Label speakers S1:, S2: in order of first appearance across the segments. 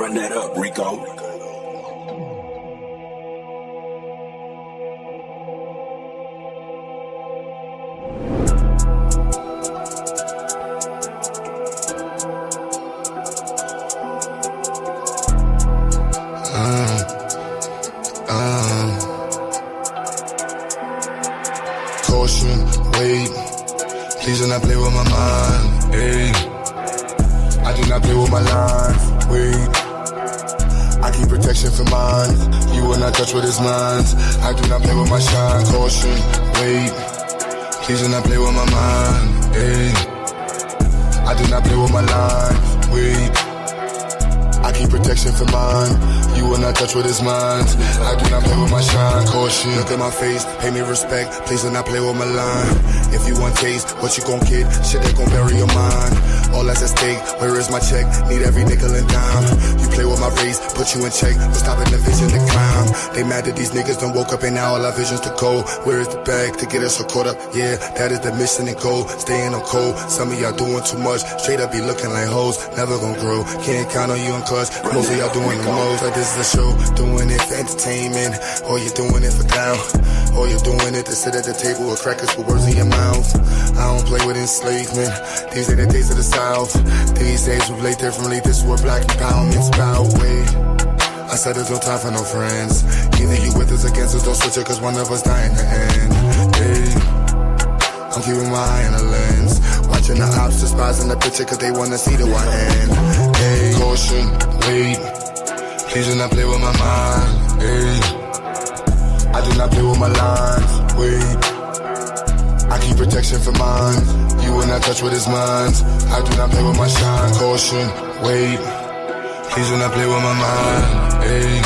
S1: Run that up, Rico.
S2: Caution, wait, please do not play with my mind, ayy. I do not play with my lines, wait. I keep protection for mine, you will not touch what is mine. I do not play with my shine, caution, wait, please do not play with my mind, ayy. I do not play with my lines, wait. I keep protection for mine, you will not touch what is mine. I do not play with my shine, caution. Look at my face, pay me respect, please do not play with my line. If you want taste, what you gon' get? Shit that gon' bury your mind. All that's at stake, where is my check? Need every nickel and dime. You play with my race, put you in check, but stopping the vision to climb. They mad that these niggas done woke up and now all our visions to go. Where is the bag to get us so caught up? Yeah, that is the mission and goal. Staying on cold, some of y'all doing too much. Straight up be looking like hoes, never gon' grow. Can't count on you and cuz most of y'all doing the most. Like this is a show, doing it for entertainment, or you doing it for clown, or you doing it to sit at the table with crackers with words in your mouth. I don't play with enslavement, these are the days of the South. These days we play differently, this is what black empowerment's about. Wait, I said there's no time for no friends. Either you with us, against us, don't switch it, cause one of us die in the end. Hey, I'm keeping my eye on the lens, watching the ops despising the picture cause they wanna see the one end. Hey, caution, wait, please do not play with my mind. Hey, I do not play with my lines, wait. I keep protection for mine, you will not touch what is mine. I do not play with my shine, caution, wait, please do not play with my mind, ayy.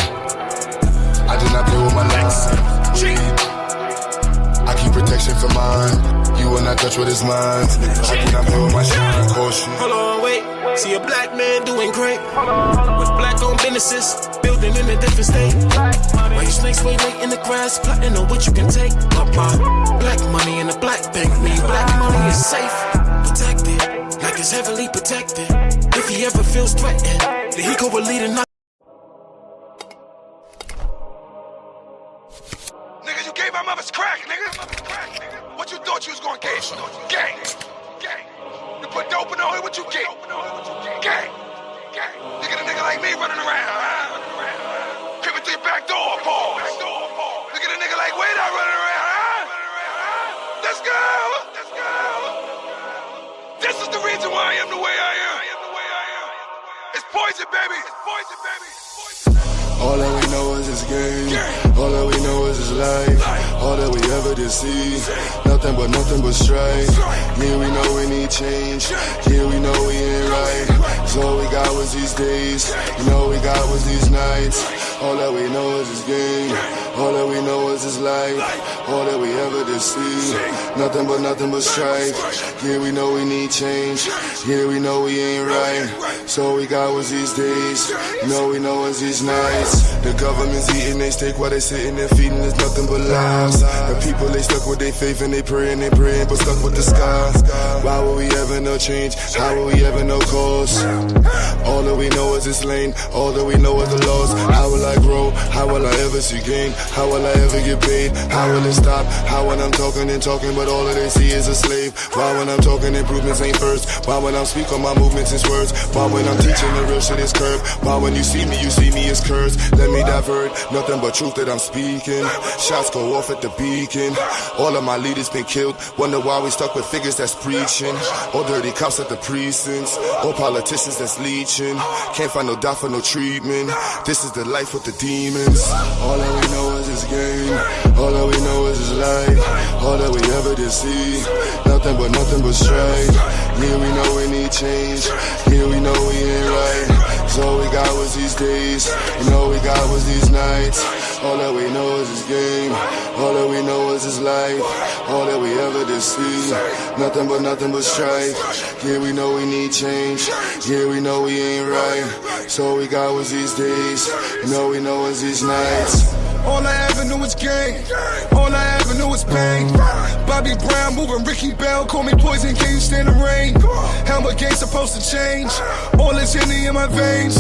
S2: I do not play with my lines, wait. I keep protection for mine, you will not touch what is mine. I do not play with my shine, caution.
S3: Hold on, wait, see a black man doing great with black-owned businesses, building in a different state. Why you snakes way late in the grass, plotting on what you can take. Black money in the black bank, mean black money is safe, protected, like it's heavily protected. If he ever feels threatened, then he go with leading.
S2: Nigga, you gave my mother's crack, nigga. What you thought you was gonna get? Gang. You put dope in the hood, what you get? Gang. You get a nigga like me running around, creeping through your back door, pause. Look at a nigga like Wade out running around, Let's go. This is the reason why I am the way I am. It's poison, baby. All that we know is this game. All that we know is this life. All that we ever did see. Nothing but strife. Yeah, we know we need change. Yeah, we know we ain't right. So all we got was these days. You know we got was these nights. All that we know is this game. All that we know is this life. All that we ever did see. Nothing but strife. Yeah, we know we need change. Yeah, we know we ain't right. So all we got was these days. You know we know it's these nights. The government's eating they steak while they sitting there feeding us nothing but lies. The people they stuck with their faith and they praying, but stuck with the sky. Why would we ever know change? How will we ever know cause? All that we know is this lane. All that we know is the laws. How will I grow? How will I ever see gain? How will I ever get paid? How will it stop? How when I'm talking and talking, but all that they see is a slave? Why when I'm talking improvements ain't first? Why when I'm speaking my movements is words? Why when I'm teaching the real shit is curved? Why when you see me as cursed? Let me divert, nothing but truth that I'm speaking. Shots go off at the beacon. All of my leaders been killed. Wonder why we stuck with figures that's preaching. All dirty cops at the precincts. All politicians that's leeching. Can't find no doubt for no treatment. This is the life with the demons. All that we know is this game. All that we know is this life. All that we ever did see. Nothing but strife. Yeah, we know we need change. Yeah, we know we ain't right. So all we got was these days. You know we got was these nights. All that we know is this game. All that we know is this life. All that we ever did see. Nothing but strife. Yeah, we know we need change. Yeah, we know we ain't right. So all we got was these days. No, we know was these nights.
S1: All I ever knew was gang. All I ever knew was pain. Bobby Brown moving Ricky Bell. Call me poison, can you stand the rain? Helmet game supposed to change. All this Henny in my veins.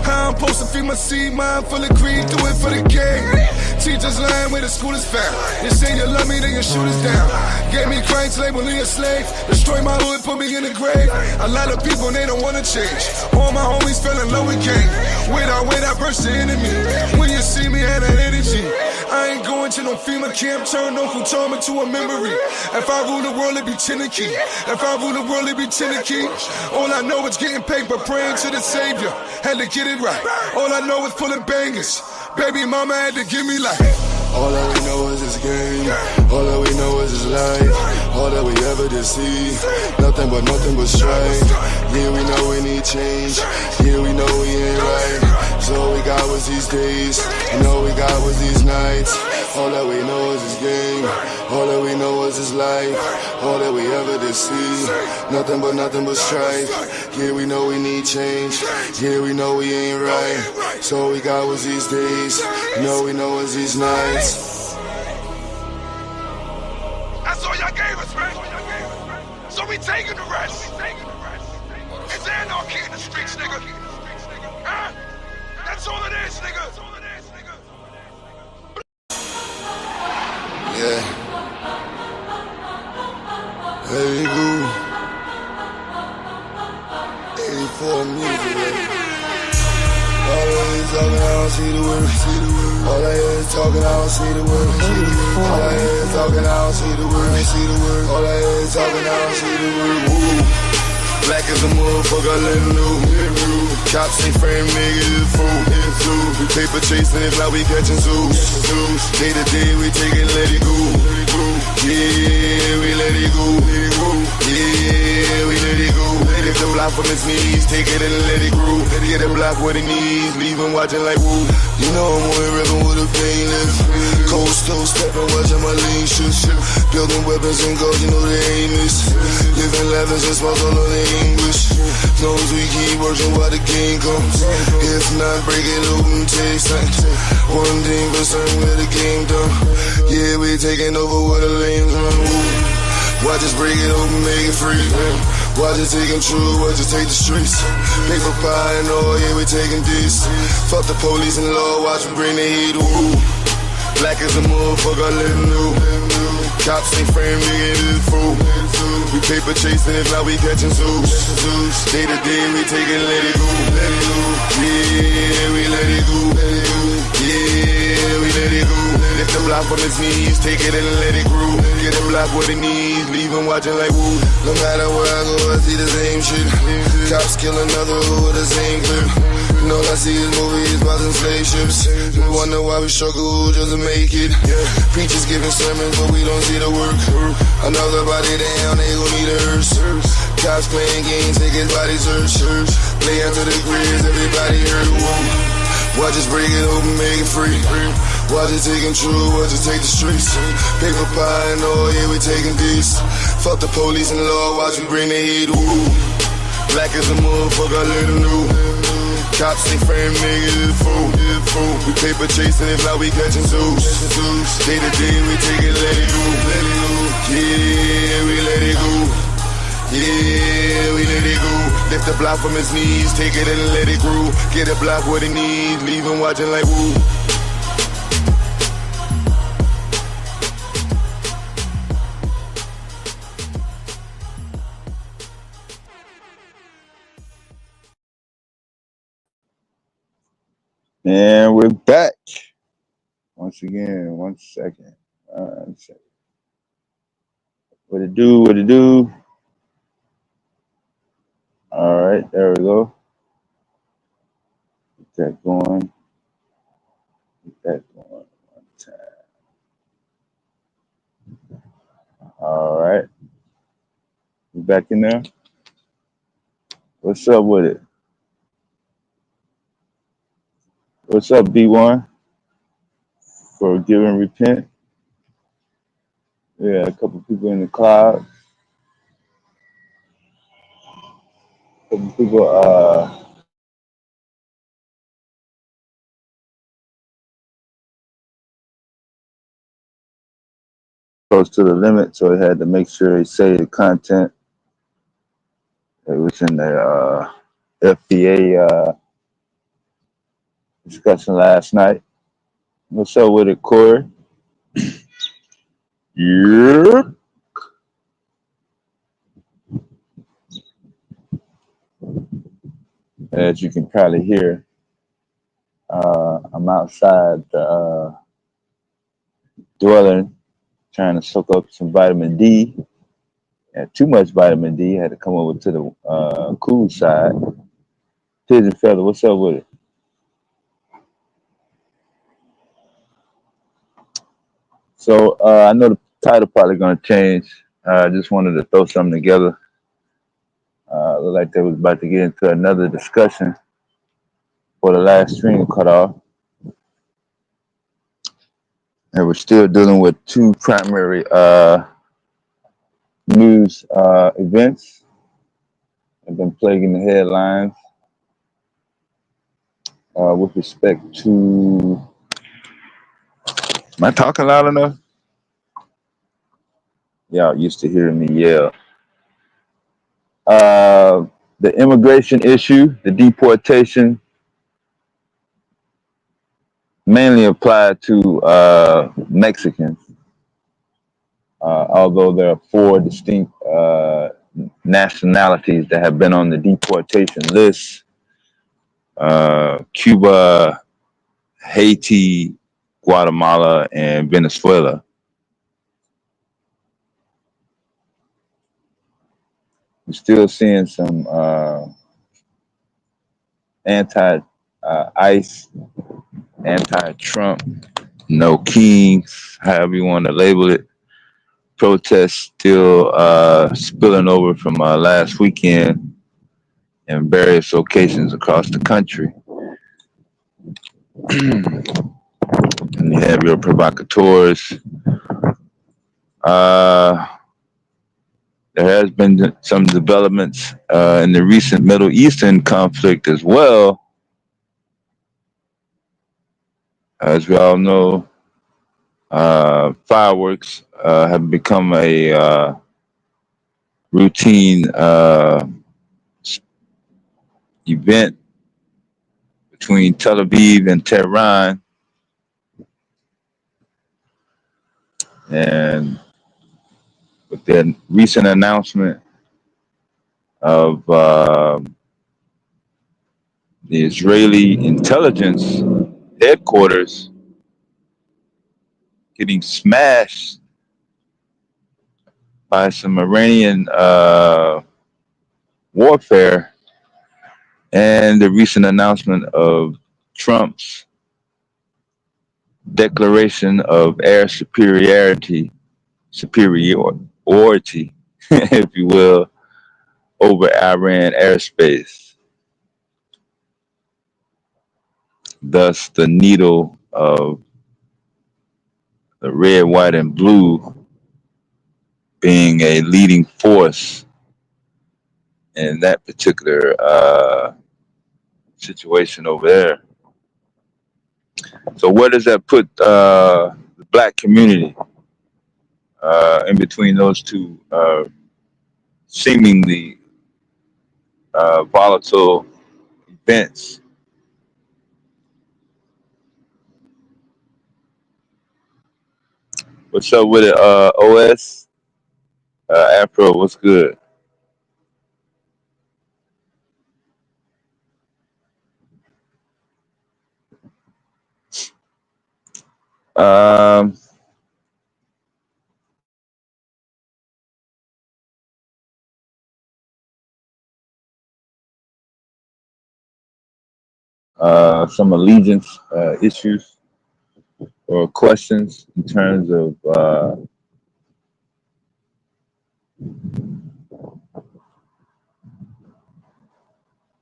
S1: How I'm supposed to feed my seed. Mind full of greed, do it for the game. Teachers lying where the school is found. You say you love me, then you shoot us down. Gave me cranks, label me a slave. Destroy my hood, put me in the grave. A lot of people, they don't wanna change. All my homies fell in love with gang. Without burst the enemy. When you see me, had that energy. I ain't going to no FEMA camp, turn Uncle Tom into a memory. If I rule the world, it be Chinnicky. If I rule the world, it be Chinnicky. All I know is getting paper, praying to the Savior. Had to get it right. All I know is pulling bangers. Baby mama had to give me life.
S2: All that we know is this game. All that we know is this life. All that we ever did see. Nothing but strife. Yeah, we know we need change. Yeah, we know we ain't right. So all we got was these days. And all we got was these nights. All that we know is this game. All that we know is this life. All that we ever did see. Nothing but strife. Yeah, we know we need change. Yeah, we know we ain't right. So all we got was these days. And all we know is these nights.
S1: That's all y'all gave us, man. So we taking the rest. It's anarchy in the streets, nigga. Huh? That's all it is, nigga.
S2: Yeah. Hey, boo. 84 music, baby. All I hear is talking, I don't see the word. All I hear is talking, I don't see the word. All I hear is talking, I don't see the word. All I hear is talking, I don't see the word. Woo. Black as a motherfucker, let him know. Cops ain't frame niggas, it's fool. We paper chasing, if not we catching zoos. Day to day, we take it, let it go. Yeah, we let it go. Yeah, we let it go. Lift the block from his knees, take it and let it grow. Get the block where it needs, leave him watching like woo. You know I'm only rapping with a painless. Cold stove stepping, watching my lean shit. Building weapons and goals, you know they aimless. Living levels and smiles all on the English. As long as we keep working while the game comes. If not, break it open, take sight. One thing for certain, where the game done. Yeah, we taking over where the lanes run. Watch us break it open, make it free. Watch us take control, watch us take the streets. Paper pie and all, yeah, we taking this. Fuck the police and law, watch me bring the heat. Ooh. Black as a motherfucker, let him know. Cops ain't frame, nigga, it's fool. We paper chasing, if not we catching zoos. Day to day, we take it, let it go. Yeah, we let it go. Yeah, we let it go. Lift the block from his knees, take it and let it grow. Get the block where it needs, leave him watching like woo. No matter where I go, I see the same shit. Cops kill another with the same clip. And all I see is movies, bots and spaceships. We wonder why we struggle just to make it. Preachers giving sermons, but we don't see the work. Another body down, they gon' need a hearse. Cops playing games, take his body search. Play after the grids, everybody heard woo. Watch us break it open, make it free. Watch us take control, watch us take the streets. Paper pie and all, yeah, we taking this. Fuck the police and law, watch we bring the heat. Woo. Black as a motherfucker, let him know. Cops ain't frame, niggas, it's fool. We paper chasing, if not we catching zoos. Day to day, we take it, let it go. Yeah, we let it go. Yeah, we let it go. Lift the block from his knees, take it and let it grow. Get a block what it needs, leave him watching like woo.
S4: And we're back. Once again, 1 second. What it do? All right, there we go. Get that going. One time. All right. You back in there? What's up with it? What's up, B1? Forgive and repent. Yeah, a couple people in the cloud. A couple people close to the limit, so they had to make sure they say the content that was in the FBA discussion last night. What's up with it, Corey? Yep. As you can probably hear, I'm outside the dwelling trying to soak up some vitamin D. Had too much vitamin D, had to come over to the cool side. Pigeon Feather, what's up with it? So I know the title probably gonna change. I just wanted to throw something together. Looked like they was about to get into another discussion before the last stream cut off. And we're still dealing with two primary news events that have been plaguing the headlines with respect to. Am I talking loud enough? Y'all used to hearing me yell. The immigration issue, the deportation, mainly applied to Mexicans. Although there are four distinct nationalities that have been on the deportation list: Cuba, Haiti, Guatemala, and Venezuela. We're still seeing some anti-ICE, anti-Trump, no kings, however you want to label it, protests still spilling over from last weekend in various locations across the country. And you have your provocateurs. There has been some developments in the recent Middle Eastern conflict as well. As we all know, fireworks have become a routine event between Tel Aviv and Tehran. And with the recent announcement of the Israeli intelligence headquarters getting smashed by some Iranian warfare, and the recent announcement of Trump's declaration of air superiority, if you will, over Iran airspace. Thus, the needle of the red, white, and blue being a leading force in that particular situation over there. So where does that put the black community in between those two seemingly volatile events? What's up with it, OS? Afro, what's good? Um, some allegiance issues or questions in terms of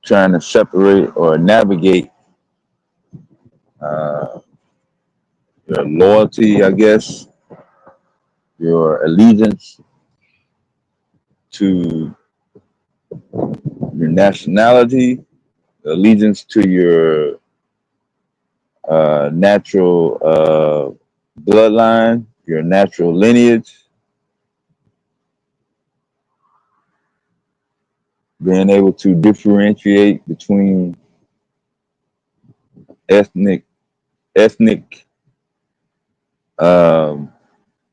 S4: trying to separate or navigate your loyalty, I guess, your allegiance to your nationality, allegiance to your natural bloodline, your natural lineage, being able to differentiate between ethnic ethnic um,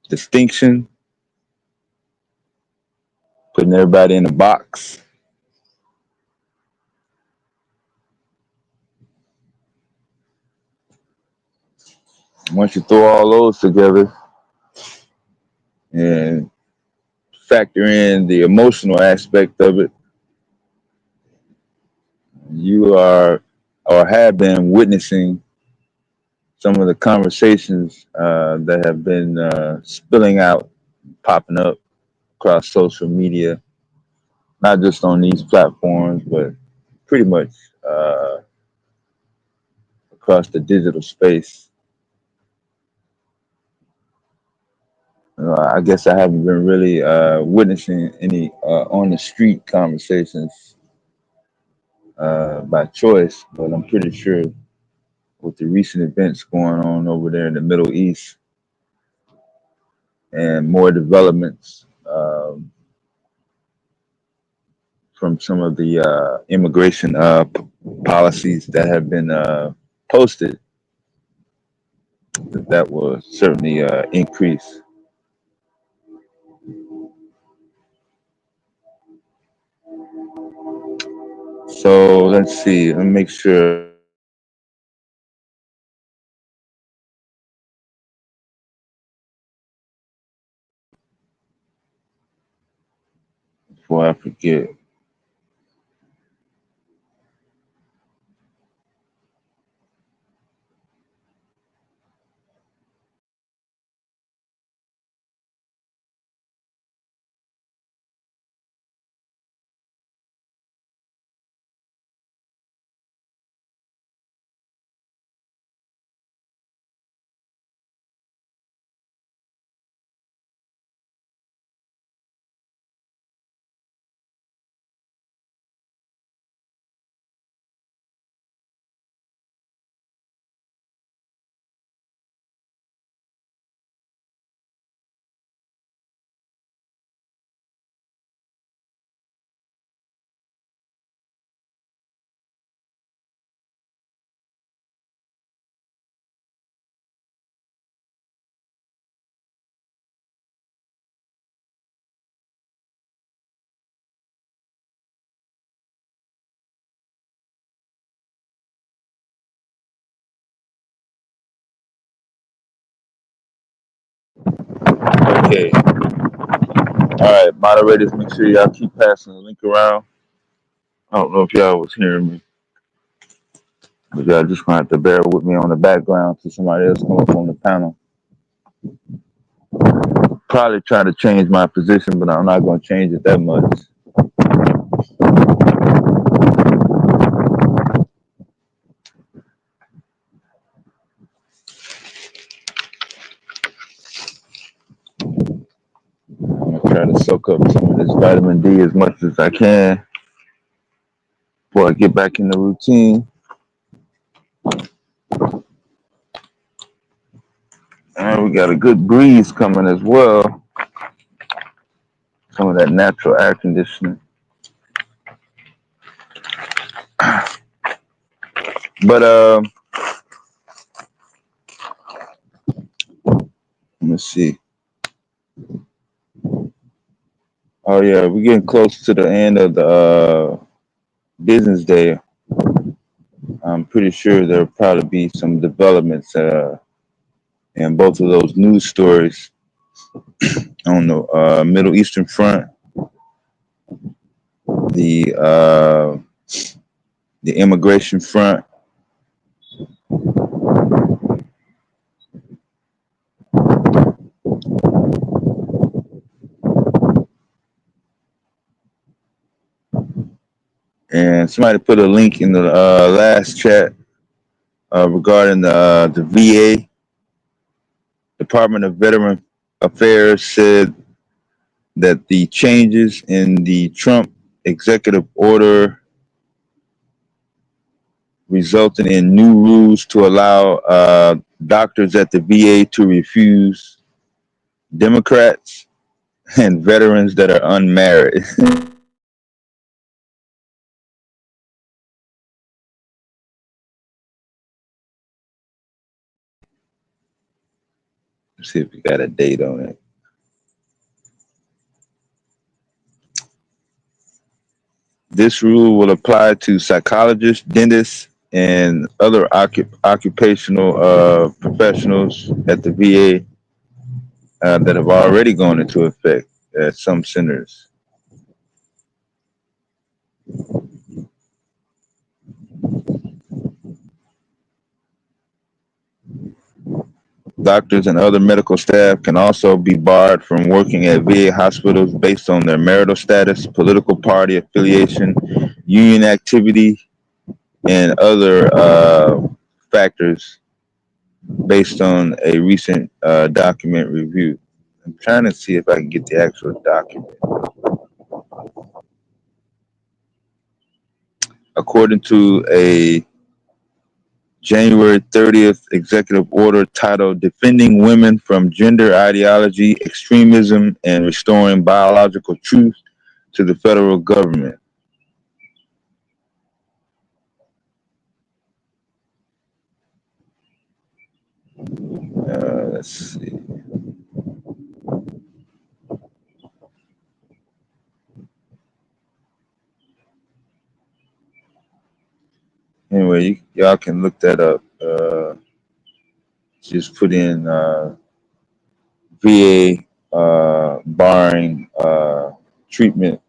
S4: distinction, putting everybody in a box. Once you throw all those together and factor in the emotional aspect of it, you are or have been witnessing some of the conversations that have been spilling out, popping up across social media, not just on these platforms, but pretty much uh, across the digital space. I guess I haven't been really witnessing any on the street conversations by choice, but I'm pretty sure with the recent events going on over there in the Middle East and more developments from some of the immigration policies that have been posted, that will certainly increase. So let's see. Let me make sure before I forget. Okay. All right, moderators, make sure y'all keep passing the link around. I don't know if y'all was hearing me, but y'all just gonna have to bear with me on the background till somebody else come up on the panel. Probably try to change my position, but I'm not gonna change it that much. I'm gonna try to soak up some of this vitamin D as much as I can before I get back in the routine. And we got a good breeze coming as well. Some of that natural air conditioning. But let me see. Oh yeah, we're getting close to the end of the business day. I'm pretty sure there'll probably be some developments in both of those news stories on the Middle Eastern front, the uh, the immigration front, and somebody put a link in the last chat regarding the VA, Department of Veteran Affairs, said that the changes in the Trump executive order resulting in new rules to allow doctors at the VA to refuse Democrats and veterans that are unmarried. Let's see if we got a date on it. This rule will apply to psychologists, dentists, and other occupational professionals at the VA that have already gone into effect at some centers. Doctors and other medical staff can also be barred from working at VA hospitals based on their marital status, political party affiliation, union activity, and other factors based on a recent document review. I'm trying to see if I can get the actual document. According to a January 30th executive order titled Defending Women from Gender Ideology, Extremism, and Restoring Biological Truth to the Federal Government. Let's see. Anyway, y'all can look that up. Just put in VA barring treatment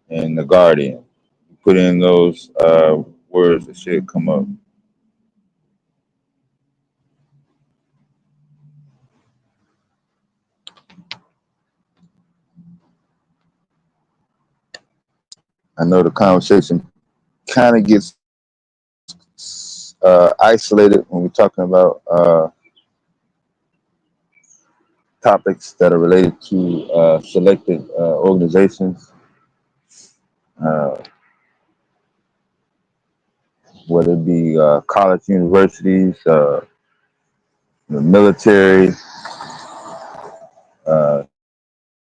S4: in the Guardian. Put in those words that should come up. I know the conversation kind of gets isolated when we're talking about topics that are related to selected organizations, uh, whether it be college, universities, the military, uh,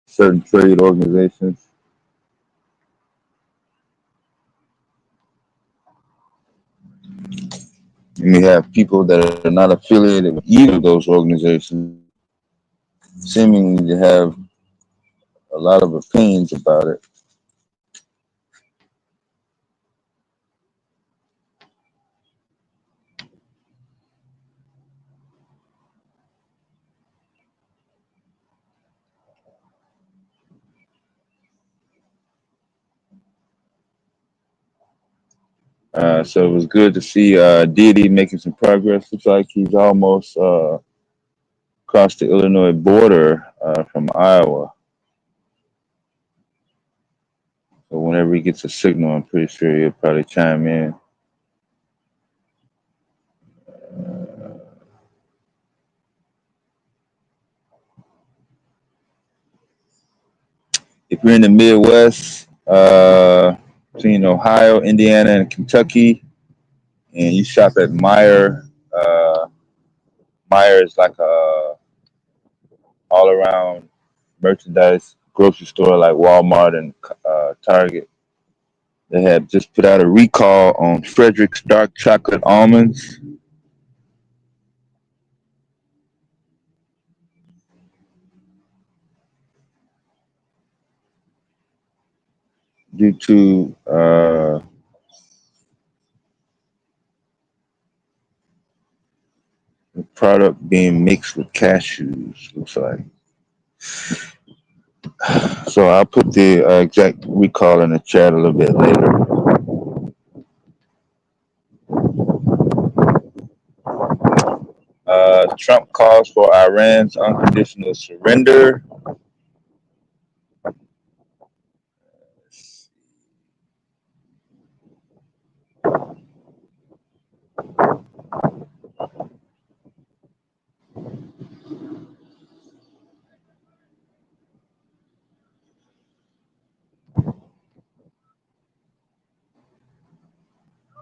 S4: certain trade organizations. And we have people that are not affiliated with either of those organizations, seemingly to have a lot of opinions about it. So it was good to see Diddy making some progress. Looks like he's almost across the Illinois border from Iowa. So whenever he gets a signal, I'm pretty sure he'll probably chime in. If you're in the Midwest, between Ohio, Indiana, and Kentucky, and you shop at Meijer, Meijer is like a all-around merchandise grocery store like Walmart and Target. They have just put out a recall on Frederick's dark chocolate almonds. Due to the product being mixed with cashews, looks like. So I'll put the exact recall in the chat a little bit later. Trump calls for Iran's unconditional surrender.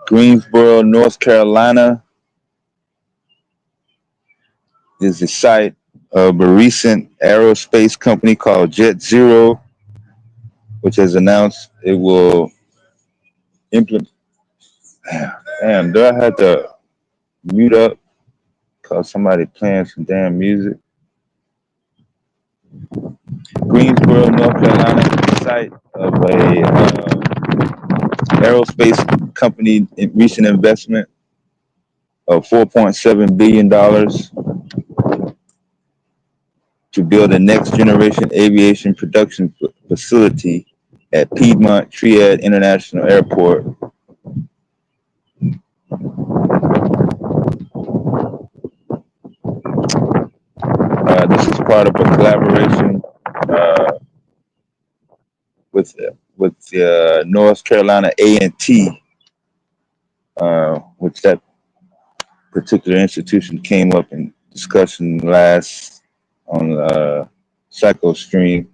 S4: Greensboro, North Carolina is the site of a recent aerospace company called Jet Zero, which has announced it will implement. Damn, do I have to mute up because somebody playing some damn music? Greensboro, North Carolina, is the site of a aerospace company recent investment of $4.7 billion to build a next generation aviation production facility at Piedmont Triad International Airport. This is part of a collaboration uh, with North Carolina A&T, which that particular institution came up in discussion last on Psycho Stream.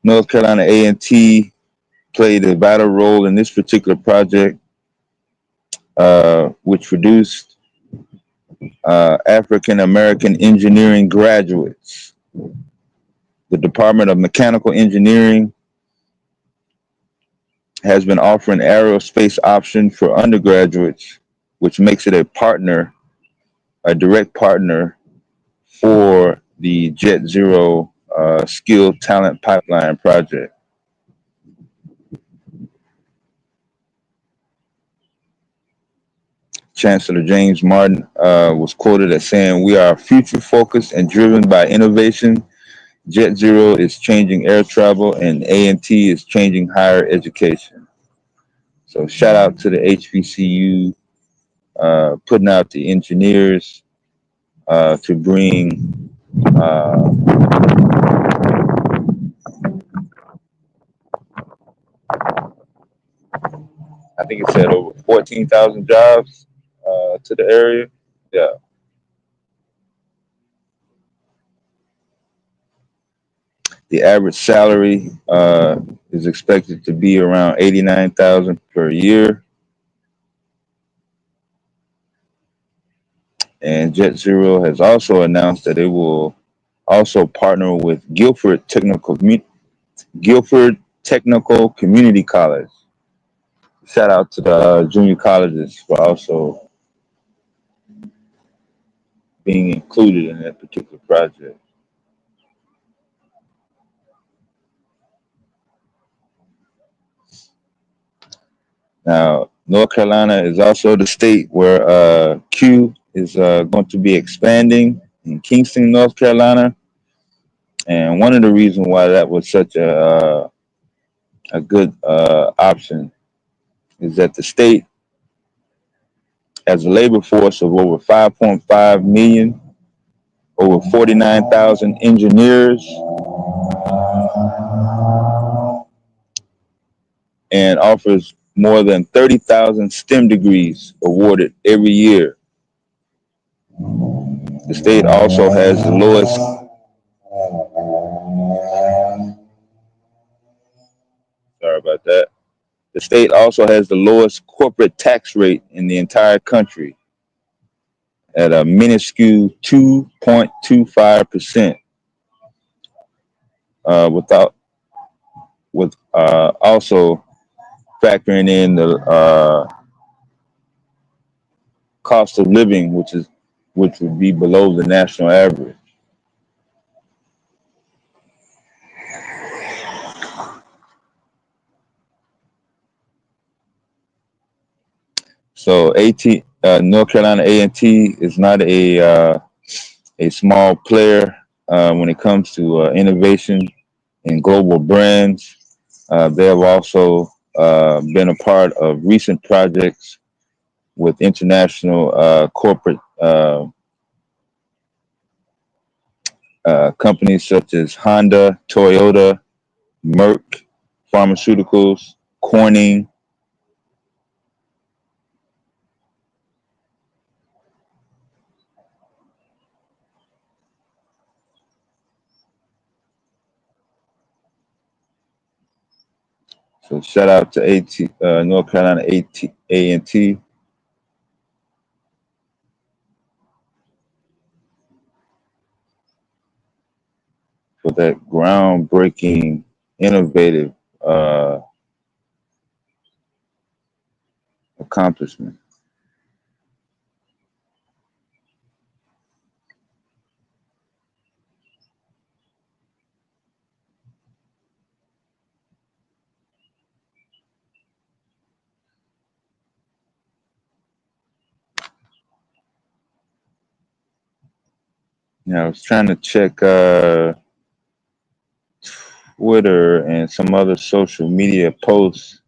S4: North Carolina A&T played a vital role in this particular project, which produced African American engineering graduates. The Department of Mechanical Engineering has been offering aerospace option for undergraduates, which makes it a direct partner for the Jet Zero Skilled Talent Pipeline project. Chancellor James Martin was quoted as saying, "We are future focused and driven by innovation. Jet Zero is changing air travel and A&T is changing higher education." So shout out to the HBCU putting out the engineers to bring I think it said over 14,000 jobs to the area. Yeah. The average salary is expected to be around 89,000 per year. And Jet Zero has also announced that it will also partner with Guilford Technical Community College. Shout out to the junior colleges for also being included in that particular project. Now, North Carolina is also the state where Q is going to be expanding in Kingston, North Carolina. And one of the reasons why that was such a good option is that the state has a labor force of over 5.5 million, over 49,000 engineers, and offers more than 30,000 STEM degrees awarded every year. The state also has the lowest sorry about that. The state also has the lowest corporate tax rate in the entire country at a minuscule 2.25%, with also factoring in the cost of living, which would be below the national average. So North Carolina A&T is not a small player when it comes to innovation and global brands. They have also been a part of recent projects with international corporate companies such as Honda, Toyota, Merck Pharmaceuticals, Corning. So shout out to North Carolina A&T for that groundbreaking, innovative accomplishment. I was trying to check Twitter and some other social media posts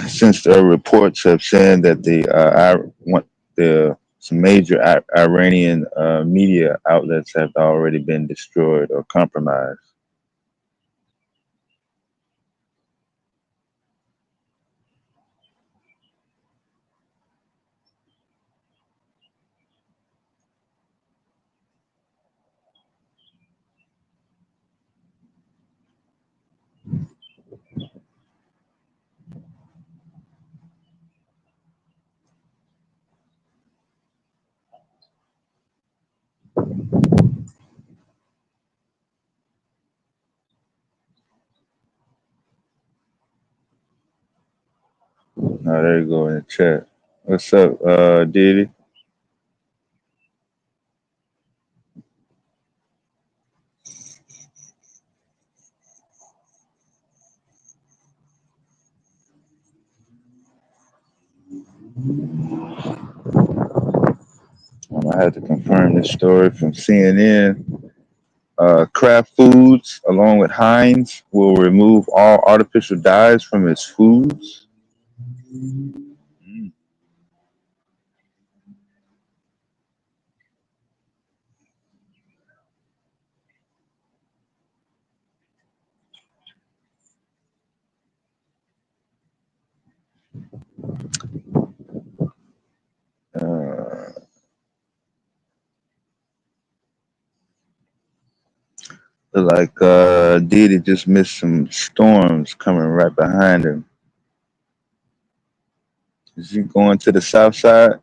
S4: since the reports have said that the some major Iranian media outlets have already been destroyed or compromised. Oh, there you go in the chat. What's up, Diddy? I had to confirm this story from CNN. Kraft Foods, along with Heinz, will remove all artificial dyes from its foods. Mm. Uh, Look like Diddy just missed some storms coming right behind him. Is he going to the south side?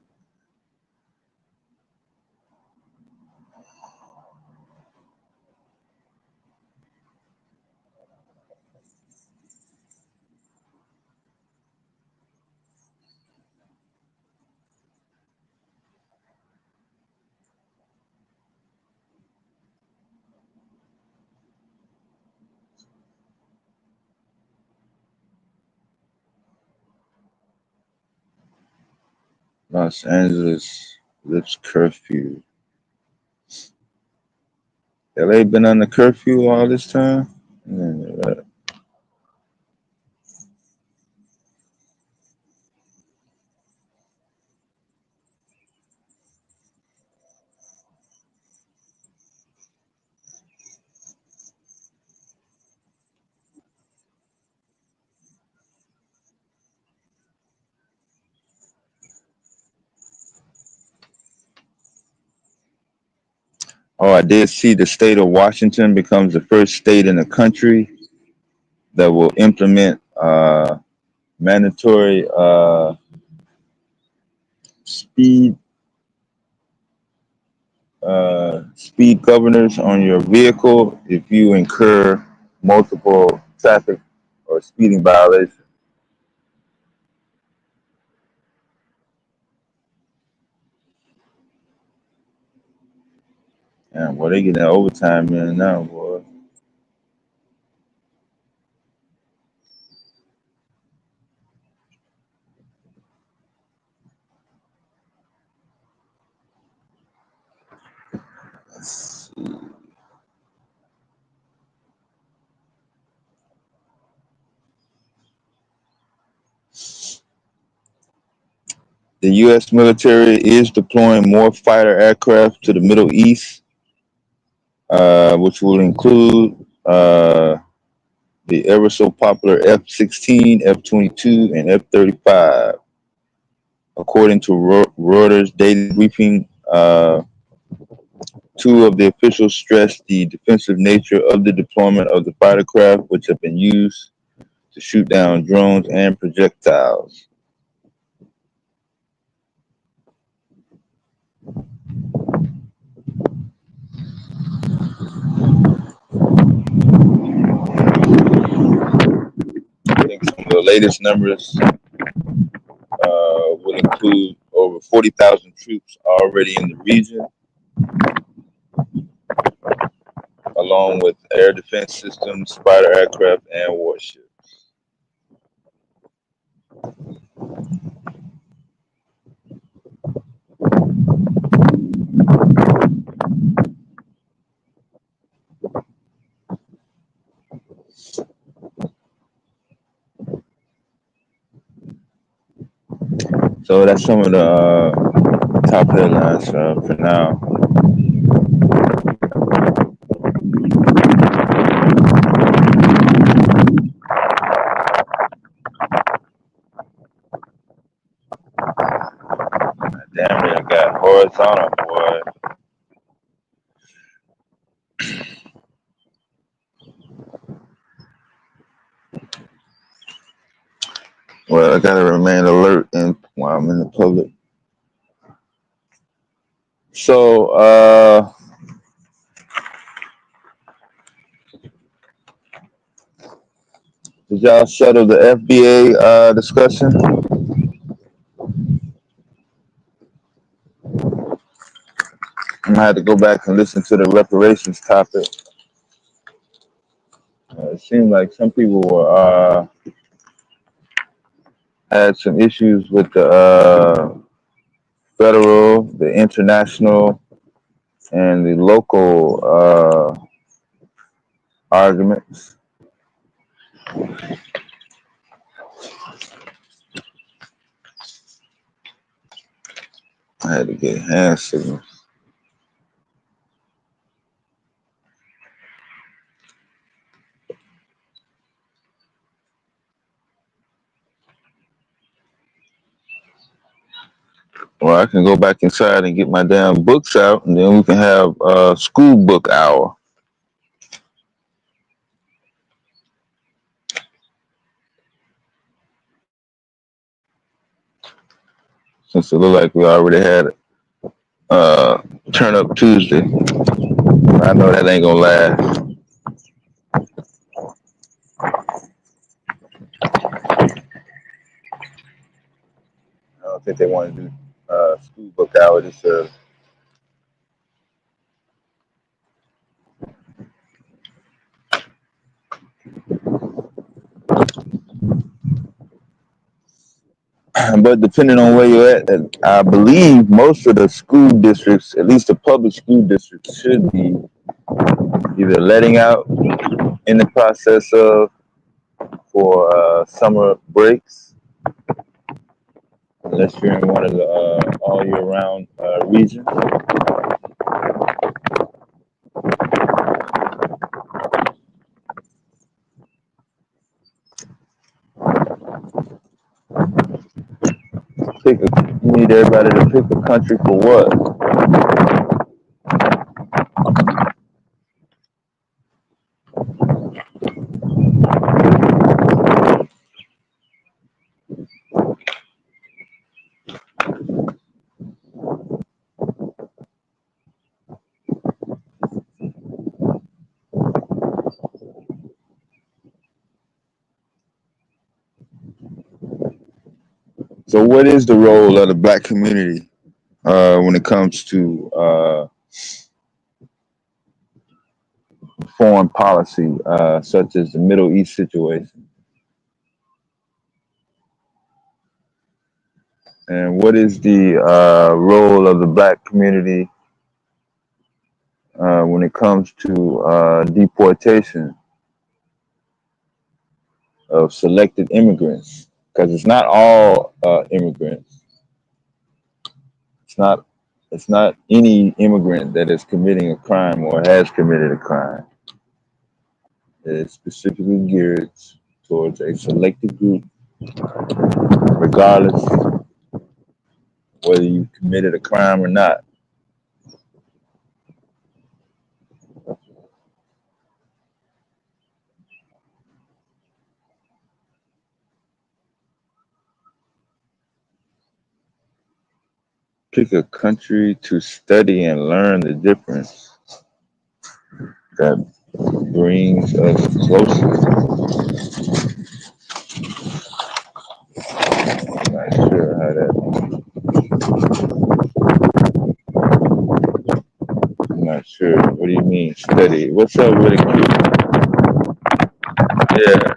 S4: Los Angeles lifts curfew. LA been under curfew all this time? Yeah. Oh, I did see the state of Washington becomes the first state in the country that will implement mandatory speed speed governors on your vehicle if you incur multiple traffic or speeding violations. And boy, they getting overtime in now, boy. The U.S. military is deploying more fighter aircraft to the Middle East, which will include the ever so popular F-16, F-22, and F-35. According to Reuters daily briefing, two of the officials stressed the defensive nature of the deployment of the fighter craft, which have been used to shoot down drones and projectiles. I think some of the latest numbers will include over 40,000 troops already in the region, along with air defense systems, fighter aircraft, and warships. So that's some of the top headlines for now. Damn it, got horizontal, boy. Well, I gotta remain alert while I'm in the public. So, did y'all settle the FBA discussion? I'm gonna have to go back and listen to the reparations topic. It seemed like some people were had some issues with the federal, the international, and the local arguments. I had to get hand signals. Or I can go back inside and get my damn books out, and then we can have a school book hour. Since it looked like we already had it. Turn Up Tuesday. I know that ain't gonna last. I don't think they want to do school book hour this early. But depending on where you're at, I believe most of the school districts, at least the public school districts, should be either letting out in the process of for summer breaks, unless you're in one of the all year round regions. You need everybody to pick a country for what? So, what is the role of the Black community when it comes to foreign policy, such as the Middle East situation? And what is the role of the Black community when it comes to deportation of selected immigrants? Because it's not all immigrants. It's not any immigrant that is committing a crime or has committed a crime. It's specifically geared towards a selected group, regardless whether you committed a crime or not. Pick a country to study and learn the difference that brings us closer. I'm not sure how that. I'm not sure. What do you mean study? What's up with it? Yeah,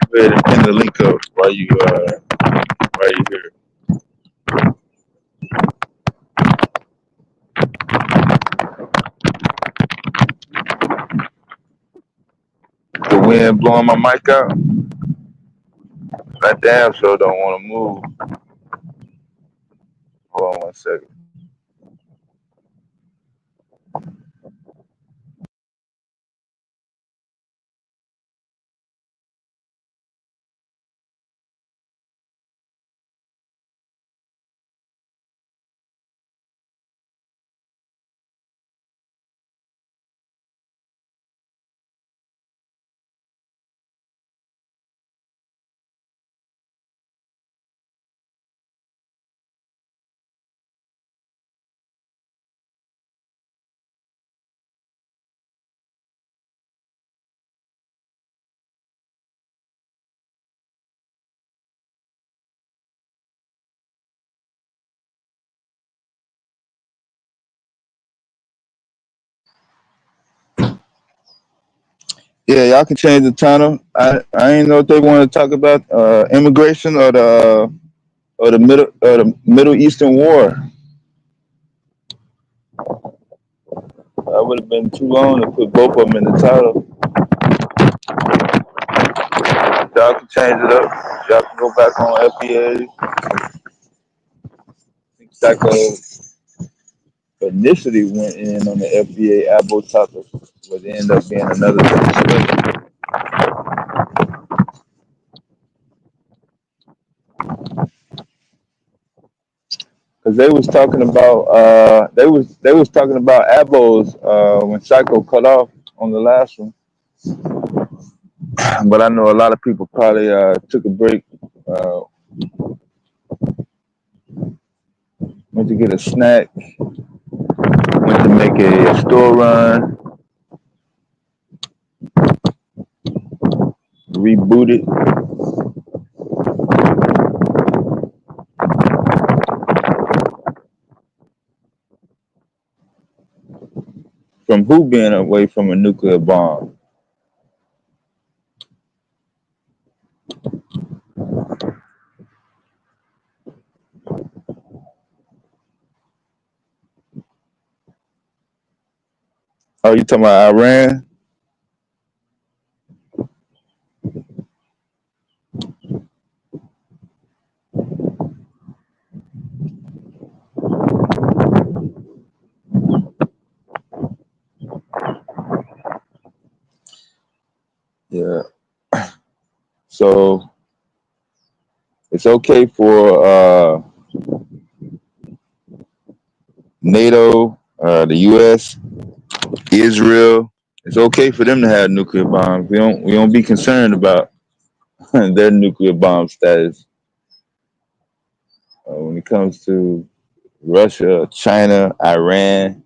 S4: go ahead and pin the link up while you here. The wind blowing my mic out. I damn sure don't want to move. Hold on 1 second. Yeah, y'all can change the title. I ain't know if they want to talk about immigration or the Middle Eastern War. That would have been too long to put both of them in the title. Y'all can change it up. Y'all can go back on FBA. I think Psycho initially went in on the FBA Abo topic, but it ended up being another situation. Because they was talking about Abos when Psycho cut off on the last one. But I know a lot of people probably took a break, uh, went to get a snack, went to make a store run, reboot it. From who being away from a nuclear bomb? Oh, you talking about Iran? Yeah. So it's okay for NATO, the U.S., Israel. It's okay for them to have nuclear bombs. We don't be concerned about their nuclear bomb status. When it comes to Russia, China, Iran,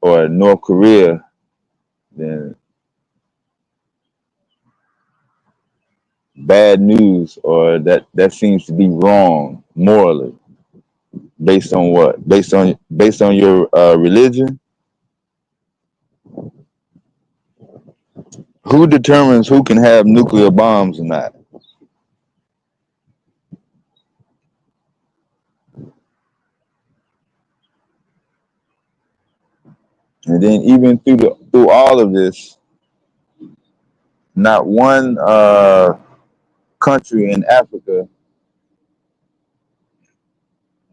S4: or North Korea, then bad news, or that seems to be wrong morally. Based on what? Based on your religion? Who determines who can have nuclear bombs or not? And then even through all of this, not one country in Africa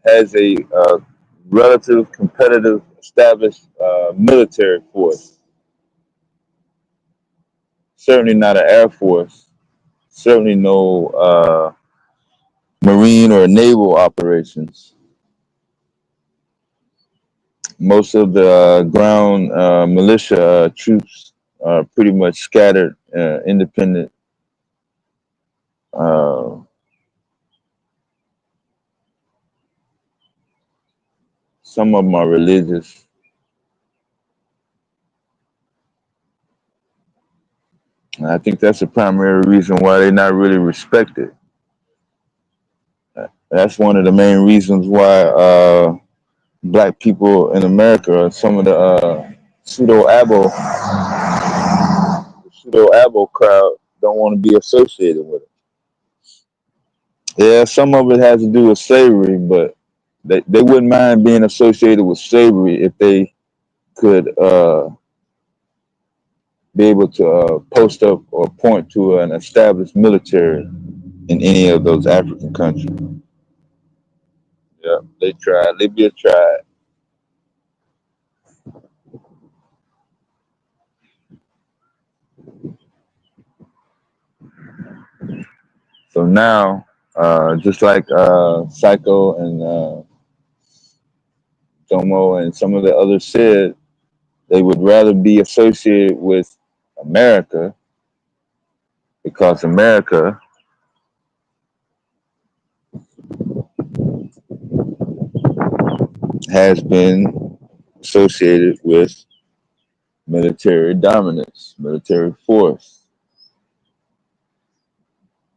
S4: has a relative, competitive, established military force. Certainly not an air force. Certainly no marine or naval operations. Most of the ground militia troops are pretty much scattered, independent. Uh, some of them are religious. And I think that's the primary reason why they're not really respected. That's one of the main reasons why black people in America, some of the pseudo abo crowd don't want to be associated with it. Yeah, some of it has to do with slavery, but they wouldn't mind being associated with slavery if they could be able to post up or point to an established military in any of those African countries. Yeah. they tried. Libya tried. So now, just like Psycho and Tomo and some of the others said, they would rather be associated with America because America has been associated with military dominance, military force,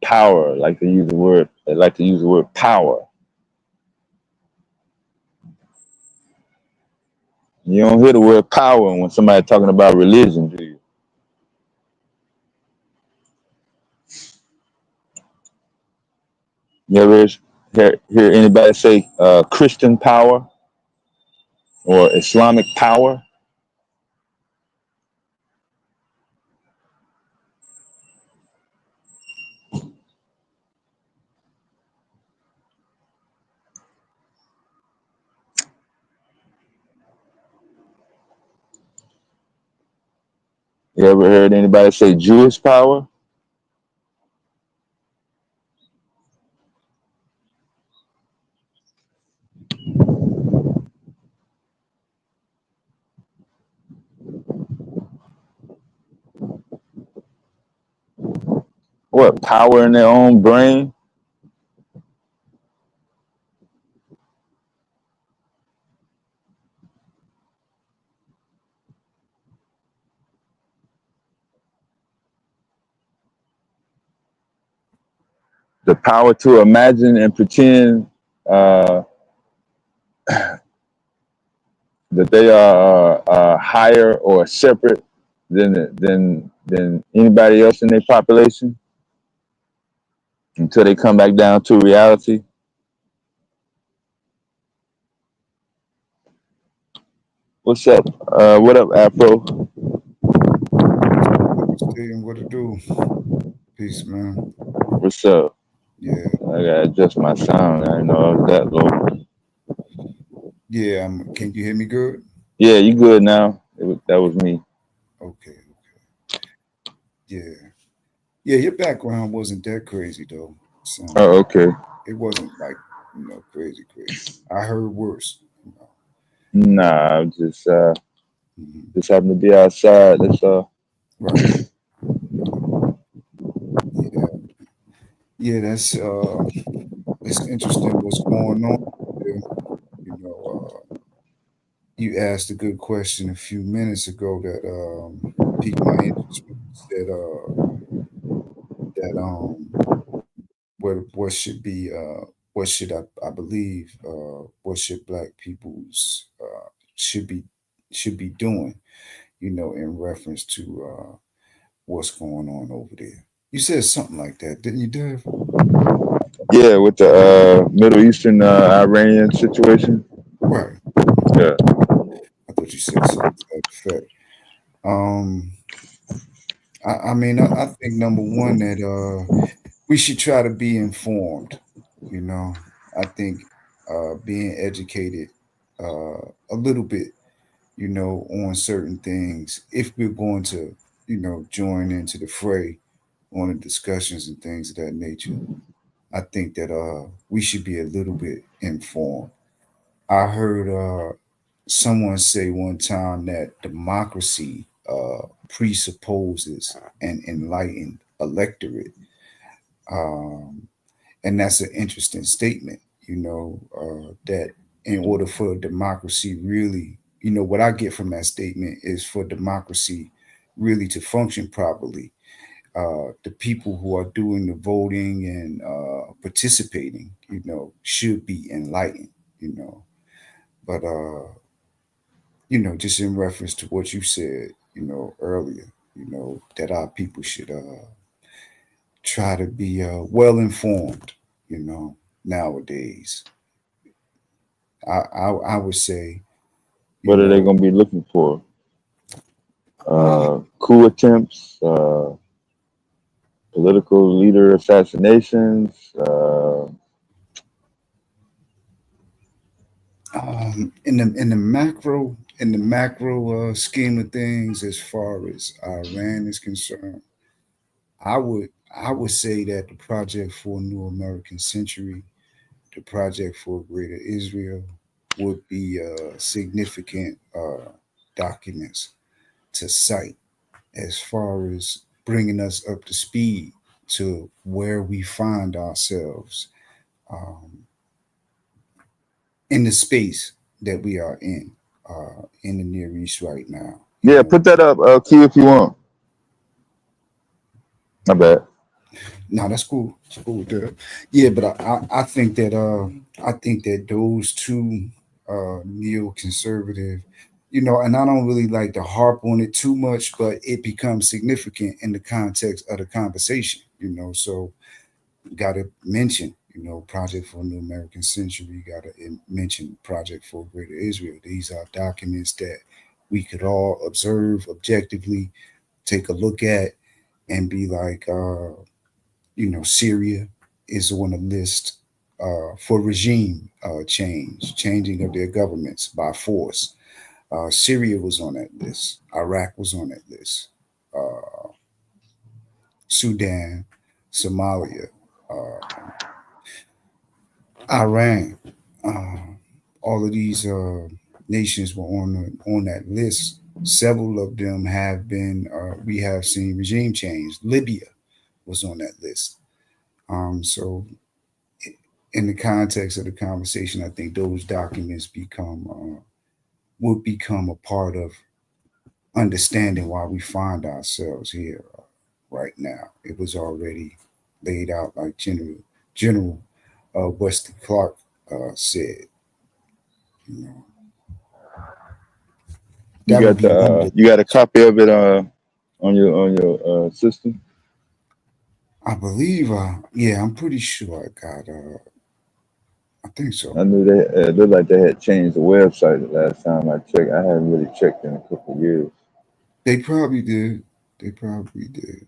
S4: power. They like to use the word power. You don't hear the word power when somebody talking about religion, do you? You ever hear anybody say Christian power or Islamic power? You ever heard anybody say Jewish power? What, power in their own brain? The power to imagine and pretend uh, that they are higher or separate than anybody else in their population until they come back down to reality. What's up? What up, Afro?
S5: Saying what to do. Peace, man.
S4: What's up?
S5: Yeah.
S4: I gotta adjust my sound. I didn't know I was that low.
S5: Yeah, can you hear me good?
S4: Yeah, you good now? That was me.
S5: Okay. Yeah. Yeah, your background wasn't that crazy though.
S4: Oh, okay.
S5: It wasn't like, crazy. I heard worse.
S4: Nah, I just
S5: Mhm.
S4: just happened to be outside. That's all.
S5: Right. Yeah. Yeah, that's it's interesting what's going on there. You know, you asked a good question a few minutes ago that piqued my interest when you said that what should be what should I believe what should black people's should be should be doing, in reference to what's going on over there. You said something like that, didn't you, Dev?
S4: Yeah, with the Middle Eastern Iranian situation.
S5: Right.
S4: Yeah.
S5: I thought you said something to that effect. Um, I mean, I think number one that we should try to be informed. You know, I think being educated a little bit, on certain things, if we're going to, join into the fray on the discussions and things of that nature. I think that we should be a little bit informed. I heard someone say one time that democracy presupposes an enlightened electorate. Um, and that's an interesting statement, that in order for democracy really, what I get from that statement is for democracy really to function properly, the people who are doing the voting and participating, should be enlightened, but just in reference to what you said, earlier, that our people should try to be well informed, you know, nowadays. I would say, you
S4: What are they
S5: know,
S4: gonna be looking for? Coup attempts, political leader assassinations,
S5: in the macro scheme of things, as far as Iran is concerned, I would say that the project for a new American century, the project for greater Israel, would be significant documents to cite as far as bringing us up to speed to where we find ourselves um, in the space that we are in the Near East right now.
S4: Yeah, put that up, Q, if you want. My bad.
S5: No, that's cool. It's cool with that. Yeah, but I think that those two neoconservative, and I don't really like to harp on it too much, but it becomes significant in the context of the conversation. So got to mention, Project for a New American Century. Got to mention Project for Greater Israel. These are documents that we could all observe objectively, take a look at, and be like, Syria is on the list for regime changing of their governments by force. Syria was on that list. Iraq was on that list. Uh, Sudan, Somalia, Iran. Uh, all of these nations were on that list. Several of them have been. We have seen regime change. Libya was on that list. So in the context of the conversation, I think those documents would become a part of understanding why we find ourselves here right now. It was already laid out, like General Wesley Clark said. You know,
S4: You
S5: that would
S4: got
S5: be one of
S4: the
S5: the.
S4: you got a copy of it on your system.
S5: I believe. Yeah, I'm pretty sure I got. I think so.
S4: I knew they it looked like they had changed the website the last time I checked. I haven't really checked in a couple of years.
S5: They probably did. They probably did.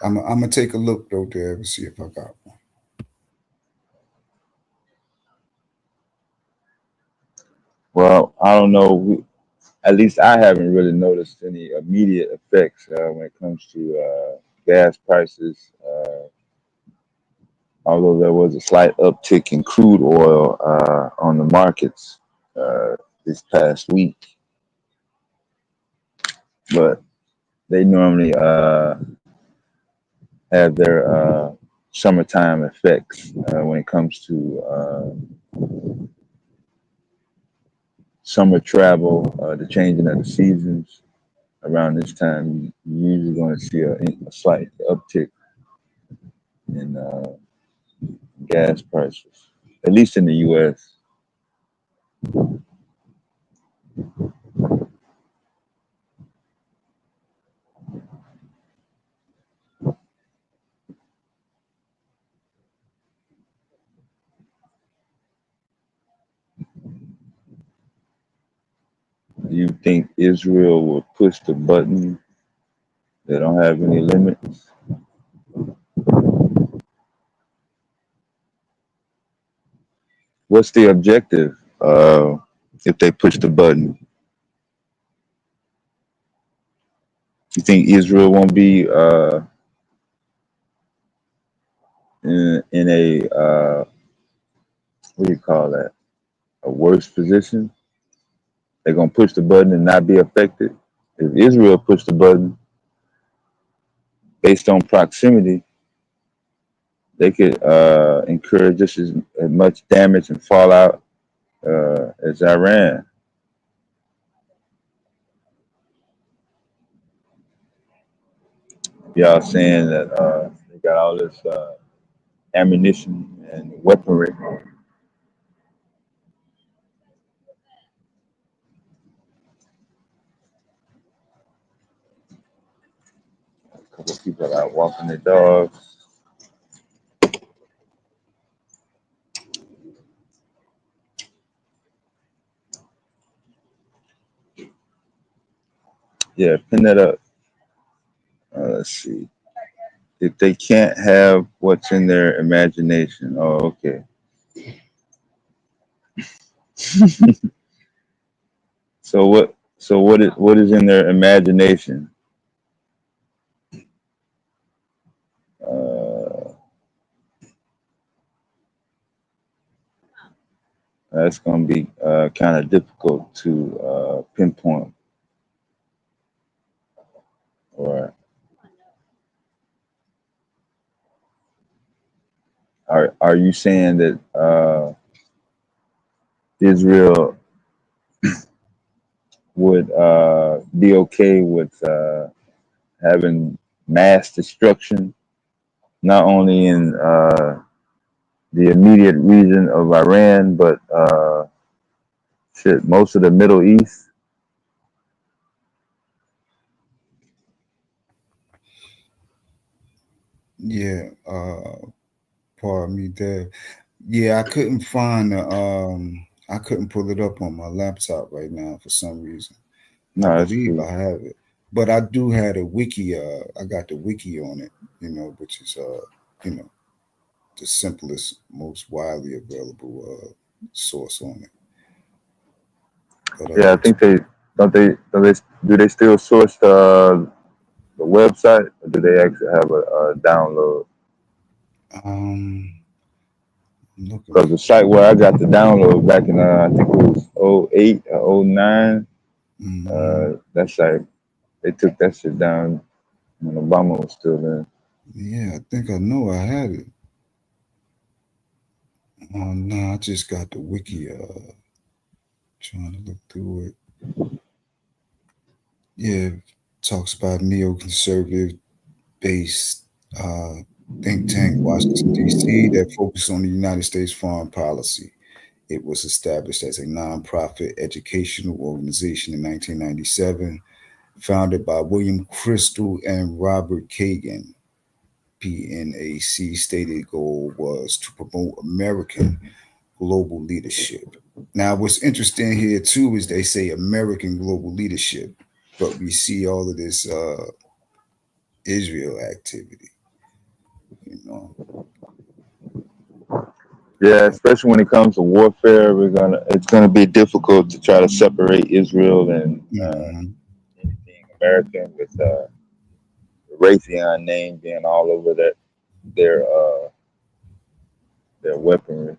S5: I'm gonna take a look though there and see if I got one.
S4: Well, I don't know. At least I haven't really noticed any immediate effects when it comes to gas prices. Although there was a slight uptick in crude oil on the markets this past week, but they normally have their summertime effects when it comes to summer travel, the changing of the seasons. Around this time, you're usually going to see a slight uptick in gas prices, at least in the U.S. Do you think Israel will push the button? They don't have any limits. What's the objective if they push the button? You think Israel won't be in a what do you call that? A worse position? They're gonna push the button and not be affected. If Israel pushed the button based on proximity, they could incur just as much damage and fallout as Iran. Y'all saying that they got all this ammunition and weaponry. A couple of people out walking their dogs. Yeah, pin that up. Let's see. If they can't have what's in their imagination. Oh, okay. So what is in their imagination? Uh, that's going to be kind of difficult to pinpoint. Or are you saying that Israel would be okay with having mass destruction, not only in the immediate region of Iran, but most of the Middle East?
S5: Yeah, pardon me there. Yeah, I couldn't pull it up on my laptop right now for some reason. I
S4: No, that's
S5: believe
S4: cool.
S5: I have it. But I do have a wiki, I got the wiki on it, which is you know, the simplest, most widely available source on it. But
S4: Yeah, I think they do they still source the website, or do they actually have a download?
S5: um I'm looking
S4: Because the
S5: for
S4: site where I got the download back in I think it was '08 or '09,
S5: mhm.
S4: that site they took that shit down when Obama was still there.
S5: Yeah, I think I know I had it. Oh no, I just got the wiki trying to look through it. Yeah, talks about neoconservative based uh, think tank, Washington, D.C., that focused on the United States foreign policy. It was established as a nonprofit educational organization in 1997, founded by William Crystal and Robert Kagan. PNAC stated goal was to promote American global leadership. Now, what's interesting here too is they say American global leadership, but we see all of this Israel activity. You know,
S4: Yeah, especially when it comes to warfare, it's gonna be difficult to try to separate Israel and
S5: hmm
S4: anything American with the Raytheon name being all over their uh, their weaponry.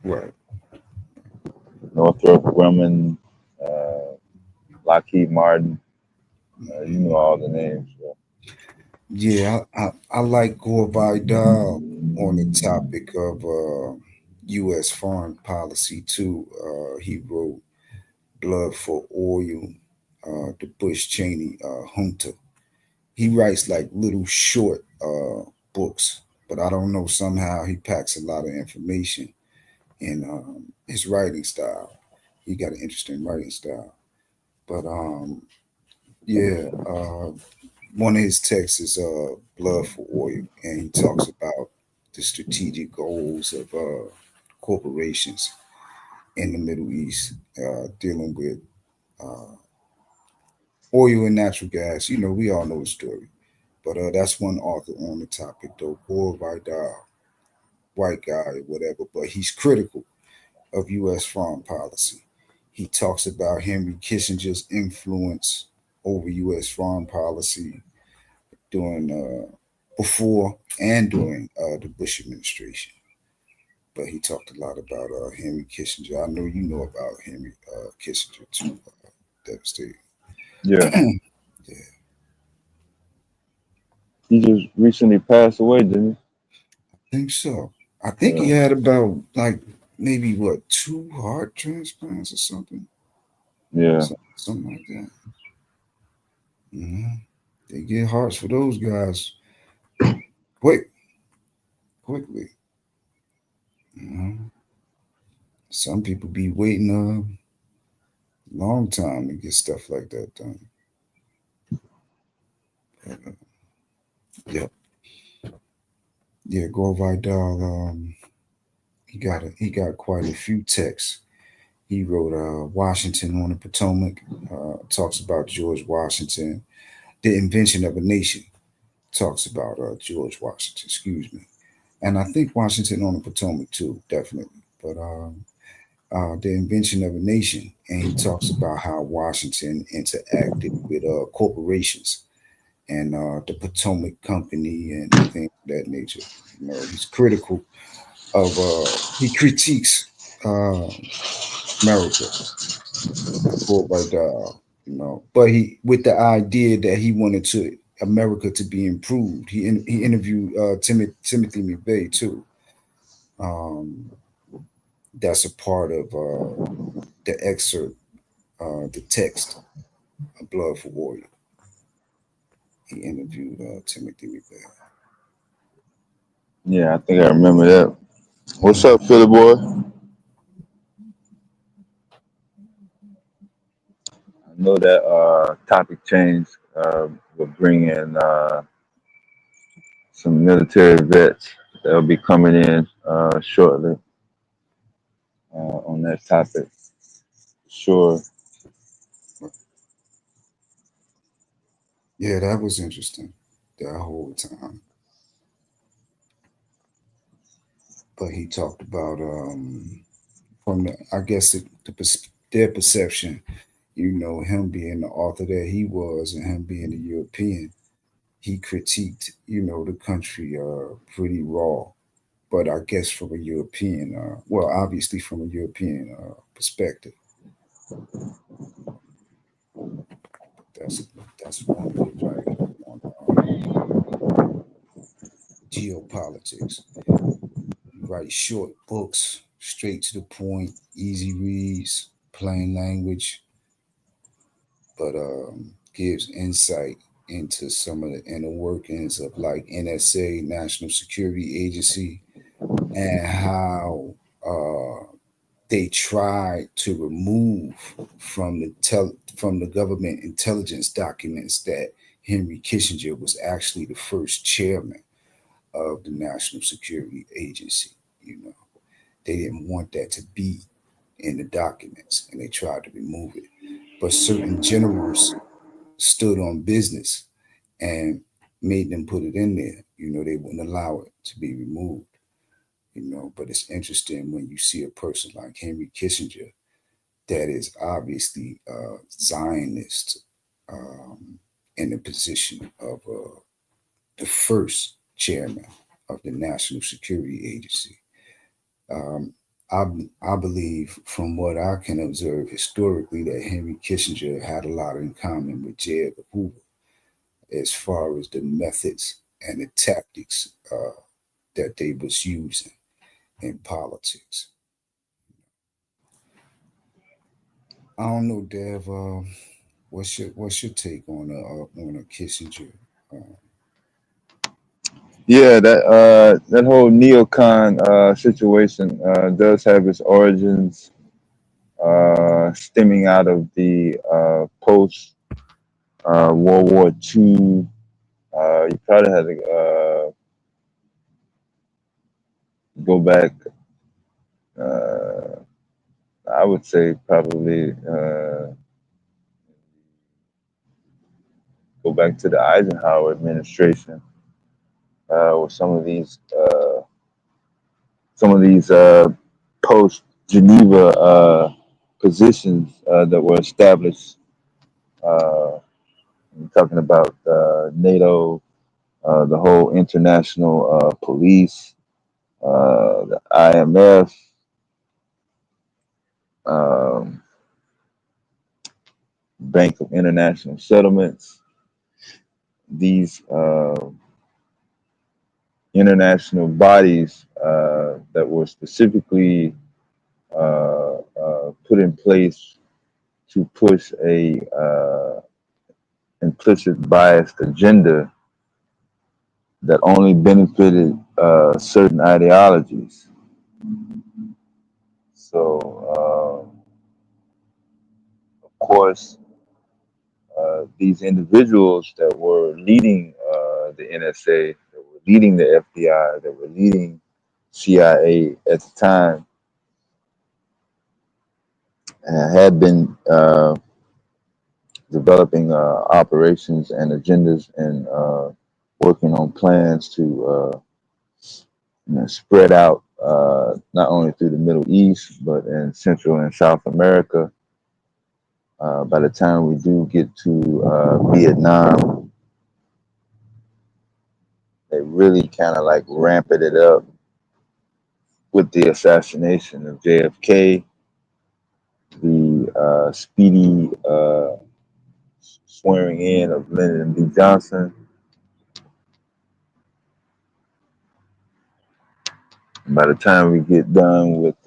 S5: right?
S4: Northrop Grumman, uh, Lockheed Martin. You know all the names. So.
S5: Yeah, I like Gore Vidal on the topic of U.S. foreign policy too. He wrote "Blood for Oil," the Bush Cheney junta. He writes like little short books, but I don't know, somehow he packs a lot of information in his writing style. He got an interesting writing style. But yeah, one of his texts is "Blood for Oil," and he talks about the strategic goals of corporations in the Middle East, dealing with uh, oil and natural gas. We all know the story. But that's one author on the topic, though. Gore Vidal, white guy, whatever. But he's critical of U.S. foreign policy. He talks about Henry Kissinger's influence over U.S. foreign policy during, before and during the Bush administration. But he talked a lot about Henry Kissinger. I know you know about Henry Kissinger too. Devastating.
S4: Yeah,
S5: Yeah,
S4: he just recently passed away, didn't
S5: I think so. I
S4: he?
S5: think he had about like maybe what, two heart transplants or something,
S4: Yeah,
S5: something like that. Mhm. They get hearts for those guys quick, quickly. You know, some people be waiting a long time to get stuff like that done. But, yeah, yeah. Gore Vidal, he got quite a few texts. He wrote Washington on the Potomac. Talks about George Washington, the invention of a nation. Talks about George Washington. Excuse me. And I think Washington on the Potomac too, definitely. but The Invention of a Nation, and he talks about how Washington interacted with corporations and the Potomac Company and things of that nature. You know, he's critical of he critiques uh, America but but he with the idea that he wanted to America to be improved. He interviewed Timothy McVeigh too. Um, that's a part of the excerpt, the text of Blood for Warrior. He interviewed Timothy McVeigh.
S4: Yeah, I think I remember that. What's up, Philly boy? I know that topic change will bring in some military vets that'll be coming in shortly on that topic. Sure.
S5: Yeah, that was interesting that whole time. But he talked about from the, I guess their perception, him being the author that he was and him being a European, he critiqued, the country pretty raw. But I guess from a European, well, obviously from a European perspective, that's that's one of his writings on geopolitics. He writes short books, straight to the point, easy reads, plain language, but gives insight into some of the inner workings of like NSA, National Security Agency, and how they tried to remove from from the government intelligence documents that Henry Kissinger was actually the first chairman of the National Security Agency. They didn't want that to be in the documents, and they tried to remove it. But certain generals stood on business and made them put it in there. They wouldn't allow it to be removed. But it's interesting when you see a person like Henry Kissinger that is obviously a Zionist in the position of the first chairman of the National Security Agency. Um, I, I believe, from what I can observe historically, that Henry Kissinger had a lot in common with J. Edgar Hoover as far as the methods and the tactics that they was using in politics. I don't know, Dev. What's your take on a Kissinger? Uh,
S4: Yeah, that whole neocon situation does have its origins stemming out of the post World War II. You probably had to go back. Uh, I would say probably go back to the Eisenhower administration with some of these post Geneva positions that were established. I'm talking about NATO, the whole international police, the IMF, um, Bank of International Settlements. These international bodies that were specifically put in place to push a implicit biased agenda that only benefited certain ideologies. So, of course, these individuals that were leading the NSA, that were leading the FBI, that were leading CIA at the time, had been developing operations and agendas and working on plans to spread out not only through the Middle East, but in Central and South America. By the time we do get to Vietnam, they really kind of like ramped it up with the assassination of JFK, the speedy swearing in of Lyndon B. Johnson. By the time we get done with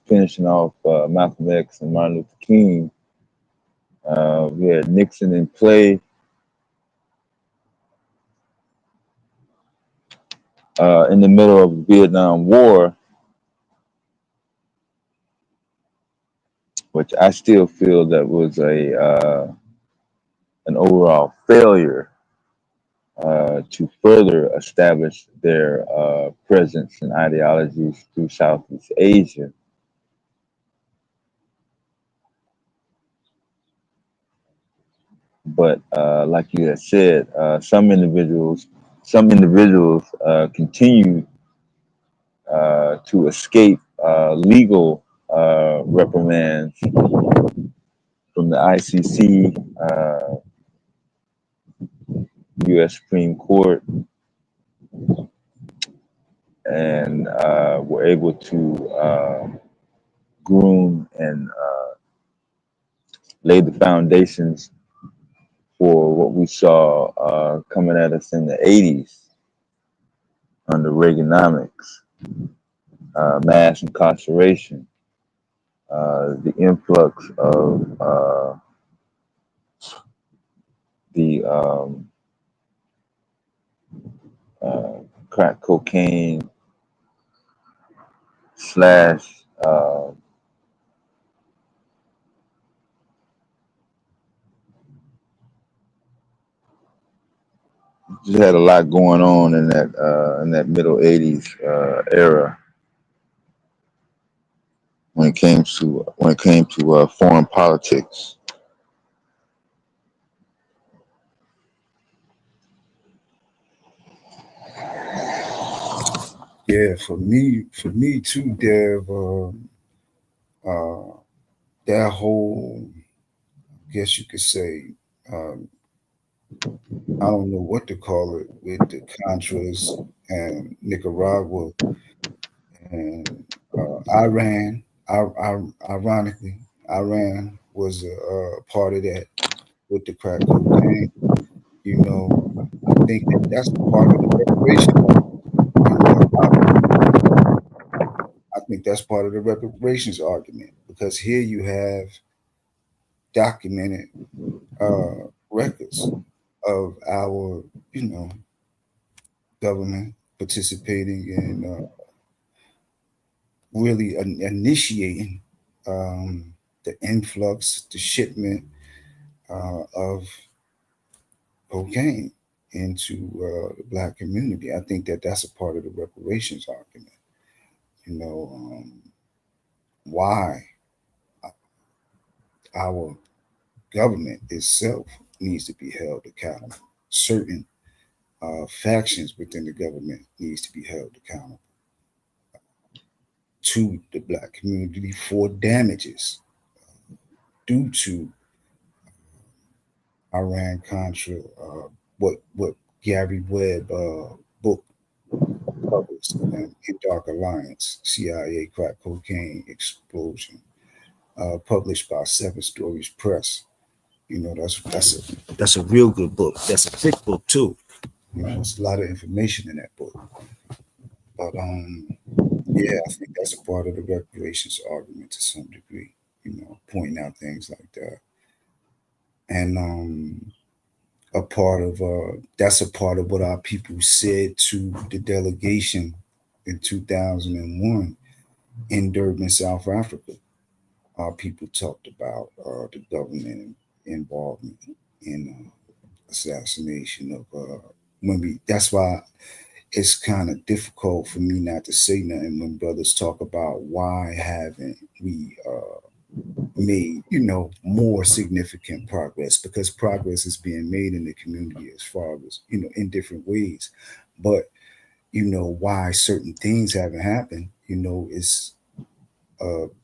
S4: finishing off Malcolm X and Martin Luther King, we had Nixon in play. In the middle of the Vietnam War, which I still feel that was an overall failure to further establish their presence and ideologies through Southeast Asia. But like you had said, some individuals continue to escape legal reprimands from the ICC, U.S. Supreme Court, and were able to groom and lay the foundations for what we saw coming at us in the 80s under Reaganomics, mass incarceration, the influx of the crack cocaine slash just had a lot going on in that middle 80s era when it came to foreign politics.
S5: Yeah, for me too, Dev. That whole, I guess you could say, um, I don't know what to call it, with the Contras and Nicaragua and Iran. Ironically, Iran was a part of that with the crack cocaine. You know, I think that that's part of the reparation. You know, I think that's part of the reparations argument because here you have documented records of our, government participating in really initiating the influx, the shipment of cocaine into the black community. I think that that's a part of the reparations argument. You know, why our government itself needs to be held accountable. Certain factions within the government needs to be held accountable to the black community for damages due to Iran Contra, what Gary Webb book published in Dark Alliance, CIA crack cocaine explosion, published by Seven Stories Press. You know, that's a real good book. That's a thick book too. You know, there's a lot of information in that book. But yeah, I think that's a part of the reparations argument to some degree. You know, pointing out things like that, and that's a part of what our people said to the delegation in 2001 in Durban, South Africa. Our people talked about the government involvement in assassination of when we. That's why it's kind of difficult for me not to say nothing when brothers talk about why haven't we made more significant progress, because progress is being made in the community as far as in different ways, but why certain things haven't happened is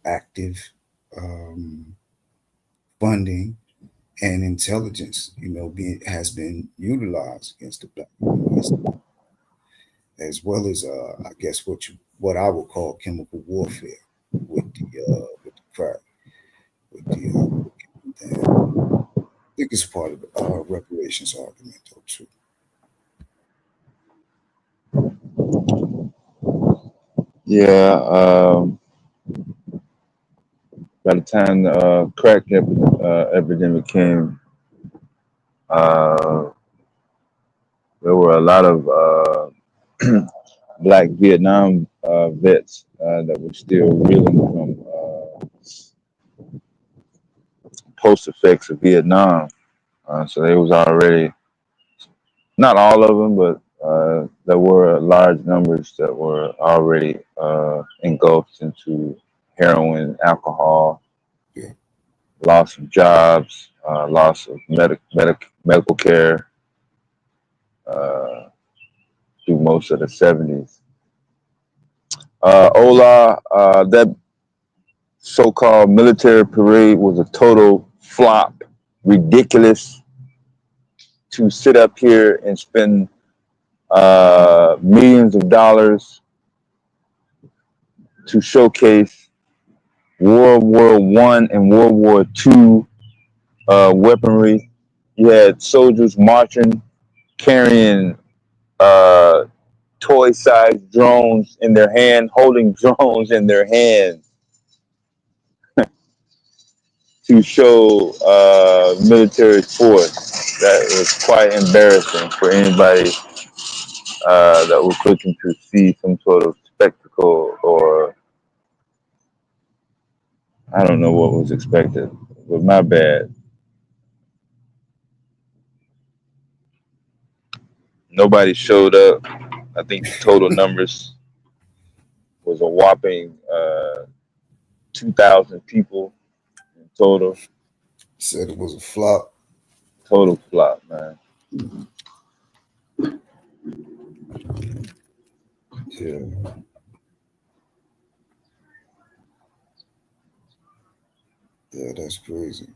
S5: active funding and intelligence, has been utilized against the black community, as well as I guess what I would call chemical warfare with the crack, with the and I think it's part of the reparations argument though too.
S4: Yeah. By the time the crack epidemic came, uh, there were a lot of black Vietnam vets that were still reeling from post effects of Vietnam. So they was already, not all of them, but there were large numbers that were already engulfed into heroin, alcohol,
S5: Yeah,
S4: loss of jobs, loss of medical care uh, through most of the 70s. Ola, that so-called military parade was a total flop, ridiculous to sit up here and spend millions of dollars to showcase World War One and World War Two weaponry. You had soldiers marching, carrying uh, toy-sized drones in their hand, holding drones in their hands to show military force. That was quite embarrassing for anybody that was looking to see some sort of spectacle, or I don't know what was expected. But my bad. Nobody showed up. I think the total numbers was a whopping 2,000 people in total.
S5: said it was a flop.
S4: Total flop, man.
S5: Yeah, yeah, that's crazy.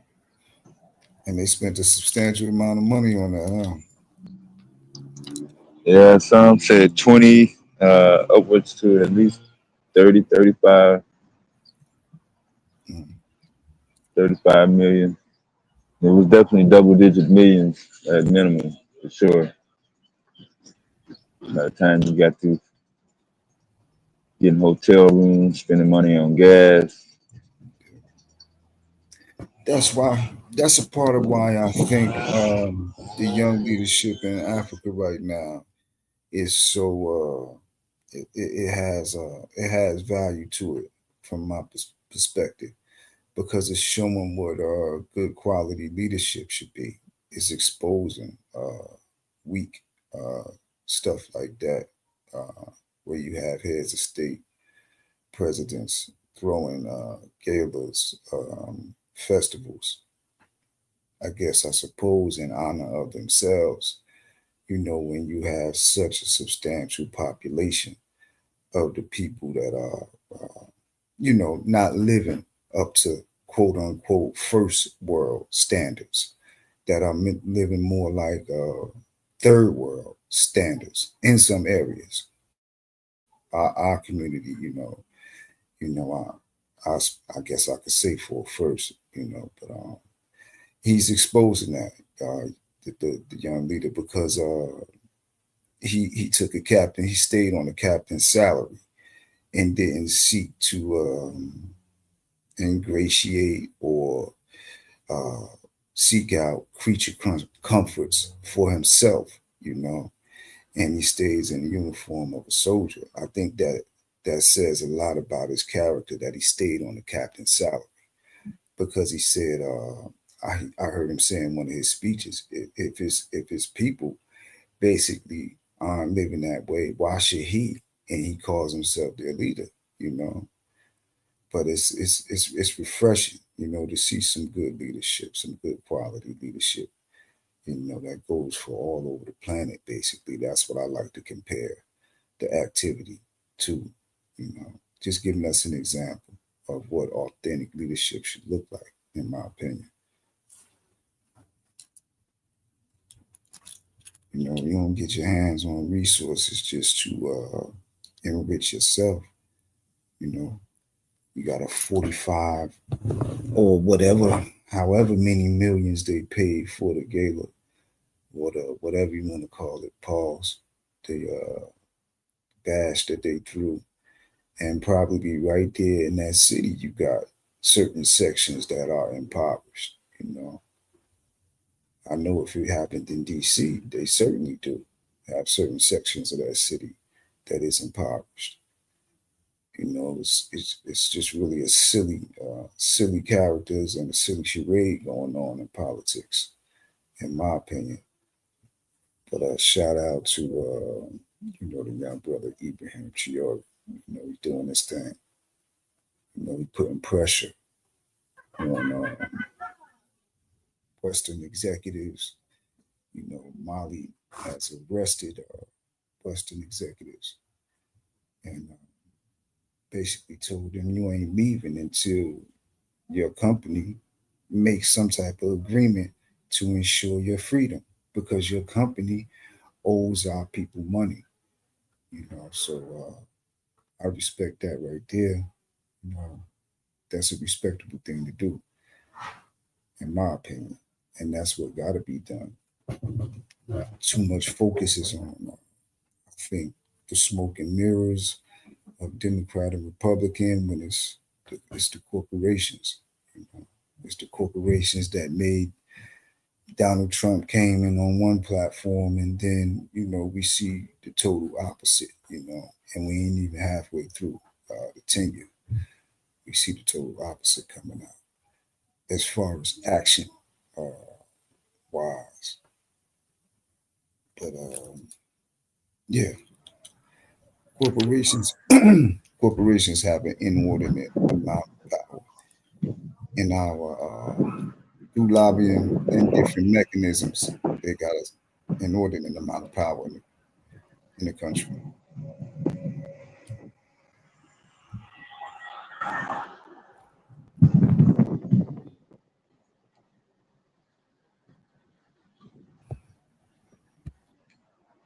S5: And they spent a substantial amount of money on that, huh?
S4: Yeah, some said 20, upwards to at least 30, 35,
S5: Mm.
S4: 35 million. It was definitely double digit millions at minimum, for sure. By the time you got to getting hotel rooms, spending money on gas.
S5: That's why. That's a part of why I think the young leadership in Africa right now is so. It has value to it from my perspective, because it's showing what good quality leadership should be. It's exposing weak stuff like that, where you have heads of state, presidents throwing galas, festivals, I suppose, in honor of themselves. When you have such a substantial population of the people that are, not living up to quote unquote first world standards, that are living more like third world standards in some areas. Our community, you know, I guess I could say for first, but he's exposing that the young leader, because he took a captain, he stayed on the captain's salary and didn't seek to ingratiate or uh, seek out creature comforts for himself, and he stays in the uniform of a soldier. I think that says a lot about his character, that he stayed on the captain's salary, because he said, I heard him say in one of his speeches, if his people basically aren't living that way, why should he? And he calls himself their leader, you know. But it's refreshing, to see some good leadership, some good quality leadership, that goes for all over the planet. Basically, that's what I like to compare the activity to, just giving us an example of what authentic leadership should look like, in my opinion. You know, you don't get your hands on resources just to enrich yourself. You know, you got a 45 or whatever, however many millions they paid for the gala, whatever you want to call it, pause, the bash that they threw, and probably be right there in that city. You got certain sections that are impoverished. You know, I know if it happened in D.C., they certainly do have certain sections of that city that is impoverished. You know, it's just really a silly characters and a silly charade going on in politics, in my opinion. But shout out to the young brother Ibrahim Chiori. You know, he's doing this thing. You know, he's putting pressure on Western executives. You know, Mali has arrested Western executives and basically told them you ain't leaving until your company makes some type of agreement to ensure your freedom because your company owes our people money. You know, so I respect that right there. You know, that's a respectable thing to do, in my opinion, and that's what got to be done. Too much focus is on, I think, the smoke and mirrors of Democrat and Republican when it's the corporations. You know, it's the corporations that made Donald Trump came in on one platform, and then we see the total opposite. And we ain't even halfway through the tenure. We see the total opposite coming out as far as action uh, wise. But yeah, corporations corporations have an inordinate amount of power in our through lobbying and different mechanisms. They got an inordinate amount of power in the country.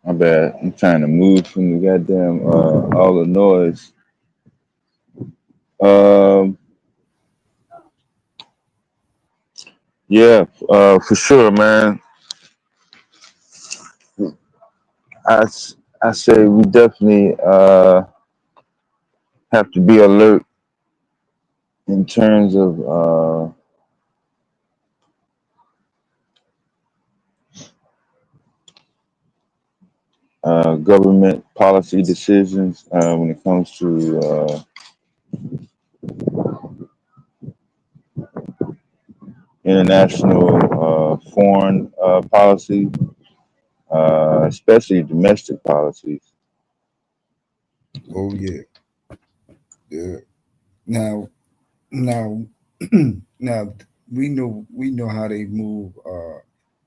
S4: My bad. I'm trying to move from the goddamn all the noise. Um, yeah, for sure, man. I, I say we definitely have to be alert in terms of government policy decisions when it comes to international foreign policy, especially domestic policies.
S5: Oh yeah, yeah. Now, now, now we know how they move.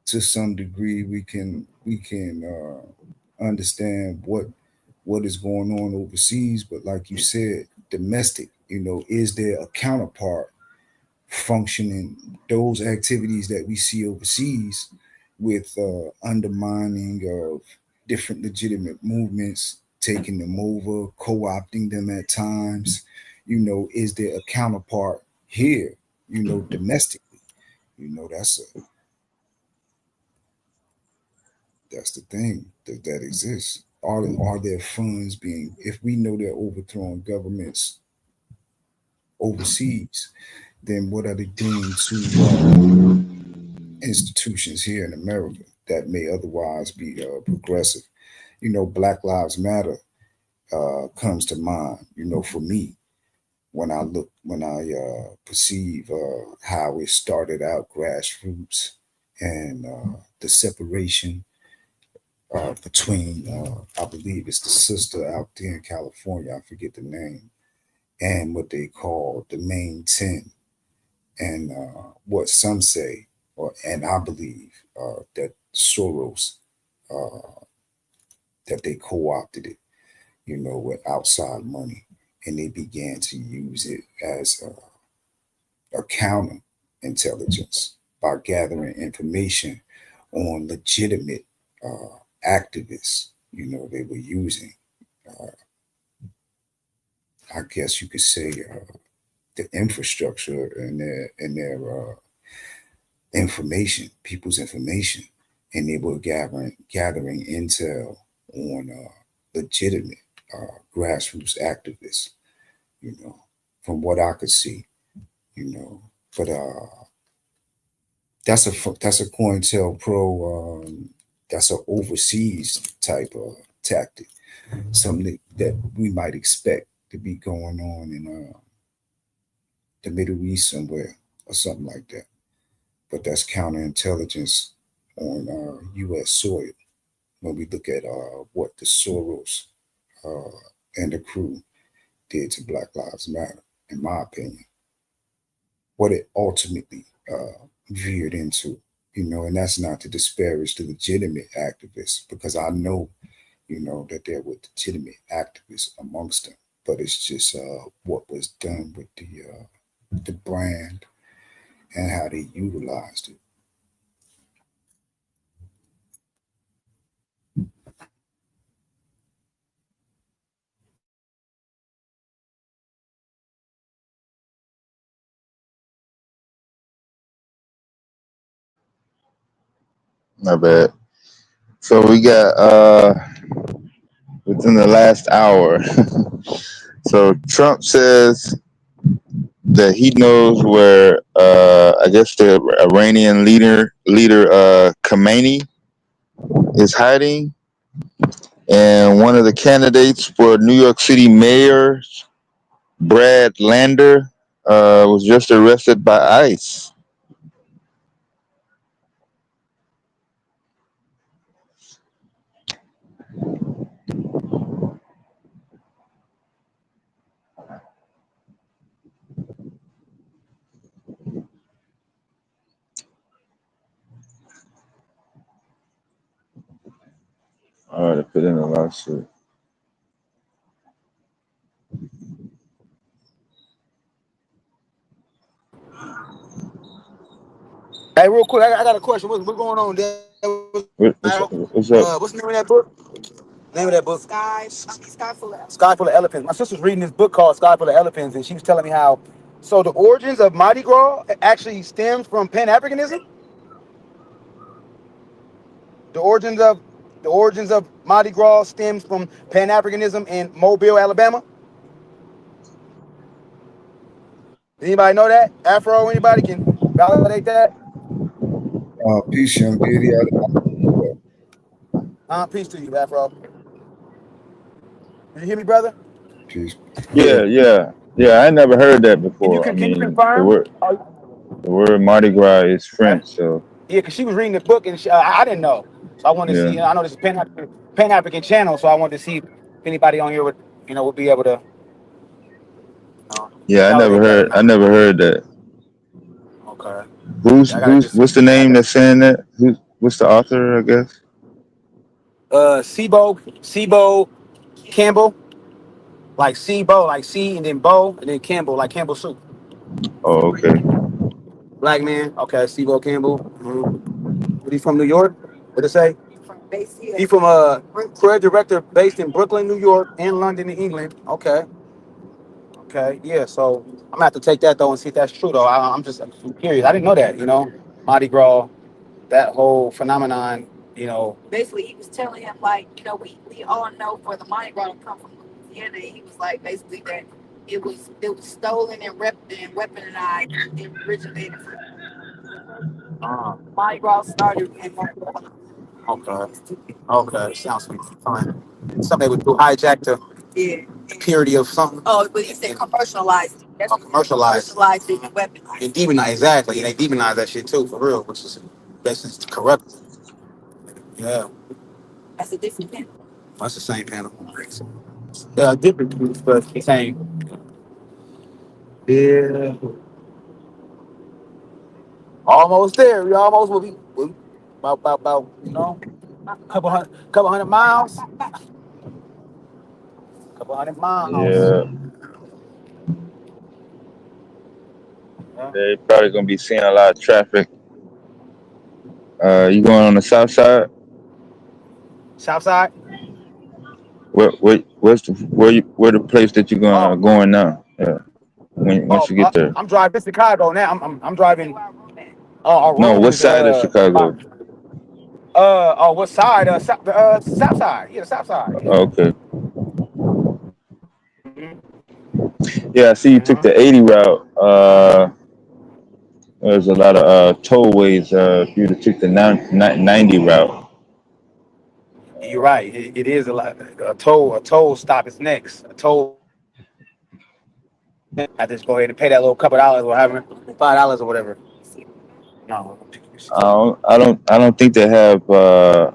S5: To some degree, we can understand what is going on overseas. But like you said, domestic. Is there a counterpart functioning those activities that we see overseas with undermining of different legitimate movements, taking them over, co-opting them at times? Is there a counterpart here? Domestically. That's the thing that exists. Are there funds being? If we know they're overthrowing governments overseas, then what are they doing to institutions here in America that may otherwise be progressive? Black Lives Matter comes to mind. For me, when I perceive how it started out grassroots and the separation between, I believe it's the sister out there in California, I forget the name, and what they call the main 10, and what some say, and I believe that Soros, that they co opted it, with outside money. and they began to use it as a counter intelligence by gathering information on legitimate activists. They were using, uh, I guess you could say, the infrastructure and their information, people's information, and they were gathering intel on legitimate grassroots activists. You know, from what I could see. But that's a COINTELPRO. That's an overseas type of tactic, something that we might expect to be going on in the Middle East somewhere or something like that. But that's counterintelligence on U.S. soil. When we look at what the Soros uh, and the crew did to Black Lives Matter, in my opinion, what it ultimately veered into, and that's not to disparage the legitimate activists, because I know, that there were legitimate activists amongst them, but it's just what was done with the brand and how they utilized it.
S4: My bad. So we got within the last hour. So Trump says that he knows where I guess the Iranian leader Khamenei is hiding, and one of the candidates for New York City mayor, Brad Lander, was just arrested by ICE. All right, I put in a lawsuit.
S6: Hey, real quick, I got a question. What's going on there?
S4: What's up?
S6: What's the name of that book? Name of that book? Sky Full of Elephants. My sister's reading this book called Sky Full of Elephants, and she was telling me how. So the origins of Mardi Gras actually stems from Pan Africanism. The origins of Mardi Gras stems from Pan Africanism in Mobile, Alabama. Anybody know that? Afro? Anybody can validate that?
S5: Peace, young lady.
S6: Peace to you, Afro. Did you hear me, brother?
S5: Peace.
S4: Yeah. I never heard that before. I
S6: Can you
S4: mean,
S6: confirm?
S4: the word Mardi Gras is French, so
S6: Yeah, because she was reading the book and I didn't know. So I wanted to
S4: yeah.
S6: see, I know this is Pan African channel, so I wanted to see if anybody on here would be able to
S4: Yeah,
S6: validate that or
S4: I
S6: not.
S4: never heard that.
S6: Okay.
S4: Who's
S6: Yeah, I gotta
S4: who's
S6: just
S4: what's the name that's saying that? What's the author, I guess?
S6: Sibo Campbell, like Sibo, like C and then Bo and then Campbell, like Campbell soup.
S4: Oh, okay.
S6: Black man. Okay, Sibo Campbell. What he from New York? What it say? He from career director based in Brooklyn, New York, and London, England. Okay. Okay, yeah. So I'm gonna have to take that though and see if that's true though. I'm curious. I didn't know that. Mardi Gras, that whole phenomenon.
S7: Basically, he was telling him like, we all know for the Mardi Gras to come from Louisiana. He was like basically that it was stolen and weaponized and originated from Mardi Gras started in
S6: Okay. Okay. Sounds fun. Something would do hijack
S7: yeah.
S6: the purity of something.
S7: Oh, but he said commercialized it. That's
S6: Commercialized.
S7: commercialized it and weaponized.
S6: And demonize, exactly. And they demonize that shit too, for real, which is basically corrupt. Yeah.
S7: That's a different thing.
S6: That's the same panel. Yeah, different, but the same. Yeah. Almost there. We almost will be about couple hundred miles. Couple hundred miles.
S4: Yeah. They're probably gonna be seeing a lot of traffic. You going on the south side?
S6: South side?
S4: Where the place that you're
S6: Oh,
S4: going now? Yeah. Once you get there.
S6: I'm driving Chicago now. I'm driving. Our
S4: No,
S6: room
S4: what
S6: is
S4: side of Chicago?
S6: what side? South side. Yeah, south side. Yeah.
S4: Okay.
S6: Mm-hmm.
S4: Yeah, I see you took
S6: Mm-hmm.
S4: the 80 route. There's a lot of tollways. If you'd have took the 90 route.
S6: You're right. It is a lot. A toll stop is next. A toll. I just go ahead and pay that little couple dollars or having $5 or whatever. No.
S4: I don't think they have a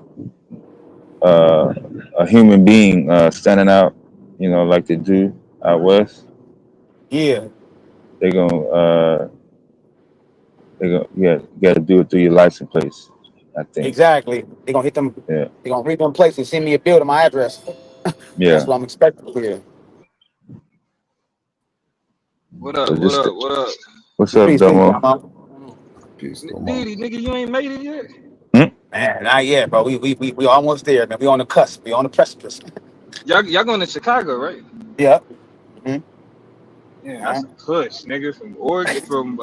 S4: human being standing out, like they do out west.
S6: Yeah.
S4: They gonna you got to do it through your license plates, I think.
S6: Exactly. They're gonna hit them.
S4: Yeah,
S6: They're gonna read them places and send me a bill to my address. That's
S4: yeah.
S6: what I'm expecting here.
S8: What up?
S4: So
S8: What
S4: just
S8: up? What up?
S4: what's up,
S6: Peace,
S4: Domo?
S5: Peace, Domo.
S8: Diddy, nigga, you ain't made it yet.
S6: Man, not yet, bro. We almost there, man. We on the cusp. We on the precipice.
S8: Y'all going to Chicago, right?
S6: Yeah. Mm-hmm.
S8: Yeah,
S6: All
S8: that's
S6: right.
S8: a push, nigga. From Oregon, from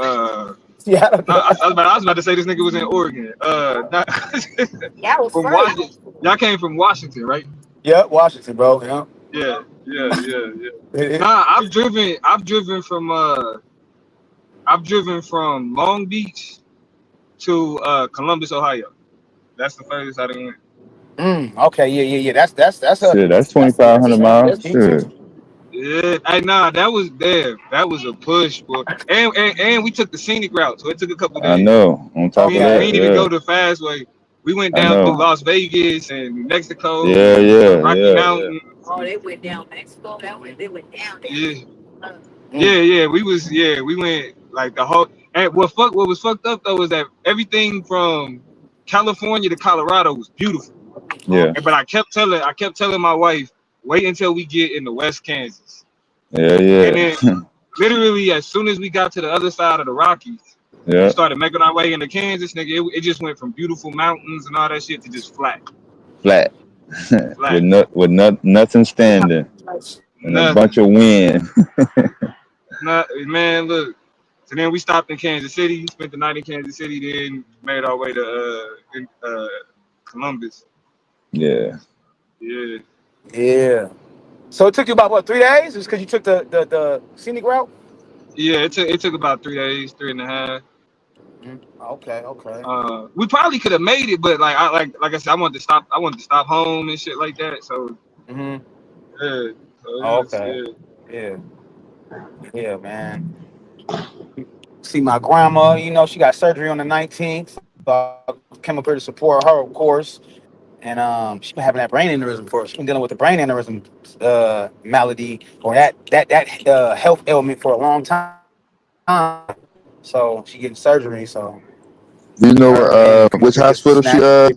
S6: Yeah.
S8: no, I was about to say this nigga was in Oregon. Not
S7: That was
S8: from
S7: first.
S8: Washington. Y'all came from Washington, right?
S6: Yeah, Washington, bro. Yeah.
S8: Yeah. Nah, I've driven from Long Beach to Columbus, Ohio. That's the furthest I done went.
S6: Okay. Yeah. That's a
S4: Shit, that's
S6: that's
S4: 2,500 miles.
S6: that's decent.
S4: Shit,
S8: Yeah, nah, that was there. That was a push, boy. And we took the scenic route, so it took a couple
S4: I
S8: days.
S4: know. On top
S8: We
S4: of
S8: didn't,
S6: Okay.
S8: we
S4: that,
S8: didn't even
S4: yeah,
S8: go the fast way. We went
S4: I
S8: down through
S4: know.
S8: Las Vegas and New Mexico
S4: Yeah,
S8: and
S4: yeah,
S8: Rocky
S4: yeah, yeah.
S8: Mountain.
S7: Oh, they went down Mexico. They went down there.
S8: Yeah,
S6: Mm.
S8: we went like the whole. And what was fucked up though is that everything from California to Colorado was beautiful.
S4: Yeah,
S8: But I kept telling my wife, wait until we get into West Kansas.
S4: yeah,
S8: And then
S4: yeah.
S8: literally as soon as we got to the other side of the Rockies and
S4: Yeah,
S8: started making our way into Kansas, nigga, it just went from beautiful mountains and all that shit to just flat.
S4: flat.
S8: Flat.
S4: Nothing standing and a
S8: Nothing.
S4: bunch of wind.
S8: Man, look. So then we stopped in Kansas City, spent the night in Kansas City, then made our way to Columbus.
S4: Yeah.
S8: Yeah.
S6: Yeah. So it took you about what, 3 days? Just because you took the scenic route?
S8: Yeah, it took about 3 days, 3.5.
S6: Okay.
S8: We probably could have made it, but like I said, I wanted to stop home and shit like that. So
S6: Mm-hmm.
S8: yeah. So it was,
S6: Okay.
S8: yeah.
S6: Yeah, man. See my grandma, she got surgery on the 19th. So I came up here to support her, of course. And she's been having that brain aneurysm for her. She's been dealing with the brain aneurysm malady or that health ailment for a long time. So she getting surgery. So
S4: Do you
S6: me,
S4: know
S6: her, and Ann come up
S4: which
S6: here just to
S4: hospital she
S6: snap.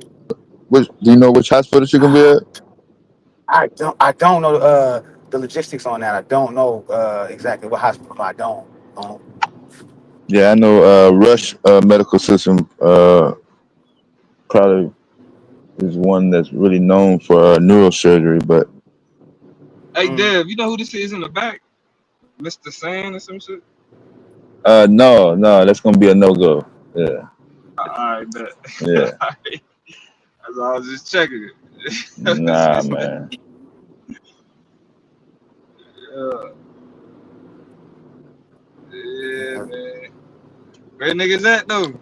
S4: do you know which hospital she gonna be at?
S6: I don't know the logistics on that. I don't know exactly what hospital. I don't.
S4: Yeah, I know Rush Medical System probably is one that's really known for neurosurgery, but
S8: Hey Dev, you know who this is in the back? Mr. Sand or some shit?
S4: no, that's gonna be a no-go. Yeah.
S8: Alright, bet.
S4: Yeah.
S8: I was just checking it.
S4: Nah, man.
S8: Yeah, man. Where niggas at though?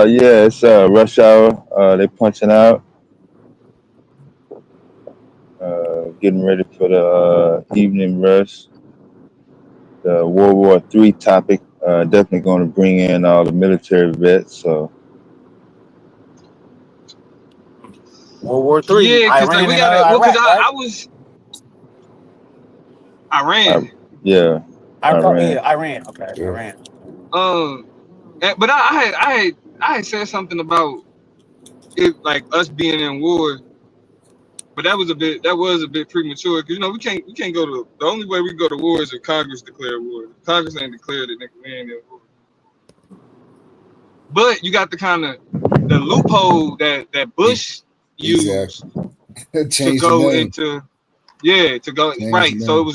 S4: Yeah, it's rush hour. They punching out, getting ready for the evening rush. The World War III topic definitely going to bring in all the military vets. So
S6: World War III,
S8: Yeah, cause like
S6: Iran
S8: we
S6: and
S8: gotta. Well, cause
S6: Iraq, right?
S8: I was Iran.
S4: yeah, Iran.
S6: Iran. Okay,
S5: Yeah.
S6: Iran.
S8: But I had said something about it, like us being in war But that was a bit premature because we can't go to the only way we go to war is if Congress declare war. Congress ain't declared it, nigga. We ain't in war. But you got the loophole that Bush used
S5: Exactly.
S8: to
S5: Change the
S8: go
S5: name.
S8: into to go
S5: Change
S8: right.
S5: the
S8: So
S5: name.
S8: it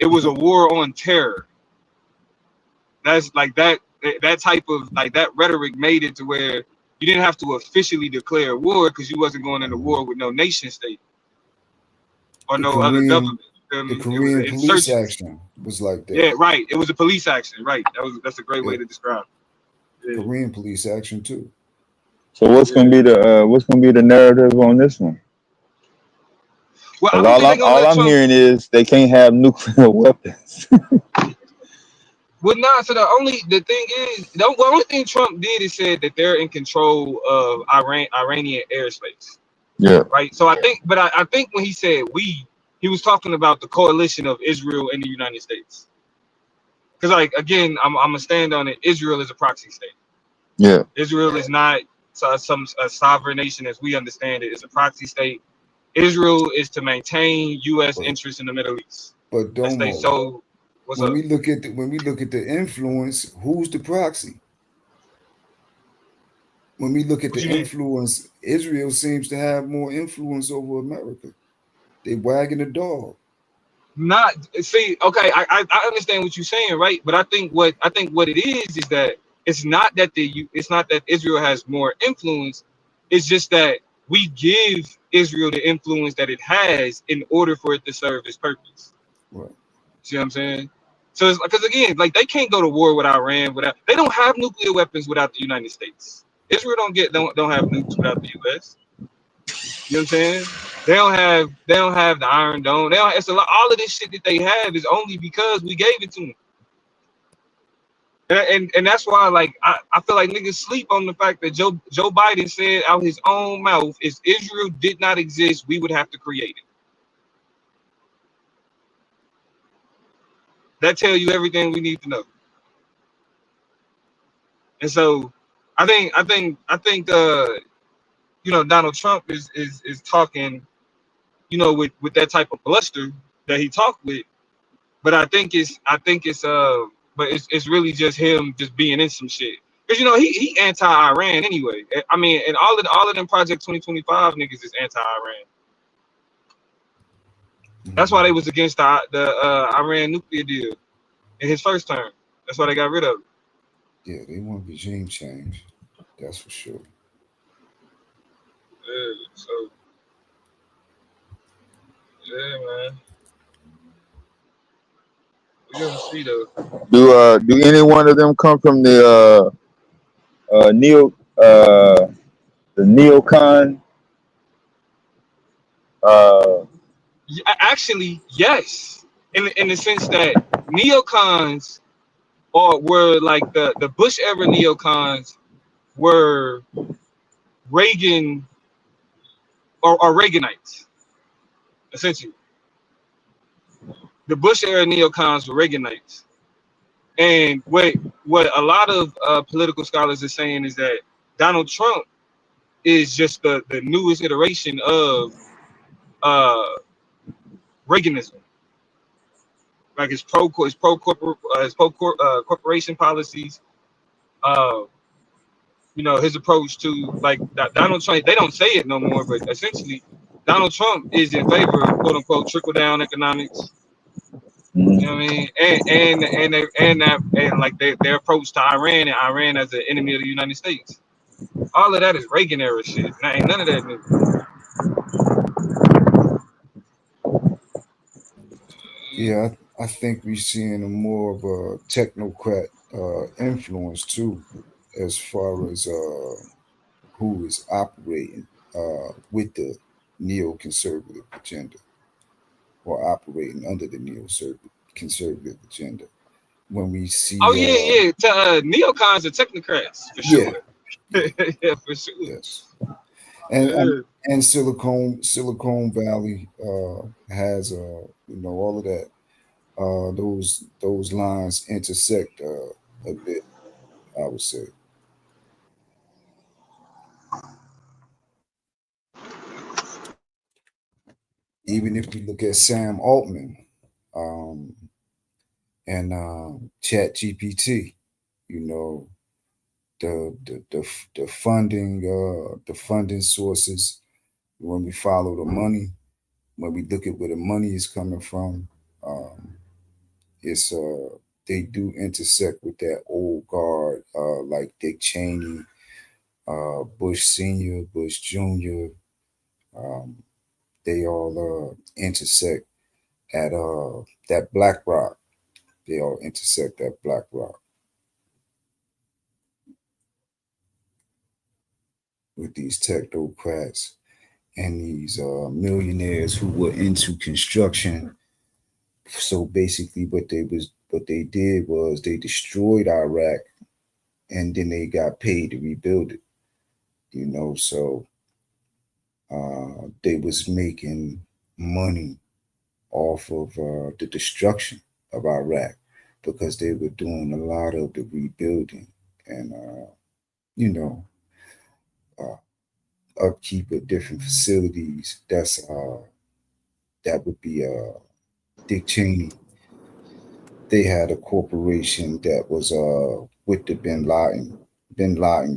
S8: was a war on terror. That's like that type of like that rhetoric made it to where you didn't have to officially declare war because you wasn't going into war with no nation state or
S5: The
S8: no other
S5: Korean,
S8: government. You feel
S5: the
S8: me? It was an
S5: Korean police
S8: insurgency.
S5: action was like that.
S8: Yeah, right. It was a police action. Right. That's a great
S5: Yeah,
S8: way to describe it. Yeah.
S5: Korean police action too.
S4: So what's
S8: Yeah.
S4: gonna be the narrative on this one?
S8: Well, I
S4: Because
S8: don't think they're gonna
S4: all
S8: let
S4: I'm
S8: Trump.
S4: hearing is they can't have nuclear weapons.
S8: Well, nah. So the thing is, the only thing Trump did is said that they're in control of Iranian airspace.
S4: Yeah.
S8: Right. So I think when he said we, he was talking about the coalition of Israel and the United States. Because like again, I'm gonna stand on it. Israel is a proxy state.
S4: Yeah.
S8: Israel is not a sovereign nation as we understand it. It's a proxy state. Israel is to maintain U.S.
S5: But
S8: interests in the Middle East.
S5: but
S8: That state.
S5: Domo,
S8: So what's
S5: when
S8: up?
S5: we look at the influence, who's the proxy? When we look at
S8: What
S5: the
S8: you mean?
S5: influence, Israel seems to have more influence over America. They wagging the dog.
S8: Not see. Okay, I understand what you're saying, right? But I think what it is that it's not that it's not that Israel has more influence. It's just that we give Israel the influence that it has in order for it to serve its purpose.
S5: Right.
S8: See what I'm saying? So it's because again, like they can't go to war with Iran without they don't have nuclear weapons without the United States. Israel don't have nukes without the US. You know what I'm saying? They don't have the Iron Dome. They don't, it's a lot. All of this shit that they have is only because we gave it to them. And that's why like I feel like niggas sleep on the fact that Joe Biden said out his own mouth, if Israel did not exist, we would have to create it. That tell you everything we need to know. And so I think Donald Trump is talking, with that type of bluster that he talked with. But it's really just him just being in some shit. Because he anti-Iran anyway. I mean, and all of them Project 2025 niggas is anti-Iran. That's why they was against the Iran nuclear deal in his first term. That's why they got rid of it.
S5: Yeah, they want regime change. That's for sure.
S8: Yeah, so yeah, man. We're gonna see though.
S4: Do any one of them come from neo the neocon?
S8: Actually, yes. In the sense that neocons were like the Bush era neocons were Reagan or Reaganites, essentially. The Bush era neocons were Reaganites. And what a lot of political scholars are saying is that Donald Trump is just the newest iteration of uh, Reaganism, like his corporation policies. Uh, his approach to like Donald Trump. They don't say it no more, but essentially, Donald Trump is in favor of quote unquote trickle down economics. You know what I mean? And like their approach to Iran and Iran as an enemy of the United States. All of that is Reagan era shit. Ain't none of that new.
S5: Yeah, I think we're seeing a more of a technocrat influence too, as far as who is operating with the neoconservative agenda or operating under the neoconservative agenda. When we
S8: Oh
S5: see,
S8: yeah. Neocons are technocrats for
S5: yeah,
S8: sure.
S5: yeah,
S8: Yeah, for sure.
S5: yes, and
S8: Yeah.
S5: and Silicon Valley has all of that. Those lines intersect a bit, I would say. even if we look at Sam Altman um, and Chat GPT, you know, the funding sources, when we follow the money, when we look at where the money is coming from, um, it's they do intersect with that old guard, like Dick Cheney, Bush Senior, Bush Junior. Um, they all intersect at that Black Rock. They all intersect at Black Rock with these technocrats and these millionaires who were into construction. So basically, what they did was they destroyed Iraq, and then they got paid to rebuild it. You know, so they was making money off of the destruction of Iraq because they were doing a lot of the rebuilding and you know uh, upkeep of different facilities. That would be Dick Cheney. They had a corporation that was with the Bin Laden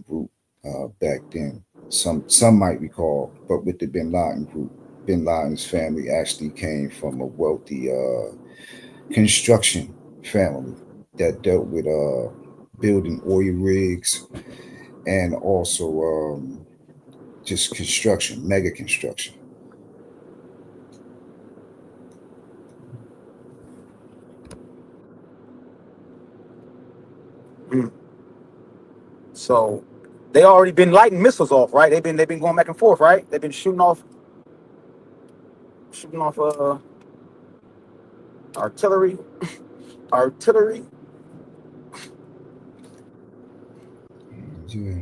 S5: group back then. Some might recall, but with the Bin Laden group, Bin Laden's family actually came from a wealthy construction family that dealt with building oil rigs and also just construction, mega construction.
S6: Mm. So they already been lighting missiles off, right? They've been going back and forth, right? They've been shooting off artillery, artillery.
S5: Yeah.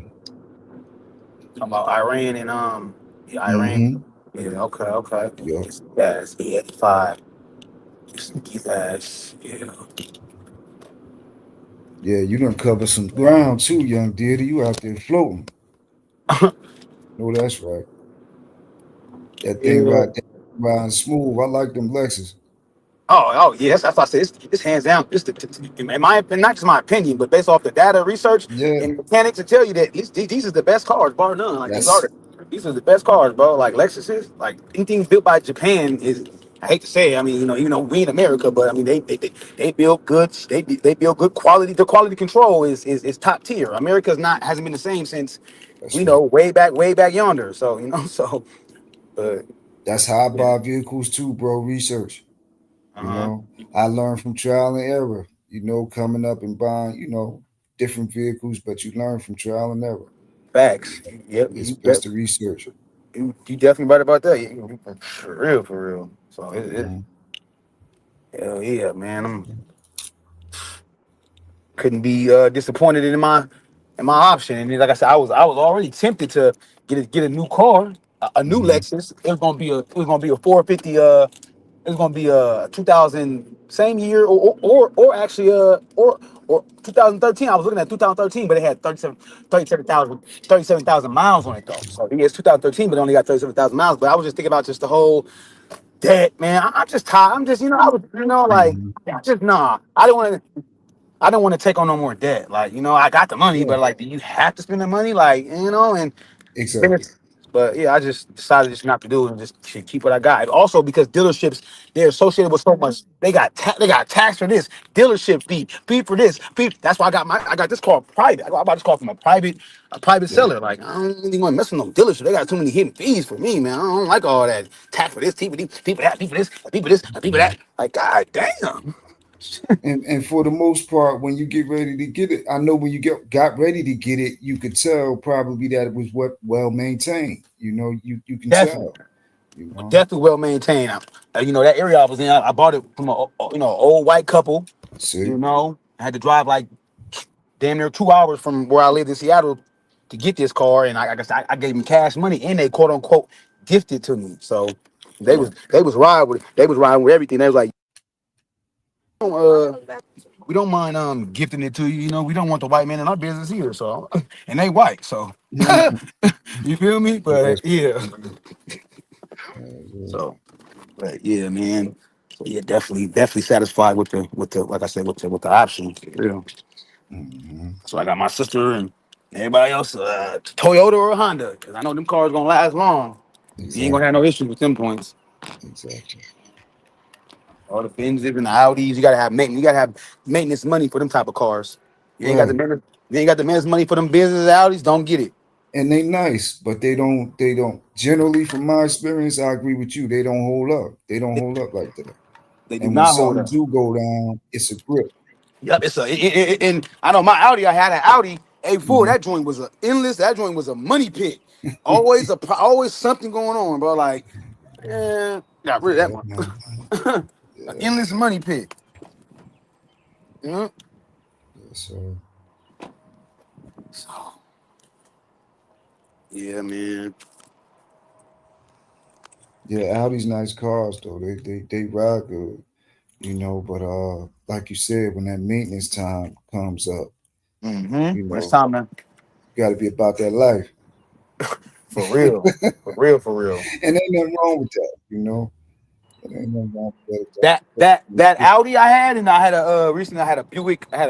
S6: Talking about Iran and yeah, Iran.
S5: Mm-hmm.
S6: Yeah, okay.
S5: Yep.
S6: Yes, E-85. Yes, yeah.
S5: Yeah, you done cover some ground too, young dearty. You out there floating. No, that's right. That thing
S6: Yeah.
S5: right there, riding smooth. I like them Lexus.
S6: Oh, yeah. That's what I said. It's hands down. In my opinion, not just my opinion, but based off the data, research,
S5: Yeah,
S6: and mechanics to tell you that these are the best cars, bar none. Like
S5: that's
S6: these are the best cars, bro. Like Lexuses, like anything built by Japan is. I hate to say it. I mean, even though we in America, but I mean, they build good. They build good quality. The quality control is top tier. America's not hasn't been the same since
S5: that's right.
S6: way back yonder. So so. But
S5: That's how I
S6: yeah.
S5: buy vehicles too, bro. Research. You
S6: Uh-huh.
S5: know, I learned from trial and error. You know, coming up and buying, different vehicles, but you learn from trial and error. You
S6: Facts.
S5: know,
S6: Yep.
S5: it's best to research.
S6: You definitely right about that. For real, for real. So it
S5: Mhm.
S6: hell yeah, man. Couldn't be disappointed in my option. And then, like I said, I was already tempted to get a new car, a new
S5: Mhm.
S6: Lexus. It was gonna be a 450. It was gonna be a 2000 same year or actually or 2013. I was looking at 2013, but it had 37,000 miles on it though. So yeah, it's 2013, but it only got 37,000 miles. But I was just thinking about just the whole debt, man. I'm just tired. I'm just I was like
S5: Mhm.
S6: just nah. I don't want to take on no more debt. Like, I got the money,
S5: Yeah,
S6: but like, do you have to spend the money? Like, and
S5: exactly.
S6: finish. But yeah, I just decided just not to do it and just should keep what I got. Also, because dealerships they're associated with so much. They got tax for this, dealership fee for this, fee. That's why I got this car private. I bought this car from a private
S5: Yeah,
S6: seller. Like, I don't really want to mess with no dealership. They got too many hidden fees for me, man. I don't like all that tax for this, fee for this, fee for that, fee for this, fee for this, fee for
S5: Mhm.
S6: that. Like, god damn.
S5: And for the most part, when you get ready to get it, I know when you got ready to get it, you could tell probably that it was well maintained. You can
S6: Definitely.
S5: tell. You know,
S6: Definitely well maintained. That area I was in, I bought it from old white couple.
S5: see,
S6: I had to drive like damn near 2 hours from where I lived in Seattle to get this car, and I guess I gave them cash money, and they quote unquote gifted to me. So
S5: right?
S6: they was riding with everything. They was like, uh, we don't mind gifting it to you. We don't want the white man in our business either. So and they white, so you feel me?
S5: Yes,
S6: But yeah,
S5: yeah.
S6: so. But yeah, man. So yeah, definitely satisfied with the like I said with the option. For real.
S5: Hmm.
S6: So I got my sister and everybody else, Toyota or Honda, because I know them cars gonna last long. You ain't gonna have
S5: Exactly.
S6: no issues with them points.
S5: Exactly.
S6: All the Benzes and the Audis, you gotta have maintenance. You gotta have maintenance money for them type of cars. You ain't got the
S5: Right.
S6: maintenance. You ain't got the maintenance money for them Benzes and Audis. Don't get it.
S5: And they nice, but they don't generally from my experience, I agree with you. They don't hold up. They don't
S6: They,
S5: hold up like that.
S6: they do
S5: And when
S6: not hold
S5: something
S6: up.
S5: do go down, it's a grip.
S6: Yep, it's and I know my Audi. I had an Audi A4.
S5: Hmm.
S6: That joint was a endless. That joint was a money pit. Always something going on, bro. Like, got rid of that
S5: Yeah,
S6: one.
S5: man.
S6: An
S5: Yeah.
S6: endless money pit. Yeah.
S5: Yeah, so
S6: So yeah, man.
S5: yeah, Audi's nice cars though. They ride good, but like you said, when that maintenance time comes up,
S6: When it's
S5: you
S6: time to
S5: gotta be about that life.
S6: for real, for real, for real.
S5: And ain't nothing wrong with that. There ain't nothing wrong with
S6: That
S5: that.
S6: Audi I had, and I had a recently I had a Buick. I had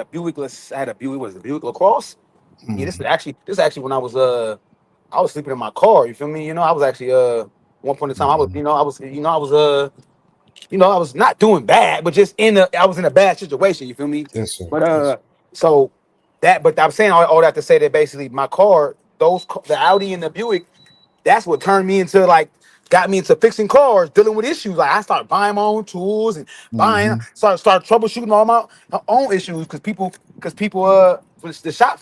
S6: a Buick. Was it Buick LaCrosse? Yeah,
S5: Mm,
S6: this is actually when I was sleeping in my car. You feel me? I was actually one point in time
S5: mhm.
S6: I was not doing bad, but just I was in a bad situation. You feel me?
S5: Yes, sir.
S6: But
S5: Yes.
S6: so but I'm saying all that to say that basically my car, the Audi and the Buick, that's what turned me into like got me into fixing cars, dealing with issues. Like I started buying my own tools and buying,
S5: Hmm.
S6: start troubleshooting all my own issues because people with the shops,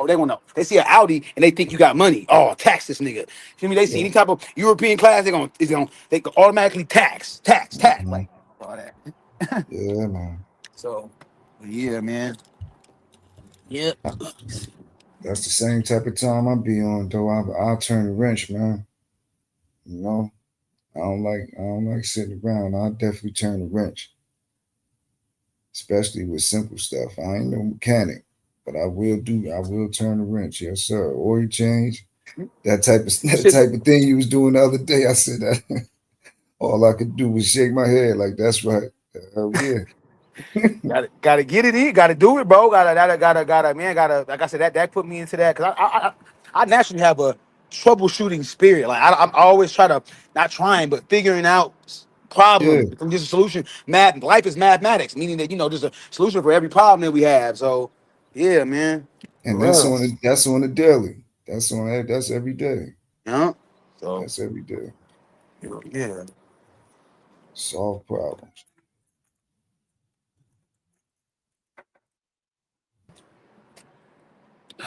S6: they want to they see an Audi and they think you got money. Oh, tax this nigga. Feel me? They see
S5: Yeah.
S6: any type of European class, they can automatically tax
S5: Hmm.
S6: like all that.
S5: Yeah, man.
S6: So yeah, man. Yeah.
S5: I- That's the same type of time I be on though. I'll turn the wrench, man. You know, I don't like sitting around. I'll definitely turn the wrench, especially with simple stuff. I ain't no mechanic, but I will turn the wrench, yes, sir. Oil change, that type of that
S6: Shit.
S5: type of thing you was doing the other day. I said that all I could do was shake my head like that's right. Hell yeah.
S6: Gotta get it in, gotta do it, bro. Gotta, man, like I said, that put me into that because I naturally have a troubleshooting spirit. Like I'm always try to not trying, but figuring out
S5: Yeah.
S6: problems. There's a solution. Life is mathematics, meaning that there's a solution for every problem that we have. So yeah, man, for
S5: And that's
S6: real.
S5: on the daily. That's every day.
S6: Yeah. So
S5: That's every day.
S6: yeah.
S5: Solve problems.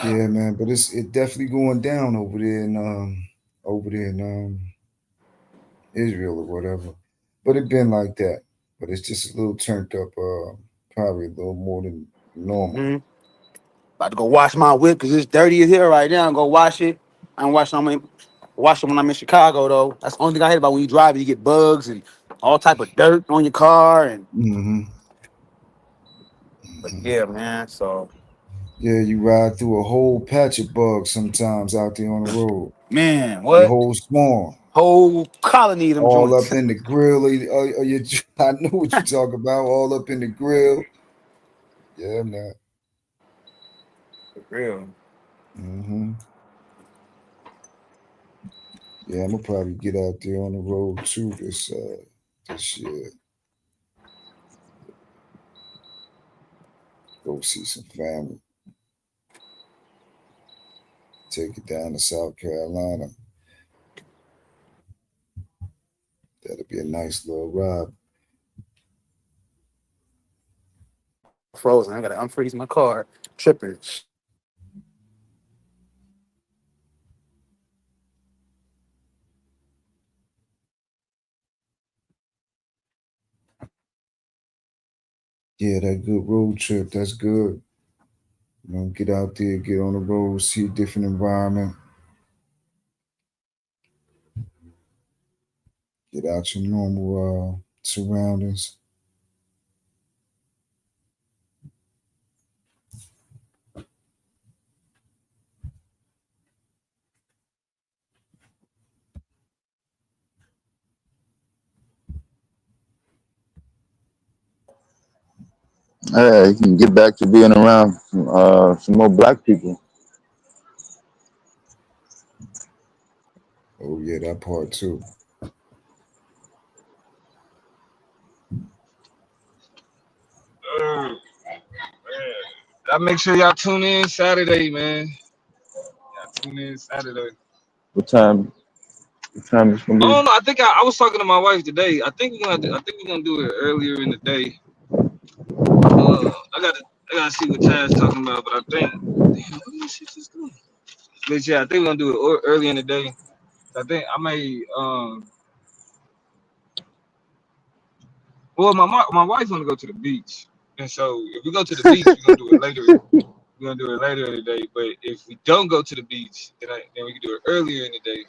S5: Yeah, man. But it definitely going down over there in Israel or whatever. But it been like that. But it's just a little turned up, probably a little more than normal.
S6: Mhm. About to go wash my whip because it's dirty as hell right now. I'm gonna wash it. I'm washing. Wash it when I'm in Chicago though. That's the only thing I hate about when you drive. You get bugs and all type of dirt on your car. And
S5: Hmm.
S6: but
S5: Hmm.
S6: yeah, man. So
S5: Yeah, you ride through a whole patch of bugs sometimes out there on the road.
S6: man,
S5: Your
S6: what
S5: whole swarm.
S6: whole colony of them
S5: All
S6: joints?
S5: up in the grill. I know what you talk about. All up in the grill. Yeah, man.
S6: For real.
S5: Hmm. Yeah, I'm gonna probably get out there on the road too this year. Go see some family. Take it down to South Carolina. That'll be a nice little ride.
S6: Frozen. I gotta unfreeze my car. Tripping.
S5: Yeah, that good road trip. That's good. Get out there, get on the road, see a different environment, get out your normal surroundings.
S4: You can get back to being around some more black people.
S5: Oh yeah, that part too.
S8: Man. I make sure y'all tune in Saturday, man. Y'all tune in Saturday.
S4: What time? What time is gonna
S8: I
S4: be?
S8: don't know. I think I was talking to my wife today. I think we're gonna do it earlier in the day. I gotta see what Tad's talking about, but I think damn, what is this shit just doing? But yeah, I think we're gonna do it early in the day. I think I may well my wife wanna go to the beach. And so if we go to the beach, we're gonna do it later. We're gonna do it later in the day. But if we don't go to the beach, then we can do it earlier in the day.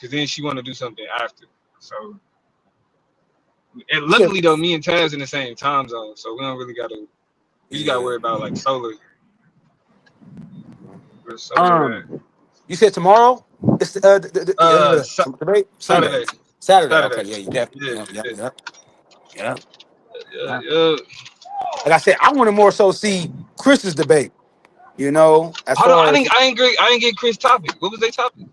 S8: Cause then she wanna do something after. So and
S6: You said,
S8: luckily though, me and Taz in the same time zone, so we don't really gotta we just gotta
S6: yeah.
S8: worry about like solar. Where's solar at?
S6: You said tomorrow? It's debate Sunday,
S8: Saturday.
S6: Saturday. Okay,
S8: Saturday.
S6: yeah, you definitely,
S8: Yeah,
S6: yeah,
S8: yeah,
S6: yeah, yeah.
S8: yeah,
S6: Yeah.
S8: yeah.
S6: Like I said, I want to more so see Chris's debate. You know, as
S8: Hold on,
S6: far as
S8: I didn't get Chris topic. What was their topic?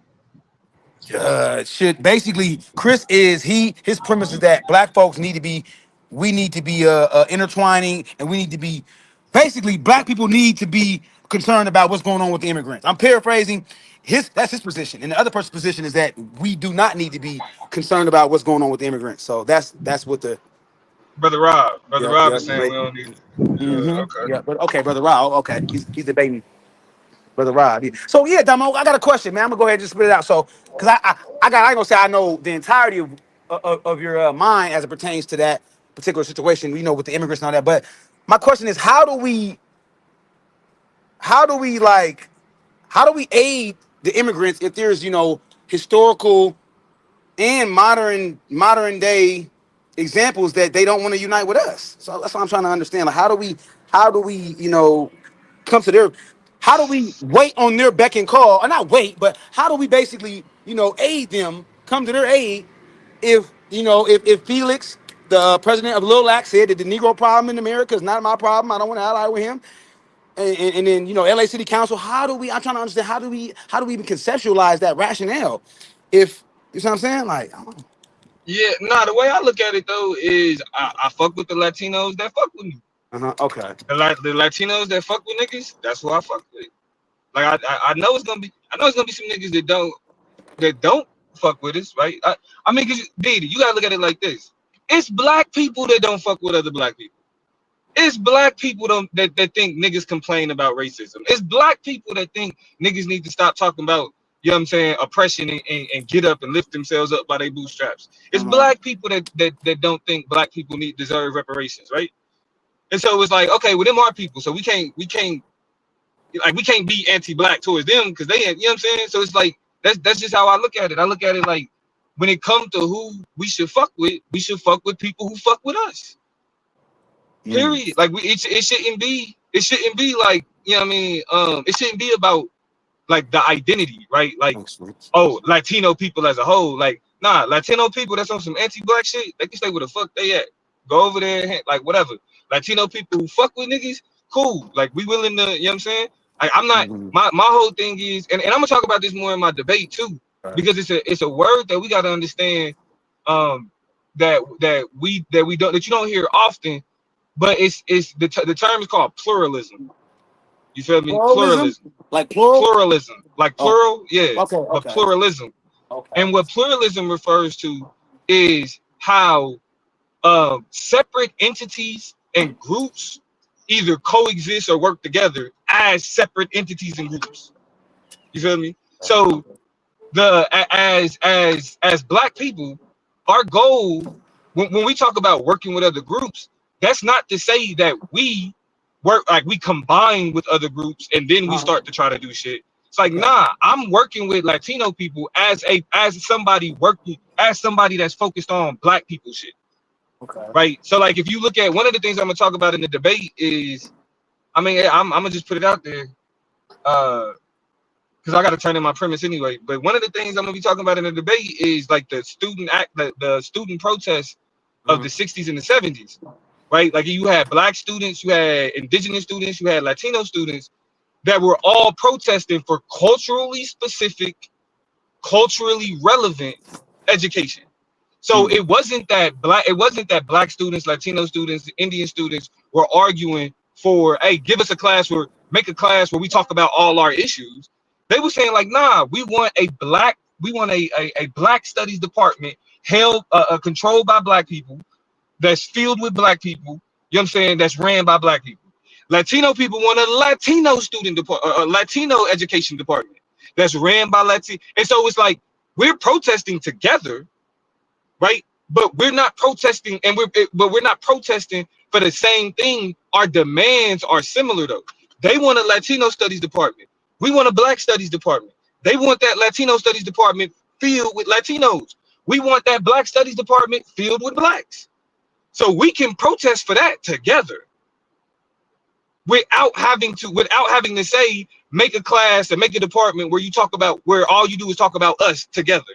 S6: should basically Chris is his premise is that black folks need to be, we need to be intertwining, and we need to be basically black people need to be concerned about what's going on with the immigrants. I'm paraphrasing. That's his position, and the other person's position is that we do not need to be concerned about what's going on with the immigrants. So that's what the
S8: Brother Rob. Brother
S6: yeah,
S8: Rob
S6: yeah,
S8: is saying we don't need okay.
S6: yeah. But okay, brother Rob. Okay, he's debating brother Rob. Yeah. So yeah, Damo, I got a question, man. I'm gonna go ahead and just spit it out. So, cause I ain't gonna say I know the entirety of your mind as it pertains to that particular situation. You know, with the immigrants and all that. But my question is, how do we like, how do we aid the immigrants if there's historical and modern day examples that they don't want to unite with us? So that's what I'm trying to understand. Like, how do we come to their, how do we wait on their beck and call, or not wait, but how do we basically aid them, come to their aid if if Felix, the president of Lil Act, said that the Negro problem in America is not my problem, I don't want to ally with him, and then LA City Council, how do we, I'm trying to understand, how do we even conceptualize that rationale if you see what I'm saying, like I don't know.
S8: Yeah, nah, the way I look at it though is I fuck with the Latinos that fuck with me.
S6: Okay.
S8: The Latinos that fuck with niggas, that's who I fuck with. Like I know it's gonna be some niggas that don't fuck with us, right? I mean, cause Didi, you gotta look at it like this. It's black people that don't fuck with other black people. It's black people that think niggas complain about racism. It's black people that think niggas need to stop talking about, you know what I'm saying, oppression and get up and lift themselves up by their bootstraps. It's black people that don't think black people deserve reparations, right? And so it's like, okay, well, them are people, so we can't be anti-black towards them because they, you know what I'm saying? So it's like that's just how I look at it. I look at it like when it comes to who we should fuck with people who fuck with us. Period. Like it shouldn't be like, you know what I mean? It shouldn't be about like the identity, right? Like, oh, Latino people as a whole. Like, nah, Latino people that's on some anti-black shit, they can stay where the fuck they at. Go over there, like whatever. Latino people who fuck with niggas, cool. Like we willing to, you know what I'm saying? Like I'm not, my whole thing is, and I'm gonna talk about this more in my debate too, because it's a word that we gotta understand, that you don't hear often, but it's the term is called pluralism. You feel me?
S6: Pluralism,
S8: Pluralism.
S6: like plural.
S8: Pluralism, like
S6: Oh,
S8: plural, yeah,
S6: okay,
S8: but
S6: okay,
S8: pluralism.
S6: okay.
S8: And what pluralism refers to is how separate entities and groups either coexist or work together as separate entities and groups. You feel me? So as black people, our goal when we talk about working with other groups, that's not to say that we work like we combine with other groups and then we start to try to do shit. It's like, nah, I'm working with Latino people as somebody that's focused on black people shit. Right. So like if you look at one of the things I'm gonna talk about in the debate is, I mean, I'm gonna just put it out there. Because I got to turn in my premise anyway. But one of the things I'm gonna be talking about in the debate is like the student protests of the 60s and the 70s. right? Like you had black students, you had indigenous students, you had Latino students that were all protesting for culturally specific, culturally relevant education. So it wasn't that black students, Latino students, Indian students were arguing for, hey, make a class where we talk about all our issues. They were saying like, nah, we want a black studies department held controlled by black people, that's filled with black people, you know what I'm saying, that's ran by black people. Latino people want a Latino student department, a Latino education department that's ran by Latino. And so it's like we're protesting together, right? But we're not protesting, we're not protesting for the same thing. Our demands are similar though. They want a Latino studies department. We want a black studies department. They want that Latino studies department filled with Latinos. We want that black studies department filled with blacks. So we can protest for that together without having to say, make a class and make a department where all you do is talk about us together.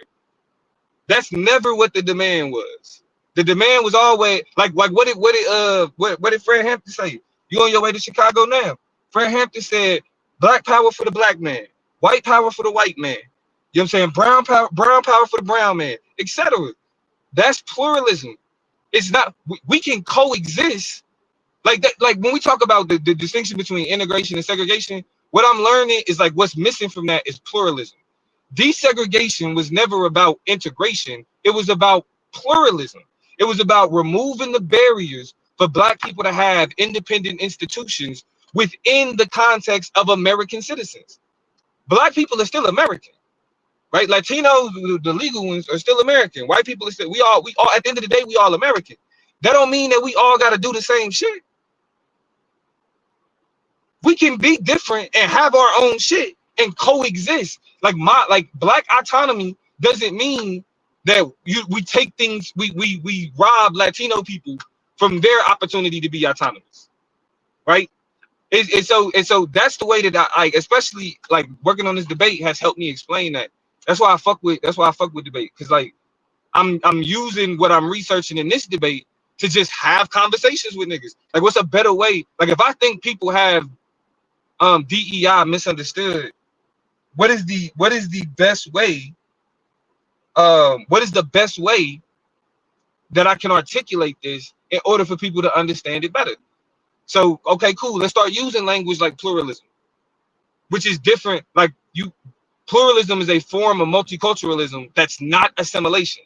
S8: That's never what the demand was. The demand was always like what did Fred Hampton say? You on your way to Chicago now? Fred Hampton said, black power for the black man, white power for the white man. You know what I'm saying? Brown power for the brown man, etc. That's pluralism. It's not, we can coexist like that. Like when we talk about the distinction between integration and segregation, what I'm learning is like what's missing from that is pluralism. Desegregation was never about integration. It was about pluralism. It was about removing the barriers for black people to have independent institutions within the context of American citizens. Black people are still American, right? Latinos, the legal ones, are still American. White people are still, we all at the end of the day, we all American. That don't mean that we all got to do the same shit. We can be different and have our own shit and coexist. Like black autonomy doesn't mean that we take things, we rob Latino people from their opportunity to be autonomous, right? And so that's the way that I especially like working on this debate has helped me explain that. That's why I fuck with debate, because like I'm using what I'm researching in this debate to just have conversations with niggas. Like, what's a better way? Like, if I think people have DEI misunderstood, what is the best way? What is the best way that I can articulate this in order for people to understand it better? So, okay, cool. Let's start using language like pluralism, which is different. Like pluralism is a form of multiculturalism that's not assimilation.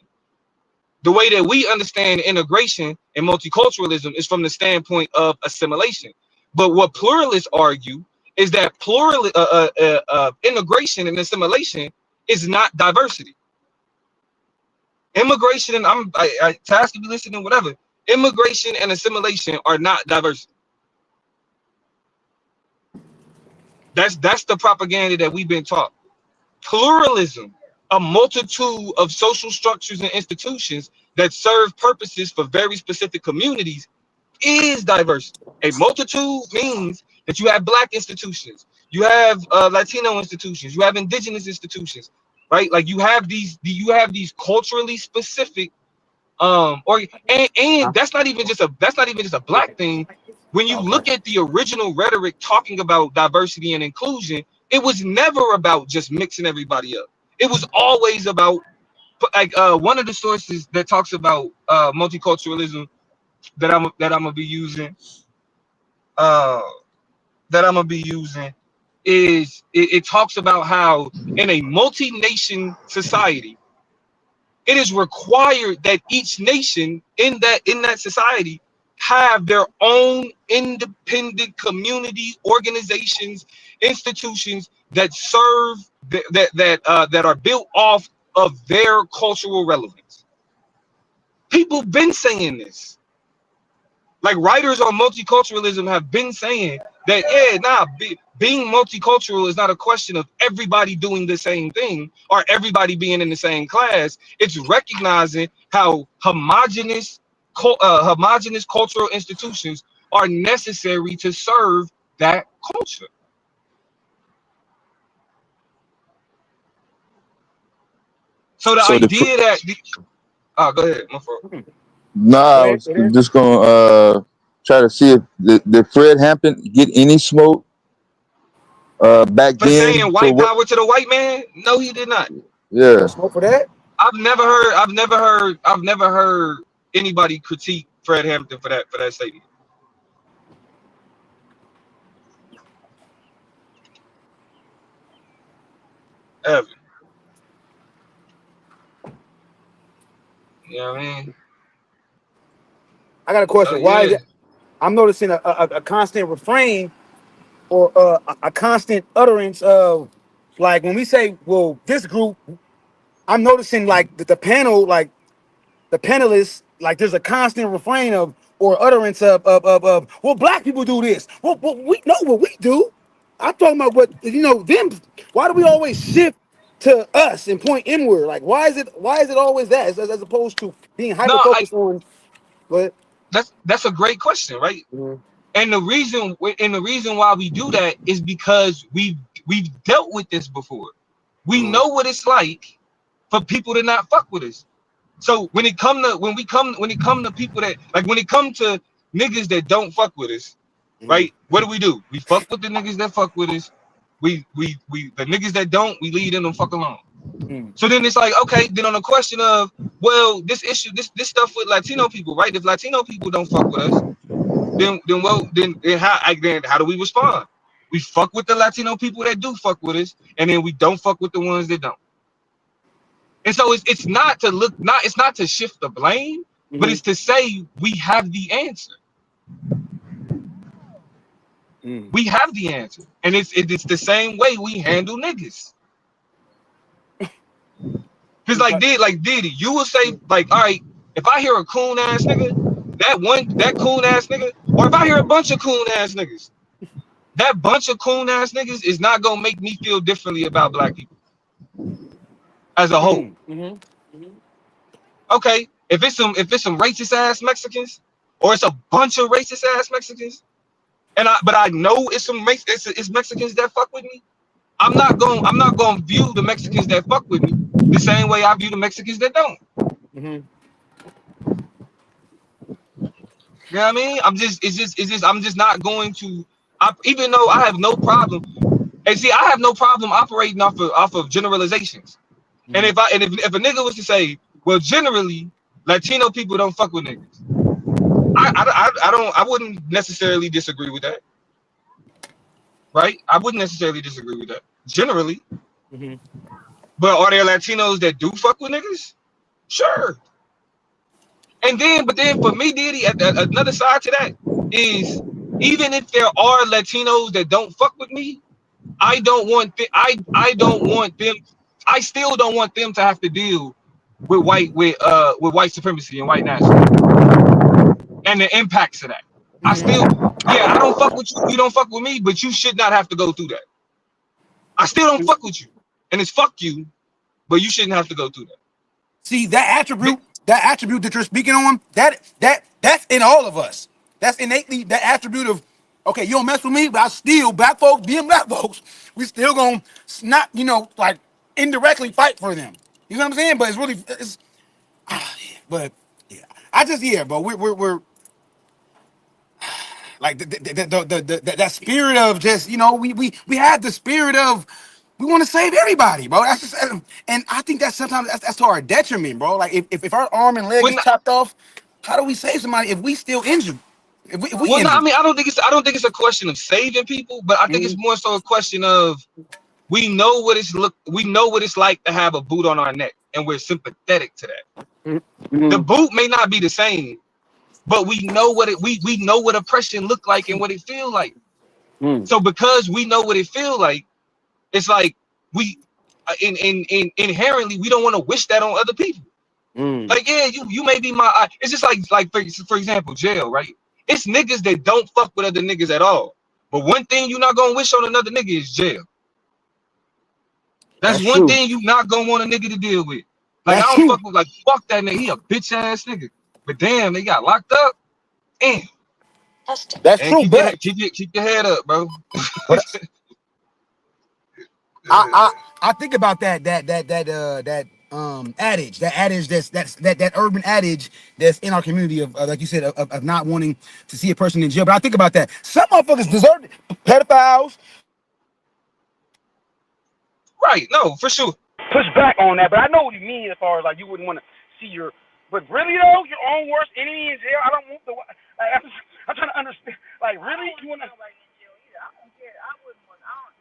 S8: The way that we understand integration and multiculturalism is from the standpoint of assimilation. But what pluralists argue is that integration and assimilation is not diversity. Immigration and I task to be listening, whatever. Immigration and assimilation are not diversity. That's the propaganda that we've been taught. Pluralism, a multitude of social structures and institutions that serve purposes for very specific communities, is diversity. A multitude means that you have black institutions, you have Latino institutions, you have indigenous institutions, right? Like you have these culturally specific and that's not even just a black thing. When you look at the original rhetoric talking about diversity and inclusion, it was never about just mixing everybody up. It was always about, like, one of the sources that talks about multiculturalism that I'm gonna be using is it talks about how in a multi-nation society, it is required that each nation in that society have their own independent community organizations, institutions that serve that are built off of their cultural relevance. People been saying this. Like writers on multiculturalism have been saying that, being multicultural is not a question of everybody doing the same thing or everybody being in the same class. It's recognizing how homogenous cultural institutions are necessary to serve that culture. So the idea that go ahead, my fault.
S4: Nah, I was just gonna try to see if did Fred Hampton get any smoke back
S8: For saying
S4: then for
S8: white
S4: what?
S8: power to the white man? No, he did not.
S6: No
S4: Yeah,
S6: smoke for that.
S8: I've never heard anybody critique Fred Hampton for that statement. Ever. You know what I mean?
S6: I got a question. Why is
S8: Yeah.
S6: it? I'm noticing a constant refrain or a constant utterance of like when we say, well, this group, I'm noticing like the panel, like the panelists, like there's a constant refrain of or utterance of well, black people do this. Well, we know what we do. I'm talking about what them. Why do we always shift to us and point inward? Like why is it always that as opposed to being
S8: No,
S6: hyper focused on what?
S8: that's a great question, right? And the reason why we do that is because we've dealt with this before. We know what it's like for people to not fuck with us. So when it come to people that like when it come to niggas that don't fuck with us, right? What do? We fuck with the niggas that fuck with us. We the niggas that don't, we leave them fuck alone. So then it's like, okay, then on the question of, well, this issue, this stuff with Latino people, right? If Latino people don't fuck with us, then how do we respond? We fuck with the Latino people that do fuck with us, and then we don't fuck with the ones that don't. And so it's not to shift the blame, but it's to say we have the answer. We have the answer, and it's the same way we handle niggas. Cause like Diddy, you will say like, all right, if I hear a coon ass nigga, that coon ass nigga, or if I hear a bunch of coon ass niggas, that bunch of coon ass niggas is not gonna make me feel differently about black people as a whole. Okay, if it's some racist ass Mexicans, or it's a bunch of racist ass Mexicans, but I know it's Mexicans that fuck with me. I'm not gonna view the Mexicans that fuck with me the same way I view the Mexicans that don't. You know what I mean? I'm just not going to. Even though I have no problem, and see, I have no problem operating off of generalizations. And if a nigga was to say, well, generally Latino people don't fuck with niggas, I wouldn't necessarily disagree with that, right? I wouldn't necessarily disagree with that generally. But are there Latinos that do fuck with niggas? Sure. But then for me, Diddy, another side to that is, even if there are Latinos that don't fuck with me, I don't want them. I still don't want them to have to deal with white supremacy and white nationalism and the impacts of that. I don't fuck with you. You don't fuck with me, but you should not have to go through that. I still don't fuck with you, and it's fuck you, but you shouldn't have to go through that.
S6: See that attribute that you're speaking on, that's in all of us. That's innately that attribute of, okay, you don't mess with me, but I still, black folks being black folks, we still gonna not, like indirectly fight for them. You know what I'm saying? But but but we're like that spirit of just, we have the spirit of, we want to save everybody, bro. That's just, and I think that sometimes that's to our detriment, bro. Like if our arm and leg is chopped off, how do we save somebody if we still injured? If we injured?
S8: I mean, I don't think it's a question of saving people, but I think it's more so a question of we know what it's like to have a boot on our neck, and we're sympathetic to that. The boot may not be the same, but we know we know what oppression look like and what it feel like. So because we know what it feel like, it's like we inherently we don't want to wish that on other people. Like, yeah, you may be my. It's just like for example, jail, right? It's niggas that don't fuck with other niggas at all. But one thing you're not gonna wish on another nigga is jail. That's one thing you not gonna want a nigga to deal with. Like, I don't fuck with, like, fuck that nigga. He a bitch ass nigga. But damn, they got locked up. Damn.
S6: That's true.
S8: Keep your head up, bro.
S6: I think about that adage, that urban adage that's in our community of like you said of not wanting to see a person in jail. But I think about that. Some motherfuckers deserve it. Pedophiles.
S8: Right? No, for sure.
S6: Push back on that, but I know what you mean as far as like you wouldn't want to see your. But really though, your own worst enemy in jail. I don't want the. Like, I'm trying to understand. Like really, you want to?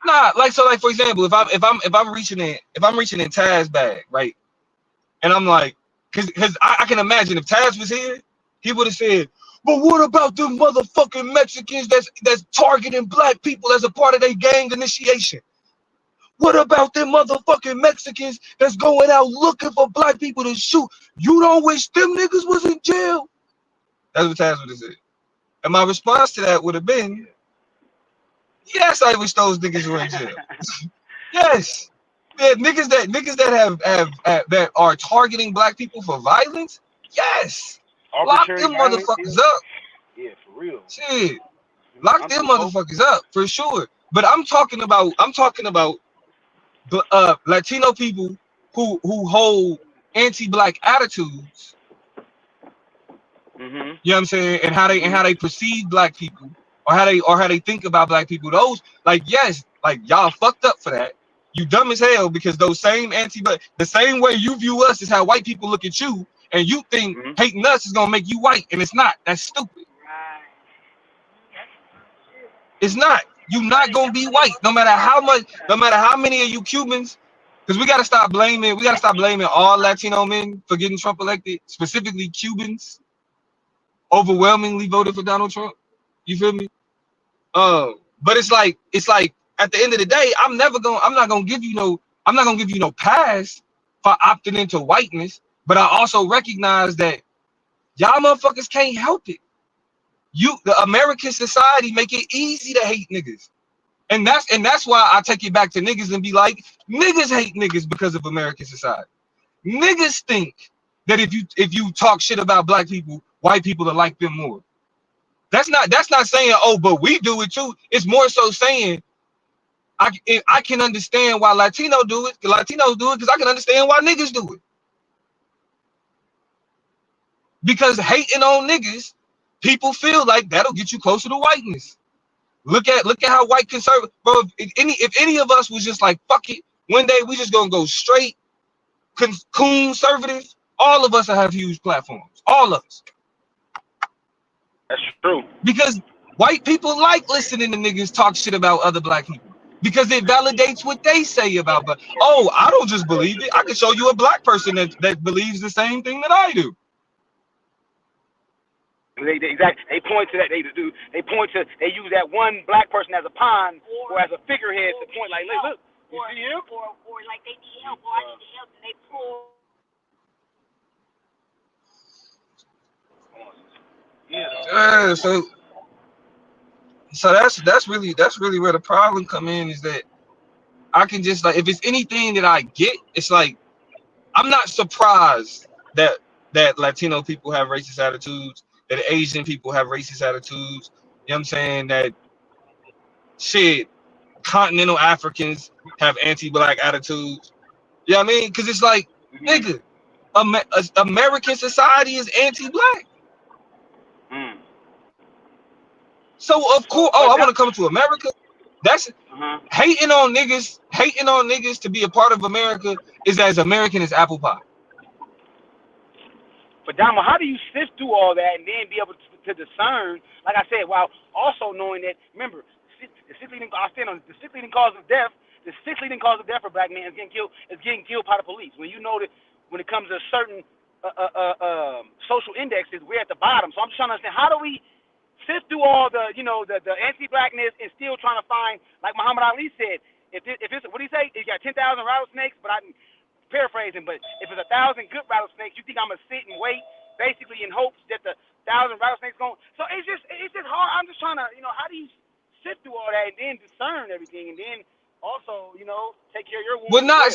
S8: Nah, like so, like for example, if I'm reaching in Taz's bag, right, and I'm like, cause I can imagine if Taz was here, he would have said, but what about them motherfucking Mexicans that's targeting black people as a part of their gang initiation? What about them motherfucking Mexicans that's going out looking for black people to shoot? You don't wish them niggas was in jail? That's what Taz would have said. And my response to that would have been, yes, I wish those niggas were in jail. Yes. Yeah, niggas that have that are targeting black people for violence, yes. Lock them motherfuckers up.
S6: Yeah, for real.
S8: Shit. Lock them motherfuckers up for sure. But I'm talking about Latino people who hold anti-black attitudes.
S6: Mm-hmm.
S8: You know what I'm saying? And how they perceive black people, or how they think about black people. Those, like, yes, like y'all fucked up for that. You dumb as hell, because those same the same way you view us is how white people look at you, and you think hating us is gonna make you white, and it's not. That's stupid. It's not. You're not gonna be white, no matter how many of you Cubans. Because we gotta stop blaming all Latino men for getting Trump elected, specifically Cubans. Overwhelmingly voted for Donald Trump. You feel me? But it's like at the end of the day, I'm not gonna give you no pass for opting into whiteness. But I also recognize that y'all motherfuckers can't help it. The American society make it easy to hate niggas. And that's why I take it back to niggas and be like, niggas hate niggas because of American society. Niggas think that if you talk shit about black people, white people will like them more. That's not saying, oh, but we do it too. It's more so saying I can understand why Latinos do it because I can understand why niggas do it. Because hating on niggas, people feel like that'll get you closer to whiteness. Look at how white conservative, bro. If any of us was just like, fuck it, one day we just gonna go straight conservative, all of us will have huge platforms. All of us.
S6: That's true.
S8: Because white people like listening to niggas talk shit about other black people. Because it validates what they say about black. Oh, I don't just believe it. I can show you a black person that believes the same thing that I do.
S6: They point to that. They use that one black person as a pawn or as a figurehead to point like, look, you see him?
S7: Or like they need help, or I need help, and they pull.
S8: Yeah, so that's really where the problem come in, is that I can just, like, if it's anything that I get, it's like I'm not surprised that Latino people have racist attitudes, that Asian people have racist attitudes. You know what I'm saying? That shit, continental Africans have anti-black attitudes. You know what I mean? Because it's like, nigga, American society is anti-black. So of course, I want to come to America. That's hating on niggas to be a part of America is as American as apple pie.
S6: But Dama, how do you sift through all that and then be able to discern, like I said, while also knowing that, remember, the sixth leading cause of death for black men is getting killed by the police. When you know that when it comes to certain social indexes, we're at the bottom. So I'm just trying to understand, how do we sift through all the anti-blackness and still trying to find, like Muhammad Ali said, if it's, what do you say? You got 10,000 rattlesnakes, but I'm paraphrasing, but if it's 1,000 good rattlesnakes, you think I'm gonna sit and wait, basically in hopes that the 1,000 rattlesnakes going? So it's just hard. I'm just trying to, how do you sift through all that and then discern everything, and then also, take care of your wounds?
S8: Well, not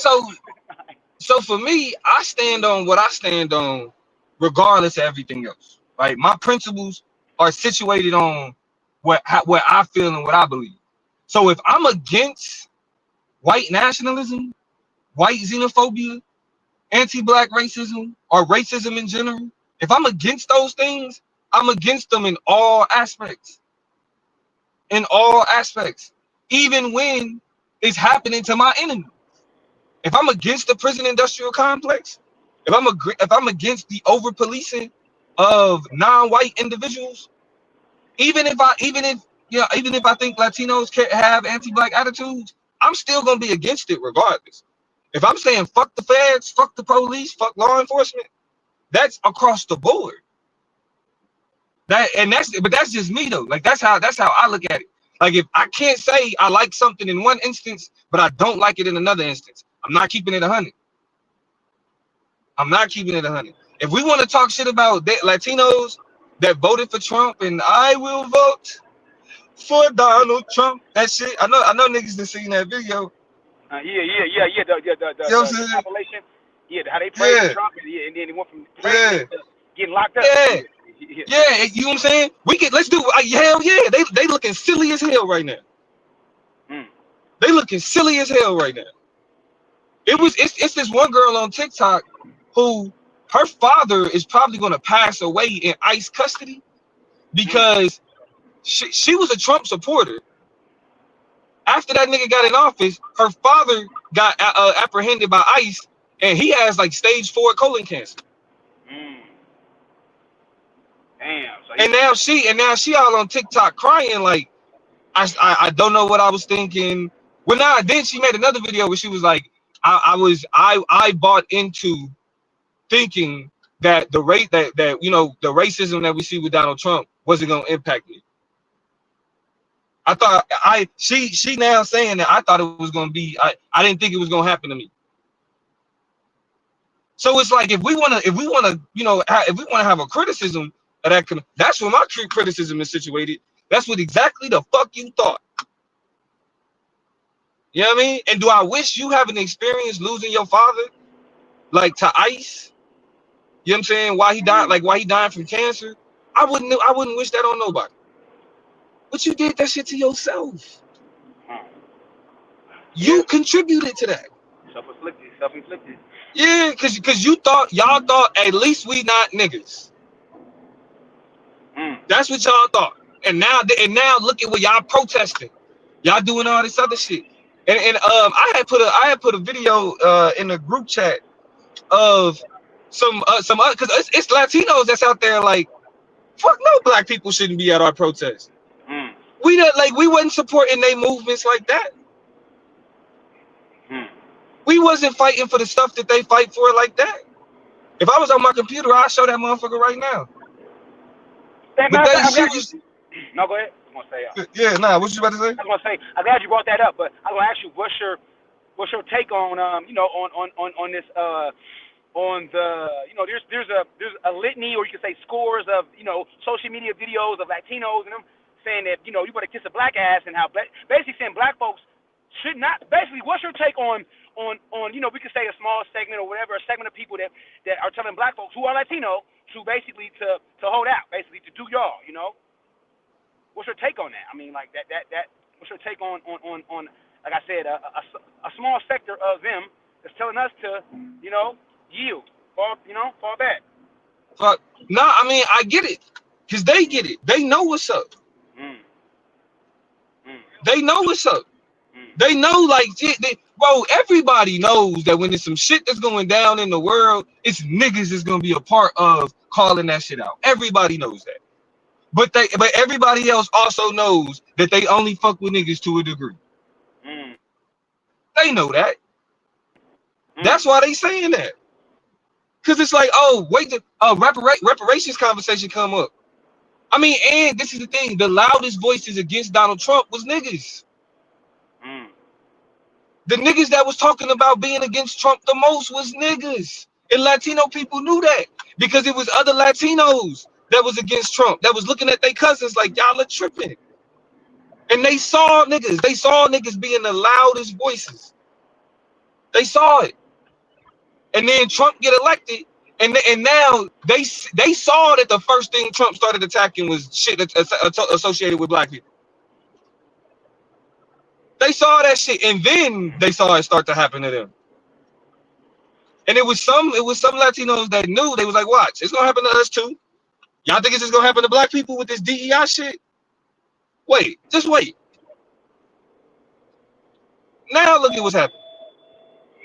S8: so for me, I stand on what I stand on, regardless of everything else. Right? My principles are situated on what I feel and what I believe. So if I'm against white nationalism, white xenophobia, anti-black racism or racism in general, if I'm against those things, I'm against them in all aspects. In all aspects. Even when it's happening to my enemy. If I'm against the prison industrial complex, if I'm against the over policing of non-white individuals, even if I think Latinos can have anti-black attitudes, I'm still gonna be against it regardless. If I'm saying fuck the feds, fuck the police, fuck law enforcement, that's across the board. But that's just me though. Like that's how I look at it. Like if I can't say I like something in one instance, but I don't like it in another instance, I'm not keeping it 100. I'm not keeping it 100. If we want to talk shit about Latinos that voted for Trump and I will vote for Donald Trump, that shit. I know niggas that seen that video.
S6: Yeah. The
S8: You know what I'm saying?
S6: population. Yeah, how they praised
S8: Yeah.
S6: Trump, and then it went from praising to getting locked up.
S8: Yeah. Yeah, you know what I'm saying? Let's do hell yeah. They looking silly as hell right now. They looking silly as hell right now. It's this one girl on TikTok who her father is probably gonna pass away in ICE custody because she was a Trump supporter. After that nigga got in office, her father got apprehended by ICE, and he has like stage 4 colon cancer.
S6: Damn. So
S8: and now she all on TikTok crying like, I don't know what I was thinking. Well, now then she made another video where she was like, I bought into thinking that the rate that the racism that we see with Donald Trump wasn't gonna impact me. I thought she now saying that I thought it was gonna be I didn't think it was gonna happen to me. So it's like if we wanna have a criticism of that, that's where my criticism is situated. That's what exactly the fuck you thought. You know what I mean? And do I wish you haven't experienced losing your father like to ICE? You know what I'm saying? Why he died from cancer? I wouldn't wish that on nobody. But you did that shit to yourself. You contributed to that.
S6: Self-inflicted.
S8: Yeah, cause y'all thought at least we not niggas. That's what y'all thought. And now look at what y'all protesting. Y'all doing all this other shit. And I had put a video in the group chat of some because it's Latinos that's out there like, fuck no, black people shouldn't be at our protests. We wasn't supporting their movements like that. We wasn't fighting for the stuff that they fight for like that. If I was on my computer, I'd show that motherfucker right now.
S6: But
S8: No, go ahead.
S6: I was gonna say.
S8: Yeah, nah. What you about to say?
S6: I was gonna say. I'm glad you brought that up, but I was gonna ask you, what's your take on on this on the there's a litany, or you could say scores of social media videos of Latinos and them saying that you better kiss a black ass, and how basically saying black folks should not. Basically, what's your take on we could say a small segment or whatever, a segment of people that are telling black folks who are Latino to basically to hold out, basically to do y'all, What's your take on that? I mean, like that what's your take on like I said, a small sector of them that's telling us to yield, fall back.
S8: Nah, I mean I get it, cause they get it. They know what's up. They know what's up. They know, like, bro, everybody knows that when there's some shit that's going down in the world, it's niggas that's gonna be a part of calling that shit out. Everybody knows that. But everybody else also knows that they only fuck with niggas to a degree. They know that. That's why they saying that. Cause it's like, oh, wait, reparations conversation come up. I mean, and this is the thing: the loudest voices against Donald Trump was niggas. The niggas that was talking about being against Trump the most was niggas. And Latino people knew that because it was other Latinos that was against Trump, that was looking at their cousins like, y'all are tripping. And they saw niggas being the loudest voices. They saw it. And then Trump get elected, and now they saw that the first thing Trump started attacking was shit associated with black people. They saw that shit, and then they saw it start to happen to them. And it was some Latinos that knew. They was like, watch, it's gonna happen to us too. Y'all think it's just gonna happen to black people with this DEI shit? Wait, just wait. Now look at what's happening.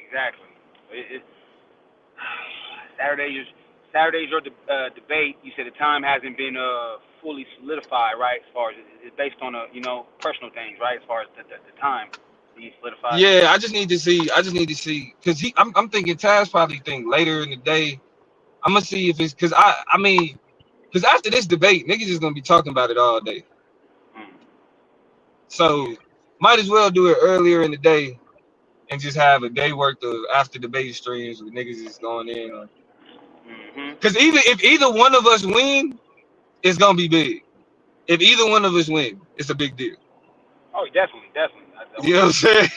S6: Exactly. Saturday's your debate. You said the time hasn't been fully solidified, right? As far as it's based on personal things, right? As far as the time being solidified.
S8: Yeah, I just need to see because I'm thinking Taz probably think later in the day. I'm gonna see if it's because because after this debate, niggas is gonna be talking about it all day. So might as well do it earlier in the day and just have a day worth of after debate streams with niggas is going in on. Because if either one of us win, it's gonna be big. If either one of us win, it's a big deal.
S6: Oh, definitely.
S8: You know what I'm saying?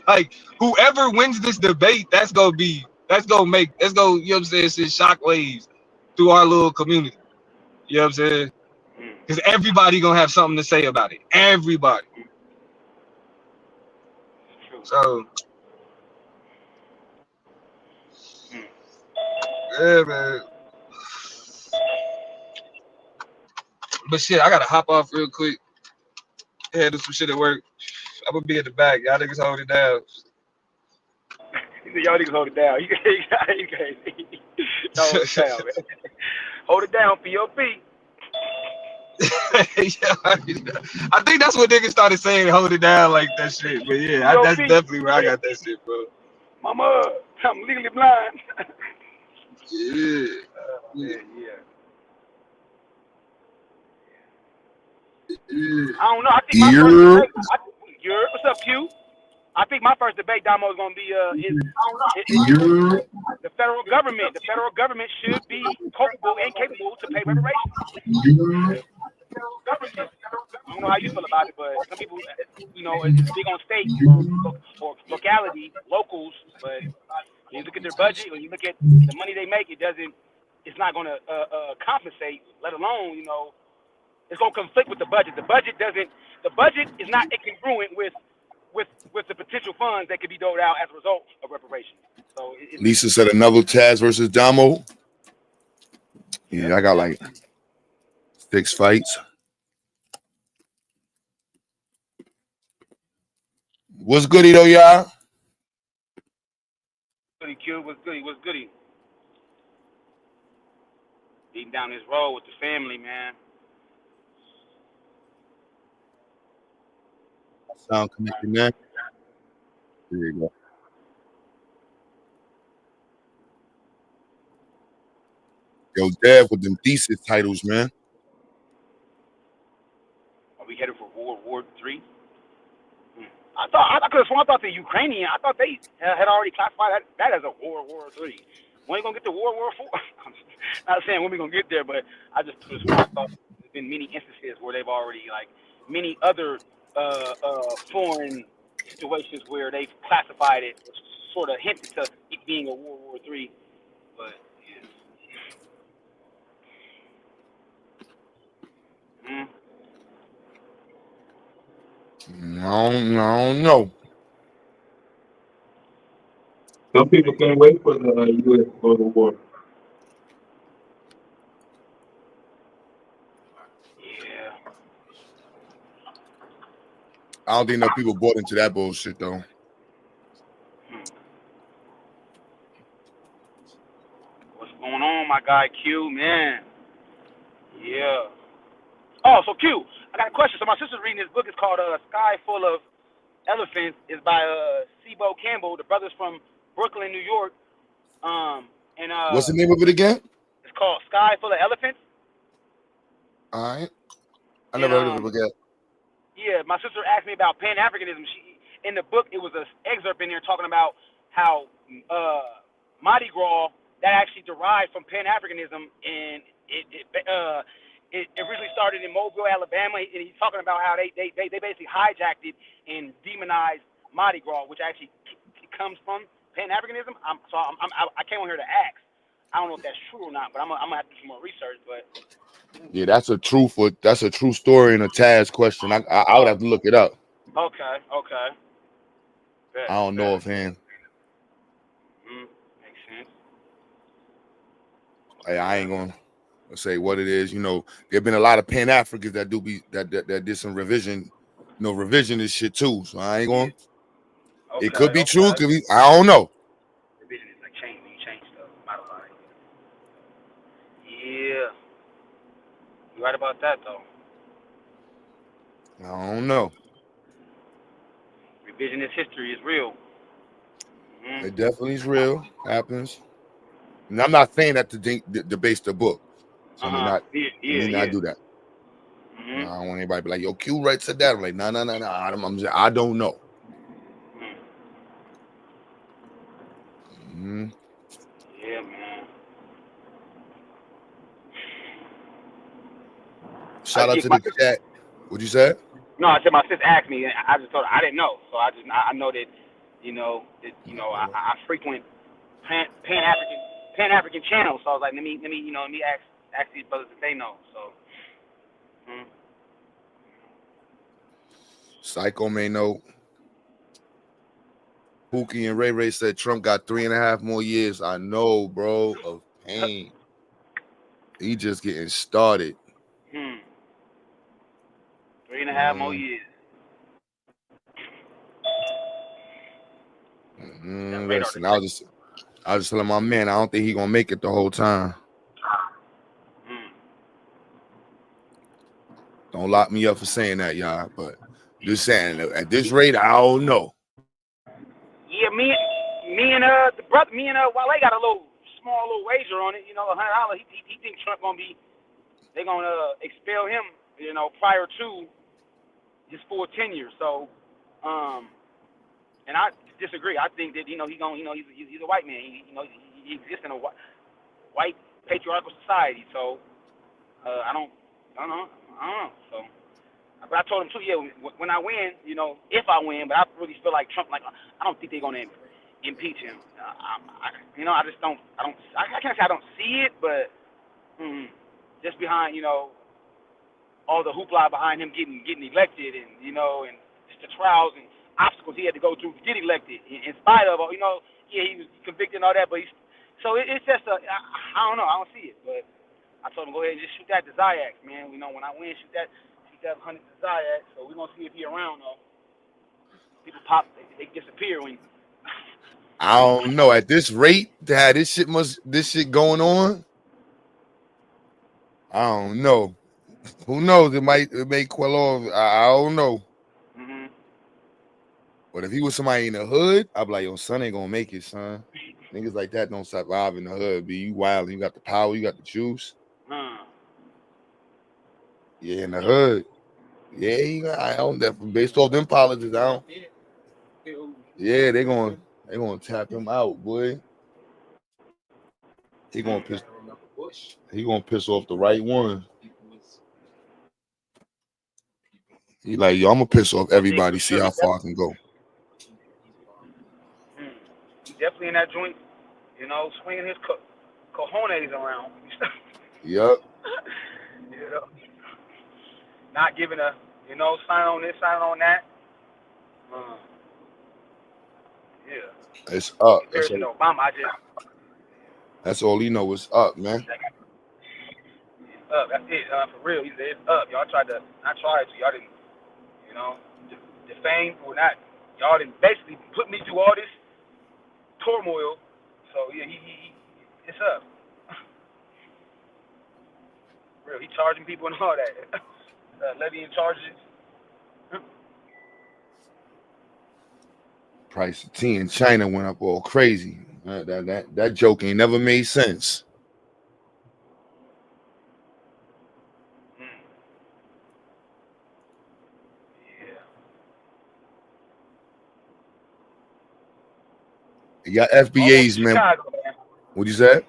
S8: Like whoever wins this debate, that's gonna you know what I'm saying, send shockwaves through our little community. You know what I'm saying? Because everybody gonna have something to say about it. Everybody. So yeah, man. But shit, I gotta hop off real quick. Handle some shit at work. I'm gonna be at the back. Y'all niggas hold it down.
S6: He said, y'all niggas hold it down. You guys hold it down, man. Hold it down, POP.
S8: Yeah, I think that's what niggas started saying, hold it down like that shit. But yeah, that's definitely where I got that shit, bro.
S6: Mama, I'm legally blind.
S8: Yeah.
S6: I don't know. I think my first debate. What's up, Q? I think my first debate, Damo, is gonna be the federal government. The federal government should be culpable and capable to pay reparations. I don't know how you feel about it, but some people, it's big on state or locality, locals. But when you look at their budget, when you look at the money they make, it's not going to compensate. Let alone, it's going to conflict with the budget. The budget is not incongruent with the potential funds that could be doled out as a result of reparations. So
S2: Lisa said another Taz versus Damo. Yeah, I got like 6 fights. What's goody though, y'all?
S6: Goody Q, what's goody? Beating down this road with the family, man.
S2: Sound connected, man. There you go. Yo, Dev with them thesis titles, man.
S6: Are we headed for World War III? I could have sworn the Ukrainian. I thought they had already classified that as a World War III. When are you gonna get to World War IV? I'm not saying when we gonna get there, but I just thought there's been many instances where they've already, like many other foreign situations where they've classified it, sort of hinted to it being a World War III. But yeah.
S2: I don't know.
S4: Some people can't wait for the U.S. to go to war.
S6: Yeah.
S2: I don't think enough people bought into that bullshit though.
S6: What's going on, my guy Q, man? Yeah. Oh, so Q, I got a question. So my sister's reading this book. It's called Sky Full of Elephants. It's by Sebo Campbell. The brothers from Brooklyn, New York.
S2: What's the name of it again?
S6: It's called Sky Full of Elephants.
S2: All right. I never heard of it again.
S6: Yeah, my sister asked me about Pan-Africanism. In the book, it was an excerpt in there talking about how Mardi Gras, that actually derived from Pan-Africanism, and it originally started in Mobile, Alabama, and he's talking about how they basically hijacked it and demonized Mardi Gras, which actually comes from Pan-Africanism. I came on here to ask. I don't know if that's true or not, but I'm gonna have to do some more research. But
S2: yeah, that's a true story and a Taz question. I would have to look it up.
S6: Okay.
S2: I don't know offhand.
S6: Makes sense.
S2: I ain't gonna say what it is. You know, there've been a lot of Pan Africans that that did some revision, revisionist shit too. So I ain't gonna. It could be true. Could be. I don't know.
S6: Revision is like change when you change stuff, modify it. Yeah, you right about that though.
S2: I don't know.
S6: Revisionist history is real.
S2: It definitely is real. Happens. And I'm not saying that to debase the book. So let me not do that. I don't want anybody to be like, yo, Q right said that. I'm like, no. I don't know.
S6: Yeah, man.
S2: Shout out to the chat. What'd you say?
S6: No, I said my sister asked me, and I just told her I didn't know. So I know that, I frequent Pan African channels. So I was like, let me ask these brothers if they know. So.
S2: Psycho may know. Pookie and Ray Ray said Trump got 3.5 more years. I know, bro, of pain. He just getting started.
S6: 3.5 more years.
S2: Listen, I was just telling my man, I don't think he gonna make it the whole time. Don't lock me up for saying that, y'all. But just saying, at this rate, I don't know.
S6: Yeah, me and Wale got a small little wager on it. $100. He thinks Trump they're gonna expel him. Prior to his full tenure. So, and I disagree. I think that he's a white man. He exists in a white patriarchal society. So, I don't know. So, but I told him too. Yeah, when I win, if I win, but I really feel like Trump. Like I don't think they're gonna impeach him. I just don't. I can't say I don't see it, but just behind all the hoopla behind him getting elected, and and just the trials and obstacles he had to go through to get elected. In spite of he was convicted and all that, but it's just I don't know. I don't see it, but I told him go ahead and just shoot that to Zayak, man. When I win, shoot that 100 to Zayak. So we're gonna see if he around though. People pop, they disappear when.
S2: I don't know. At this rate, that this shit going on, I don't know. Who knows? It may quell off. I don't know. But if he was somebody in the hood, I'd be like, yo, son ain't gonna make it, son. Niggas like that don't survive in the hood. Be you wild, you got the power, you got the juice. Yeah, in the hood. Yeah, I don't that based off them politics. I don't. Yeah, they gonna tap him out, boy. He gonna piss off the right one. He like, yo, I'm gonna piss off everybody. See how far I can go.
S6: He's definitely in that joint, swinging his cojones around.
S2: Yep.
S6: Not giving a, sign on this, sign on that. Yeah.
S2: It's up.
S6: That's
S2: all he know is up, man.
S6: Up. That's it. For real, he said it's up. Y'all tried to, y'all didn't, defame or not. Y'all didn't basically put me through all this turmoil. So yeah, he it's up. Real, he charging people and all that. Levying charges.
S2: Price of tea in China went up all crazy. That joke ain't never made sense. You got FBAs, man.
S6: Chicago, man.
S2: What'd you say?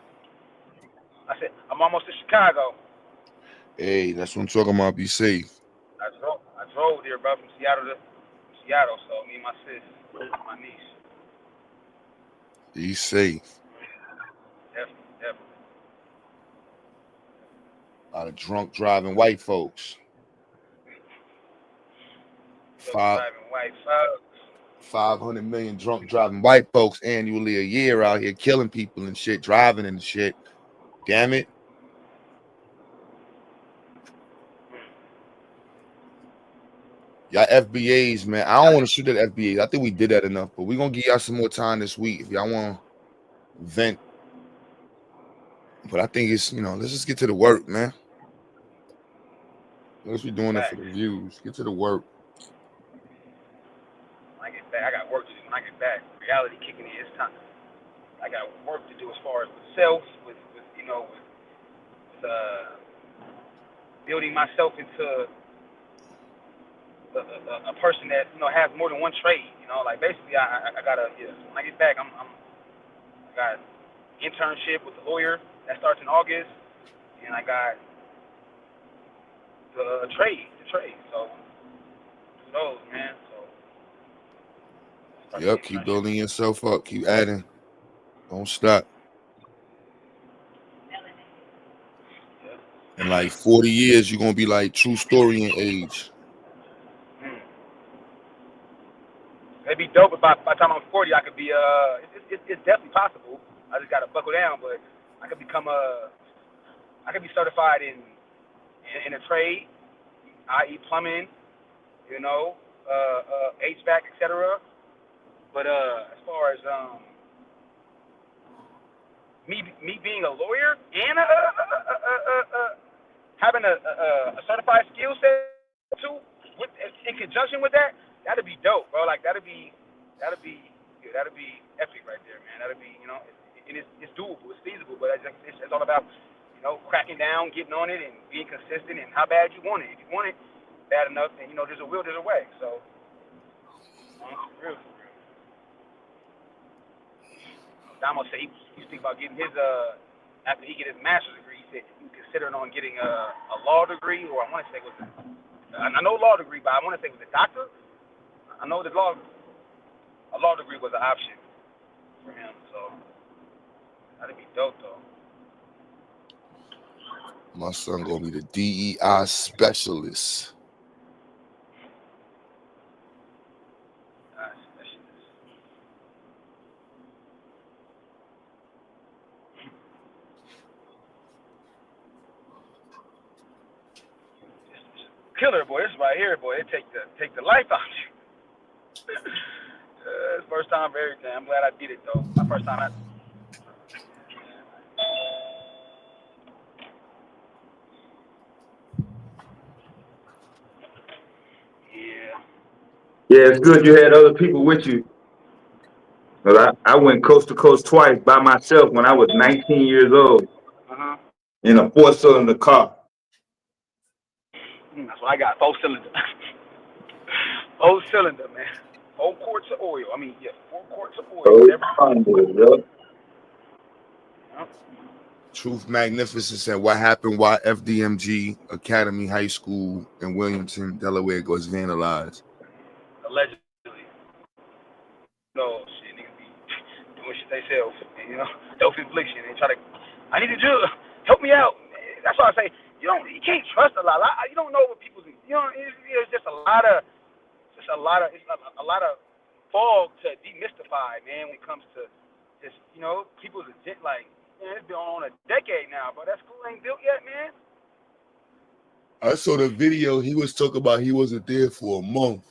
S6: I said, I'm almost to Chicago.
S2: Hey, that's what I'm talking about. Be safe.
S6: I drove there, bro, from Seattle to Seattle. So me and my sis, my niece.
S2: Be safe.
S6: Definitely.
S2: A lot of drunk driving white folks. 500 million drunk driving white folks annually a year out here killing people and shit, driving and shit. Damn it. Y'all FBAs, man. I don't want to shoot at FBAs. I think we did that enough, but we're gonna give y'all some more time this week if y'all want to vent. But I think it's, let's just get to the work, man. Let's be doing it for the views. Get to the work.
S6: When I get back, I got work to do. When I get back, reality kicking in. It's time. I got work to do as far as with self, with building myself into a person that has more than one trade. Like basically, I gotta. Yeah, when I get back, I got internship with the lawyer that starts in August, and I got the trade. So those, man. So
S2: Yep, keep building yourself up. Keep adding. Don't stop. In like 40 years, you're gonna be like true story in age.
S6: It'd be dope if by the time I'm 40, I could be it's definitely possible. I just gotta buckle down, but I could become I could be certified in a trade, i.e. plumbing, HVAC, etc. But as far as me being a lawyer and having a certified skill set too, in conjunction with that, that'd be dope, bro. Like that'd be epic right there, man. That'd be, and it's doable, it's feasible, but it's all about cracking down, getting on it, and being consistent, and how bad you want it. If you want it bad enough, then there's a will, there's a way. So, for real. Damo said he's thinking about getting his after he get his master's degree. He said he's considering on getting a law degree, or I want to say I know law degree, but I want to say it was a doctor. I know a law degree was an option for him, so that'd be dope though.
S2: My son gonna be the DEI specialist.
S6: Killer, boy. This right here, boy. It take the life out of you. It's first time for everything. I'm glad I did it though. My first time.
S4: Yeah, it's good you had other people with you. But I went coast to coast twice by myself when I was 19 years old in a 4-cylinder car.
S6: That's what I got. 4-cylinder. 4-cylinder, man. 4 quarts of oil. 4 quarts of oil.
S2: Truth, Magnificence, and What Happened Why FDMG Academy High School in Williamton, Delaware was vandalized.
S6: Allegedly. No, shit, niggas be doing shit themselves. Self-infliction. And I need to help me out. That's why I say, you can't trust a lot. You don't know what people's, it's just a lot of fog to demystify, man, when it comes to just, people's like, man, it's been on a decade now, but that school ain't built yet, man.
S2: I saw the video. He was talking about he wasn't there for a month.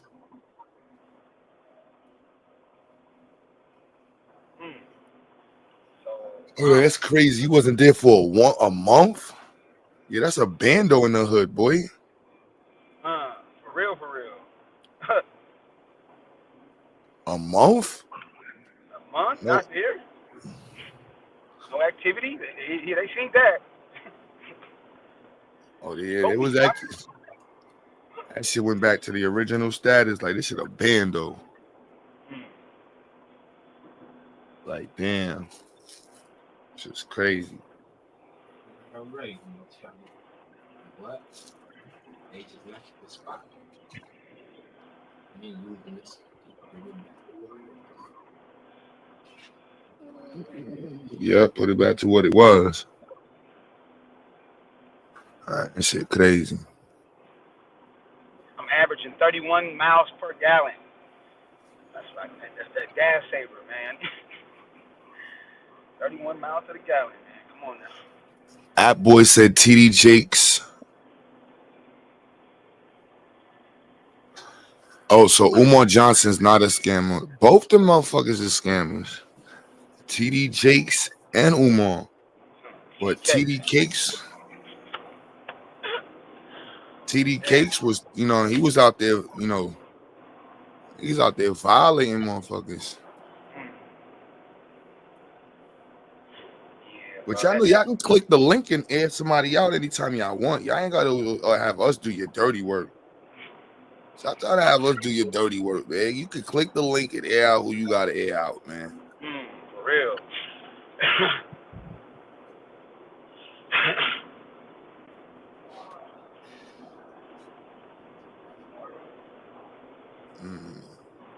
S2: Oh, that's crazy. He wasn't there for a month? Yeah, that's a bando in the hood, boy.
S6: For real.
S2: A month?
S6: A month? No. Not here. No activity. They seen that.
S2: Oh yeah, it was actually. That shit went back to the original status. Like, this shit a bando. Like, damn. It's just crazy.
S9: All right. What? They just left the spot.
S2: Yeah, put it back to what it was. All right, that shit crazy.
S6: I'm averaging 31 miles per gallon. That's right. That's that gas saver, man. 31 miles to the gallon, man. Come on now.
S2: App Boy said TD Jakes. Oh, so Umar Johnson's not a scammer. Both the motherfuckers are scammers. TD Jakes and Umar. But TD Cakes was, he was out there, he's out there violating motherfuckers. But y'all know y'all can click the link and add somebody out anytime y'all want. Y'all ain't got to have us do your dirty work. Stop trying to have us do your dirty work, man. You can click the link and air out who you got to air out, man.
S6: For real.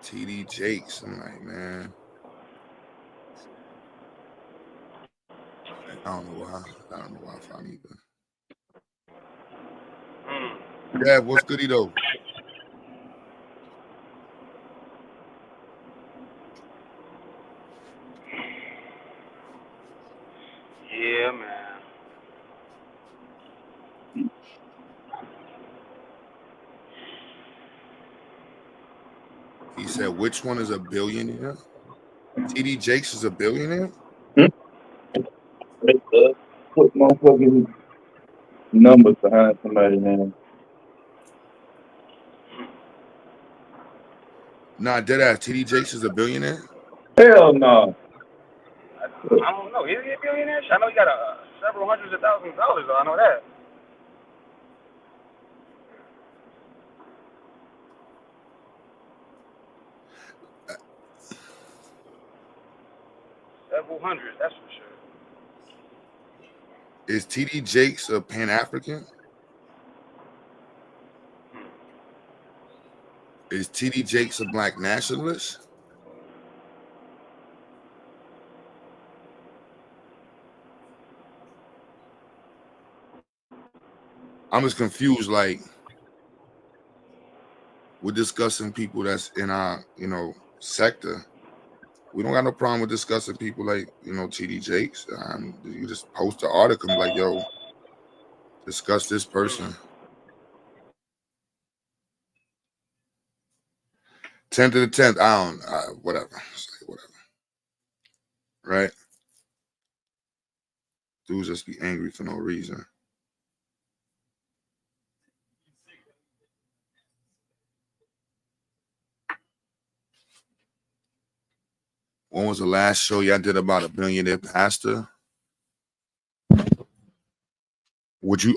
S2: TD Jakes. I'm like, man. I don't know why. I found either. Yeah, what's goody though?
S6: Yeah, man.
S2: He said, which one is a billionaire? TD Jakes is a billionaire?
S4: Put motherfucking numbers behind somebody's name.
S2: Nah, deadass. TD Jakes is a billionaire?
S4: Hell no.
S6: I don't know. Is he a billionaire? I know he got several hundreds of thousands of dollars, though. I know that. Several hundreds, that's for sure.
S2: Is TD Jakes a Pan-African? Is TD Jakes a black nationalist? I'm just confused. Like, we're discussing people that's in our, sector. We don't got no problem with discussing people like, TD Jakes. You just post an article and be like, yo, discuss this person. 10th to the 10th, whatever. Right? Dudes just be angry for no reason. When was the last show y'all did about a billionaire pastor?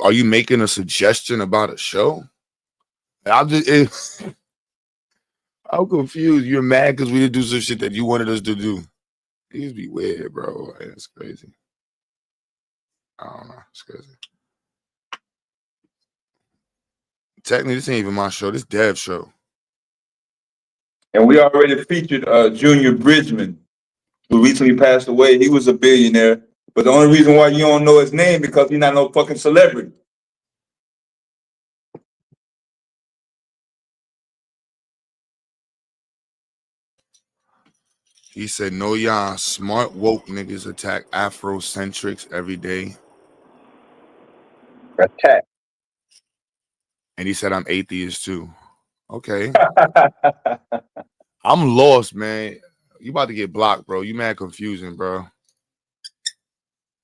S2: Are you making a suggestion about a show? I'm confused. You're mad because we didn't do some shit that you wanted us to do. These be weird, bro. It's crazy. I don't know. It's crazy. Technically, this ain't even my show. This Dev's show.
S4: And we already featured Junior Bridgman, who recently passed away. He was a billionaire. But the only reason why you don't know his name because he's not no fucking celebrity.
S2: He said, no, y'all smart woke niggas attack Afrocentrics every day.
S4: Attack.
S2: And he said, I'm atheist too. Okay. I'm lost, man. You about to get blocked, bro. You mad confusing, bro.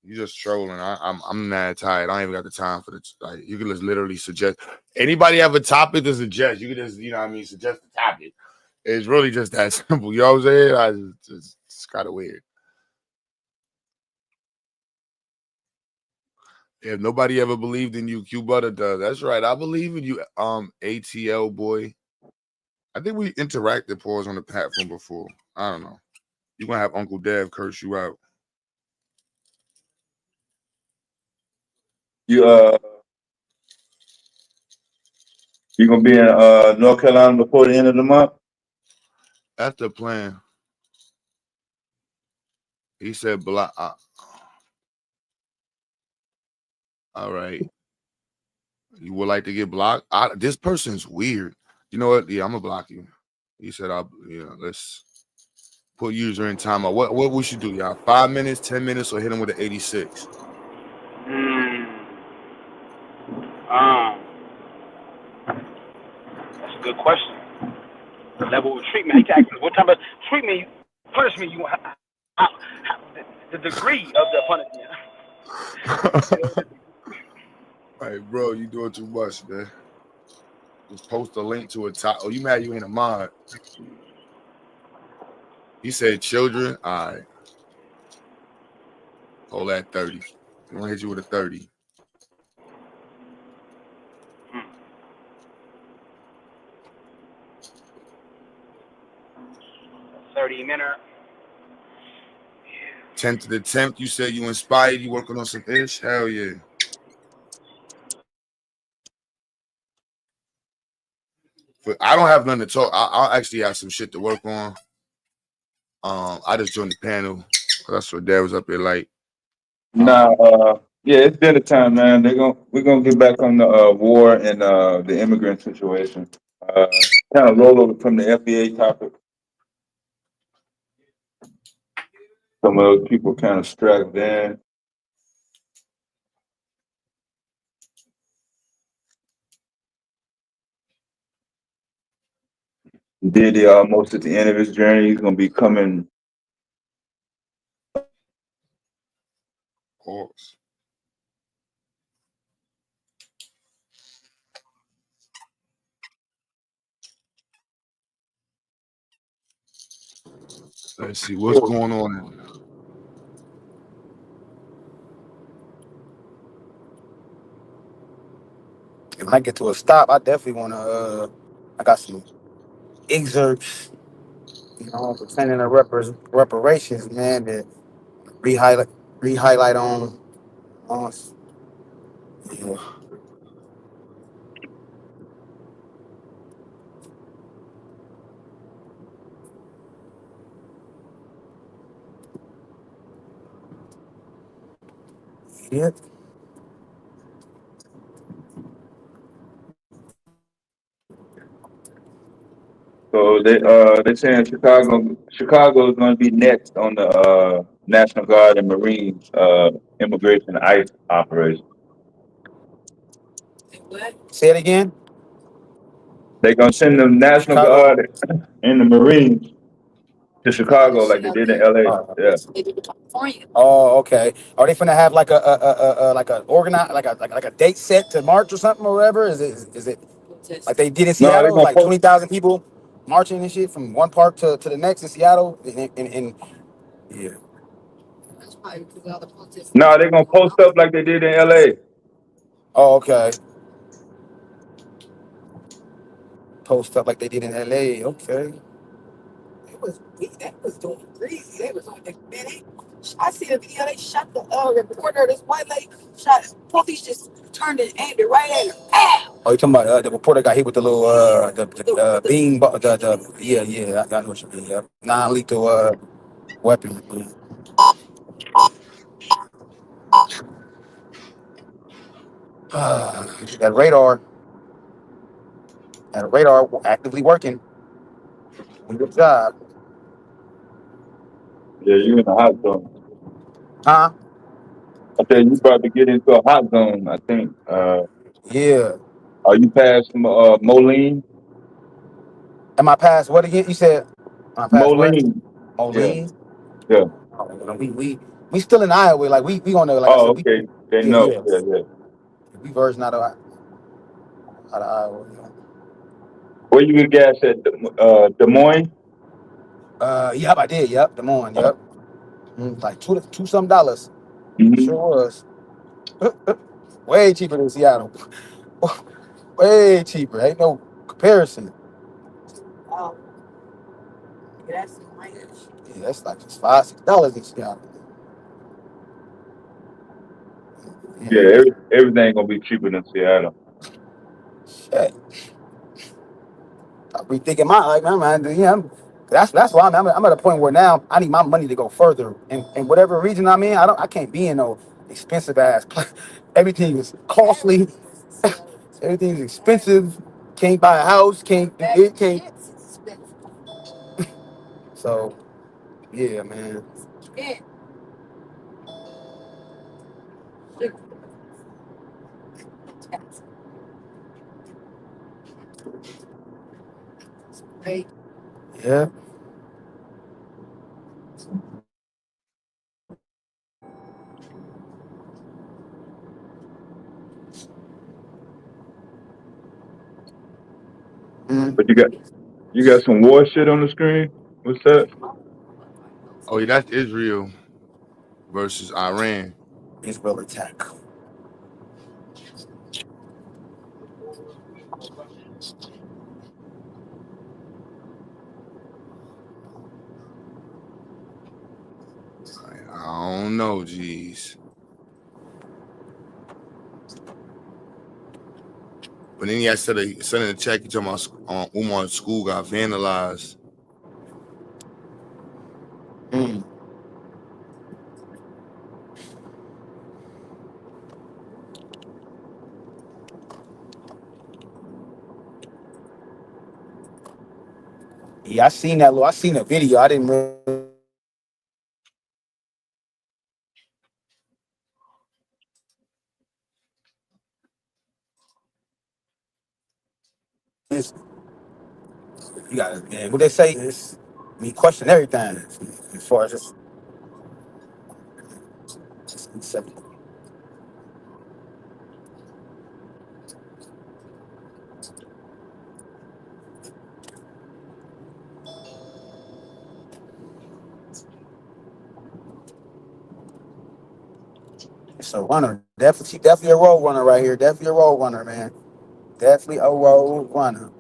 S2: You just trolling. I'm mad tired. I don't even got the time for this. Like, you can just literally suggest. Anybody have a topic to suggest? You can just, suggest the topic. It's really just that simple. You know what I'm saying? It's kind of weird. If nobody ever believed in you, Q Butter does. That's right. I believe in you, ATL boy. I think we interacted pause on the platform before. I don't know. You're gonna have Uncle Dev curse you out.
S4: You gonna be in North Carolina before the end of the month?
S2: That's the plan. He said block. All right. You would like to get blocked? This person's weird. You know what? Yeah, I'm gonna block you. He said, let's put user in timeout. What we should do, y'all? 5 minutes, 10 minutes, or hit him with an 86?
S6: Good question. The level of treatment. He asked what type of treatment, punishment you want. The degree of the punishment.
S2: Hey, bro, you doing too much, man. Just post a link to a top. Oh, you mad you ain't a mod? He said children. All right. Hold that 30. I'm gonna hit you with a 30.
S6: 30 minute.
S2: 10th to the 10th, you said you inspired. You working on some ish? Hell yeah. But I don't have nothing to talk. I'll actually have some shit to work on. I just joined the panel because I saw Dad was up there like.
S4: Nah, yeah, it's dinner time, man. We're gonna get back on the war and the immigrant situation. Kind of roll over from the FBA topic. Some of those people kind of straggled in. Diddy almost at the end of his journey. He's gonna be coming.
S2: Pause. Let's see what's going on.
S6: When I get to a stop, I definitely want to. I got some excerpts, pertaining to reparations, man. That re-highlight on. Yeah. Yep.
S4: So they saying Chicago is going to be next on the National Guard and Marines immigration ICE operation.
S6: Say it again.
S4: They're going to send the National
S6: Chicago.
S4: Guard and the Marines to Chicago like they did in LA. Yeah.
S6: Oh, okay. Are they finna have like a like a organize like a date set to march or something or whatever? Is it like they did in
S4: No, they're
S6: Seattle? It was
S4: going to
S6: like
S4: post.
S6: 20,000 people marching and shit from one park to the next in Seattle. And yeah.
S4: No, they're going to post up like they did in LA.
S6: Oh, okay. Post up like they did in LA. Okay.
S7: That was doing crazy. They was on the minute. I see the video. They shot the reporter. This white lady shot. Police just turned and aimed it right at her. Pow!
S6: Oh, you talking about the reporter got hit with the little the beam the yeah, I know what you mean. Yeah. Non-lethal weapon. That radar actively working. Good job.
S4: Yeah, you're in a hot zone.
S6: Huh?
S4: I said you about to get into a hot zone, I think.
S6: Yeah.
S4: Are you past Moline?
S6: Am I past what again? You said am I past what?
S4: Moline. Yeah,
S6: Moline?
S4: yeah.
S6: Oh, we still in Iowa. Like we gonna like I
S4: Oh,
S6: said,
S4: okay. They
S6: yeah,
S4: know.
S6: yeah.
S4: Yeah, yeah.
S6: We version out of Iowa.
S4: Where you get gas at Des Moines?
S6: Yep, I did. Yep, Des Moines. Yep. Like two some dollars.
S4: Mm-hmm.
S6: Sure was. Way cheaper than Seattle. Way cheaper. Ain't no comparison.
S7: Oh, yeah, that's nice.
S6: Yeah, that's like just $5-6 in Seattle.
S4: Yeah,
S6: Yeah.
S4: everything gonna be cheaper than Seattle.
S6: Shit. I be thinking that's why I'm at a point where now I need my money to go further. And whatever region I'm in, I can't be in no expensive ass place. Everything is costly. Everything is expensive. Can't buy a house. It can't. So yeah, man.
S7: Yeah.
S6: Yeah.
S4: But you got some war shit on the screen. What's that?
S2: Oh yeah, that's Israel versus Iran.
S6: Israel attack.
S2: I don't know, geez. But then he said sent in the check. He talking about Umar's school got vandalized.
S6: Mm. Yeah, I seen that. I seen a video. I didn't really. You got man. What they say is, me question everything as far as this. It's a runner. Definitely a road runner right here. Definitely a road runner, man. Definitely a road runner.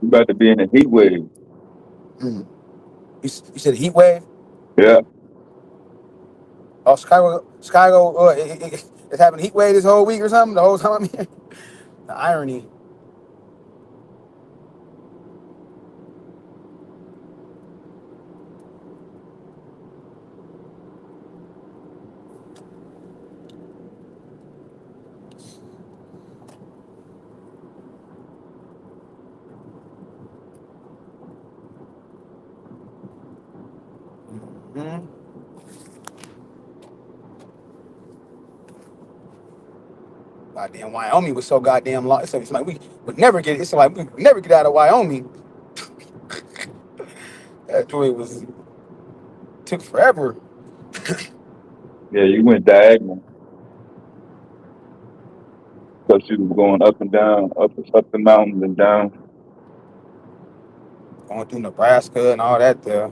S4: You about to be in a heat wave.
S6: Mm. You said heat wave?
S4: Yeah.
S6: Oh, Chicago. It's having heat wave this whole week or something. The whole time I'm here. The irony. Mm-hmm. Goddamn, Wyoming was so goddamn long. It's like we would never get. It's like we would never get out of Wyoming. That joy took forever.
S4: Yeah, you went diagonal because you was going up and down, up the mountains and down.
S6: Going through Nebraska and all that there.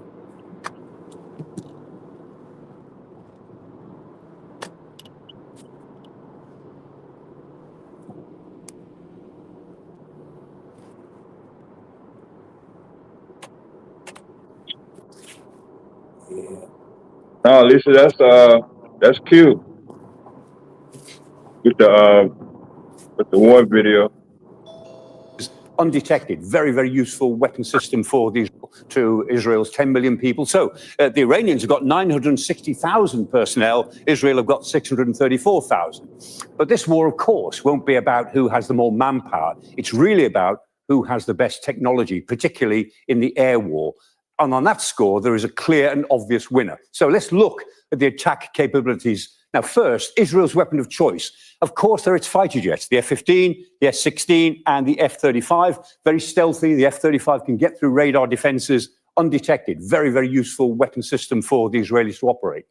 S6: Yeah.
S4: No, Lisa, that's cute with the war video.
S10: Undetected, very, very useful weapon system for to Israel's 10 million people. So the Iranians have got 960,000 personnel. Israel have got 634,000. But this war, of course, won't be about who has the more manpower. It's really about who has the best technology, particularly in the air war. And on that score, there is a clear and obvious winner. So let's look at the attack capabilities. Now, first, Israel's weapon of choice. Of course, there are its fighter jets, the F-15, the F-16, and the F-35. Very stealthy. The F-35 can get through radar defenses undetected. Very, very useful weapon system for the Israelis to operate.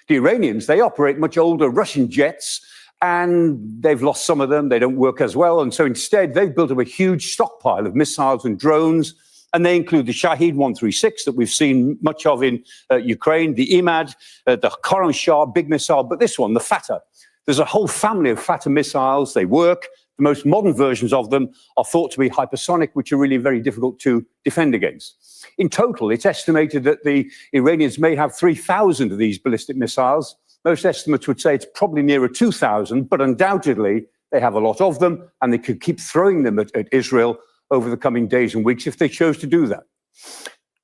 S10: The Iranians, they operate much older Russian jets, and they've lost some of them. They don't work as well. And so instead, they've built up a huge stockpile of missiles and drones. And they include the Shahed 136 that we've seen much of in Ukraine, the Imad, the Khorram Shah, big missile, but this one, the Fatah. There's a whole family of Fatah missiles. They work. The most modern versions of them are thought to be hypersonic, which are really very difficult to defend against. In total, it's estimated that the Iranians may have 3,000 of these ballistic missiles. Most estimates would say it's probably nearer 2,000, but undoubtedly they have a lot of them, and they could keep throwing them at Israel over the coming days and weeks if they chose to do that.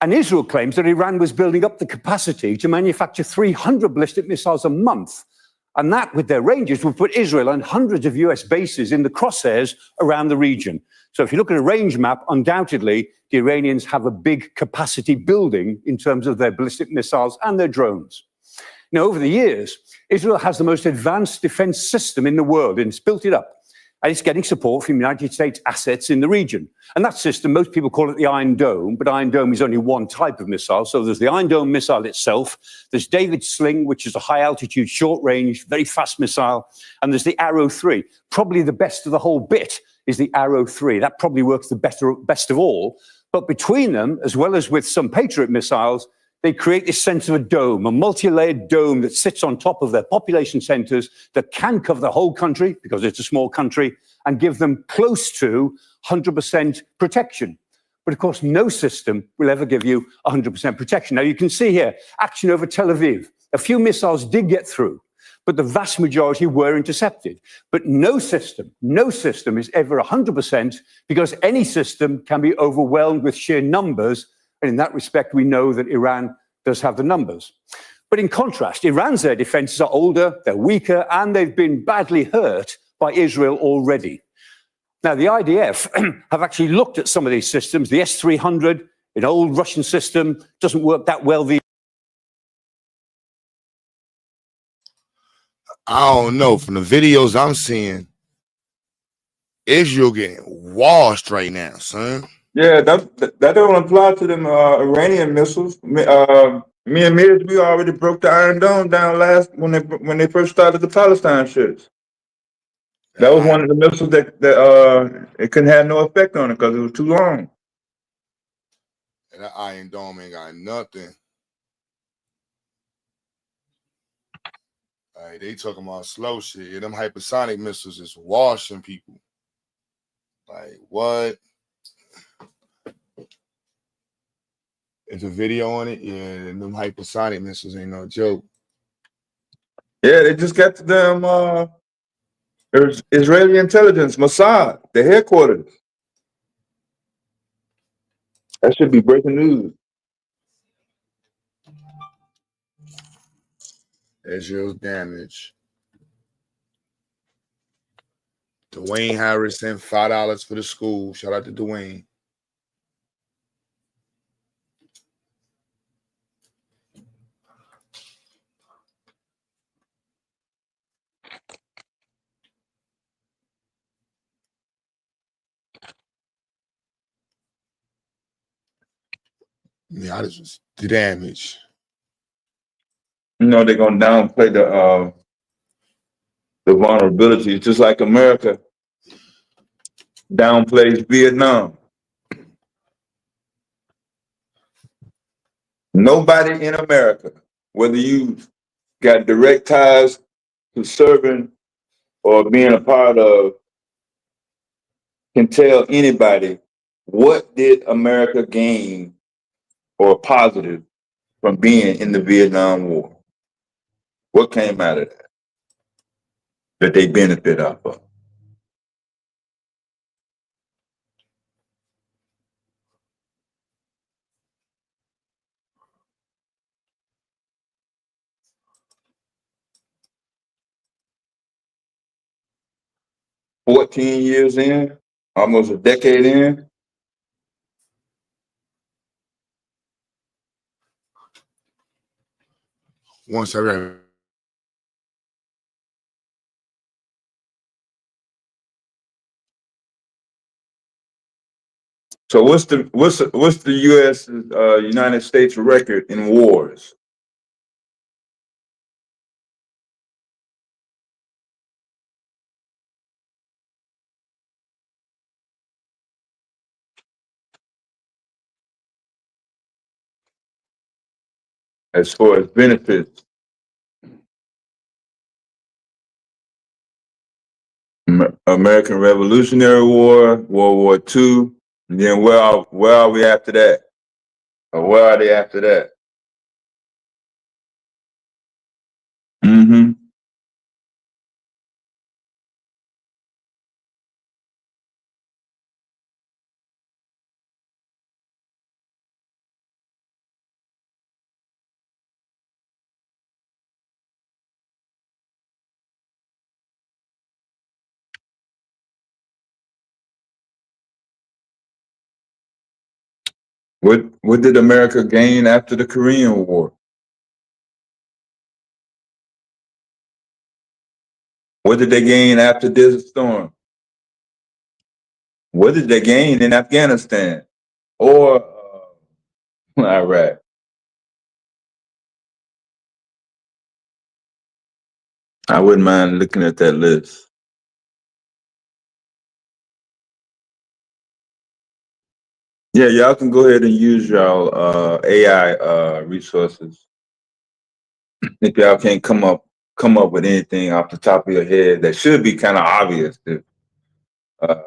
S10: And Israel claims that Iran was building up the capacity to manufacture 300 ballistic missiles a month. And that, with their ranges, would put Israel and hundreds of US bases in the crosshairs around the region. So if you look at a range map, undoubtedly, the Iranians have a big capacity building in terms of their ballistic missiles and their drones. Over the years, Israel has the most advanced defense system in the world, and it's built it up. And it's getting support from United States assets in the region. And that system, most people call it the Iron Dome, but Iron Dome is only one type of missile. So there's the Iron Dome missile itself, there's David Sling, which is a high-altitude, short-range, very fast missile, and there's the Arrow 3. Probably the best of the whole bit is the Arrow 3. That probably works the best of all. But between them, as well as with some Patriot missiles, they create this sense of a dome, a multi-layered dome that sits on top of their population centers that can cover the whole country, because it's a small country, and give them close to 100% protection. But of course, no system will ever give you 100% protection. Now, you can see here, action over Tel Aviv. A few missiles did get through, but the vast majority were intercepted. But no system is ever 100%, because any system can be overwhelmed with sheer numbers. And in that respect, we know that Iran does have the numbers. But in contrast, Iran's air defenses are older, they're weaker, and they've been badly hurt by Israel already. Now, the IDF have actually looked at some of these systems. The S-300, an old Russian system, doesn't work that well.
S2: I don't know. From the videos I'm seeing, Israel getting washed right now, son.
S11: Yeah, that don't apply to them Iranian missiles. Me and Miz, we already broke the Iron Dome down when they first started the Palestine shits. That was one of the missiles that it couldn't have no effect on it because it was too long.
S2: And that Iron Dome ain't got nothing. Like, they talking about slow shit. Yeah, them hypersonic missiles is washing people. Like, what? There's a video on it. Yeah, and them hypersonic missiles ain't no joke.
S11: Yeah, they just got to them Israeli intelligence, Mossad, the headquarters. That should be breaking news.
S2: Israel's damage. Dwayne Harris sent $5 for the school. Shout out to Dwayne. Yeah, this was the damage.
S11: You know, they're gonna downplay the vulnerabilities, just like America downplays Vietnam. Nobody in America, whether you got direct ties to serving or being a part of, can tell anybody what did America gain or positive from being in the Vietnam War. What came out of that they benefit off of? $14 years in, almost a decade in.
S2: Once I read.
S11: So what's the U.S. United States record in wars? As far as benefits, American Revolutionary War, World War II, and then where are we after that? Or where are they after that? Mm-hmm. What did America gain after the Korean War? What did they gain after Desert Storm? What did they gain in Afghanistan or Iraq? I wouldn't mind looking at that list. Yeah, y'all can go ahead and use y'all AI resources. If y'all can't come up with anything off the top of your head that should be kind of obvious if the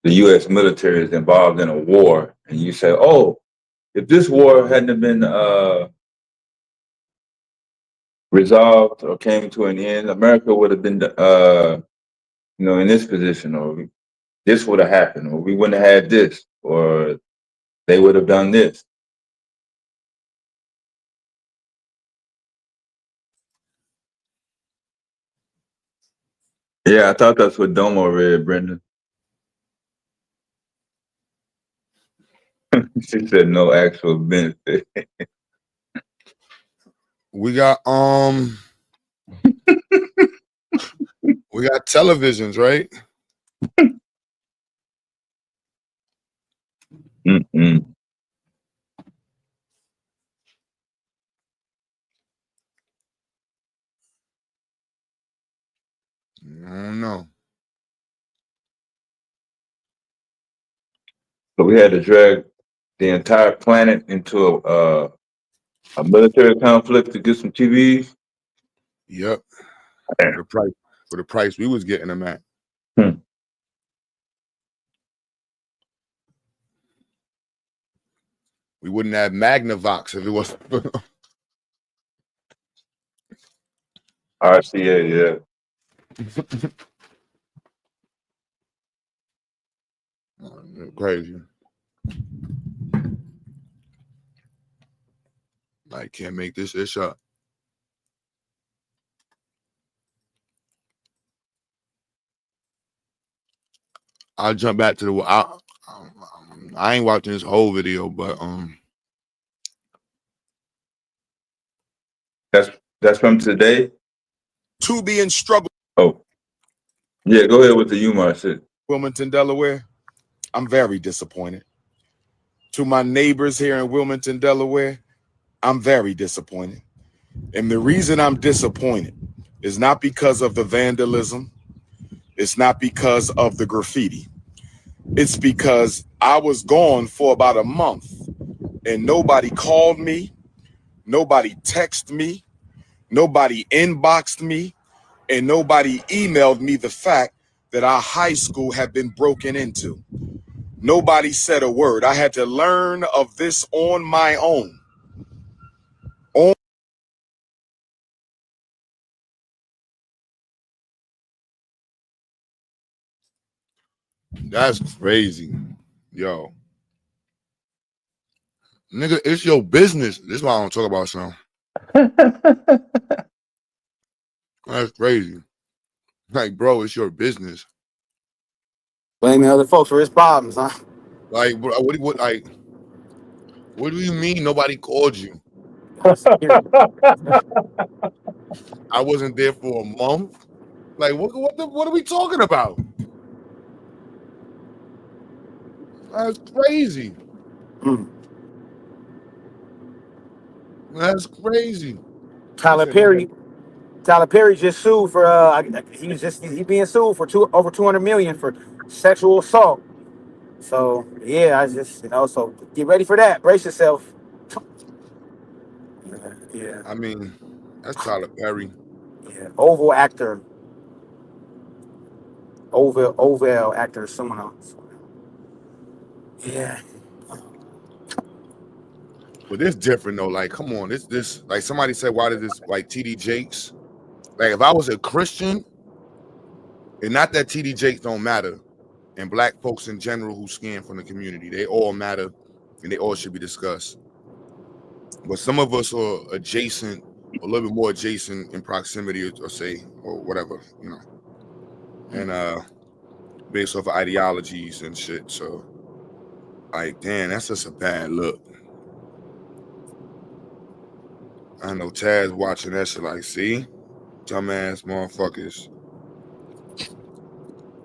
S11: U.S. military is involved in a war, and you say, "Oh, if this war hadn't been resolved or came to an end, America would have been, in this position, or this would have happened, or we wouldn't have had this, or they would have done this." Yeah, I thought that's what Domo read, Brendan. She said no actual benefit.
S2: We got we got televisions, right?
S11: Mm-mm.
S2: I don't know.
S11: So we had to drag the entire planet into a military conflict to get some TVs.
S2: Yep. For the price we was getting them at. We wouldn't have Magnavox if it was
S11: RCA,
S2: yeah. Crazy. I can't make this ish up. I'll jump back to the. I ain't watching this whole video, but
S11: that's from today.
S2: To be in struggle.
S11: Oh, yeah. Go ahead with the UMass shit.
S2: Wilmington, Delaware. I'm very disappointed. To my neighbors here in Wilmington, Delaware, I'm very disappointed. And the reason I'm disappointed is not because of the vandalism. It's not because of the graffiti. It's because I was gone for about a month and nobody called me, nobody texted me, nobody inboxed me, and nobody emailed me the fact that our high school had been broken into. Nobody said a word. I had to learn of this on my own. That's crazy. Yo. Nigga, it's your business. This is why I don't talk about something. That's crazy. Like, bro, it's your business.
S6: Blaming other folks for his problems, huh?
S2: Like, what do you mean nobody called you? I wasn't there for a month. Like, what are we talking about? That's crazy. That's crazy.
S6: Tyler Perry just sued for he's being sued for over 200 million for sexual assault. So yeah, I just so get ready for that. Brace yourself. Yeah.
S2: I mean, that's Tyler Perry.
S6: Yeah. Oval actor, someone else. Yeah.
S2: But it's different though. Like, come on, this like somebody said, why did this like TD Jakes? Like, if I was a Christian, and not that TD Jakes don't matter, and black folks in general who scam from the community, they all matter and they all should be discussed. But some of us are adjacent, a little bit more adjacent in proximity, or say, or whatever, and based off of ideologies and shit. So, like, damn, that's just a bad look. I know Taz watching that shit like, see, dumbass motherfuckers.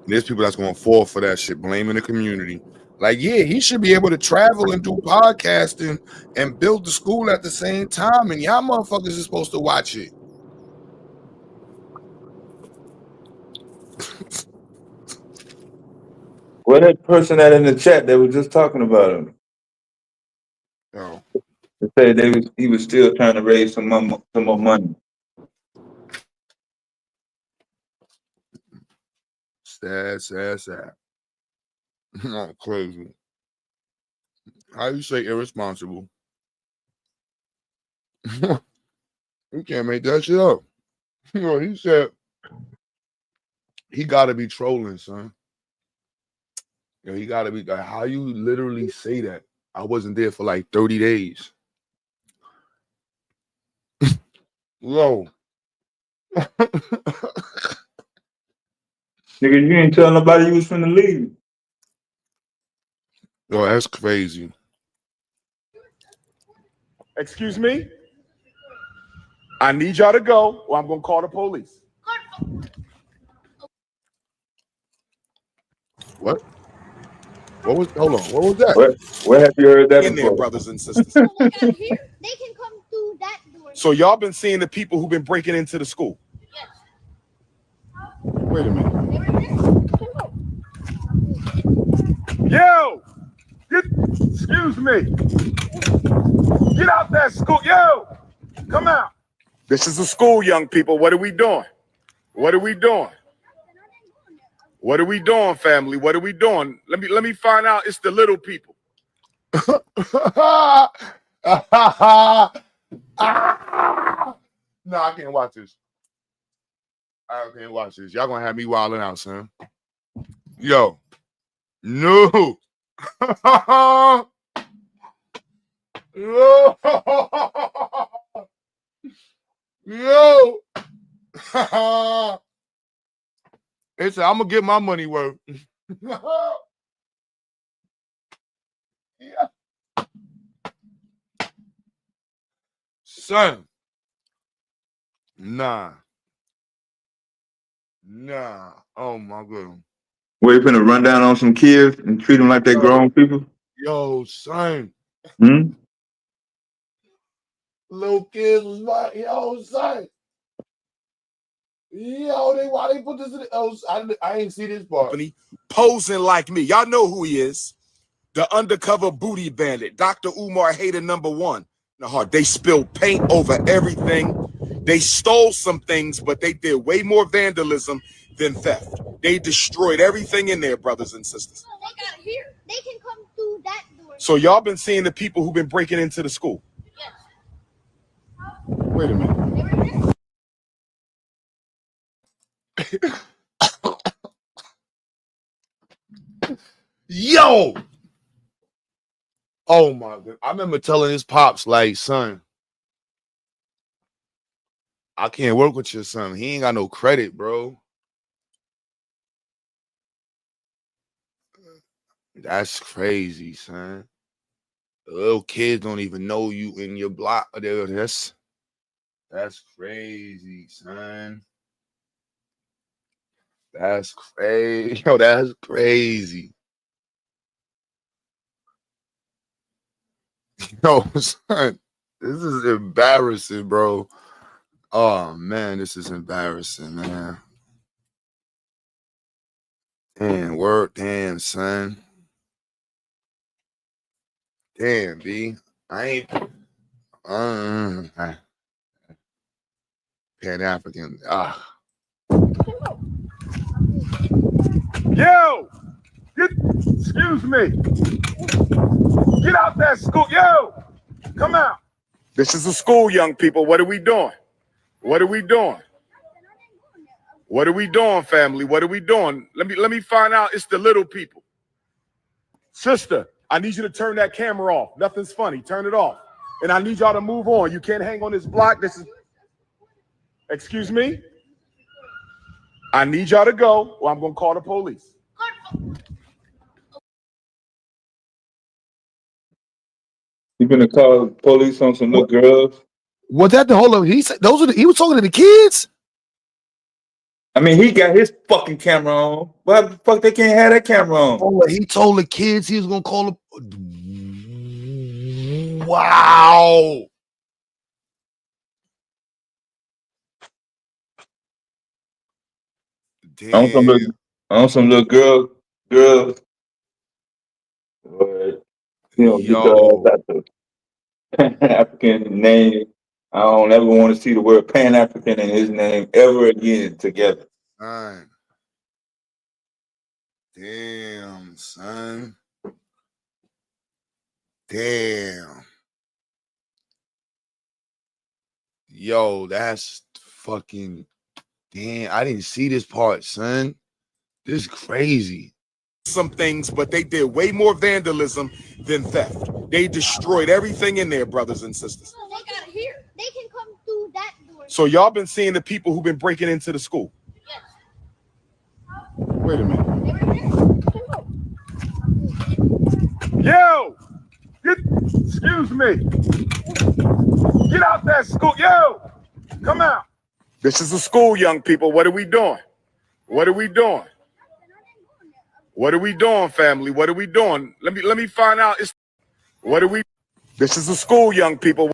S2: There's people that's going to fall for that shit, blaming the community. Like, yeah, he should be able to travel and do podcasting and build the school at the same time, and y'all motherfuckers is supposed to watch it.
S11: Where that person that in the chat that was just talking about him?
S2: Oh.
S11: They said he was still trying to raise some more money.
S2: Sad. Oh, crazy. How you say irresponsible? You can't make that shit up. You know, he said he gotta be trolling, son. You know, he gotta be like, how you literally say that? I wasn't there for like 30 days. Yo.
S11: Nigga, you ain't tell nobody you was finna leave.
S2: Yo, that's crazy.
S12: Excuse me? I need y'all to go or I'm going to call the police.
S2: What? Hold on. What was that?
S11: Where have you heard that
S12: in
S11: before?
S12: there, brothers and sisters? They can come through that door. So y'all been seeing the people who've been breaking into the school? Yes. Wait a minute. Yo! Excuse me. Get out that school. Yo! Come out. This is a school, young people. What are we doing? What are we doing? What are we doing, family? What are we doing? Let me find out. It's the little people.
S2: No, I can't watch this. I can't watch this. Y'all gonna have me wilding out, son. Yo. No. Yo. Yo. It's I'm gonna get my money worth. Yeah. Son. Nah. Oh my god.
S11: Where you finna run down on some kids and treat them like they grown people?
S2: Yo, son.
S11: Hmm?
S2: Little kids was like, yo, son. Yo, why they put this in the I ain't see this part.
S12: Posing like me. Y'all know who he is. The undercover booty bandit, Dr. Umar Hader #1. They spilled paint over everything. They stole some things, but they did way more vandalism than theft. They destroyed everything in there, brothers and sisters.
S13: Oh, they got here. They can come through that door.
S12: So y'all been seeing the people who've been breaking into the school?
S13: Yes.
S12: Wait a minute.
S2: Yo. Oh my god. I remember telling his pops, like, son, I can't work with your son. He ain't got no credit, bro. That's crazy, son. The little kids don't even know you in your block. That's crazy, son. That's crazy. Yo, that's crazy. Yo, son, this is embarrassing, bro. Oh man, this is embarrassing, man. Damn, son. Damn, B. I ain't Pan-African.
S12: Yo! Excuse me. Get out that school. Yo! Come out. This is a school, young people. What are we doing? What are we doing? What are we doing, family? What are we doing? Let me find out. It's the little people. Sister, I need you to turn that camera off. Nothing's funny. Turn it off. And I need y'all to move on. You can't hang on this block. This is... Excuse me? I need y'all to go or I'm going to call the police.
S11: You gonna call police on some little girls?
S2: Was that the whole of he said those are he was talking to the kids?
S11: I mean, he got his fucking camera on. Why the fuck they can't have that camera on?
S14: Oh, he told the kids he was gonna call them. Wow.
S11: On some little girl. Get your ass out the African name. I don't ever want to see the word Pan-African in his name ever again together.
S14: Son. Damn, son. Damn. Yo, that's fucking damn. I didn't see this part, son. This is crazy.
S12: Some things, but they did way more vandalism than theft. They destroyed everything in there, brothers and sisters.
S13: They got it here. They can come through that door.
S12: So y'all been seeing the people who've been breaking into the school.
S13: Yes.
S12: Wait a minute. Yo, excuse me. Get out that school. Yo, come out. This is a school, young people. What are we doing? What are we doing? What are we doing, family? What are we doing? Let me find out. What are we? This is a school, young people.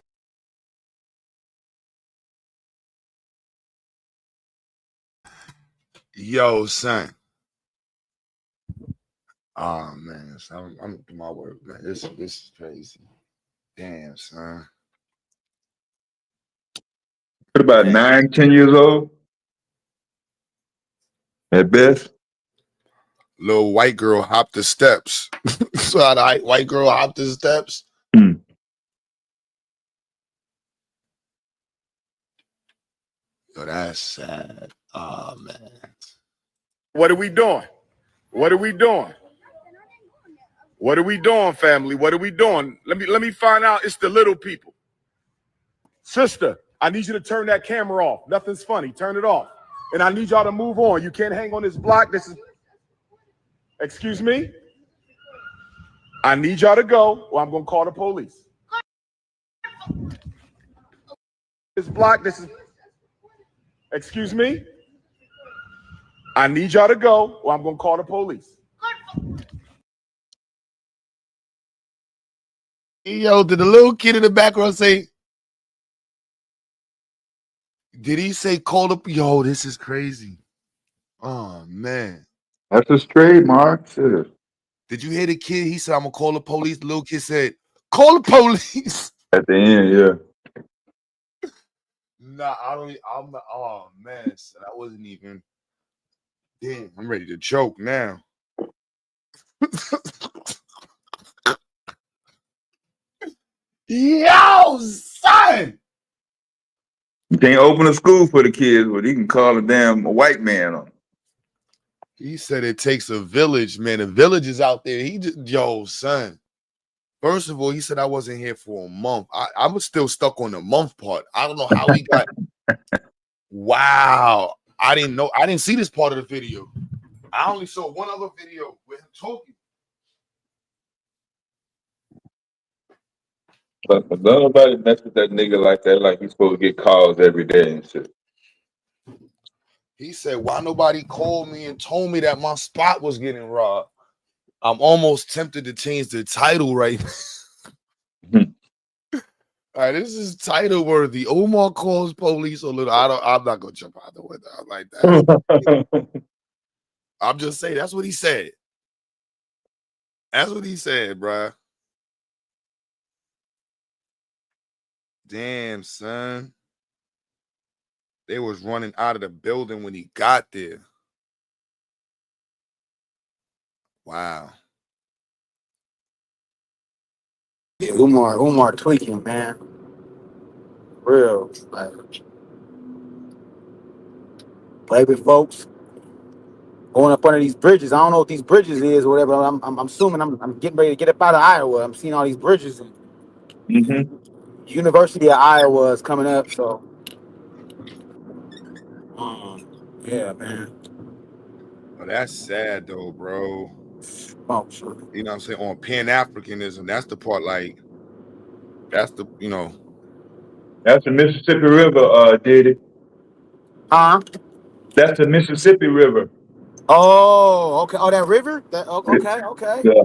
S14: Yo, son. Oh man, son, I'm to my work, man. This is crazy. Damn, son.
S11: What about 9, 10 years old? At best.
S14: Little white girl hopped the steps. So the white girl hopped the steps.
S11: Mm.
S14: Yo, that's sad. Oh man.
S12: What are we doing? What are we doing? What are we doing, family? What are we doing? Let me find out. It's the little people. Sister, I need you to turn that camera off. Nothing's funny. Turn it off. And I need y'all to move on. You can't hang on this block. This is. Excuse me? I need y'all to go or I'm going to call the police. This block, this is. Excuse me? I need y'all to go or I'm going to call the police.
S14: Yo, did the little kid in the background say, did he say call up? Yo, this is crazy. Oh, man.
S11: That's a trademark. Shit.
S14: Did you hear the kid? He said, I'm going to call the police. The little kid said, call the police.
S11: At the end, yeah.
S14: Nah, I'm not. Oh, man. So that wasn't even. Damn, I'm ready to choke now. Yo, son.
S11: You can't open a school for the kids, but he can call a damn white man on.
S14: He said it takes a village, man. The village is out there. He just, yo, son. First of all, he said I wasn't here for a month. I was still stuck on the month part. I don't know how he got. Wow. I didn't know. I didn't see this part of the video. I only saw one other video with him talking.
S11: But nobody mess with that nigga like that, like he's supposed to get calls every day and shit.
S14: He said, why nobody called me and told me that my spot was getting robbed? I'm almost tempted to change the title right now. All right, this is title worthy. Omar calls police a little. I'm not gonna jump out the window like that. I'm just saying that's what he said. That's what he said, bruh. Damn, son. They was running out of the building when he got there. Wow.
S6: Yeah, Umar tweaking, man. Real. Like, play with folks. Going up under these bridges. I don't know what these bridges is or whatever. I'm assuming I'm getting ready to get up out of Iowa. I'm seeing all these bridges.
S11: Mm-hmm.
S6: University of Iowa is coming up, so yeah, man.
S14: Oh, that's sad though, bro.
S6: Oh, sure.
S14: You know what I'm saying? On Pan-Africanism, that's the part, like, that's the, you know.
S11: That's the Mississippi River, did it.
S6: Huh?
S11: That's the Mississippi River.
S6: Oh, okay. Oh, that river. Okay, okay.
S11: Yeah.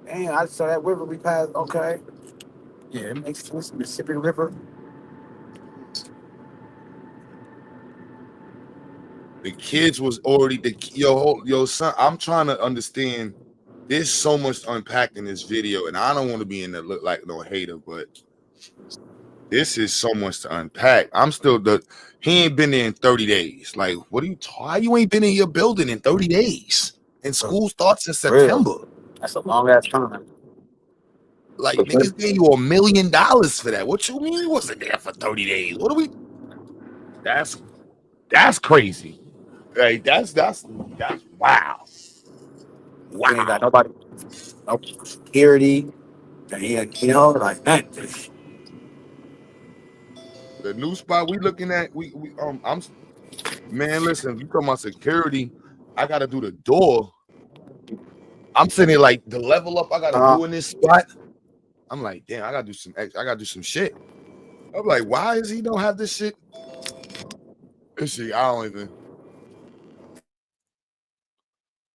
S6: Damn, I saw that river we passed. Okay. Yeah, it makes sense. Mississippi River.
S14: The kids was already yo son. I'm trying to understand. There's so much to unpack in this video, and I don't want to be in the look like no hater, but this is so much to unpack. I'm still he ain't been there in 30 days. Like, what are you why you ain't been in your building in 30 days? And school starts in September.
S6: That's a long ass time.
S14: Like, niggas gave you $1 million for that. What you mean you wasn't there for 30 days? What are we? That's crazy. Like, that's wow.
S6: Wow. Ain't got nobody, no security. You know, like that.
S14: The new spot we looking at, I'm man, listen, you talking about security, I gotta do the door. I'm sitting like the level up I gotta do in this spot. I'm like, damn, I gotta do some shit. I'm like, why does he don't have this shit? This shit, I don't even.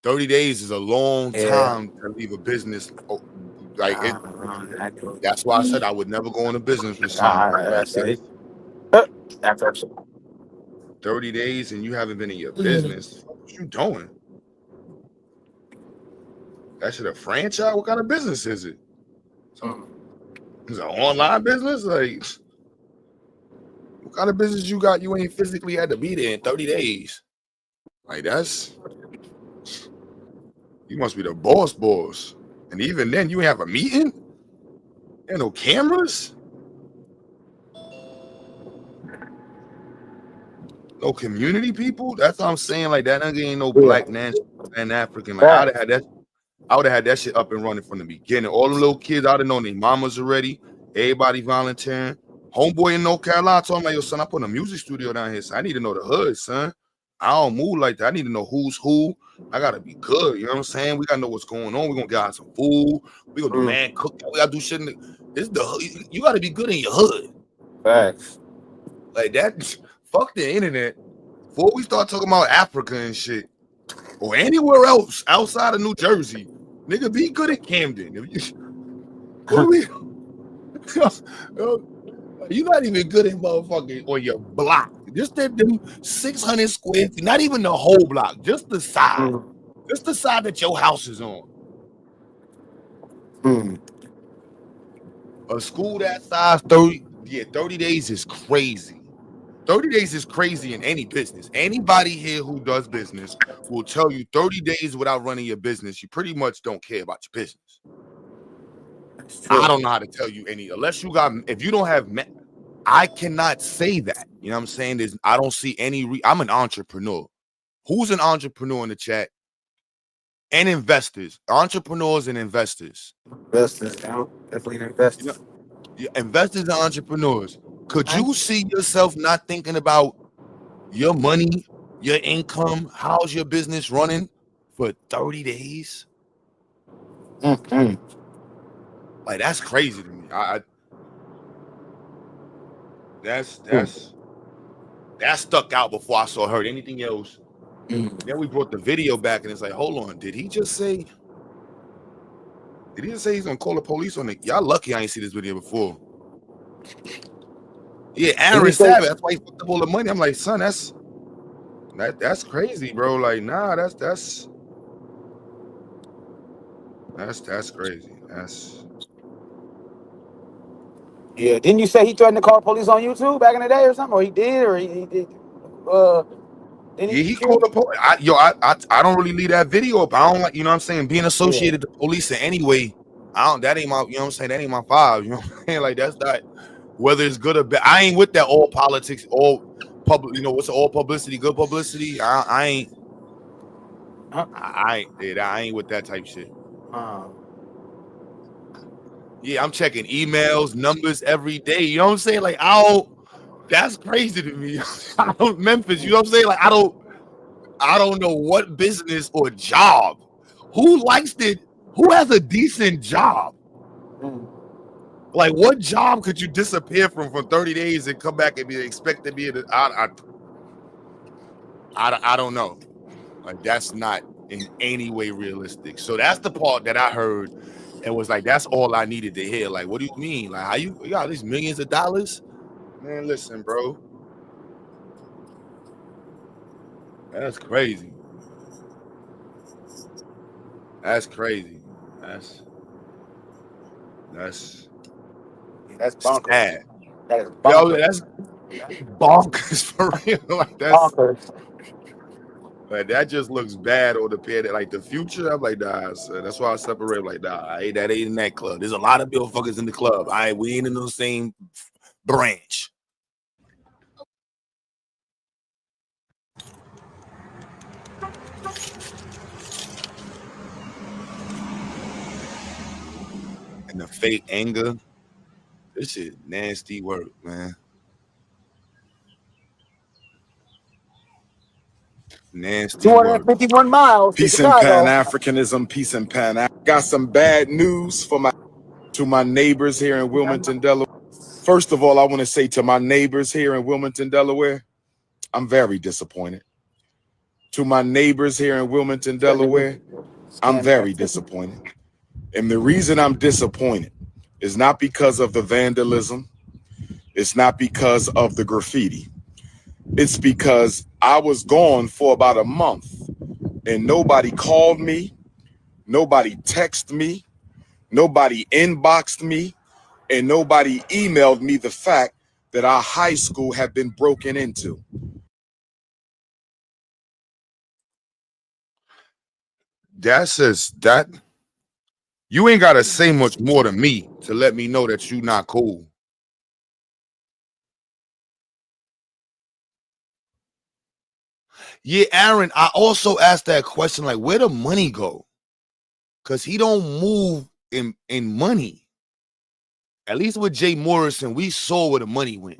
S14: 30 days is a long time to leave a business. Like that's why I said I would never go into business with someone. 30 days and you haven't been in your business. What you doing? That shit a franchise? What kind of business is it? Is it an online business? Like, what kind of business you got? You ain't physically had to be there in 30 days. Like, you must be the boss. And even then, you ain't have a meeting? There no cameras? No community people? That's what I'm saying. Like, that nigga ain't no black man and African. Like, I would have had that shit up and running from the beginning. All the little kids, I would have known their mamas already. Everybody volunteering. Homeboy in North Carolina told me, like, yo, son, I put a music studio down here. So I need to know the hood, son. I don't move like that. I need to know who's who. I gotta be good. You know what I'm saying? We gotta know what's going on. We're gonna get out some food. We gonna do man cook. We gotta do shit. This is the hood. You gotta be good in your hood.
S6: Facts.
S14: Like that. Fuck the internet. Before we start talking about Africa and shit, or anywhere else outside of New Jersey, nigga, be good at Camden. What are we? You're not even good at motherfucking on your block. Just them 600 square feet, not even the whole block, just the side. Just the side that your house is on. A school that size, 30 days is crazy. 30 days is crazy in any business. Anybody here who does business will tell you 30 days without running your business, you pretty much don't care about your business. I don't know how to tell you if you don't have, I cannot say that. You know what I'm saying? I don't see any, I'm an entrepreneur. Who's an entrepreneur in the chat? And investors, entrepreneurs and investors.
S6: Investors, definitely investors.
S14: Investors and entrepreneurs. Could you see yourself not thinking about your money, your income, how's your business running for 30 days? Like, that's crazy to me. That stuck out before I heard anything else. Then we brought the video back and it's like, hold on, did he just say he's gonna call the police on it? Y'all lucky I ain't see this video before. Yeah, Aaron Savage. That's why he fucked up all the money. I'm like, son, that's crazy, bro. Like, nah, that's crazy.
S6: Yeah, didn't you say he threatened to call police on you too back in the day or something? Or he did, or he did?
S14: He called the police. I don't really leave that video up. I don't like, you know what I'm saying, being associated to police in any way. That ain't my, you know what I'm saying, that ain't my vibe. You know what I'm saying? Like, that's not, whether it's good or bad. I ain't with that all politics, all public, you know, what's all publicity, good publicity. I ain't with that type shit. Yeah, I'm checking emails, numbers every day. You know what I'm saying? Like, that's crazy to me. Memphis, you know what I'm saying? Like, I don't know what business or job. Who has a decent job? Like, what job could you disappear from for 30 days and come back and be expected to be I don't know. Like that's not in any way realistic. So that's the part that I heard and was like, that's all I needed to hear. Like, what do you mean? Like, how you got these millions of dollars? Man, listen, bro. That's crazy. That's crazy. That's
S6: bonkers.
S14: sad.
S6: That is
S14: Yo,
S6: bonkers.
S14: that's bonkers for real. Like that's
S6: Bonkers.
S14: like that just looks bad on the pen. Like the future, I'm like, nah, son. That's why I separate. Like, nah, that ain't in that club. There's a lot of motherfuckers in the club. We ain't in the same branch. And the fake anger, this shit nasty work, man. Nasty work.
S6: 251 miles to
S12: Peace and
S6: Chicago.
S12: Pan-Africanism, peace and Pan. Got some bad news for my neighbors here in Wilmington, Delaware. First of all, I want to say to my neighbors here in Wilmington, Delaware, I'm very disappointed. To my neighbors here in Wilmington, Delaware, I'm very disappointed. And the reason I'm disappointed is not because of the vandalism. It's not because of the graffiti. It's because I was gone for about a month and nobody called me, nobody texted me, nobody inboxed me, and nobody emailed me the fact that our high school had been broken into.
S14: That says that you ain't gotta say much more to me to let me know that you not cool. Yeah, Aaron, I also asked that question, like, where the money go? Because he don't move in money. At least with Jay Morrison, we saw where the money went.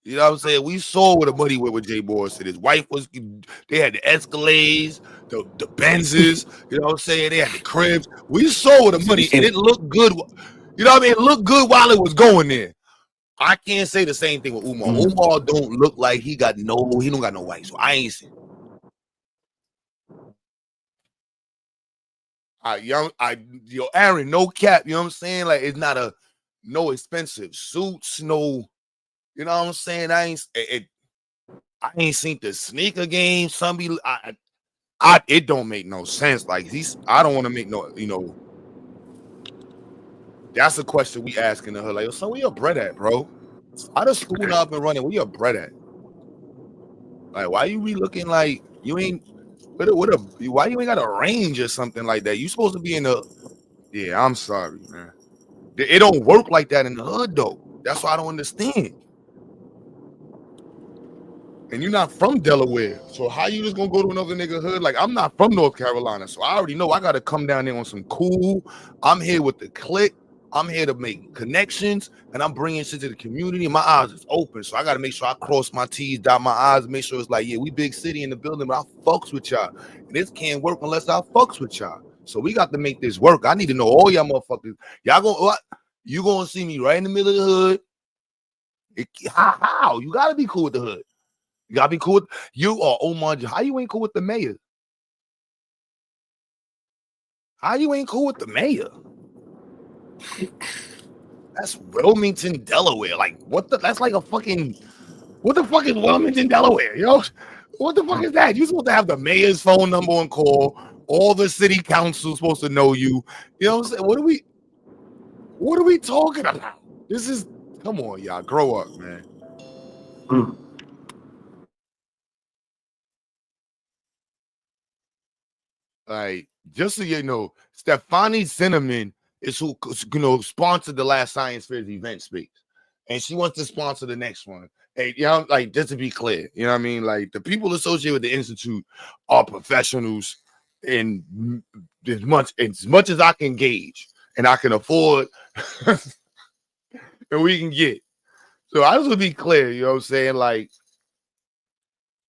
S14: You know what I'm saying? We saw where the money went with Jay Morrison. His wife was, they had the Escalades, the Benzes, you know what I'm saying? They had the cribs. We saw where the money, and it looked good. You know what I mean? It looked good while it was going there. I can't say the same thing with Umar. Umar don't look like he don't got no wife, so I ain't seen. Aaron, no cap, you know what I'm saying? Like, it's not no expensive suits, no, you know what I'm saying? I ain't seen the sneaker game. It don't make no sense. Like, I don't want to make no, that's a question we asking to her. Like, so where your bread at, bro? How does school not up and running? Where your bread at? Like, why you be looking like you ain't why you ain't got a range or something like that? You supposed to be in the I'm sorry, man. It don't work like that in the hood though. That's why I don't understand. And you're not from Delaware, so how you just gonna go to another nigga hood? Like, I'm not from North Carolina, so I already know I gotta come down there on some cool. I'm here with the clique. I'm here to make connections, and I'm bringing shit to the community. My eyes is open, so I gotta make sure I cross my T's, dot my I's, make sure it's like, yeah, we big city in the building, but I fucks with y'all, and this can't work unless I fucks with y'all. So we got to make this work. I need to know all y'all motherfuckers. Y'all gonna what? You gonna see me right in the middle of the hood? How? You gotta be cool with the hood. You gotta be cool with you or Omar. How you ain't cool with the mayor? How you ain't cool with the mayor? That's Wilmington, Delaware. Like, that's like a fucking, what the fuck is Wilmington, Delaware? You know? What the fuck is that? You're supposed to have the mayor's phone number on call. All the city council's supposed to know you. You know what I'm saying? What are we talking about? Come on, y'all. Grow up, man. Like, just so you know, Stefani Cinnamon is who sponsored the last Science Fair's event space, and she wants to sponsor the next one. Hey, like, just to be clear, you know what I mean? Like, the people associated with the institute are professionals, and as much as I can gauge and I can afford, and we can get. So I just want to be clear, you know what I'm saying? Like,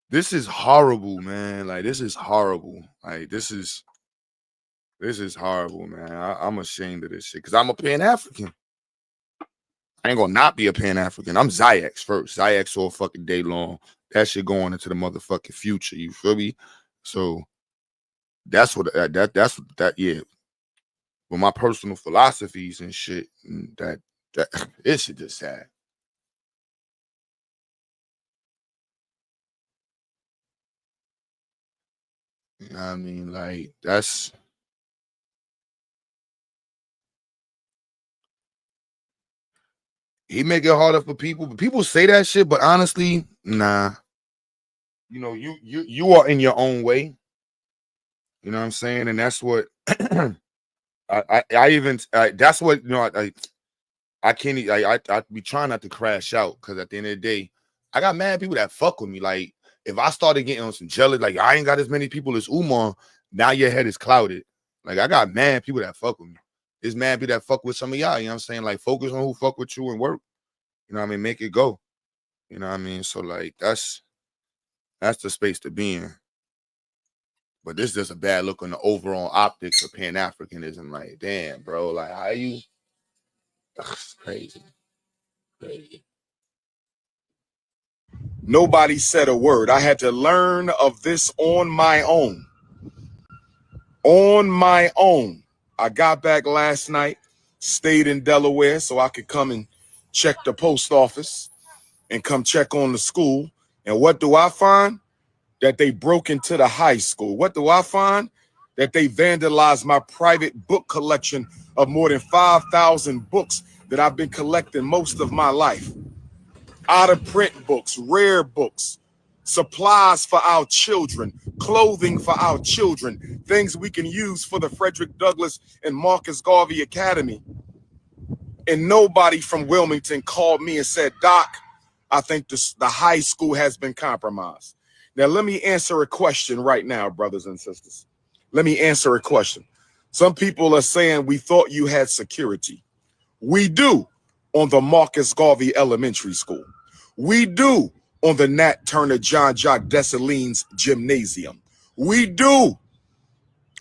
S14: this is horrible, man. Like, this is horrible. Like, this is horrible, man. I'm ashamed of this shit because I'm a Pan-African. I ain't gonna not be a Pan-African. I'm Ziax first. Ziax all fucking day long. That shit going into the motherfucking future. You feel me? So that's what yeah. But my personal philosophies and shit, that it shit just sad. You know what I mean? Like that's he make it harder for people. But people say that shit, but honestly, nah. You know, you are in your own way. You know what I'm saying? And that's what I even that's what you know I can't I be trying not to crash out because at the end of the day, I got mad people that fuck with me. Like if I started getting on some jealous, like I ain't got as many people as Umar, now your head is clouded. Like I got mad people that fuck with me. There's mad people that fuck with some of y'all. You know what I'm saying? Like focus on who fuck with you and work. You know what I mean? Make it go. You know what I mean? So like that's the space to be in. But this is just a bad look on the overall optics of Pan-Africanism. Like, damn, bro, like how you it's crazy. Crazy.
S12: Nobody said a word. I had to learn of this on my own. On my own. I got back last night, stayed in Delaware so I could come and check the post office and come check on the school. And what do I find? That they broke into the high school. What do I find? That they vandalized my private book collection of more than 5,000 books that I've been collecting most of my life. Out of print books, rare books, supplies for our children, clothing for our children, things we can use for the Frederick Douglass and Marcus Garvey Academy. And nobody from Wilmington called me and said, Doc, I think the high school has been compromised. Now, let me answer a question right now, brothers and sisters. Let me answer a question. Some people are saying we thought you had security. We do on the Marcus Garvey Elementary School. We do on the Nat Turner John Jacques Dessalines Gymnasium. We do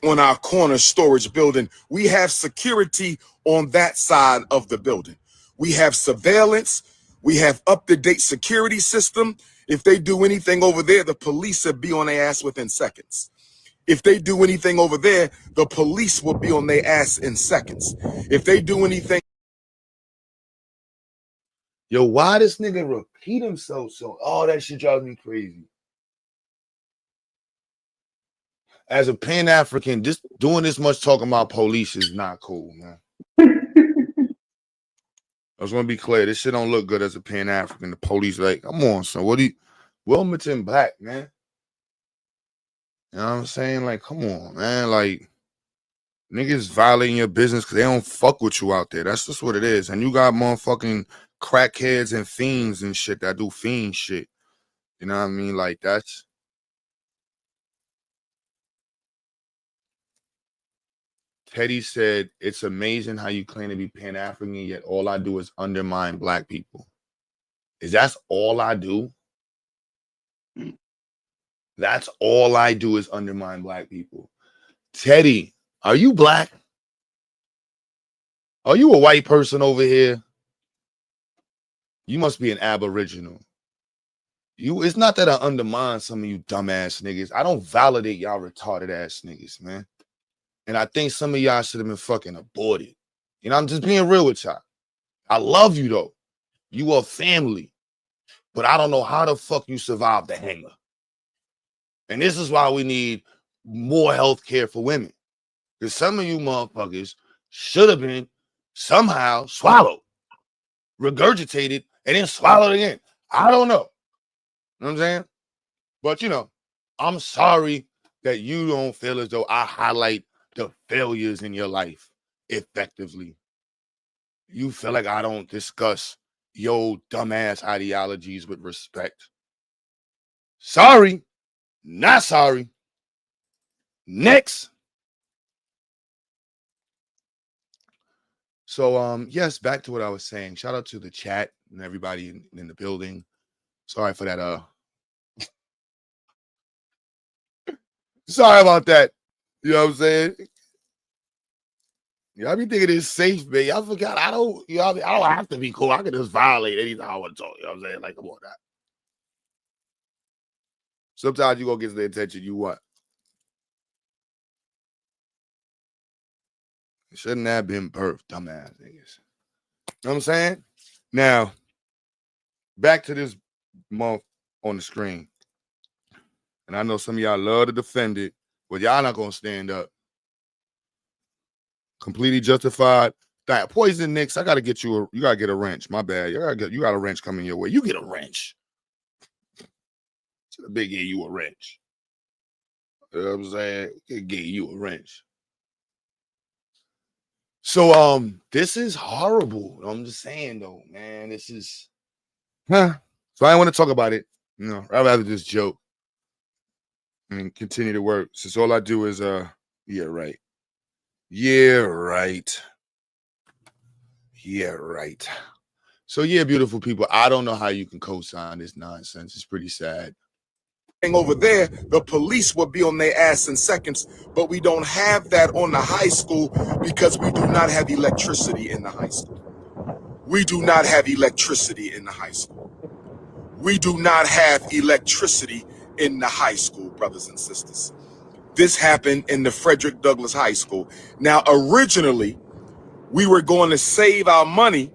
S12: on our corner storage building. We have security on that side of the building. We have surveillance. We have up-to-date security system. If they do anything over there, the police will be on their ass within seconds. If they do anything over there, the police will be on their ass in seconds. If they do anything.
S14: Yo, why this nigga repeat himself so? Oh, that shit drives me crazy. As a Pan-African, just doing this much talking about police is not cool, man. I was gonna be clear. This shit don't look good as a Pan-African. The police like, come on, son. What do you Wilmington black, man? You know what I'm saying? Like, come on, man. Like, niggas violating your business because they don't fuck with you out there. That's just what it is. And you got motherfucking crackheads and fiends and shit that do fiend shit. You know what I mean? Like, that's Teddy said, it's amazing how you claim to be Pan-African, yet all I do is undermine black people. Is that's all I do? That's all I do is undermine black people. Teddy, are you black? Are you a white person over here? You must be an aboriginal. It's not that I undermine some of you dumbass niggas. I don't validate y'all retarded ass niggas, man. And I think some of y'all should have been fucking aborted. You know, I'm just being real with y'all. I love you though. You are family. But I don't know how the fuck you survived the hanger. And this is why we need more health care for women. Because some of you motherfuckers should have been somehow swallowed, regurgitated, and then swallowed again. I don't know. You know what I'm saying? But, you know, I'm sorry that you don't feel as though I highlight the failures in your life effectively. You feel like I don't discuss your dumbass ideologies with respect. Sorry. Not sorry. Next. So, yes, back to what I was saying. Shout out to the chat and everybody in the building. Sorry for that. Sorry about that. You know what I'm saying? Y'all be thinking it's safe, man. Y'all forgot I don't have to be cool. I can just violate anything I want to talk. You know what I'm saying? Like, come on, that. Sometimes you gonna get the attention you want. It shouldn't have been birthed, dumbass niggas. You know what I'm saying? Now, back to this month on the screen. And I know some of y'all love to defend it, but y'all not gonna stand up. Completely justified. That Poison Nicks, I gotta get you gotta get a wrench. My bad. You got a wrench coming your way. You get a wrench. To the big you a wrench. You know what I'm saying? Get you a wrench. So this is horrible. I'm just saying though, man. This is So I want to talk about it. You know, I'd rather just joke and continue to work. Since all I do is yeah, right. Yeah, right. Yeah, right. So yeah, beautiful people. I don't know how you can co-sign this nonsense. It's pretty sad.
S12: Over there, the police will be on their ass in seconds, but we don't have that on the high school because we do not have electricity in the high school. We do not have electricity in the high school. We do not have electricity in the high school, brothers and sisters. This happened in the Frederick Douglass High School. Now, originally, we were going to save our money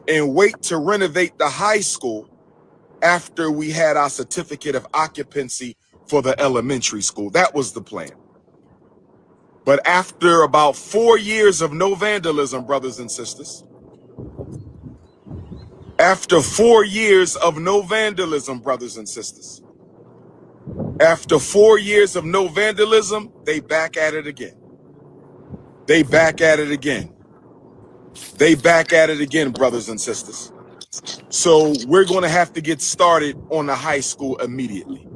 S12: and wait to renovate the high school after we had our certificate of occupancy for the elementary school. That was the plan. But after about 4 years of no vandalism, brothers and sisters, after 4 years of no vandalism, brothers and sisters, after 4 years of no vandalism, they back at it again. They back at it again. They back at it again, brothers and sisters. So we're going to have to get started on the high school immediately.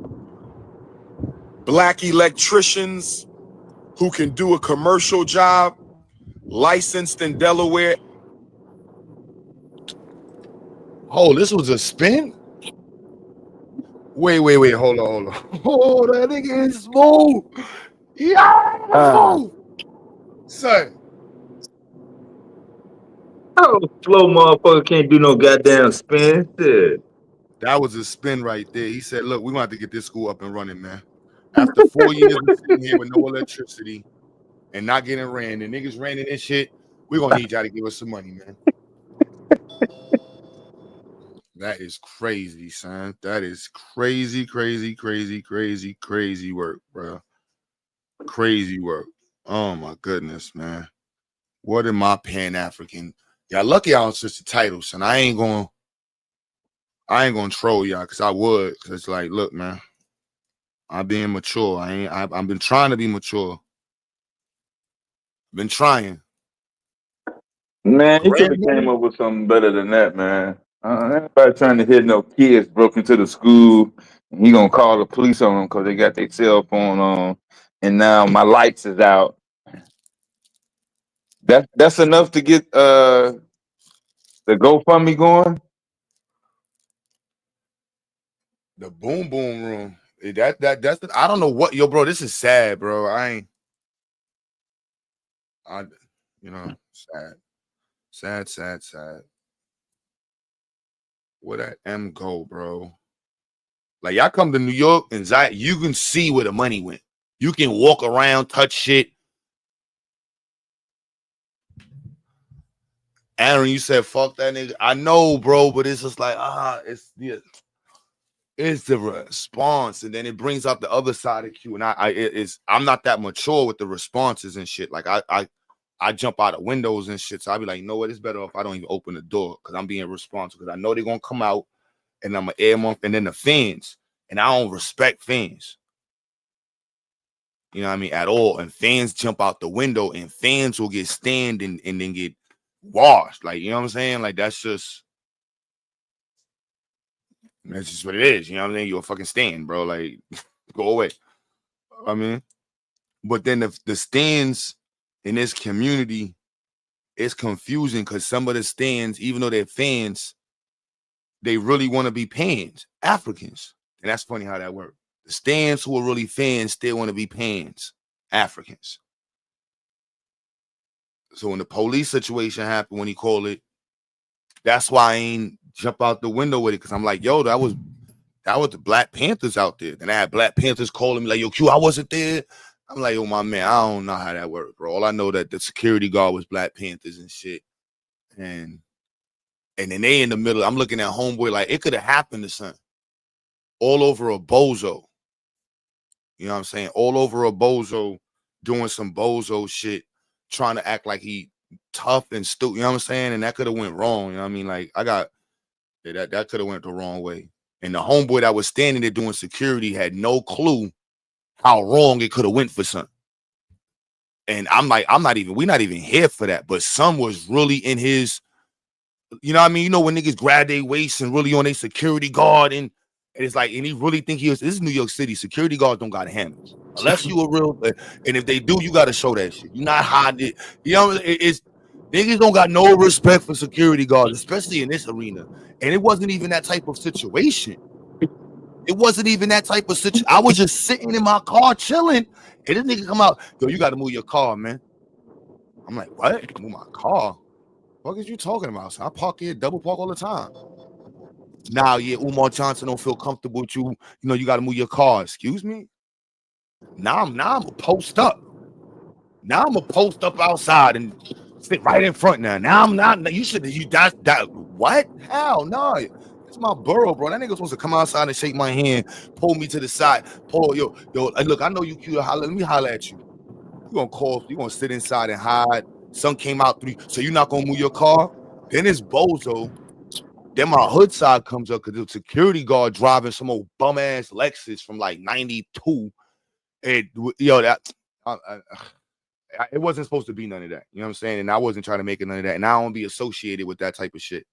S12: Black electricians who can do a commercial job, licensed in Delaware.
S14: Oh, this was a spin? Wait, hold on. Oh, that nigga is smooth. Yeah, son.
S11: Oh, slow motherfucker can't do no goddamn spin. Shit.
S14: That was a spin right there. He said, look, we're going to have to get this school up and running, man. After 4 years of sitting here with no electricity and not getting ran, the niggas raining and shit, we're going to need y'all to give us some money, man. That is crazy, son. That is crazy work, bro. Crazy work. Oh, my goodness, man. What am I Pan-African? Y'all lucky I don't switch the title, son. I ain't going to troll y'all because I would. Because it's like, look, man. I'm being mature. I've been trying to be mature. Been trying.
S11: Man, you could have came up with something better than that, man. Everybody trying to hit no kids broke into the school. And he gonna call the police on them because they got their cell phone on, and now my lights is out. That's enough to get the GoFundMe going.
S14: The boom boom room. That's I don't know what bro. This is sad, bro. Sad. Where that M go, bro? Like y'all come to New York and you can see where the money went. You can walk around, touch shit. Aaron, you said fuck that nigga. I know, bro, but it's just like it's the response, and then it brings up the other side of you. And I'm not that mature with the responses and shit. Like I jump out of windows and shit. So I'll be like, you know what? It's better if I don't even open the door because I'm being responsible. Because I know they're gonna come out and I'm gonna air them off. And then the fans, and I don't respect fans. You know what I mean? At all. And fans jump out the window and fans will get stand and then get washed. Like, you know what I'm saying? Like that's just what it is. You know what I'm saying? You're a fucking stand, bro. Like, go away. I mean, but then the stands in this community is confusing because some of the stands, even though they're fans, they really want to be pans, Africans. And that's funny how that works. The stands who are really fans still want to be pans, Africans. So when the police situation happened, when he called it, that's why I ain't jump out the window with it, because I'm like, yo, that was the Black Panthers out there. And I had Black Panthers calling me like, yo, Q, I wasn't there. I'm like, yo, my man, I don't know how that worked, bro. All I know that the security guard was Black Panthers and shit. And then they in the middle. I'm looking at homeboy like it could have happened to son. All over a bozo. You know what I'm saying? All over a bozo doing some bozo shit, trying to act like he tough and stupid. You know what I'm saying? And that could have went wrong. You know what I mean? Like that could have went the wrong way. And the homeboy that was standing there doing security had no clue how wrong it could have went for son. And I'm like, we're not even here for that. But son was really in his, you know what I mean? You know, when niggas grab their waist and really on their security guard, and it's like, and he really think this is New York City. Security guards don't got handles. Unless you a real, and if they do, you got to show that shit. You not hide it. You know, it's niggas don't got no respect for security guards, especially in this arena. And it wasn't even that type of situation. It wasn't even that type of situation. I was just sitting in my car chilling, and this nigga come out, yo, you got to move your car, man. I'm like, what? Move my car? What is you talking about? So I park here, double park all the time. Now, yeah, Umar Johnson don't feel comfortable with you. You know, you got to move your car. Excuse me? Now I'm a post up. Now I'm a post up outside and sit right in front now. Now I'm not. You should. That what? Hell no. It's my borough, bro. That nigga supposed to come outside and shake my hand, pull me to the side. Yo. Look, I know you cute. Let me holler at you. You gonna call? You gonna sit inside and hide? Sun came out 3, so you're not gonna move your car? Then it's bozo. Then my hood side comes up because the security guard driving some old bum ass Lexus from like '92. And yo, it wasn't supposed to be none of that. You know what I'm saying? And I wasn't trying to make it none of that. And I don't be associated with that type of shit.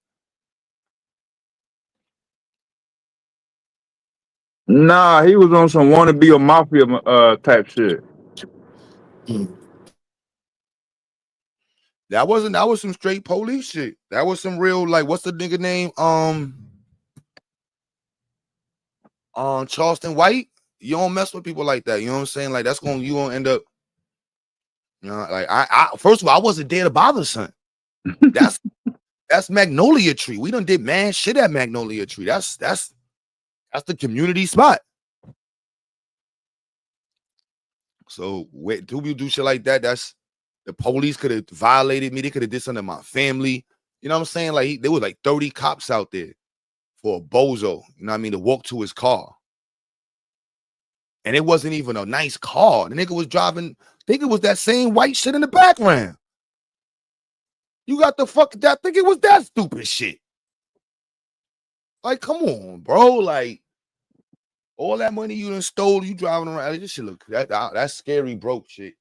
S4: Nah, he was on some wanna be a mafia type shit.
S14: That was some straight police shit. That was some real, like, what's the nigga name? Charleston White. You don't mess with people like that. You know what I'm saying? Like, you gonna end up, you know, like I first of all, I wasn't there to bother son. That's Magnolia Tree. We done did man shit at Magnolia Tree. That's the community spot. So wait, do we do shit like that? That's the police could have violated me. They could have did something to my family. You know what I'm saying? Like there was like 30 cops out there for a bozo. You know what I mean? To walk to his car. And it wasn't even a nice car. The nigga was driving, I think it was that same white shit in the background. You got the fuck that? I think it was that stupid shit. Like, come on, bro. Like, all that money you done stole, you driving around. This shit look, that's scary broke shit.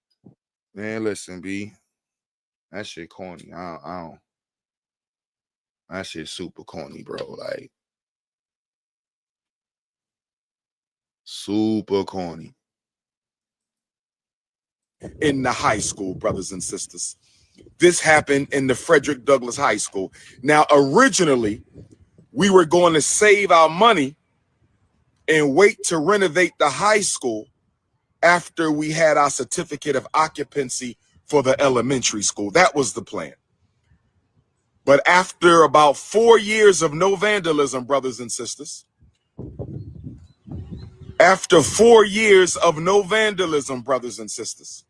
S14: Man, listen, B. That shit corny. I don't. That shit super corny, bro. Like, super corny.
S12: In the high school, brothers and sisters. This happened in the Frederick Douglass High School. Now, originally, we were going to save our money and wait to renovate the high school after we had our certificate of occupancy for the elementary school. That was the plan. But after about 4 years of no vandalism, brothers and sisters, after 4 years of no vandalism, brothers and sisters,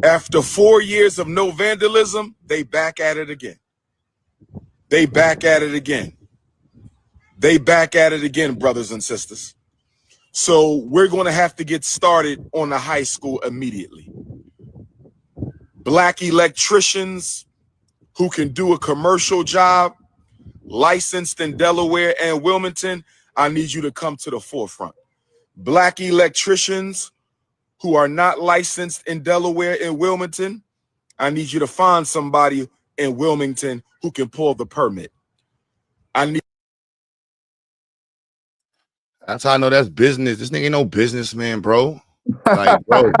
S12: after 4 years of no vandalism, they back at it again. They back at it again. They back at it again, brothers and sisters. So we're going to have to get started on the high school immediately. Black electricians who can do a commercial job, licensed in Delaware and Wilmington, I need you to come to the forefront. Black electricians who are not licensed in Delaware and Wilmington, I need you to find somebody in Wilmington who can pull the permit.
S14: That's how I know that's business. This nigga ain't no businessman, bro. Like, bro.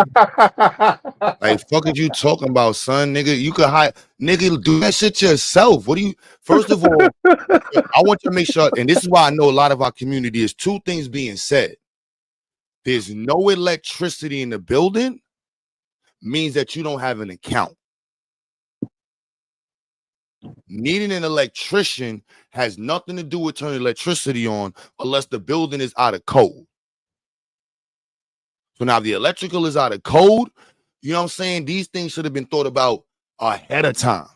S14: Like, fuck is you talking about, son? Nigga, you could hire, nigga, do that shit yourself. What do you, first of all, I want you to make sure, and this is why I know a lot of our community is two things being said. There's no electricity in the building means that you don't have an account. Needing an electrician has nothing to do with turning electricity on unless the building is out of code. So now if the electrical is out of code, you know what I'm saying? These things should have been thought about ahead of time.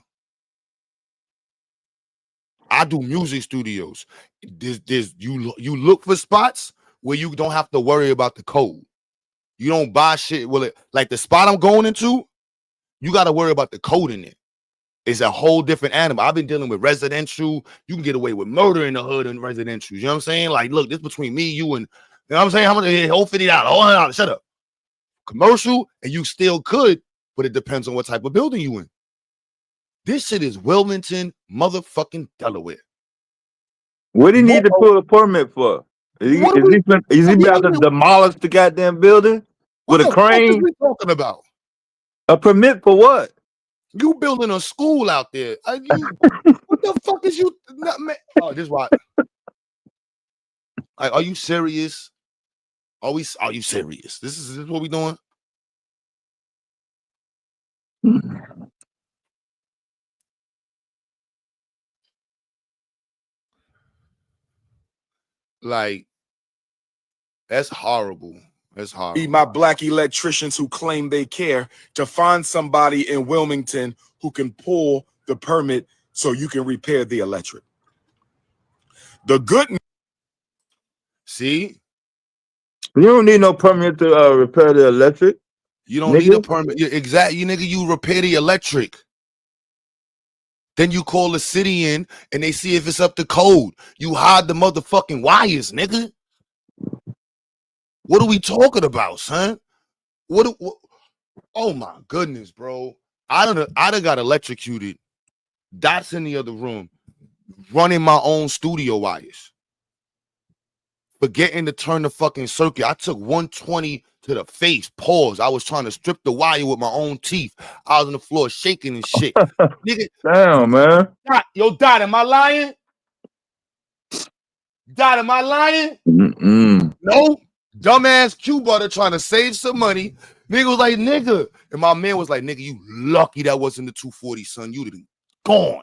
S14: I do music studios. You look for spots where you don't have to worry about the code. You don't buy shit. Well, like the spot I'm going into, you got to worry about the code in it. It's a whole different animal. I've been dealing with residential. You can get away with murder in the hood and residential. You know what I'm saying? Like, look, this between me, you, and you know what I'm saying? How much? Whole $50, $100. Shut up. Commercial, and you still could, but it depends on what type of building you in. This shit is Wilmington, motherfucking Delaware.
S11: What do you need to pull a permit for? Is he about to demolish the goddamn building with a crane?
S14: What are we talking about?
S11: A permit for what?
S14: You building a school out there. What the fuck is you? Man? Oh, this why. Like, are you serious? Are you serious? This is what we doing? Like, that's horrible. That's horrible.
S15: Need my black electricians who claim they care to find somebody in Wilmington who can pull the permit so you can repair the electric. The good.
S14: See?
S11: You don't need no permit to repair the electric.
S14: You don't need a permit. Exactly, nigga. You repair the electric. Then you call the city in and they see if it's up to code. You hide the motherfucking wires, nigga. What are we talking about, son? What oh my goodness, bro. I done got electrocuted. That's in the other room. Running my own studio wires. Forgetting to turn the fucking circuit. I took 120 to the face. Pause. I was trying to strip the wire with my own teeth. I was on the floor shaking and shit. Nigga.
S11: Damn, man.
S14: Yo, Dot, am I lying? Dot, am I lying? No. Dumbass Q butter trying to save some money. Nigga was like, nigga. And my man was like, nigga, you lucky that wasn't the 240, son. You'd have been gone.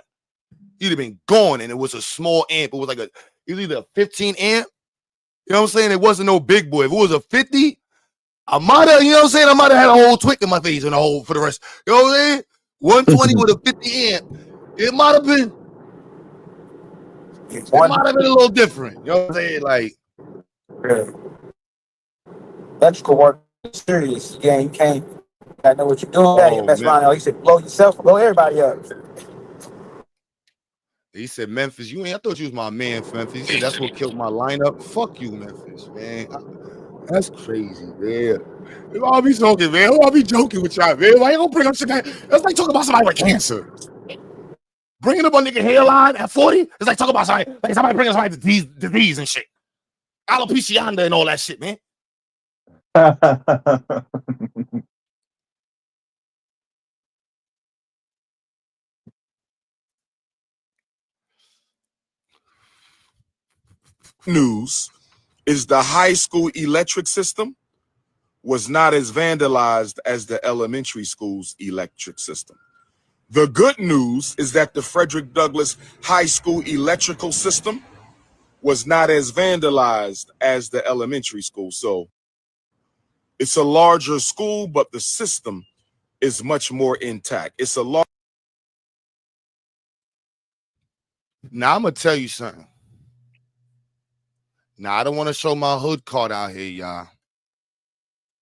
S14: You'd have been gone. And it was a small amp. It was like it was either a 15 amp. You know what I'm saying? It wasn't no big boy. If it was a 50, I might have, you know what I'm saying? I might have had a whole twick in my face and a whole for the rest. You know what I'm saying? 120 with a 50 amp. It might have been. It might have been a little different. You know what I'm saying? Like,
S6: electrical work is serious. Yeah, you can't. I know what you're doing. You mess around. He said, blow yourself, blow everybody up.
S14: He said, Memphis, I thought you was my man, Memphis. He said, that's what killed my lineup. Fuck you, Memphis, man. That's crazy, man. I'll be joking, man. I'll be joking with y'all, man. Why you gonna bring up shit? That's like talking about somebody with cancer. Bringing up a nigga hairline at 40, it's like talking about somebody, like somebody bringing somebody disease and shit. Alopecia and all that shit, man.
S15: News is the high school electric system was not as vandalized as the elementary school's electric system. The good news is that the Frederick Douglass High School electrical system was not as vandalized as the elementary school. So it's a larger school, but the system is much more intact. It's a large.
S14: Now, I'm going to tell you something. Now, I don't want to show my hood card out here, y'all.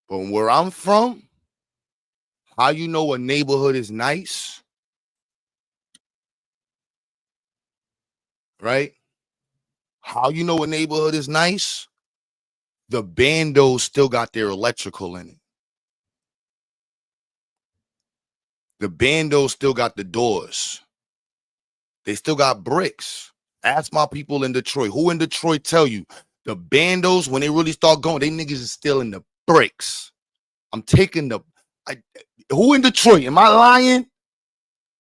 S14: But where I'm from, how you know a neighborhood is nice? Right? How you know a neighborhood is nice? The bandos still got their electrical in it. The bandos still got the doors. They still got bricks. Ask my people in Detroit. Who in Detroit tell you the bandos, when they really start going, they niggas is still in the bricks. I'm taking who in Detroit? Am I lying?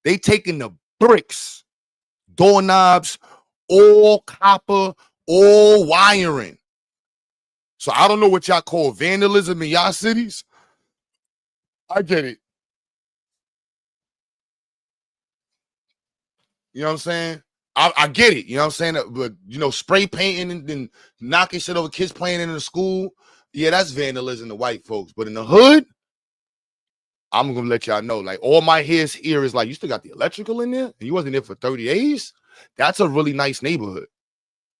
S14: They taking the bricks, doorknobs, all copper, all wiring. So I don't know what y'all call vandalism in y'all cities. I get it. You know what I'm saying? I get it. You know what I'm saying? But, you know, spray painting and then knocking shit over kids playing in the school. Yeah, that's vandalism to white folks. But in the hood, I'm going to let y'all know. Like, all my here is like, you still got the electrical in there? And you wasn't there for 30 days? That's a really nice neighborhood.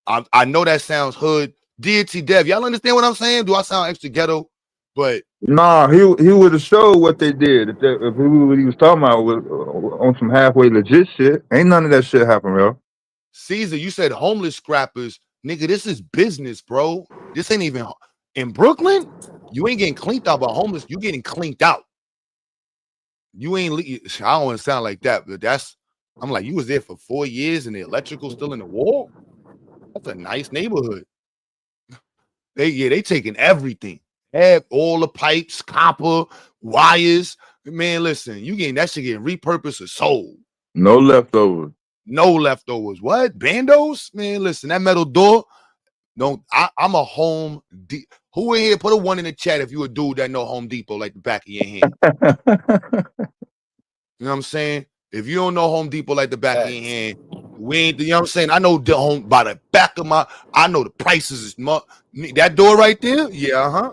S14: I know that sounds hood. Deity Dev, y'all understand what I'm saying? Do I sound extra ghetto? But
S4: nah, he would have showed what they did if what he was talking about was on some halfway legit shit. Ain't none of that shit happen, bro.
S14: Caesar, you said homeless scrappers. Nigga, this is business, bro. This ain't even in Brooklyn. You ain't getting cleaned out by homeless. You getting cleaned out. You ain't. I don't want to sound like that, but that's. I'm like, you was there for 4 years and the electrical still in the wall. That's a nice neighborhood. They taking everything. Have all the pipes, copper, wires. Man, listen, you getting that shit getting repurposed or sold.
S4: No leftovers.
S14: No leftovers. What? Bandos? Man, listen, that metal door. I'm a Home Depot. Who in here? Put a 1 in the chat if you a dude that know Home Depot like the back of your hand. You know what I'm saying? If you don't know Home Depot like the back of your hand, we ain't. You know what I'm saying? I know the home by the back of my. I know the prices is that door right there. Yeah.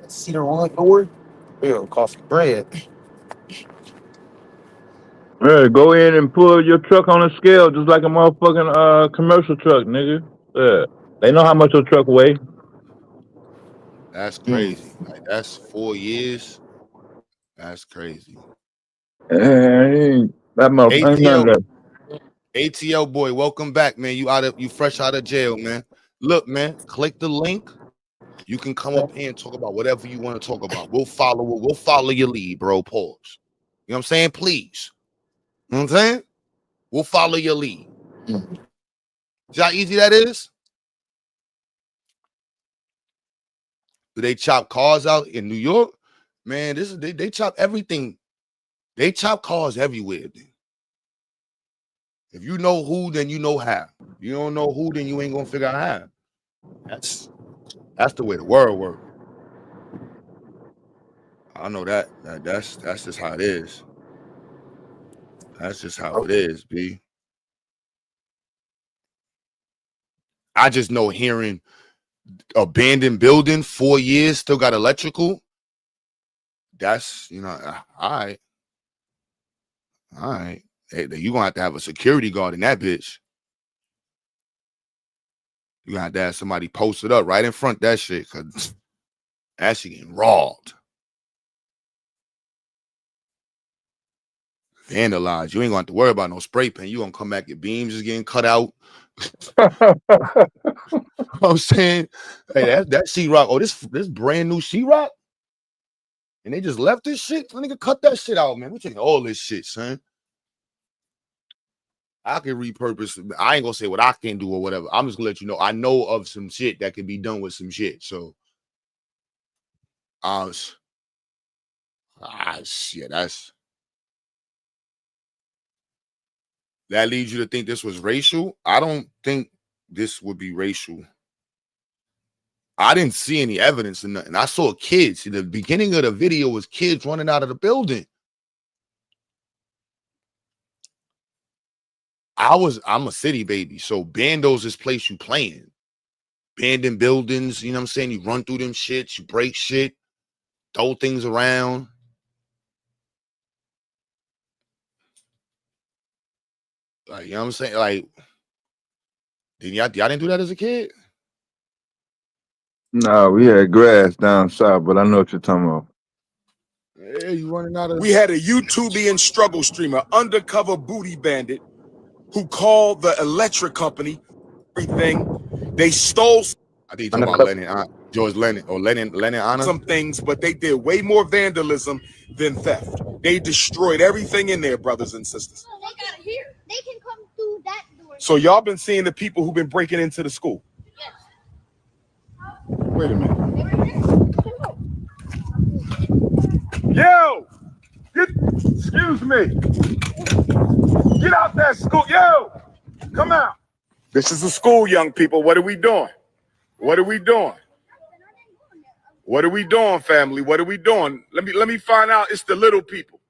S6: Cedar One door. Real coffee bread.
S4: Yeah, go in and pull your truck on a scale just like a motherfucking commercial truck, nigga. Yeah. They know how much your truck weigh.
S14: That's crazy. Like, that's 4 years. That's crazy.
S4: That motherfucker.
S14: ATL boy, welcome back, man. You fresh out of jail, man. Look, man, click the link. You can come up here and talk about whatever you want to talk about. We'll follow your lead, bro. Pause. You know what I'm saying? Please. You know what I'm saying? We'll follow your lead. See how easy that is? Do they chop cars out in New York? Man, they chop everything. They chop cars everywhere. Dude. If you know who, then you know how. If you don't know who, then you ain't gonna figure out how. That's the way the world works. I know that's just how it is. That's just how it is, B. I just know hearing abandoned building 4 years still got electrical. That's all right. Hey, you're gonna have to have a security guard in that bitch. You gonna have to have somebody posted up right in front of that shit, cause that shit getting robbed. Vandalized. You ain't gonna have to worry about no spray paint. You gonna come back, your beams is getting cut out. You know what I'm saying? Hey, that sheetrock. Oh, this brand new sheetrock? And they just left this shit? Nigga, cut that shit out, man. We taking all this shit, son. I can repurpose. I ain't gonna say what I can do or whatever. I'm just gonna let you know. I know of some shit that can be done with some shit. So, shit. That leads you to think this was racial. I don't think this would be racial. I didn't see any evidence in nothing. I saw kids. In the beginning of the video was kids running out of the building. I'm a city baby, so bandos is place you playing. Abandoned buildings, you know what I'm saying? You run through them shits, you break shit, throw things around. Like, you know what I'm saying? Like, y'all didn't do that as a kid?
S4: No, we had grass down south, but I know what you're talking about.
S14: Yeah, you running out of.
S15: We had a YouTubian struggle streamer, undercover booty bandit, who called the electric company everything. They stole.
S14: I think you're talking about George Lennon or Lennon Anna.
S15: Some things, but they did way more vandalism than theft. They destroyed everything in there, brothers and sisters.
S13: Oh, they got it here. They can come through that door.
S15: So y'all been seeing the people who've been breaking into the school?
S13: Yes.
S15: Wait a minute. Yo! Excuse me. Get out that school. Yo! Come out. This is a school, young people. What are we doing? What are we doing? What are we doing, family? What are we doing? Let me find out. It's the little people.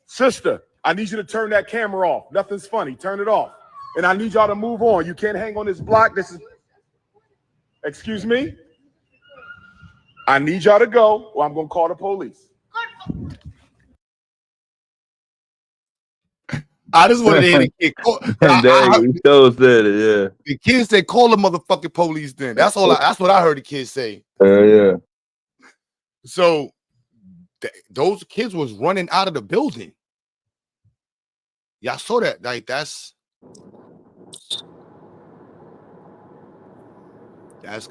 S15: Sister, I need you to turn that camera off. Nothing's funny. Turn it off. And I need y'all to move on. You can't hang on this block. This is, excuse me? I need y'all to go or I'm going to call the police.
S14: I just wanted to hear the kid.
S4: He told said it, yeah.
S14: The kid said, "Call the motherfucking police." Then that's all. That's what I heard the kids say.
S4: Yeah.
S14: So those kids was running out of the building. Y'all saw that? Like that's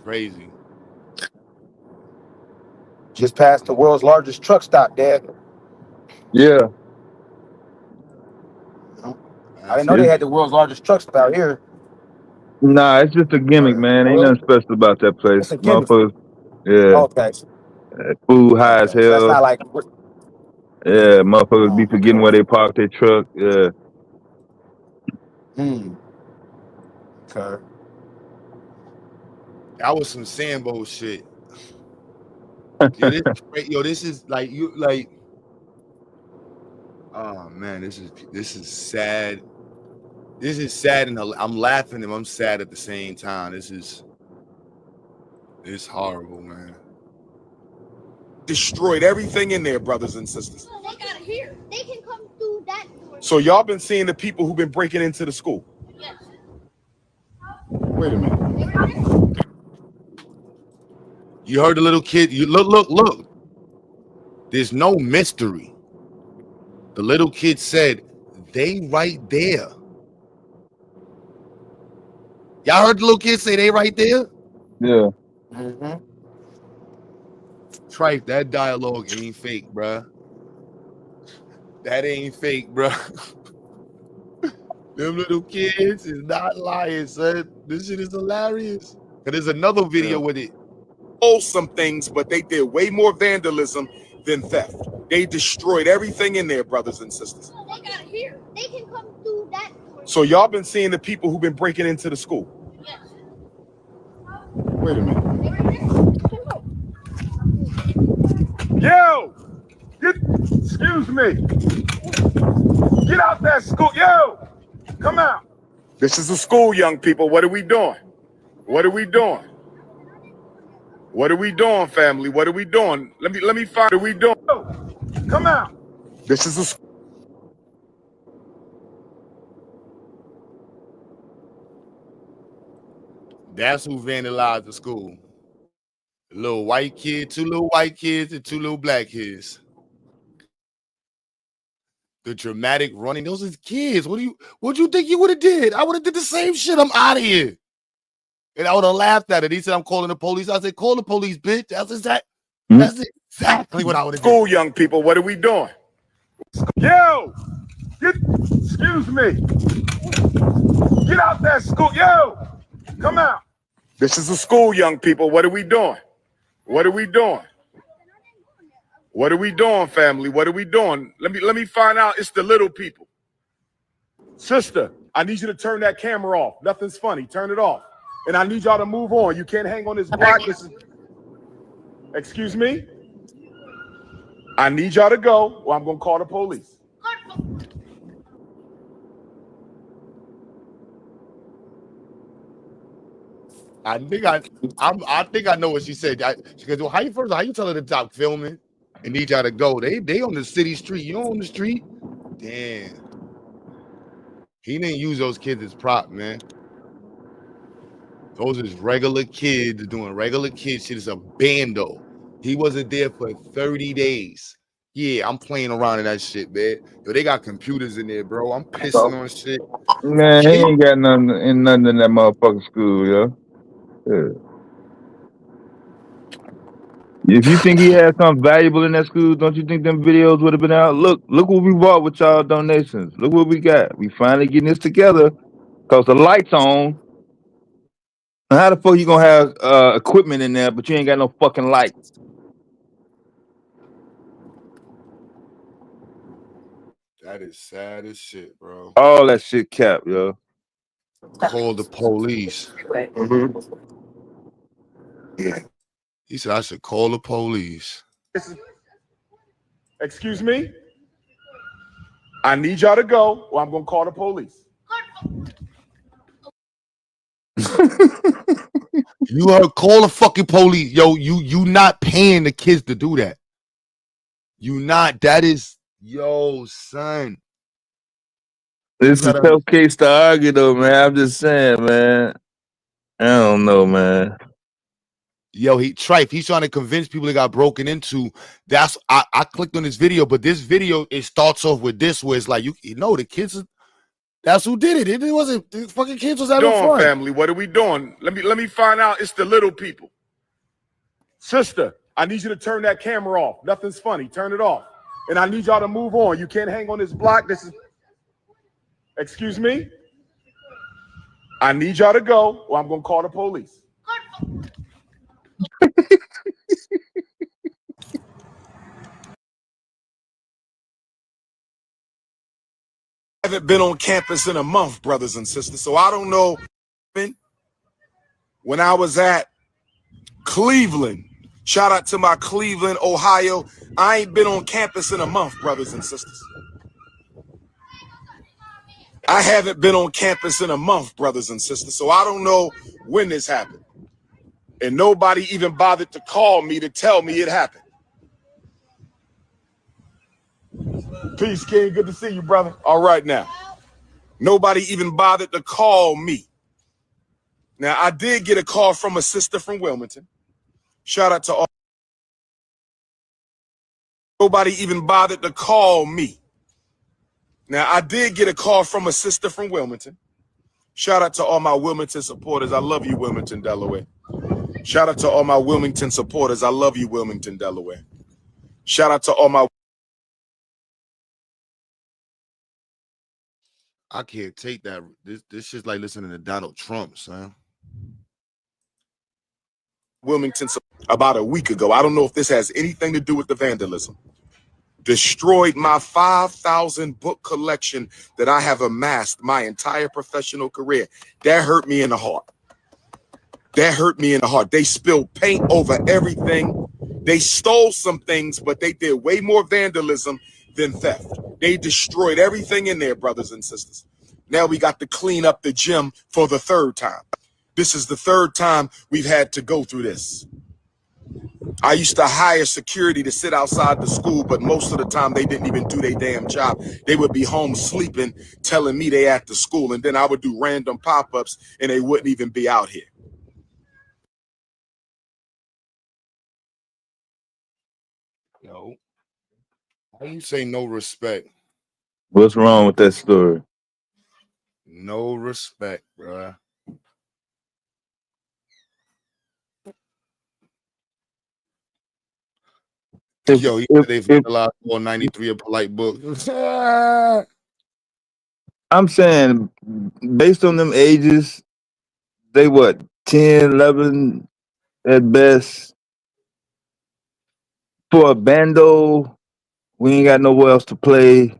S14: crazy.
S6: Just past the world's largest truck stop, Dad.
S4: Yeah.
S6: I didn't know they had the world's largest truck stop out here.
S4: Nah, it's just a gimmick, man. Ain't nothing special about that place.
S6: It's a gimmick.
S4: Motherfuckers, yeah.
S6: Okay.
S4: Food high as
S6: So that's
S4: hell.
S6: not like.
S4: Yeah, motherfuckers be forgetting where they park their truck. Yeah.
S6: Okay.
S14: That was some Sambo shit. This is like you like. Oh man, this is sad. This is sad, and I'm laughing and I'm sad at the same time. It's horrible, man.
S15: Destroyed everything in there, brothers and sisters.
S13: They got it here. They can come through that door.
S15: So y'all been seeing the people who've been breaking into the school?
S13: Yes.
S15: Wait a minute.
S14: You heard the little kid. You look. There's no mystery. The little kid said, "They right there." Y'all heard the little kid say, "They right there"?
S4: Yeah.
S14: Trife, that dialogue ain't fake, bruh. That ain't fake, bruh. Them little kids is not lying, son. This shit is hilarious. And there's another video with it.
S15: Some things, but they did way more vandalism than theft. They destroyed everything in there, brothers and sisters.
S13: They got it here. They can come through that door.
S15: So y'all been seeing the people who've been breaking into the school?
S13: Yes.
S15: Wait a minute. Yo! Excuse me. Get out that school. Yo! Come out. This is a school, young people. What are we doing? What are we doing? What are we doing, family? What are we doing? Let me find. What are we doing? Yo! Come out. This is a school.
S14: That's who vandalized the school. A little white kid, two little white kids, and two little black kids. The dramatic running. Those are kids. What do you think you would have did? I would have did the same shit. I'm out of here. And I would have laughed at it. He said, "I'm calling the police." I said, "Call the police, bitch." That's exactly what I would have did.
S15: School, young people. What are we doing? Yo! Excuse me. Get out that school. Yo! Come out. This is a school, young people. What are we doing? What are we doing? What are we doing, family? What are we doing? Let me find out. It's the little people. Sister, I need you to turn that camera off. Nothing's funny. Turn it off. And I need y'all to move on. You can't hang on this block. This is, excuse me? I need y'all to go or I'm going to call the police.
S14: I think I know what she said. She goes, "Well, how you tell her to stop filming and need y'all to go? They on the city street. You know, on the street. Damn. He didn't use those kids as prop, man. Those is regular kids doing regular kid shit. It's a bando. He wasn't there for 30 days. Yeah, I'm playing around in that shit, man. Yo, they got computers in there, bro. I'm pissing on shit.
S4: Man, he ain't got nothing in that motherfucking school, yo. Yeah. If you think he had something valuable in that school, don't you think them videos would have been out? Look what we bought with y'all donations. Look what we got. We finally getting this together because the lights on. How the fuck you gonna have equipment in there, but you ain't got no fucking lights?
S14: That is sad as shit, bro.
S4: All that shit cap, yo.
S14: Call the police.
S6: Yeah.
S14: He said I should call the police.
S12: Excuse me? I need y'all to go or I'm going to call the police.
S14: You heard, call the fucking police. Yo, you not paying the kids to do that. You not, that is, yo, son.
S4: This is a tough case to argue, though, man. I'm just saying, man. I don't know, man.
S14: Yo, Trife, he's trying to convince people that got broken into. That's I clicked on this video, but this video, it starts off with this, where it's like, you know, the kids, that's who did it. It wasn't, the fucking kids was having fun.
S12: Family, what are we doing? Let me find out. It's the little people. Sister, I need you to turn that camera off. Nothing's funny. Turn it off. And I need y'all to move on. You can't hang on this block. This is, excuse me? I need y'all to go or I'm going to call the police.
S15: I haven't been on campus in a month, brothers and sisters, so I don't know. When I was at Cleveland, shout out to my Cleveland, Ohio, I ain't been on campus in a month, brothers and sisters. I haven't been on campus in a month, brothers and sisters, so I don't know when this happened. And nobody even bothered to call me to tell me it happened. Peace, King. Good to see you, brother. All right now. Nobody even bothered to call me. Now, I did get a call from a sister from Wilmington. Shout out to all. Nobody even bothered to call me. Now, I did get a call from a sister from Wilmington. Shout out to all my Wilmington supporters. I love you, Wilmington, Delaware. Shout out to all my Wilmington supporters. I love you, Wilmington, Delaware. Shout out to all my.
S14: I can't take that. This shit's like listening to Donald Trump, son.
S15: Wilmington about a week ago. I don't know if this has anything to do with the vandalism. Destroyed my 5,000 book collection that I have amassed my entire professional career. That hurt me in the heart. That hurt me in the heart. They spilled paint over everything. They stole some things, but they did way more vandalism than theft. They destroyed everything in there, brothers and sisters. Now we got to clean up the gym for the third time. This is the third time we've had to go through this. I used to hire security to sit outside the school, but most of the time they didn't even do their damn job. They would be home sleeping, telling me they at the school, and then I would do random pop-ups and they wouldn't even be out here.
S14: Yo, how you say no respect?
S4: What's wrong with that story?
S14: No respect, bruh. Yo, they vandalized all 93 of polite books.
S4: I'm saying, based on them ages, they what, 10, 11 at best. For a bando, we ain't got nowhere else to play.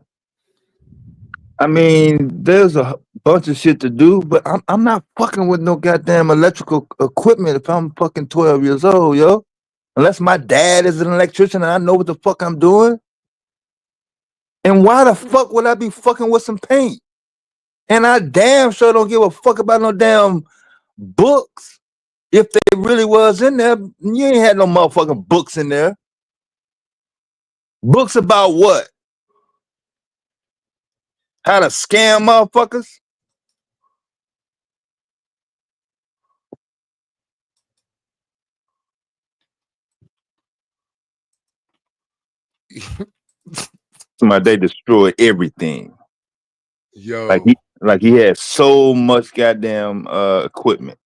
S4: I mean, there's a bunch of shit to do, but I'm not fucking with no goddamn electrical equipment if I'm fucking 12 years old, yo. Unless my dad is an electrician and I know what the fuck I'm doing. And why the fuck would I be fucking with some paint? And I damn sure don't give a fuck about no damn books. If they really was in there, you ain't had no motherfucking books in there. Books about what? How to scam motherfuckers? They destroyed everything.
S14: Yo,
S4: like he had so much goddamn equipment.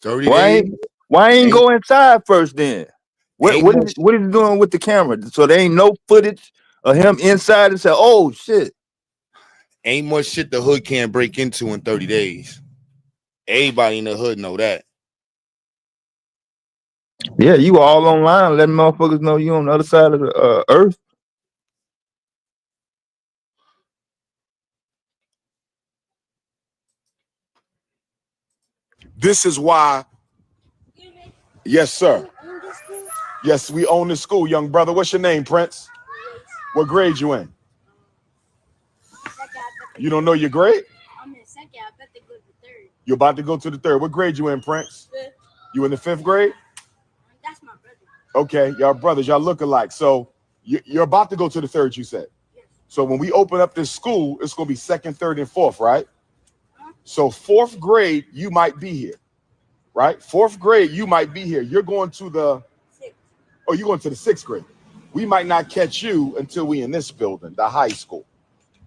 S14: 30 days.
S4: Why ain't go inside first then? What is he doing with the camera? So there ain't no footage of him inside and say, oh shit.
S14: Ain't much shit the hood can't break into in 30 days. Everybody in the hood know that.
S4: Yeah, you all online letting motherfuckers know you on the other side of the earth.
S15: This is why. Yes, sir. Yes, we own the school, young brother. What's your name, Prince? What grade you in? You don't know your grade?
S13: I'm in second. I bet they go to the third.
S15: You're about to go to the third. What grade you in, Prince?
S13: Fifth.
S15: You in the 5th grade?
S13: That's my brother.
S15: Okay, y'all brothers, y'all look alike. So you're about to go to the third, you said. So when we open up this school, it's going to be 2nd, 3rd, and 4th, right? So 4th grade, you might be here, right? 4th grade, you might be here. You're going to the, oh, you're going to the 6th grade. We might not catch you until we in this building, the high school.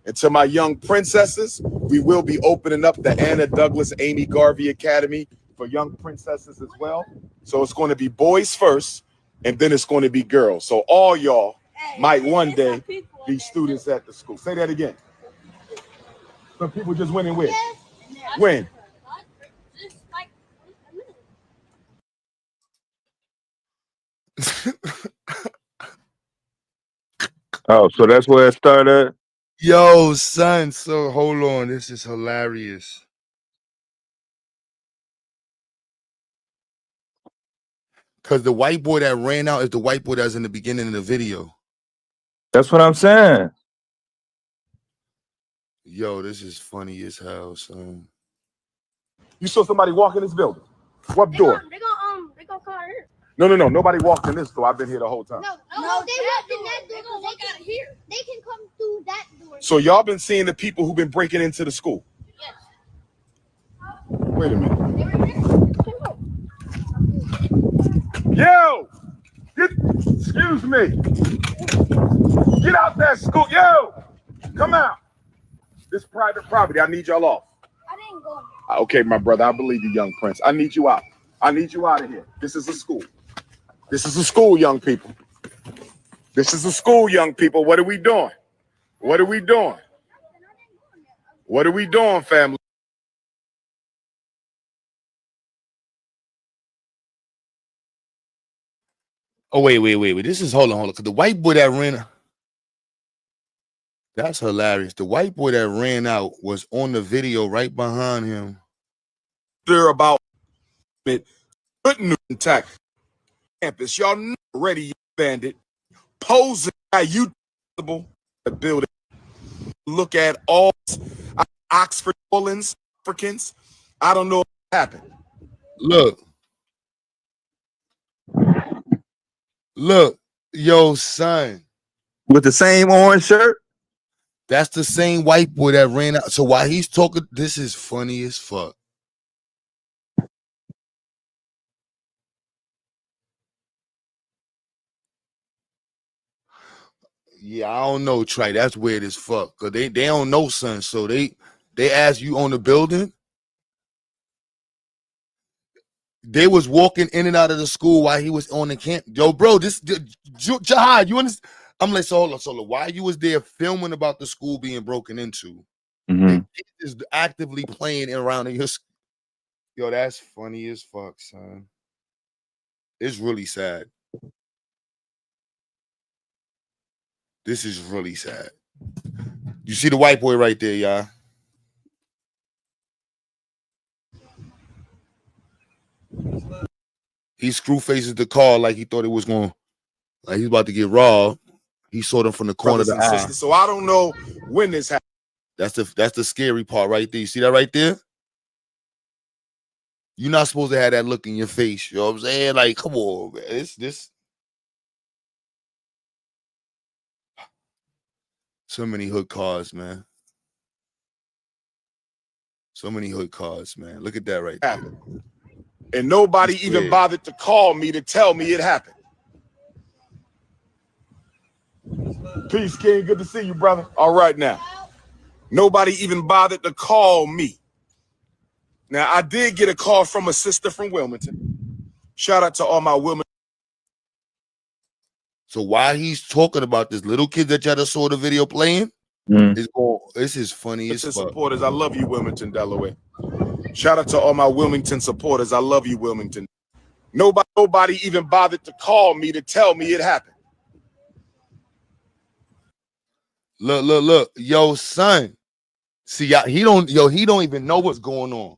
S15: And to my young princesses, we will be opening up the Anna Douglas Amy Garvey Academy for young princesses as well. So it's going to be boys first, and then it's going to be girls. So all y'all might one day be students at the school. Say that again. Some people just went and win. When?
S4: Oh, so that's where it started?
S14: Yo, son. So hold on. This is hilarious. Because the white boy that ran out is the white boy that's in the beginning of the video.
S4: That's what I'm saying.
S14: Yo, this is funny as hell, son.
S15: You saw somebody walk in this building? What door?
S13: They gonna call her.
S15: No. Nobody walked in this door. I've been here the whole time.
S13: No, they walked in that door. They got here. They can come through that door.
S15: So y'all been seeing the people who've been breaking into the school?
S13: Yes.
S15: Wait a minute. Yo! Excuse me. Get out that school. Yo! Come out. This private property. I need y'all off.
S13: I didn't go.
S15: Okay, my brother. I believe you, young prince. I need you out. I need you out of here. This is a school. This is a school, young people. This is a school, young people. What are we doing? What are we doing? What are we doing, family?
S14: Oh, wait. This is, hold on. Because the white boy that ran, that's hilarious. The white boy that ran out was on the video right behind him.
S15: They're about it. Good news attack campus. Y'all know already, you bandit. Posing at you the building. Look at all Oxford Orleans Africans. I don't know what happened.
S14: Look, yo, son.
S4: With the same orange shirt?
S14: That's the same white boy that ran out. So while he's talking, this is funny as fuck. Yeah, I don't know, Trey. That's weird as fuck. Cause they don't know, son. So they ask you on the building. They was walking in and out of the school while he was on the camp. Yo, bro, this Jihad, you understand? I'm like, so hold on, so why you was there filming about the school being broken into?
S4: Mm-hmm.
S14: Is actively playing around in your. Yo, that's funny as fuck, son. It's really sad. This is really sad. You see the white boy right there, y'all. He screw faces the car like he thought it was going, like he's about to get robbed. He saw them from the corner of the eye.
S15: So I don't know when this happened.
S14: That's the scary part right there. You see that right there? You're not supposed to have that look in your face. You know what I'm saying? Like, come on, man. It's this. So many hood cars, man. So many hood cars, man. Look at that right there.
S15: And nobody even bothered to call me to tell me it happened. Peace, King. Good to see you, brother. All right, now. Nobody even bothered to call me. Now, I did get a call from a sister from Wilmington. Shout out to all my Wilmington.
S14: So while he's talking about this little kid that y'all just saw the video playing, this is funny as fuck.
S15: Supporters, I love you, Wilmington, Delaware. Shout out to all my Wilmington supporters. I love you, Wilmington. Nobody even bothered to call me to tell me it happened.
S14: Look. Yo, son. See, he don't even know what's going on.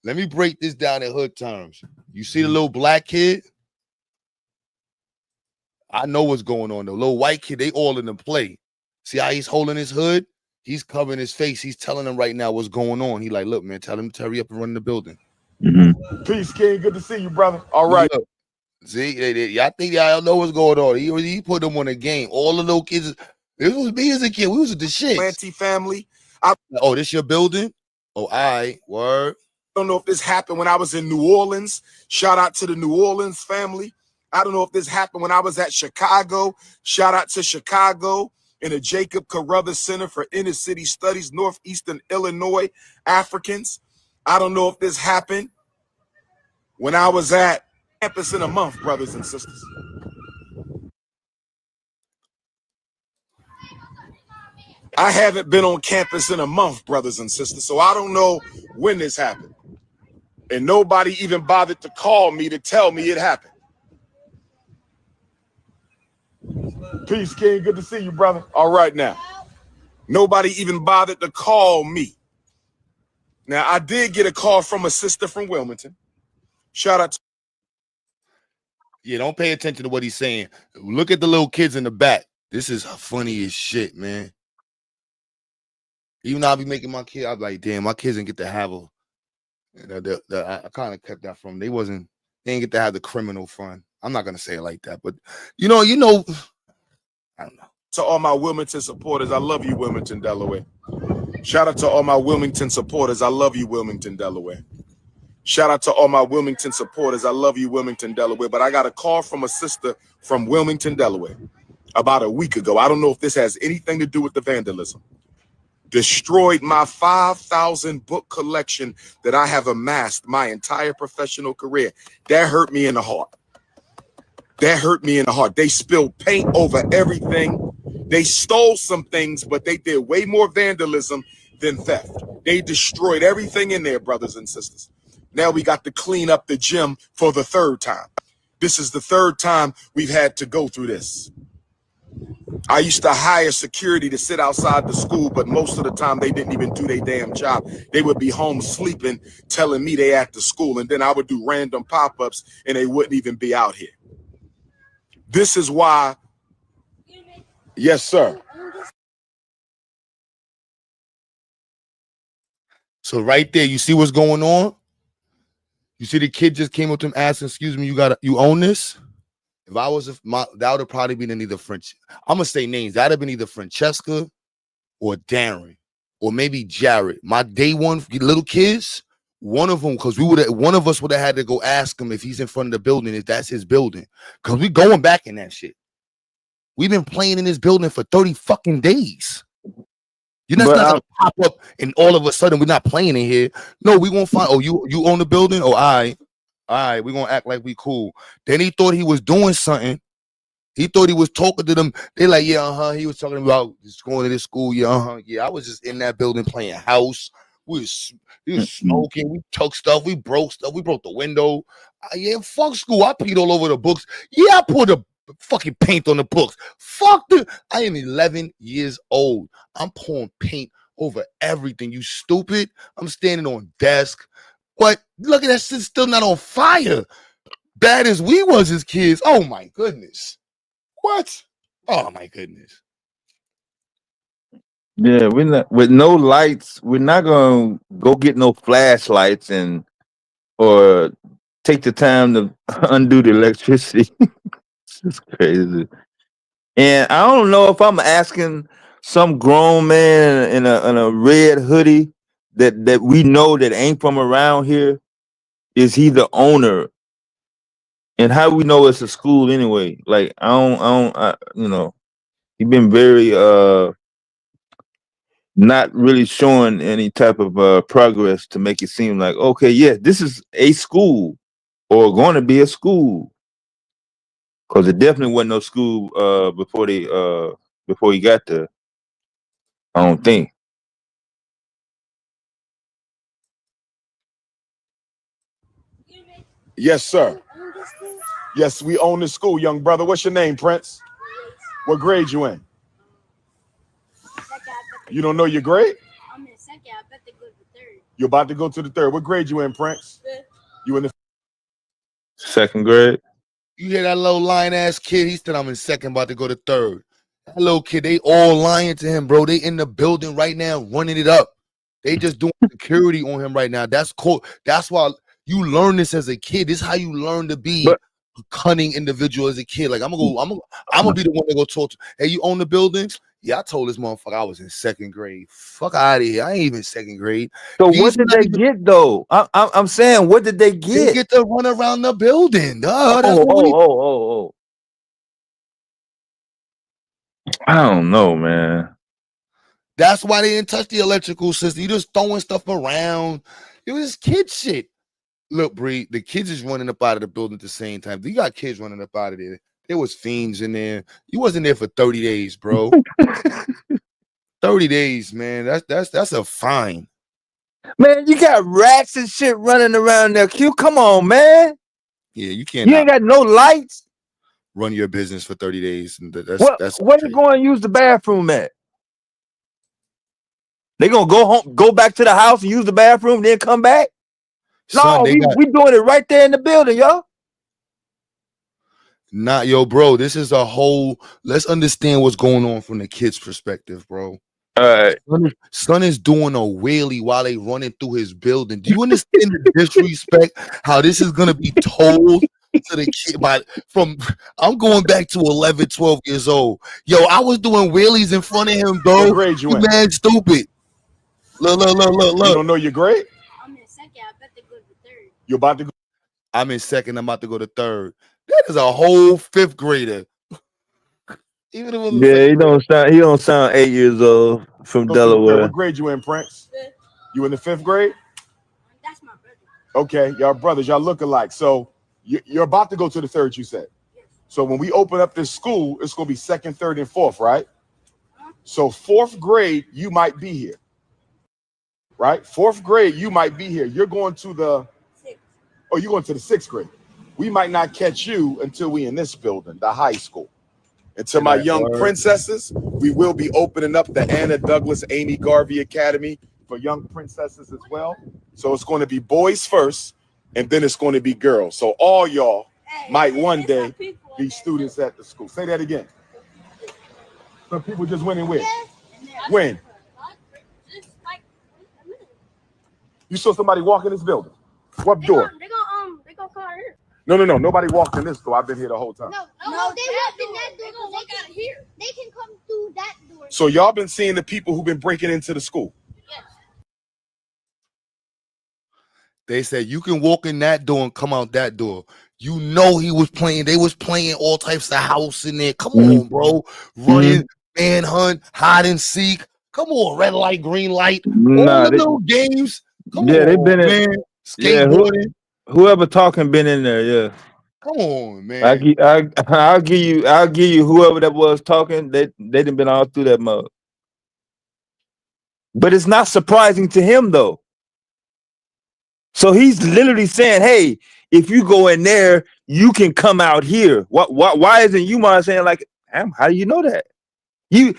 S14: Let me break this down in hood terms. You see the little black kid? I know what's going on. The little white kid, they all in the play. See how he's holding his hood? He's covering his face. He's telling them right now what's going on. He like, look, man, tell him to hurry up and run the building.
S15: Peace, King. Good to see you, brother. All right.
S14: Look, see, y'all think y'all know what's going on. He put them on a game. All the little kids. It was me as a kid. We was the shit.
S15: Planty family.
S14: Oh, this your building? Oh, all right. Word.
S15: I don't know if this happened when I was in New Orleans. Shout out to the New Orleans family. I don't know if this happened when I was at Chicago. Shout out to Chicago in the Jacob Carruthers Center for Inner City Studies, Northeastern Illinois Africans. I don't know if this happened when I was at campus in a month, brothers and sisters. I haven't been on campus in a month, brothers and sisters, so I don't know when this happened. And nobody even bothered to call me to tell me it happened. Peace, King. Good to see you, brother. All right now. Nobody even bothered to call me. Now, I did get a call from a sister from Wilmington. Shout out to...
S14: Yeah, don't pay attention to what he's saying. Look at the little kids in the back. This is funny as shit, man. Even though I be making my kid, I'm like, damn, my kids didn't get to have a... I kind of kept that from them. They didn't get to have the criminal fun. I'm not going to say it like that, but you know, I don't know.
S15: To all my Wilmington supporters, I love you, Wilmington, Delaware. Shout out to all my Wilmington supporters. I love you, Wilmington, Delaware. Shout out to all my Wilmington supporters. I love you, Wilmington, Delaware. But I got a call from a sister from Wilmington, Delaware about a week ago. I don't know if this has anything to do with the vandalism. Destroyed my 5,000 book collection that I have amassed my entire professional career. That hurt me in the heart. That hurt me in the heart. They spilled paint over everything. They stole some things, but they did way more vandalism than theft. They destroyed everything in there, brothers and sisters. Now we got to clean up the gym for the third time. This is the third time we've had to go through this. I used to hire security to sit outside the school, but most of the time they didn't even do their damn job. They would be home sleeping, telling me they at the school, and then I would do random pop-ups and they wouldn't even be out here. This is why, yes, sir.
S14: So right there, you see what's going on? You see the kid just came up to him asking, excuse me, you own this? If I was, that would have probably been either French. I'm going to say names. That would have been either Francesca or Darren or maybe Jared. My day one little kids, one of them, because one of us would have had to go ask him if he's in front of the building, if that's his building. Because we going back in that shit. We've been playing in this building for 30 fucking days. You're not going to pop up and all of a sudden we're not playing in here. No, we won't find, oh, you own the building? Oh, all right, we're going to act like we cool. Then he thought he was doing something. He thought he was talking to them. They like, yeah, he was talking about just going to this school. Yeah, yeah, I was just in that building playing house. We was smoking. We took stuff. We broke stuff. We broke the window. Yeah, fuck school. I peed all over the books. Yeah, I poured the fucking paint on the books. Fuck the. I am 11 years old. I'm pouring paint over everything. You stupid. I'm standing on desk. But look at that shit still not on fire. Bad as we was as kids. Oh my goodness. What? Oh my goodness.
S4: Yeah, we're not with no lights. We're not gonna go get no flashlights or take the time to undo the electricity. It's crazy. And I don't know if I'm asking some grown man in a red hoodie that we know that ain't from around here, is he the owner? And how we know it's a school anyway? Like I you know, he been very not really showing any type of progress to make it seem like, okay, yeah, this is a school or going to be a school. Because it definitely wasn't no school before he got there. I don't think.
S15: Yes, sir. Yes, we own the school, young brother. What's your name, Prince? What grade you in? You don't know your grade?
S13: I'm in second. I bet
S12: You're about to go to the third. What grade you in, Prince? You in the
S4: second grade.
S14: You hear that little lying ass kid? He said I'm in second, about to go to third. That little kid, they all lying to him, bro. They in the building right now, running it up. They just doing security on him right now. That's cool. That's why you learn this as a kid. This is how you learn to be a cunning individual as a kid. Like I'm gonna be the one to go talk to. Hey, you own the building? Yeah, I told this motherfucker I was in second grade. Fuck out of here. I ain't even second grade.
S4: So what did they get though? I'm saying, what did they get?
S14: They get to run around the building. That's
S4: Oh. I don't know, man.
S14: That's why they didn't touch the electrical system. You just throwing stuff around. It was kid shit. Look, Bree, the kids is running up out of the building at the same time. You got kids running up out of there. There was fiends in there. You wasn't there for 30 days, bro. 30 days, man. That's a fine.
S4: Man, you got rats and shit running around there. Q, come on, man.
S14: Yeah, you can't.
S4: You ain't got no lights.
S14: Run your business for 30 days.
S4: Where you going to use the bathroom at? They gonna go home, go back to the house and use the bathroom, then come back? No, we doing it right there in the building, yo.
S14: Not yo, bro. This is a whole. Let's understand what's going on from the kid's perspective, bro.
S4: All right.
S14: Son is doing a wheelie while they running through his building. Do you understand the disrespect? How this is gonna be told to the kid? I'm going back to 11, 12 years old. Yo, I was doing wheelies in front of him, bro.
S12: What grade you in?
S14: Man, stupid. Look.
S12: You don't know your grade?
S13: I'm in second. I bet they go to third.
S12: You're about to go.
S14: I'm in second. I'm about to go to third. That is a whole fifth grader.
S4: Even if he don't sound 8 years old from Delaware.
S12: What grade you in, Prince? Fifth. You in the fifth grade?
S13: That's my brother.
S12: Okay, y'all brothers, y'all look alike. So you're about to go to the third, you said. Yes. So when we open up this school, it's gonna be second, third, and fourth, right? So fourth grade, you might be here. Right? Fourth grade, you might be here. You're going to the you're going to the sixth grade. We might not catch you until we in this building, the high school. And to my young princesses, we will be opening up the Anna Douglas Amy Garvey Academy for young princesses as well. So it's going to be boys first, and then it's going to be girls. So all y'all might one day be students at the school. Say that again. Some people just went and win. When? You saw somebody walk in this building. What door?
S13: They gonna call her.
S12: No. Nobody walked in this door. I've been here the whole time.
S13: No, they walked in that door. They gonna walk out of here. They can come through that door.
S12: So y'all been seeing the people who've been breaking into the school.
S13: Yes.
S14: They said you can walk in that door and come out that door. You know he was playing. They was playing all types of house in there. Come on, bro. Running, manhunt, hide and seek. Come on, red light, green light. All the little games. Come on,
S4: they've been
S14: man. Skateboarding.
S4: Whoever talking been in there, yeah.
S14: Come on, man.
S4: I'll give you whoever that was talking. They done been all through that mode. But it's not surprising to him though. So he's literally saying, "Hey, if you go in there, you can come out here." Why isn't Umar saying like, "How do you know that?" He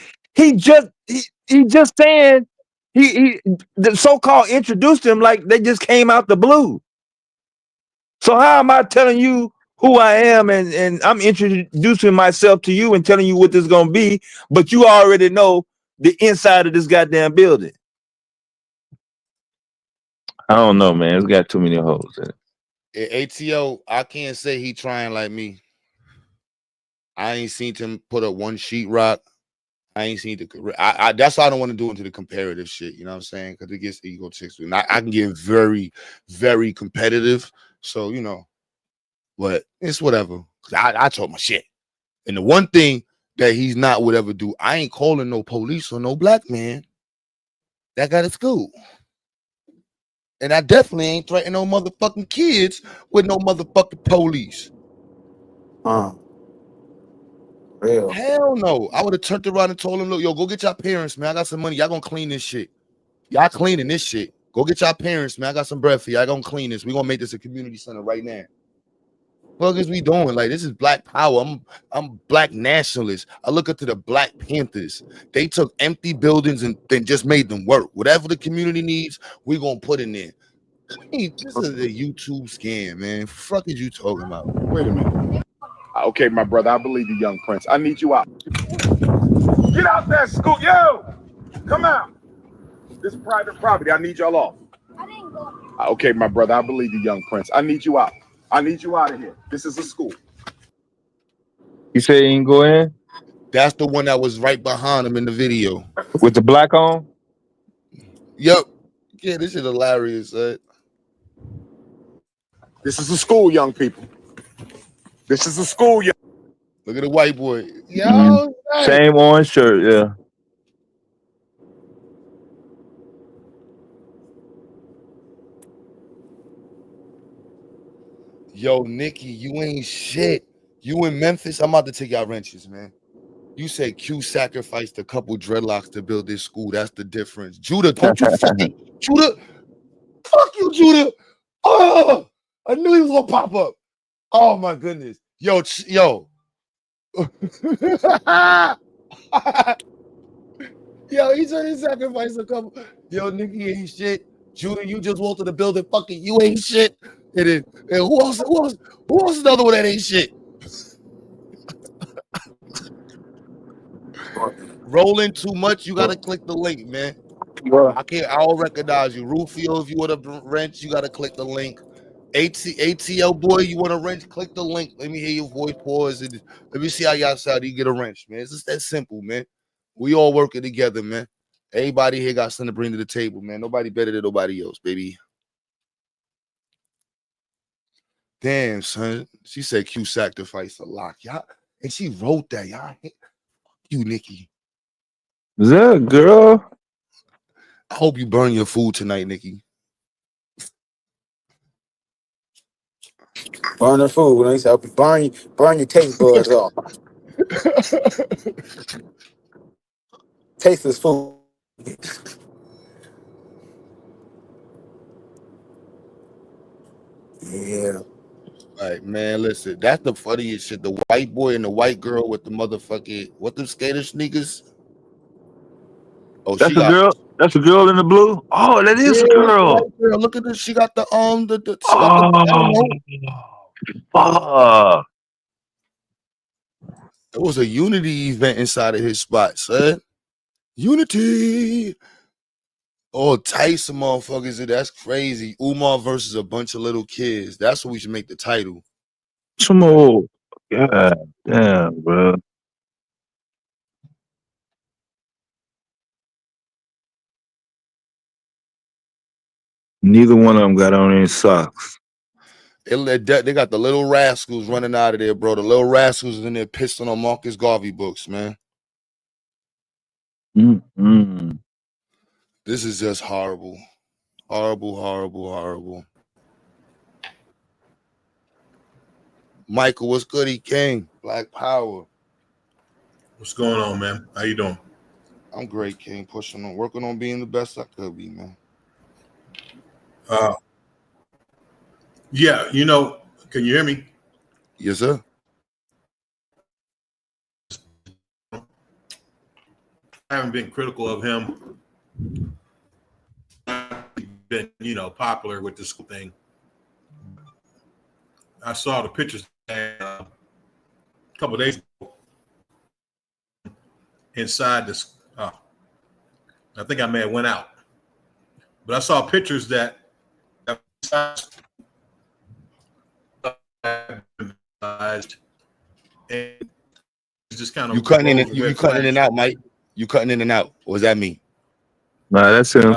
S4: just saying. He the so-called introduced him like they just came out the blue. So how am I telling you who I am and I'm introducing myself to you and telling you what this is gonna be, but you already know the inside of this goddamn building? I don't know, man. It's got too many holes in it.
S14: ATO, I can't say he trying like me. I ain't seen him put up one sheetrock. I ain't seen the. That's why I don't want to do into the comparative shit. You know what I'm saying? Because it gets egotistical. And I can get very, very competitive. So but it's whatever. I told my shit. And the one thing that he's not would ever do, I ain't calling no police or no black man that got at school. And I definitely ain't threatening no motherfucking kids with no motherfucking police.
S6: Real.
S14: Hell no. I would have turned around and told him, look, yo, go get your parents, man. I got some money. Y'all gonna clean this shit. Y'all cleaning this shit. Go get your parents, man. I got some bread for y'all. Gonna clean this. We're gonna make this a community center right now. What is we doing? Like, this is black power. I'm black nationalist. I look up to the Black Panthers. They took empty buildings and then just made them work. Whatever the community needs, we gonna put in there. Hey, this is a YouTube scam, man. Fuck is you talking about?
S12: Wait a minute. Okay, my brother, I believe you, young prince. I need you out. Get out that school. Yo, come out. This is private property. I need y'all off. Okay, my brother, I believe you, young prince. I need you out. I need you out of here. This is a school.
S4: You say you can go in
S14: That's the one that was right behind him in the video.
S4: with the black on?
S14: Yep. Yeah, this is hilarious.
S12: This is a school, young people. This is a school, young.
S14: Look at the white boy. Yo,
S4: Mm-hmm. Same orange shirt, yeah.
S14: Yo, Nikki, you ain't shit. You in Memphis? I'm about to take y'all wrenches, man. You say Q sacrificed a couple dreadlocks to build this school. That's the difference. Judah, don't you fucking Judah. Fuck you, Judah. Oh, I knew he was gonna pop up. Oh my goodness. Yo, yo. Yo, he said he sacrificed a couple. Yo, Nikki ain't shit. Judah, you just wanted to build it. Fucking you ain't shit. And who else? Who else? Another one that ain't shit. Rolling too much, you gotta click the link, man. I don't recognize you. Rufio, if you want to wrench, you gotta click the link. ATL boy, you want to wrench? Click the link. Let me hear your voice pause and let me see how y'all sound. You get a wrench, man. It's just that simple, man. We all working together, man. Everybody here got something to bring to the table, man. Nobody better than nobody else, baby. Damn, son. She said Q sacrificed a lock. Y'all, and she wrote that. Y'all, you, Nikki.
S4: Is that a girl?
S14: I hope you burn your food tonight, Nikki.
S6: Burn the food. They say burn your taste buds off. Taste this food. Yeah.
S14: All right, man. Listen, that's the funniest shit. The white boy and the white girl with the motherfucking what them skater sneakers. Oh,
S4: That's a girl. That's a girl in the blue. Oh, that is a girl.
S14: Girl. Look at this. She got the she
S4: got
S14: It was a unity event inside of his spot, son. Unity. Oh, Tyson motherfuckers. That's crazy. Umar versus a bunch of little kids. That's what we should make the title.
S4: Some more. God damn, bro. Neither one of them got on any socks.
S14: They got the little rascals running out of there, bro. The little rascals in there pissing on Marcus Garvey books, man.
S4: Mm-hmm.
S14: This is just horrible. Horrible, horrible, horrible. Michael, what's good? He came. Black Power.
S16: What's going on, man? How you doing?
S14: I'm great, King. Pushing on, working on being the best I could be, man.
S16: Yeah, you know, can you hear me?
S14: Yes, sir.
S16: I haven't been critical of him. Been, popular with this thing. I saw the pictures a couple of days ago inside this. I think I may have went out, but I saw pictures that and just kind of
S14: you cutting in and out, Mike. You cutting in and out. Or was that me?
S4: Nah, that's him.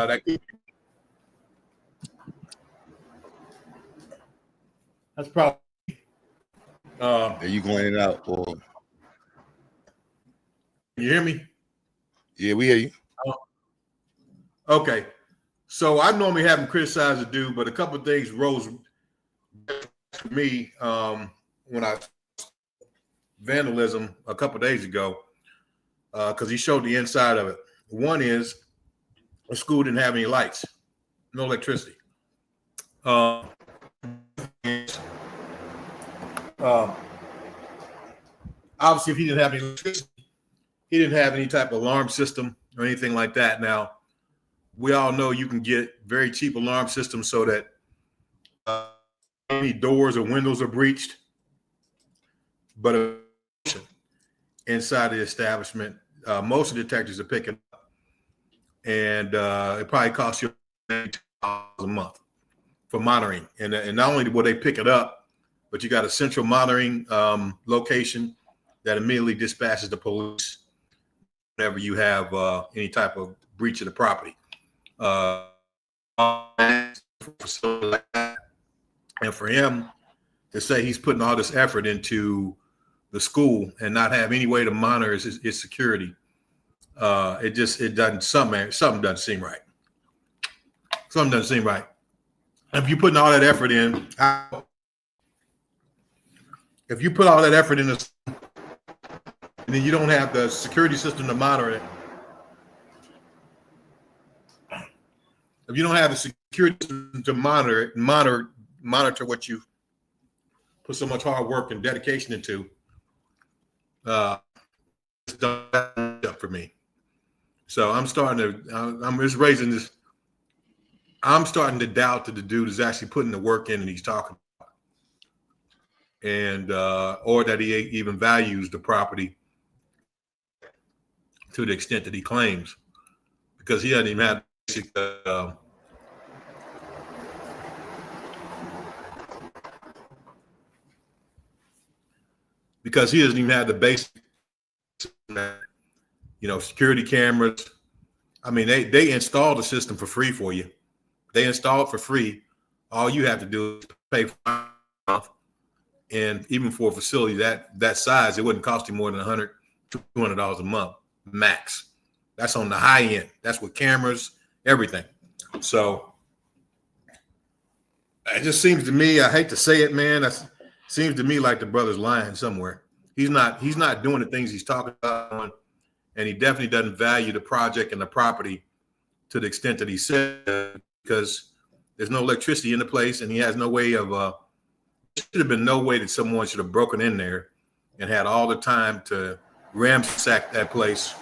S16: That's probably.
S14: Are you going in and out? Or
S16: you hear me?
S14: Yeah, we hear you.
S16: Okay, so I normally haven't criticized the dude, but a couple of things rose for me when I vandalism a couple of days ago because he showed the inside of it. One is the school didn't have any lights, no electricity. Obviously, if he didn't have any electricity, he didn't have any type of alarm system or anything like that. Now, we all know you can get very cheap alarm systems so that any doors or windows are breached, but inside the establishment, most of the detectives are picking up, and it probably costs you $2,000 a month for monitoring. And not only will they pick it up, but you got a central monitoring location that immediately dispatches the police whenever you have any type of breach of the property. And for him to say he's putting all this effort into the school and not have any way to monitor its security, it doesn't, something doesn't seem right. Something doesn't seem right. If you're putting all that effort in, if you put all that effort in this, and then you don't have the security system to monitor it, if you don't have the security system to monitor what you put so much hard work and dedication into, it's done up for me. So I'm starting to doubt that the dude is actually putting the work in and he's talking about, and or that he even values the property to the extent that he claims, because he doesn't even have basic because he doesn't even have the basic, security cameras. I mean, they install the system for free for you. They install it for free. All you have to do is pay for a month. And even for a facility that size, it wouldn't cost you more than $100, $200 a month max. That's on the high end. That's with cameras, everything. So it just seems to me, I hate to say it, man, it seems to me like the brother's lying somewhere. He's not doing the things he's talking about, and he definitely doesn't value the project and the property to the extent that he said, because there's no electricity in the place, and he has no way of there should have been no way that someone should have broken in there and had all the time to ransack that place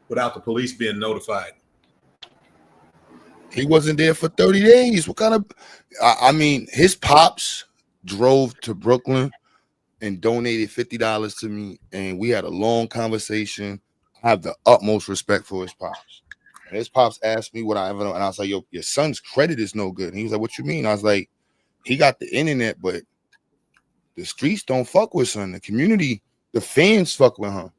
S16: without the police being notified.
S14: He wasn't there for 30 days. What kind of, I mean, his pops drove to Brooklyn and donated $50 to me, and we had a long conversation. I have the utmost respect for his pops. And his pops asked me what I ever know, and I was like, yo, your son's credit is no good. And he was like, what you mean? I was like, he got the internet, but the streets don't fuck with son. The community, the fans fuck with him.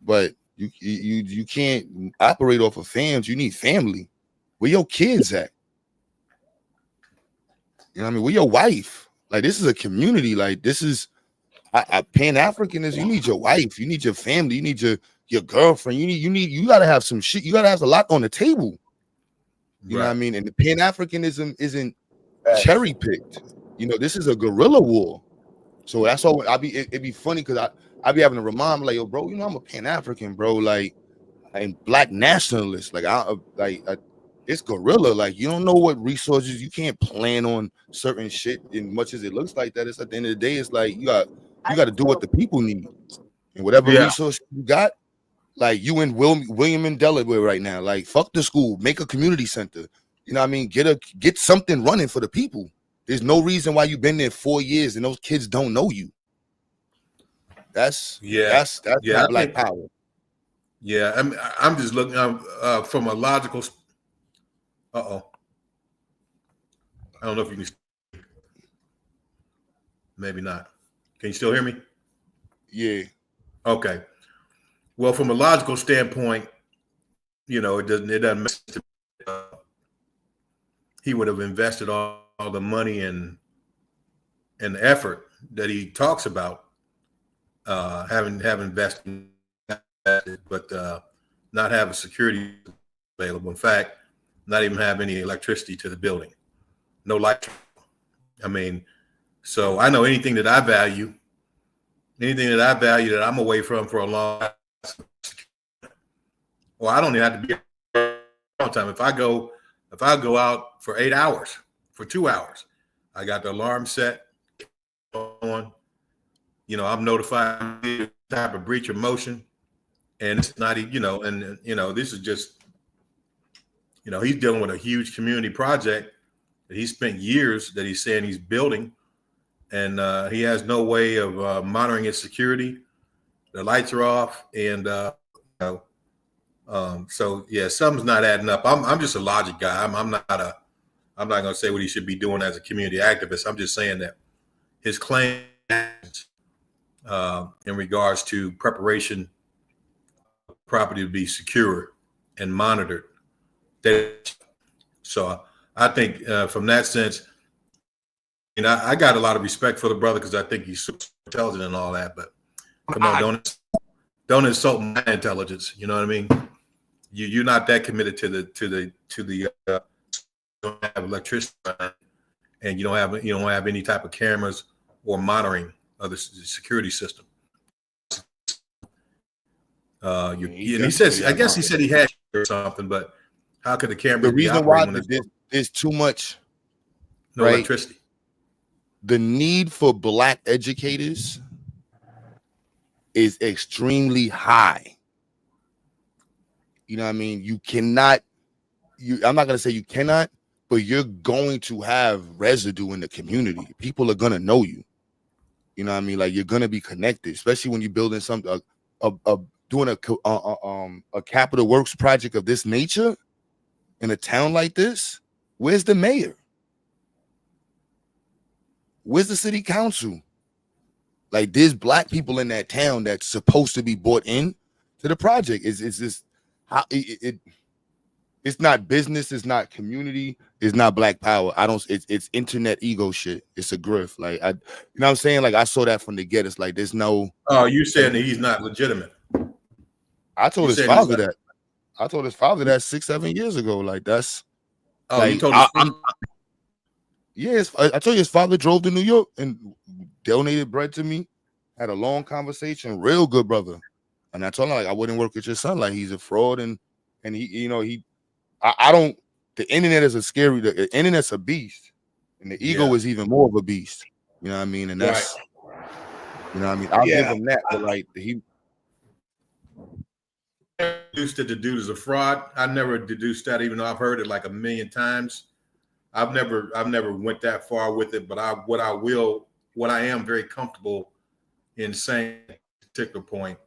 S14: But you can't operate off of fans. You need family. Where your kids at? You know what I mean? Where your wife? Like, this is a community. Like, this is Pan-Africanism. You need your wife. You need your family. You need your girlfriend. You gotta have some shit. You gotta have a lot on the table. You know what I mean? And the Pan-Africanism isn't cherry picked. This is a guerrilla war. So that's all. It'd be funny because I be having to remind him, like, yo, bro, I'm a Pan-African, bro, like, and black nationalist. Like, it's guerrilla. Like, you don't know what resources, you can't plan on certain shit as much as it looks like that. It's at the end of the day, it's like you got to do what the people need, and whatever resource you got. Like, you in William in Delaware right now. Like, fuck the school, make a community center. You know what I mean? Get something running for the people. There's no reason why you've been there 4 years and those kids don't know you. That's not black power.
S16: Yeah, I'm just looking from a logical. I don't know if you can. Maybe not. Can you still hear me?
S14: Yeah.
S16: Okay. Well, from a logical standpoint, it doesn't make sense. He would have invested all the money and the effort that he talks about having invested, but not having security available. In fact, not even have any electricity to the building, no light. I mean, so I know anything that I value that I'm away from for a long time. Well, I don't even have to be a long time. If I go out for 8 hours, for 2 hours, I got the alarm set, on. You know, I'm notified type of breach of motion, and it's not, you know, and you know, this is just, you know, he's dealing with a huge community project that he spent years that he's saying he's building, and he has no way of monitoring its security. The lights are off, and you know, so yeah, something's not adding up. I'm just a logic guy. I'm not going to say what he should be doing as a community activist. I'm just saying that his claims in regards to preparation of property to be secure and monitored. So I think from that sense, you know, I got a lot of respect for the brother because I think he's super intelligent and all that. But come on, don't insult my intelligence. You know what I mean? You're not that committed to the don't have electricity, and you don't have any type of cameras or monitoring of the security system. And he says, I guess he said he had or something, but how could the camera?
S14: The reason why there's too much,
S16: no electricity.
S14: The need for black educators is extremely high. You know what I mean? You cannot. I'm not gonna say you cannot, but you're going to have residue in the community. People are gonna know you. You know what I mean? Like, you're gonna be connected, especially when you're building something, doing a capital works project of this nature in a town like this. Where's the mayor? Where's the city council? Like, there's black people in that town that's supposed to be bought in to the project. It's just how it's not business, it's not community, it's not black power. It's internet ego shit. It's a grift. Like, you know what I'm saying? Like, I saw that from the get. It's like there's no.
S16: Oh, you saying that he's not legitimate?
S14: I told his father that. I told his father that 6-7 years ago. Like, that's.
S16: Oh,
S14: like,
S16: you told
S14: yes, I told you his father drove to New York and donated bread to me. Had a long conversation, real good brother. And I told him, like, I wouldn't work with your son. Like, he's a fraud, and he, you know, I don't. The internet is the internet's a beast, and the ego is even more of a beast. You know what I mean? And that's, you know what I mean? I'll give him that, but like he
S16: deduced that the dude is a fraud. I never deduced that, even though I've heard it like a million times. I've never went that far with it, but what I am very comfortable in saying at this particular point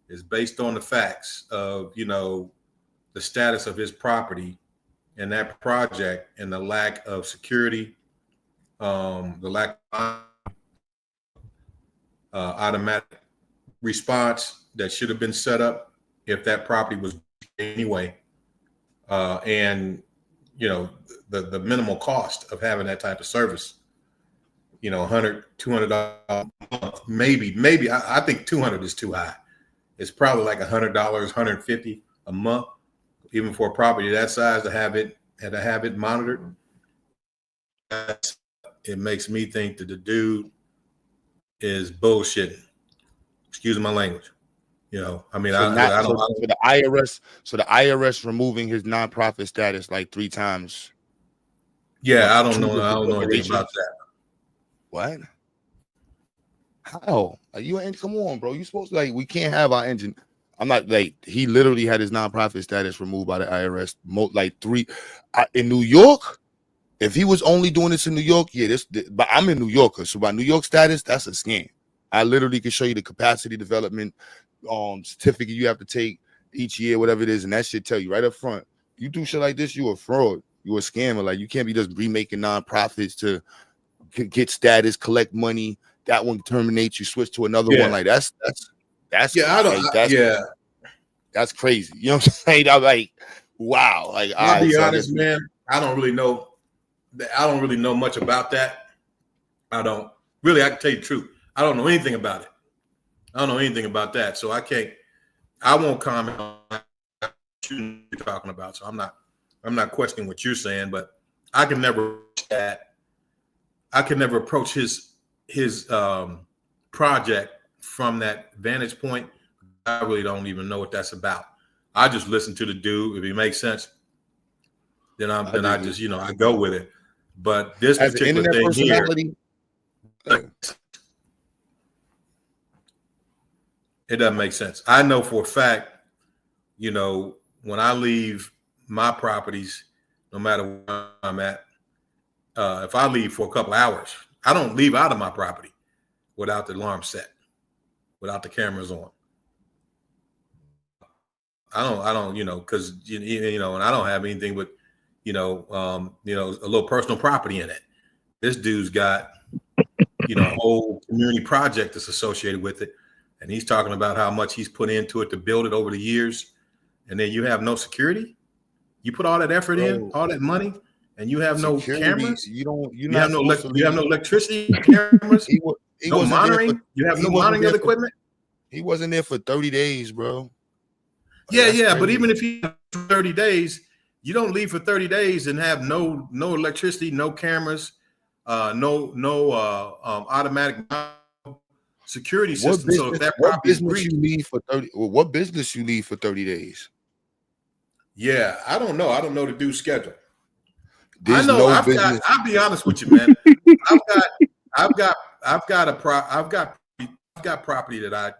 S16: is based on the facts of, you know, the status of his property and that project and the lack of security, the lack of automatic response that should have been set up if that property was anyway, and, you know, the minimal cost of having that type of service, you know, $100, $200 a month, maybe I think 200 is too high. It's probably like $100, $150 a month, even for a property that size to have it monitored. It makes me think that the dude is bullshitting. Excuse my language. You know, I mean,
S14: so the IRS removing his nonprofit status like 3 times.
S16: Yeah, I don't know anything about that.
S14: What? How? You ain't, come on, bro. You supposed to, like, we can't have our engine. I'm not, like, he literally had his nonprofit status removed by the IRS. Like 3 in New York. If he was only doing this in New York, but I'm in New Yorker, so by New York status, that's a scam. I literally can show you the capacity development certificate you have to take each year, whatever it is, and that should tell you right up front. You do shit like this, you a fraud, you a scammer. Like, you can't be just remaking nonprofits to get status, collect money. That one terminates, you switch to another one. Like, that's that's crazy. You know what I'm saying? I'm like, wow. Like,
S16: I'll be honest, man. I don't really know much about that. I can tell you the truth. I don't know anything about it. I don't know anything about that. So I won't comment on what you're talking about. So I'm not questioning what you're saying, but I can never approach his project from that vantage point. I really don't even know what that's about. I just listen to the dude. If he makes sense, then I just, you know, I go with it. But this
S14: as
S16: particular thing here, It doesn't make sense. I know for a fact, you know, when I leave my properties, no matter where I'm at, if I leave for a couple hours, I don't leave out of my property without the alarm set, without the cameras on. I don't, you know, because you know, and I don't have anything but, you know, a little personal property in it. This dude's got, you know, a whole community project that's associated with it, and he's talking about how much he's put into it to build it over the years, and then you have no security. You put all that effort in, all that money, and you have no cameras. You have no electricity cameras. No monitoring. You have no monitoring of equipment.
S14: He wasn't there for 30 days, bro.
S16: Yeah, but even if you have 30 days, you don't leave for 30 days and have no electricity, no cameras, no automatic security system. So if that
S14: what business you leave for 30? What business you leave for 30 days?
S16: Yeah, I don't know. I don't know the dude's schedule.
S14: There's
S16: I know.
S14: no
S16: I'll be honest with you, man. I've got property that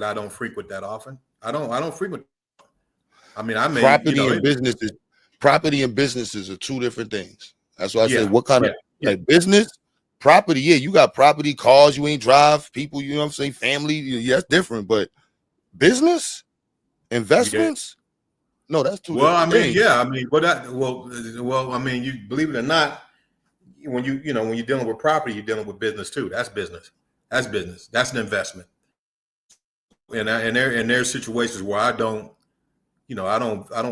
S16: I don't frequent that often. I don't frequent. I mean, I may
S14: property and businesses are two different things. That's why I said, what kind of like business? Property, yeah, you got property, cars you ain't drive, people, you know what I'm saying, family, yeah, that's different. But business, investments, no, that's too different things.
S16: Well, I mean, you believe it or not, when you're dealing with property, you're dealing with business too. That's business. That's business. That's an investment. And there's situations where I don't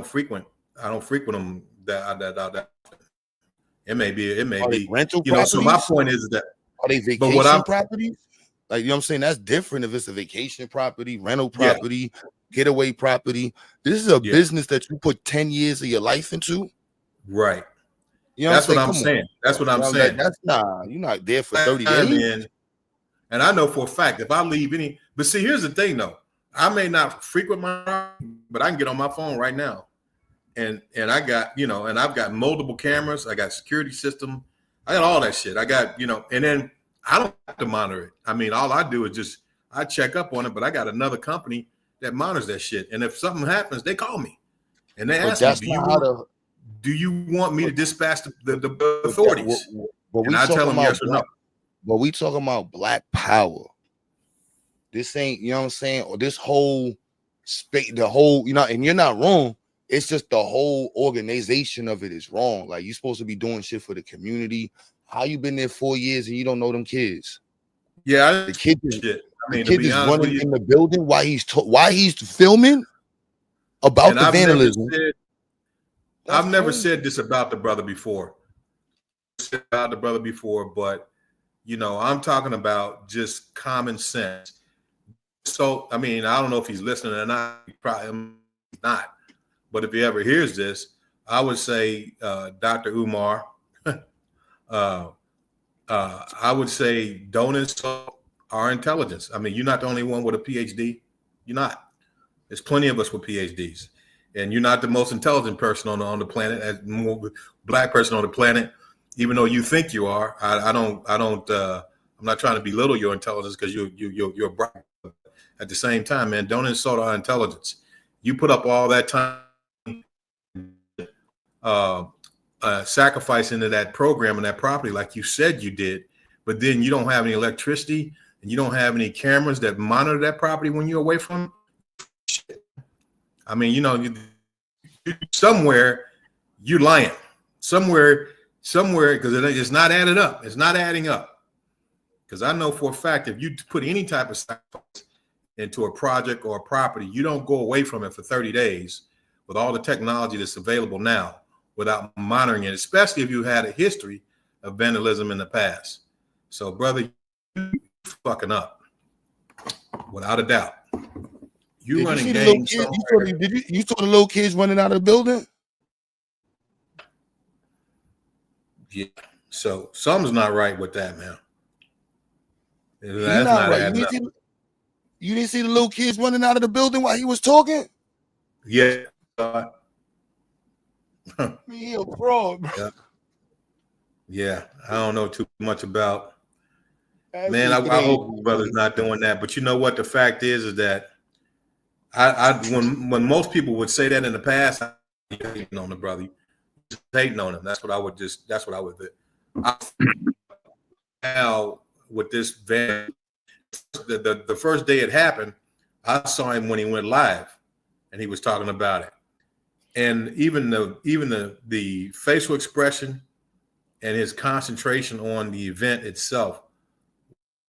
S16: frequent them that it may be
S14: rental
S16: properties. So my point is that
S14: are they vacation properties? Like, you know what I'm saying? That's different if it's a vacation property, rental property, getaway property. This is a business that you put 10 years of your life into.
S16: Right.
S14: You know
S16: that's what I'm saying. That's what I'm saying.
S14: You're not there for 30 days.
S16: And I know for a fact if I leave but see, here's the thing though. I may not frequent my, but I can get on my phone right now. And I got, and I've got multiple cameras. I got security system. I got all that shit. I got, and then I don't have to monitor it. I mean, all I do is I check up on it, but I got another company that monitors that shit. And if something happens, they call me and they ask me, do you want me to dispatch the authorities? And I tell them yes or no.
S14: But we talking about Black power. This ain't, you know what I'm saying? Or this whole space, the whole, and you're not wrong. It's just the whole organization of it is wrong. Like, you're supposed to be doing shit for the community. How you been there 4 years and you don't know them kids?
S16: Yeah,
S14: the kid is running in the building while he's filming about
S16: and
S14: the vandalism.
S16: I've never said this about the brother before. But I'm talking about just common sense. So, I mean, I don't know if he's listening or not. He probably not. But if he ever hears this, I would say, Dr. Umar, I would say don't insult our intelligence. I mean, you're not the only one with a PhD. You're not. There's plenty of us with PhDs. And you're not the most intelligent person on the planet, as more Black person on the planet, even though you think you are. I'm not trying to belittle your intelligence because you're bright. At the same time, man, don't insult our intelligence. You put up all that time sacrifice into that program and that property like you said you did, but then you don't have any electricity and you don't have any cameras that monitor that property when you're away from it. I mean, somewhere you're lying. Somewhere, because it's not added up. It's not adding up. Because I know for a fact if you put any type of sacrifice into a project or a property, you don't go away from it for 30 days with all the technology that's available now without monitoring it, especially if you had a history of vandalism in the past. So, brother, you fucking up, without a doubt. You running games.
S14: You saw the little kids running out of the building?
S16: Yeah. So something's not right with that, man.
S14: That's not right. You didn't see the little kids running out of the building while he was talking?
S16: Yeah.
S14: He a fraud, bro.
S16: Yeah. I don't know too much about Man, I hope brother's not doing that. But you know what? The fact is that when most people would say that in the past, I hating on the brother, just hating on him. That's what I would do. Now with this van, the first day it happened, I saw him when he went live, and he was talking about it, and even the facial expression and his concentration on the event itself,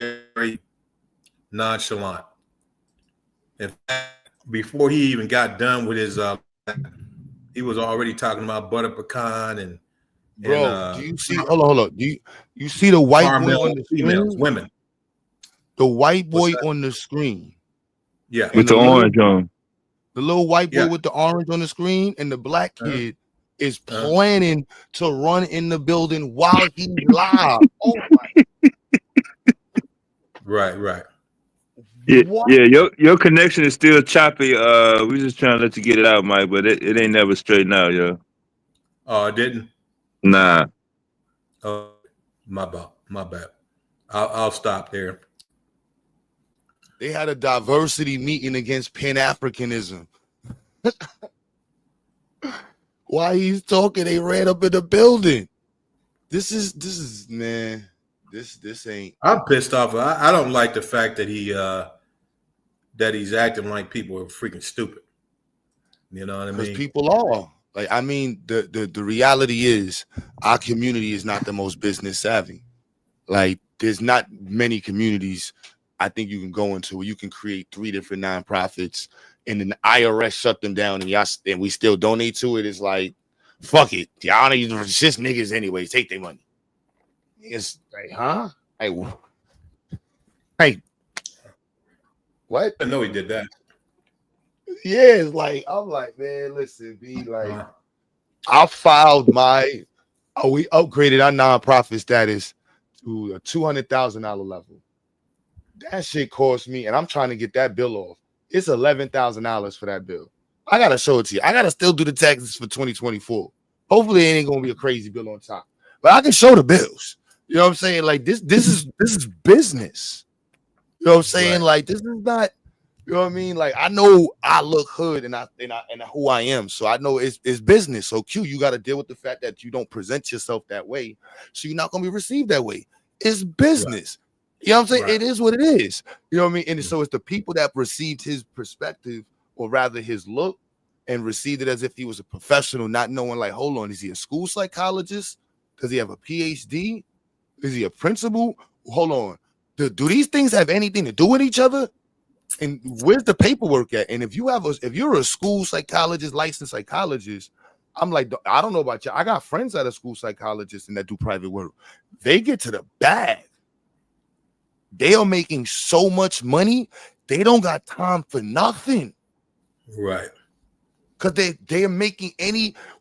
S16: very nonchalant. In fact, before he even got done with his, he was already talking about butter pecan and.
S14: Bro, do you see? Hold on. Do you see the white boy on the
S16: females,
S14: screen?
S16: women.
S14: The white boy on the screen.
S16: Yeah,
S4: with the orange on.
S14: The little white boy with the orange on the screen, and the black kid is planning to run in the building while he's live. Oh my!
S16: Right.
S4: Yeah. Your connection is still choppy. We just trying to let you get it out, Mike, but it ain't never straightened out, yo.
S16: Oh, it didn't.
S4: Nah.
S16: Oh, my bad. I'll stop there.
S14: They had a diversity meeting against Pan-Africanism. While he's talking, they ran up in the building. This is man. This ain't.
S16: I'm pissed off. I don't like the fact that he's acting like people are freaking stupid. You know what I mean?
S14: Because people are. Like, I mean, the reality is our community is not the most business savvy. Like, there's not many communities I think you can go into where you can create 3 different nonprofits and then the IRS shut them down and we still donate to it. It's like, fuck it. Y'all ain't just niggas anyways. Take their money. It's like, huh? Hey. What?
S16: I know he did that.
S14: Yeah, it's like, I'm like, man, listen, be like, I filed we upgraded our nonprofit status to a $200,000 level. That shit cost me, and I'm trying to get that bill off. It's $11,000 for that bill. I gotta show it to you. I gotta still do the taxes for 2024. Hopefully, it ain't gonna be a crazy bill on top, but I can show the bills. You know what I'm saying? Like this is business. You know what I'm saying?
S16: Right.
S14: Like this is not. You know what I mean? Like I know I look hood and who I am, so I know it's business. So Q, you got to deal with the fact that you don't present yourself that way, so you're not gonna be received that way. It's business. Right. You know what I'm saying? Right. It is what it is. You know what I mean? And so it's the people that received his perspective, or rather his look, and received it as if he was a professional, not knowing like, hold on, is he a school psychologist? Does he have a PhD? Is he a principal? Hold on. Do these things have anything to do with each other? And where's the paperwork at? And if you're a school psychologist, licensed psychologist, I'm like, I don't know about you. I got friends that are school psychologists and that do private work. They get to the bag. They are making so much money, they don't got time for nothing.
S16: Right.
S14: Because they are making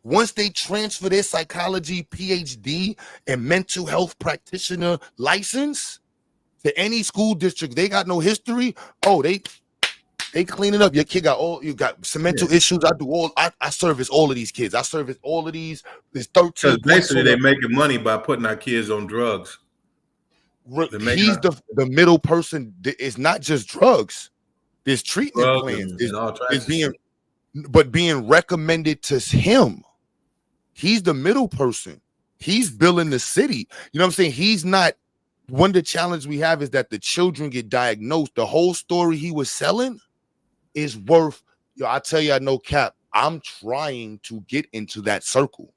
S14: once they transfer their psychology PhD and mental health practitioner license to any school district, they got no history. Oh, they clean it up. Your kid you got some mental issues. I service all of these kids. I service all of these. There's 13.
S16: Because basically they're making money by putting our kids on drugs.
S14: He's the middle person. It's not just drugs. There's treatment plans. But being recommended to him. He's the middle person. He's billing the city. You know what I'm saying? He's not. One of the challenges we have is that the children get diagnosed. The whole story he was selling is worth. I tell you, I know cap. I'm trying to get into that circle.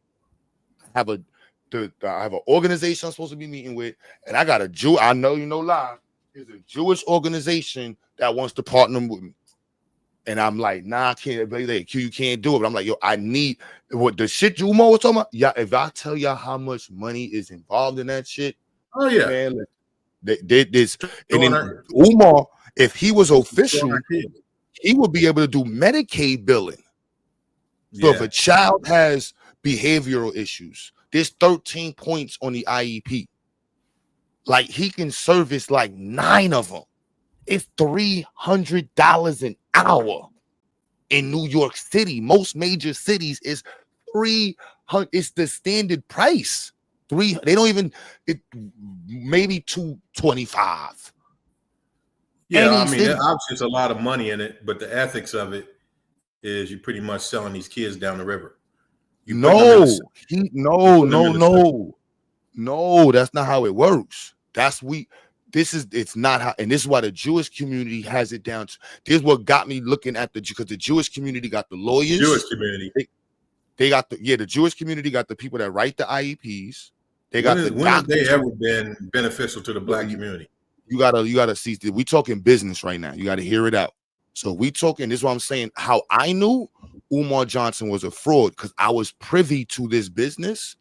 S14: I have an organization I'm supposed to be meeting with, and I got a Jew. I know you know live. There's a Jewish organization that wants to partner with me. And I'm like, nah, I can't. You can't do it. But I'm like, yo, I need what the shit Jumo was talking about. Yeah, if I tell y'all how much money is involved in that shit.
S16: Oh yeah,
S14: man. This and then Umar, if he was official, he would be able to do Medicaid billing. So if a child has behavioral issues, there's 13 points on the IEP. Like he can service like 9 of them. It's $300 an hour in New York City. Most major cities is $300. It's the standard price. 3. They don't even maybe 225.
S16: Yeah, I mean, obviously it's a lot of money in it, but the ethics of it is you're pretty much selling these kids down the river.
S14: No, that's not how it works. It's not how, and this is why the Jewish community has it down. This is what got me looking at because the Jewish community got the lawyers.
S16: Jewish community.
S14: They got the Jewish community got the people that write the IEPs. They got
S16: when have they ever been beneficial to the black community? You
S14: gotta see. We talking business right now. You got to hear it out. So we talking. This is what I'm saying. How I knew Umar Johnson was a fraud because I was privy to this business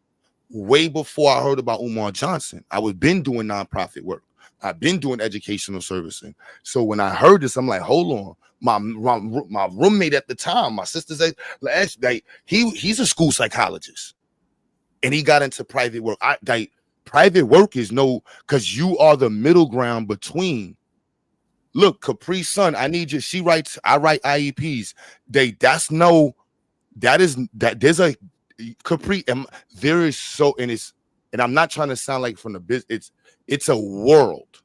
S14: way before I heard about Umar Johnson. I was been doing nonprofit work. I've been doing educational servicing. So when I heard this, I'm like, hold on. My roommate at the time, my sister said, like he's a school psychologist, and he got into private work. Private work is because you are the middle ground between. Look, Capri Sun, I need you. I write IEPs. There's a Capri, and there is and I'm not trying to sound like from the business. It's a world,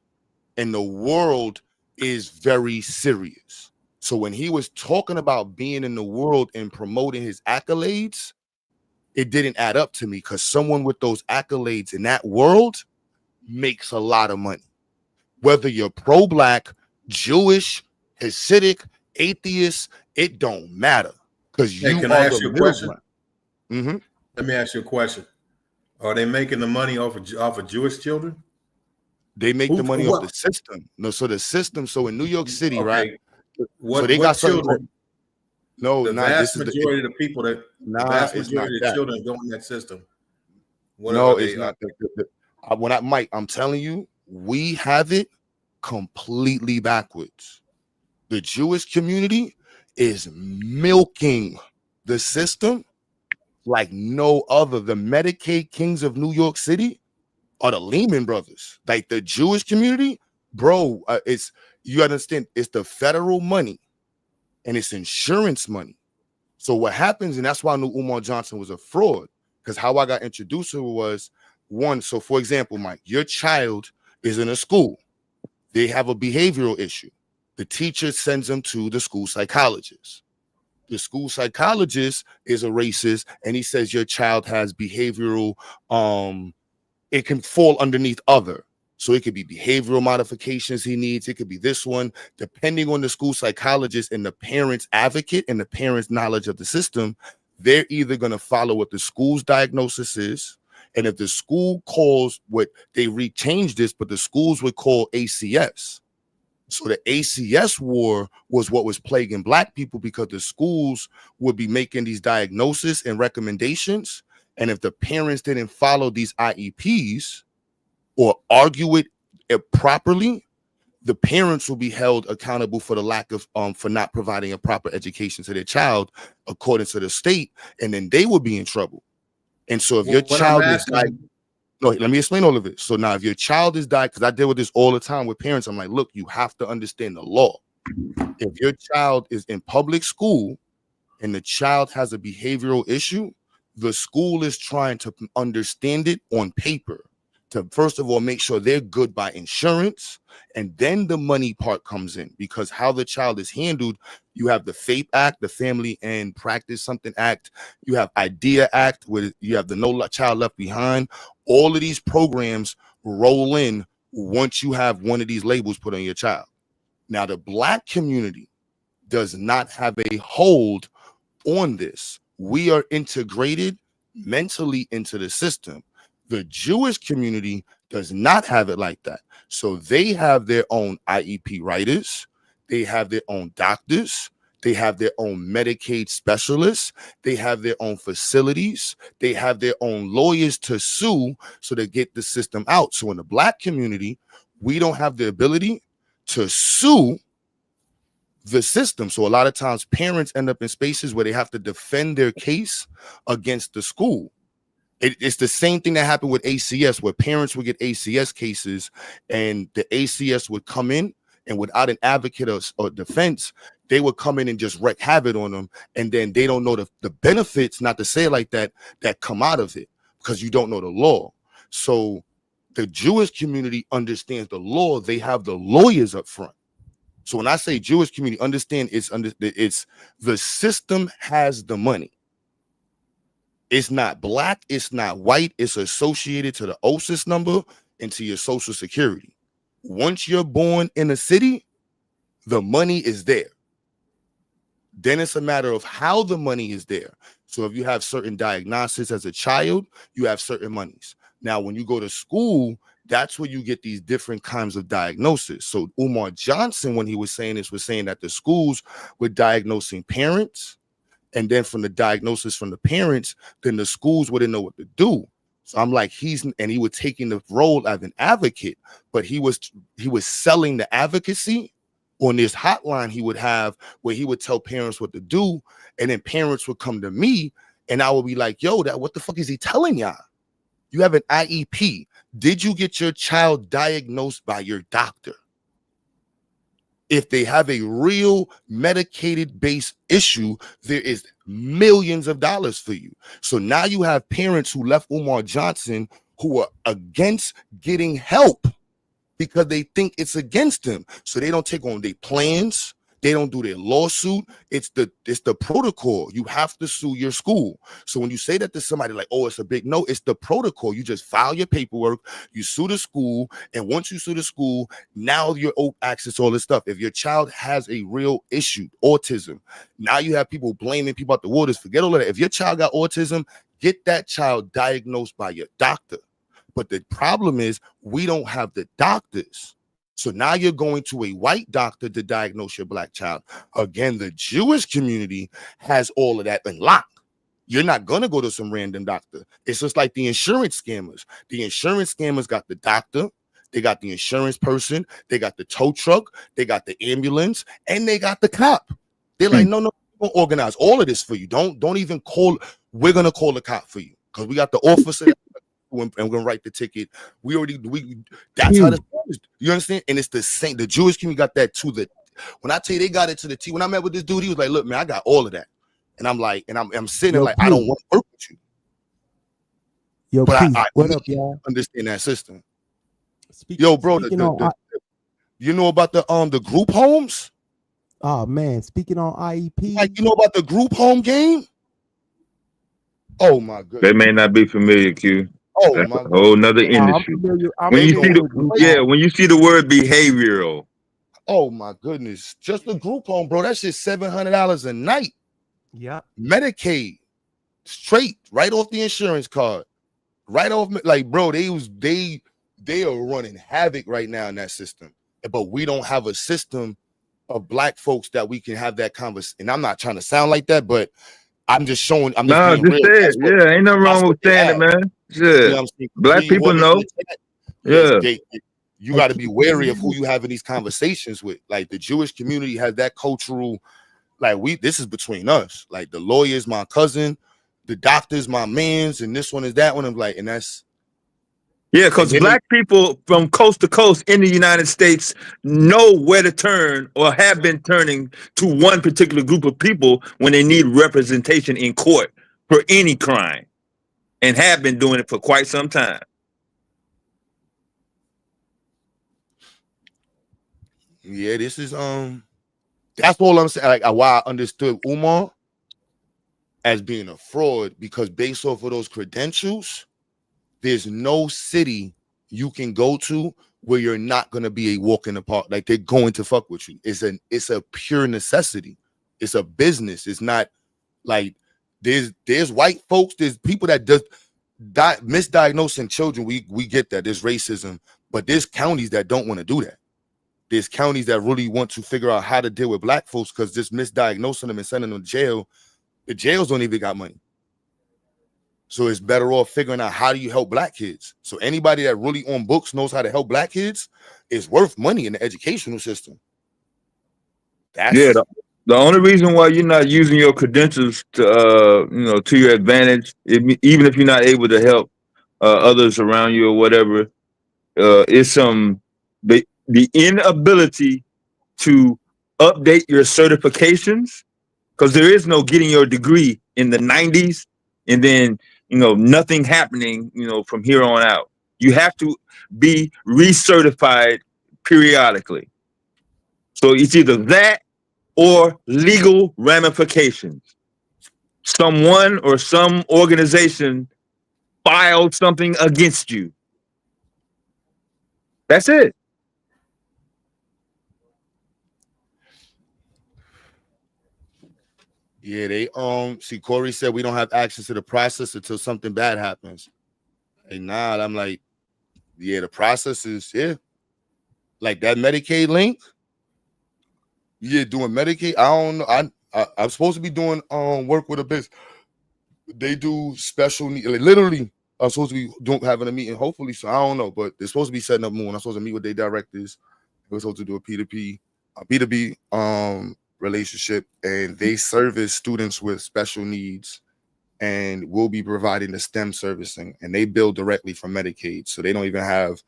S14: and the world is very serious. So when he was talking about being in the world and promoting his accolades, it didn't add up to me because someone with those accolades in that world makes a lot of money. Whether you're pro-black, Jewish, Hasidic, atheist, it don't matter because you
S16: can
S14: are
S16: I ask
S14: the
S16: you a question?
S14: Mm-hmm.
S16: Let me ask you a question. Are they making the money off of Jewish children?
S14: They make the money off the system. No, so the system. So in New York City, right?
S16: So they got children.
S14: No,
S16: the vast majority of the people the vast majority of the children go in that system.
S14: It's not. Mike, I'm telling you, we have it completely backwards. The Jewish community is milking the system like no other. The Medicaid kings of New York City are the Lehman Brothers. Like the Jewish community, bro, you understand, it's the federal money and it's insurance money. So what happens, and that's why I knew Umar Johnson was a fraud, because how I got introduced to it was one. So for example, Mike, your child is in a school. They have a behavioral issue. The teacher sends them to the school psychologist. The school psychologist is a racist, and he says your child has behavioral, it can fall underneath other. So it could be behavioral modifications he needs. It could be this one, depending on the school psychologist and the parent's advocate and the parent's knowledge of the system. They're either going to follow what the school's diagnosis is. And if the school calls what they rechange this, but the schools would call ACS. So the ACS war was what was plaguing black people because the schools would be making these diagnoses and recommendations. And if the parents didn't follow these IEPs or argue it properly, the parents will be held accountable for the lack of for not providing a proper education to their child according to the state, and then they will be in trouble. And so if your child is like, no, let me explain all of it. So now if your child is died, because I deal with this all the time with parents, I'm like, look, you have to understand the law. If your child is in public school and the child has a behavioral issue, the school is trying to understand it on paper to, first of all, make sure they're good by insurance. And then the money part comes in, because how the child is handled, you have the FAPE Act, the Family and Practice Something Act. You have IDEA Act, where you have the No Child Left Behind. All of these programs roll in once you have one of these labels put on your child. Now, the black community does not have a hold on this. We are integrated mentally into the system. The Jewish community does not have it like that. So they have their own IEP writers. They have their own doctors. They have their own Medicaid specialists. They have their own facilities. They have their own lawyers to sue so they get the system out. So in the black community, we don't have the ability to sue the system. So a lot of times parents end up in spaces where they have to defend their case against the school. It's the same thing that happened with ACS, where parents would get ACS cases and the ACS would come in, and without an advocate or defense, they would come in and just wreak havoc on them. And then they don't know the benefits, not to say it like that, that come out of it, because you don't know the law. So the Jewish community understands the law. They have the lawyers up front. So when I say Jewish community, understand it's the system has the money. It's not black, it's not white, it's associated to the OSIS number and to your social security. Once you're born in a city, the money is there. Then it's a matter of how the money is there. So if you have certain diagnoses as a child, you have certain monies. Now, when you go to school, that's where you get these different kinds of diagnoses. So Umar Johnson, when he was saying this, was saying that the schools were diagnosing parents, and then from the diagnosis from the parents, then the schools wouldn't know what to do. So I'm like, he was taking the role as an advocate, but he was selling the advocacy on this hotline he would have where he would tell parents what to do, and then parents would come to me and I would be like, yo, what the fuck is he telling y'all? You have an IEP. Did you get your child diagnosed by your doctor? If they have a real medicated based issue, there is millions of dollars for you. So now you have parents who left Umar Johnson who are against getting help because they think it's against them. So they don't take on their plans. They don't do their lawsuit. It's the protocol. You have to sue your school. So when you say that to somebody like, oh, it's a big no, it's the protocol. You just file your paperwork, you sue the school, and once you sue the school, now you're access to all this stuff. If your child has a real issue, autism, now you have people blaming people out the waters. Forget all of that. If your child got autism, get that child diagnosed by your doctor. But the problem is we don't have the doctors. So now you're going to a white doctor to diagnose your black child. Again, the Jewish community has all of that unlocked. You're not going to go to some random doctor. It's just like the insurance scammers. The insurance scammers got the doctor, they got the insurance person, they got the tow truck, they got the ambulance, and they got the cop. They're like, no, we're going to organize all of this for you. Don't even call. We're going to call the cop for you because we got the officer. And we're gonna write the ticket. That's how this is. You understand? And it's the same. The Jewish community got that to the. When I tell you they got it to the T. When I met with this dude, he was like, "Look, man, I got all of that." And I'm like, and I'm sitting there like, I don't want to work with you.
S17: Yo,
S14: but
S17: Keith,
S14: I
S17: what up, y'all?
S14: Understand that system. Yo, bro, you know about the group homes?
S17: Oh man, speaking on IEP,
S14: like you know about the group home game? Oh my goodness,
S11: they may not be familiar, Q.
S14: Oh,
S11: that's
S14: my
S11: a whole nother industry. When you see the word behavioral.
S14: Oh my goodness, just the group home, bro. That's just $700 a night.
S17: Yeah,
S14: Medicaid, straight right off the insurance card, right off. Like, bro, they are running havoc right now in that system. But we don't have a system of black folks that we can have that conversation. And I'm not trying to sound like that, but I'm just showing. I'm just being real.
S11: Say it. Yeah, ain't nothing wrong with saying it, man. Yeah,
S14: you know what I'm saying?
S11: Black people know.
S14: Yeah, you got to be wary of who you having these conversations with. Like the Jewish community has that cultural. Like this is between us. Like the lawyer's my cousin, the doctor's my man's, and this one is that one. I'm like, and that's.
S11: Yeah, because black people from coast to coast in the United States know where to turn or have been turning to one particular group of people when they need representation in court for any crime and have been doing it for quite some time.
S14: Yeah, this is that's all I'm saying. Like why I understood Umar as being a fraud, because based off of those credentials, there's no city you can go to where you're not going to be a walk in the park. Like they're going to fuck with you. It's a pure necessity. It's a business. It's not like there's white folks. There's people that just misdiagnosing children. We get that. There's racism, but there's counties that don't want to do that. There's counties that really want to figure out how to deal with black folks because just misdiagnosing them and sending them to jail. The jails don't even got money. So it's better off figuring out how do you help black kids. So anybody that really on books knows how to help black kids is worth money in the educational system.
S11: The only reason why you're not using your credentials to to your advantage, even if you're not able to help others around you or whatever, is the inability to update your certifications, because there is no getting your degree in the 90s and then nothing happening from here on out. You have to be recertified periodically. So it's either that or legal ramifications. Someone or some organization filed something against you. That's it.
S14: Yeah, they see Corey said we don't have access to the process until something bad happens. And now I'm like, yeah, the process is like that Medicaid link. Yeah, doing Medicaid. I don't know. I'm supposed to be doing work with a business. They do special need. Like, literally, I'm supposed to be having a meeting. Hopefully, so I don't know, but they're supposed to be setting up more. I'm supposed to meet with their directors. We're supposed to do a B2B relationship, and they service students with special needs, and we'll be providing the STEM servicing, and they bill directly from Medicaid, so they don't even have.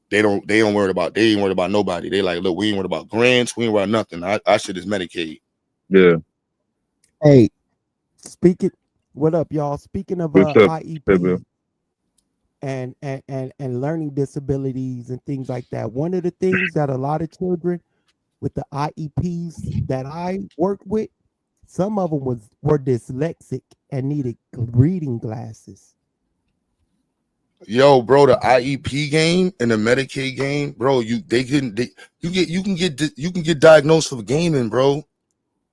S14: They ain't worried about nobody. They like, look, we ain't worried about grants, we ain't worried about nothing. Our shit is Medicaid.
S11: Yeah.
S17: Hey, what up, y'all? Speaking of IEP and learning disabilities and things like that, one of the things that a lot of children with the IEPs that I worked with, some of them were dyslexic and needed reading glasses.
S14: Yo, bro, the IEP game and the Medicaid game, bro, you can get diagnosed for gaming, bro.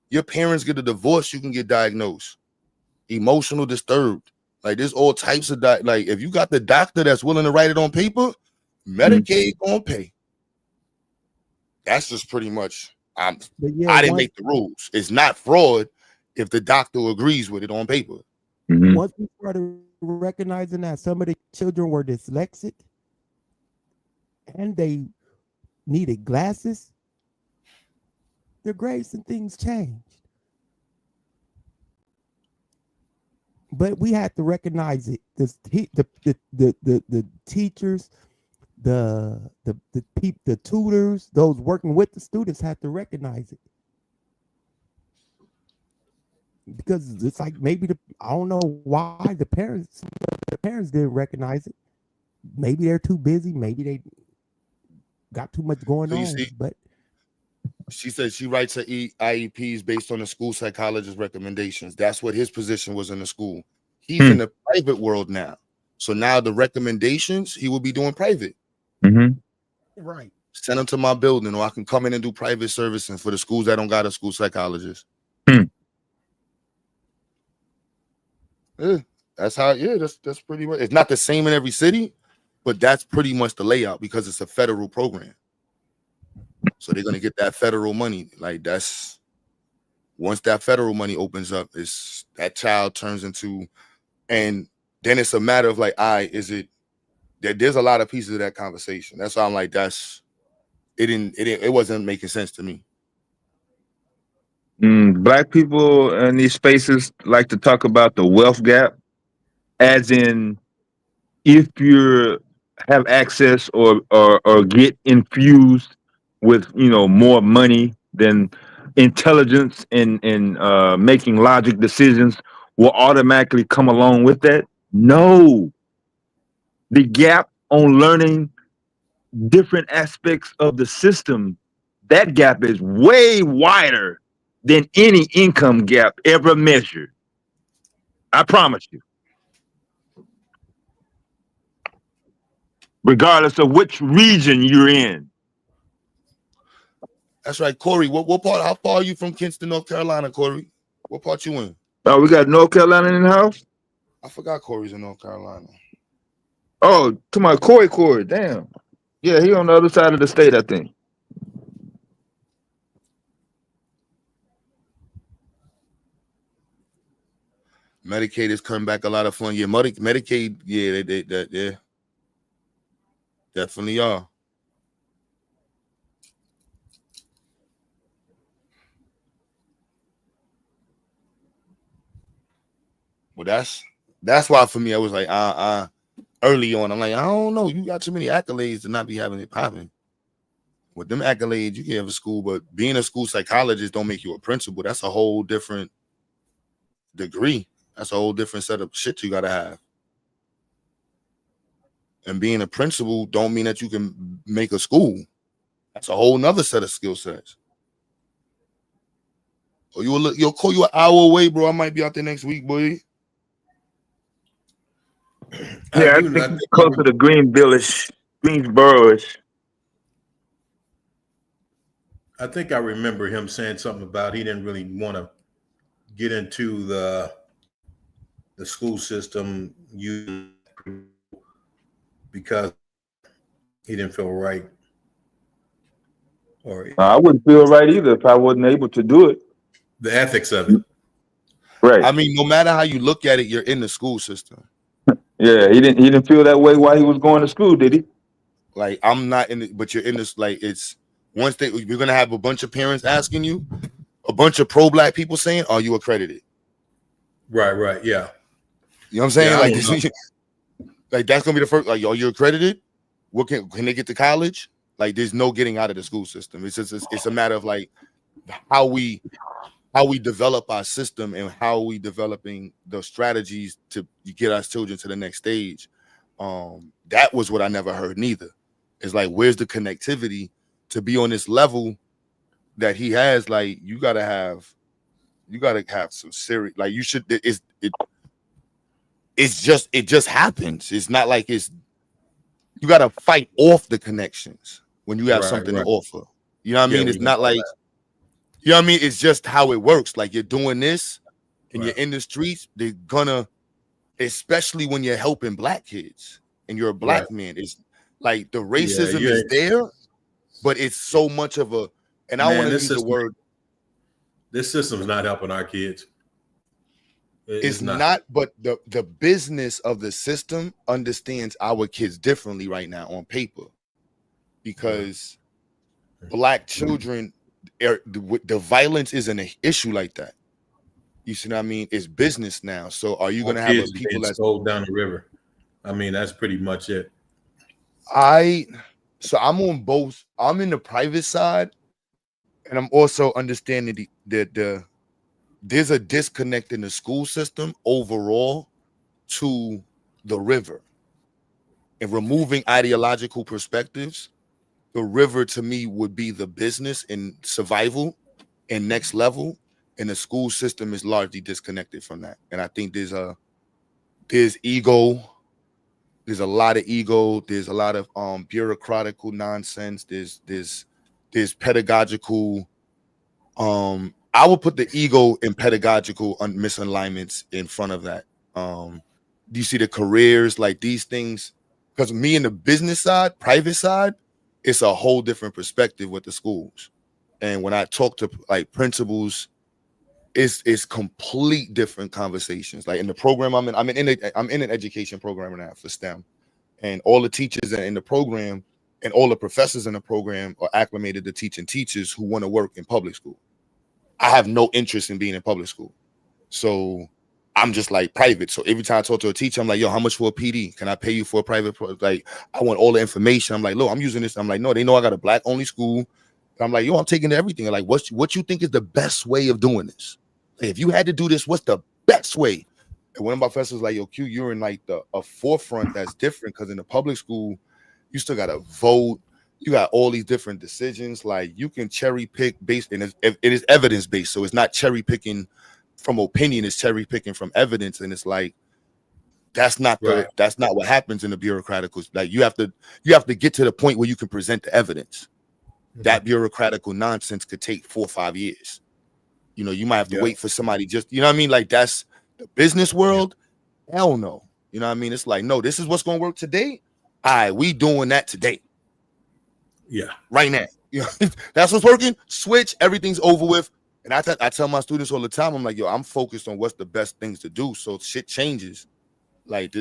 S14: Your parents get a divorce, you can get diagnosed. Emotional disturbed. Like there's all types of like if you got the doctor that's willing to write it on paper, Medicaid gonna pay. That's just pretty much I didn't make the rules. It's not fraud if the doctor agrees with it on paper.
S17: Once we started recognizing that some of the children were dyslexic and they needed glasses, their grades and things changed. But we had to recognize it. The teachers, the tutors, those working with the students had to recognize it. Because it's like maybe I don't know why the parents didn't recognize it. Maybe they're too busy. Maybe they got too much going on. But
S14: she said she writes her IEPs based on the school psychologist's recommendations. That's what his position was in the school. He's in the private world now. So now the recommendations he will be doing private.
S17: Right.
S14: Send them to my building, or I can come in and do private servicing for the schools that don't got a school psychologist. Yeah, that's how. Yeah, that's pretty much. It's not the same in every city, but that's pretty much the layout because it's a federal program. So they're gonna get that federal money. Like that's once that federal money opens up, is that child turns into, and then it's a matter of like, is it? There's a lot of pieces of that conversation. That's why I'm like, it wasn't making sense to me.
S11: Black people in these spaces like to talk about the wealth gap, as in if you have access or get infused with more money, then intelligence and making logic decisions will automatically come along with that. No, the gap on learning different aspects of the system, that gap is way wider than any income gap ever measured. I promise you. Regardless of which region you're in.
S14: That's right, Corey. What part? How far are you from Kinston, North Carolina, Corey? What part you in?
S11: Oh, we got North Carolina in the house?
S14: I forgot Corey's in North Carolina.
S11: Oh, to my Corey. Damn. Yeah, he on the other side of the state, I think.
S14: Medicaid is coming back a lot of fun. Yeah, Medicaid, yeah, they definitely are. Well, that's why for me, I was like, early on, I'm like, I don't know. You got too many accolades to not be having it popping. With them accolades, you can have a school, but being a school psychologist don't make you a principal. That's a whole different degree. That's a whole different set of shit you gotta have. and being a principal don't mean that you can make a school. That's a whole nother set of skill sets. Oh, you'll call you an hour away, bro. I might be out there next week, boy.
S11: Yeah, I think it's closer to Greensboro-ish.
S16: I think I remember him saying something about he didn't really want to get into the school system because he didn't feel right. Or
S11: I wouldn't feel right either if I wasn't able to do it.
S16: The ethics of it.
S11: Right.
S14: I mean, no matter how you look at it, you're in the school system.
S11: Yeah, he didn't feel that way while he was going to school, did he?
S14: Like, I'm not in it, but you're in this. Like, it's once you're gonna have a bunch of parents asking you, a bunch of pro-black people saying, "Are you accredited?"
S16: Right, yeah.
S14: You know what I'm saying?
S16: Yeah,
S14: like that's gonna be the first. Like, are you accredited? What can they get to college? Like, there's no getting out of the school system. It's just it's a matter of like how we develop our system and how we developing the strategies to get our children to the next stage. That was what I never heard neither. It's like, where's the connectivity to be on this level that he has? Like, you gotta have some serious, like, you should, it just happens. It's not like you gotta fight off the connections when you have something to offer. You know what I mean? It's not like, you know what I mean? It's just how it works. Like, you're doing this and you're in the streets, they're gonna, especially when you're helping black kids and you're a black man, it's like the racism is there, but it's so much of a, and I want to use the word.
S16: This system's not helping our kids.
S14: It's not, but the business of the system understands our kids differently right now on paper, because black children, the violence isn't an issue like that. You see what I mean? It's business now. So are you going to have people that
S16: sold down the river? I mean, that's pretty much it.
S14: So I'm on both. I'm in the private side, and I'm also understanding there's a disconnect in the school system overall to the river, and removing ideological perspectives. The river to me would be the business and survival and next level, and the school system is largely disconnected from that. And I think there's ego. There's a lot of ego. There's a lot of bureaucratical nonsense. There's pedagogical. I would put the ego and pedagogical misalignments in front of that. Do you see the careers, like these things? Because me in the business side, private side, it's a whole different perspective with the schools. And when I talk to like principals, it's complete different conversations. Like in the program I'm in an education program now for STEM, and all the teachers in the program and all the professors in the program are acclimated to teaching teachers who want to work in public school. I have no interest in being in public school, so I'm just like private. So every time I talk to a teacher, I'm like, yo, how much for a PD? Can I pay you for a private? Like, I want all the information. I'm like, look, I'm using this. I'm like, no, they know I got a black only school. I'm like, yo, I'm taking everything. Like, what you think is the best way of doing this? Like, if you had to do this, what's the best way? And one of my professors was like, yo, Q, you're in like a forefront that's different, because in the public school, you still got to vote. You got all these different decisions. Like, you can cherry pick based, and it is evidence based. So it's not cherry picking from opinion, it's cherry picking from evidence. And it's like, that's not what happens in the bureaucratical. Like, you have to get to the point where you can present the evidence. That bureaucratical nonsense could take 4 or 5 years. You know, you might have to wait for somebody, just, you know what I mean? Like, that's the business world. Hell no. You know what I mean? It's like, no, this is what's going to work today. All right, we doing that today.
S16: Yeah.
S14: Right now. You know, that's what's working. Switch, everything's over with. And I tell my students all the time, I'm like, yo, I'm focused on what's the best things to do. So shit changes. Like,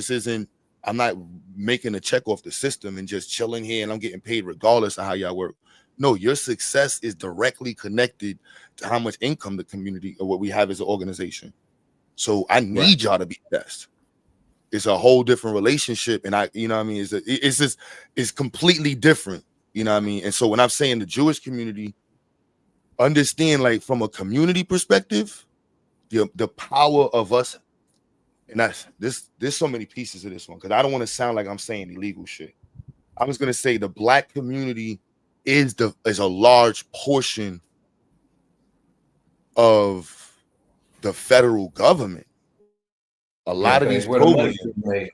S14: I'm not making a check off the system and just chilling here and I'm getting paid regardless of how y'all work. No, your success is directly connected to how much income the community or what we have as an organization. So I need y'all to be best. It's a whole different relationship. And you know what I mean? It's completely different. You know what I mean? And so when I'm saying the Jewish community, understand, like, from a community perspective, the power of us And that's this. There's so many pieces of this one because I don't want to sound like I'm saying illegal shit. I was gonna say the black community is a large portion of the federal government. A lot of these
S9: where the money
S14: programs,
S9: is made.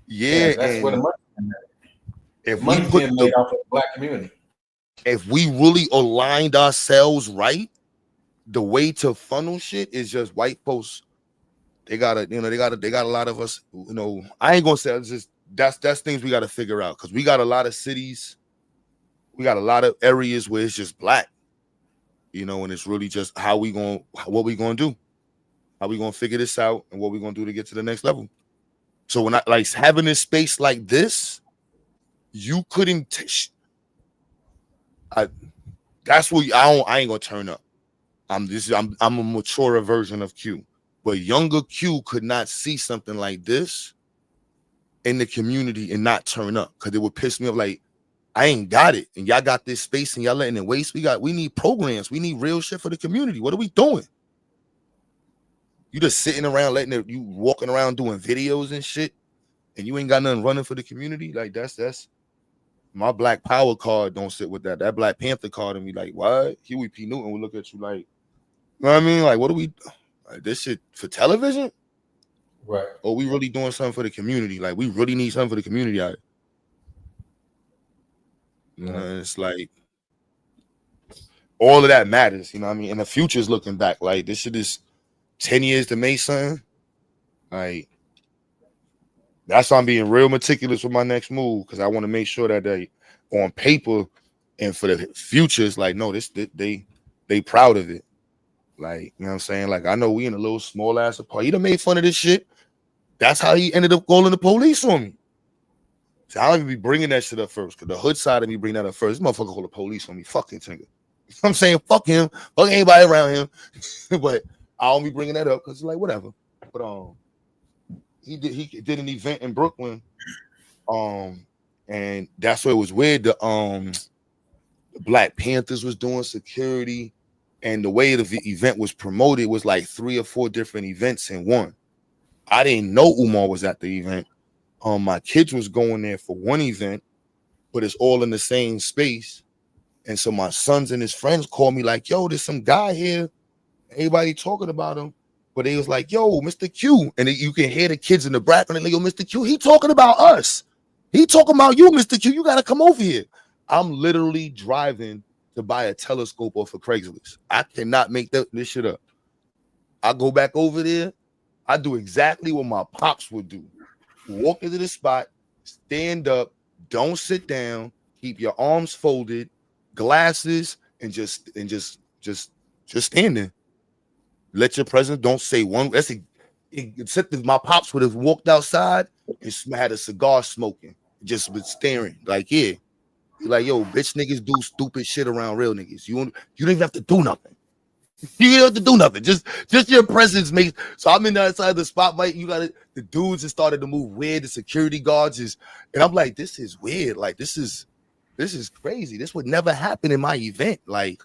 S14: yeah,
S9: That's where the
S14: and
S9: money is made.
S14: if we
S9: Money's
S14: put
S9: being made off of the black community.
S14: if we really aligned ourselves right, the way to funnel shit is just white folks. They got a lot of us, I ain't gonna say it's just that's things we gotta figure out because we got a lot of cities, we got a lot of areas where it's just black, and it's really just what we gonna do, how we gonna figure this out, and what we gonna do to get to the next level. So when I like having a space like this, you couldn't. That's what I ain't gonna turn up. I'm a maturer version of Q, but younger Q could not see something like this in the community and not turn up because it would piss me off. Like I ain't got it, and y'all got this space and y'all letting it waste. We need programs. We need real shit for the community. What are we doing? You just sitting around you walking around doing videos and shit, and you ain't got nothing running for the community. Like that's my Black Power card. Don't sit with that. That Black Panther card and be like, what? Huey P. Newton will look at you like, you know what I mean? Like, what are we? Like, this shit for television?
S9: Right.
S14: Or we really doing something for the community? Like, we really need something for the community out here. It's like all of that matters, you know what I mean? And the future is looking back. Like, this shit is 10 years to May, son. Like, that's why I'm being real meticulous with my next move because I want to make sure that they, on paper and for the future, it's like, no, they proud of it. Like, you know what I'm saying? Like, I know we in a little small ass apartment. He done made fun of this shit. That's how he ended up calling the police on me. So I don't even be bringing that shit up first because the hood side of me bring that up first. This motherfucker call the police on me. Fucking nigga. You know what I'm saying? Fuck him. Fuck anybody around him. But I don't be bringing that up because it's like, whatever. But he did an event in Brooklyn. And that's where it was weird. The Black Panthers was doing security. And the way the event was promoted was like 3 or 4 different events in one. I didn't know Umar was at the event. My kids was going there for one event, but it's all in the same space. And so my sons and his friends called me like, yo, there's some guy here. Everybody talking about him. But they was like, yo, Mr. Q. And you can hear the kids in the background. Like, yo, Mr. Q, he talking about us. He talking about you, Mr. Q. You got to come over here. I'm literally driving to buy a telescope off of Craigslist. I cannot make this shit up. I go back over there. I do exactly what my pops would do. Walk into the spot, stand up, don't sit down, keep your arms folded, glasses, and just stand there. Let your presence, don't say one. Except my pops would have walked outside and had a cigar smoking, just was staring. Like, yeah. Like, yo, bitch niggas do stupid shit around real niggas. You don't even have to do nothing. You don't have to do nothing. Just your presence makes. So I'm in the outside of the spotlight. You got it. The dudes just started to move weird. The security guards and I'm like, this is weird. Like, this is crazy. This would never happen in my event. Like,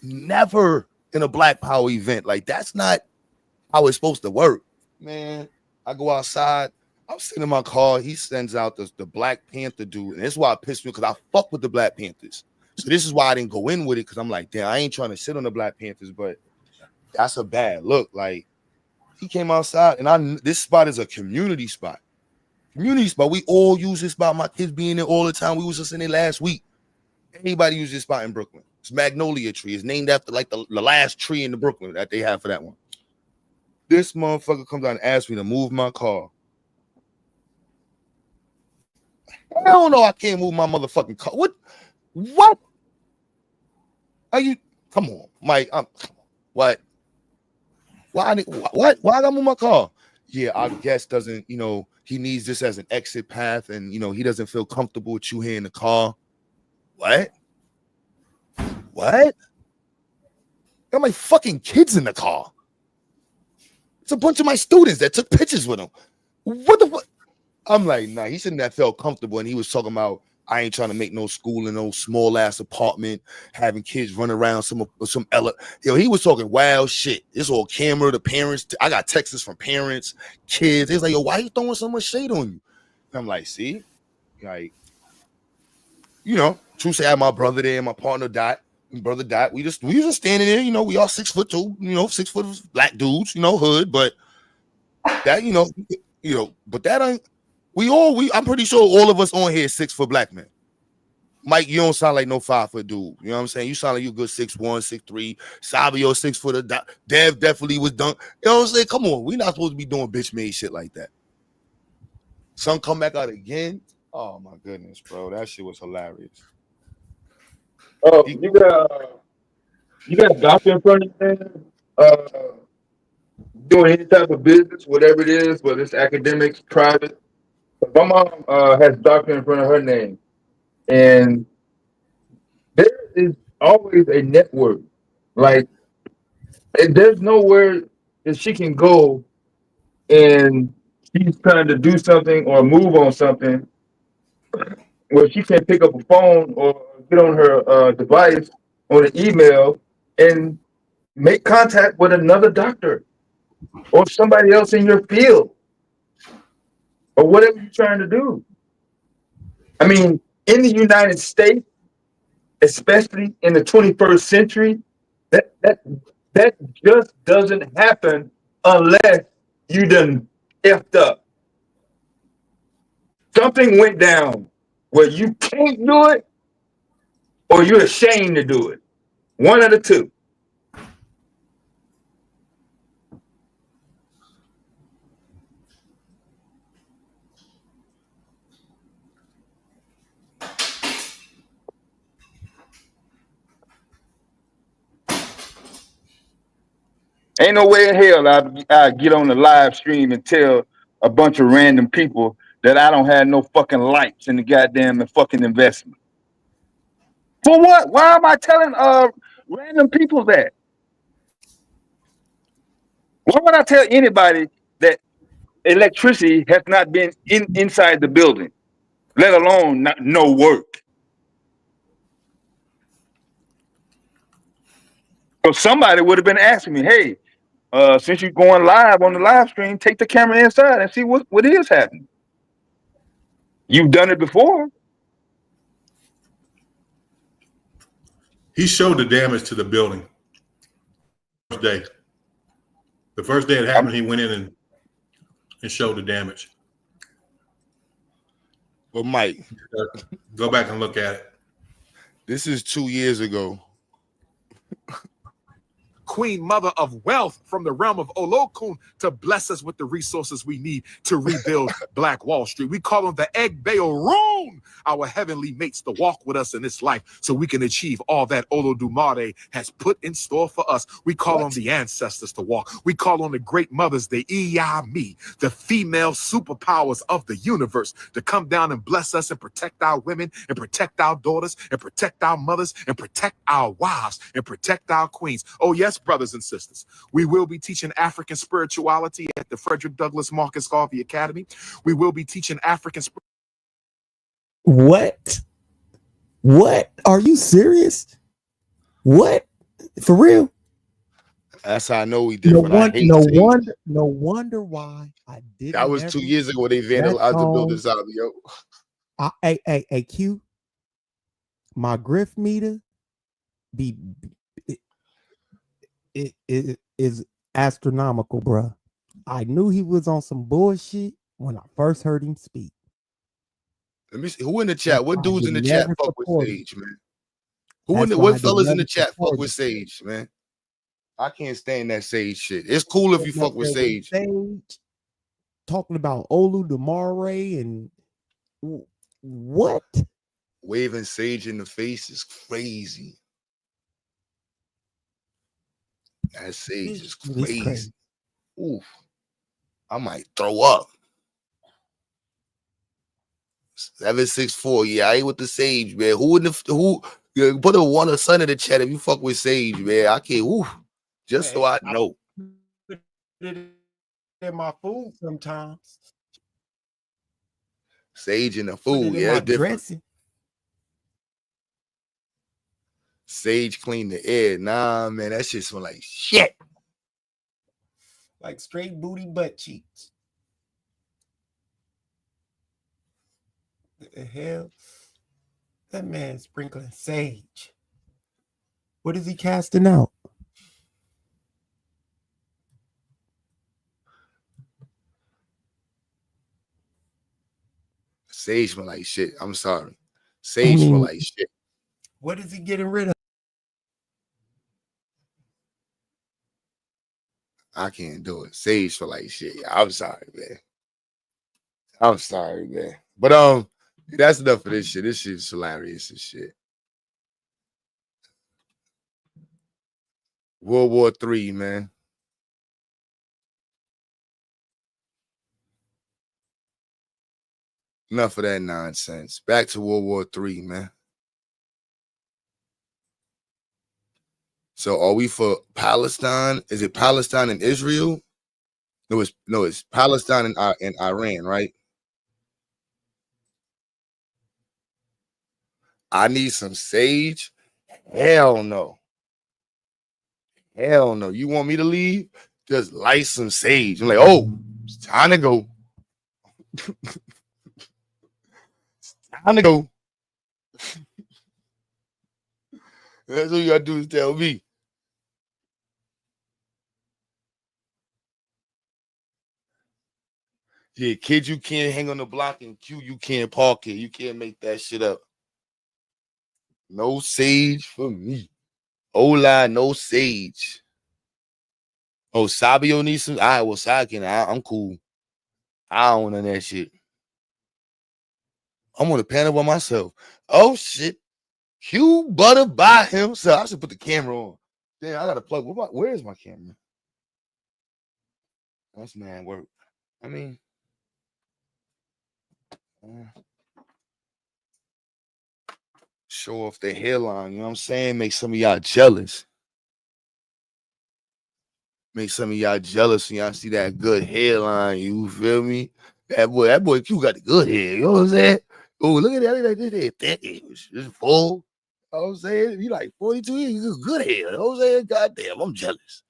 S14: never in a Black Power event. Like, that's not how it's supposed to work. Man, I go outside. I'm sitting in my car. He sends out the Black Panther dude. And this is why it pissed me because I fuck with the Black Panthers. So this is why I didn't go in with it because I'm like, damn, I ain't trying to sit on the Black Panthers, but that's a bad look. Like, he came outside, and this spot is a community spot. Community spot. We all use this spot. My kids be in there all the time. We was just in there last week. Anybody use this spot in Brooklyn? It's Magnolia Tree. It's named after like the last tree in the Brooklyn that they have for that one. This motherfucker comes down and asks me to move my car. Hell no, I can't move my motherfucking car. What? Are you? Come on, Mike. What? Why I gotta move my car? Yeah, our guest doesn't, he needs this as an exit path, and he doesn't feel comfortable with you here in the car. What? Got my fucking kids in the car. It's a bunch of my students that took pictures with him. What the fuck? I'm like, nah, he shouldn't have felt comfortable, and he was talking about I ain't trying to make no school in no small ass apartment, having kids run around Yo, he was talking wild shit. It's all camera, the parents. I got texts from parents, kids. It's like, yo, why you throwing so much shade on you? And I'm like, see, like, you know, true say I had my brother there, my partner died. Brother died. We just standing there, you know, we all 6'2", you know, 6 foot black dudes, you know, hood, but that, you know, but that ain't I'm pretty sure all of us on here 6 foot black men. Mike, you don't sound like no 5 foot dude. You know what I'm saying? You sound like you good 6'1", 6'3". Sabio 6 foot. Dev definitely was done. You know what I'm saying? Come on, we not supposed to be doing bitch made shit like that. Son come back out again. Oh my goodness, bro, that shit was hilarious.
S11: Oh, you got a doctor in front of you, doing any type of business, whatever it is, whether it's academics, private. My mom has doctor in front of her name, and there is always a network. Like, there's nowhere that she can go and she's trying to do something or move on something where she can't pick up a phone or get on her device on an email and make contact with another doctor or somebody else in your field or whatever you're trying to do. I mean, in the United States, especially in the 21st century, that just doesn't happen unless you done effed up. Something went down where you can't do it or you're ashamed to do it. One of the two. Ain't no way in hell I get on the live stream and tell a bunch of random people that I don't have no fucking likes in the goddamn fucking investment. For what? Why am I telling random people that? Why would I tell anybody that electricity has not been inside the building, let alone no work? So somebody would have been asking me, hey, since you're going live on the live stream, take the camera inside and see what is happening. You've done it before.
S16: He showed the damage to the building. The first day it happened, he went in and showed the damage.
S14: But Mike,
S16: go back and look at it.
S14: This is 2 years ago.
S18: Queen Mother of Wealth from the realm of Olokun to bless us with the resources we need to rebuild Black Wall Street. We call them the Egg Beorun, our heavenly mates, to walk with us in this life so we can achieve all that Olodumare has put in store for us. We call on the ancestors to walk. We call on the great mothers, the Iyami, the female superpowers of the universe, to come down and bless us and protect our women and protect our daughters and protect our mothers and protect our wives and protect our queens. Oh, yes, brothers and sisters, we will be teaching African spirituality at the Frederick Douglass Marcus Garvey Academy. We will be teaching African.
S17: What? Are you serious? What? For real?
S14: That's how I know we different.
S17: No wonder why I didn't.
S14: That was 2 years ago. They vandalized the buildings out, yo.
S17: Hey, Q. My grift meter it is astronomical, bruh. I knew he was on some bullshit when I first heard him speak.
S14: Let me see. Who in the chat? What dudes in the chat fuck with Sage, man? What fellas in the chat fuck with Sage, man? I can't stand that Sage shit. It's cool if you fuck with Sage.
S17: Talking about Oludumare and what?
S14: Waving Sage in the face is crazy. That Sage is crazy. Oof. I might throw up. 764. Yeah, I ain't with the Sage, man. Put a son in the chat if you fuck with Sage, man. I can't. Oof. Just so I know.
S17: In my food sometimes.
S14: Sage in the food, yeah, it's different. Dressing. Sage clean the air. Nah, man, that shit smell like shit.
S17: Like straight booty butt cheeks. What the hell? That man sprinkling sage. What is he casting out?
S14: Sage smell like shit. I'm sorry. Sage smell like shit.
S17: What is he getting rid of?
S14: I can't do it. Sage smell like shit. I'm sorry, man. I'm sorry, man. But that's enough of this shit. This shit's hilarious and shit. World War III, man. Enough of that nonsense. Back to World War III, man. So are we for Palestine? Is it Palestine and Israel? No, it's Palestine and Iran, right? I need some sage. Hell no. Hell no. You want me to leave? Just light some sage. I'm like, oh, it's time to go. It's time to go. That's what you gotta do is tell me. Yeah, kids, you can't hang on the block, and Q, you can't park it. You can't make that shit up. No sage for me. Hola, no sage. Oh, Sabio needs some. All right, well, Sakin, I'm cool. I don't know that shit. I'm on the panel by myself. Oh shit. Q butter by himself. I should put the camera on. Damn, I gotta plug. Where is my camera? That's man work. I mean, show off their hairline. You know what I'm saying? Make some of y'all jealous. Make some of y'all jealous and y'all see that good hairline. You feel me? That boy Q got the good hair. You know what I'm saying? Oh, look at that. Look at that. This hair thick. It's full. You know what I'm saying? You like 42 years, you got good hair. You know what I'm saying? Goddamn, I'm jealous.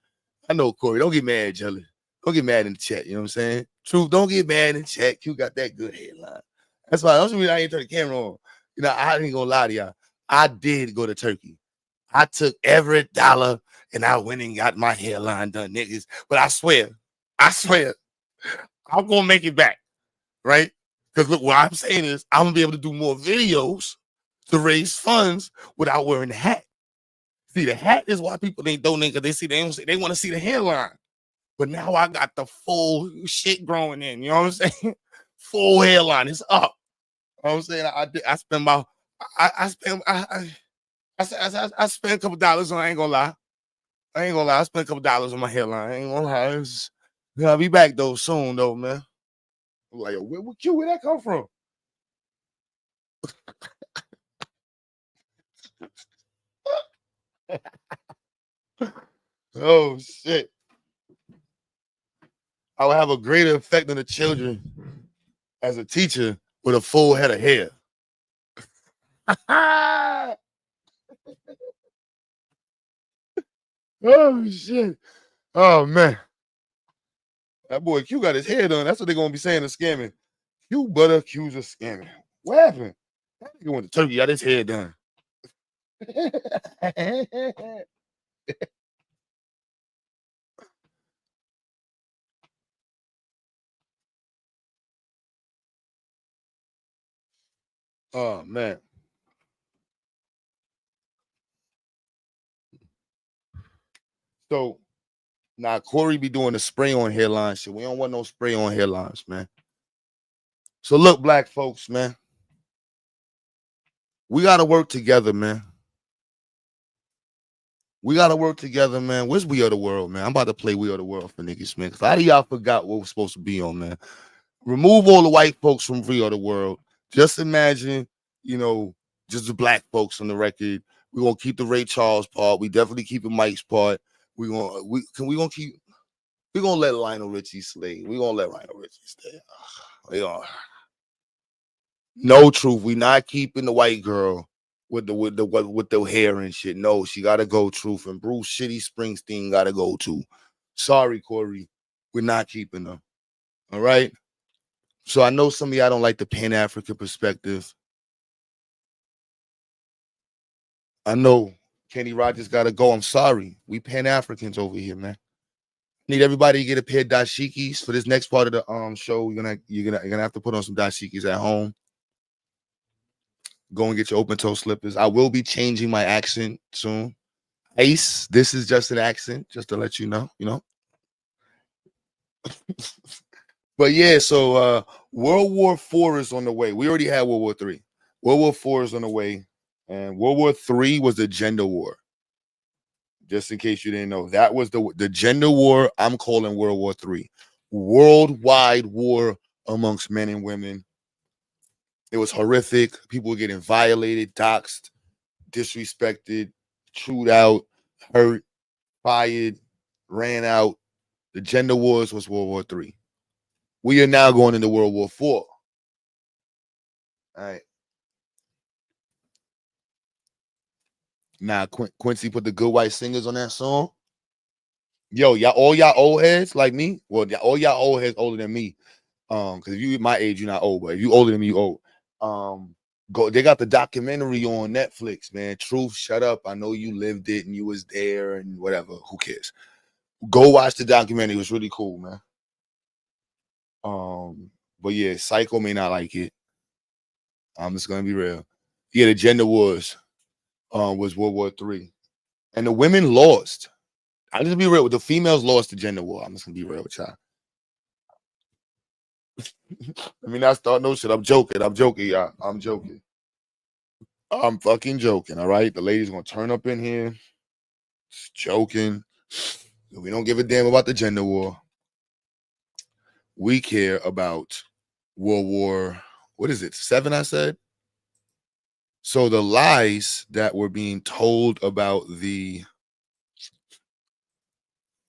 S14: I know, Corey. Don't get mad, jealous. Don't get mad in the chat. You know what I'm saying? Truth, don't get mad in the chat. Q got that good hairline. That's why. That's the reason I ain't turn the camera on. You know, I ain't gonna lie to y'all. I did go to Turkey. I took every dollar and I went and got my hairline done, niggas. But I swear, I'm gonna make it back, right? Because look, what I'm saying is I'm gonna be able to do more videos to raise funds without wearing the hat. See, the hat is why people ain't donating, because they want to see the hairline. But now I got the full shit growing in. You know what I'm saying? Full hairline. It's up. You know what I'm saying? I spent about I spent a couple dollars on. I ain't gonna lie. I spent a couple dollars on my hairline. I ain't gonna lie. I'll be back though soon though, man. I'm like, where that come from? Oh shit. I would have a greater effect on the children as a teacher with a full head of hair. Oh shit. Oh man. That boy Q got his hair done. That's what they're gonna be saying is scamming. Q butter Q's a scamming. What happened? That nigga went to Turkey, got his hair done. Oh man. So now Corey be doing the spray on hairline shit. We don't want no spray on hairlines, man. So look, black folks, man. We gotta work together, man. We gotta work together, man. Where's We Are the World, man? I'm about to play We Are the World for niggas, man. A lot of y'all forgot what we're supposed to be on, man. Remove all the white folks from We Are the World. Just imagine, just the black folks on the record. We're gonna keep the Ray Charles part. We definitely keeping Mike's part. We're gonna let Lionel Richie slay. We're gonna let Lionel Richie stay. No truth. We not keeping the white girl. with the hair and shit. No, she gotta go Truth, and Bruce Shitty Springsteen gotta go too. Sorry, Corey, we're not keeping them. All right. So I know some of y'all don't like the Pan-African perspective. I know Kenny Rogers gotta go. I'm sorry. We Pan-Africans over here, man. Need everybody to get a pair of dashikis for this next part of the show. You're gonna have to put on some dashikis at home. Go and get your open toe slippers. I will be changing my accent soon. Ace, this is just an accent, just to let you know, But yeah, so World War IV is on the way. We already had World War III. World War IV is on the way, and World War III was the gender war. Just in case you didn't know, that was the gender war. I'm calling World War III. Worldwide war amongst men and women. It was horrific. People were getting violated, doxxed, disrespected, chewed out, hurt, fired, ran out. The gender wars was World War III. We are now going into World War IV. All right. Now, Quincy put the Good White Singers on that song. Yo, all y'all old heads like me. Well, all y'all old heads older than me. Because if you my age, you're not old, but if you older than me, you old. Go. They got the documentary on Netflix, man. Truth, shut up. I know you lived it and you was there and whatever. Who cares? Go watch the documentary. It was really cool, man. But yeah, Psycho may not like it. I'm just gonna be real. Yeah, the gender wars was World War III. And the women lost. I'm just be real. The females lost the gender war. I'm just gonna be real with y'all. I mean, not start no shit. I'm joking, y'all. I'm joking. I'm fucking joking. All right. The ladies gonna turn up in here. Just joking. We don't give a damn about the gender war. We care about World War, what is it? 7, I said. So the lies that were being told about the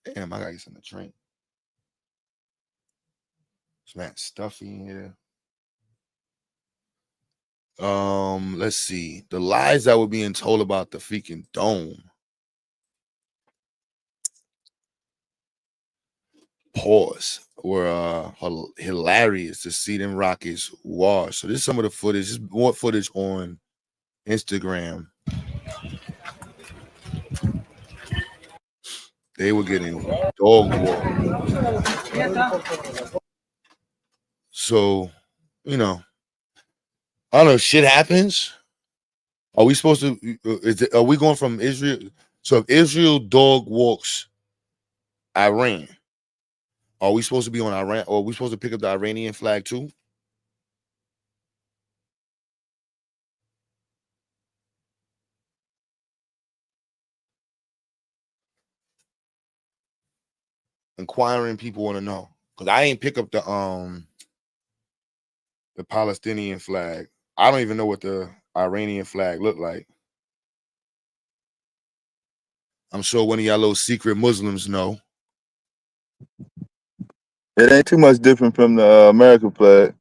S14: damn, I gotta get in the train. It's man stuffy in here. Let's see. The lies that were being told about the freaking dome. Pause. Were hilarious to see them Rockets wash. So this is some of the footage. This is more footage on Instagram. They were getting dog walked. So, I don't know. Shit happens. Are we supposed to? Are we going from Israel? So if Israel dog walks Iran, are we supposed to be on Iran? Or are we supposed to pick up the Iranian flag too? Inquiring people want to know, because I ain't pick up the Palestinian flag. I don't even know what the Iranian flag looked like. I'm sure one of y'all little secret Muslims know.
S4: It ain't too much different from the American flag.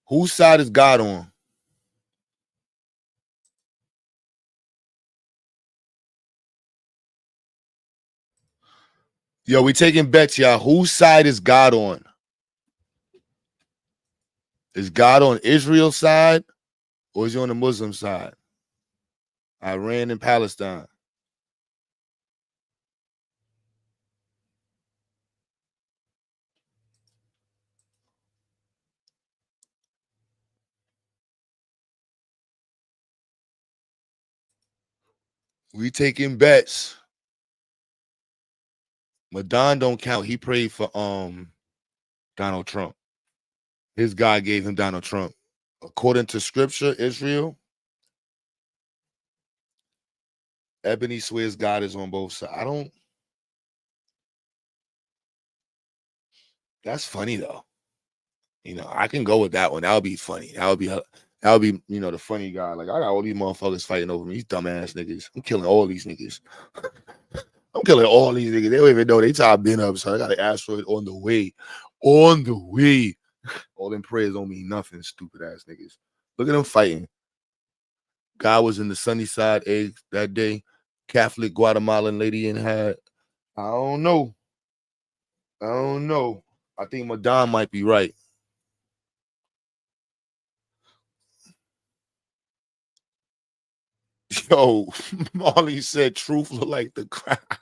S14: Whose side is God on? Yo, we taking bets, y'all. Whose side is God on? Is God on Israel's side, or is he on the Muslim side? Iran and Palestine. We taking bets. Madon don't count. He prayed for Donald Trump. His God gave him Donald Trump. According to scripture, Israel, Ebony swears God is on both sides. That's funny though. I can go with that one. That would be funny. That would be the funny guy. Like, I got all these motherfuckers fighting over me. These dumbass niggas. I'm killing all these niggas. They don't even know they top been up. So I got an asteroid on the way. On the way. All them prayers don't mean nothing, stupid ass niggas. Look at them fighting. Guy was in the Sunnyside egg that day. Catholic Guatemalan lady in had. I don't know. I think Madame might be right. Yo, Marley said truth look like the crack.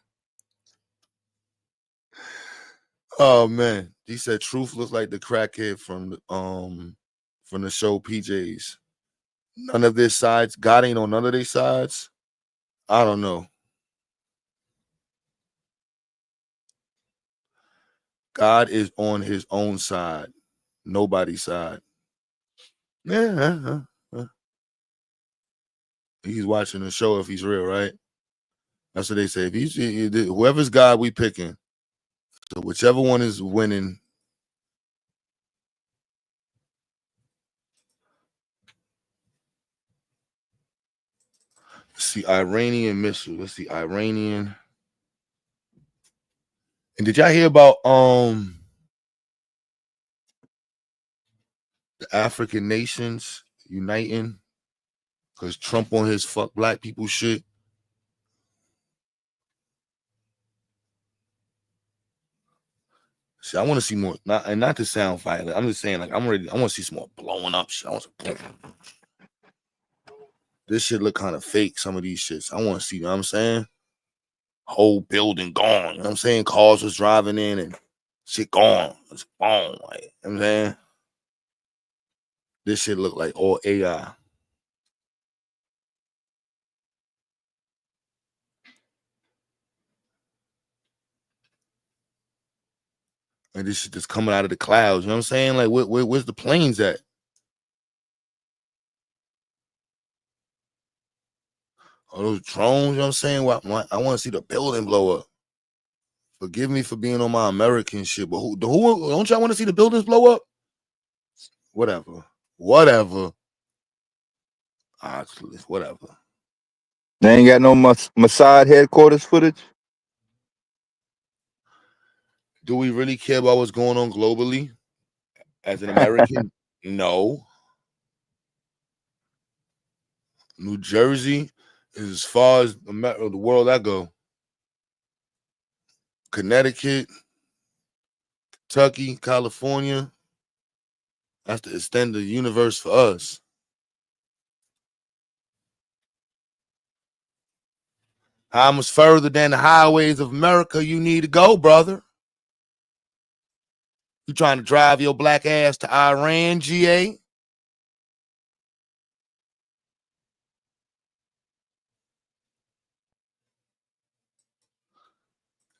S14: Oh man, he said truth looks like the crackhead from the show PJs. None of their sides. God ain't on none of their sides. I don't know. God is on his own side, nobody's side. Yeah, he's watching the show if he's real, right? That's what they say. If he's whoever's God we picking, so whichever one is winning. Let's see, Iranian missile. Let's see, Iranian. And did y'all hear about the African nations uniting because Trump on his fuck black people shit? See, I want to see more, not to sound violent. I'm just saying, like, I'm ready. I want to see some more blowing up shit. This shit look kind of fake. Some of these shits. I want to see. You know what I'm saying? Whole building gone. You know what I'm saying? Cars was driving in and shit gone. It's gone. Like, you know what I'm saying? This shit look like all AI. And this shit just coming out of the clouds. You know what I'm saying? Like, where's the planes at? All those drones, you know what I'm saying? I want to see the building blow up. Forgive me for being on my American shit, but who don't y'all want to see the buildings blow up? Whatever. Whatever.
S4: They ain't got no Mossad headquarters footage.
S14: Do we really care about what's going on globally as an American? No. New Jersey is as far as the world I go. Connecticut, Kentucky, California. That's the extended universe for us. How much further than the highways of America you need to go, brother? You trying to drive your black ass to Iran, GA?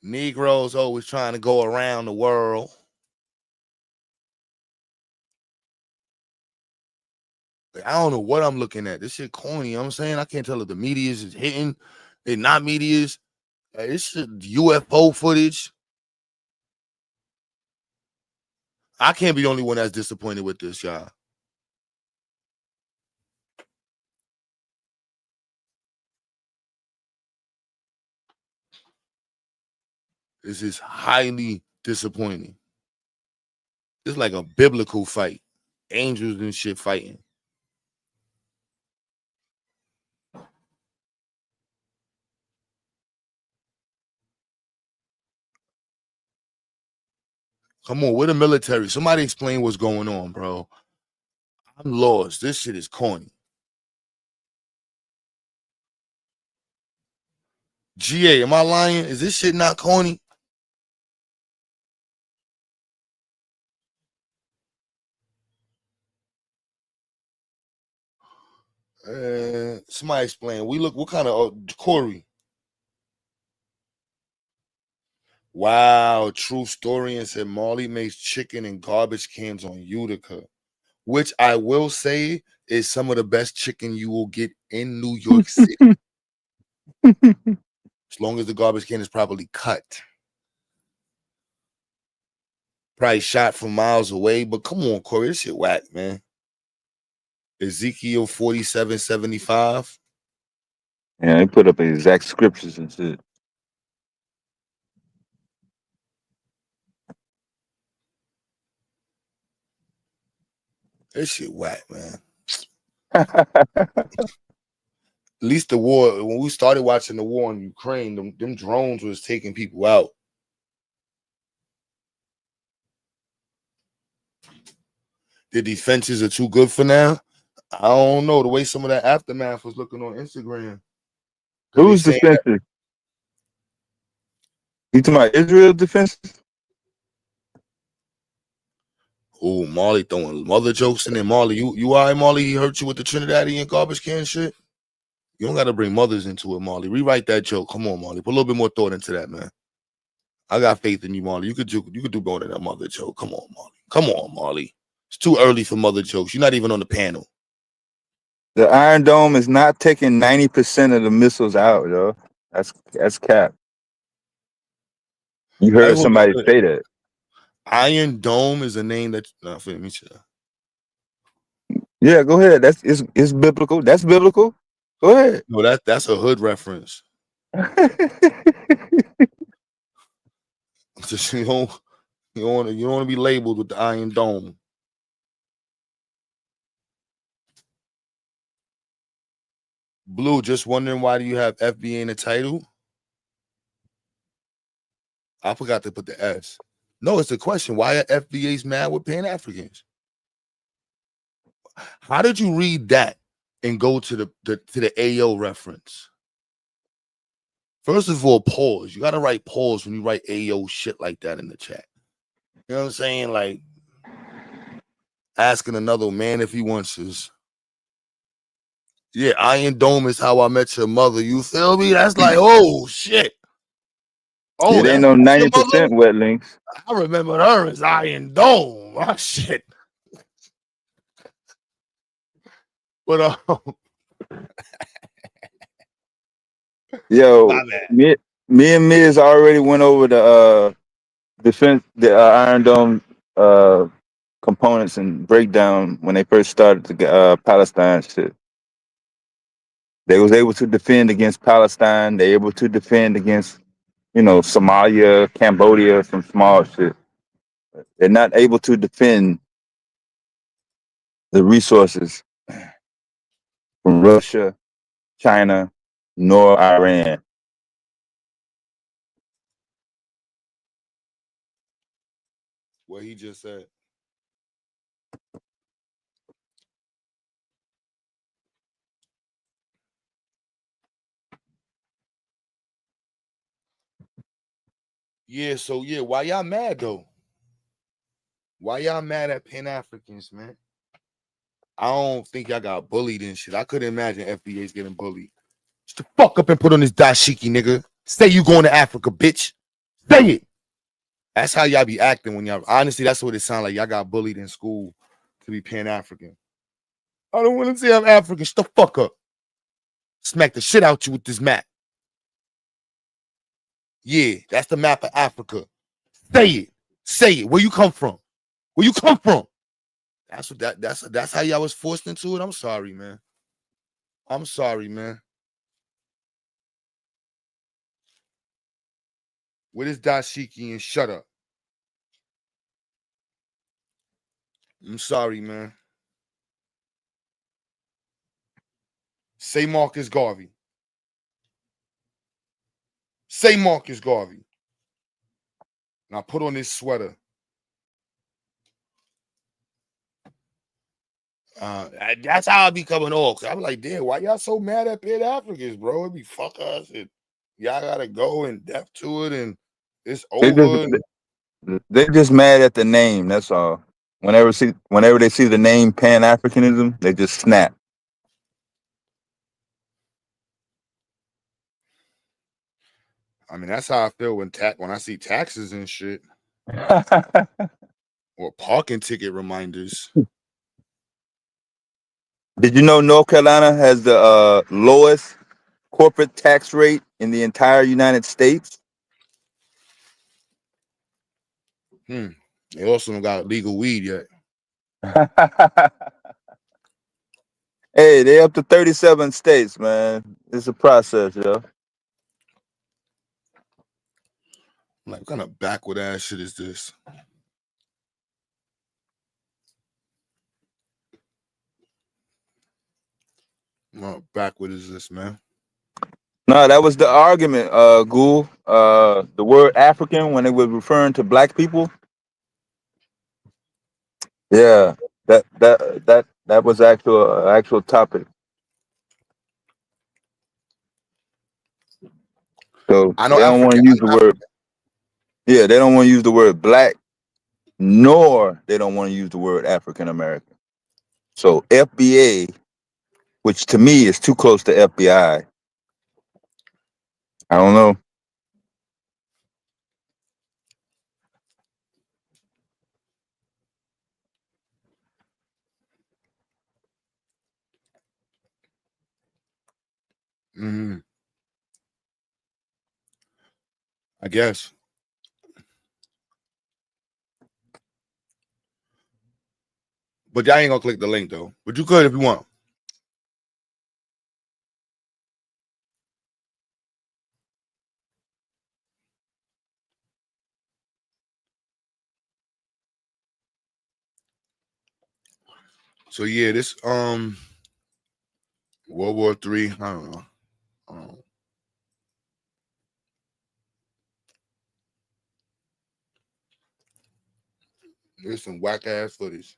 S14: Negroes always trying to go around the world. Like, I don't know what I'm looking at. This shit corny. You know what I'm saying? I can't tell if the media is hitting. They not medias. This shit UFO footage. I can't be the only one that's disappointed with this, y'all. This is highly disappointing. It's like a biblical fight. Angels and shit fighting. Come on, we're the military. Somebody explain what's going on, bro. I'm lost. This shit is corny. GA, am I lying? Is this shit not corny? Somebody explain. We look, what kind of Corey? Wow, true story, and said Marley makes chicken and garbage cans on Utica, which I will say is some of the best chicken you will get in New York City. As long as the garbage can is properly cut. Probably shot from miles away, but come on, Corey, this shit whack, man. Ezekiel 47:75.
S4: Yeah, they put up exact scriptures and shit.
S14: This shit whack, man. At least the war, when we started watching the war in Ukraine, them drones was taking people out. The defenses are too good for now. I don't know the way some of that aftermath was looking on Instagram.
S4: Who's defensive? You talking about Israel defenses?
S14: Oh, Marley throwing mother jokes in there. Marley, you all right, Marley? He hurt you with the Trinidadian garbage can shit? You don't got to bring mothers into it, Marley. Rewrite that joke. Come on, Marley. Put a little bit more thought into that, man. I got faith in you, Marley. You could do more than that mother joke. Come on, Marley. Come on, Marley. It's too early for mother jokes. You're not even on the panel.
S4: The Iron Dome is not taking 90% of the missiles out, yo. That's cap. You heard somebody say that.
S14: Iron Dome is a name that. No, for me,
S4: Yeah, go ahead. It's biblical. That's biblical. Go ahead.
S14: No, that's a hood reference. Just you don't want to be labeled with the Iron Dome. Blue, just wondering why do you have FBA in the title? I forgot to put the S. No, it's a question. Why are FBAs mad with Pan-Africans? How did you read that and go to the AO reference? First of all, pause. You got to write pause when you write AO shit like that in the chat. You know what I'm saying? Like asking another man if he wants his. Yeah, Iron Dome is how I met your mother. You feel me? That's like, oh shit. Oh,
S4: it ain't no 90% wet links.
S14: I remember her as Iron Dome. Oh shit. But
S4: Yo, me and Miz already went over the defense, the Iron Dome components and breakdown when they first started the Palestine shit. They was able to defend against Palestine. They able to defend against, Somalia, Cambodia, some small shit. They're not able to defend the resources from Russia, China, nor Iran.
S14: what he just said. Yeah, so yeah, why y'all mad though? Why y'all mad at Pan-Africans, man? I don't think y'all got bullied and shit. I couldn't imagine FBA's getting bullied. Just the fuck up and put on this dashiki, nigga. Say you going to Africa, bitch. Say it. That's how y'all be acting when y'all. Honestly, that's what it sounds like. Y'all got bullied in school to be Pan-African. I don't want to say I'm African. Shut the fuck up. Smack the shit out you with this map. Yeah, that's the map of Africa. Say it. Say it. Where you come from? Where you come from? That's how y'all was forced into it. I'm sorry, man. I'm sorry, man. What is dashiki and shut up? I'm sorry, man. Say Marcus Garvey. Say Marcus Garvey. Now put on this sweater. That's how I be coming off. I'm like, damn, why y'all so mad at Pan-Africans, bro? It be fuck us and y'all gotta go in depth to it and it's over.
S4: They're just mad at the name. That's all. Whenever they see the name Pan-Africanism, they just snap.
S14: I mean, that's how I feel when I see taxes and shit. Or parking ticket reminders.
S4: Did you know North Carolina has the lowest corporate tax rate in the entire United States?
S14: They also don't got legal weed yet.
S4: Hey, they up to 37 states, man. It's a process, yo.
S14: Like, what kind of backward ass shit is this? What backward is this, man?
S4: No, that was the argument, Ghoul. The word African when they were referring to black people. Yeah, that was actual topic. So
S14: I
S4: they
S14: know
S4: don't want
S14: African.
S4: to use the word. Yeah, they don't want to use the word black, nor they don't want to use the word African American. So FBA, which to me is too close to FBI. I don't know.
S14: I guess. But y'all ain't gonna click the link though. But you could if you want. So yeah, this World War III. I don't know. There's some whack ass footage.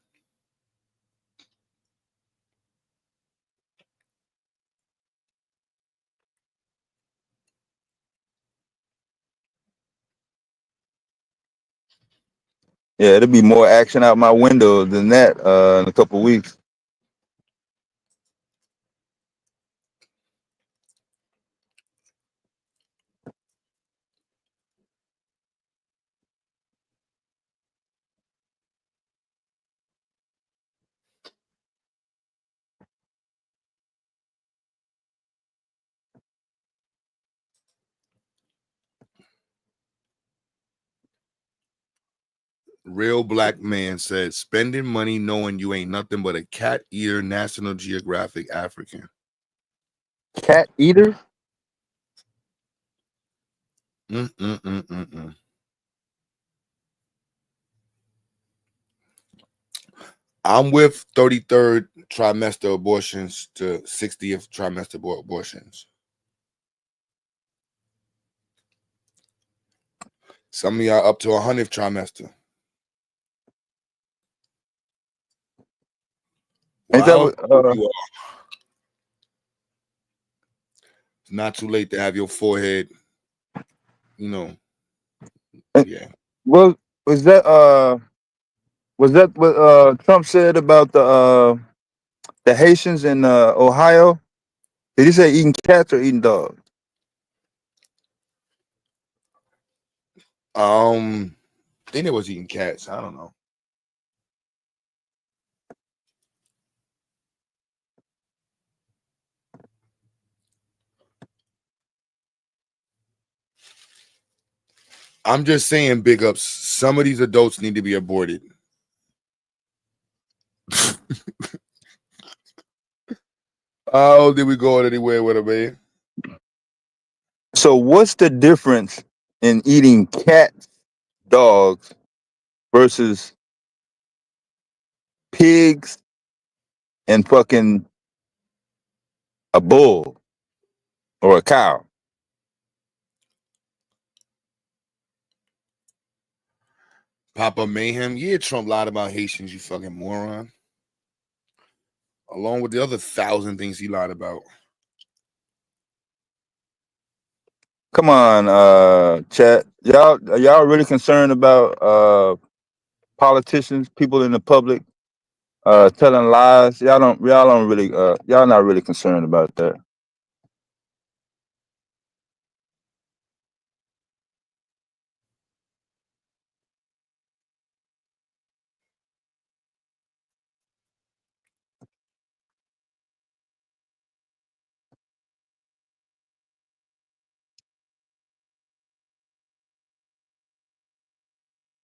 S4: Yeah, it'll be more action out my window than that in a couple weeks.
S14: Real black man said, spending money knowing you ain't nothing but a cat eater, National Geographic African.
S4: Cat eater?
S14: I'm with 33rd trimester abortions to 60th trimester abortions. Some of y'all up to 100th trimester.
S4: Ain't that what,
S14: You are. It's not too late to have your forehead, yeah.
S4: Well, was that what Trump said about the Haitians in Ohio? Did he say eating cats or eating dogs?
S14: I think it was eating cats. I don't know. I'm just saying, big ups. Some of these adults need to be aborted. Oh, did we go anywhere with it, man?
S4: So what's the difference in eating cats, dogs, versus pigs and fucking a bull or a cow?
S14: Papa Mayhem. Yeah, Trump lied about Haitians, you fucking moron. Along with the other 1,000 things he lied about.
S4: Come on, chat. Y'all really concerned about politicians, people in the public telling lies? Y'all don't really y'all not really concerned about that.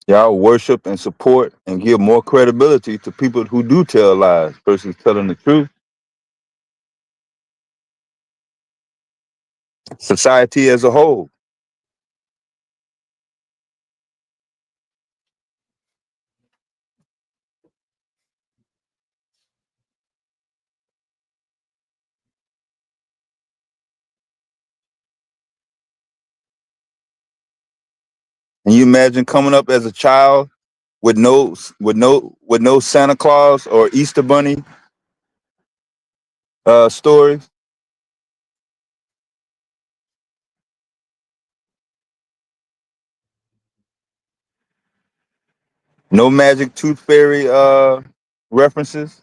S4: Y'all worship and support and give more credibility to people who do tell lies versus telling the truth. Society as a whole. And you imagine coming up as a child with no Santa Claus or Easter Bunny stories. No Magic Tooth Fairy references.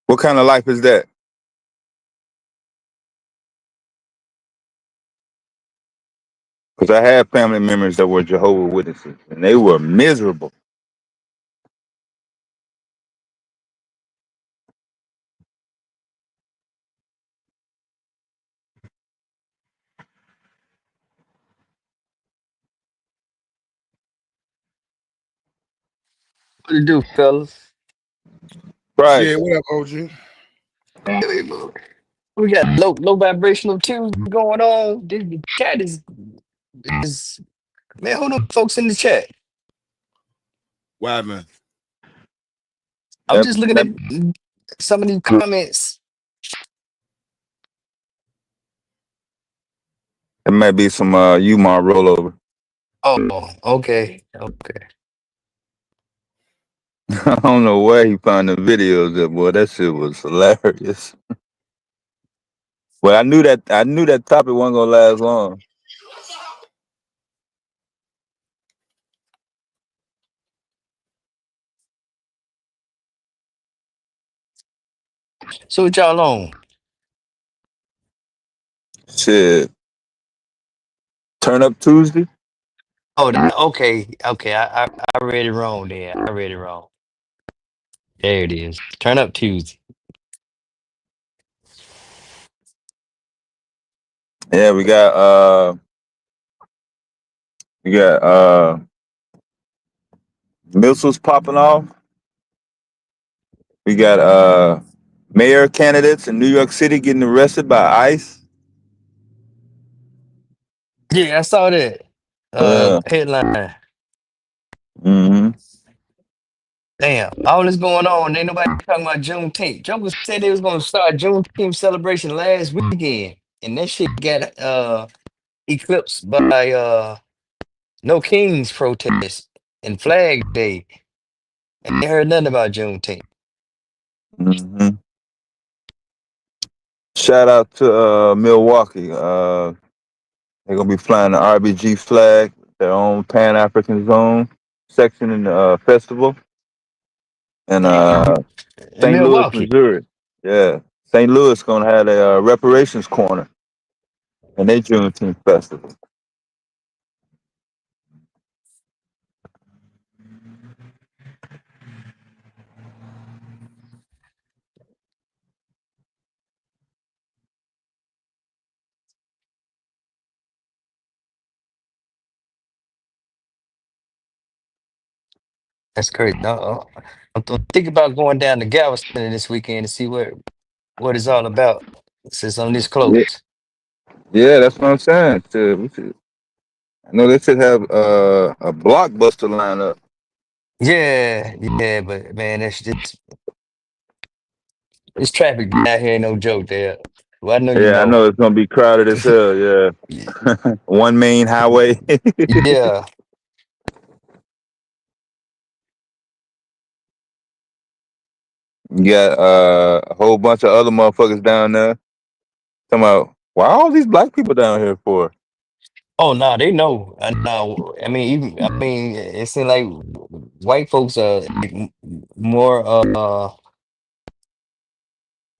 S4: What kind of life is that? Because I had family members that were Jehovah's Witnesses, and they were miserable.
S19: What to do, fellas?
S4: Right.
S14: Shit, what up, OG?
S19: We got low vibrational Tuesday going on. The chat is man. Who the folks in the chat?
S14: What man?
S19: I was just looking at some of these comments.
S4: It might be some UMar rollover.
S19: Oh, okay.
S4: I don't know where he found the videos at, boy. That shit was hilarious. Well, I knew that topic wasn't gonna last long.
S19: So what y'all on?
S4: Shit. Turn up Tuesday.
S19: Oh, okay. I read it wrong there. I read it wrong. There it is. Turn up Tuesday.
S4: Yeah, we got missiles popping off. We got mayor candidates in New York City getting arrested by ICE.
S19: Yeah, I saw that.
S4: Yeah.
S19: Headline.
S4: Mm-hmm.
S19: Damn, all this going on. Ain't nobody talking about Juneteenth. Jokers said they was gonna start Juneteenth celebration last weekend, and that shit got eclipsed by No Kings protest and Flag Day. I ain't heard nothing about Juneteenth.
S4: Mm-hmm. Shout out to Milwaukee. They're gonna be flying the RBG flag, their own Pan African Zone section in the festival in
S19: In
S4: St. Louis,
S19: Milwaukee.
S4: Missouri. Yeah, St. Louis gonna have a reparations corner and they Juneteenth festival.
S19: That's crazy. I'm thinking about going down to Galveston this weekend to see what it's all about since I'm this
S4: Yeah,
S19: close.
S4: yeah, that's what I'm saying. I know they should have a blockbuster lineup.
S19: Yeah, but man, that's just this traffic down here ain't no joke there. Well, I know you
S4: Yeah, I
S19: know.
S4: know it's gonna be crowded as hell. Yeah, one main highway.
S19: Yeah.
S4: You got a whole bunch of other motherfuckers down there. Talking about why all these black people down here for?
S19: Oh no, they know. I know. It seems like white folks are like, more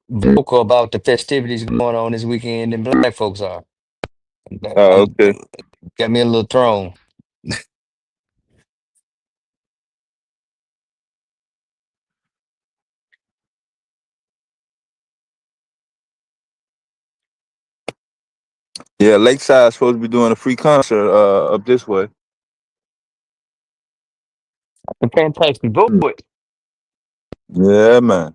S19: vocal about the festivities going on this weekend than black folks are.
S4: Oh,
S19: I'm,
S4: okay.
S19: got me a little thrown.
S4: Yeah, Lakeside's supposed to be doing a free concert up this way.
S19: The fantastic vote.
S4: Yeah, man.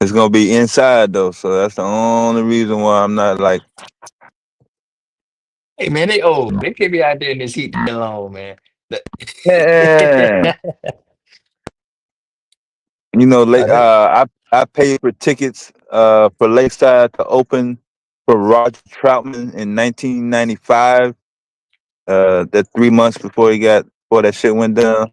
S4: It's gonna be inside though, so that's the only reason why I'm not like.
S19: Hey man, they old. They can't be out there in this heat that long, man.
S4: Yeah. You know,
S6: Now that
S4: I paid for tickets for Lakeside to open for Roger Troutman in 1995. That 3 months before that shit went down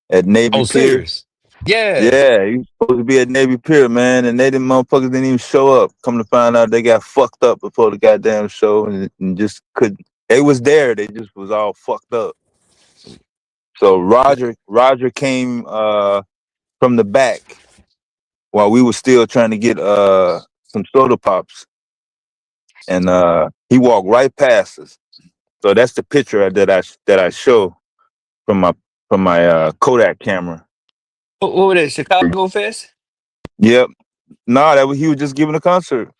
S4: at Navy
S19: Oh,
S4: Pier.
S19: serious? Yeah.
S4: Yeah, he was supposed to be at Navy Pier, man, and they didn't motherfuckers didn't even show up. Come to find out, they got fucked up before the goddamn show, and just couldn't. They was there, they just was all fucked up. So Roger came from the back while we were still trying to get some soda pops, and he walked right past us. So that's the picture that I show from my Kodak camera.
S19: What was it? Chicago Fest?
S4: Yep. No, he was just giving a concert.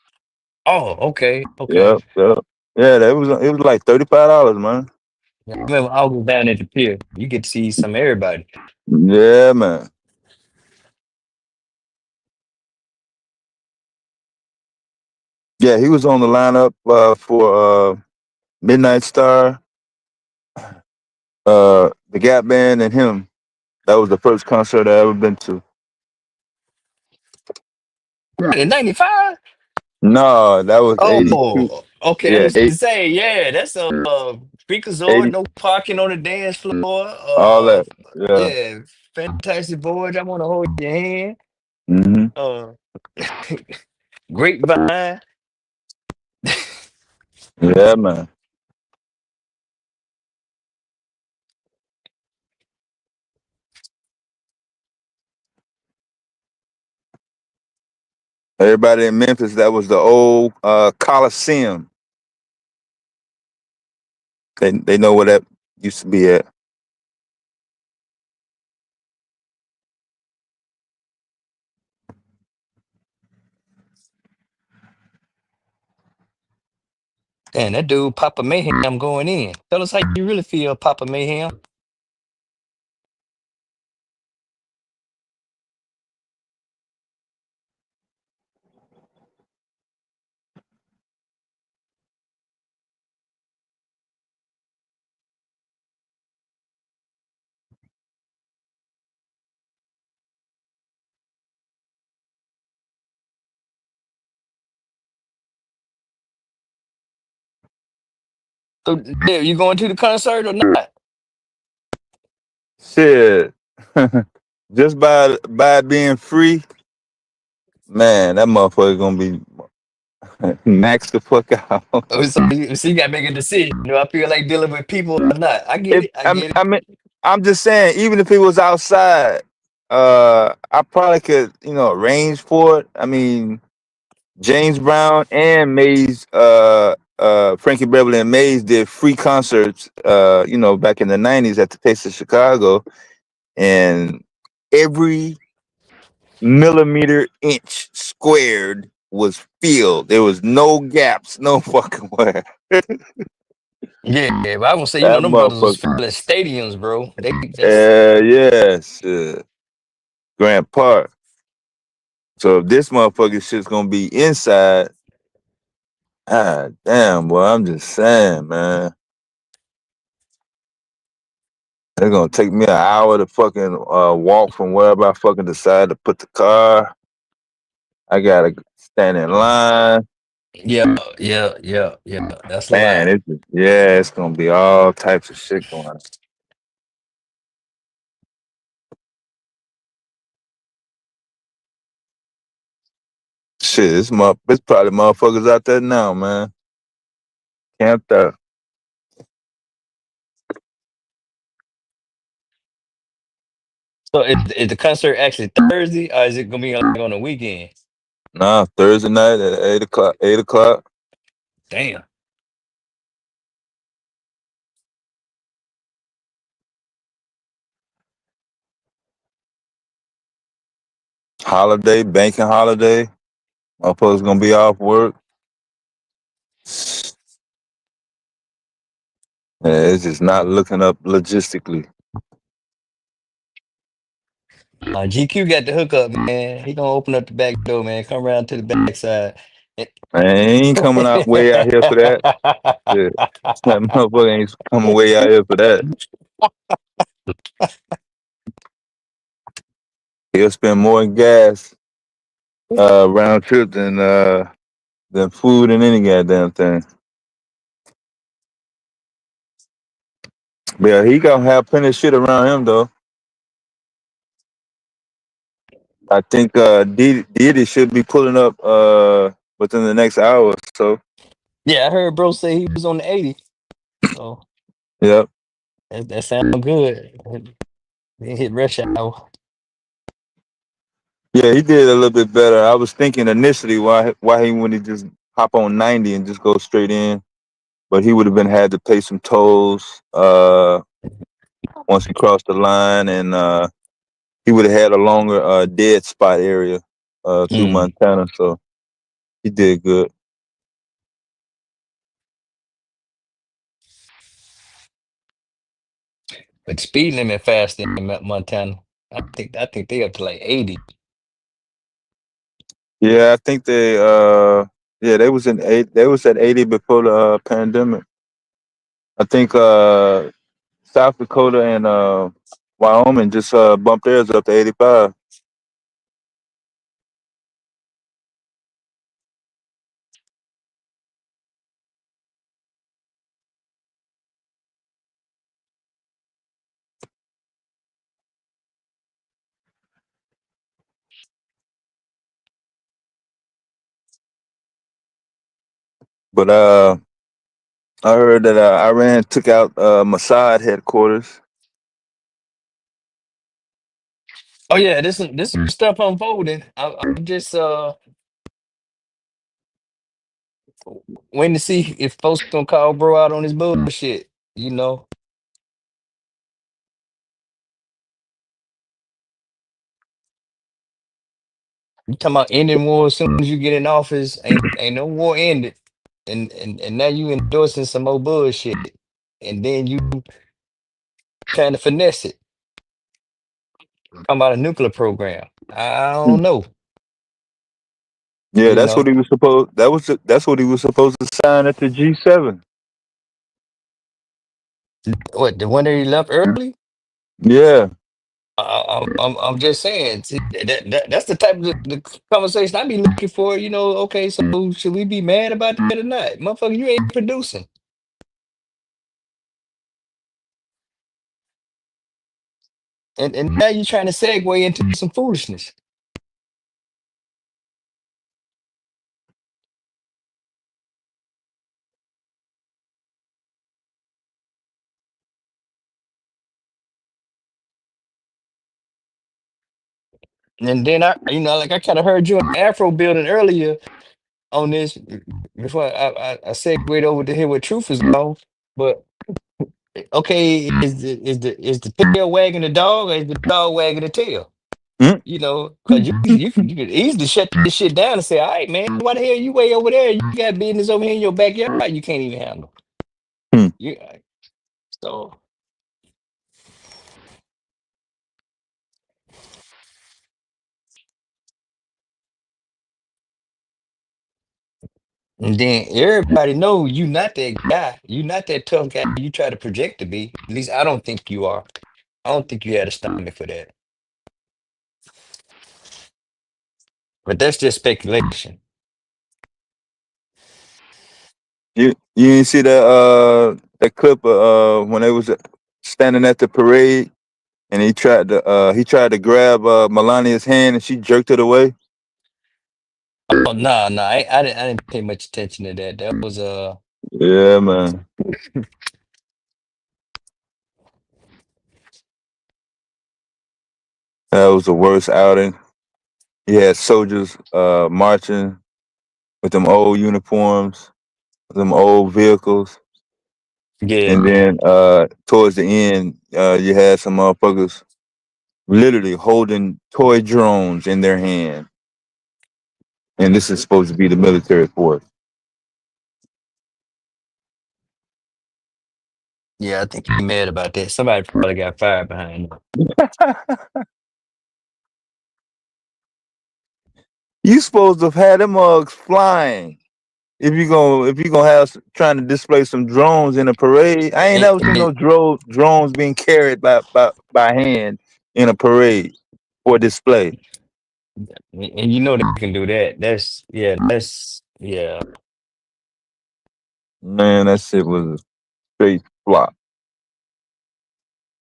S19: Oh, okay, okay.
S4: Yep, yep. Yeah, it was like $35, man.
S19: Yeah, I remember I was down at the pier. You get to see some of everybody.
S4: Yeah, man. Yeah, he was on the lineup for Midnight Star, the Gap Band, and him. That was the first concert I ever been to.
S19: In '95?
S4: No, that was 82.
S19: Oh, okay. I
S4: Yeah,
S19: was to say, yeah, that's a Freakazoid,
S4: 80,
S19: no parking on the dance floor.
S4: all that. Yeah.
S19: Yeah, Fantastic Voyage. I want to hold your hand.
S4: Hmm.
S19: Uh, Grapevine.
S4: Yeah, man. Everybody in Memphis, that was the old Coliseum. They know where that used to be at.
S19: And that dude, Papa Mayhem, going in. Tell us how you really feel, Papa Mayhem. So, Dave, you going to the concert or not?
S4: Shit. Just by it being free, man, that motherfucker gonna be maxed the fuck out.
S19: Oh, so you got to make a decision. Do I feel like dealing with people or not? I get
S4: If
S19: it. I get it.
S4: I mean, I'm just saying, even if it was outside, I probably could, arrange for it. I mean, James Brown and Mays, Frankie Beverly and Mays did free concerts, back in the '90s at the Taste of Chicago, and every millimeter inch squared was filled. There was no gaps, no fucking way.
S19: Yeah, but I gonna say,
S4: That
S19: them brothers was
S4: motherfucker.
S19: filling stadiums, bro. That's
S4: Yes, Grant Park. So if this motherfucker shit's gonna be inside, damn, boy, I'm just saying, man. It's gonna take me an hour to fucking walk from wherever I fucking decide to put the car. I gotta stand in line.
S19: yeah, yeah. That's a
S4: Man,
S19: lot.
S4: it's gonna be all types of shit going on. Shit, it's probably motherfuckers out there now, man. Camped out.
S19: So is the concert actually Thursday or is it gonna be like on the weekend?
S4: Nah, Thursday night at 8 o'clock. 8 o'clock.
S19: Damn.
S4: Holiday, banking holiday. Motherfuckers gonna be off work. Yeah, it's just not looking up logistically.
S19: GQ got the hookup, man. He gonna open up the back door, man. Come around to the back side.
S4: I ain't coming out way out here for that. Yeah. That motherfucker ain't coming way out here for that. He'll spend more in gas round trip than food and any goddamn thing. But yeah, he gonna have plenty of shit around him though. I think Diddy should be pulling up within the next hour or so.
S19: Yeah, I heard bro say he was on the 80. So
S4: Yep.
S19: that sounds good. They hit rush hour.
S4: Yeah, he did a little bit better. I was thinking initially why he wouldn't just hop on 90 and just go straight in, but he would have been had to pay some tolls once he crossed the line, and he would have had a longer dead spot area through Montana. So he did good.
S19: But speed limit fast in Montana. I think they up to like 80.
S4: Yeah, I think they was at 80 before the pandemic. I think South Dakota and Wyoming just bumped theirs up to 85. But I heard that Iran took out Mossad headquarters.
S19: Oh yeah, this stuff unfolding. I'm just waiting to see if folks gonna call bro out on his bullshit. You know, you talking about ending war as soon as you get in office? Ain't no war ended, and now you endorsing some more bullshit, and then you trying to finesse it. Talking about a nuclear program. I don't know.
S4: Yeah,
S19: You
S4: that's what
S19: know
S4: he was supposed. That's what he was supposed to sign at the G7.
S19: what the one that he left early?
S4: Yeah.
S19: I'm just saying. See, that's the type of the conversation I be looking for. You know, okay, so should we be mad about that or not, motherfucker? You ain't producing, and now you're trying to segue into some foolishness. And then like I kind of heard you in Afro building earlier on this before I segued over to hear what truth is on. But okay, is the tail wagging the dog or is the dog wagging the tail?
S4: Mm.
S19: You know, because you could easily shut this shit down and say, all right, man, why the hell you way over there? You got business over here in your backyard you can't even handle.
S4: Mm.
S19: You so and then everybody know you not that guy. You not that tough guy you try to project to be. At least I don't think you are. I don't think you had a stomach for that. But that's just speculation.
S4: You didn't see that clip when they was standing at the parade and he tried to grab Melania's hand and she jerked it away.
S19: Oh no, I didn't pay much attention to that. That was
S4: Yeah, man. That was the worst outing. He had soldiers marching with them old uniforms, them old vehicles,
S19: yeah.
S4: and then towards the end, you had some motherfuckers literally holding toy drones in their hand, and this is supposed to be the military force.
S19: Yeah, I think he mad about that. Somebody probably got fired behind him.
S4: You supposed to have had them mugs flying. If you gonna have trying to display some drones in a parade, I ain't
S19: And,
S4: never seen
S19: and
S4: no drones being carried by hand in a parade. for display.
S19: And you know they can do that. That's
S4: Man, that shit was a straight flop.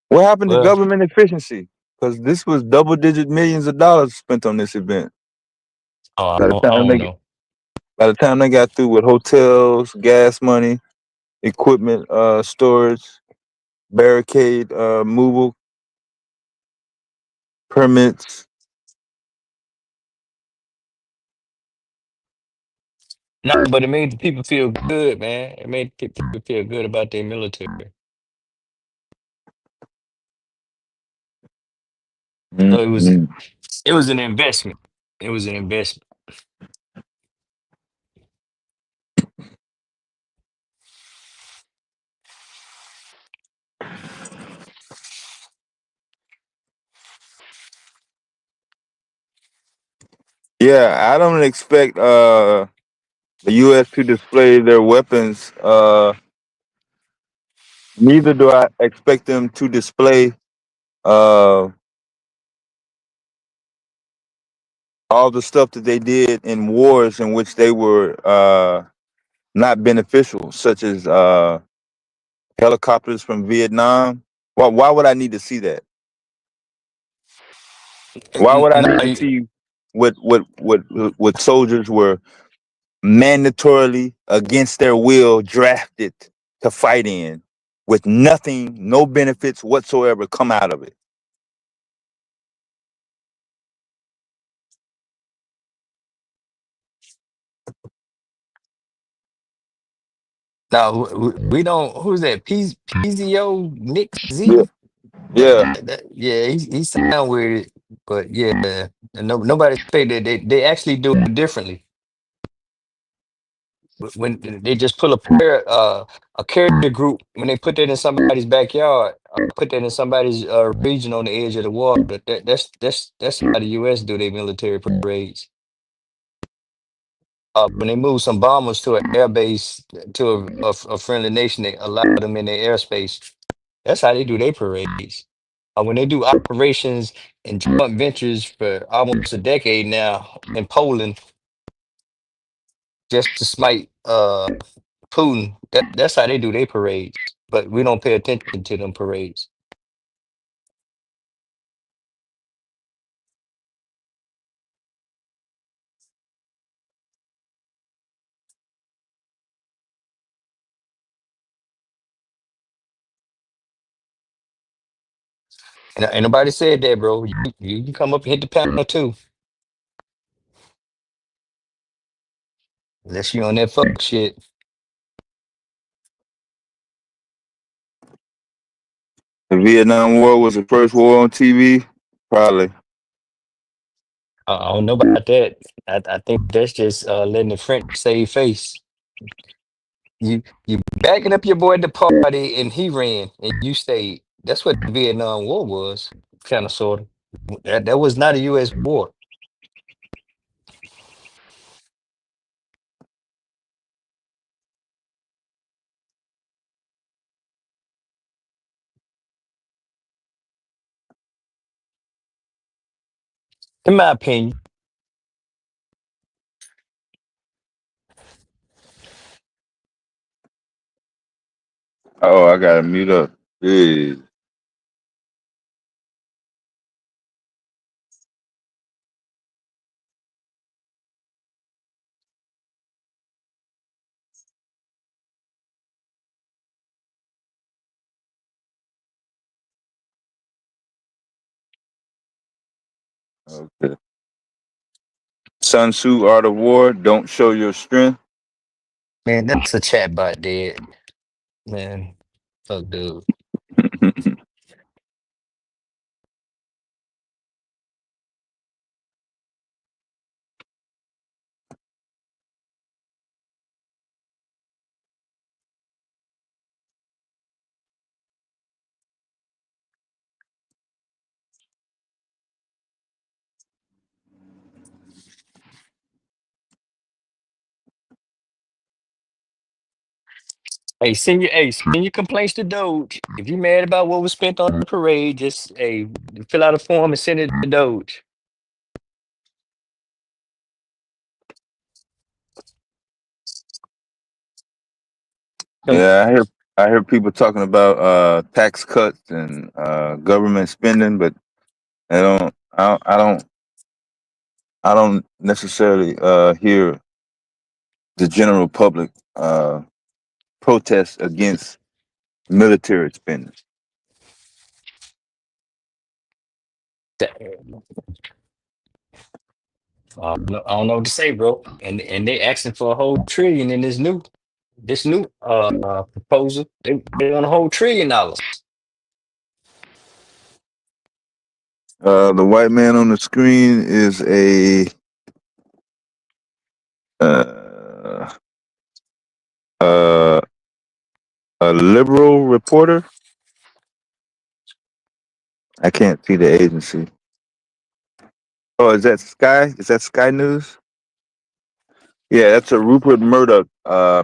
S4: What happened to
S19: well,
S4: government efficiency? Because this was double-digit millions of dollars spent on this event.
S19: oh,
S4: By the
S19: I
S4: time
S19: don't
S4: they
S19: know.
S4: by the time they got through with hotels, gas money, equipment, storage, barricade, movable permits.
S19: No, but it made the people feel good, man. It made people feel good about their military. So
S4: Mhm.
S19: it was an investment. It was an investment.
S4: Yeah, I don't expect the U.S. to display their weapons. Neither do I expect them to display uh, all the stuff that they did in wars in which they were not beneficial, such as helicopters from Vietnam. Why would I need to see that? Why would I
S19: No,
S4: need to see what soldiers were mandatorily against their will drafted to fight in, with nothing, no benefits whatsoever come out of it?
S19: no, we don't. Who's that? PZO Nick
S4: Yeah,
S19: Z.
S4: yeah.
S19: Yeah, he sound weird, but yeah, no, nobody say that they actually do it differently. When they just pull a carrier group, when they put that in somebody's backyard, put that in somebody's region on the edge of the water. That's how the U.S. do their military parades. When they move some bombers to an air base to a friendly nation, they allow them in their airspace. That's how they do their parades. When they do operations and joint ventures for almost a decade now in Poland, just to smite Putin, that's how they do their parades. But we don't pay attention to them parades. And ain't nobody said that, bro. You can come up and hit the panel too, unless you on that fuck shit.
S4: The Vietnam War was the first war on TV, probably.
S19: I don't know about that. I think that's just letting the French save face. You backing up your boy at the party and he ran and you stayed. That's what the Vietnam War was, kind of sort of. That was not a U.S. war. In my opinion.
S4: Oh, I gotta mute up. Yeah. Okay. Sun Tzu, Art of War. Don't show your strength.
S19: Man, that's a chat bot dead. Man, fuck dude. Send your complaints to Doge. If you mad about what was spent on the parade, just fill out a form and send it to Doge.
S4: Yeah, I hear people talking about tax cuts and government spending, but I don't necessarily hear the general public protest against military spending.
S19: I don't know what to say, bro. And they asking for a whole trillion in this new proposal. They want a whole $1 trillion.
S4: The white man on the screen is uh, uh, a liberal reporter. I can't see the agency. Oh, is that Sky? Is that Sky News? Yeah, that's a Rupert Murdoch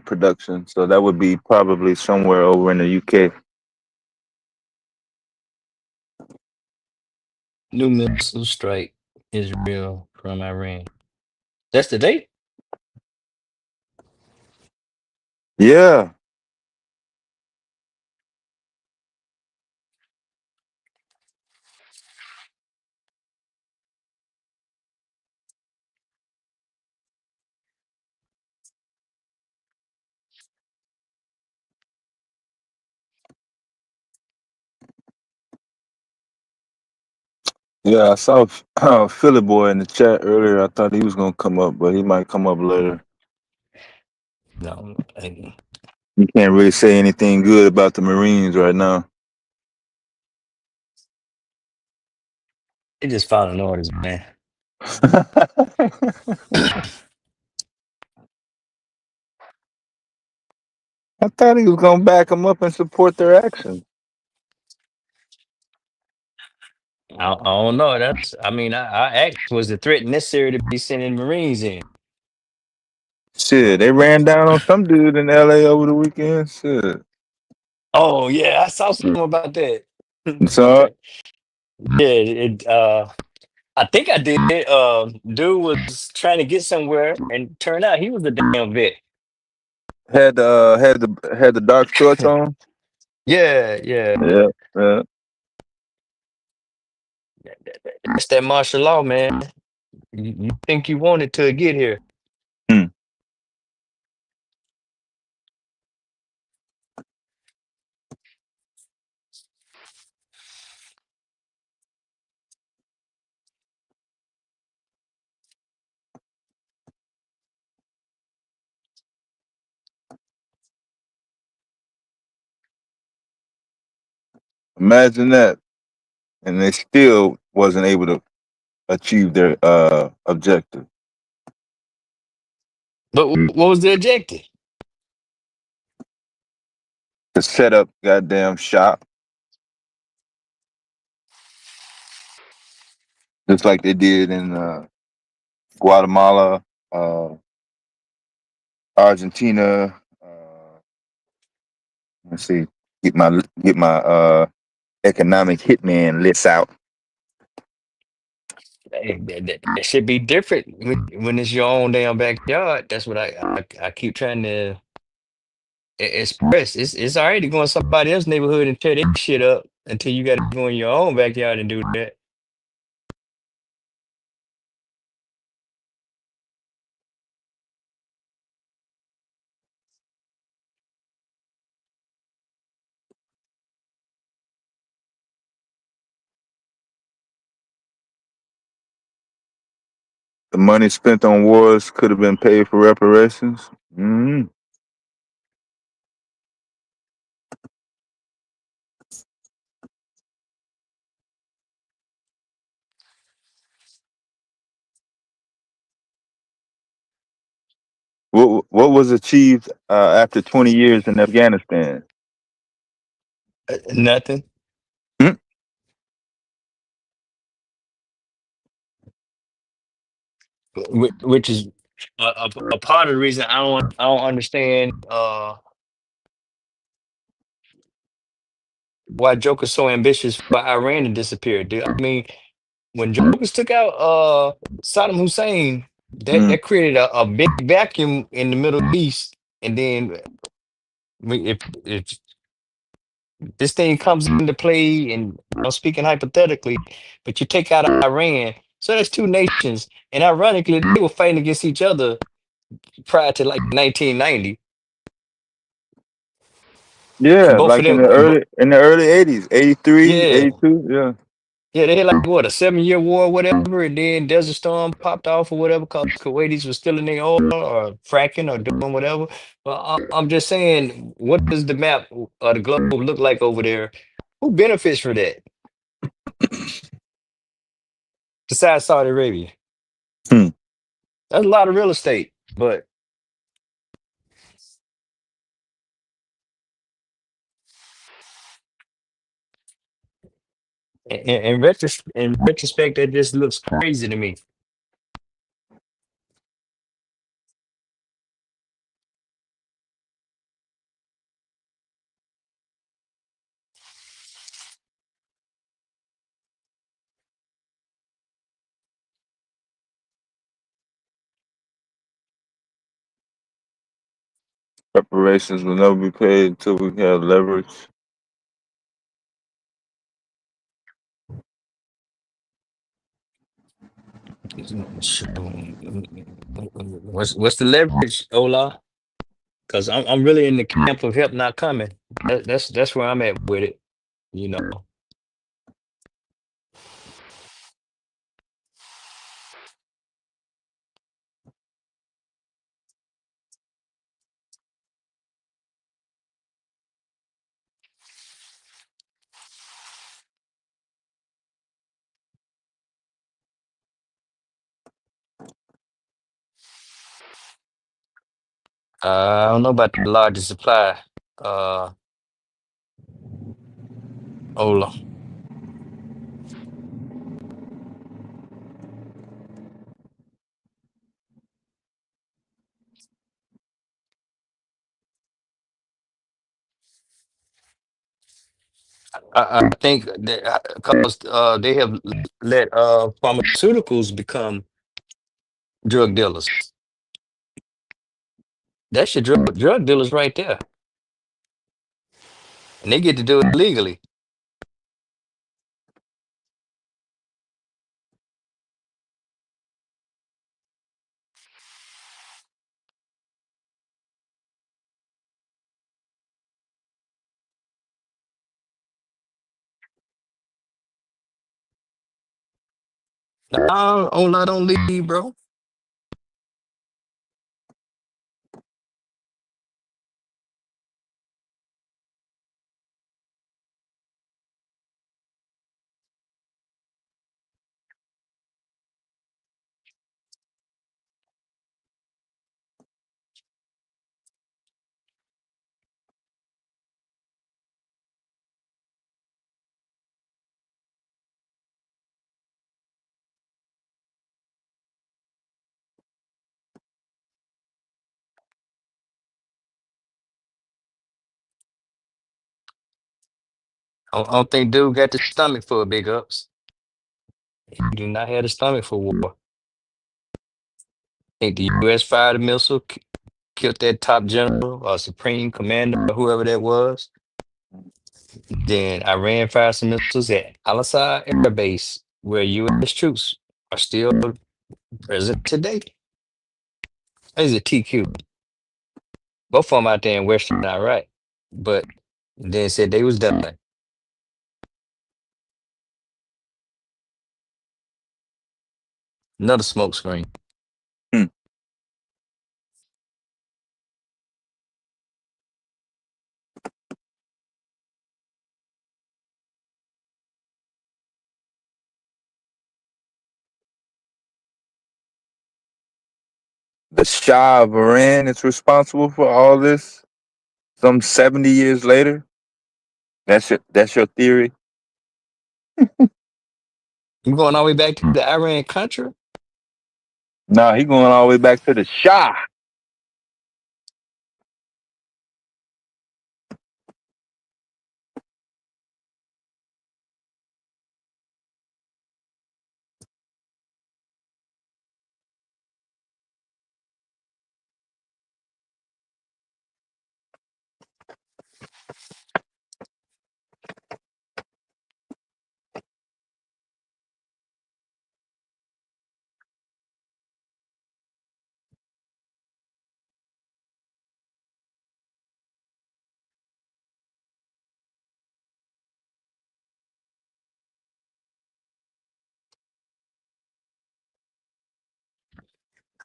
S4: production. So that would be probably somewhere over in the UK.
S19: New missile strike Israel from Iran. That's the date?
S4: Yeah. Yeah, I saw Philly Boy in the chat earlier. I thought he was gonna come up, but he might come up later.
S19: No,
S4: You can't really say anything good about the Marines right now.
S19: they just following orders, man.
S4: I thought he was gonna back them up and support their action.
S19: I don't know. Our act was the threat necessary to be sending Marines in.
S4: Shit, they ran down on some dude in LA over the weekend. Shit.
S19: Oh yeah, I saw something about that.
S4: So
S19: Yeah, I think I did. Dude was trying to get somewhere, and turned out he was a damn vet.
S4: had the dark shorts on.
S19: Yeah, yeah.
S4: Yeah, yeah.
S19: That's that martial law, man. You think you wanted to get here?
S4: Hmm. Imagine that, and they still wasn't able to achieve their objective.
S19: But what was the objective?
S4: To set up goddamn shop, just like they did in Guatemala, Argentina. Let's see, get my economic hitman list out.
S19: Hey, that should be different when it's your own damn backyard. That's what I keep trying to express. It's already going somebody else's neighborhood and tear their shit up until you got to go in your own backyard and do that.
S4: The money spent on wars could have been paid for reparations. Mm-hmm. What was achieved after 20 years in Afghanistan?
S19: Nothing.
S4: Hmm?
S19: Which is a part of the reason I don't understand why Joker's so ambitious for Iran to disappear. I mean, when Jokers took out Saddam Hussein, that created a big vacuum in the Middle East. And then if this thing comes into play, and I'm speaking hypothetically, but you take out Iran, so that's two nations. And ironically, they were fighting against each other prior to like 1990.
S4: Yeah,
S19: Both of
S4: like
S19: them,
S4: in the early 80s, 83,
S19: yeah.
S4: 82. Yeah.
S19: Yeah, they had like what, a 7-year war or whatever, and then Desert Storm popped off or whatever because Kuwaitis was stealing their oil or fracking or doing whatever. But I'm just saying, what does the map or the globe look like over there? Who benefits from that besides Saudi Arabia?
S4: Hmm.
S19: That's a lot of real estate, but in retrospect, that just looks crazy to me.
S4: Reparations will never be paid until we have leverage.
S19: What's the leverage, Ola? Because I'm really in the camp of help not coming. That's where I'm at with it. You know. I don't know about the largest supply. Uh, Ola. I think that because they have let pharmaceuticals become drug dealers. That's your drug dealers right there, and they get to do it legally. No, Ola don't leave, bro. I don't think dude got the stomach for big ups. He do not have the stomach for war. I think the U.S. fired a missile, killed that top general or supreme commander or whoever that was. Then Iran fired some missiles at Al-Assad Air Base, where U.S. troops are still present today. Is it TQ? Both of them out there in Western Iraq, but then said they was done. Another smoke screen.
S4: The Shah of Iran is responsible for all this. Some 70 years later. That's your theory.
S19: You going all the way back to the Iran Contra?
S4: Nah, he going all the way back to the Shah.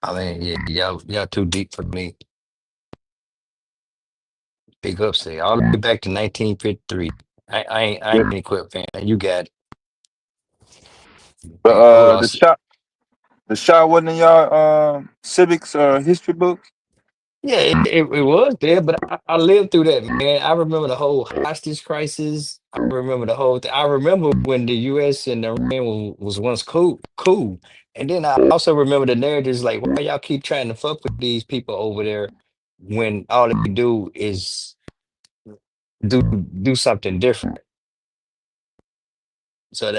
S19: I mean, yeah, y'all too deep for me. Big upset. All the way back to 1953. I
S4: Yeah.
S19: ain't equipped, fan. You got it.
S4: But
S19: Man, hold on.
S4: the shot wasn't in y'all civics or history books.
S19: Yeah, it was there, but I lived through that, man. I remember the whole hostage crisis. I remember the whole thing. I remember when the U.S. and Iran was once cool. And then I also remember the narratives like, why y'all keep trying to fuck with these people over there when all they do is do something different. So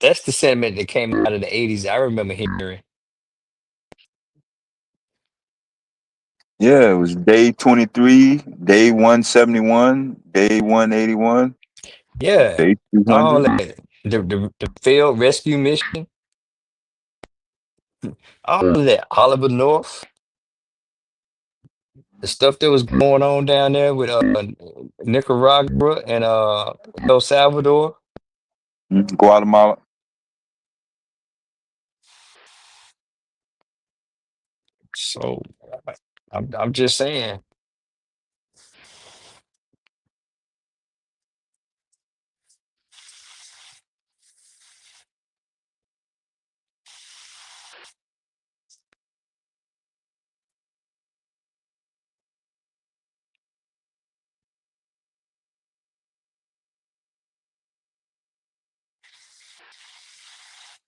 S19: that's the sentiment that came out of the 80s. I remember hearing.
S4: Yeah, it was day 23, day 171, day 181,
S19: Yeah,
S4: day
S19: all
S4: 200.
S19: that. The failed rescue mission, all of that. Oliver North, the stuff that was going on down there with Nicaragua and El Salvador.
S4: Guatemala.
S19: So I'm just saying.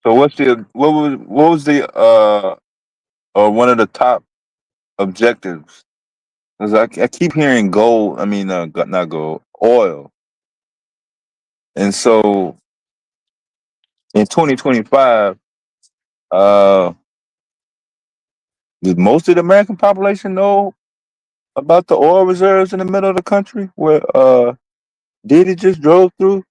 S4: So what was the or one of the top objectives? Because I keep hearing gold. I mean, not gold, oil. And so in 2025, uh, did most of the American population know about the oil reserves in the middle of the country where Diddy just drove through?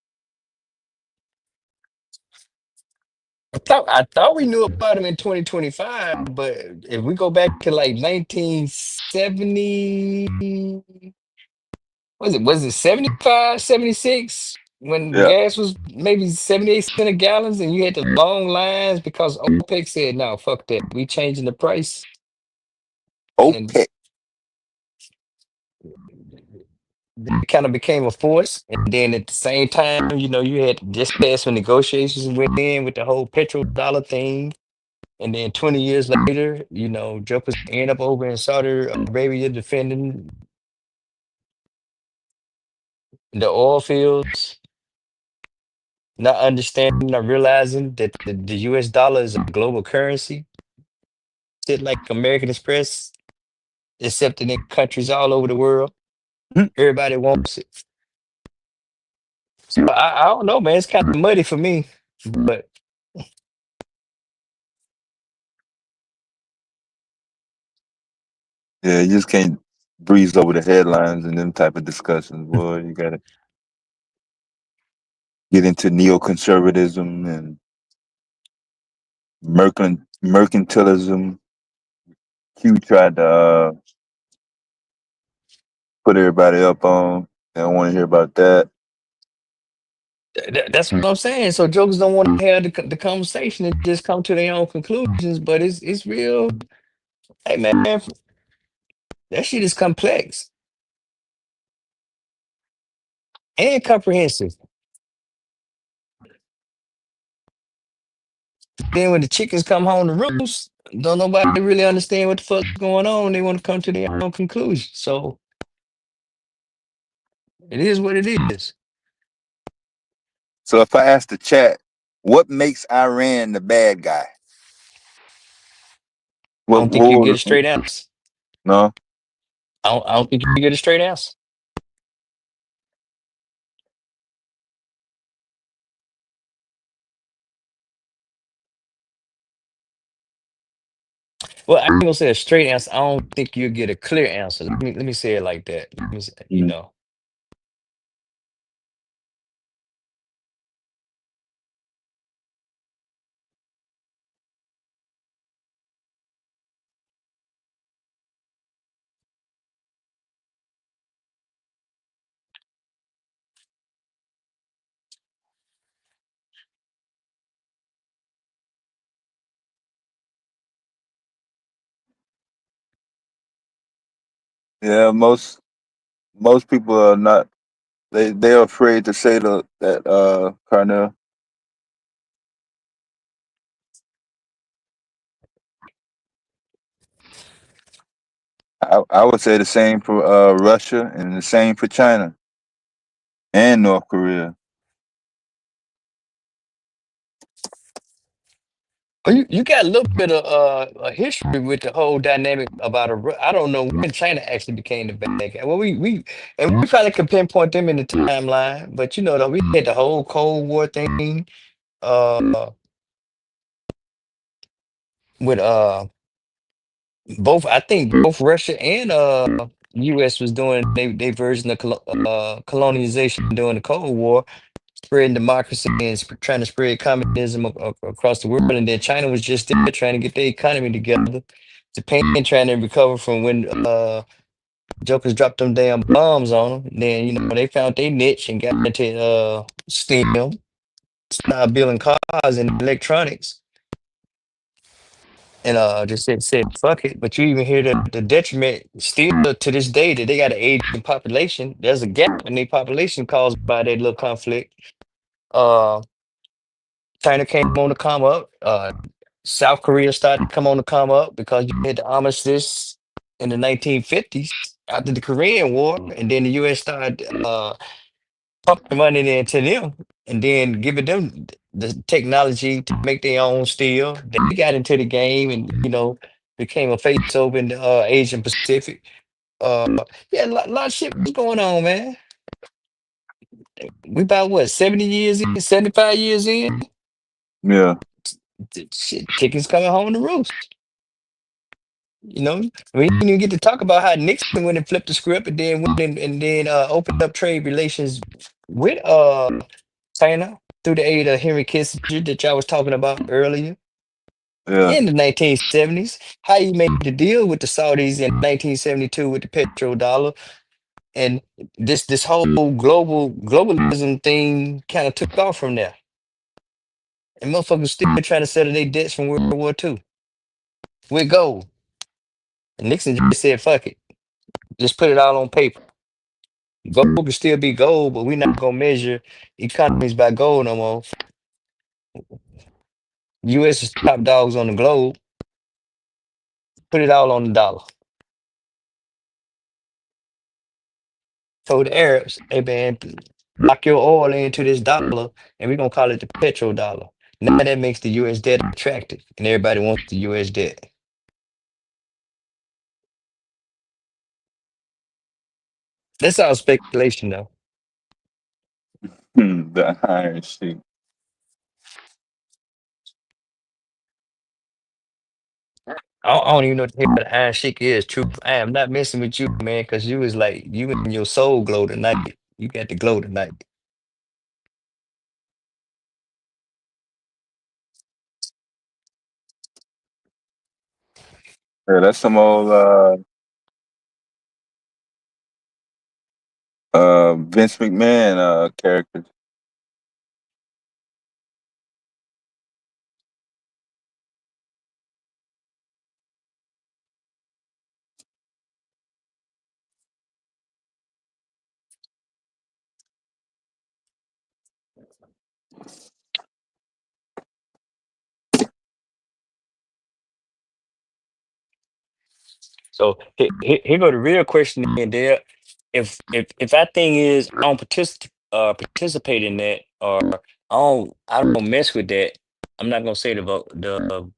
S19: I thought we knew about him in 2025, but if we go back to like 1970, was it 75, 76 when
S4: Yeah,
S19: gas was maybe 78 cent a gallon and you had the long lines because OPEC said, no, fuck that. We changing the price. And
S4: OPEC.
S19: it kind of became a force. And then at the same time, you had just past when negotiations went in with the whole petrodollar thing. And then 20 years later, jokers end up over in Saudi Arabia defending the oil fields, not understanding or realizing that the US dollar is a global currency, shit like American Express, accepted in countries all over the world. Everybody wants it. So I don't know, man. It's kind of muddy for me, but
S4: Yeah, you just can't breeze over the headlines and them type of discussions. Boy, you gotta get into neoconservatism and mercantilism. Q tried to put everybody up on. They don't want to hear about that.
S19: that's what I'm saying. So jokers don't want to have the conversation and just come to their own conclusions. But it's real. Hey man, that shit is complex and comprehensive. Then when the chickens come home to roost, don't nobody really understand what the fuck's going on. They want to come to their own conclusion. So it is what it is.
S4: So if I ask the chat, what makes Iran the bad guy?
S19: I
S4: What?
S19: don't think you get
S4: What
S19: a straight answer.
S4: no.
S19: I don't think you get a straight answer. Well, I ain't gonna say a straight answer. I don't think you'll get a clear answer. Let me say it like that. Let me say,
S4: Yeah, most people are not. They're afraid to say that Carnell. I would say the same for Russia and the same for China and North Korea.
S19: Well, you got a little bit of a history with the whole dynamic about I don't know when China actually became the bad guy. Well, we probably could pinpoint them in the timeline, but you know though we had the whole Cold War thing uh with both. I think both Russia and U.S. was doing they version of colonization during the Cold War, spreading democracy and trying to spread communism across the world. And then China was just there trying to get their economy together. Japan trying to recover from when jokers dropped them damn bombs on them. Then you know they found their niche and got into STEM, started building cars and electronics, and just said fuck it. But you even hear the detriment still to this day that they got an aging population. There's a gap in their population caused by that little conflict. Uh, China came on to come up. South Korea started to come on to come up because you had the armistice in the 1950s after the Korean War, and then the U.S. started pumping money into them, and then giving them the technology to make their own steel. They got into the game, and you know became a face over in the Asian Pacific. Uh, yeah, lot of shit was going on, man. We about what 70 years in, 75 years in.
S4: Yeah,
S19: Shit, chickens coming home to roost. You know, we didn't even get to talk about how Nixon went and flipped the script and then opened up trade relations with China through the aid of Henry Kissinger that y'all was talking about earlier
S4: yeah,
S19: in the 1970s. How he made the deal with the Saudis in 1972 with the petrodollar, and this whole globalism thing kind of took off from there. And motherfuckers still trying to settle their debts from World War II with gold. And Nixon just said, "Fuck it, just put it all on paper." Gold can still be gold, but we're not gonna measure economies by gold no more. U.S. is top dogs on the globe. Put it all on the dollar. Told the Arabs, "Hey man, lock your oil into this dollar, and we're gonna call it the petrodollar." Now that makes the U.S. debt attractive, and everybody wants the U.S. debt. That's all speculation, though.
S4: the iron sheik.
S19: I don't even know what the hell the iron sheik is. Truth, I am not messing with you, man, because you is like you and your soul glow tonight. You got the glow tonight.
S4: Yeah, that's some old Vince McMahon characters.
S19: So here go the real question in there. If that thing is I don't participate in that, or I don't mess with that, I'm not gonna say the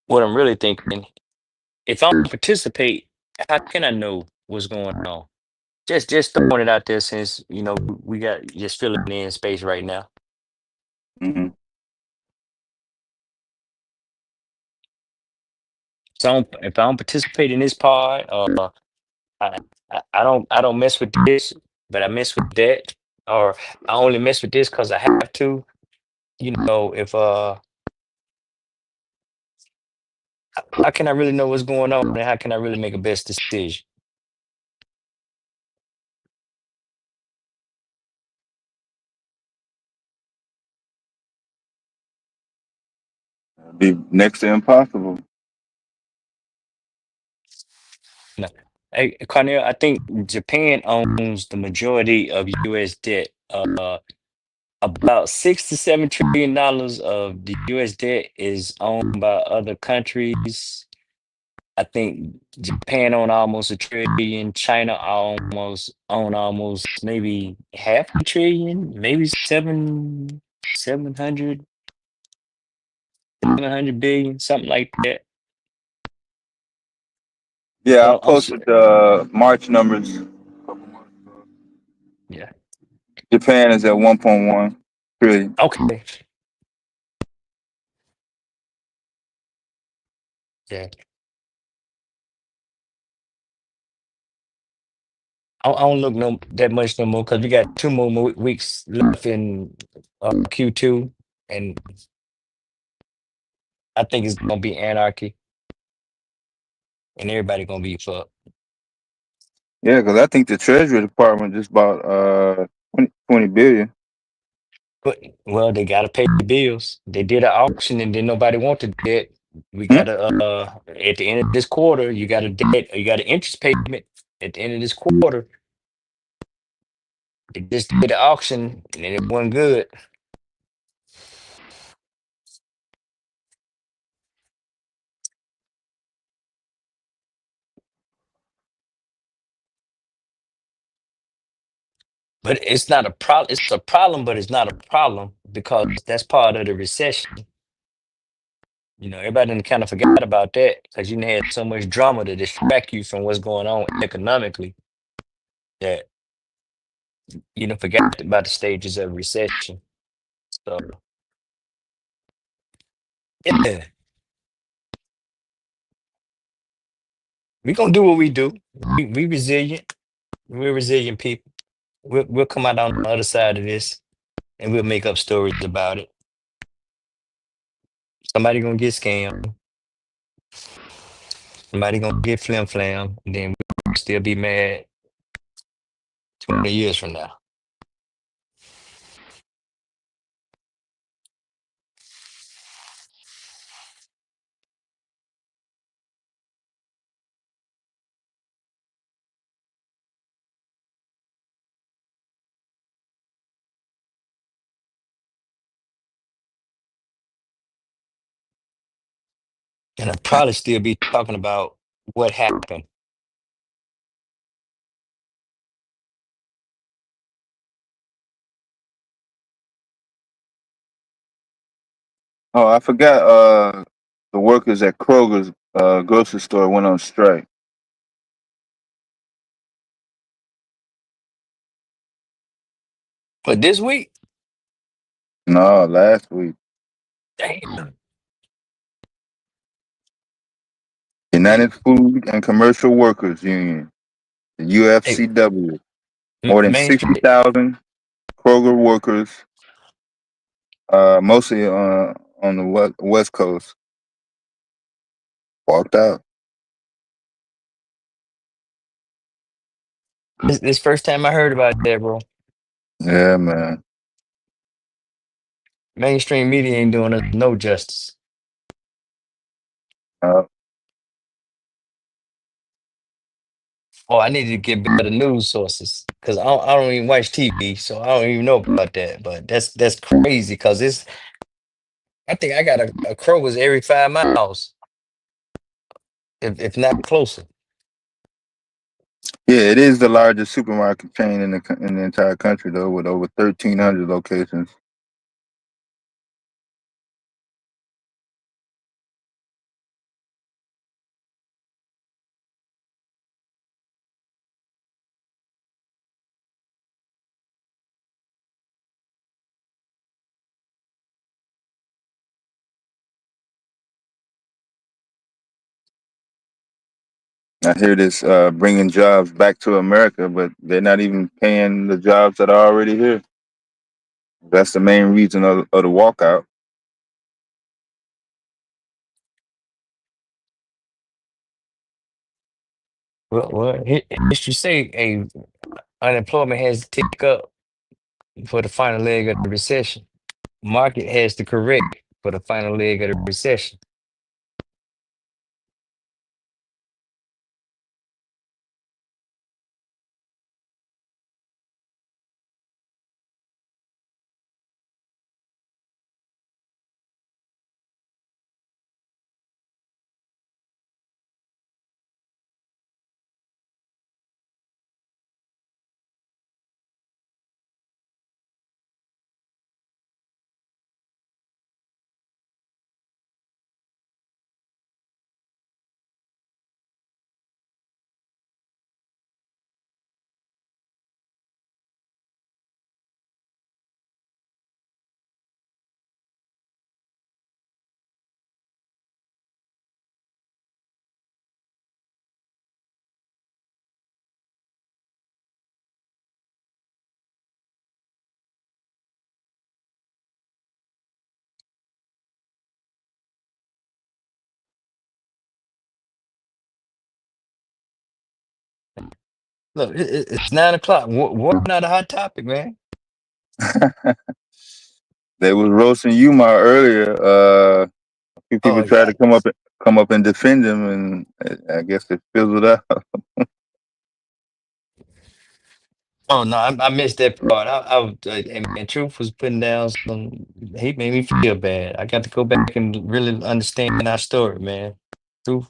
S19: what I'm really thinking. If I don't participate, how can I know what's going on? Just throwing it out there since we got just filling in space right now.
S4: Hmm.
S19: So if I don't participate in this part, I, I don't mess with this, but I mess with that, or I only mess with this because I have to. If how can I really know what's going on, and how can I really make a best decision?
S4: Be next to impossible.
S19: No. Hey, Cornell, I think Japan owns the majority of U.S. debt. About $6 to $7 trillion of the U.S. debt is owned by other countries. I think Japan own almost $1 trillion. China almost maybe half a trillion, maybe 700 billion, something like that.
S4: Yeah, I
S19: But
S4: posted the March numbers.
S19: yeah.
S4: Japan is at 1.1 trillion.
S19: Okay. Yeah. I don't look no that much no more because we got two more weeks left in Q2, and I think it's gonna be anarchy, and everybody gonna be fucked.
S4: Yeah, because I think the Treasury Department just bought 20 billion.
S19: But well, they gotta pay the bills. They did an auction, and then nobody wanted that. We
S4: Hmm?
S19: gotta at the end of this quarter, you got a debt, you got an interest payment at the end of this quarter. They just did the auction, and it wasn't good. But it's not a problem. It's a problem, but it's not a problem because that's part of the recession. You know, everybody done kind of forgot about that because you done had so much drama to distract you from what's going on economically that you done forgot about the stages of recession. So yeah, we gonna do what we do. We resilient. We're resilient people. We'll come out on the other side of this and we'll make up stories about it. Somebody gonna get scammed. Somebody gonna get flim flam, and then we'll still be mad 20 years from now. And I'll probably still be talking about what happened.
S4: Oh, I forgot. The workers at Kroger's grocery store went on strike.
S19: But this week,
S4: No, last week.
S19: damn.
S4: United Food and Commercial Workers Union, the
S19: Hey,
S4: UFCW. More than
S19: Main Street.
S4: 60,000 Kroger workers, mostly on the West Coast, walked out.
S19: This first time I heard about that, bro.
S4: Yeah, man.
S19: Mainstream media ain't doing us no justice.
S4: Uh,
S19: Oh, I need to get better news sources because I don't even watch TV, so I don't even know about that. But that's crazy because it's. I think I got a Kroger's every 5 miles, if not closer.
S4: yeah, it is the largest supermarket chain in the entire country, though, with over 1,300 locations. I hear this bringing jobs back to America, but they're not even paying the jobs that are already here. That's the main reason of the walkout.
S19: Well, history say unemployment has to tick up for the final leg of the recession. Market has to correct for the final leg of the recession. Look, it's 9 o'clock. War not a hot topic, man.
S4: They was roasting Umar earlier. A few
S19: Oh,
S4: people tried
S19: yeah.
S4: to come up and defend him, and I guess it fizzled out.
S19: Oh no, I missed that part. I was, man, Truth was putting down some. He made me feel bad. I got to go back and really understand our story, man. Truth,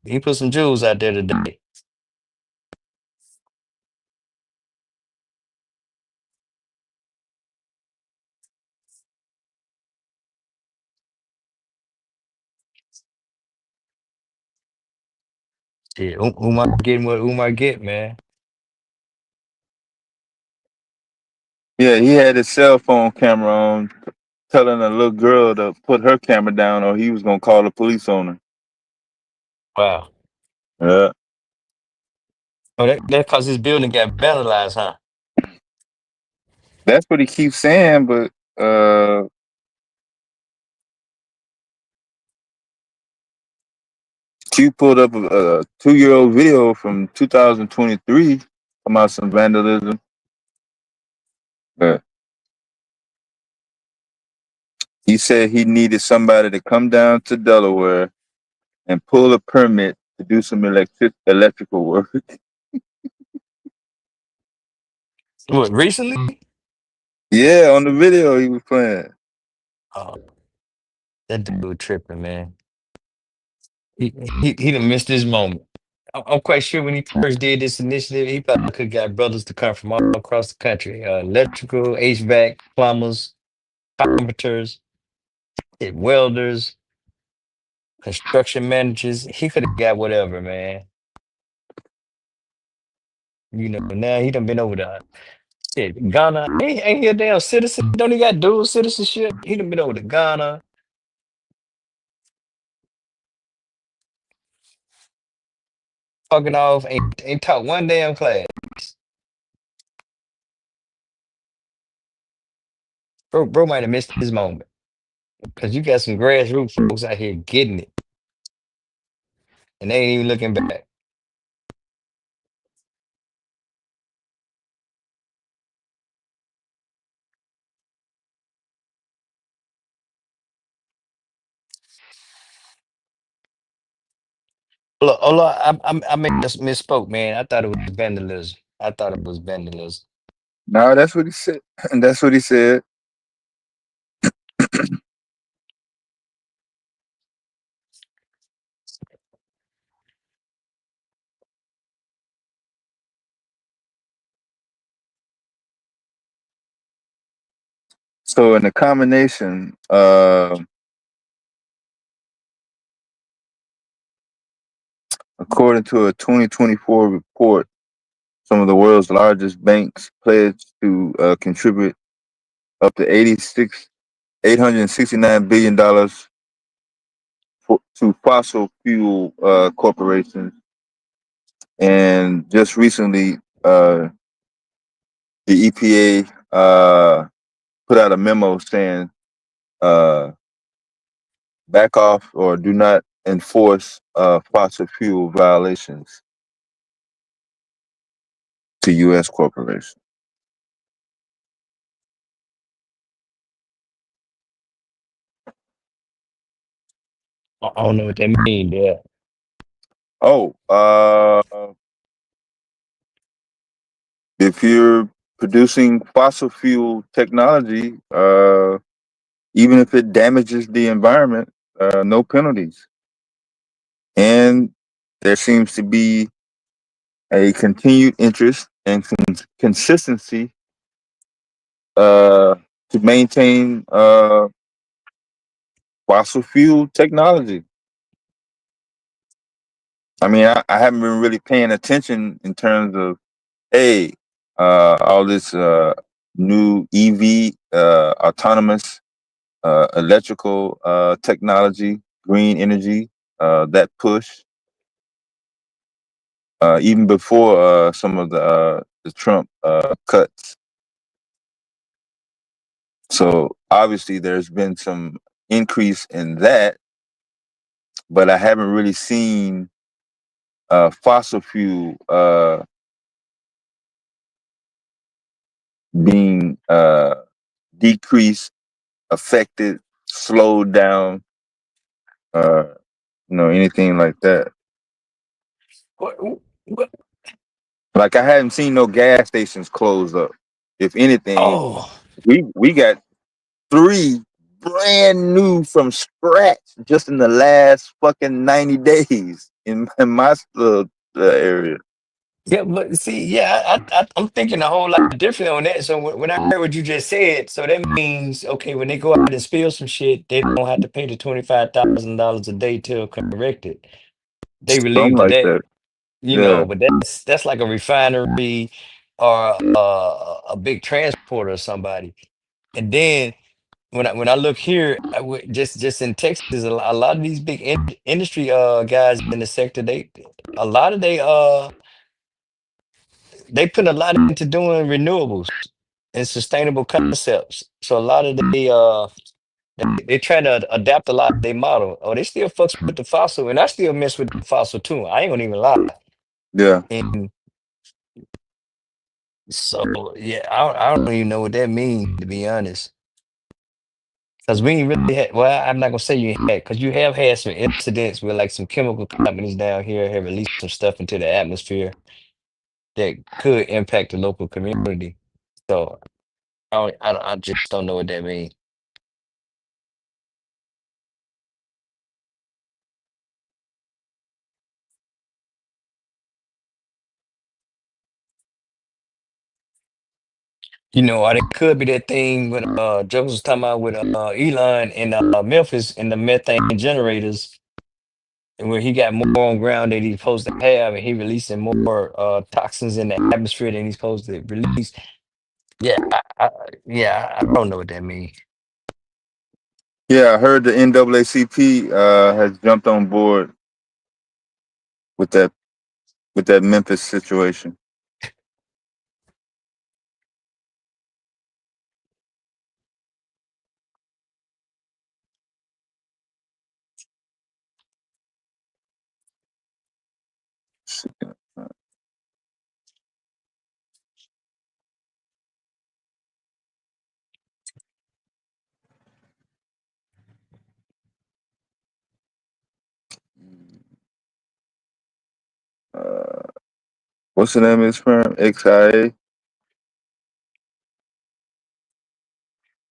S19: he put some jewels out there today. Yeah, Umar getting what Umar get, man.
S4: Yeah, he had his cell phone camera on, telling a little girl to put her camera down, or he was gonna call the police on her.
S19: Wow.
S4: Yeah,
S19: Oh, that cause his building got vandalized, huh?
S4: that's what he keeps saying. But Q pulled up a 2-year-old video from 2023 about some vandalism. But he said he needed somebody to come down to Delaware and pull a permit to do some electrical work.
S19: What, recently?
S4: Yeah, on the video he was playing.
S19: Oh, that dude tripping, man. He done missed his moment. I'm quite sure when he first did this initiative, he probably could got brothers to come from all across the country. Electrical, HVAC, plumbers, carpenters, welders, construction managers. He could have got whatever, man. You know, now he done been over there. Shit, Ghana, ain't he a damn citizen? Don't he got dual citizenship? He done been over to Ghana. Fucking off, ain't taught one damn class. Bro might have missed his moment. Cause you got some grassroots folks out here getting it. And they ain't even looking back. Look, oh, look, I misspoke, man. I thought it was vandalism. I thought it was vandalism.
S4: No, that's what he said. And that's what he said. So in the combination, according to a 2024 report, some of the world's largest banks pledged to contribute up to $869 billion to fossil fuel corporations. And just recently, the EPA put out a memo saying back off or do not enforce fossil fuel violations to U.S. corporations.
S19: I don't know what that mean, yeah.
S4: Oh, if you're producing fossil fuel technology, even if it damages the environment, no penalties. And there seems to be a continued interest and consistency to maintain fossil fuel technology. I mean, I haven't been really paying attention in terms of, hey, all this new EV, autonomous electrical technology, green energy, that push, even before some of the Trump cuts. So obviously there's been some increase in that, but I haven't really seen fossil fuel being decreased, affected, slowed down, anything like that.
S19: What?
S4: Like I haven't seen no gas stations close up. If anything,
S19: Oh,
S4: we got 3 brand new from scratch just in the last fucking 90 days in my little area.
S19: yeah, but see, yeah, I'm thinking a whole lot different on that. So when I heard what you just said, so that means okay, when they go out and spill some shit, they don't have to pay the $25,000 a day to correct it. They
S4: Something
S19: relieved of
S4: like
S19: that,
S4: that. Yeah.
S19: but that's like a refinery or a big transporter or somebody. And then when I look here, just in Texas, a lot of these big industry guys in the sector, a lot of they put a lot into doing renewables and sustainable concepts. So a lot of they try to adapt a lot of their model. Oh, they still fucks with the fossil, and I still mess with the fossil too. I ain't gonna even lie.
S4: Yeah.
S19: And so yeah, I don't even know what that means, to be honest. Because we ain't really had, well, I'm not gonna say you had, because you have had some incidents where like some chemical companies down here have released some stuff into the atmosphere that could impact the local community. So I just don't know what that means. Or it could be that thing with Joe was talking about with Elon in Memphis and the methane generators, and where he got more on ground than he's supposed to have, and he releasing more toxins in the atmosphere than he's supposed to release. Yeah, I don't know what that means.
S4: Yeah, I heard the NAACP has jumped on board with that Memphis situation. What's the name of his firm? XIA.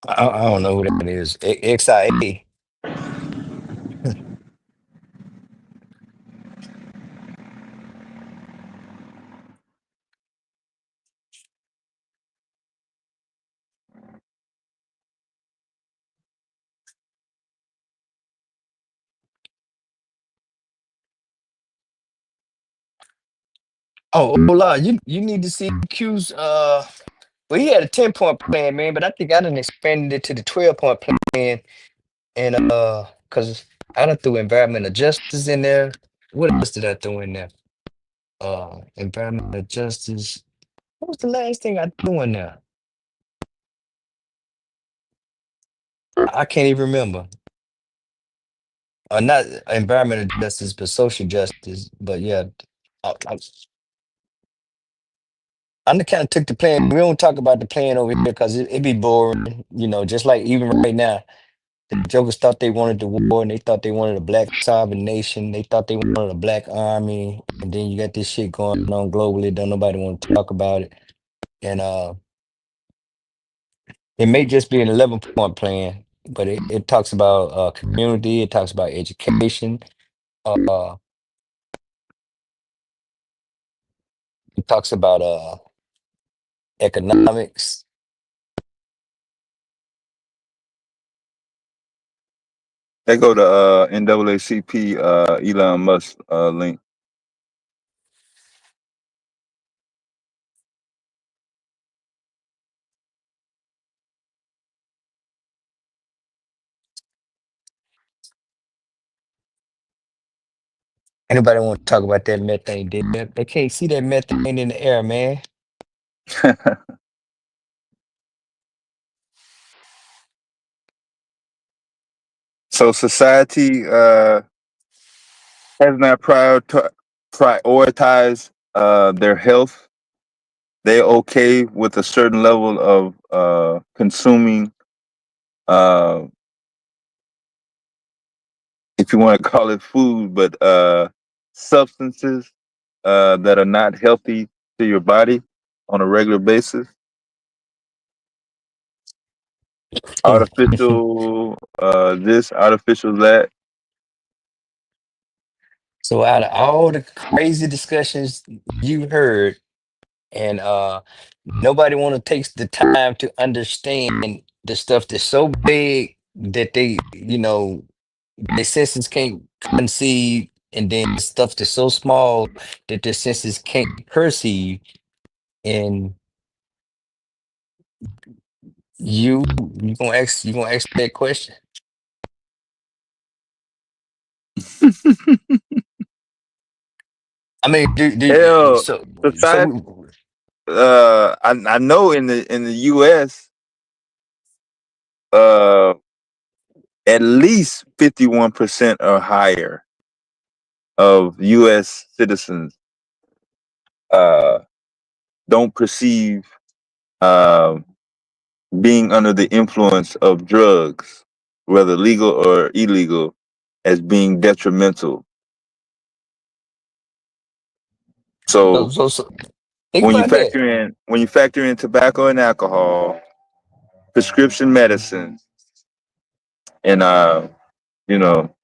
S19: I don't know who that is. XIA. Oh, Ola, you need to see Q's. Well, he had a 10-point plan, man, but I think I done expanded it to the 12-point plan, and because I done threw environmental justice in there. What else did I throw in there? Environmental justice. What was the last thing I threw in there? I can't even remember. Not environmental justice, but social justice. But yeah, I kind of took the plan. We don't talk about the plan over here because it be boring. Just like even right now, the jokers thought they wanted the war and they thought they wanted a black sovereign nation. They thought they wanted a black army. And then you got this shit going on globally. Don't nobody want to talk about it. And it may just be an 11-point plan, but it talks about community. It talks about education. Uh, it talks about economics.
S4: They go to NAACP Elon Musk link.
S19: Anybody want to talk about that methane? They can't see that methane in the air, man.
S4: So society has not prioritized their health they're okay with a certain level of consuming, uh, if you want to call it food, but substances that are not healthy to your body on a regular basis. Artificial this, artificial that.
S19: So out of all the crazy discussions you heard, and nobody want to take the time to understand the stuff that's so big that their senses can't conceive, and then stuff that's so small that their senses can't perceive. And you gonna ask that question. I mean,
S4: Hell,
S19: so
S4: society. I know in the U.S. Uh, at least 51% or higher of U.S. citizens uh don't perceive uh, being under the influence of drugs, whether legal or illegal, as being detrimental.
S19: so,
S4: So
S19: so, so think about that.
S4: when you factor in tobacco and alcohol, prescription medicine, and you know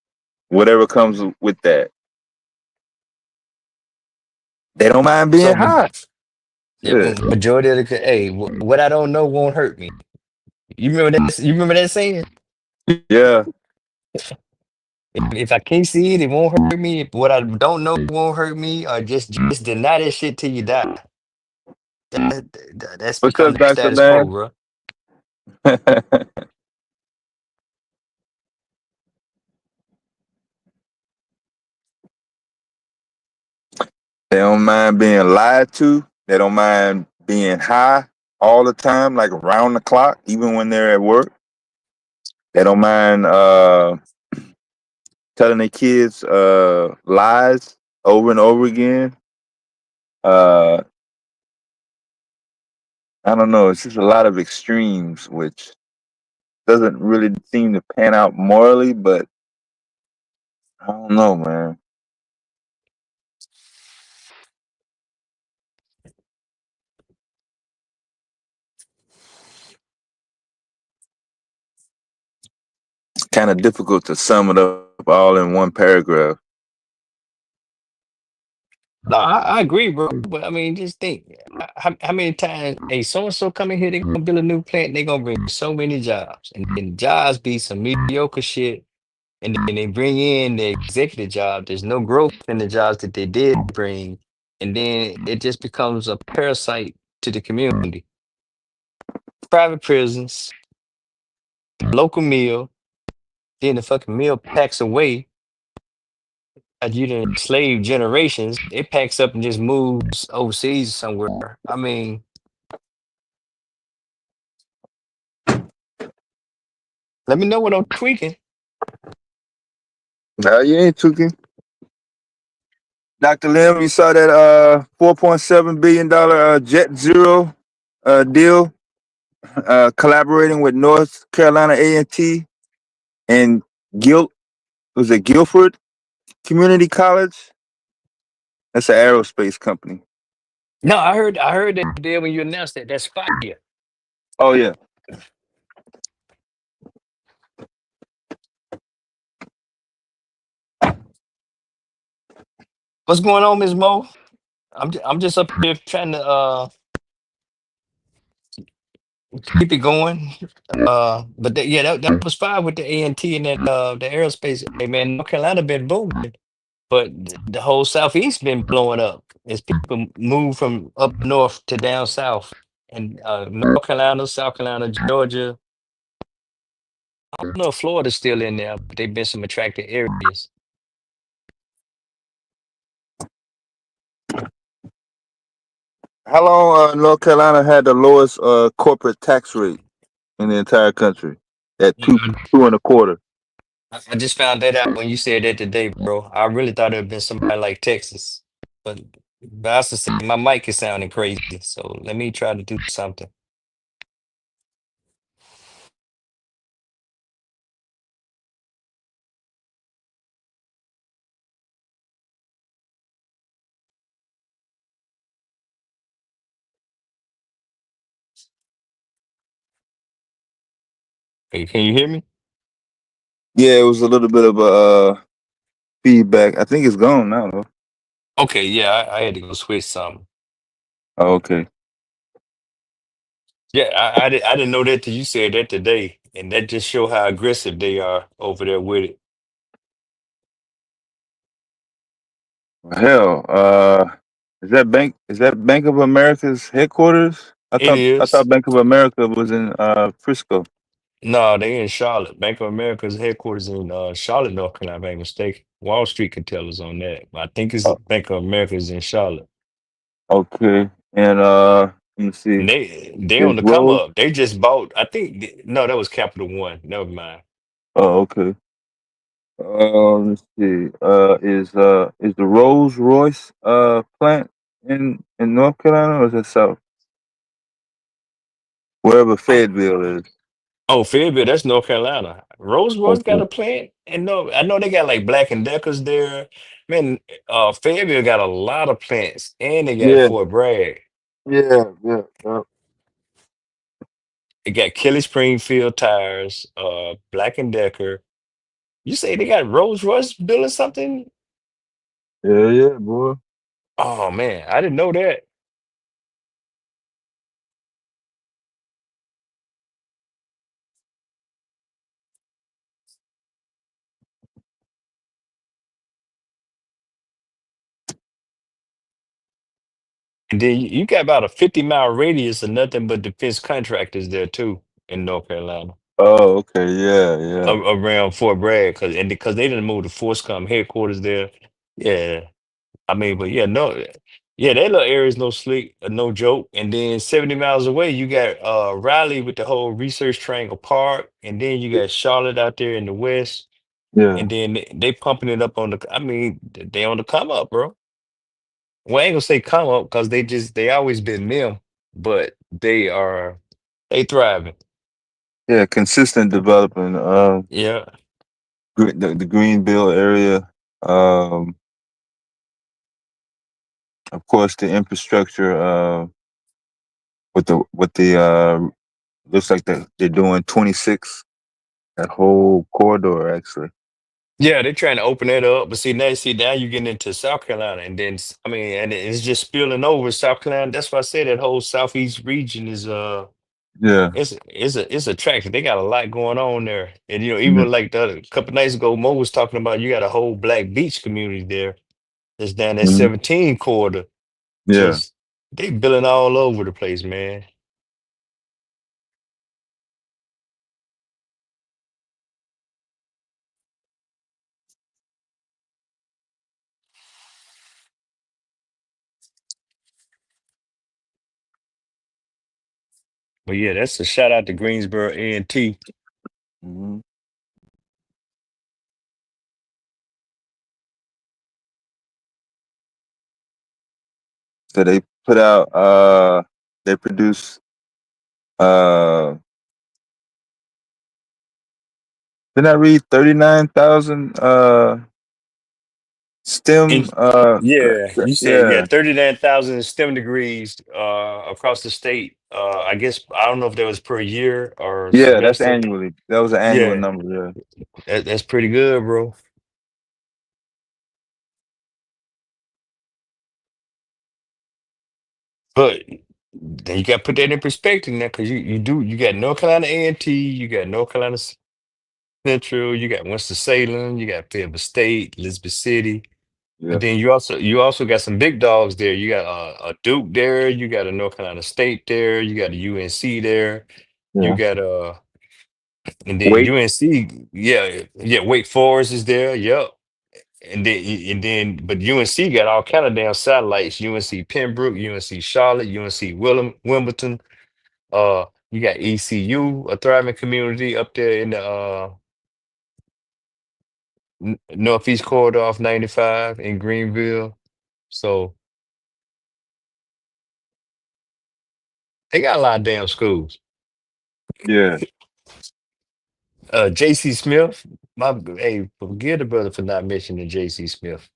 S4: whatever comes with that, they don't mind being
S19: So
S4: high. Yeah.
S19: majority of hey, what I don't know won't hurt me. You remember that? You remember that saying?
S4: Yeah.
S19: If I can't see it, it won't hurt me. If what I don't know won't hurt me, or just deny that shit till you die. That's
S4: What's up,
S19: become the
S4: Dr.
S19: status quo,
S4: Man?
S19: bro.
S4: They don't mind being lied to. They don't mind being high all the time, like around the clock, even when they're at work. They don't mind telling their kids lies over and over again. Uh, I don't know. It's just a lot of extremes, which doesn't really seem to pan out morally, but I don't know, man. It's kind of difficult to sum it up all in one paragraph.
S19: No, I agree, bro. But I mean, just think how many times, hey, so and so come in here, they gonna build a new plant, they gonna bring so many jobs, and then jobs be some mediocre shit, and then they bring in the executive job. There's no growth in the jobs that they did bring, and then it just becomes a parasite to the community. Private prisons, local meal, then the fucking meal packs away. You done enslaved generations. It packs up and just moves overseas somewhere. I mean, let me know when I'm tweaking.
S4: No, you ain't tweaking. Dr. Lim, you saw that $4.7 billion Jet Zero deal, collaborating with North Carolina A&T and was it Guilford Community College? That's an aerospace company.
S19: No, I heard that deal when you announced that. That's fire.
S4: Oh yeah.
S19: What's going on, Ms. Mo? I'm just up here trying to keep it going. But yeah, that was fine with the A&T and that the aerospace. Hey man, North Carolina been booming, but the whole southeast been blowing up as people move from up north to down south, and North Carolina, South Carolina, Georgia. I don't know if Florida's still in there, but they've been some attractive areas.
S4: How long North Carolina had the lowest corporate tax rate in the entire country? At two and a quarter.
S19: I just found that out when you said that today, bro. I really thought it would been somebody like Texas, but But I have to say my mic is sounding crazy, so let me try to do something. Hey, can you hear me?
S4: Yeah, it was a little bit of a feedback. I think it's gone now though.
S19: Okay, yeah, I had to go switch something.
S4: Oh, okay.
S19: Yeah, I didn't know that till you said that today, and that just show how aggressive they are over there with it.
S4: Hell, is that Bank of America's headquarters?
S19: It
S4: I
S19: is.
S4: thought Bank of America was in Frisco.
S19: No, they in Charlotte. Bank of America's headquarters in Charlotte, North Carolina, if I'm not mistaken. Wall Street can tell us on that. But I think it's
S4: Oh,
S19: Bank of America is in Charlotte.
S4: okay. And let me see.
S19: And they on
S4: There's
S19: the come
S4: Rose.
S19: up. They just bought, I think no, that was Capital One. Never mind.
S4: Oh, okay. Let's see. Is the Rolls Royce plant in North Carolina or is it South? Wherever
S19: Oh,
S4: Fayetteville is.
S19: oh, Fayetteville, that's North Carolina. Rolls got
S4: Okay.
S19: a plant. And no, I know they got like Black and Deckers there. Man, Fayetteville got a lot of plants and they got
S4: Yeah,
S19: Fort Bragg.
S4: yeah.
S19: They got Kelly Springfield tires, Black and Decker. You say they got Rolls Royce building something?
S4: Yeah, boy.
S19: Oh man, I didn't know that. And then you got about a 50-mile radius of nothing but defense contractors there too in North Carolina.
S4: Oh, okay. Yeah.
S19: Around Fort Bragg, because they didn't move the Forcecom headquarters there. Yeah, I mean, but yeah, no, yeah, that little area is no slick, no joke. And then 70 miles away, you got Raleigh with the whole Research Triangle Park, and then you got Charlotte out there in the west,
S4: Yeah.
S19: and then they pumping it up on the. I mean, they on the come up, bro. Well, I ain't gonna say come up because they always been them, but they thriving.
S4: Yeah, consistent development.
S19: Yeah.
S4: The Greenville area. Um, of course, the infrastructure. With the looks like they're doing 26. That whole corridor actually.
S19: Yeah, they're trying to open that up, but see now you're getting into South Carolina, and then I mean, and it's just spilling over South Carolina. That's why I say that whole southeast region is
S4: Yeah.
S19: it's attractive. They got a lot going on there, and
S4: Yeah.
S19: even like the other couple nights ago, Mo was talking about you got a whole Black Beach community there. That's down that
S4: Mhm.
S19: 17 corridor.
S4: Yeah.
S19: Just they building all over the place, man. But yeah, that's a shout out to Greensboro A&T.
S4: Mhm. So they put out. They produce. Uh, didn't I read 39,000 STEM?
S19: And yeah, you said yeah,
S4: Yeah.
S19: 39,000 STEM degrees across the state. I guess I don't know if that was per year or
S4: Yeah, that's
S19: semester.
S4: annually. That was an annual
S19: Yeah,
S4: number. Yeah.
S19: that's pretty good, bro. But then you got to put that in perspective now, because you got North Carolina A&T, you got North Carolina Central, you got Winston-Salem, you got Fayetteville State, Elizabeth City.
S4: Yeah.
S19: But then you also got some big dogs there. You got a Duke there, you got a North Carolina State there, you got a UNC there, you
S4: Yeah.
S19: got and then
S4: Wait.
S19: UNC, yeah, Wake Forest is there, yep. But UNC got all kind of damn satellites. UNC Pembroke, UNC Charlotte, UNC Wimbledon. You got ECU, a thriving community up there in the Northeast corridor off 95 in Greenville. So They got a lot of damn schools.
S4: Yeah.
S19: J.C. Smith. Hey, forgive the brother for not mentioning J.C. Smith.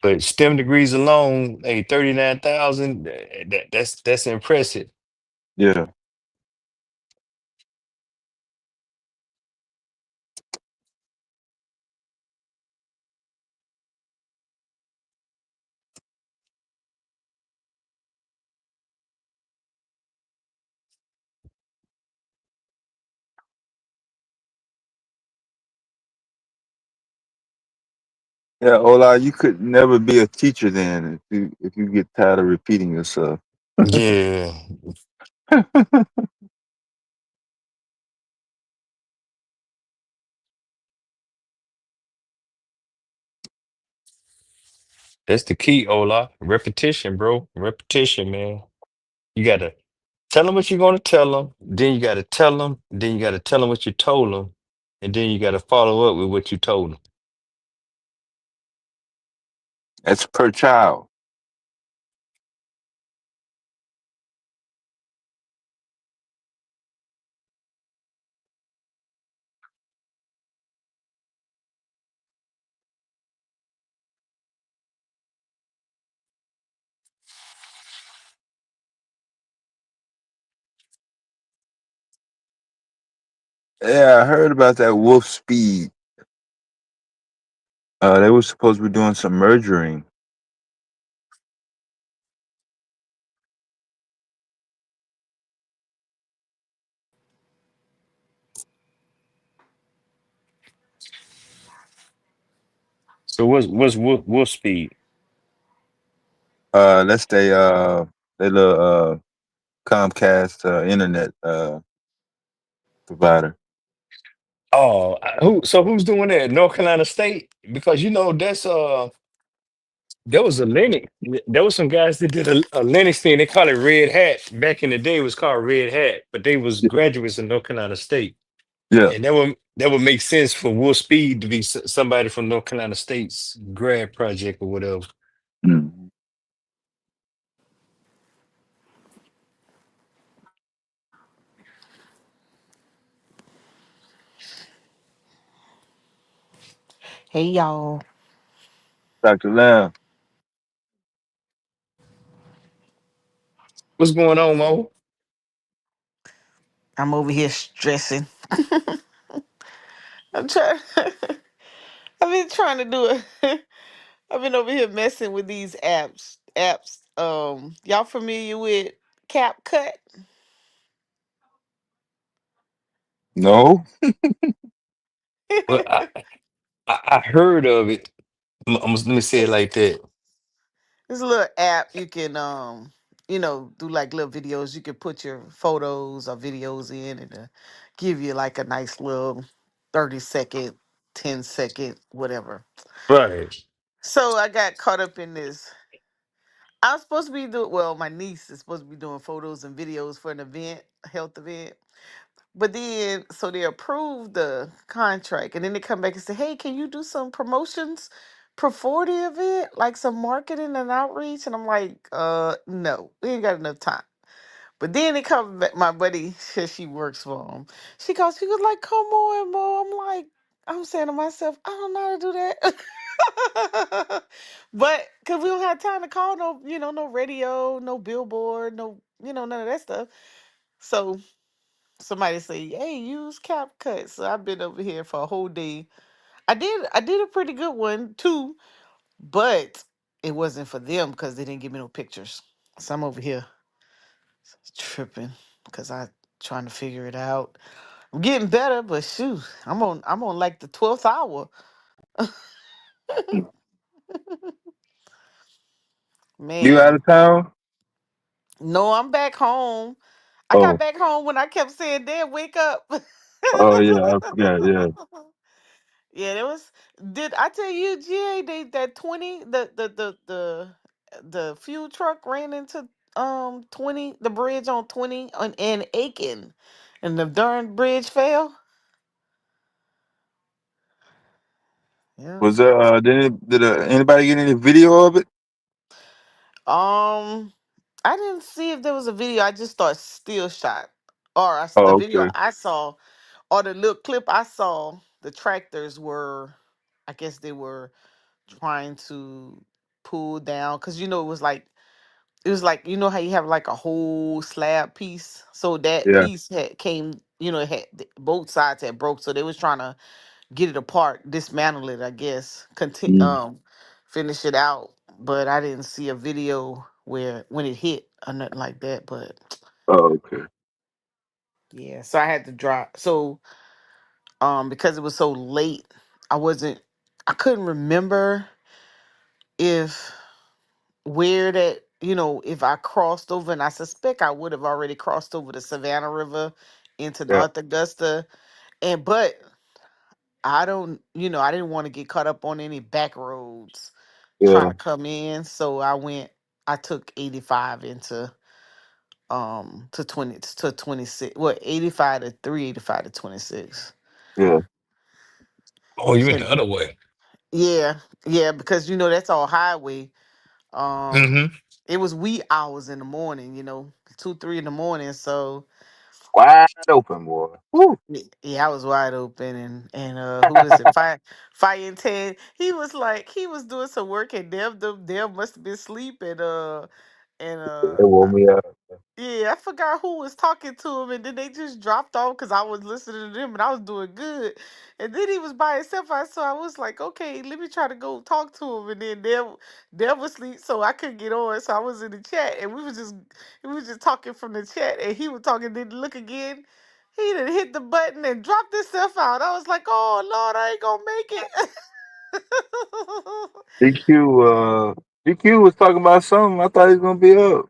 S19: But STEM degrees alone, hey, 39,000. That's impressive.
S4: Yeah. Yeah, Ola, you could never be a teacher then if you get tired of repeating yourself.
S19: Yeah, that's the key, Ola. Repetition, bro. Repetition, man. You gotta tell them what you're gonna tell them. Then you gotta tell them. Then you gotta tell them what you told them, and then you gotta follow up with what you told them.
S4: That's per child. Yeah, I heard about that wolf speed. They were supposed to be doing some mergering.
S19: So what's wolf speed?
S4: That's they little Comcast internet provider.
S19: Oh, who? So who's doing that? North Carolina State? Because that's there was a Linux. There was some guys that did a Linux thing. They call it Red Hat. Back in the day, it was called Red Hat, but they was graduates of North Carolina State,
S4: Yeah.
S19: and that would make sense for Wolf Speed to be somebody from North Carolina State's grad project or whatever.
S4: Mm.
S20: Hey y'all.
S4: Dr. Lamb.
S19: What's going on, Mo?
S20: I'm over here stressing. I'm trying I've been trying to do it. I've been over here messing with these apps. Y'all familiar with CapCut?
S4: No.
S19: Well, I heard of it. Let me say it like that.
S20: It's a little app you can do like little videos. You can put your photos or videos in and give you like a nice little 30-second, 10-second, whatever.
S19: Right.
S20: So I got caught up in this. I was supposed to be doing, well, my niece is supposed to be doing photos and videos for an event, a health event. But then, so they approved the contract, and then they come back and say, "Hey, can you do some promotions before the event, like some marketing and outreach?" And I'm like, no, we ain't got enough time." But then they come back. My buddy says she works for him. She goes like, "Come on, Mo." I'm like, I'm saying to myself, I don't know how to do that. But because we don't have time to call no, no radio, no billboard, no, none of that stuff. So somebody say, "Hey, use CapCut." So I've been over here for a whole day. I did a pretty good one too, but it wasn't for them because they didn't give me no pictures. So I'm over here tripping because I trying to figure it out. I'm getting better, but shoot, I'm on like the 12th hour.
S4: You out
S20: Man,
S4: of town?
S20: no, I'm back home. I got
S4: Oh.
S20: back home when I kept saying, "Dad, wake up."
S4: Oh yeah, I forgot. Yeah.
S20: Yeah, there was. Did I tell you, GA, that 20, the fuel truck ran into the bridge on 20 on in Aiken, and the darn bridge fell? Yeah.
S11: Was did anybody get any video of it?
S20: Um, I didn't see if there was a video. I just saw a still shot, or the
S11: Oh,
S20: video
S11: okay.
S20: I saw, or the little clip I saw. The tractors were, I guess they were trying to pull down because it was like you know how you have like a whole slab piece, so that
S11: Yeah.
S20: piece had came. It had both sides had broke, so they was trying to get it apart, dismantle it, I guess,
S11: Mm.
S20: finish it out. But I didn't see a video where when it hit or nothing like that. But
S11: Oh, okay.
S20: yeah, so I had to drop. So because it was so late, I couldn't remember if where that if I crossed over, and I suspect I would have already crossed over the Savannah River into
S11: Yeah.
S20: North Augusta, but I didn't want to get caught up on any back roads trying
S11: Yeah.
S20: to come in. So I took 85 into to 20 to 26. What 85 to 385 to 26.
S11: Yeah.
S19: Oh, you went
S20: And
S19: the other way.
S20: yeah, yeah, because that's all highway. Um
S19: Mm-hmm.
S20: it was wee hours in the morning, 2, 3 in the morning. So
S11: Wide open, boy. Woo.
S20: yeah, I was wide open, and who is it? Fire and Ted. He was doing some work, and Dev must have been sleeping. And
S11: It woke me up.
S20: yeah, I forgot who was talking to him, and then they just dropped off because I was listening to them, and I was doing good. And then he was by himself. So I was like, okay, let me try to go talk to him. And then Dev was asleep, so I couldn't get on. So I was in the chat, and we was just talking from the chat, and he was talking. Then look again, he done hit the button and dropped himself out. I was like, oh Lord, I ain't gonna make it.
S11: DQ was talking about something. I thought he was gonna be up.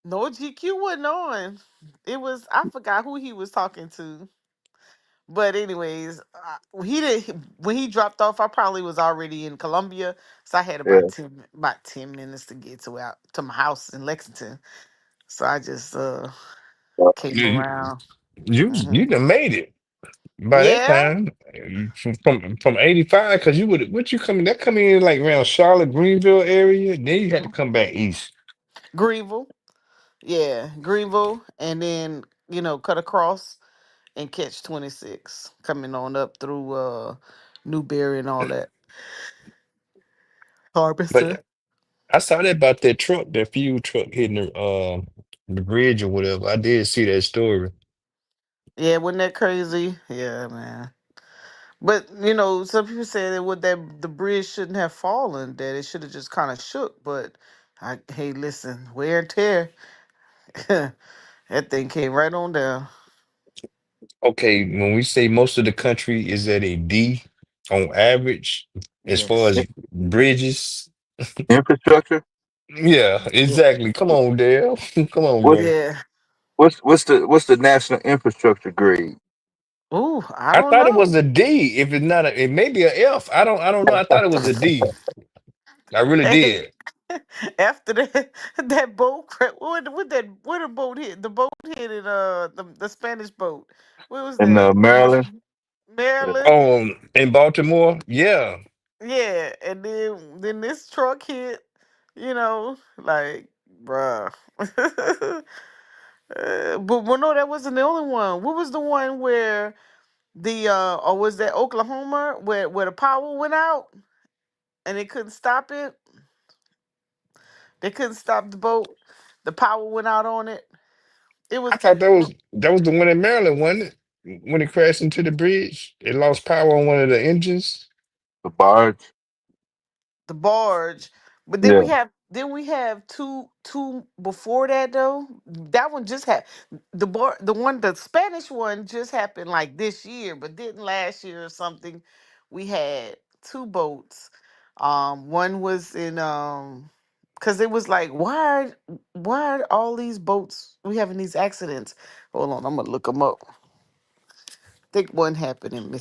S20: No, GQ wasn't on. I forgot who he was talking to. But anyways, he did when he dropped off. I probably was already in Columbia, so I had
S11: Yeah.
S20: about 10 minutes to get to my house in Lexington. So I just came
S19: You
S20: around.
S19: you
S20: Hmm.
S19: done made it by that
S20: Yeah,
S19: time from 85 because you would what you coming that coming in like around Charlotte Greenville area. Then you had to come back east.
S20: Greenville. Yeah, Greenville, and then cut across and catch 26 coming on up through Newberry and all that. Harvester.
S19: But I saw that about that truck, that fuel truck hitting the bridge or whatever. I did see that story.
S20: Yeah, wasn't that crazy? Yeah, man. But some people say that the bridge shouldn't have fallen, that it should have just kind of shook. But hey, listen, wear and tear, that thing came right on down.
S19: Okay, when we say most of the country is at a D on average, as far
S20: Yes.
S19: as bridges,
S11: Infrastructure.
S19: yeah,
S20: Yeah.
S19: exactly. Come on, Dale. Come on,
S11: What's
S19: bro.
S20: Yeah.
S11: what's the national infrastructure grade?
S20: Ooh, I
S19: I
S20: don't
S19: thought it was
S20: know.
S19: a D. If it's not a, it may be a F. I don't know. I thought it was a D. I really
S20: Hey,
S19: did.
S20: after that boat crash, what the boat hit? The boat hit in the Spanish boat. Where was
S11: In
S20: that?
S11: Maryland. Yeah.
S20: Maryland.
S19: In Baltimore, yeah.
S20: Yeah, and then this truck hit, like, bruh. But well, no, that wasn't the only one. What was the one where or was that Oklahoma where the power went out and they couldn't stop it? They couldn't stop the boat. The power went out on it. It
S19: I
S20: was
S19: thought that was the one in Maryland, wasn't it? When it crashed into the bridge, it lost power on one of the engines.
S11: The barge.
S20: the barge. But then
S11: Yeah.
S20: we have two before that though. That one just had the Spanish one just happened like this year, but didn't last year or something. We had two boats. One was in because it was like why are all these boats we having these accidents? Hold on, I'm gonna look them up. I think one happened in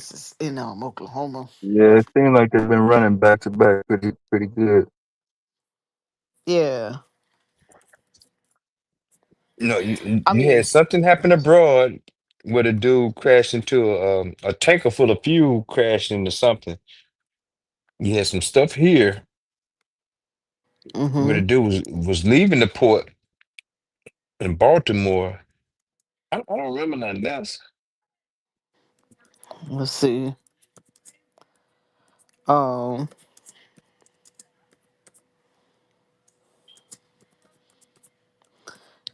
S20: Oklahoma.
S11: Yeah. It seems like they've been running back to back pretty good.
S20: Yeah.
S19: No,
S20: I
S19: you had
S20: mean,
S19: something happen abroad where the dude crashed into a tanker full of fuel, crashed into something. You had some stuff here where
S20: hmm
S19: the dude was leaving the port in Baltimore. I don't remember nothing else.
S20: let's see. Um,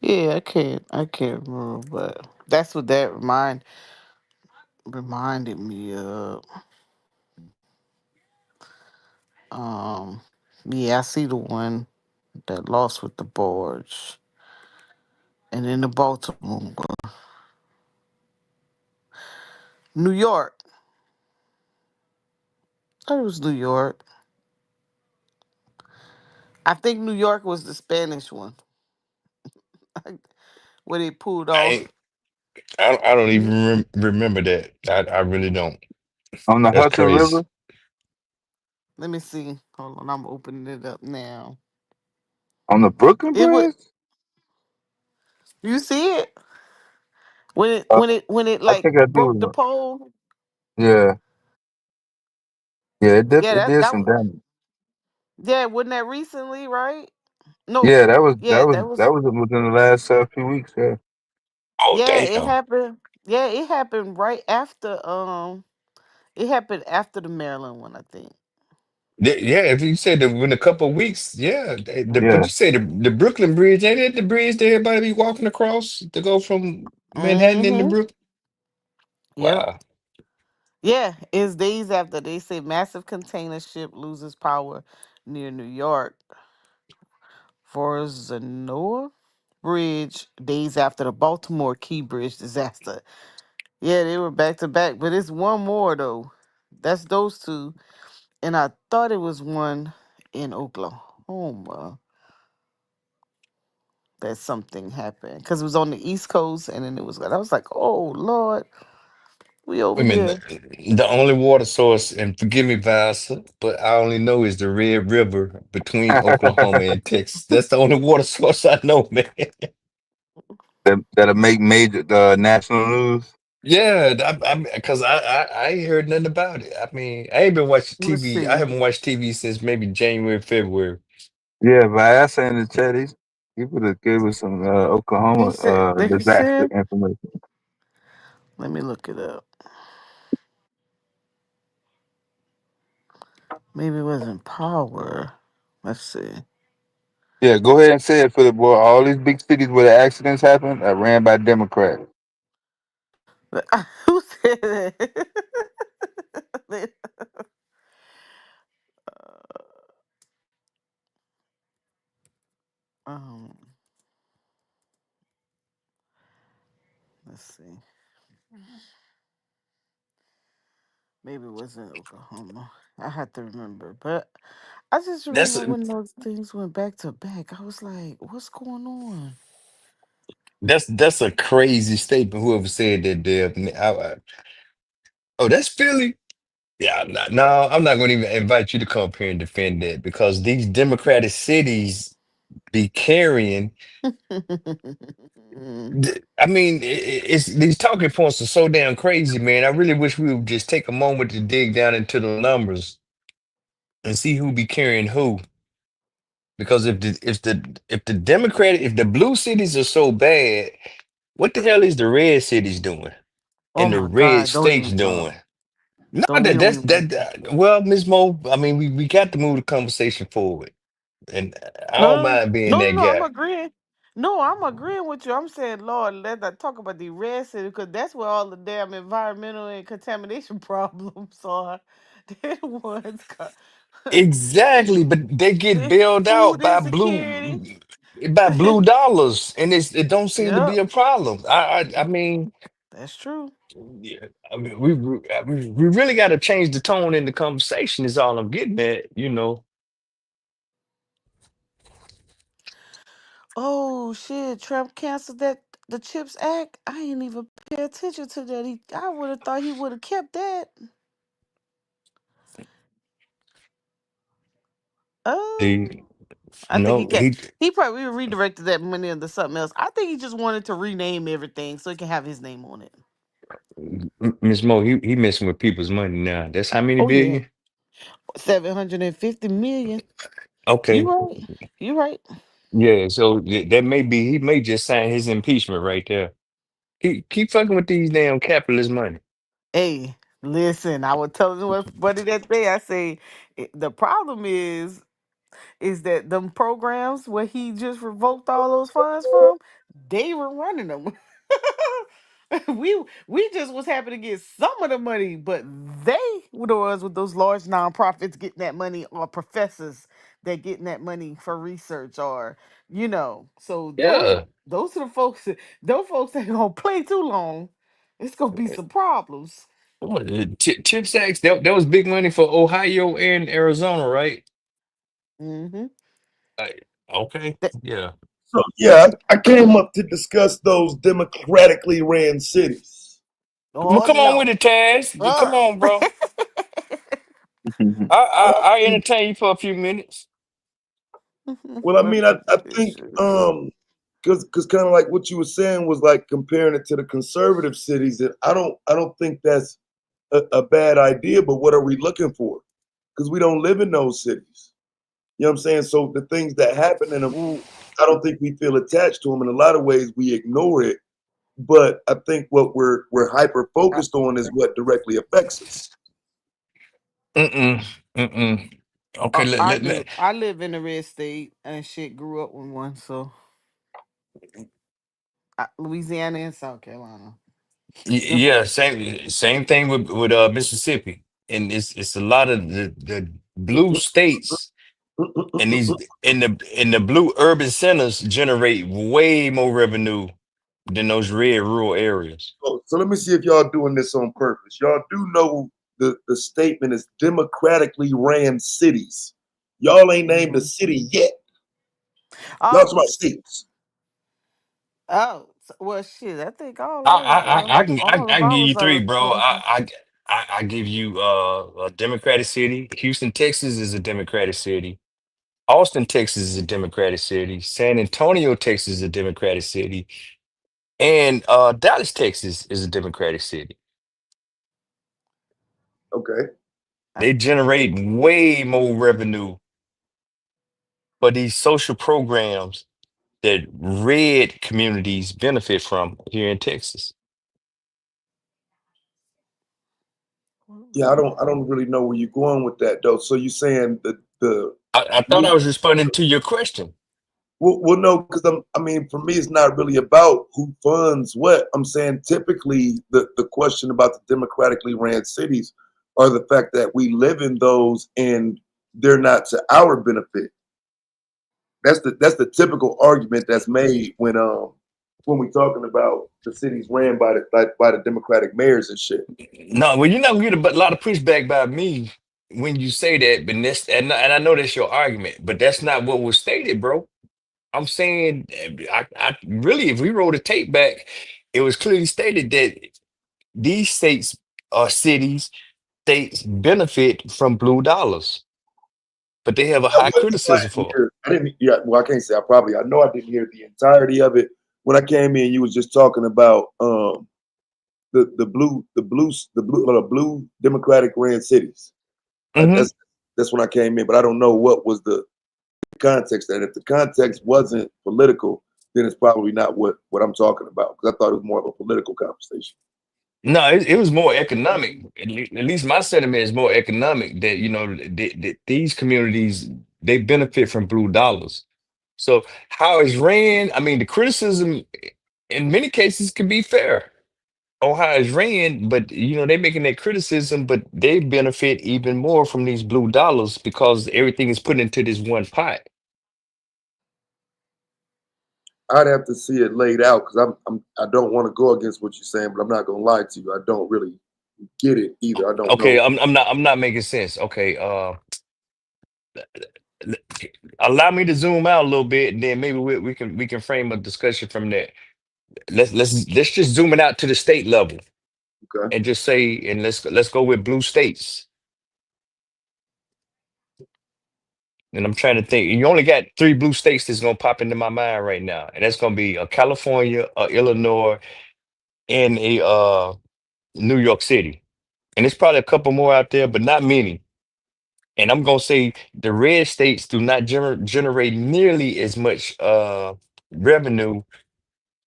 S20: yeah, I can't remember, but that's what that reminded me of. Um, yeah, I see the one that lost with the boards, and then the Baltimore one. New York. I thought it was New York. I think New York was the Spanish one where they pulled
S19: I
S20: off.
S19: ain't, I don't
S20: Mhm.
S19: even remember that. I really don't.
S11: On the
S19: That's
S11: Hudson
S19: crazy.
S11: River.
S20: Let me see. Hold on, I'm opening it up now.
S11: On the Brooklyn
S20: It would.
S11: Bridge.
S20: You see it when it
S11: Uh,
S20: when it when it
S11: I
S20: like
S11: think I do.
S20: broke the pole.
S11: Yeah, yeah, it did.
S20: Yeah,
S11: It
S20: that
S11: did
S20: that
S11: some
S20: was.
S11: damage.
S20: Yeah, wasn't that recently, right? No.
S11: Yeah, that was that
S20: Yeah,
S11: was
S20: that
S11: that
S20: was.
S11: was within the last few weeks. Yeah.
S19: Oh
S20: Yeah, it
S19: damn.
S20: happened. Yeah, it happened right after. It happened after the Maryland one, I think.
S19: Yeah, if you said that in a couple of weeks, yeah. But
S11: Yeah.
S19: you say the Brooklyn Bridge, ain't it the bridge that everybody be walking across to go from Manhattan into
S20: Mm-hmm.
S19: Brooklyn?
S20: Yep.
S19: Wow.
S20: Yeah, it's days after they say massive container ship loses power near New York for Zanoa Bridge. Days after the Baltimore Key Bridge disaster. Yeah, they were back to back, but it's one more though. That's those two, and I thought it was one in Oklahoma that something happened because it was on the East Coast, and then it was. I was like, oh Lord, we over
S19: Wait a minute.
S20: here.
S19: The only water source, and forgive me, Vanessa, but I only know is the Red River between Oklahoma and Texas. That's the only water source I know, man.
S11: That'll make major national news.
S19: Yeah, because I ain't heard nothing about it. I mean, I ain't been watching
S20: Let's
S19: TV. I
S20: see.
S19: haven't watched TV since maybe January, February.
S11: Yeah, Vyasa in the chat, he would have gave us some
S20: He
S11: Oklahoma
S20: said. They
S11: disaster
S20: said.
S11: information.
S20: Let me look it up. Maybe it wasn't power. Let's see.
S11: Yeah, go ahead and say it for the boy. All these big cities where the accidents happen are ran by Democrats.
S20: Who said that? um, let's see. Maybe it wasn't Oklahoma. I had to remember, but I just
S19: That's
S20: remember when those things went back to back. I was like, "What's going on?"
S19: that's a crazy statement. Whoever said that, Dev. Oh, that's Philly. Yeah, no, I'm not going to even invite you to come up here and defend that because these Democratic cities be carrying. I mean, it's these talking points are so damn crazy, man. I really wish we would just take a moment to dig down into the numbers and see who be carrying who. Because if the blue cities are so bad, what the hell is the red cities doing
S20: Oh
S19: and the
S20: my
S19: red
S20: God! Don't
S19: states
S20: even
S19: doing?
S20: talk.
S19: No,
S20: Don't we don't even want to.
S19: well, Ms. Mo, I mean, we got to move the conversation forward. And I
S20: No,
S19: don't
S20: no,
S19: mind being
S20: no, no,
S19: that
S20: no. I'm
S19: guy.
S20: agreeing. No, I'm agreeing with you. I'm saying, Lord, let's not talk about the red city because that's where all the damn environmental and contamination problems are. They're the ones.
S19: Exactly, but they get
S20: The
S19: bailed
S20: food
S19: out
S20: insecurity.
S19: by blue dollars, and it don't seem to be
S20: Yep,
S19: a problem. I mean,
S20: that's true.
S19: yeah, I mean, we really got to change the tone in the conversation. Is all I'm getting at, you know.
S20: Oh shit! Trump canceled that the Chips Act. I ain't even pay attention to that. I would have thought he would have kept that.
S19: The
S20: Oh. I think
S19: No,
S20: he probably redirected that money into something else. I think he just wanted to rename everything so he can have his name on it.
S19: Miss Mo, he messing with people's money now. That's how many
S20: Oh yeah,
S19: billion?
S20: 750 million. You
S19: Okay.
S20: right. You right.
S19: Yeah, so that may be he may just sign his impeachment right there. Keep fucking with these damn capitalist money.
S20: Hey, listen, I was telling everybody that day. I say the problem is that them programs where he just revoked all those funds from, they were running them. we just was happy to get some of the money, but they were the ones with those large nonprofits getting that money, or professors that getting that money for research, or so
S19: Yeah.
S20: those are the folks. Those folks ain't gonna play too long. It's gonna be some problems.
S19: What, chip sacks, that was big money for Ohio and Arizona, right?
S20: Mm-hmm.
S19: Uh, okay. Yeah.
S15: So yeah, I came up to discuss those democratically ran cities.
S19: Well,
S20: Oh
S19: come on with
S20: no.
S19: it, Taz. Come on, bro. I entertain you for a few minutes.
S15: Well, I mean, I think because kind of like what you were saying was like comparing it to the conservative cities, and I don't think that's a bad idea. But what are we looking for? Because we don't live in those cities. You know what I'm saying? So the things that happen in them, I don't think we feel attached to them. In a lot of ways, we ignore it. But I think what we're hyper focused on is what directly affects us.
S19: Mm-mm. Mm-mm. Okay,
S20: I do. I live in a red state and shit. Grew up with one, so Louisiana and South Carolina.
S19: Yeah, same thing with Mississippi. And it's a lot of the blue states and these in the blue urban centers generate way more revenue than those red rural areas.
S15: So let me see if y'all doing this on purpose. Y'all do know the statement is democratically ran cities. Y'all ain't named a city yet. Y'all talking about states.
S20: Well, shit. I think all
S19: I
S20: ours
S19: I
S20: are.
S19: I I can I,
S20: All
S19: I
S20: of
S19: can give you
S20: ours
S19: three,
S20: are
S19: bro.
S20: political.
S19: I give you a Democratic city. Houston, Texas is a Democratic city. Austin, Texas is a Democratic city. San Antonio, Texas is a Democratic city. And Dallas, Texas is a Democratic city.
S15: Okay.
S19: They generate way more revenue for these social programs that red communities benefit from here in Texas.
S15: Yeah, I don't really know where you're going with that though. So you're saying the
S19: I thought I was responding to your question.
S15: well no, because I mean for me it's not really about who funds what. I'm saying typically the question about the democratically ran cities are the fact that we live in those and they're not to our benefit. That's the typical argument that's made when we talking about the cities ran by the Democratic mayors and shit.
S19: No, well, you're not gonna get a lot of pushback by me when you say that, but and I know that's your argument, but that's not what was stated, bro. I'm saying, I really, if we roll the tape back, it was clearly stated that these states or cities, states benefit from blue dollars, but they have a
S15: No,
S19: high
S15: but I
S19: criticism
S15: didn't
S19: for
S15: hear. I didn't. Yeah, well, I can't say I know I didn't hear the entirety of it. When I came in, you was just talking about the blue Democratic ran cities.
S19: it.
S15: That's when I came in, but I don't know what was the context. And if the context wasn't political, then it's probably not what I'm talking about because I thought it was more of a political conversation.
S19: No, it was more economic. At least my sentiment is more economic that, that these communities, they benefit from blue dollars. So how it's ran, I mean, the criticism in many cases can be fair on how it's ran, but they making that criticism, but they benefit even more from these blue dollars because everything is put into this one pot.
S15: I'd have to see it laid out because I don't want to go against what you're saying, but I'm not gonna lie to you. I don't really get it either. I don't
S19: Okay,
S15: know.
S19: I'm not making sense. Okay, l- allow me to zoom out a little bit, and then maybe we can frame a discussion from there. Let's just zoom it out to the state level
S15: Okay.
S19: and just say, and let's go with blue states. And I'm trying to think. You only got three blue states that's gonna pop into my mind right now, and that's gonna be California, Illinois, and a New York City. And there's probably a couple more out there, but not many. And I'm gonna say the red states do not generate nearly as much revenue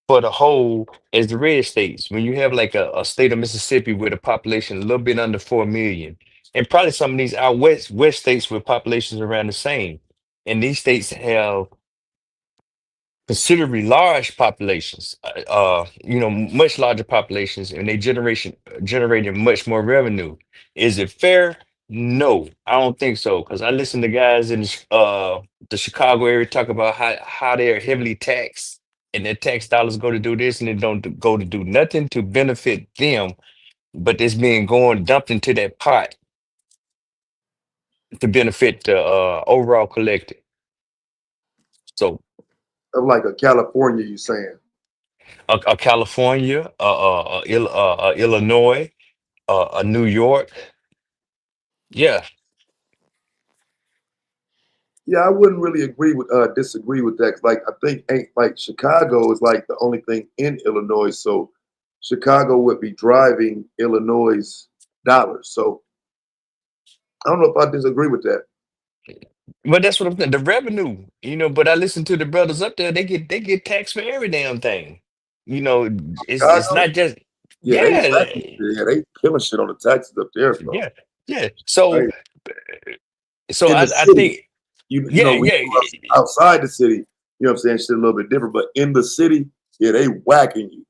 S19: for the whole as the red states. When you have like a state of Mississippi with a population a little bit under 4 million, and probably some of these out west states with populations around the same. And these states have considerably large populations, much larger populations, and they generating much more revenue. Is it fair? No, I don't think so. Because I listen to guys in the Chicago area talk about how they're heavily taxed, and their tax dollars go to do this, and they don't go to do nothing to benefit them, but it's being going dumped into that pot to benefit the overall collective. So
S21: Of like a California, you saying?
S19: California, Illinois, New York. Yeah,
S21: Yeah, I wouldn't really disagree with that. 'Cause, like I think ain't like Chicago is like the only thing in Illinois, so Chicago would be driving Illinois' dollars. So I don't know if I disagree with that.
S19: but that's what I'm saying. The revenue, But I listen to the brothers up there. They get taxed for every damn thing. It's
S21: Chicago,
S19: not just
S21: yeah,
S19: yeah,
S21: they killing shit on the taxes up there, bro.
S19: yeah, yeah. So
S21: Right.
S19: so
S21: In
S19: I
S21: the
S19: I
S21: city,
S19: think
S21: you know,
S19: yeah,
S21: we
S19: yeah.
S21: outside the city, you know what I'm saying, shit a little bit different. But in the city, yeah, they whacking you.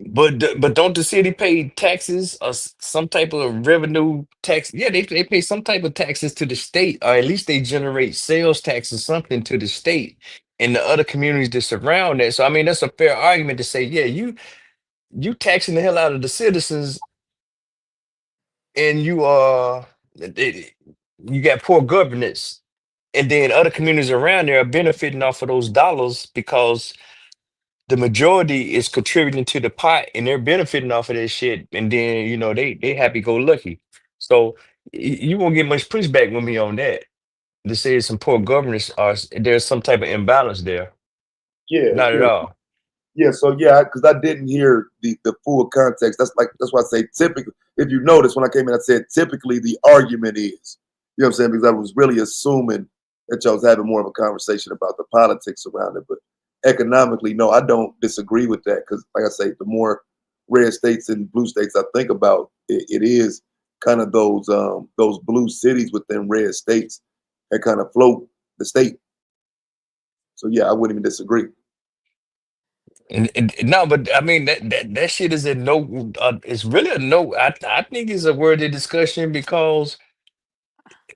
S19: But don't the city pay taxes or some type of revenue tax? Yeah, they pay some type of taxes to the state, or at least they generate sales taxes, something to the state and the other communities that surround that. So I mean, that's a fair argument to say, yeah, you taxing the hell out of the citizens, and you got poor governance, and then other communities around there are benefiting off of those dollars because the majority is contributing to the pot and they're benefiting off of that shit. And then, they happy go lucky. So you won't get much pushback with me on that. To say some poor governance or there's some type of imbalance there.
S21: Yeah,
S19: Not at
S21: yeah.
S19: all.
S21: Yeah, so yeah, because I didn't hear the full context. That's why I say typically. If you notice, when I came in, I said typically the argument is, you know what I'm saying, because I was really assuming that y'all was having more of a conversation about the politics around it. But economically, no, I don't disagree with that because, like I say, the more red states and blue states I think about, it is kind of those blue cities within red states that kind of float the state. So yeah, I wouldn't even disagree.
S19: And no, but I mean that shit is a no. It's really a no. I think it's a worthy discussion because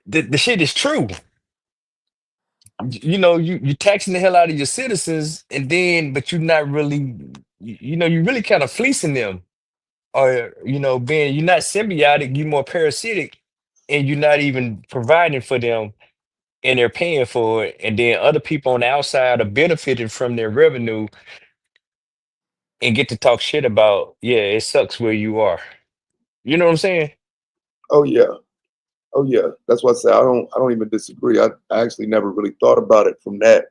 S19: the shit is true. You taxing the hell out of your citizens, and then but you're not really, you really kind of fleecing them, or being you're not symbiotic, you're more parasitic, and you're not even providing for them, and they're paying for it, and then other people on the outside are benefiting from their revenue and get to talk shit about, yeah, it sucks where you are. You know what I'm saying?
S21: Oh yeah. Oh yeah, that's why I say I don't even disagree. I actually never really thought about it from that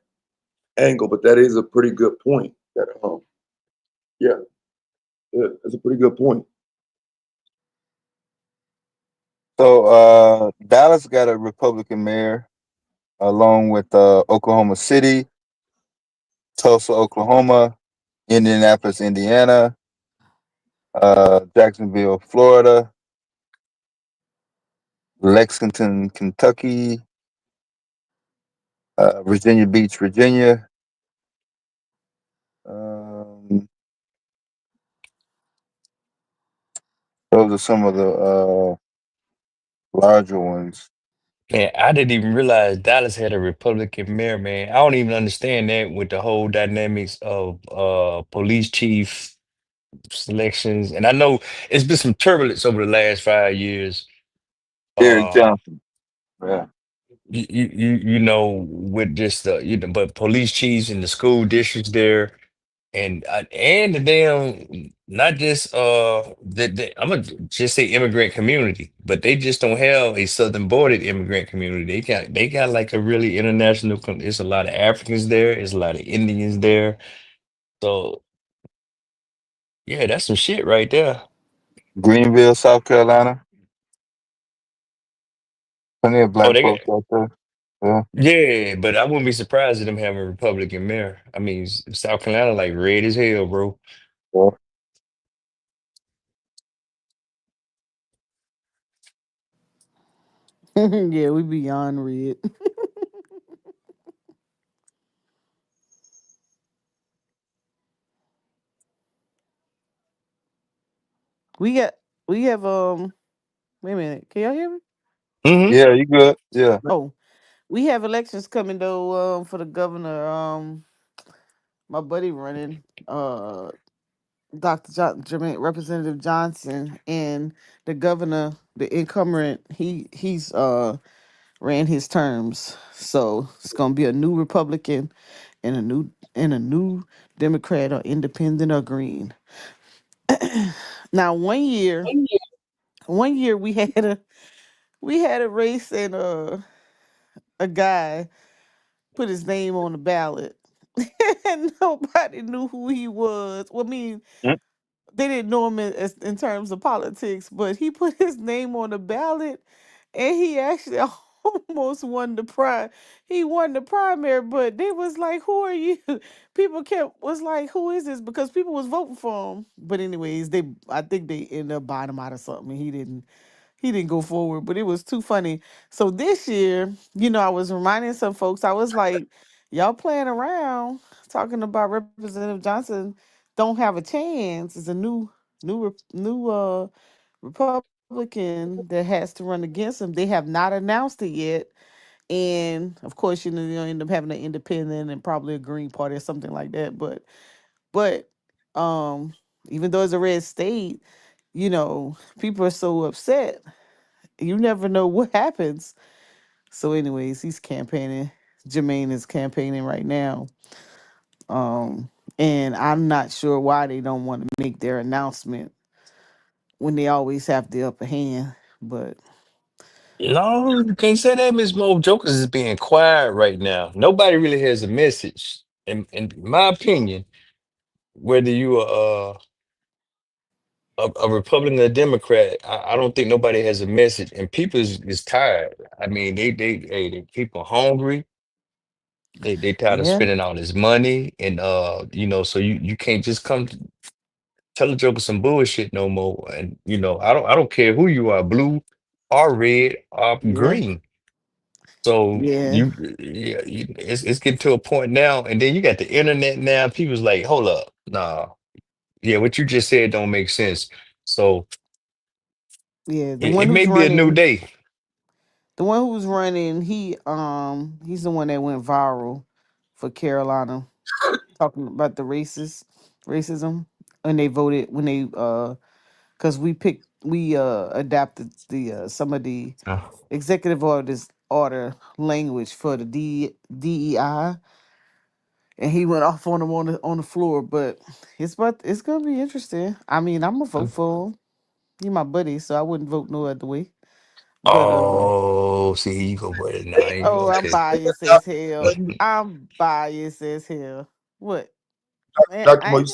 S21: angle, but that is a pretty good point. That yeah, yeah, that's a pretty good point.
S4: So Dallas got a Republican mayor, along with Oklahoma City, Tulsa, Oklahoma, Indianapolis, Indiana, Jacksonville, Florida, Lexington, Kentucky, Virginia Beach, Virginia. Those are some of the larger ones.
S19: Man, I didn't even realize Dallas had a Republican mayor, man. I don't even understand that with the whole dynamics of police chief selections. And I know it's been some turbulence over the last 5 years.
S4: Eric
S19: Uh
S4: Johnson. Yeah.
S19: with just but police chiefs in the school districts there, and the damn not just I'm gonna just say immigrant community, but they just don't have a southern bordered immigrant community. They got like a really international. It's a lot of Africans there. It's a lot of Indians there. So yeah, that's some shit right there.
S4: Greenville, South Carolina. Plenty of
S19: Oh,
S4: black
S19: they got
S4: folks out there. Yeah.
S19: yeah, but I wouldn't be surprised at them having a Republican mayor. I mean, South Carolina like red as hell, bro.
S4: Yeah.
S20: Yeah, we beyond red. We got we have wait a minute. Can y'all hear me?
S19: Hmm.
S4: Yeah, you good. Yeah.
S20: Oh, we have elections coming though for the governor. My buddy running Dr. Jermaine, Representative Johnson, and the governor, the incumbent, he's ran his terms. So it's gonna be a new Republican and a new Democrat or independent or green. Now one year we had a race and a guy put his name on the ballot and nobody knew who he was. Well, I mean,
S4: Mm.
S20: they didn't know him in terms of politics, but he put his name on the ballot and he actually almost won the prime. He won the primary, but they was like, "Who are you?" People kept was like, "Who is this?" Because people was voting for him. But anyways, I think they ended up buying him out of something. And he didn't go forward, but it was too funny. So this year, I was reminding some folks, I was like, y'all playing around talking about Representative Johnson don't have a chance. It's a new Republican that has to run against him. They have not announced it yet. And of course, you'll end up having an independent and probably a Green Party or something like that. But um, even though it's a red state, people are so upset. You never know what happens. So, anyways, he's campaigning. Jermaine is campaigning right now. And I'm not sure why they don't want to make their announcement when they always have the upper hand. But
S19: No, you can't say that. Miss Mo Jokers is being quiet right now. Nobody really has a message. In my opinion, whether you are a Republican or a Democrat, I don't think nobody has a message. And people is tired. I mean, they people hungry. They tired of
S20: yeah,
S19: spending all this money, and so you can't just come tell a joker some bullshit no more. And I don't care who you are, blue or red or
S20: yeah,
S19: green. So
S20: yeah,
S19: it's getting to a point now, and then you got the internet now. People's like, hold up, nah, yeah, what you just said don't make sense. So
S20: yeah. The
S19: it
S20: one
S19: may
S20: who's
S19: be a new
S20: running,
S19: day.
S20: the one who's running, he's the one that went viral for Carolina, talking about the racism, and they voted when they because we adapted the some of the
S19: Uh,
S20: executive order language for the DEI, and he went off on him on the floor. But it's gonna be interesting. I mean, I'm gonna vote for him. He my buddy, so I wouldn't vote no other way. But
S19: oh, see, here you go, buddy. Now,
S20: oh, I'm
S19: okay.
S20: biased as hell. I'm biased as hell. What? Man,
S21: Dr.
S20: I
S21: Mo,
S20: ain't.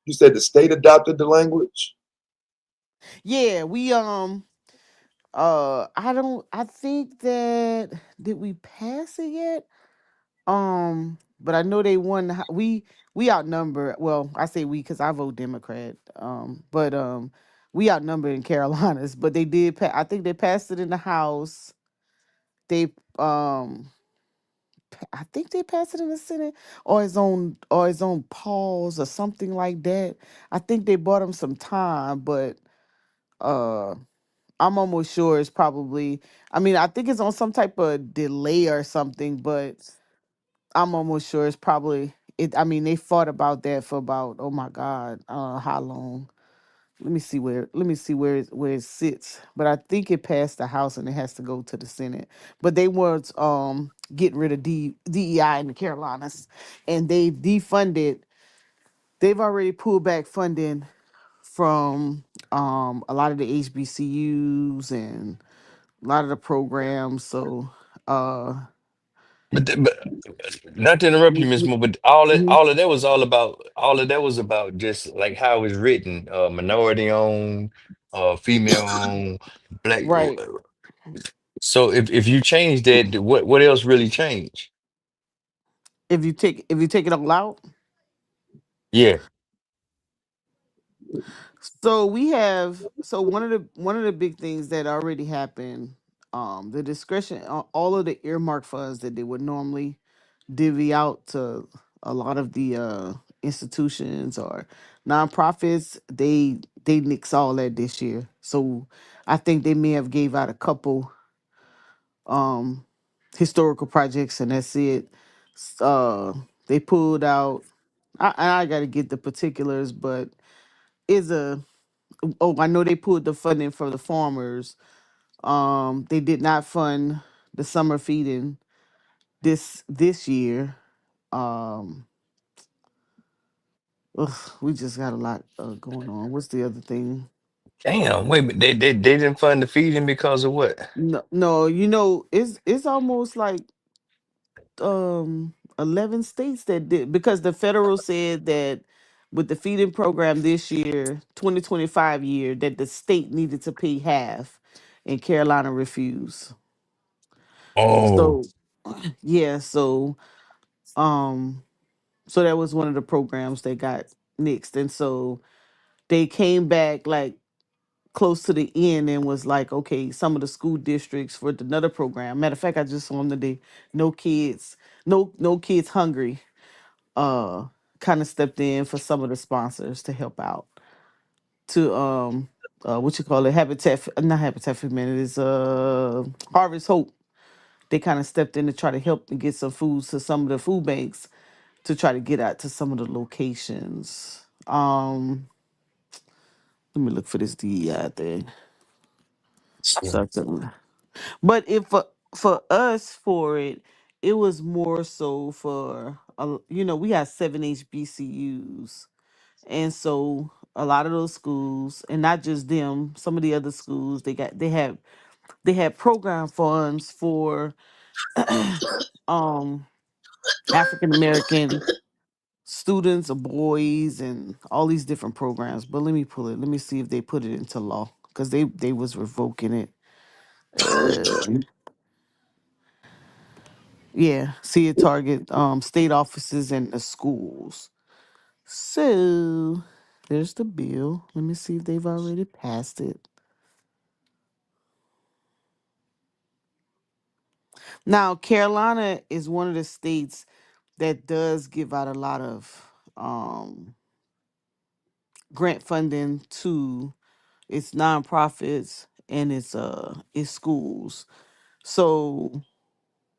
S21: you said the state adopted the language.
S20: Yeah, we I think that did we pass it yet? But I know they won. We outnumber. Well, I say we because I vote Democrat. But we outnumber in Carolinas. But they did. I think they passed it in the House. They I think they passed it in the Senate or it's on pause or something like that. I think they bought them some time, but uh, I'm almost sure it's probably. I mean, I think it's on some type of delay or something, but I'm almost sure it's probably it. I mean, they fought about that for about oh my god, how long? Let me see where it sits. But I think it passed the House and it has to go to the Senate. But they was getting rid of DEI in the Carolinas, and they defunded they've already pulled back funding from a lot of the HBCUs and a lot of the programs. So uh
S19: But not to interrupt you, Miss
S20: mhm,
S19: Moore, but
S20: mhm.
S19: all of that was about just like how it was written, minority owned, female owned, black.
S20: Right.
S19: So if you change that, what else really changed?
S20: If you take it all out.
S19: Yeah.
S20: So one of the big things that already happened, the discretion, all of the earmark funds that they would normally divvy out to a lot of the institutions or nonprofits, they nix all that this year. So I think they may have gave out a couple um historical projects and that's it. They pulled out. I got to get the particulars, but is a oh, I know they pulled the funding for the farmers. They did not fund the summer feeding this year. Um, we just got a lot going on. What's the other thing?
S19: Damn. Wait a minute. They didn't fund the feeding because of what?
S20: No, no, it's almost like 11 states that did because the federal said that with the feeding program this year, 2025 year, that the state needed to pay half, and Carolina refused.
S19: Oh,
S20: So yeah, um so that was one of the programs that got nixed, and so they came back like close to the end and was like, okay, some of the school districts for another program. Matter of fact, I just saw them today. No kids, no kids hungry. Uh, kind of stepped in for some of the sponsors to help out to what you call it, not Habitat for Humanity, it's Harvest Hope. They kind of stepped in to try to help and get some foods to some of the food banks to try to get out to some of the locations. Let me look for this DEI thing. Something. But if for us for it, it was more so for we had 7 HBCUs, and so a lot of those schools, and not just them, some of the other schools they had program funds for um African American students or boys and all these different programs. But let me pull it. Let me see if they put it into law because they was revoking it. Yeah, see it target state offices and the schools. So there's the bill. Let me see if they've already passed it. Now, Carolina is one of the states that does give out a lot of grant funding to its nonprofits and its schools. So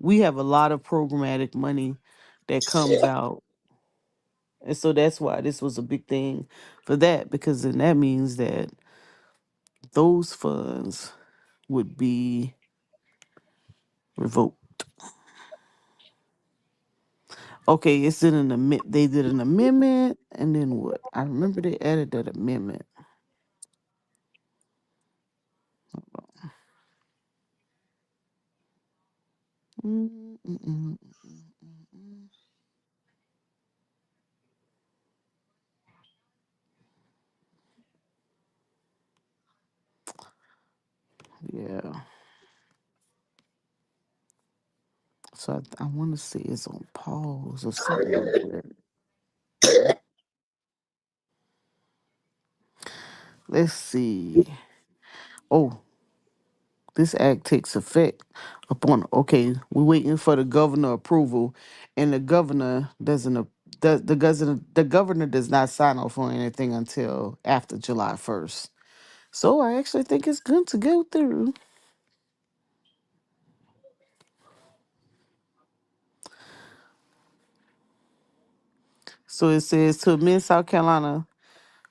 S20: we have a lot of programmatic money that comes out. And so that's why this was a big thing for that, because then that means that those funds would be revoked. Okay, it's in an amendment. They did an amendment, and then what? I remember they added that amendment. Mm, mm, mm, mm. Yeah. So I want to say it's on pause or something like that. Let's see. Oh, this act takes effect upon. Okay, we're waiting for the governor approval, and the governor doesn't. The governor does not sign off on anything until after July 1st. So I actually think it's good to go through. So it says to amend South Carolina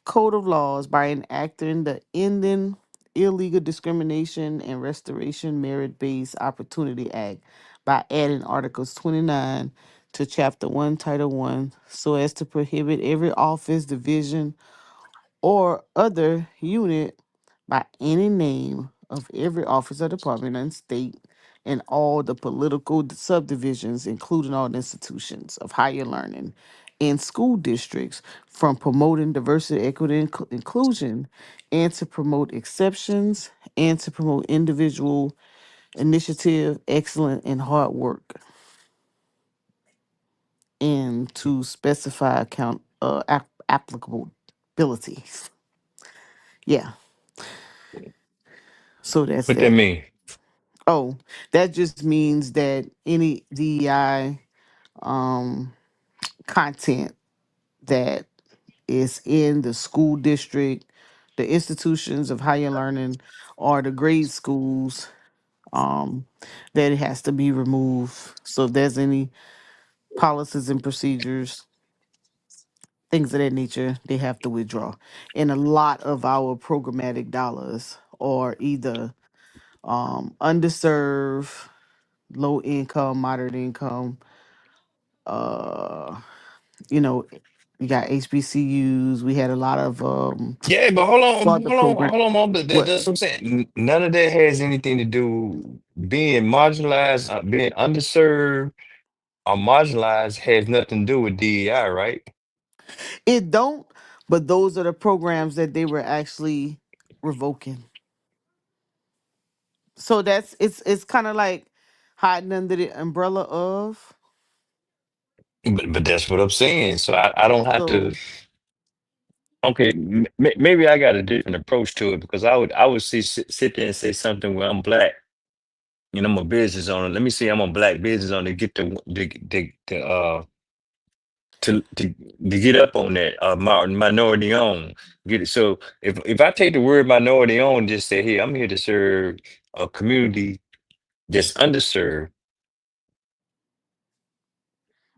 S20: Code of Laws by enacting the Ending Illegal Discrimination and Restoration Merit Based Opportunity Act by adding Articles 29 to Chapter 1, Title 1, so as to prohibit every office, division, or other unit by any name of every office or department and state and all the political subdivisions, including all the institutions of higher learning and school districts, from promoting diversity, equity, and inclusion, and to promote exceptions and to promote individual initiative, excellent, and hard work, and to specify applicable abilities. Yeah, so that's
S19: What that
S20: that.
S19: mean?
S20: Oh, that just means that any DEI content that is in the school district, the institutions of higher learning, or the grade schools, um, that it has to be removed. So if there's any policies and procedures, things of that nature, they have to withdraw. And a lot of our programmatic dollars are either underserved, low income, moderate income, uh, you know, you got HBCUs. We had a lot of
S19: Yeah, but
S20: starter program.
S19: hold on, but
S20: What?
S19: that's what I'm saying. None of that has anything to do being marginalized, being underserved or marginalized has nothing to do with DEI, right?
S20: It don't, but those are the programs that they were actually revoking. So it's kind of like hiding under the umbrella of.
S19: But that's what I'm saying. So I don't have to.
S20: So
S19: Okay, maybe I got a different approach to it because I would sit there and say something where I'm black and I'm a business owner. Let me see, I'm a black business owner. Get to get up on that minority owned. Get it. So if I take the word minority owned, just say, hey, I'm here to serve a community that's underserved.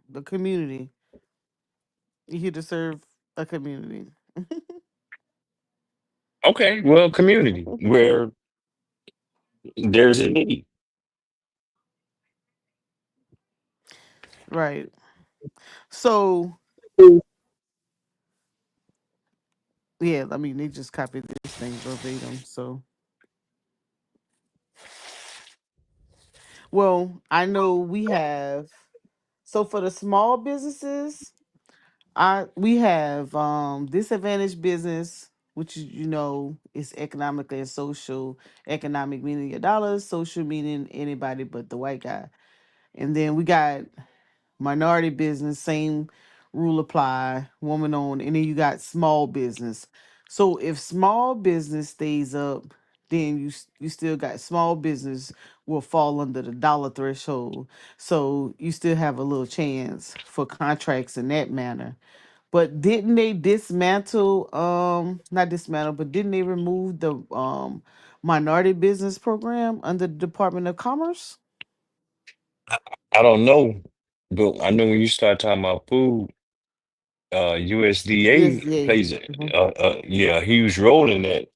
S20: the community, you're here to serve a community.
S19: Okay, well, community where there's a need.
S20: Right. So yeah, I mean they just copied this thing verbatim. So well, I know we have. So for the small businesses, I we have disadvantaged business, which is economically and social. Economic meaning your dollars, social meaning anybody but the white guy. And then we got minority business, same rule apply, woman owned, and then you got small business. So if small business stays up, then you still got small business will fall under the dollar threshold. So you still have a little chance for contracts in that manner. But didn't they dismantle not dismantle, but didn't they remove the minority business program under the Department of Commerce?
S19: I don't know, but I know when you start talking about food,
S20: Yes,
S19: USDA
S20: yeah.
S19: plays
S20: Mhm.
S19: yeah, a huge role in that.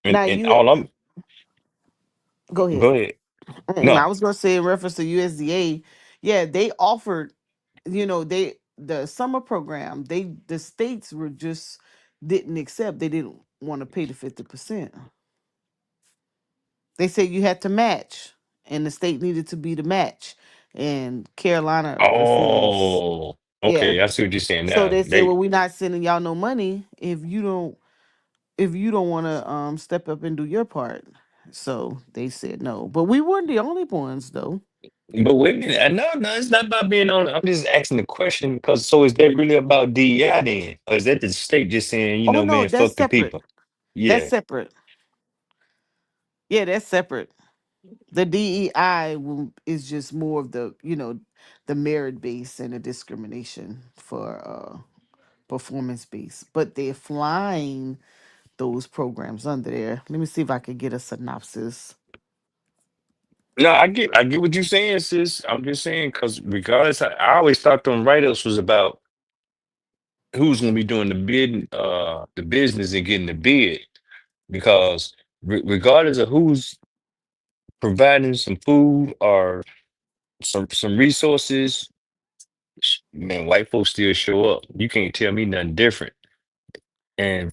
S19: And
S20: Now
S19: and
S20: you
S19: all I'm
S20: go
S19: go
S20: ahead.
S19: ahead.
S20: I
S19: No.
S20: was gonna say in reference to USDA, yeah, they offered, the summer program, the states were just didn't accept. They didn't want to pay the 50%. They said you had to match, and the state needed to be the match, and Carolina refused.
S19: Oh,
S20: Yeah.
S19: okay. I see what you're saying
S20: So
S19: now.
S20: they said,
S19: They
S20: well, we're not sending y'all no money if you don't want to step up and do your part. So they said no. But we weren't the only ones though.
S19: but wait a minute. No, it's not about being on. I'm just asking the question because so is that really about DEI then? Or is that the state just saying,
S20: Oh no,
S19: man,
S20: that's
S19: fuck the
S20: separate.
S19: people?
S20: That's
S19: Yeah.
S20: separate. Yeah, that's separate. The DEI is just more of the merit base and the discrimination for performance base. But they're flying those programs under there. Let me see if I can get a synopsis.
S19: No, I get what you're saying, sis. I'm just saying because regardless, I always thought them write-ups was about who's gonna be doing the business and getting the bid. Because regardless of who's providing some food or some resources, Man, white folks still show up. You can't tell me nothing different. And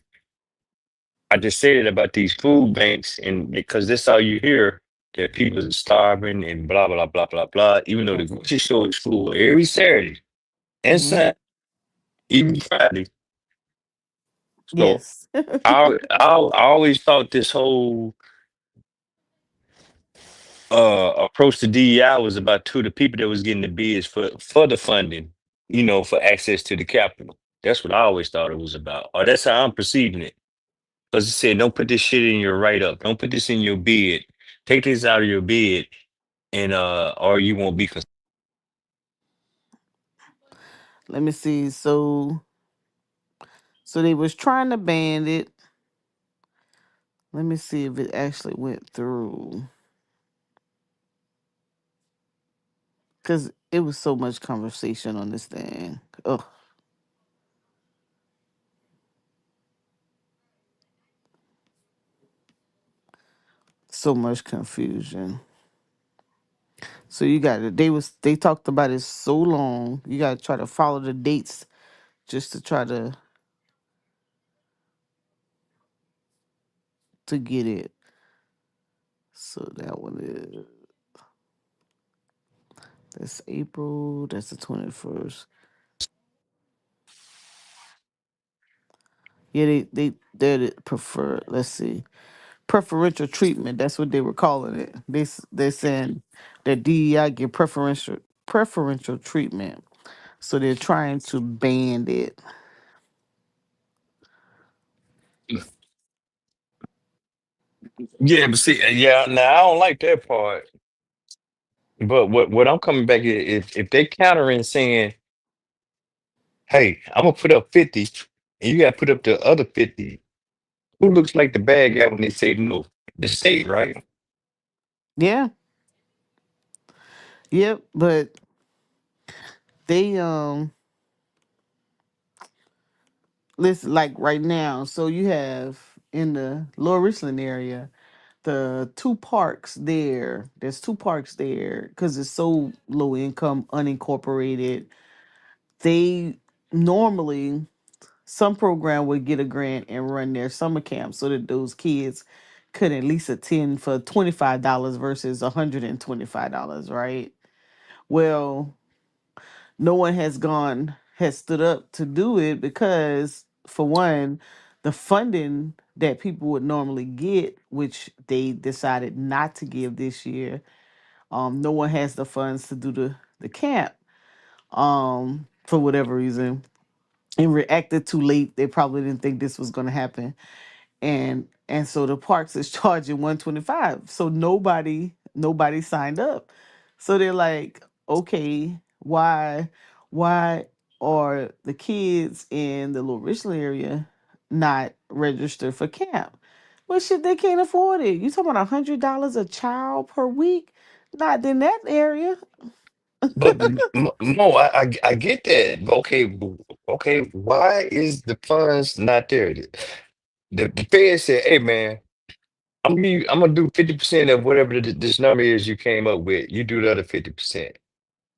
S19: I just said it about these food banks, and because that's all you hear, that people are starving and blah blah blah blah blah. Even though the grocery store is full every Saturday and
S20: Mm-hmm.
S19: Sunday, even Friday. So
S20: Yes.
S19: I always thought this whole approach to DEI was about two of the people that was getting the bids for the funding, for access to the capital. That's what I always thought it was about, or that's how I'm perceiving it. Because it said, don't put this shit in your write up. Don't put this in your bid. Take this out of your bid, and or you won't be.
S20: Let me see. So they was trying to ban it. Let me see if it actually went through. Cause it was so much conversation on this thing. Ugh, so much confusion. So you got it. They talked about it so long. You gotta try to follow the dates just to try to get it. So that one is that's April. That's the 21st. Yeah, they prefer. Let's see, preferential treatment. That's what they were calling it. They're saying that DEI get preferential treatment. So they're trying to ban it.
S19: Yeah, but see, yeah, now I don't like that part. But what I'm coming back is if they countering saying, hey, I'm gonna put up 50, and you gotta put up the other 50. Who looks like the bad guy when they say no? The state, right?
S20: Yeah, yep. But they listen, like right now. So you have in the Lower Richland area, the two parks there. There's two parks there because it's so low income, unincorporated. They normally some program would get a grant and run their summer camp so that those kids could at least attend for $25 versus $125, right? Well, no one has stood up to do it because for one, the funding that people would normally get, which they decided not to give this year, no one has the funds to do the camp for whatever reason and reacted too late. They probably didn't think this was going to happen, and so the parks is charging 125. So nobody signed up. So they're like, okay, why are the kids in the Little Richland area not registered for camp? Well, shit, they can't afford it. You talking about $100 a child per week? Not in that area.
S19: But Mo, I get that. But okay, why is the funds not there? The Fed said, "Hey, man, I'm gonna do 50% of whatever this number is you came up with. You do the other 50%."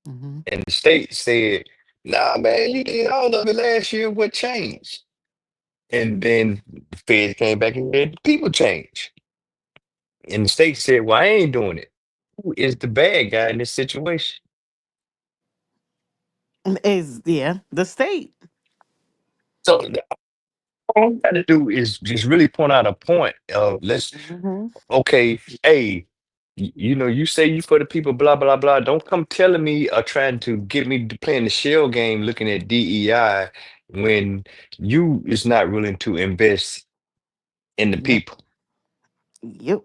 S20: Hmm.
S19: And the state said, "Nah, man, you did all of it last year. What changed?" And then the Fed came back and said, "People change." And the state said, "Well, I ain't doing it." Who is the bad guy in this situation?
S20: Is yeah, the state.
S19: So all we gotta do is just really point out a point of let's
S20: Hmm.
S19: okay, hey, you say you for the people, blah blah blah. Don't come telling me or trying to get me to playing the shell game looking at DEI when you is not willing to invest in the
S20: Yep.
S19: people.
S20: Yep.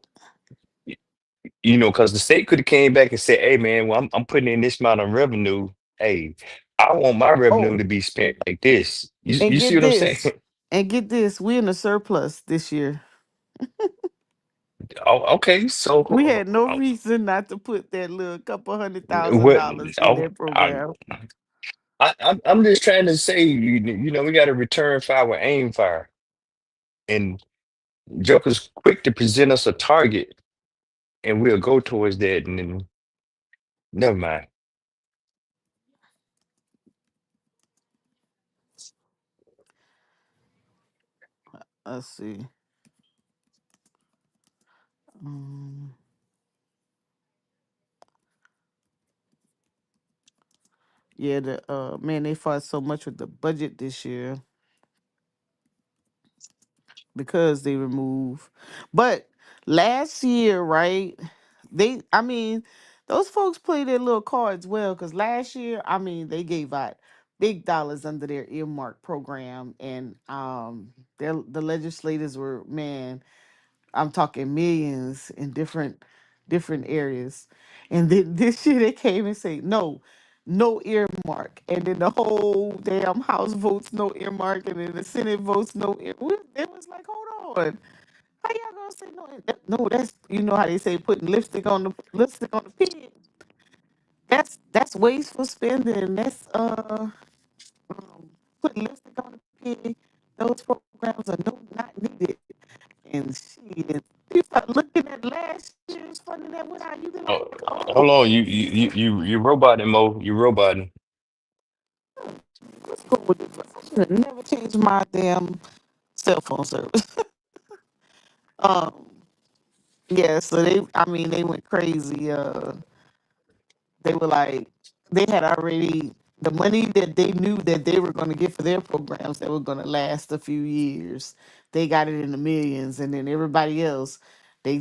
S19: Because the state could have came back and said, hey man, well, I'm putting in this amount of revenue. Hey, I want my revenue
S20: Oh,
S19: to be spent like this. You,
S20: and
S19: you see
S20: get
S19: what I'm saying?
S20: this. And get this. We're in a surplus this year.
S19: Oh, okay,
S20: We
S19: so
S20: had no reason not to put that little couple
S19: what?
S20: $100,000 in
S19: Oh,
S20: that program.
S19: I'm just trying to say, we got to return fire with aim fire, and Joker's quick to present us a target, and we'll go towards that, and then never mind.
S20: Let's see. Um, yeah, the man, they fought so much with the budget this year because they removed. But last year, right? I mean, those folks played their little cards well because last year, I mean, they gave out big dollars under their earmark program, and the legislators were, man, I'm talking millions in different areas. And then this year they came and say no earmark, and then the whole damn House votes no earmark, and then the Senate votes no ear. It was like, hold on, how y'all gonna say no? No, that's, you know how they say putting lipstick on the pig. That's wasteful spending. That's putting lipstick on the pig. Those programs are not needed. And shit, you start looking at last year's funding that went out, you be like,
S19: Oh,
S20: oh,
S19: hold on, you roboting, Mo. You roboting.
S20: what's going with this? I should have never changed my damn cell phone service. um, yeah, so I mean, they went crazy. They were like, they had already the money that they knew that they were going to get for their programs that were going to last a few years. They got it in the millions, and then everybody else, they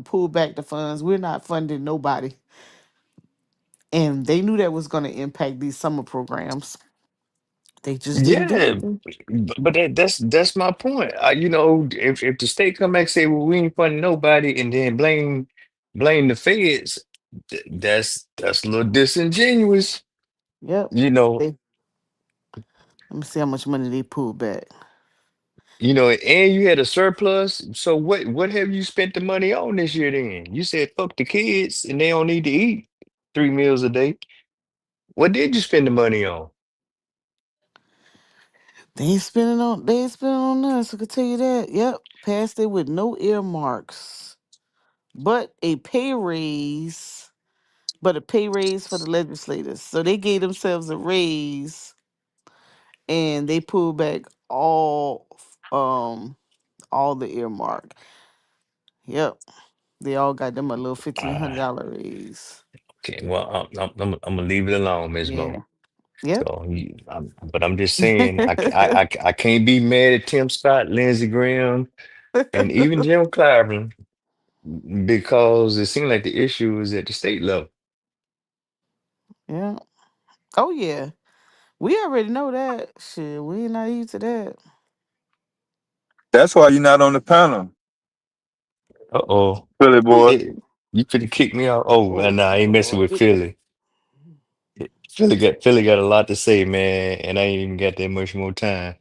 S20: pulled back the funds. We're not funding nobody, and they knew that was going to impact these summer programs. They just didn't do
S19: Yeah,
S20: it.
S19: but that's my point. If the state come back and say, well, we ain't funding nobody, and then blame the feds, that's a little disingenuous.
S20: Yep.
S19: You know,
S20: They Let me see how much money they pulled back.
S19: and you had a surplus. So what have you spent the money on this year then? You said fuck the kids and they don't need to eat 3 meals a day. What did you spend the money on?
S20: They ain't spending on us. I can tell you that. Yep. Passed it with no earmarks. But a pay raise, but a pay raise for the legislators. So they gave themselves a raise and they pulled back um all the earmark. Yep. They all got them a little
S19: Uh,
S20: $1,500 raise.
S19: okay, well, I'm gonna leave it alone, Ms.
S20: Yeah.
S19: Mo.
S20: Yep.
S19: So, but I'm just saying, I can't be mad at Tim Scott, Lindsey Graham, and even Jim Clyburn because it seemed like the issue is at the state level.
S20: Yeah. Oh yeah. We already know that. Shit, we ain't naive to that.
S11: That's why you're not on the panel,
S19: Uh-oh.
S11: Philly boy.
S19: You finna kick me out. Oh, nah, I ain't messing with
S20: It-
S19: Philly. Philly got a lot to say, man, and I ain't even got that much more time.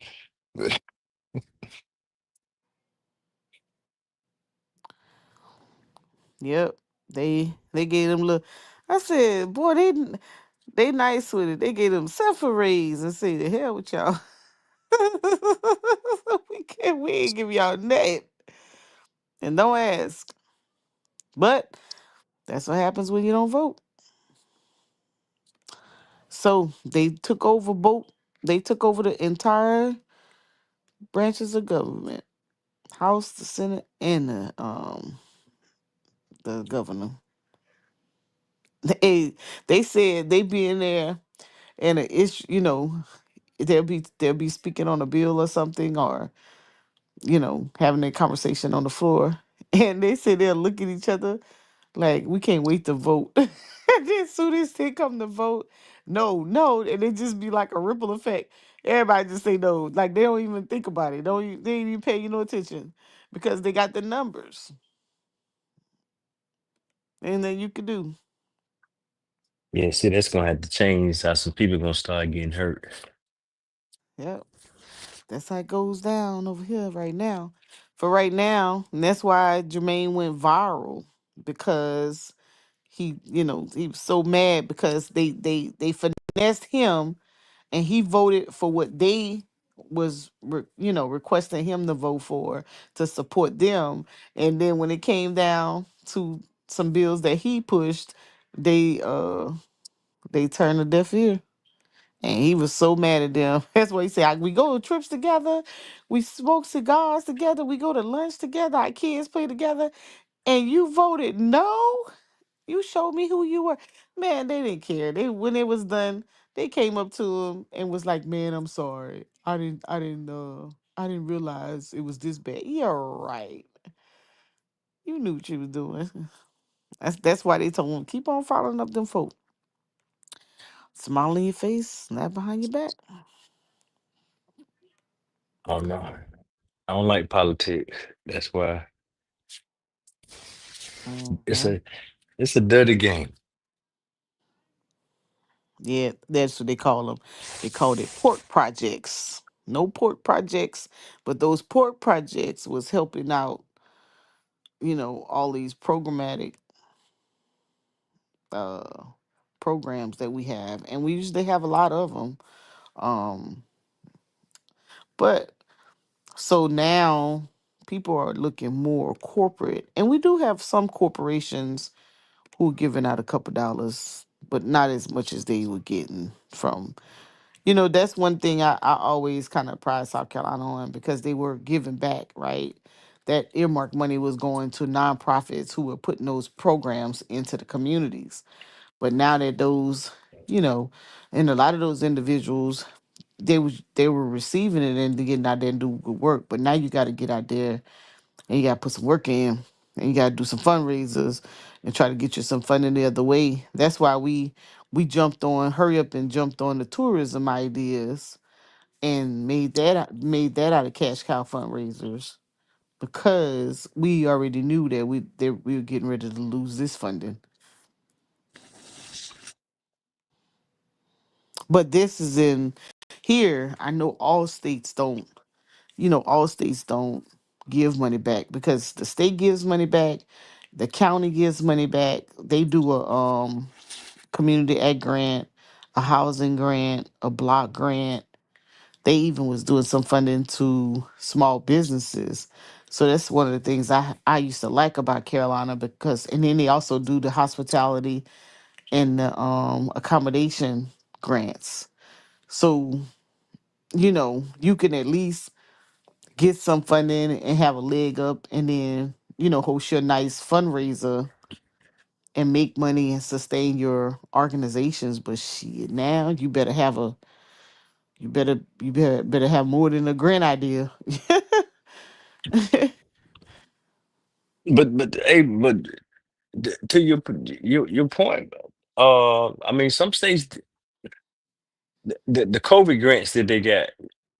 S20: Yep. They gave them little. I said, boy, they nice with it. They gave themselves a raise and say, the hell with y'all. We ain't give y'all nothing. And don't ask. But that's what happens when you don't vote. So they took over the entire branches of government. House, the Senate, and the governor. They said they be in there and a issue, they'll be speaking on a bill or something, or having a conversation on the floor, and they say they'll look at each other like, we can't wait to vote. And then as soon as they come to vote, no, no, and it just be like a ripple effect. Everybody just say no, like they don't even think about it. They ain't even pay you no attention because they got the numbers. And then you can do.
S19: Yeah, see, that's gonna have to change how some people gonna start getting hurt.
S20: Yep. That's how it goes down over here right now. For right now, and that's why Jermaine went viral, because he was so mad because they finessed him, and he voted for what they requesting him to vote for, to support them. And then when it came down to some bills that he pushed, they they turned a deaf ear. And he was so mad at them. That's why he said, we go on trips together, we smoke cigars together, we go to lunch together, our kids play together, and you voted no? You showed me who you were. Man, they didn't care. They when it was done, they came up to him and was like, "Man, I'm sorry. I didn't realize it was this bad." You're right. You knew what you was doing. That's why they told him, keep on following up them folk. Smile in your face, not behind your back.
S19: Oh no, I don't like politics. That's why it's
S20: Hmm.
S19: a dirty game.
S20: Yeah, that's what they call them. They called it pork projects. No pork projects, but those pork projects was helping out, all these programmatic uh programs that we have, and we usually have a lot of them. Um, but so now people are looking more corporate, and we do have some corporations who are giving out a couple dollars, but not as much as they were getting from. That's one thing I always kind of pride South Carolina on because they were giving back, right? That earmark money was going to nonprofits who were putting those programs into the communities. But now that those, you know, and a lot of those individuals, they were receiving it and getting out there and do good work. But now you got to get out there and you got to put some work in and you got to do some fundraisers and try to get you some funding the other way. That's why we jumped on, hurry up and jumped on the tourism ideas and made that out of cash cow fundraisers because we already knew that we were getting ready to lose this funding. But this is in here. I know all states don't give money back because the state gives money back, the county gives money back. They do a community ed grant, a housing grant, a block grant. They even was doing some funding to small businesses. So that's one of the things I used to like about Carolina because and then they also do the hospitality and the accommodation grants. So, you can at least get some funding and have a leg up and then, host your nice fundraiser and make money and sustain your organizations. But shit, now you better have more than a grant idea.
S19: But to your point, I mean, some states the COVID grants that they got.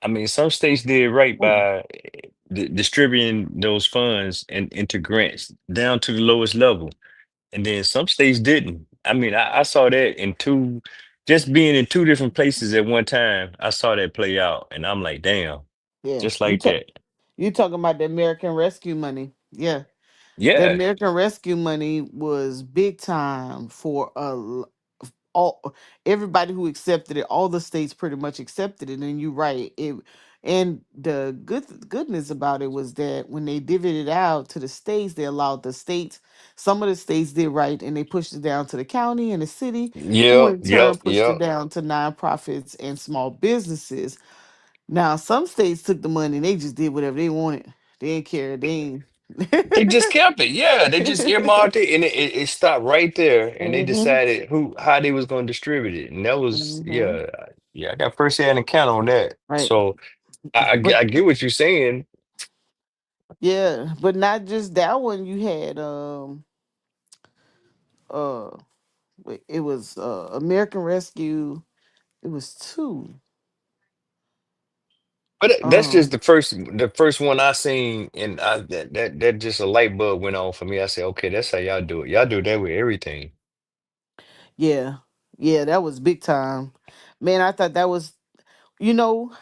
S19: I mean, some states did right
S20: Mm,
S19: by distributing those funds into grants down to the lowest level, and then some states didn't. I mean, I saw that in just being in two different places at one time. I saw that play out, and I'm like, damn,
S20: yeah,
S19: just like that.
S20: you talking about the American Rescue money? Yeah, the
S19: Yeah,
S20: American Rescue money was big time for all everybody who accepted it. All the states pretty much accepted it, and you're right. And the goodness about it was that when they divvied it out to the states, they allowed the states. Some of the states did right, and they pushed it down to the county and the city, who
S19: yep,
S20: in
S19: yep,
S20: turn pushed it
S19: yep.
S20: down to nonprofits and small businesses. Now, some states took the money and they just did whatever they wanted. They didn't care. They ain't.
S19: They just kept it. Yeah, they just earmarked it, and it stopped right there. And they
S20: Hmm.
S19: decided how they was going to distribute it, and that was
S20: Hmm.
S19: yeah. I got first hand account on that.
S20: Right.
S19: So
S20: But
S19: I get what you're saying.
S20: yeah, but not just that one. You had uh it was American Rescue. It was two.
S19: But that's just
S20: Um
S19: the first one I seen, and that just a light bulb went on for me. I said, okay, that's how y'all do it. Y'all do that with everything.
S20: yeah. Yeah, that was big time. Man, I thought that was you know,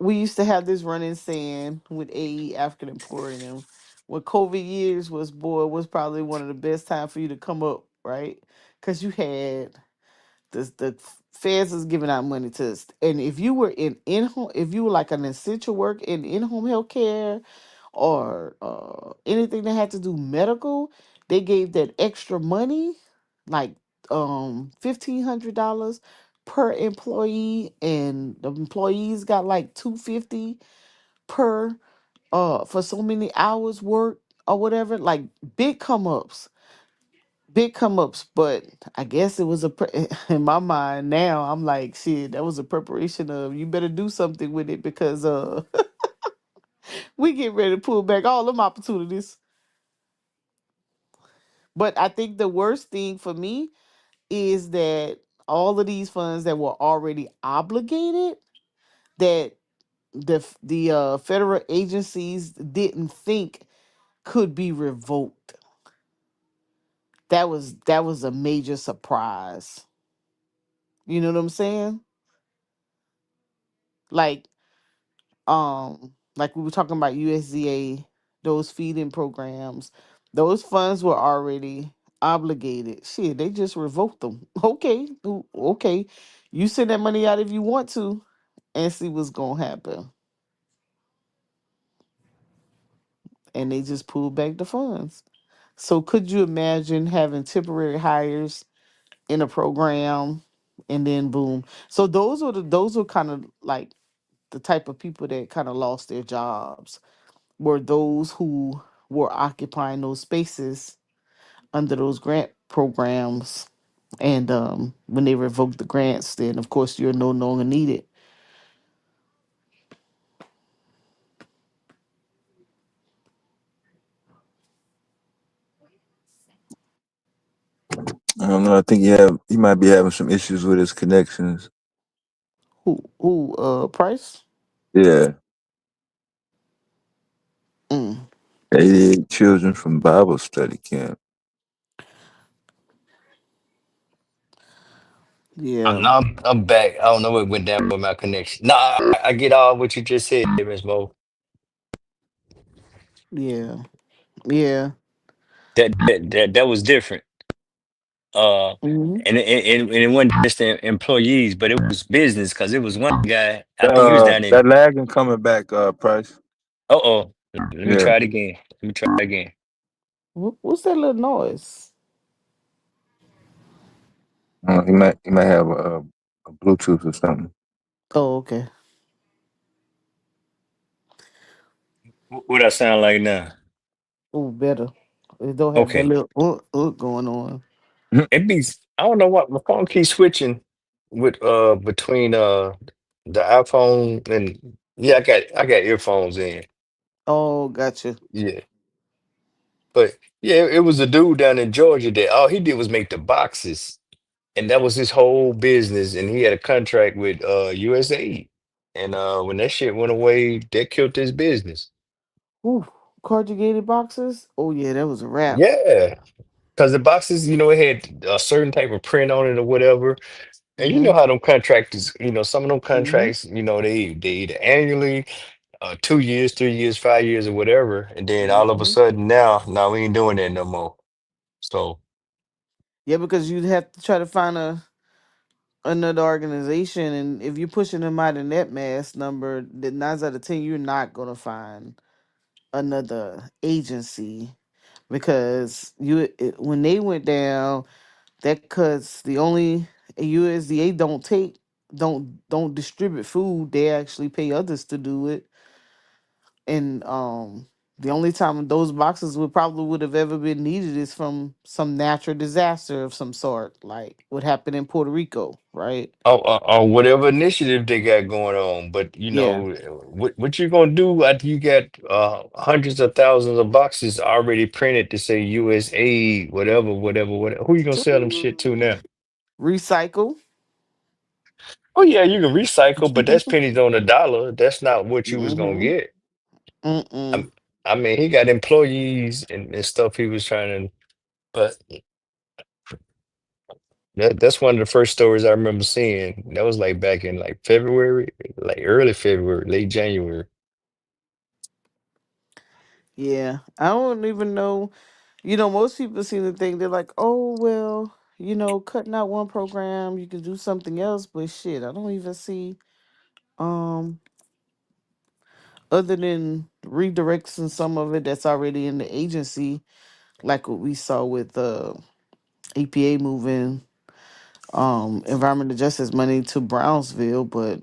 S20: we used to have this running saying with AE African Emporium. When COVID years was probably one of the best time for you to come up, right? Because you had the feds was giving out money to us, and if you were in home, if you were like an essential work in home health care or anything that had to do medical, they gave that extra money, like $1,500 per employee, and the employees got like 250 per for so many hours worked or whatever. Like big come ups, big come ups. But I guess it was in my mind now. I'm like, shit, that was a preparation of you better do something with it because we get ready to pull back all them opportunities. But I think the worst thing for me is that all of these funds that were already obligated, that the federal agencies didn't think could be revoked. That was a major surprise. You know what I'm saying? Like like we were talking about USDA, those feeding programs, those funds were already obligated. Shit, they just revoked them. Okay, okay. You send that money out if you want to and see what's gonna happen. And they just pulled back the funds. So could you imagine having temporary hires in a program and then boom? So those were kind of like the type of people that kind of lost their jobs, were those who were occupying those spaces under those grant programs. And when they revoked the grants, then of course you're no longer needed.
S4: I don't know. I think he might be having some issues with his connections.
S20: Who Price?
S4: Yeah,
S20: Mm,
S4: 88 children from Bible study camp.
S20: yeah,
S19: No, I'm back. I don't know what went down with my connection. No, I get all what you just said, Miss Mo.
S20: yeah, yeah.
S19: That was different.
S20: Hmm.
S19: And it wasn't just the employees, but it was business because it was one guy. I think he was down in.
S4: That lagging coming back, Price.
S19: Oh, let me
S4: Yeah,
S19: try it again. Let me try it again.
S20: What's that little noise?
S4: he might have a Bluetooth or something.
S20: Oh, okay.
S19: What I sound like now?
S20: Oh, better. It don't have that
S19: Okay.
S20: little going on.
S19: It be. I don't know what my phone keeps switching with between the iPhone and yeah, I got earphones in.
S20: Oh, gotcha.
S19: Yeah. But yeah, it was a dude down in Georgia that all he did was make the boxes. And that was his whole business. And he had a contract with USA. And when that shit went away, that killed his business.
S20: Ooh, corrugated boxes. Oh yeah, that was a wrap.
S19: Yeah. Because the boxes, it had a certain type of print on it or whatever. And you know
S20: Mhm.
S19: how them contractors, some of them
S20: Mhm.
S19: contracts, they either annually, 2 years, 3 years, 5 years, or whatever. And then all of a
S20: Mhm.
S19: sudden now we ain't doing that no more. So
S20: Yeah, because you'd have to try to find another organization, and if you're pushing them out in that mass number, then 9 out of 10 you're not gonna find another agency because when they went down, that because the only USDA don't distribute food. They actually pay others to do it. And the only time those boxes would have ever been needed is from some natural disaster of some sort, like what happened in Puerto Rico, right?
S19: or whatever initiative they got going on. But
S20: Yeah.
S19: what you gonna do after you got hundreds of thousands of boxes already printed to say USA, whatever, whatever, whatever. Who you gonna sell them shit to now?
S20: Recycle.
S19: Oh yeah, you can recycle, but that's pennies on the dollar. That's not what you was gonna
S20: Mm-hmm.
S19: get. I,
S20: Mm-mm.
S19: I mean, he got employees and stuff he was trying to, but that's one of the first stories I remember seeing. That was like back in like February, like early February, late January.
S20: Yeah. I don't even know. Most people seem to think they're like, oh well, cutting out one program, you can do something else, but shit, I don't even see um other than redirecting some of it that's already in the agency, like what we saw with APA moving environmental justice money to Brownsville, but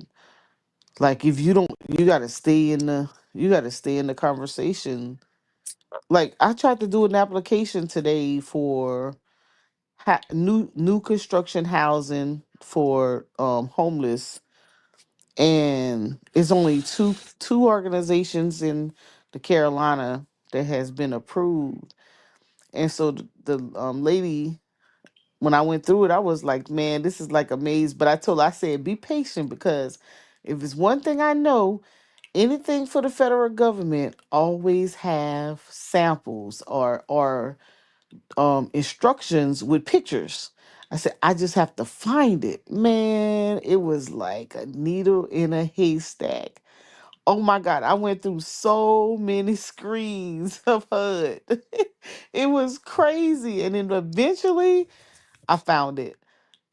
S20: like if you don't, you got to stay in the conversation. Like I tried to do an application today for new construction housing for homeless, and it's only two organizations in the Carolina that has been approved. And so the lady, when I went through it, I was like, man, this is like a maze. But I said, be patient, because if it's one thing I know, anything for the federal government always have samples or instructions with pictures. I said, I just have to find it. Man, it was like a needle in a haystack. Oh my God, I went through so many screens of HUD. It was crazy. And then eventually I found it.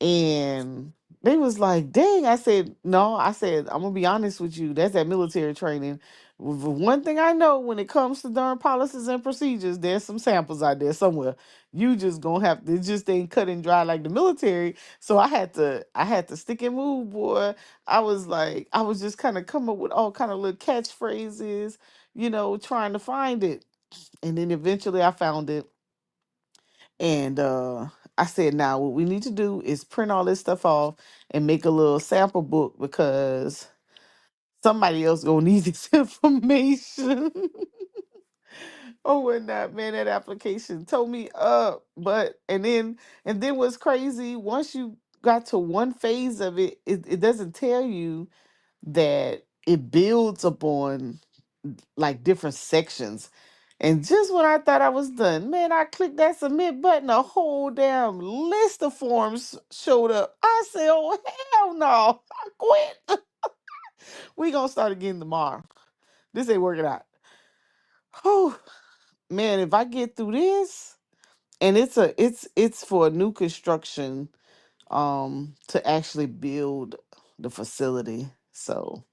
S20: And they was like, dang. I said, no, I said, I'm gonna be honest with you. That's that military training. One thing I know, when it comes to darn policies and procedures, there's some samples out there somewhere. You just gonna have to, it just ain't cut and dry like the military. So I had to stick and move, boy. I was just kind of come up with all kind of little catchphrases, trying to find it. And then eventually I found it. And I said, now what we need to do is print all this stuff off and make a little sample book, because somebody else gonna need this information. Oh, and that man, that application told me up. But and then what's crazy, once you got to one phase of it, it doesn't tell you that it builds upon like different sections. And just when I thought I was done, man, I clicked that submit button, a whole damn list of forms showed up. I said, oh, hell no, I quit. We gonna start again tomorrow. This ain't working out. Oh, man, if I get through this, and it's for a new construction, to actually build the facility. So,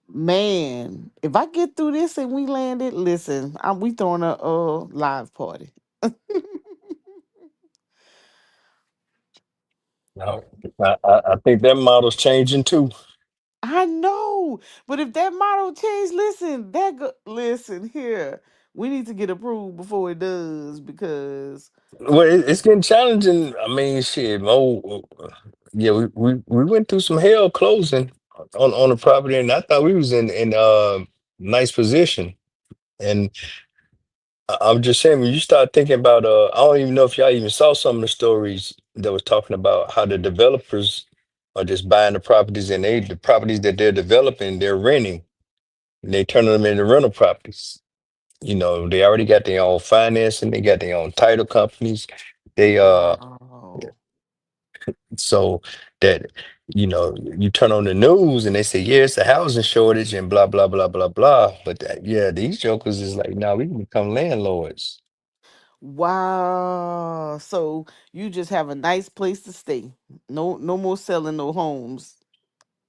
S20: man, if I get through this and we land it, listen, we throwing a live party.
S19: No, I think that model's changing too.
S20: I know, but if that model change, listen here. We need to get approved before it does, because
S19: Well, it's getting challenging. I mean, shit, yeah, we went through some hell closing on the property, and I thought we was in nice position. And I'm just saying, when you start thinking about, I don't even know if y'all even saw some of the stories that was talking about how the developers are just buying the properties, and the properties that they're developing, they're renting, and they turning them into rental properties. They already got their own financing, they got their own title companies. They
S20: wow.
S19: So that, you turn on the news and they say, yeah, it's a housing shortage and blah blah blah blah blah. But yeah, these jokers is like, now we can become landlords.
S20: Wow. So you just have a nice place to stay. No more selling no homes,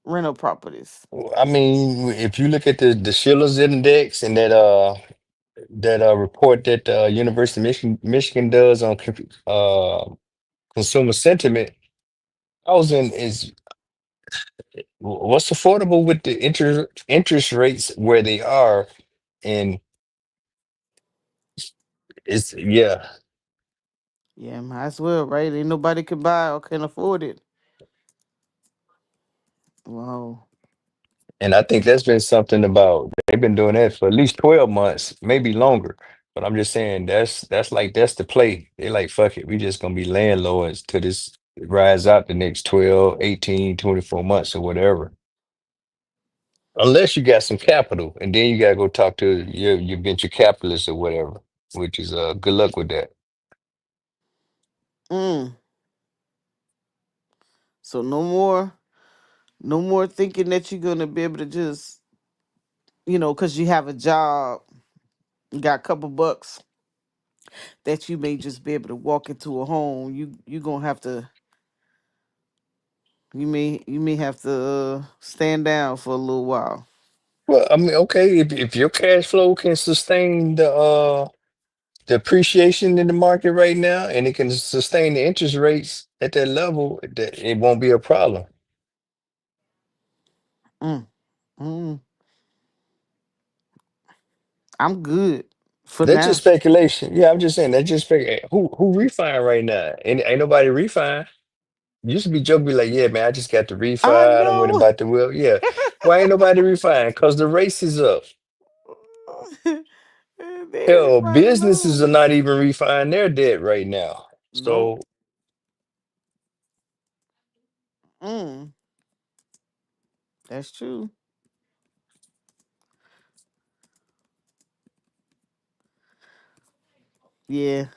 S20: rental properties.
S19: I mean, if you look at the Schiller's index and that report that University of Michigan does on consumer sentiment, housing is what's affordable with the interest rates where they are, and it's yeah.
S20: Yeah, might as well, right? Ain't nobody can buy or can afford it. Wow.
S19: And I think that's been something about they've been doing that for at least 12 months, maybe longer. But I'm just saying that's the play. They like, fuck it, we just gonna be landlords till this rides out the next 12, 18, 24 months or whatever. Unless you got some capital, and then you gotta go talk to your venture capitalist or whatever, which is good luck with that.
S20: Mm. So no more thinking that you're gonna be able to just, because you have a job, you got a couple bucks, that you may just be able to walk into a home. You gonna have to, you may have to stand down for a little while.
S19: Well, I mean, okay, if your cash flow can sustain the appreciation in the market right now, and it can sustain the interest rates, at that level, it won't be a problem.
S20: Mm, mm. I'm good for
S19: That's
S20: now.
S19: just speculation. Yeah, I'm just saying that's just who refine right now? Ain't nobody refine. Used to be joke be like, yeah, man, I just got the refi.
S20: I
S19: I don't worry
S20: know.
S19: about the will. Yeah. Why ain't nobody refine? Because the race is up. Hell,
S20: Everybody
S19: businesses
S20: know.
S19: are not even refining their debt right now.
S20: Nope.
S19: So
S20: Mm, that's true. Yeah,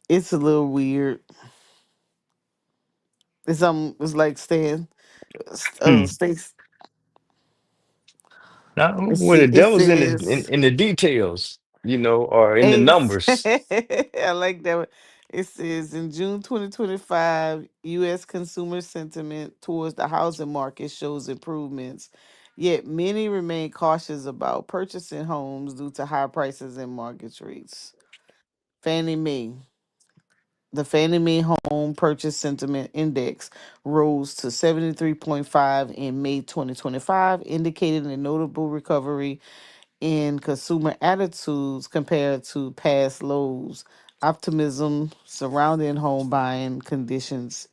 S20: it's a little weird. It's like staying.
S19: hmm.
S20: Stace.
S19: Now
S20: Let's
S19: when
S20: see.
S19: the
S20: It
S19: devil's in
S20: says.
S19: in the details, or in the
S20: Ex-
S19: numbers.
S20: I like that one. It says in June 2025, U.S. consumer sentiment towards the housing market shows improvements, yet many remain cautious about purchasing homes due to high prices and mortgage rates. Fannie Mae. The Fannie Mae Home Purchase Sentiment Index rose to 73.5 in May 2025, indicating a notable recovery in consumer attitudes compared to past lows. Optimism surrounding home buying conditions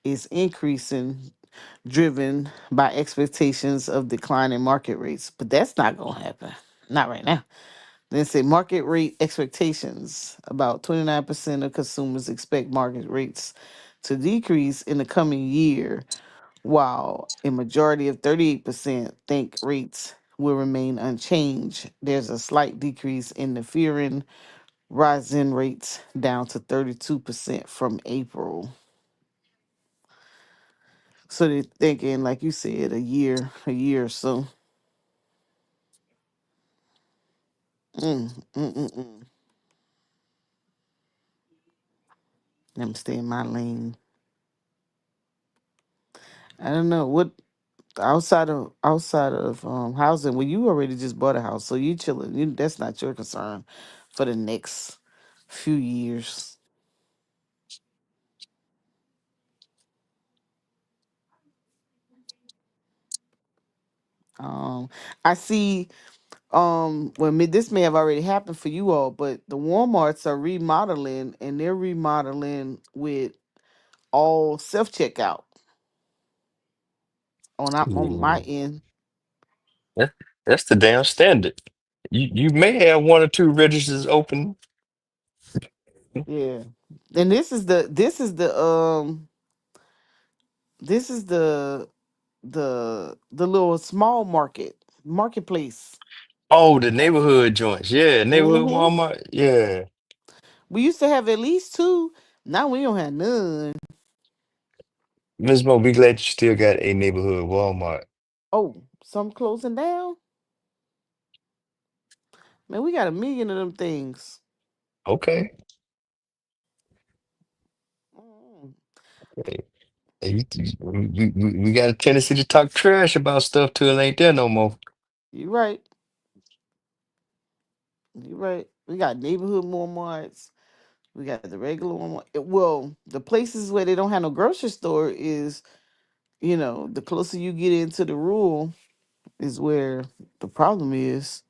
S20: is increasing, driven by expectations of declining market rates. But that's not going to happen. Not right now. They say market rate expectations. About 29% of consumers expect market rates to decrease in the coming year, while a majority of 38% think rates will remain unchanged. There's a slight decrease in the fearing rising rates down to 32% from April. So they're thinking, like you said, a year or so. Mm, mm, mm, mm. Let me stay in my lane. I don't know what outside of housing. Well, you already just bought a house, so you chilling. That's not your concern for the next few years. Um, I see. This may have already happened for you all, but the WalMarts are remodeling, and they're remodeling with all self checkout on my
S19: Mm,
S20: end.
S19: that- that's the damn standard. You may have one or two registers open.
S20: Yeah, and this is the little small marketplace.
S19: Oh, the neighborhood joints. Yeah, neighborhood
S20: Hmm.
S19: Walmart. Yeah.
S20: We used to have at least two. Now we don't have none.
S19: Ms. Mo, be glad you still got a neighborhood Walmart.
S20: Oh, some closing down. Man, we got a million of them things.
S19: Okay.
S20: Mm.
S19: Hey, we got a tendency to talk trash about stuff till it ain't there no more.
S20: You right. You right. We got neighborhood Walmarts. We got the regular Walmart. Well, the places where they don't have no grocery store is, the closer you get into the rural is where the problem is.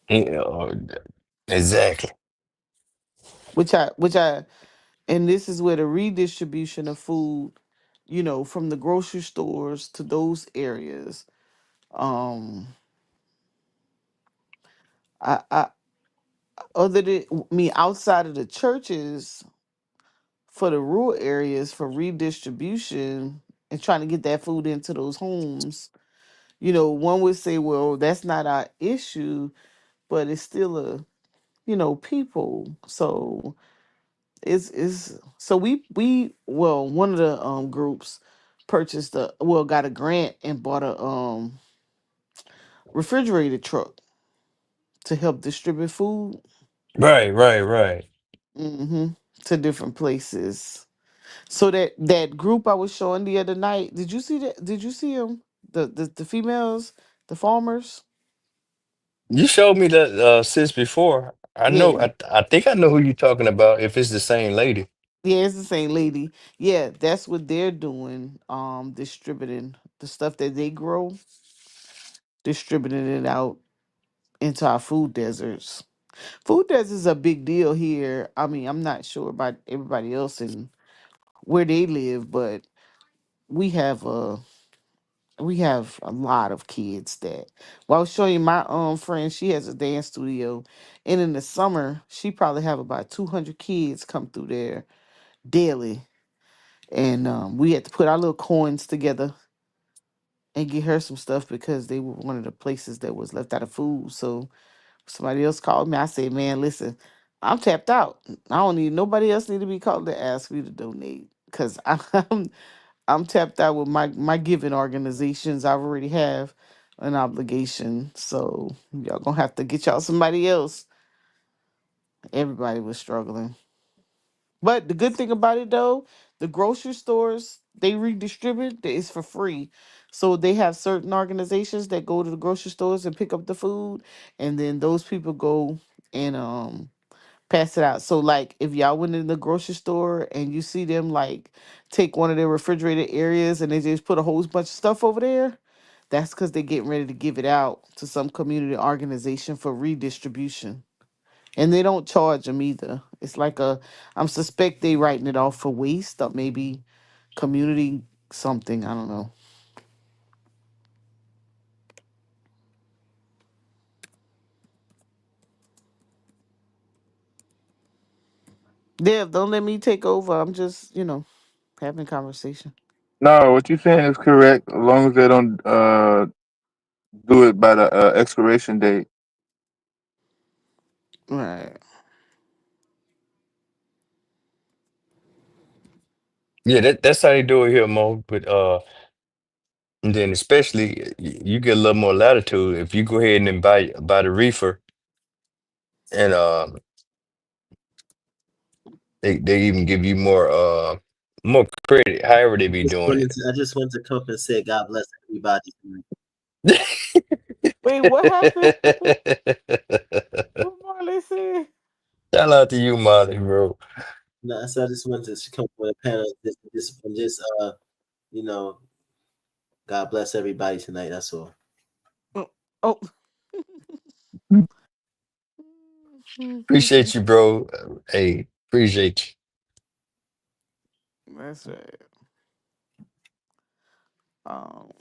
S19: Yeah, exactly.
S20: Which I and this is where the redistribution of food, from the grocery stores to those areas. Um, I other than me outside of the churches for the rural areas for redistribution and trying to get that food into those homes. One would say, well, that's not our issue, but it's still people. So it's so we one of the groups got a grant and bought a refrigerated truck to help distribute food.
S19: Right, right, right.
S20: Hmm. To different places. So that group I was showing the other night, did you see that? Did you see them? The females, the farmers.
S19: You showed me that sis before. I know.
S20: Yeah,
S19: I think I know who you're talking about. If it's the same lady.
S20: Yeah, it's the same lady. Yeah, that's what they're doing. Distributing the stuff that they grow, distributing it out into our food deserts. Food deserts is a big deal here. I mean, I'm not sure about everybody else and where they live, but we have a lot of kids that. Well, I was showing you my friend. She has a dance studio, and in the summer, she probably have about 200 kids come through there daily. And we had to put our little coins together and get her some stuff because they were one of the places that was left out of food. So somebody else called me. I said, "Man, listen, I'm tapped out. I don't need nobody else need to be called to ask me to donate because I'm tapped out with my giving organizations. I already have an obligation, so y'all gonna have to get y'all somebody else." Everybody was struggling. But the good thing about it though, the grocery stores they redistribute it's for free. So they have certain organizations that go to the grocery stores and pick up the food, and then those people go and pass it out. So like if y'all went in the grocery store and you see them like take one of their refrigerated areas and they just put a whole bunch of stuff over there, that's because they're getting ready to give it out to some community organization for redistribution. And they don't charge them either. It's like I'm suspect they writing it off for waste or maybe community something. I don't know. Dev, don't let me take over. I'm just, having a conversation.
S4: No, what you're saying is correct. As long as they don't do it by the expiration date.
S20: Right.
S19: Yeah, that's how they do it here, Mo. But and then especially you get a little more latitude if you go ahead and then buy the reefer, and they even give you more credit. However they be doing it.
S3: I just wanted to come and say God bless everybody.
S20: Wait, what happened? What Marley said?
S19: Shout out to you, Molly, bro.
S3: No, so I just wanted to come with a panel just you know, God bless everybody tonight. That's all.
S20: Oh.
S19: Appreciate you, bro. Hey, appreciate
S20: That's right. Um,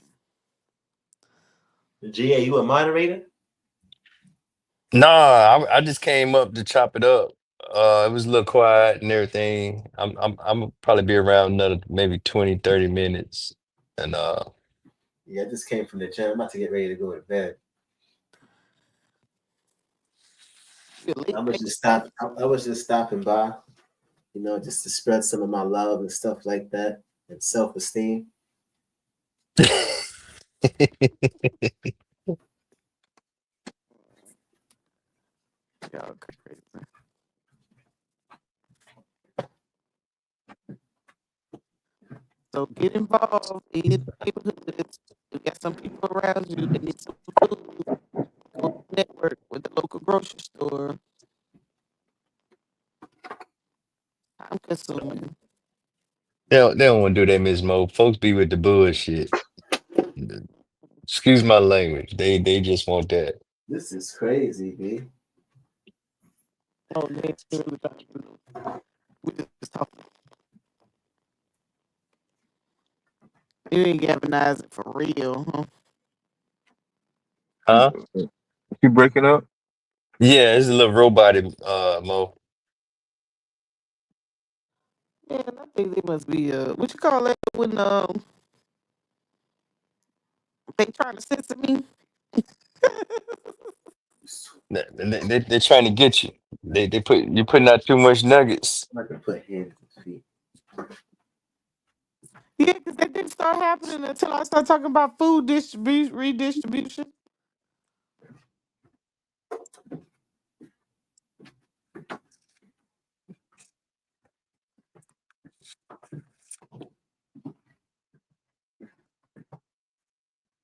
S3: GA, you a moderator?
S19: you. Nah, I just came up to chop it up. It was a little quiet and everything. I'm probably be around another maybe 20, 30 minutes. And
S3: Yeah, I just came from the gym. I'm about to get ready to go to bed. I was just stopping by, just to spread some of my love and stuff like that and self-esteem.
S20: Y'all crazy. So get involved in the neighborhoods. You got some people around you that need some food. Go network with the local grocery store. I'm consuming.
S19: they don't want to do that, Ms. Mo. Folks be with the bullshit. Excuse my language. They just want that.
S3: This is crazy, B.
S20: Oh, they really talking. We just talking. You ain't galvanizing for real, huh?
S19: Huh?
S4: You breaking up?
S19: Yeah, it's a little robotic, Mo.
S20: Man, I think they must be what you call that when they trying to censor me.
S19: They're trying to get you. You're putting out too much nuggets.
S3: I'm not gonna put hands and feet.
S20: Yeah, because that didn't start happening until I started talking about food distribution, redistribution.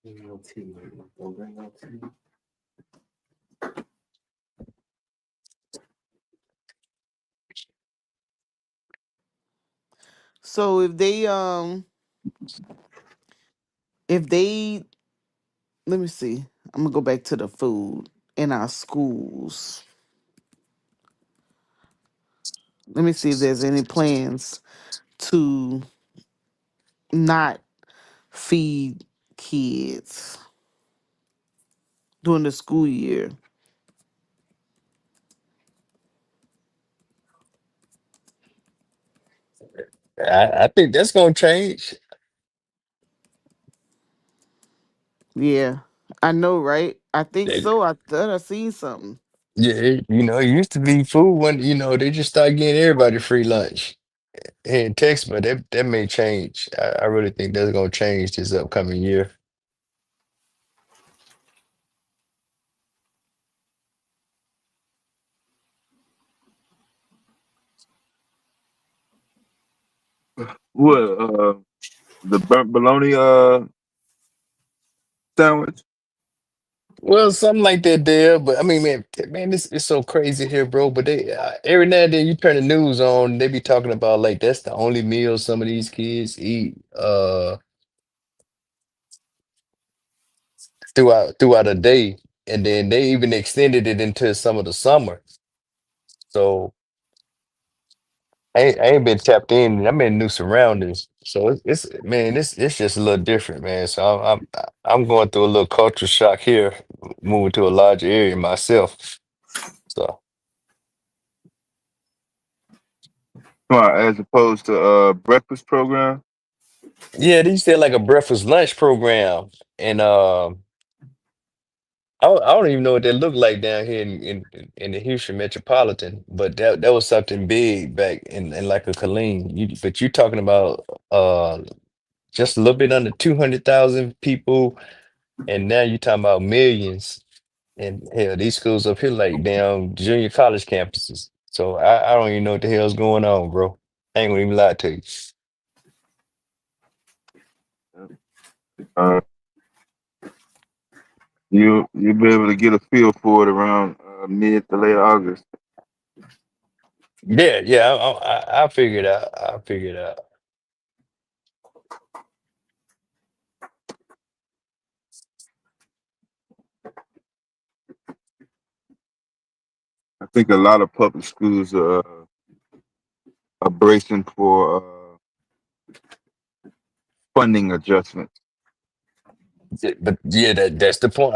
S3: No tea, don't bring no tea.
S20: So if they let me see. I'm gonna go back to the food in our schools. Let me see if there's any plans to not feed kids during the school year.
S19: I think that's gonna change.
S20: Yeah, I know, right? I think
S19: Yeah,
S20: so. I thought I seen something.
S19: it used to be food when they just started getting everybody free lunch here in Texas, but that may change. I really think that's gonna change this upcoming year.
S11: What? The burnt bologna sandwich.
S19: Well, something like that there, but I mean, man, this is so crazy here, bro. But they every now and then you turn the news on, they be talking about like that's the only meal some of these kids eat throughout a day, and then they even extended it into some of the summer. So I ain't been tapped in. I'm in new surroundings, so it's man, it's just a little different, man. So I'm going through a little culture shock here, moving to a larger area myself. So.
S11: As opposed to breakfast program.
S19: Yeah, they used to have like a breakfast lunch program, and I don't even know what that looked like down here in the Houston metropolitan, but that was something big back in like a Killeen. But you're talking about just a little bit under 200,000 people, and now you're talking about millions. And hell, these schools up here like down junior college campuses. So I don't even know what the hell's going on, bro. I ain't gonna even lie to you.
S11: Uh, you'll be able to get a feel for it around mid to late August.
S19: Yeah, yeah, I figured out. I figured out.
S11: I think a lot of public schools are bracing for funding adjustments.
S19: But yeah, that's the point.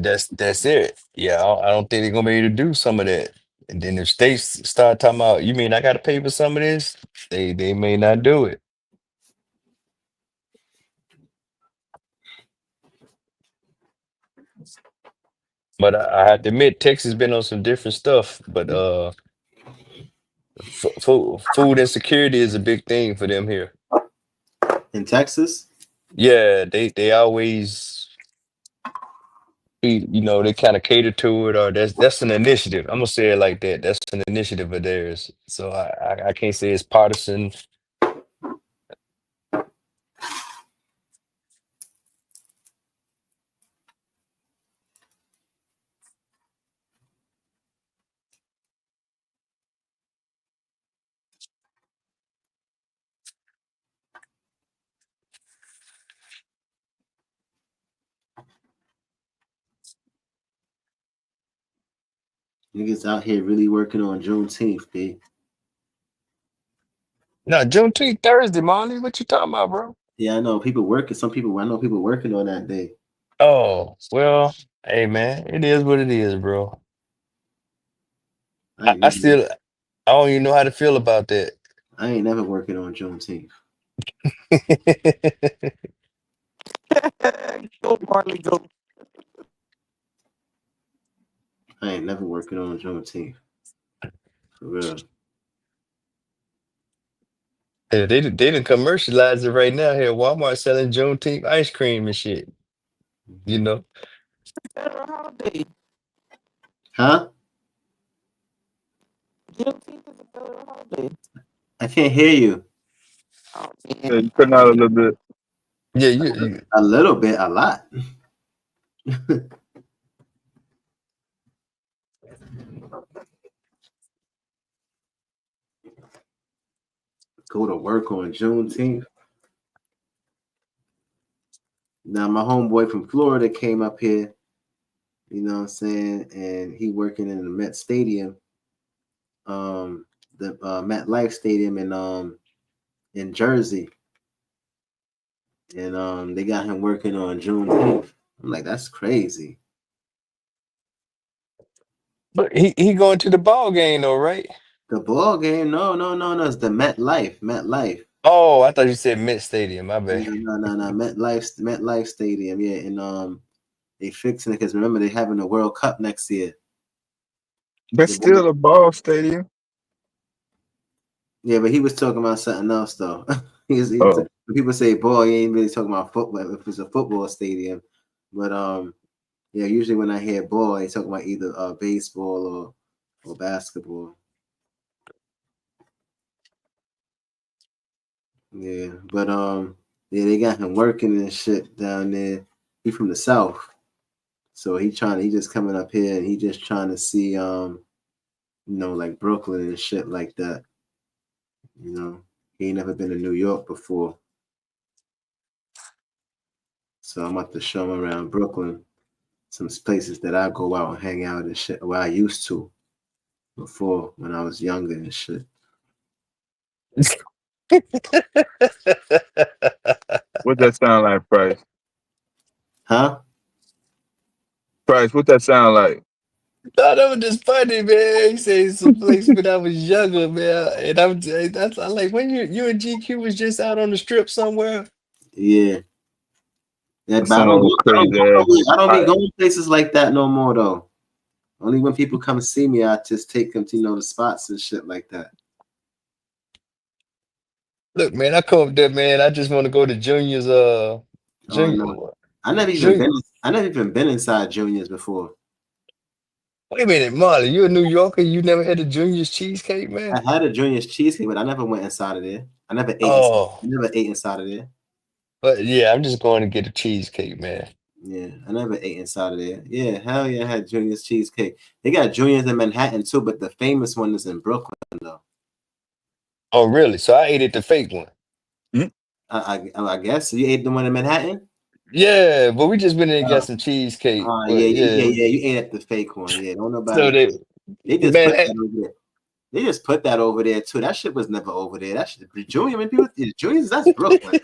S19: That's it. Yeah, I don't think they're gonna be able to do some of that. And then if states start talking about, you mean I got to pay for some of this? They may not do it. But I have to admit, Texas been on some different stuff. But food insecurity is a big thing for them here.
S3: In Texas?
S19: Yeah, they always they kind of cater to it, or that's an initiative. I'm gonna say it like that. That's an initiative of theirs. So I can't say it's partisan.
S3: Niggas out here really working on Juneteenth, B.
S19: No, Juneteenth Thursday, Molly. What you talking about, bro?
S3: Yeah, I know people working. I know people working on that day.
S19: Oh, well, hey man, it is what it is, bro.
S3: I ain't
S19: I
S3: never,
S19: still I don't even know how to feel about that.
S3: I ain't never working on Juneteenth.
S20: Go Marley, go.
S3: I ain't never working on Juneteenth. For real.
S19: Yeah, they didn't commercialize it right now here. Walmart selling Juneteenth ice cream and shit. You know?
S20: Federal holiday.
S3: Huh?
S20: Juneteenth is a federal holiday.
S3: I can't hear you.
S20: Oh
S11: Yeah,
S20: man,
S11: you cutting out a little bit.
S19: Yeah, you
S3: A little bit, a lot. go to work on Juneteenth. Now my homeboy from Florida came up here, you know what I'm saying, and he working in the Met Stadium, the MetLife Stadium in Jersey, and they got him working on Juneteenth. I'm like, that's crazy.
S19: But he going to the ball game though, right?
S3: The ball game? No. It's the MetLife.
S19: Oh, I thought you said Met Stadium. My bad.
S3: No. MetLife Stadium. Yeah, and they fixing it because remember they having a World Cup next year.
S4: That's still a ball stadium.
S3: Yeah, but he was talking about something else though.
S4: Oh.
S3: People say ball, he ain't really talking about football if it's a football stadium. But yeah, usually when I hear ball, they talking about either baseball or basketball. Yeah, but yeah, they got him working and shit down there. He from the South. So he just coming up here and he just trying to see you know, like Brooklyn and shit like that. You know, he ain't never been to New York before. So I'm about to show him around Brooklyn, some places that I go out and hang out and shit where I used to before when I was younger and shit.
S4: What that sound like, Price?
S3: Huh?
S4: Price, what that sound like?
S19: No, that was just funny, man. He said some place when I was younger, man. And I'm like when you and GQ was just out on the strip somewhere.
S3: Yeah. Yeah,
S4: That
S3: but I
S4: sound crazy.
S3: don't be going places like that no more though. Only when people come see me, I just take them to, you know, the spots and shit like that.
S19: Look, man, I come up there, man. I just want to go to Junior's Junior.
S3: No. I never
S19: Junior.
S3: even been inside Junior's before.
S19: Wait a minute, Marley, you a New Yorker? You never had a Junior's cheesecake, man?
S3: I had a Junior's cheesecake, but I never went inside of there. I never ate.
S19: Oh.
S3: I never ate inside of there.
S19: But yeah, I'm just going to get a cheesecake, man.
S3: Yeah, I never ate inside of there. Yeah, hell yeah, I had Junior's cheesecake. They got Junior's in Manhattan too, but the famous one is in Brooklyn though.
S19: Oh, really? So I ate it, the fake one.
S3: I guess you ate the one in Manhattan.
S19: Yeah, but we just been in and got some cheesecake.
S3: Yeah. You ate at the fake one. Yeah, don't nobody.
S19: So
S3: they just
S19: man,
S3: put that over there. They just put that over there too. That shit was never over there. That shit, Junior, when people Junior's, that's Brooklyn.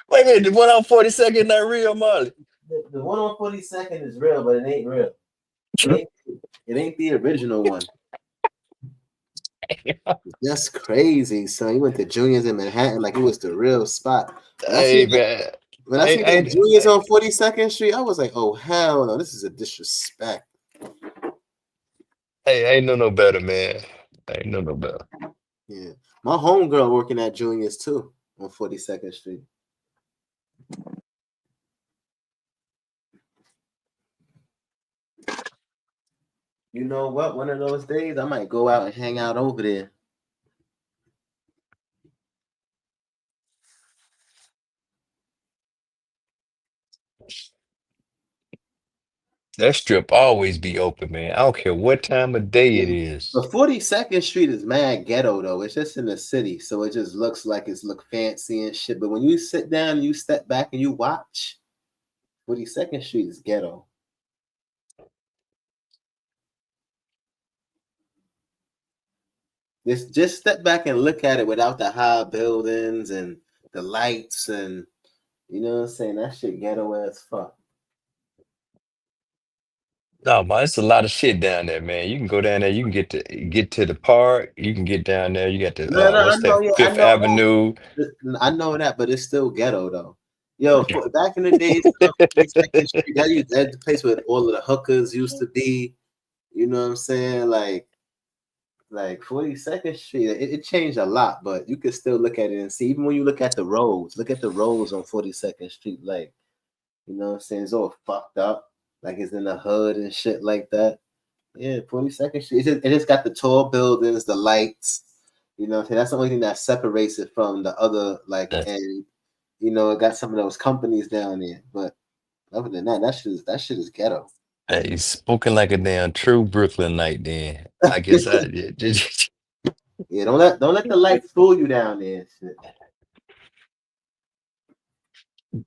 S19: Wait a minute, the one on 42nd not real, Marley.
S3: The one on 42nd is real, but it ain't real. It ain't the original one. That's crazy, son. You went to Junior's in Manhattan like it was the real spot.
S19: Hey, man.
S3: When I see Junior's on 42nd Street, I was like, oh, hell no, this is a disrespect.
S19: Hey, I ain't know no better, man. I ain't know no better.
S3: Yeah. My homegirl working at Junior's too on 42nd Street. You know what? One of those days, I might go out and hang out over there.
S19: That strip always be open, man. I don't care what time of day it is.
S3: But 42nd Street is mad ghetto though. It's just in the city, so it just looks like it's look fancy and shit. But when you sit down and you step back and you watch, 42nd Street is ghetto. Just step back and look at it without the high buildings and the lights and you know what I'm saying? That shit ghetto as fuck.
S19: No, man, it's a lot of shit down there, man. You can go down there. You can get to the park. You can get down there. You got the what's that? Fifth Avenue.
S3: I know that, but it's still ghetto though. Yo, back in the days, that place where all of the hookers used to be. You know what I'm saying? Like 42nd Street, it changed a lot, but you can still look at it and see. Even when you look at the roads on 42nd Street, like you know what I'm saying, it's all fucked up. Like it's in the hood and shit like that. Yeah, 42nd Street. It just got the tall buildings, the lights. You know, that's the only thing that separates it from the other. Like, and you know, it got some of those companies down there. But other than that, that shit is ghetto.
S19: Hey, spoken like a damn true Brooklyn night. Then I guess
S3: Yeah, don't let the lights fool you down there. And shit.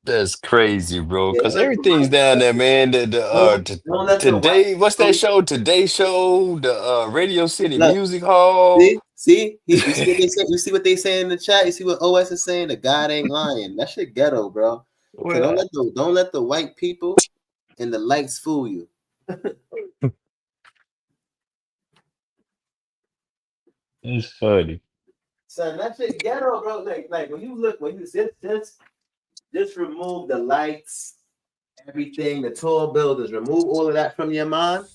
S19: That's crazy, bro.
S3: Yeah,
S19: Cause everything's down there, man.
S3: don't let the white
S19: Today, what's that
S3: fool
S19: show? Today Show, the Radio City
S3: look.
S19: Music Hall.
S3: You see what they say? You see what they say in the chat? You see what OS is saying? The God ain't lying. That shit ghetto, bro. So
S19: Well,
S3: don't let the white people and the lights fool you.
S19: it's funny.
S3: Son, that shit ghetto, bro. Like when you just remove the lights, everything, the tall buildings, remove all of that from your mind,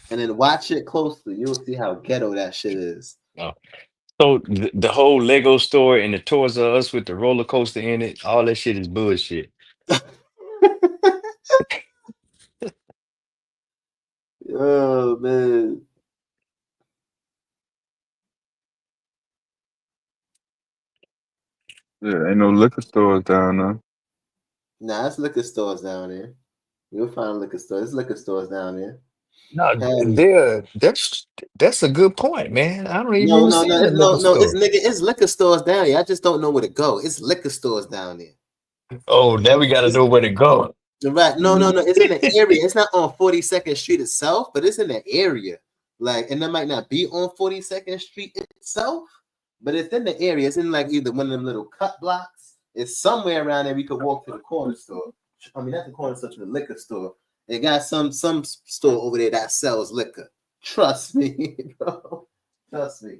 S3: and then watch it closely. You'll see how ghetto that shit is.
S19: Oh. So the whole Lego store and the Toys R Us with the roller coaster in it, all that shit is bullshit.
S3: Oh man.
S4: Yeah, ain't no liquor stores down there.
S3: Nah, it's liquor stores down there. You'll find liquor stores. There's liquor stores down there.
S19: No,
S3: And
S19: that's a good point, man. I don't even
S3: no,
S19: remember
S3: no, no,
S19: seeing the
S3: it's
S19: liquor
S3: no,
S19: store.
S3: it's liquor stores down here. I just don't know where to go. It's liquor stores down there.
S19: Oh, now we gotta know where to go.
S3: Right. No. It's in the area. It's not on 42nd Street itself, but it's in the area. Like, and that might not be on 42nd Street itself, but it's in the area. It's in like either one of them little cut blocks. It's somewhere around there. We could walk to the corner store. I mean, not the corner store, to the liquor store. They got some store over there that sells liquor. Trust me, bro. Trust me.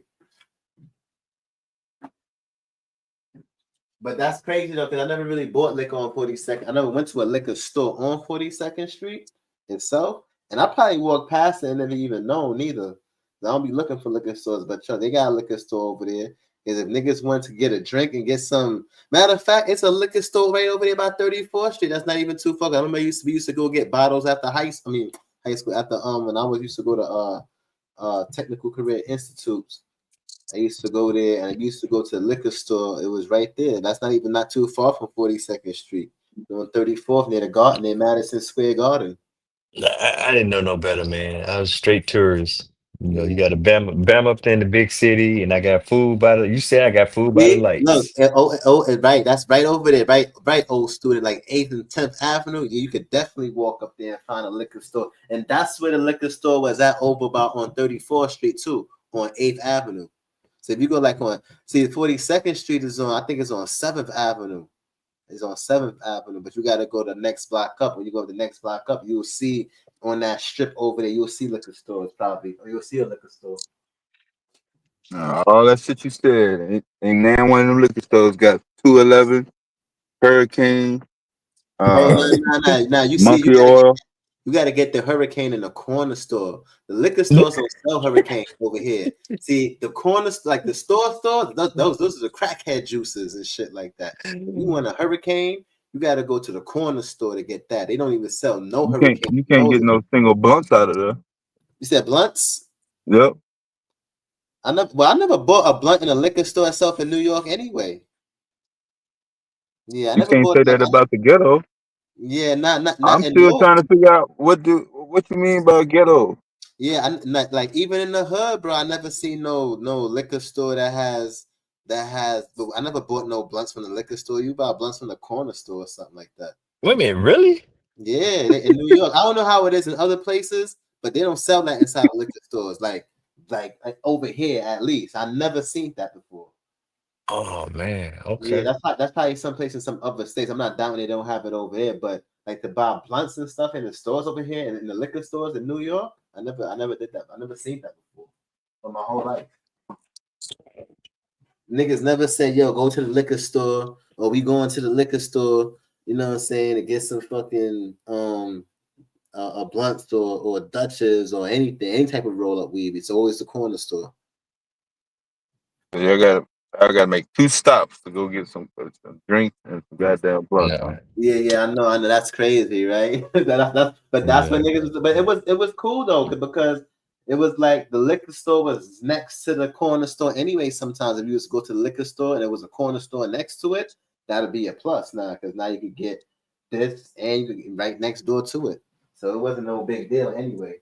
S3: But that's crazy though, because I never really bought liquor on 42nd. I never went to a liquor store on 42nd Street itself. And I probably walked past it and never even known neither. I don't be looking for liquor stores, but they got a liquor store over there. Because if niggas want to get a drink and get some, matter of fact, it's a liquor store right over there by 34th Street. That's not even too far. I remember we used to go get bottles after high school after when I was used to go to Technical Career Institutes. I used to go there, and I used to go to the liquor store. It was right there. That's not too far from 42nd Street. On 34th near the garden, near Madison Square Garden.
S19: I didn't know no better, man. I was straight tourist. You know, you
S3: Yeah.
S19: got to bam up there in the big city, and I got food by the. You say I got food by the
S3: See, look,
S19: lights.
S3: right. That's right over there, right, old student, like 8th and 10th Avenue. Yeah, you could definitely walk up there and find a liquor store, and that's where the liquor store was at over about on 34th Street too, on 8th Avenue. So if you go like 42nd Street is on, I think it's on 7th Avenue. It's on 7th Avenue, but you got to go the next block up. When you go the next block up, you'll see on that strip over there, you'll see liquor stores probably, or you'll see a liquor store.
S4: All that shit you said, ain't now one of them liquor stores got 211, Hurricane,
S3: No. You see,
S4: Monkey Oil.
S3: you got to get the Hurricane in the corner store. The liquor stores don't sell Hurricane over here. See, the corner, like the stores, those are the crackhead juices and shit like that. If you want a Hurricane, you got to go to the corner store to get that. They don't even sell no Hurricane.
S4: You can't get no single blunts out of there.
S3: You said blunts?
S4: Yep.
S3: I never bought a blunt in a liquor store itself in New York anyway. Yeah, I
S4: You
S3: never
S4: can't
S3: bought
S4: say
S3: like
S4: that about the ghetto.
S3: yeah, not
S4: I'm
S3: in
S4: still
S3: North.
S4: trying to figure out what you mean by ghetto.
S3: Yeah, not like even in the hood, bro. I never seen no liquor store that has. But I never bought no blunts from the liquor store. You buy blunts from the corner store or something like that.
S19: Wait a minute, really?
S3: Yeah, in New York. I don't know how it is in other places, but they don't sell that inside of liquor stores. Like over here, at least. I never seen that before.
S19: Oh man,
S3: Yeah,
S19: okay.
S3: that's probably some place in some other states. I'm not doubting they don't have it over here, but like to buy blunts and stuff in the stores over here and in the liquor stores in New York, I never did that. I never seen that before for my whole life. Niggas never said, yo, go to the liquor store or we going to the liquor store, you know what I'm saying, to get some fucking a blunt store or Dutchess or anything, any type of roll up weed. It's always the corner store.
S4: I gotta make 2 stops to go get some drink and some goddamn blunt.
S19: No.
S3: Yeah, I know. That's crazy, right? But that's when niggas. But it was cool though, because it was like the liquor store was next to the corner store anyway. Sometimes if you just go to the liquor store and there was a corner store next to it, that'd be a plus now, because now you could get this and you could get right next door to it. So it wasn't no big deal anyway.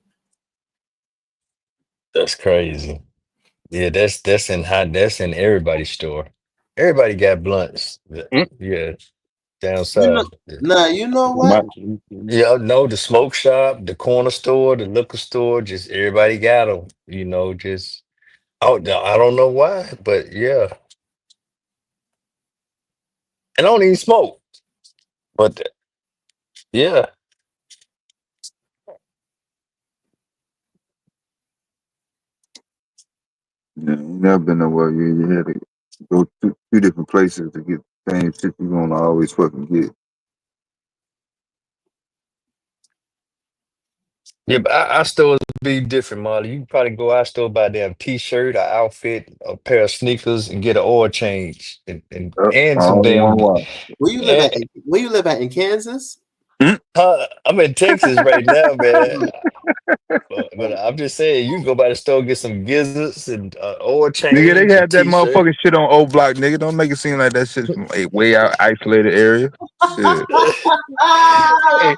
S19: That's crazy. Yeah, that's in everybody's store. Everybody got blunts. Yeah, down
S3: You know,
S19: south.
S3: nah, you know
S19: My,
S3: what?
S19: yeah, no, the smoke shop, the corner store, the liquor store, just everybody got them. Just I don't know why, but yeah, and I don't even smoke, but yeah,
S11: Yeah, you never been nowhere. You had to go to two different places to get the same shit you gonna always fucking get.
S19: yeah, but our stores be different, Molly. You can probably go our store buy a damn t-shirt, a outfit, a pair of sneakers, and get an oil change
S11: Yep,
S19: and
S11: I
S19: some
S11: don't
S19: damn.
S11: want to watch.
S3: Where you live
S19: And,
S3: at? Where you live at in Kansas?
S19: I'm in Texas right now, man.
S3: Mm.
S19: But I'm just saying, you can go by the store get some gizzards and oil
S11: Nigga, they
S19: change, a
S11: had that
S19: t-shirt.
S11: motherfucking shit on O Block, nigga. Don't make it seem like that shit's from a way out isolated area. Shit.
S19: Hey,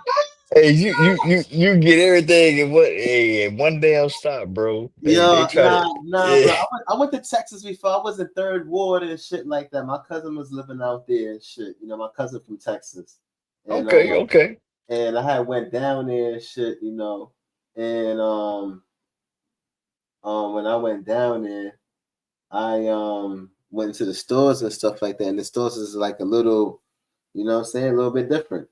S19: hey, you get everything in one damn stop, bro. They
S3: Yo,
S19: try to.
S3: nah, bro. I went to Texas before. I was in Third Ward and shit like that. My cousin was living out there and shit. My cousin from Texas, and
S19: Okay, okay.
S3: I had went down there and shit. And when I went down there, I went into the stores and stuff like that. And the stores is like a little, what I'm saying, a little bit different.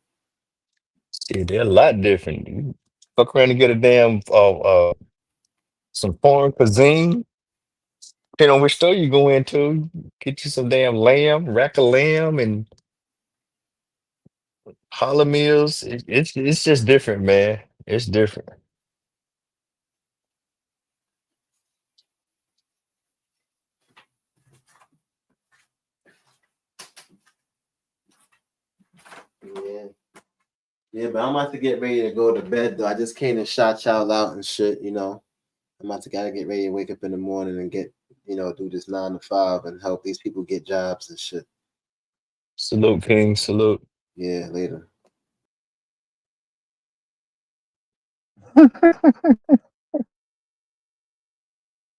S19: Yeah, they're a lot different. You fuck around and get a damn some foreign cuisine. Depending on which store you go into, get you some damn lamb, rack of lamb, and holla meals. It's just different, man. It's different.
S3: Yeah. Yeah, but I'm about to get ready to go to bed though. I just came and shot y'all out and shit. I'm about to gotta get ready to wake up in the morning and do this 9 to 5 and help these people get jobs and shit.
S19: Salute, King. Salute.
S3: Yeah, later.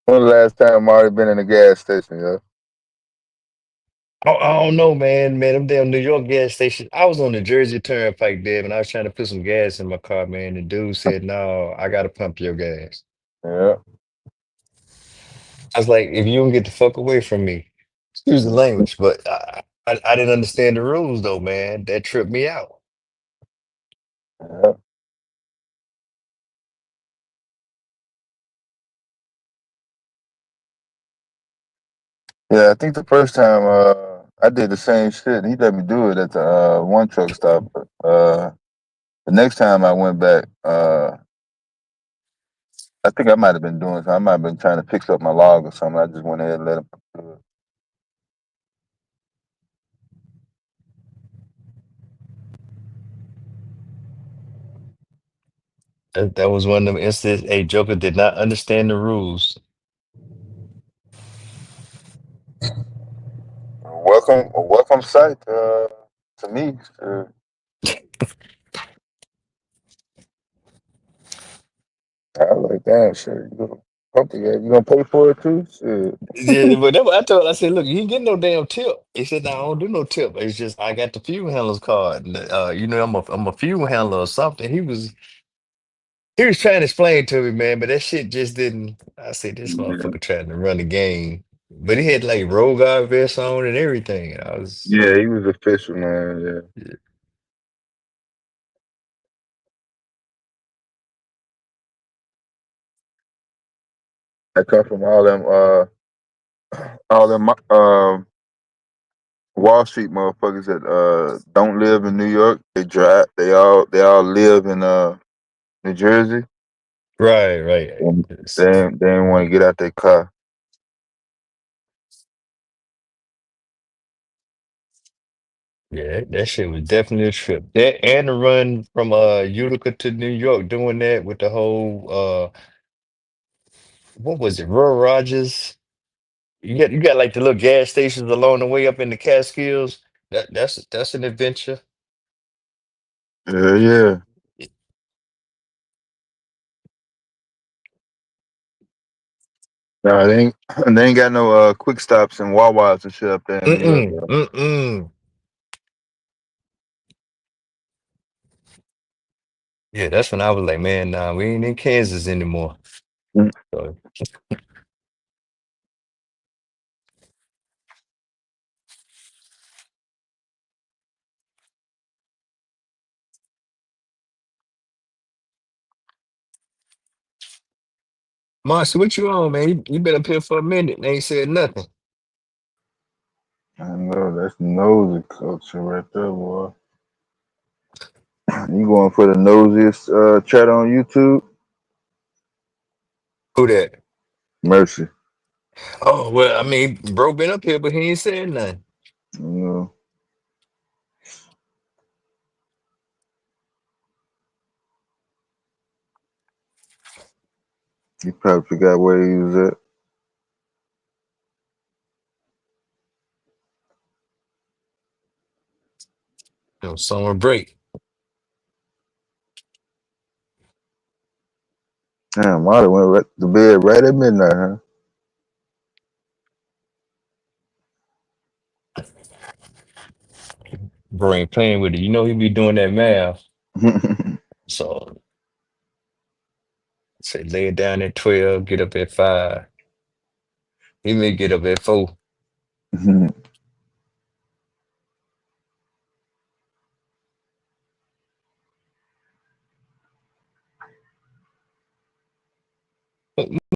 S11: When the last time Marty been in a gas station, yo?
S19: I don't know, man. Man, them damn New York gas station. I was on the Jersey Turnpike, there, and I was trying to put some gas in my car, man. The dude said, "No, I gotta pump your gas."
S11: Yeah.
S19: I was like, "If you don't get the fuck away from me," excuse the language, but I didn't understand the rules though, man. That tripped me out.
S11: Yeah. Yeah, I think the first time I did the same shit. He let me do it at the one truck stop. But, the next time I went back, I think I might have been doing something. I might have been trying to fix up my log or something. I just went ahead and let him do it.
S19: That was one of them instances. A Joker did not understand the rules.
S11: Welcome sight to me. I was like, damn, shit. You gonna pay for it too? Shit.
S19: Yeah, but I said, look, you ain't getting no damn tip. He said, no, I don't do no tip. It's just I got the fuel handler's card. And, I'm a fuel handler or something. He was trying to explain to me, man, but that shit just didn't. I said, this
S11: Yeah.
S19: motherfucker trying to run the game. But he had like road guard vests on and everything. And I was
S11: Yeah, he was official, man. Yeah. I come from all them Wall Street motherfuckers that don't live in New York. They all live in New Jersey.
S19: right.
S11: And they didn't want to get out their car.
S19: Yeah, that shit was definitely a trip. That and the run from Utica to New York, doing that with the whole what was it, Rural Rogers? You got like the little gas stations along the way up in the Catskills. That's an adventure.
S11: Yeah.
S4: Nah, they ain't got no quick stops and Wawas and shit up there in New York.
S19: Mm-mm.
S4: Bro.
S19: Mm-mm. Yeah, that's when I was like, man, nah, we ain't in Kansas anymore.
S4: Mm.
S19: So, Marcy, what you on, man? You been up here for a minute and ain't said nothing.
S4: I know that's nosy culture right there, boy. You going for the nosiest chat on YouTube?
S19: Who that?
S4: Mercy.
S19: Oh, well, I mean, bro been up here, but he ain't said nothing.
S4: You know, he probably forgot where he was at.
S19: You know, summer break.
S4: Damn, Marty went right to bed right at midnight, huh?
S19: Bro ain't playing with it. You know he be doing that math. So say lay it down at 12, get up at 5. He may get up at 4.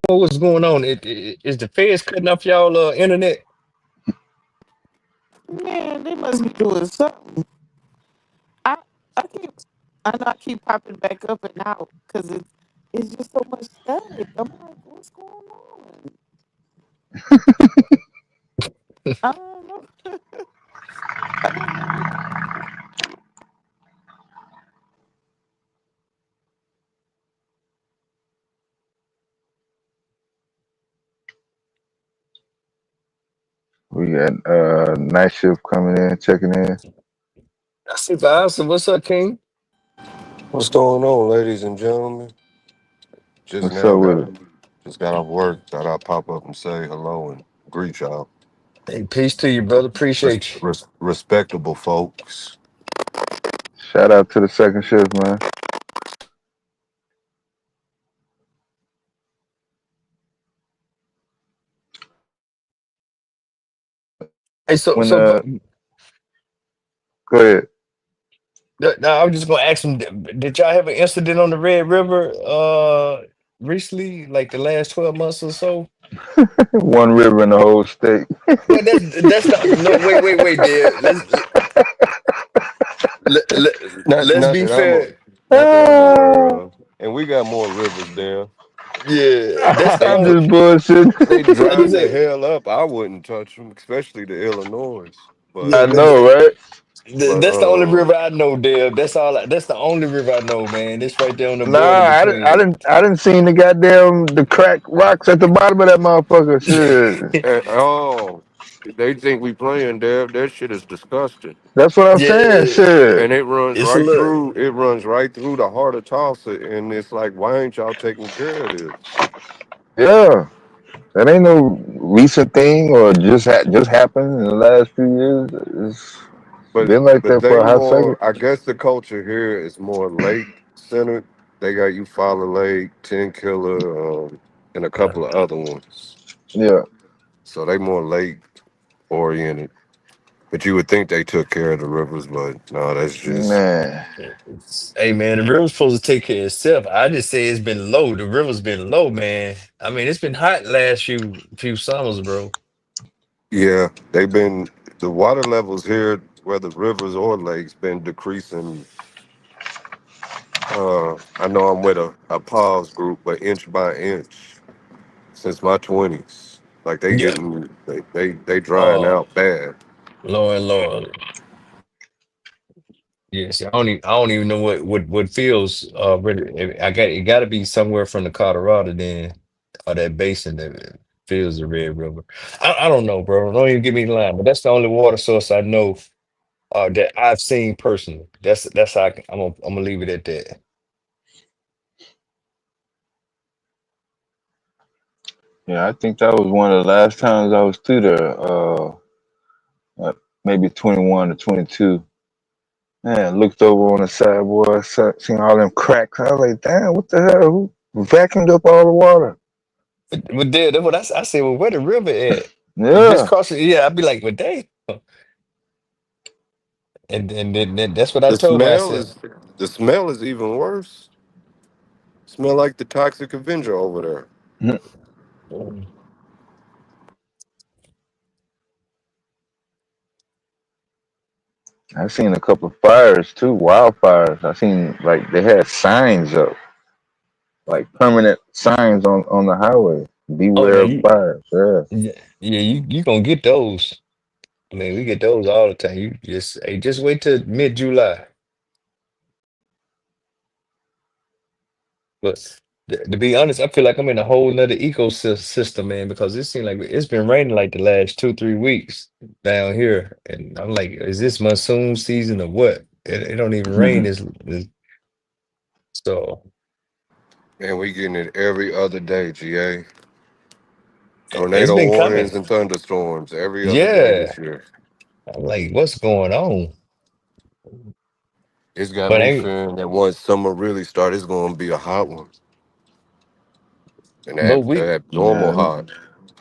S19: What's going on? Is the feds cutting off y'all internet?
S20: Man, they must be doing something. I I keep I know I keep popping back up and out because it's just so much static. I'm like, what's going on? I don't know. I don't know what.
S4: We got night shift coming in, checking in.
S19: I see Vasa. What's up, King?
S1: What's going on, ladies and gentlemen? Just
S4: What's
S1: now
S4: up with it?
S1: just got off work. Thought I'd pop up and say hello and greet y'all.
S19: Hey, peace to you, brother. Appreciate you.
S1: Respectable folks.
S4: Shout out to the second shift, man.
S19: Hey, so
S4: When
S19: so go
S4: ahead.
S19: no, I was just gonna ask him, did y'all have an incident on the Red River recently, like the last 12 months or so?
S4: One river in the whole state.
S19: Well, that's not no wait, there. Let,
S1: Not
S19: let's
S1: not
S19: be
S1: that I'm a,
S19: fair.
S1: not that I'm aware of. And we got more rivers there.
S19: Yeah, that's the
S1: They
S4: I'm
S19: only.
S4: just bullshitting.
S1: they
S19: I just
S1: drying the
S19: say,
S1: hell up. I wouldn't touch them, especially the Illinois. But
S19: yeah,
S4: I know, right?
S1: but
S19: that's the only river I know, Deb. That's the only river I know, man. It's right there on the
S4: Nah,
S19: border between.
S4: I didn't see the goddamn the crack rocks at the bottom of that motherfucker. Shit.
S1: oh, they think we playing there. That shit is disgusting.
S4: That's what I'm saying.
S19: Yeah,
S4: Shit.
S1: And it runs
S19: it's a
S1: right
S19: look.
S1: through. It runs right through the heart of Tulsa, and it's like, why ain't y'all taking care of this?
S4: Yeah. That ain't no recent thing or just happened in the last few years. It's
S1: But
S4: been like
S1: but
S4: that
S1: they
S4: for a hot second.
S1: more. I guess the culture here is more lake centered. They got Eufaula Lake, Ten Killer, and a couple of other ones.
S4: Yeah.
S1: So they more lake oriented. But you would think they took care of the rivers, but no, that's just
S4: Man.
S19: Hey man, the river's supposed to take care of itself. I just say it's been low. The river's been low, man. I mean, it's been hot last few summers, bro.
S1: yeah. They've been the water levels here, whether rivers or lakes, been decreasing. I know I'm with a pause group, but inch by inch since my 20s. Like
S19: Yeah.
S1: they drying
S19: Oh,
S1: out bad.
S19: Lord. Yes, I don't even know what feels really. I got it got to be somewhere from the Colorado then, or that basin that feels the Red River. I don't know, bro. Don't even get me the line, but that's the only water source I know that I've seen personally. That's how I'm gonna leave it at that.
S4: Yeah, I think that was one of the last times I was through there. Uh, maybe 21 or 22. Man, looked over on the side, boy, seen all them cracks. I was like, damn, what the hell? Who vacuumed up all the water?
S19: But there, that's what I said. Well, where the river at? Just
S4: Yeah.
S19: crossing. Yeah, I'd be like, well, dang. And then that's what I
S1: The
S19: told
S1: smell
S19: myself.
S1: is the smell is even worse. Smell like the Toxic Avenger over there.
S19: Mm.
S4: I've seen a couple of fires too, wildfires. I seen like they had signs up, like permanent signs on the highway.
S19: Oh
S4: Beware
S19: no,
S4: of fires. Yeah.
S19: yeah, you gonna get those. I mean, we get those all the time. You just hey, just wait till mid-July. But to be honest, I feel like I'm in a whole nother ecosystem, man, because it seems like it's been raining like the last 2, 3 weeks down here. And I'm like, is this monsoon season or what? It don't even rain so
S1: And we getting it every other day, GA.
S19: it's
S1: Tornado
S19: been
S1: warnings
S19: coming.
S1: and thunderstorms every other day
S19: Yeah.
S1: this year.
S19: I'm like, what's going on?
S1: It's got
S19: But
S1: me
S19: ain't
S1: fearing that once summer really starts, it's gonna be a hot one. And
S19: but
S1: that normal
S4: Yeah.
S1: hot.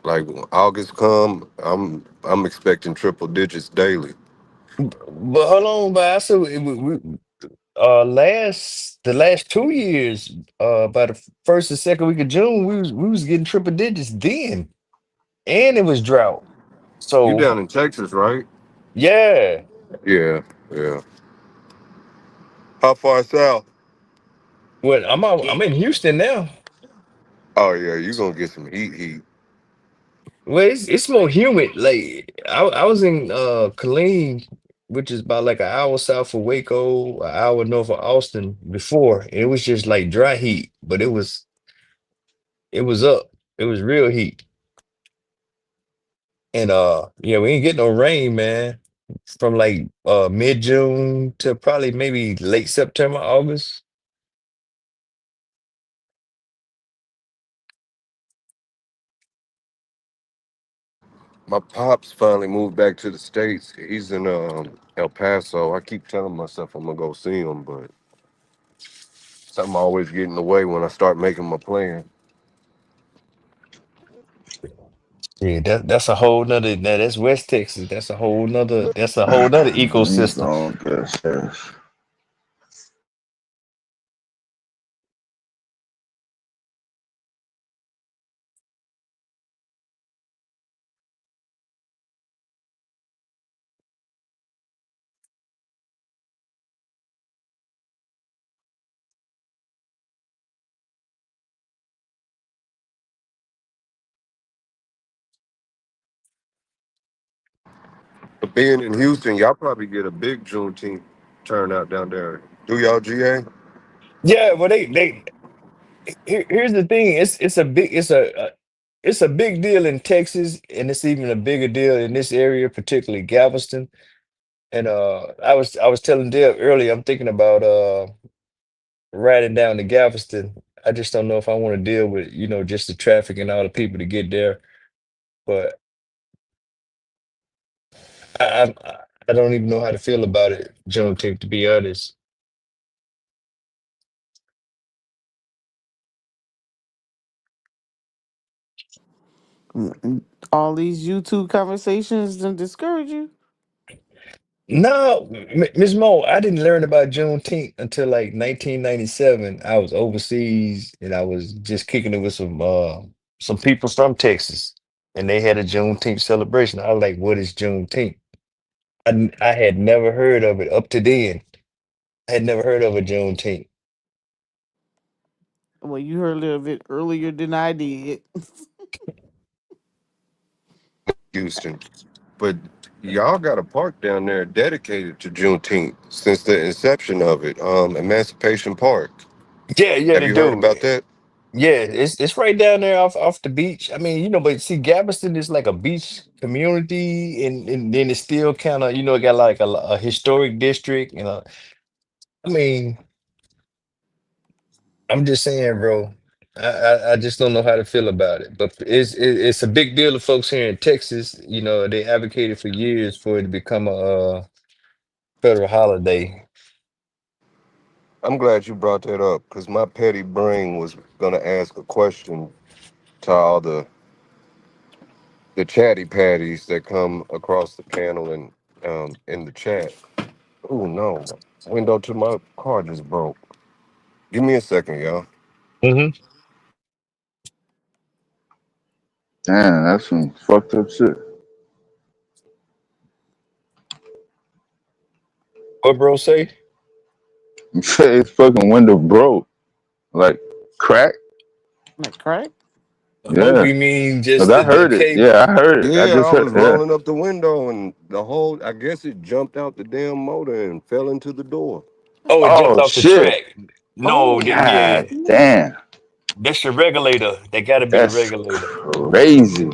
S1: Like when August come, I'm expecting triple digits daily.
S19: but hold on, but I said the last 2 years, by the first and second week of June, we was getting triple digits then, and it was drought.
S1: You
S19: So
S1: down in Texas, right?
S19: yeah,
S1: Yeah, yeah. How far south?
S19: well, I'm in Houston now.
S1: Oh yeah, you gonna get some heat heat.
S19: Well, it's more humid. Like I was in Killeen, which is about like an hour south of Waco, an hour north of Austin before. And it was just like dry heat, but it was up. It was real heat. And yeah, we ain't get no rain, man. From like mid-June to probably maybe late September, August.
S1: My pops finally moved back to the States. He's in El Paso. I keep telling myself I'm gonna go see him, but something always get in the way when I start making my plan.
S19: Yeah, that's a whole nother that's West Texas. That's a whole nother
S4: You
S19: ecosystem.
S4: gonna guess.
S1: But being in Houston, y'all probably get a big Juneteenth turnout down there. Do y'all, GA?
S19: Yeah, well here's the thing. It's a big deal in Texas, and it's even a bigger deal in this area, particularly Galveston. And I was telling Deb earlier, I'm thinking about riding down to Galveston. I just don't know if I want to deal with, just the traffic and all the people to get there. But I don't even know how to feel about it, Juneteenth, to be honest.
S20: All these YouTube conversations don't discourage you.
S19: No, Ms. Mo, I didn't learn about Juneteenth until like 1997. I was overseas and I was just kicking it with some people from Texas, and they had a Juneteenth celebration. I was like, "What is Juneteenth?" I had never heard of it up to then. I had never heard of a Juneteenth.
S20: Well, you heard a little bit earlier than I did.
S1: Houston. But y'all got a park down there dedicated to Juneteenth since the inception of it. Emancipation Park.
S19: Yeah, yeah,
S1: Have
S19: they
S1: you heard
S19: do.
S1: about that?
S19: Yeah, it's right down there off the beach. I mean, but see, Galveston is like a beach community, and then it's still kind of, it got like a historic district. I mean, I'm just saying, bro. I just don't know how to feel about it. But it's a big deal to folks here in Texas. You know, they advocated for years for it to become a federal holiday.
S1: I'm glad you brought that up because my petty brain was gonna ask a question to all the chatty patties that come across the panel and in the chat. Oh no, window to my car just broke. Give me a second, y'all.
S19: Hmm.
S11: Damn, that's some fucked up shit.
S19: What bro say?
S11: His fucking window broke, like crack.
S20: Like crack?
S19: I hope
S11: Yeah,
S19: we mean
S11: 'cause
S19: just
S11: I
S19: the
S11: heard it.
S19: cable.
S11: Yeah, I heard it. I
S1: Yeah,
S11: just
S1: I
S11: heard.
S1: was
S11: Yeah.
S1: rolling up the window and the whole, I guess it jumped out the damn motor and fell into the door.
S19: Oh, it jumped
S11: Oh
S19: off the
S11: shit.
S19: track. No,
S20: Oh,
S19: yeah,
S11: God damn.
S19: that's your regulator. That got to be the
S11: That's
S19: regulator.
S11: crazy.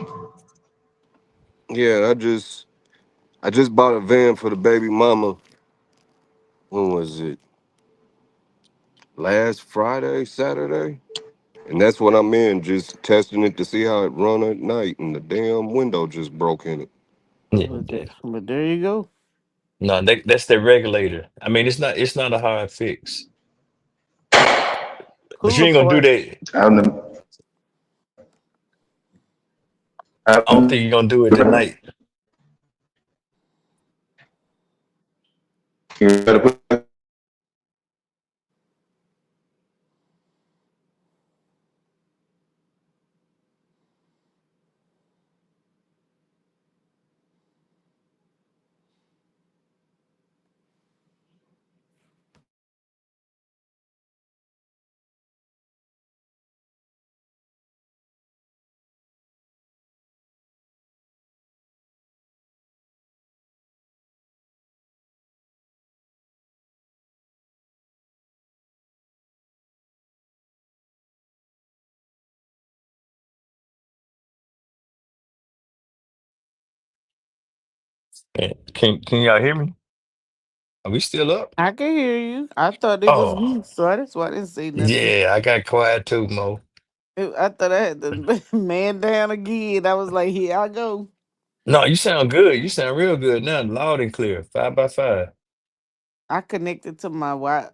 S1: Yeah, I just bought a van for the baby mama. When was it? Last Friday, Saturday? And that's what I'm in, just testing it to see how it run at night. And the damn window just broke in it.
S19: Yeah,
S20: but there you go.
S19: no, that's their regulator. I mean, it's not a hard fix, but you
S20: Cooler
S19: ain't gonna do
S20: part.
S19: that.
S11: Out in the, out
S19: I don't
S11: in
S19: think you're gonna do it
S11: the,
S19: tonight.
S11: you gotta put
S19: Can y'all hear me? Are we still up?
S20: I can hear you. I thought it was
S19: Oh,
S20: me, so that's why I didn't say nothing.
S19: yeah, I got quiet too, Mo.
S20: I thought I had to man down again. I was like, here I go.
S19: No, you sound good. You sound real good now, loud and clear, 5 by 5.
S20: I connected to my Wi.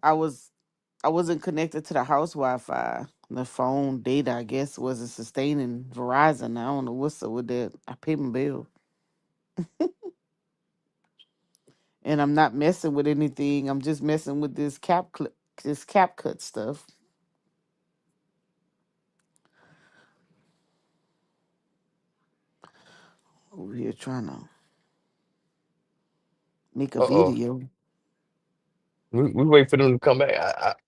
S20: I wasn't connected to the house Wi-Fi. The phone data, I guess, wasn't sustaining Verizon. I don't know what's up with that. I paid my bill, and I'm not messing with anything. I'm just messing with this cap cut stuff. Over here trying to make a
S19: Uh-oh.
S20: video.
S19: We wait for them to come back.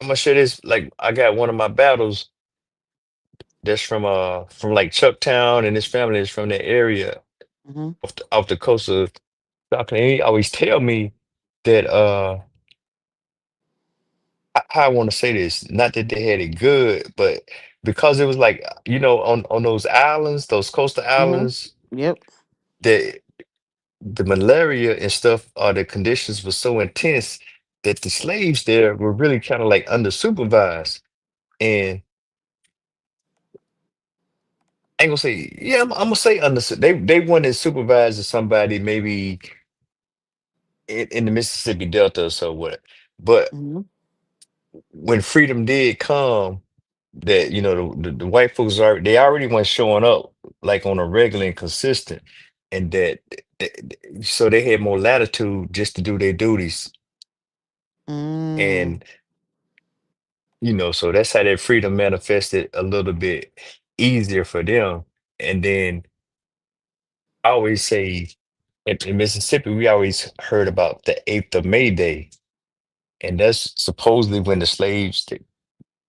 S19: I'm gonna share this. Like, I got one of my battles that's from like Chucktown, and his family is from that area
S20: Hmm.
S19: off the coast of South. And he always tell me that how I want to say this, not that they had it good, but because it was like, on those islands, those coastal
S20: Hmm.
S19: islands,
S20: Yep.
S19: that the malaria and stuff, the conditions were so intense that the slaves there were really kind of like under supervised. And I ain't gonna say, yeah, I'm gonna say under, they weren't as supervised as somebody maybe in the Mississippi Delta or so what. But
S20: Hmm.
S19: when freedom did come, that the white folks they already weren't showing up like on a regular and consistent, and so they had more latitude just to do their duties.
S20: Mm.
S19: And so that's how that freedom manifested a little bit easier for them. And then I always say in Mississippi, we always heard about the 8th of May Day. And that's supposedly when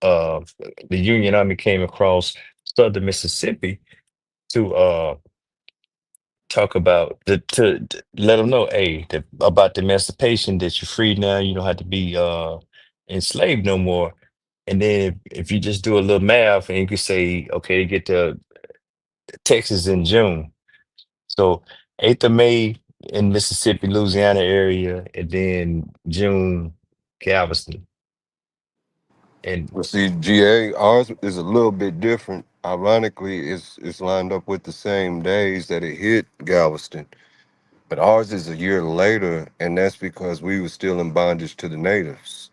S19: uh, the Union Army came across southern Mississippi to talk about to let them know, hey, about the emancipation, that you're free now. You don't have to be enslaved no more. And then if you just do a little math and you could say, okay, they get to Texas in June. So 8th of May in Mississippi, Louisiana area, and then June, Galveston. And
S1: Well, see, GA, ours is a little bit different. Ironically, it's lined up with the same days that it hit Galveston. But ours is a year later, and that's because we were still in bondage to the natives.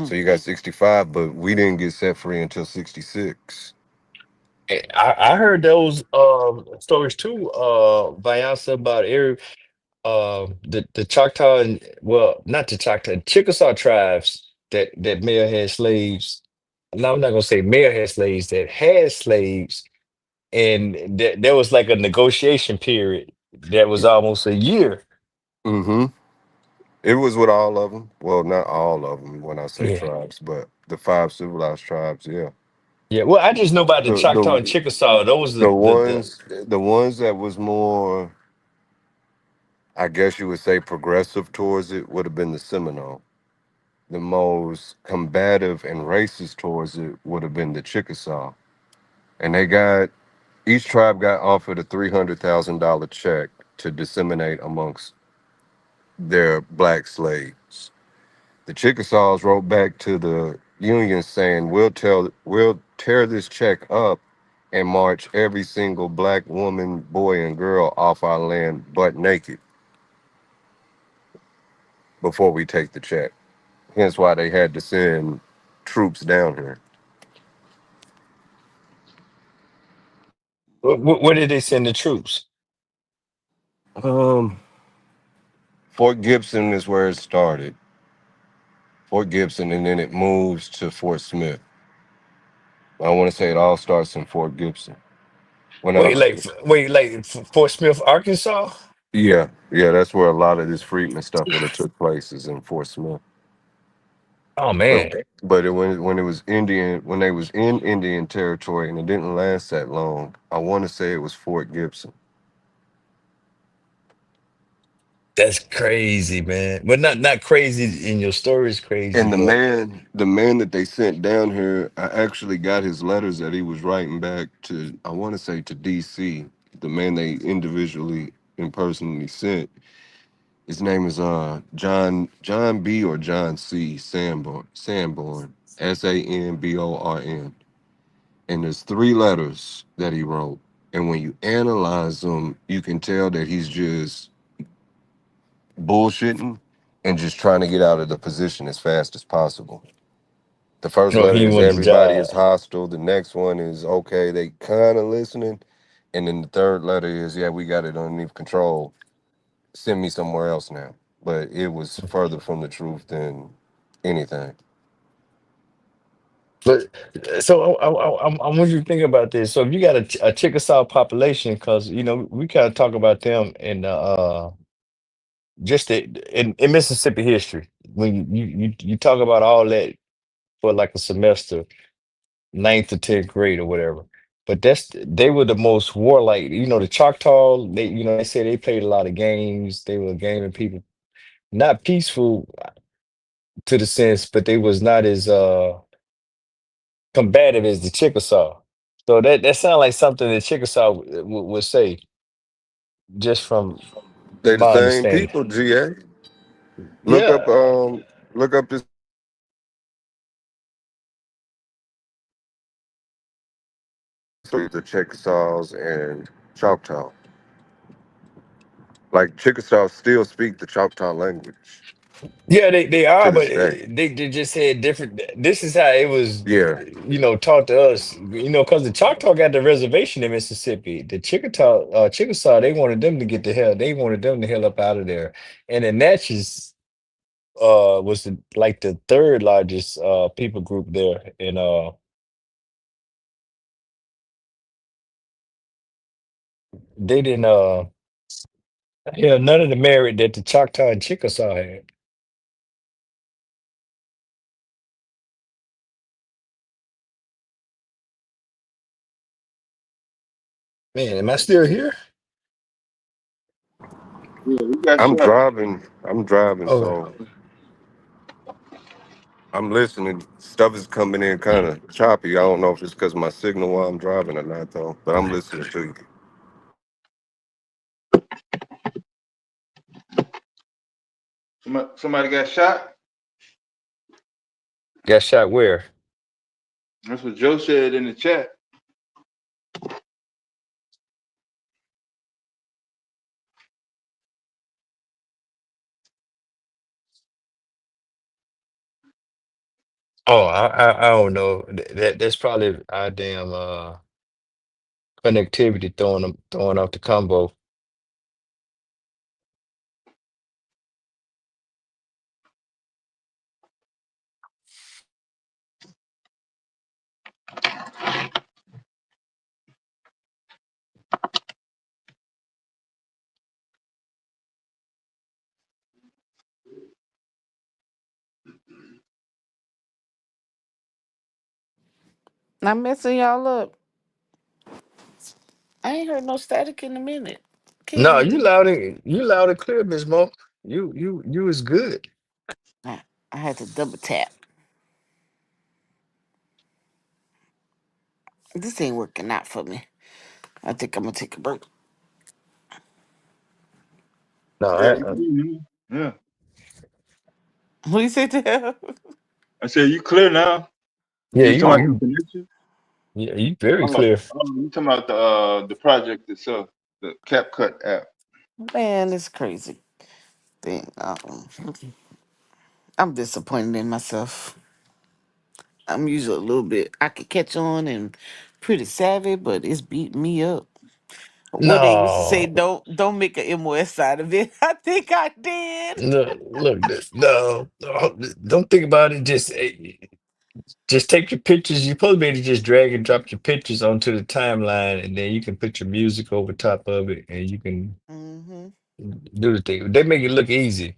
S1: So you got 65, but we didn't get set free until 66.
S19: I heard those stories too, Vianza, about the Choctaw and, well, not the Choctaw, Chickasaw tribes that may have had slaves. No, I'm not gonna say may have had slaves, that had slaves, and there was like a negotiation period that was almost a year.
S1: Mm-hmm. It was with all of them. Well, not all of them when I say
S19: Yeah.
S1: tribes, but the five civilized tribes, yeah.
S19: Yeah, well, I just know about the
S1: The
S19: Choctaw and
S1: the
S19: Chickasaw. Those
S1: the
S19: the
S1: ones that was more, I guess you would say, progressive towards it would have been the Seminole. The most combative and racist towards it would have been the Chickasaw. And each tribe got offered a $300,000 check to disseminate amongst their black slaves. The Chickasaws wrote back to the Union saying, we'll tear this check up and march every single black woman, boy, and girl off our land butt naked before we take the check. Hence why they had to send troops down here.
S19: where did they send the troops?
S1: Um, Fort Gibson is where it started. Fort Gibson, and then it moves to Fort Smith. I want to say it all starts in Fort Gibson. When I,
S19: Fort Smith, Arkansas?
S1: yeah, that's where a lot of this Freedman stuff would have took place is in Fort Smith.
S19: Oh
S1: But
S19: man,
S1: when it was Indian, when they was in Indian territory and it didn't last that long, I want to say it was Fort Gibson.
S19: that's crazy, man. But not crazy in your story is crazy,
S1: And
S19: but
S1: the man that they sent down here, I actually got his letters that he was writing back to, I want to say to DC. The man they individually and personally sent. His name is John B or John C Sanborn, Sanborn. And there's three letters that he wrote. And when you analyze them, you can tell that he's just bullshitting and just trying to get out of the position as fast as possible. The first
S19: no,
S1: letter
S19: he didn't
S1: is
S19: want the
S1: everybody
S19: job.
S1: is hostile. The next one is okay, they kind of listening. And then the third letter is, yeah, we got it underneath control. Send me somewhere else now. But it was further from the truth than anything.
S19: But so I want you to think about this. So if you got a Chickasaw population, because we kind of talk about them in just in Mississippi history. When you talk about all that for like a semester, ninth to 10th grade or whatever. But they were the most warlike. The Choctaw. They say they played a lot of games. They were gaming people, not peaceful to the sense, but they was not as combative as the Chickasaw. So that sounds like something that Chickasaw would say, just from
S1: They the
S19: my
S1: same
S19: understanding.
S1: people, GA. Look up
S19: Yeah.
S1: look up this the Chickasaws and Choctaw. Like Chickasaw still speak the Choctaw language
S19: Yeah, they
S1: to
S19: are, but
S1: this day.
S19: they just had different. This is how it was,
S1: Yeah.
S19: taught to us. Because the Choctaw got the reservation in Mississippi. The Chickasaw, they wanted them to get the hell. They wanted them the hell up out of there. And the Natchez was like the third largest people group there, and they didn't none of the merit that the Choctaw and Chickasaw had. Man, am I still here?
S11: Yeah, we got
S1: I'm
S11: shot.
S1: driving. I'm driving,
S19: Okay.
S1: so I'm listening. Stuff is coming in kind of choppy. I don't know if it's because of my signal while I'm driving or not, though. But I'm listening to you.
S11: Somebody got shot.
S4: Got shot where?
S11: That's what Joe said in the chat.
S4: Oh, I don't know. That's probably our damn connectivity throwing off the combo.
S20: I'm messing y'all up. I ain't heard no static in a minute. Can you
S4: No,
S20: hear me?
S4: you loud and clear, Miss Mo. You is good.
S20: I had to double tap. This ain't working out for me. I think I'm gonna take a break.
S4: No,
S11: Yeah, you clear now. Yeah.
S20: What you say to him?
S11: I said you clear now.
S4: yeah,
S11: You talking about the
S4: you
S11: connection?
S4: yeah, you very
S11: Oh,
S4: clear.
S11: you talking about the project itself, the CapCut app.
S20: Man, it's crazy thing. I'm disappointed in myself. I'm usually a little bit. I could catch on and pretty savvy, but it's beating me up. What they used to say,
S4: No,
S20: don't make an MOS out of it. I think I did.
S4: no, don't think about it. Just take your pictures. You're supposed to be able to just drag and drop your pictures onto the timeline, and then you can put your music over top of it, and you can
S20: Hmm.
S4: do the thing. They make it look easy.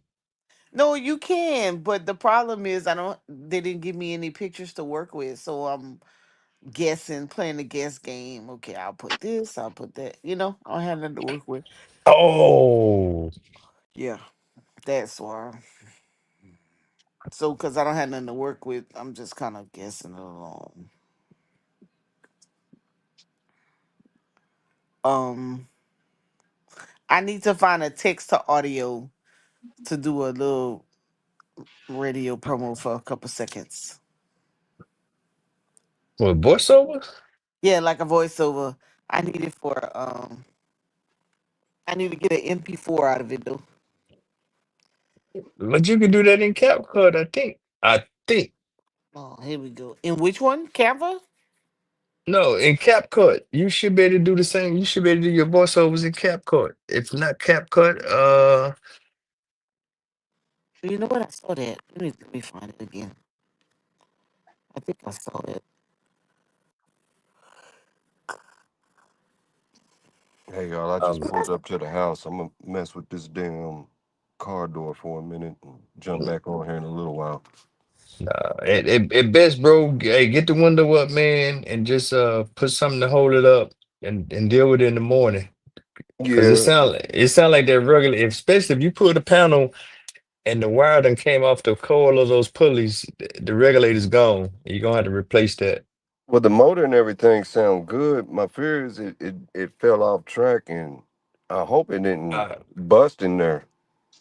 S20: No, you can, but the problem is I don't. They didn't give me any pictures to work with, so I'm guessing, playing the guess game. Okay, I'll put this. I'll put that. I don't have nothing to work with.
S4: Oh,
S20: Yeah, that's why. So, because I don't have nothing to work with, I'm just kind of guessing along. Um, I need to find a text to audio to do a little radio promo for a couple seconds.
S4: what voiceover?
S20: Yeah, like a voiceover. I need it for I need to get an MP4 out of it though.
S4: But you can do that in CapCut, I think. I think.
S20: Oh, here we go. In which one? Canva?
S4: No, in CapCut, you should be able to do the same. You should be able to do your voiceovers in CapCut. If not CapCut,
S20: You know what? I saw that. Let me find it again. I think I saw it.
S1: Hey y'all, I just
S4: um,
S1: pulled up to the house. I'm gonna mess with this damn car door for a minute and jump back on here in a little while.
S4: at best, bro, hey, get the window up, man, and just put something to hold it up and deal with it in the morning. Cause
S1: Yeah.
S4: it sound like that regular, especially if you pull the panel and the wire done came off the coil of those pulleys, the regulator's gone. You're gonna have to replace that.
S1: Well, the motor and everything sound good. My fear is it fell off track, and I hope it didn't
S4: Uh,
S1: bust in there.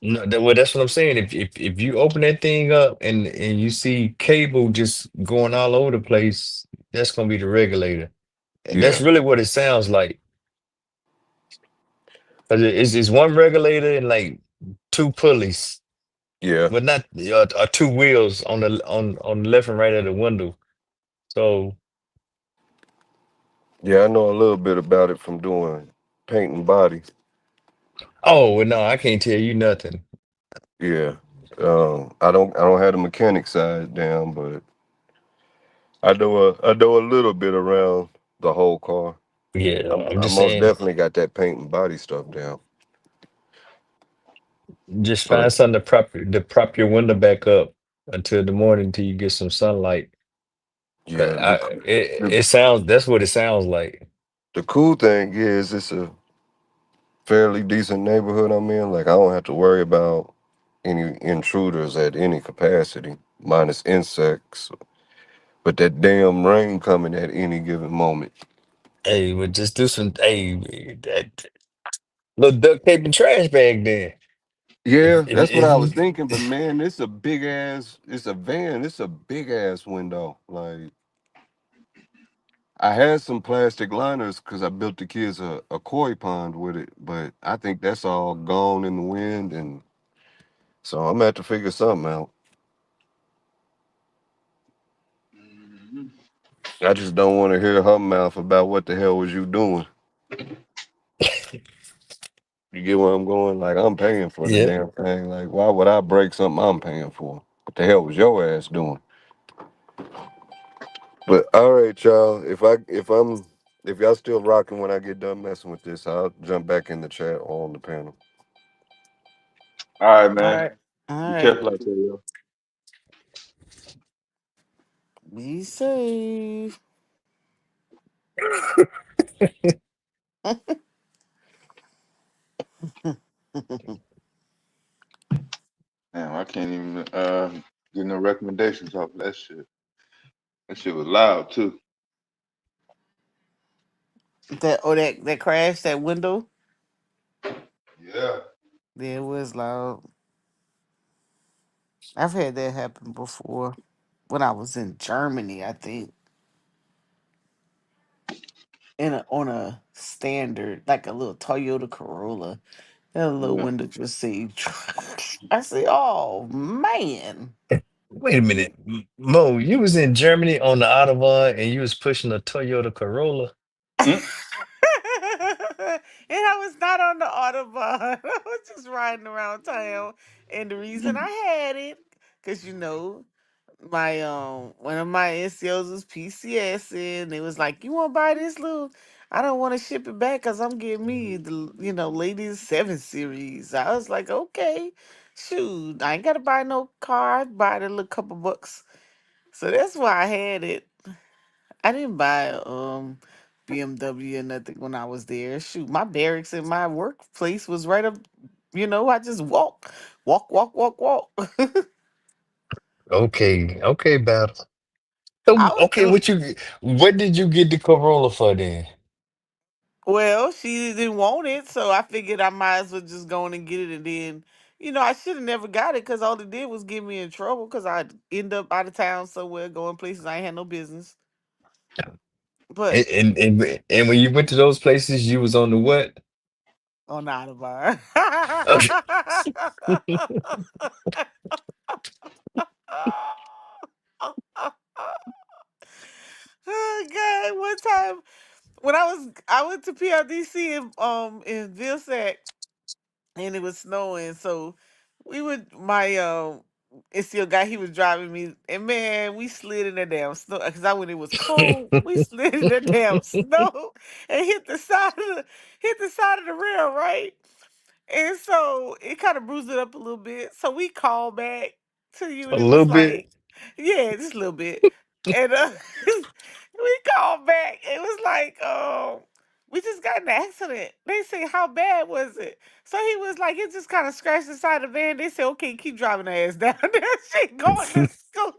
S4: no, well, that's what I'm saying. If you open that thing up and you see cable just going all over the place, that's gonna be the regulator. And that's
S1: Yeah.
S4: really what it sounds like. 'Cause it's one regulator and like two pulleys,
S1: Yeah.
S4: but not or two wheels on the left and right of the window. So,
S1: Yeah, I know a little bit about it from doing paint and body.
S4: oh well, no, I can't tell you nothing.
S1: Yeah. I don't have the mechanic side down, but I know a little bit around the whole car.
S4: Yeah, I'm
S1: I
S4: just
S1: most
S4: saying,
S1: definitely got that paint and body stuff down.
S4: just
S1: But
S4: find something to prop your window back up until the morning until you get some sunlight.
S1: yeah,
S4: It sounds that's what it sounds like.
S1: the cool thing is it's a fairly decent neighborhood I'm in. Like I don't have to worry about any intruders at any capacity, minus insects. But that damn rain coming at any given moment.
S4: Hey, but just do some that little duct tape and trash bag then.
S1: Yeah, that's what I was
S19: Isn't
S1: thinking. But man, it's a big ass. It's a van. It's a big ass window. Like I had some plastic liners because I built the kids a koi pond with it, but I think that's all gone in the wind, and so I'm gonna have to figure something out. I just don't want to hear her mouth about what the hell was you doing. You get where I'm going? Like I'm paying for the
S19: yeah.
S1: damn thing. Like why would I break something I'm paying for? What the hell was your ass doing? But all right, y'all. If y'all still rocking when I get done messing with this, I'll jump back in the chat or on the panel.
S11: All right,
S20: All
S11: man.
S20: right. All
S11: Be
S20: right.
S11: careful out there, yo.
S20: Be safe.
S11: Damn, I can't even get no recommendations off of that shit. That shit was loud too.
S20: That crash, that window.
S11: Yeah.
S20: Yeah, it was loud. I've had that happen before when I was in Germany, I think. On a standard, like a little Toyota Corolla. That little
S11: Yeah.
S20: window just say I say, oh man.
S19: Wait a minute, Mo. You was in Germany on the Autobahn and you was pushing a Toyota Corolla.
S11: Mm.
S20: And I was not on the Autobahn. I was just riding around town. And the reason I had it, because my one of my NCOs was PCS and they was like, you wanna buy this little, I don't want to ship it back because I'm getting me the ladies 7 series. I was like, okay, shoot, I ain't gotta buy no car, I buy the little couple bucks. So that's why I had it. I didn't buy BMW or nothing when I was there. Shoot, my barracks and my workplace was right up. I just walk.
S19: Okay, okay, battle. So
S20: I was
S19: okay, what did you get the Corolla for then?
S20: well. She didn't want it, so I figured I might as well just go on and get it. And then, I should have never got it because all it did was get me in trouble because I'd end up out of town somewhere, going places I ain't had no business. But
S19: And when you went to those places, you was on the what?
S20: on the Autobahn.
S19: Okay.
S20: Oh God! One time when I went to PRDC in Vilsack and it was snowing, so we would my it's still guy he was driving me and man we slid in the damn snow because I when it was cold we slid in the damn snow and hit the side of the rail right. And so it kind of bruised it up a little bit. So we called back to you
S19: A
S20: and it
S19: little
S20: was
S19: bit.
S20: like, yeah, just a little bit. And we called back. It was like, we just got in an accident. They say, how bad was it? So he was like, it just kind of scratched the side of the van. They said, okay, keep driving the ass down there. She going to school.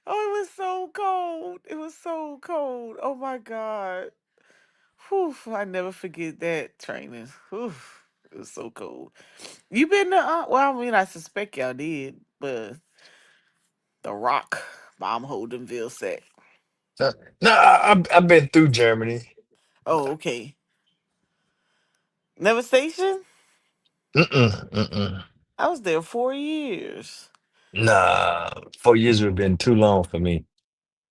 S20: Oh, it was so cold. It was so cold. Oh my God. Whew, I never forget that training. Whew, it was so cold. You been to well, I mean I suspect y'all did, but the rock bomb Holdenville set.
S19: No, I've been through Germany.
S20: Oh, okay. Never station?
S19: Mm-mm, mm-mm.
S20: I was there 4 years.
S19: Nah, 4 years would have been too long for me.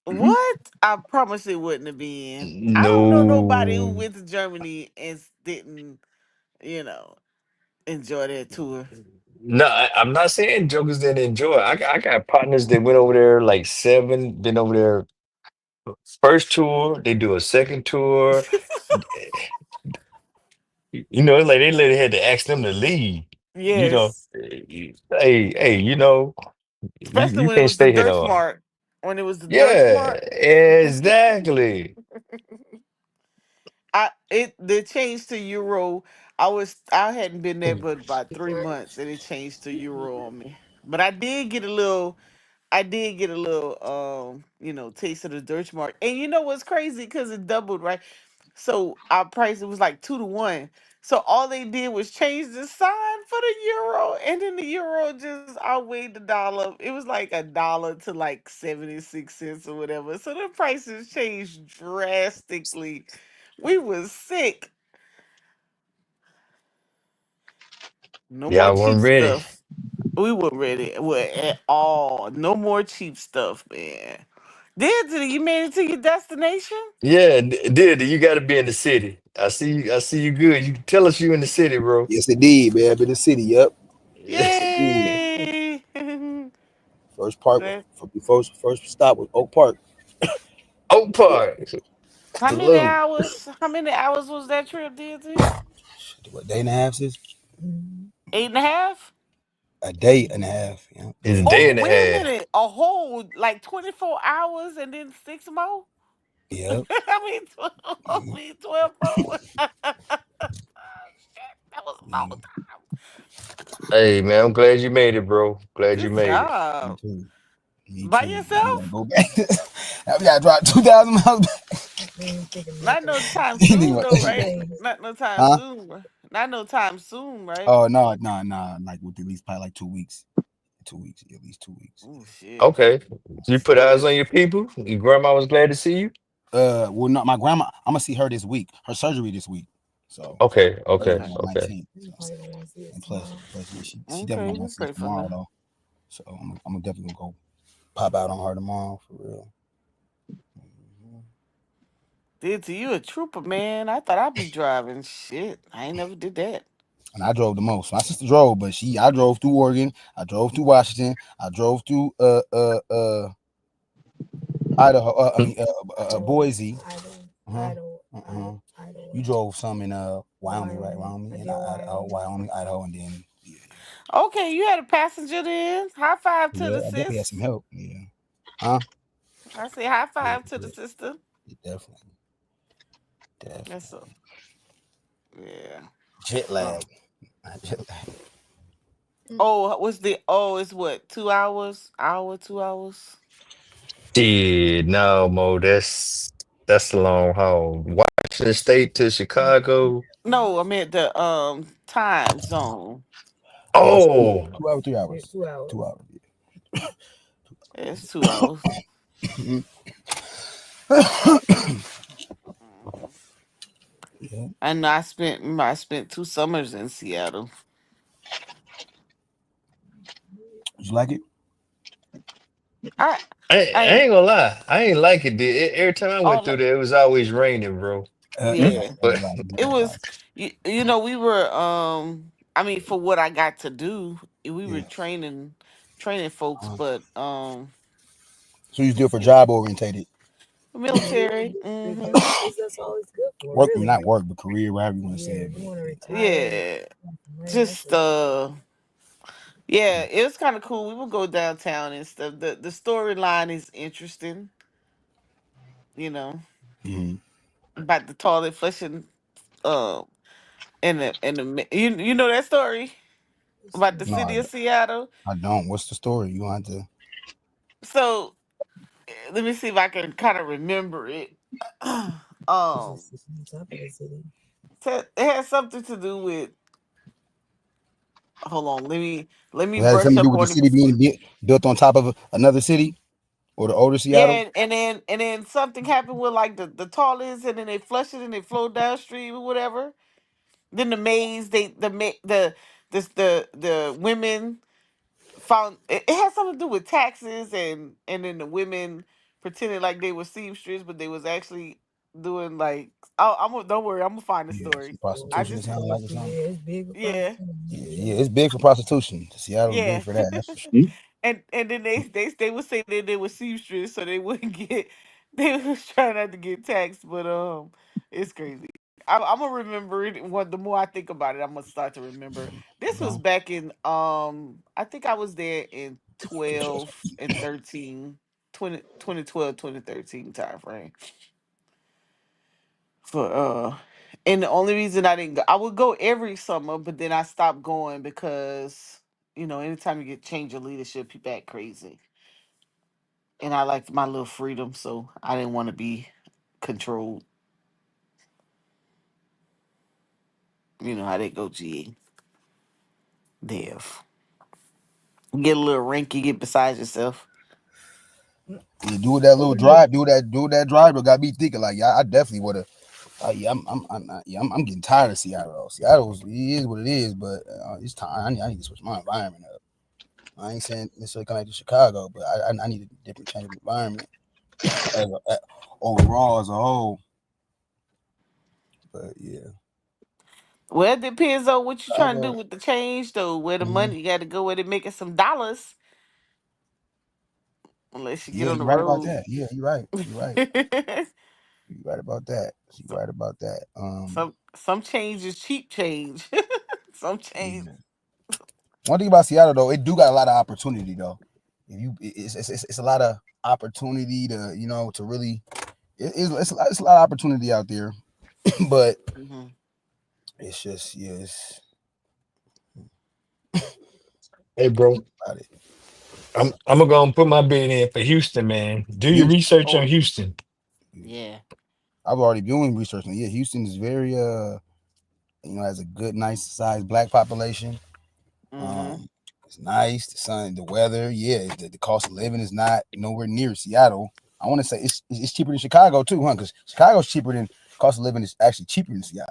S20: What? I promise it wouldn't have been. I don't know nobody who
S19: No,
S20: went to Germany and didn't, you know, enjoy that tour.
S19: no, I'm not saying jokers didn't enjoy it. I got partners that went over there like seven, been over there first tour, they do a second tour. It's like they literally had to ask them to leave. You know,
S20: Yes.
S19: hey,
S20: Especially
S19: you
S20: when it
S19: can't
S20: was the
S19: stay here
S20: Dirt
S19: no.
S20: Smart. When it was the Dirt
S19: Yeah,
S20: Smart.
S19: exactly.
S20: They changed to euro. I hadn't been there but about 3 months and it changed to euro on me. But I did get a little taste of the Deutschmark. And you know what's crazy? Because it doubled, right? So our price it was like 2 to 1. So all they did was change the sign for the euro, and then the euro just outweighed the dollar. It was like a dollar to like 76 cents or whatever. So the prices changed drastically. We was sick. No
S19: Yeah, I
S20: more
S19: wasn't
S20: cheap
S19: ready.
S20: stuff. We weren't ready at all. No more cheap stuff, man. Did you made it to your destination?
S19: Yeah, did you got to be in the city? I see you. I see you good. You tell us you in the city, bro.
S6: Yes, it did, man. In the city, yep. Yes, it did.
S20: Yay!
S6: First park,
S20: That-
S6: first stop was Oak Park.
S19: Oak Park.
S20: how many
S19: Salute.
S20: hours? How many hours was that trip, did?
S6: What, day and a half, sis?
S20: 8.5?
S6: A day and a half. Yeah, day
S19: It's a
S6: and a
S19: day
S20: Oh,
S6: half.
S19: and a
S20: wait a
S19: half.
S20: minute. A whole like 24 hours and then 6 more?
S6: Yep.
S20: I mean 12 more. Shit, that was a long time.
S19: Hey man, I'm glad you made it, bro. Glad you
S20: Good
S19: made it.
S6: Me
S20: job.
S6: too. Me
S20: By
S6: too. Now we gotta
S20: yourself?
S6: go back. Now we gotta drive 2,000 miles
S20: Not no time soon
S6: back.
S20: though, right? Not no time
S6: Huh?
S20: soon. Not no time soon, right?
S6: Oh no, no, no. Like with at least probably like 2 weeks. 2 weeks, at least 2 weeks.
S20: Oh shit.
S19: Okay. You put eyes
S20: Shit.
S19: on your people. Your grandma was glad to see you.
S6: Well, not my grandma. I'm gonna see her this week. Her surgery this week. So
S19: Okay.
S6: surgery
S19: Okay.
S20: Okay.
S6: on the
S19: Okay.
S6: 19th. And plus, yeah, she definitely
S20: Okay,
S6: gonna
S20: you
S6: want to see
S20: pray
S6: us
S20: for
S6: tomorrow
S20: her.
S6: though. So I'm definitely gonna go pop out on her tomorrow for real.
S20: Did to you a trooper, man. I thought I'd be driving. Shit. I ain't never did that.
S6: And I drove the most. My sister drove, but I drove through Oregon. I drove through Washington. I drove through Idaho. Boise. You drove some in Wyoming, right? Wyoming and Idaho, Wyoming, Idaho, and then
S20: Okay, you had a passenger then. High five to
S6: yeah,
S20: the
S6: I definitely had some
S20: sis.
S6: help. Yeah, huh?
S20: I say high
S6: Yeah,
S20: five to the sister.
S6: definitely, definitely.
S20: That's a yeah.
S6: Jet
S20: Oh.
S6: lag. Jet lag.
S20: Oh, what's the it's what, 2 hours? Hour, 2 hours?
S19: Did no Mo. That's a long haul. Washington State to Chicago.
S20: No, I meant the time zone.
S6: Oh, it's
S19: Oh,
S6: 2 hours, 3 hours. 2 hours.
S20: It's 2 hours. Mhm.
S6: Yeah.
S20: And I spent 2 summers in Seattle.
S6: Did you like it?
S20: I
S19: I
S20: I
S19: ain't gonna lie. I ain't like it. Every time I went
S20: all
S19: through there, it was always raining, bro.
S6: Yeah,
S20: yeah.
S19: But
S20: It was we were I mean for what I got to do, we were
S6: Yeah.
S20: training folks, but
S6: So you still for
S20: you know,
S6: job orientated?
S20: military.
S6: Work, not work, but career, whatever you want to say it.
S20: Yeah. Just yeah, it was kind of cool. We would go downtown and stuff. The storyline is interesting, you know,
S6: Mm-hmm.
S20: about the toilet flushing um you know that story about the
S6: No,
S20: city of Seattle.
S6: I don't. What's the story? You want to?
S20: So let me see if I can kind of remember it. It has something to do with. Hold on, let me
S6: It has
S20: brush
S6: something to do
S20: up
S6: with the
S20: on
S6: city
S20: it.
S6: being built on top of another city or the older Seattle.
S20: Yeah, and then something happened with like the toilets, and then they flush it and they flow downstream or whatever. Then the maids, the women found it had something to do with taxes, and then the women pretended like they were seamstress, but they was actually doing like don't worry, I'm gonna find the
S6: Yeah,
S20: story.
S6: some
S20: I
S6: prostitution. It
S20: just
S6: sounds like or something.
S20: yeah.
S6: Yeah, it's big for prostitution. Seattle's big
S20: Yeah.
S6: for that. That's for sure.
S20: And then they would say that they were seamstress, so they wouldn't get they was trying not to get taxed, but it's crazy. I'm gonna remember it. What the more I think about it, I'm gonna start to remember. This was
S6: No.
S20: back in I think I was there in 12 and 13, 2012, 2013 time frame for and the only reason I didn't go, I would go every summer, but then I stopped going because anytime you get change of leadership, people act crazy, and I liked my little freedom, so I didn't want to be controlled. You know how they go, GA. Dev. Get a little rinky, get beside yourself.
S5: Yeah, do that little drive, do that drive, but got me thinking like, yeah, I definitely would have. Yeah, I'm getting tired of Seattle. Seattle's it is what it is, but it's time. I need to switch my environment up. I ain't saying necessarily come back to Chicago, but I need a different change of environment overall as a whole. But yeah,
S20: Well, it depends on what you're trying to do
S5: Chicago.
S20: with the change, though. Where the
S5: Mm-hmm.
S20: money you got to go, where they making some dollars, unless you get
S5: Yeah,
S20: on the
S5: you're right about
S20: road.
S5: that. Yeah, you're right. You're right. You're right about that. You're right about that.
S20: some change is cheap change. Some change.
S5: Yeah. One thing about Seattle though, it do got a lot of opportunity though. If you, it's a lot of opportunity to to really, it's a lot of opportunity out there, but
S20: Hmm.
S5: it's just
S22: Hey, bro,
S5: about it.
S22: I'm gonna go and put my bid in for Houston, man. Do your
S5: Houston.
S22: research on
S20: Oh,
S22: Houston.
S20: yeah.
S5: I've already been doing research on. Yeah, Houston is very has a good, nice sized black population.
S20: Hmm.
S5: Um, it's nice. The sun, the weather. Yeah, the cost of living is not nowhere near Seattle. I want to say it's cheaper than Chicago too, huh? Because Chicago's cheaper than cost of living is actually cheaper than Seattle.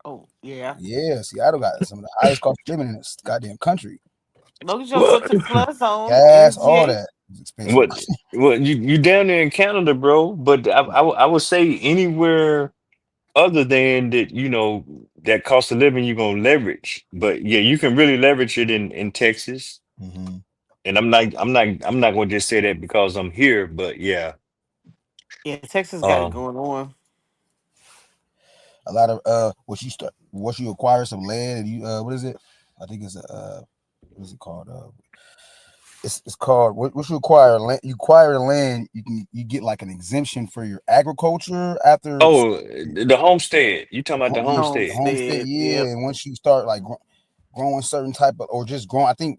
S20: Oh, yeah.
S5: Yeah, Seattle got some of the highest cost of living in this goddamn country.
S20: Long as you don't go
S22: What?
S20: to the flood zone,
S5: Gas, all
S20: MSGA.
S5: that is expensive.
S22: What? What? You down there in Canada, bro? But I would say anywhere other than that, that cost of living you're gonna leverage. But yeah, you can really leverage it in Texas.
S5: Mm-hmm.
S22: And I'm not gonna just say that because I'm here, but yeah.
S20: Yeah, Texas got it
S22: Um,
S20: going on.
S5: A lot of once you acquire some land and you what is it? I think it's what is it called? It's called what you acquire land. You acquire the land, you get like an exemption for your agriculture after
S22: oh, the homestead. You talking about the
S5: yeah,
S22: homestead?
S5: homestead.
S20: Homestead.
S5: Yeah,
S20: Yep.
S5: and once you start like growing certain type of or just growing, I think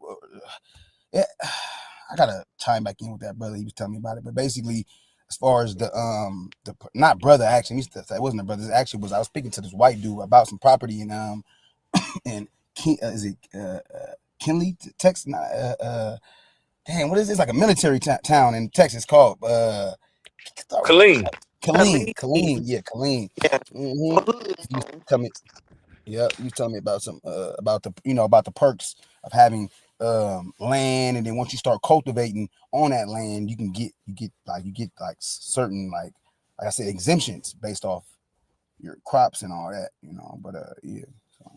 S5: yeah, I gotta time back in with that brother. He was telling me about it, but basically, as far as the not brother actually, it wasn't a brother. It actually was I was speaking to this white dude about some property in is it Kinley, Texas? Damn, what is this? Like a military town in Texas called start with a
S22: Colleen.
S5: Killeen,
S20: Colleen.
S5: yeah, Killeen.
S20: Yeah.
S5: Mm-hmm.
S20: Hood
S5: You
S20: zone.
S5: tell me, yeah, you tell me about some about the about the perks of having land, and then once you start cultivating on that land, you get like certain like I said exemptions based off your crops and all that, But yeah, so,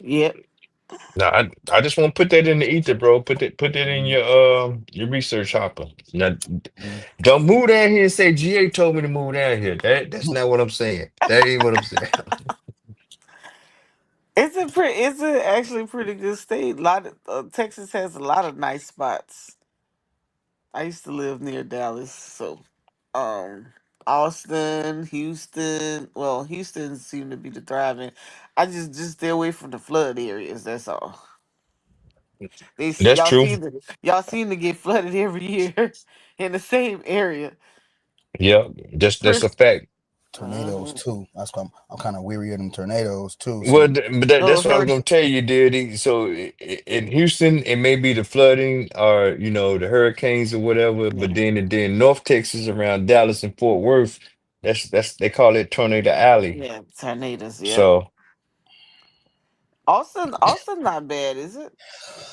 S20: Yep.
S22: No, I just want to put that in the ether, bro. Put that in
S5: mm-hmm,
S22: your research hopper. Now, don't move down here and say GA told me to move down here. That's not what I'm saying. That ain't what I'm saying.
S20: It's a actually pretty good state. Texas has a lot of nice spots. I used to live near Dallas, so um Austin, Houston. Well, Houston seemed to be the thriving. I just stay away from the flood areas. That's all.
S22: That's true.
S20: Y'all seem to get flooded every year in the same area.
S22: Yeah, that's a fact.
S5: tornadoes too. That's why I'm kind of weary of them tornadoes too.
S22: Well,
S5: So
S22: but
S20: Oh,
S22: that's what I was
S20: hurry.
S22: gonna tell you, dude. So in Houston, it may be the flooding or the hurricanes or whatever, but
S20: Yeah,
S22: then North Texas around Dallas and Fort Worth, that's they call it Tornado Alley.
S20: yeah, tornadoes. Yep.
S22: So
S20: Austin, not bad, is it?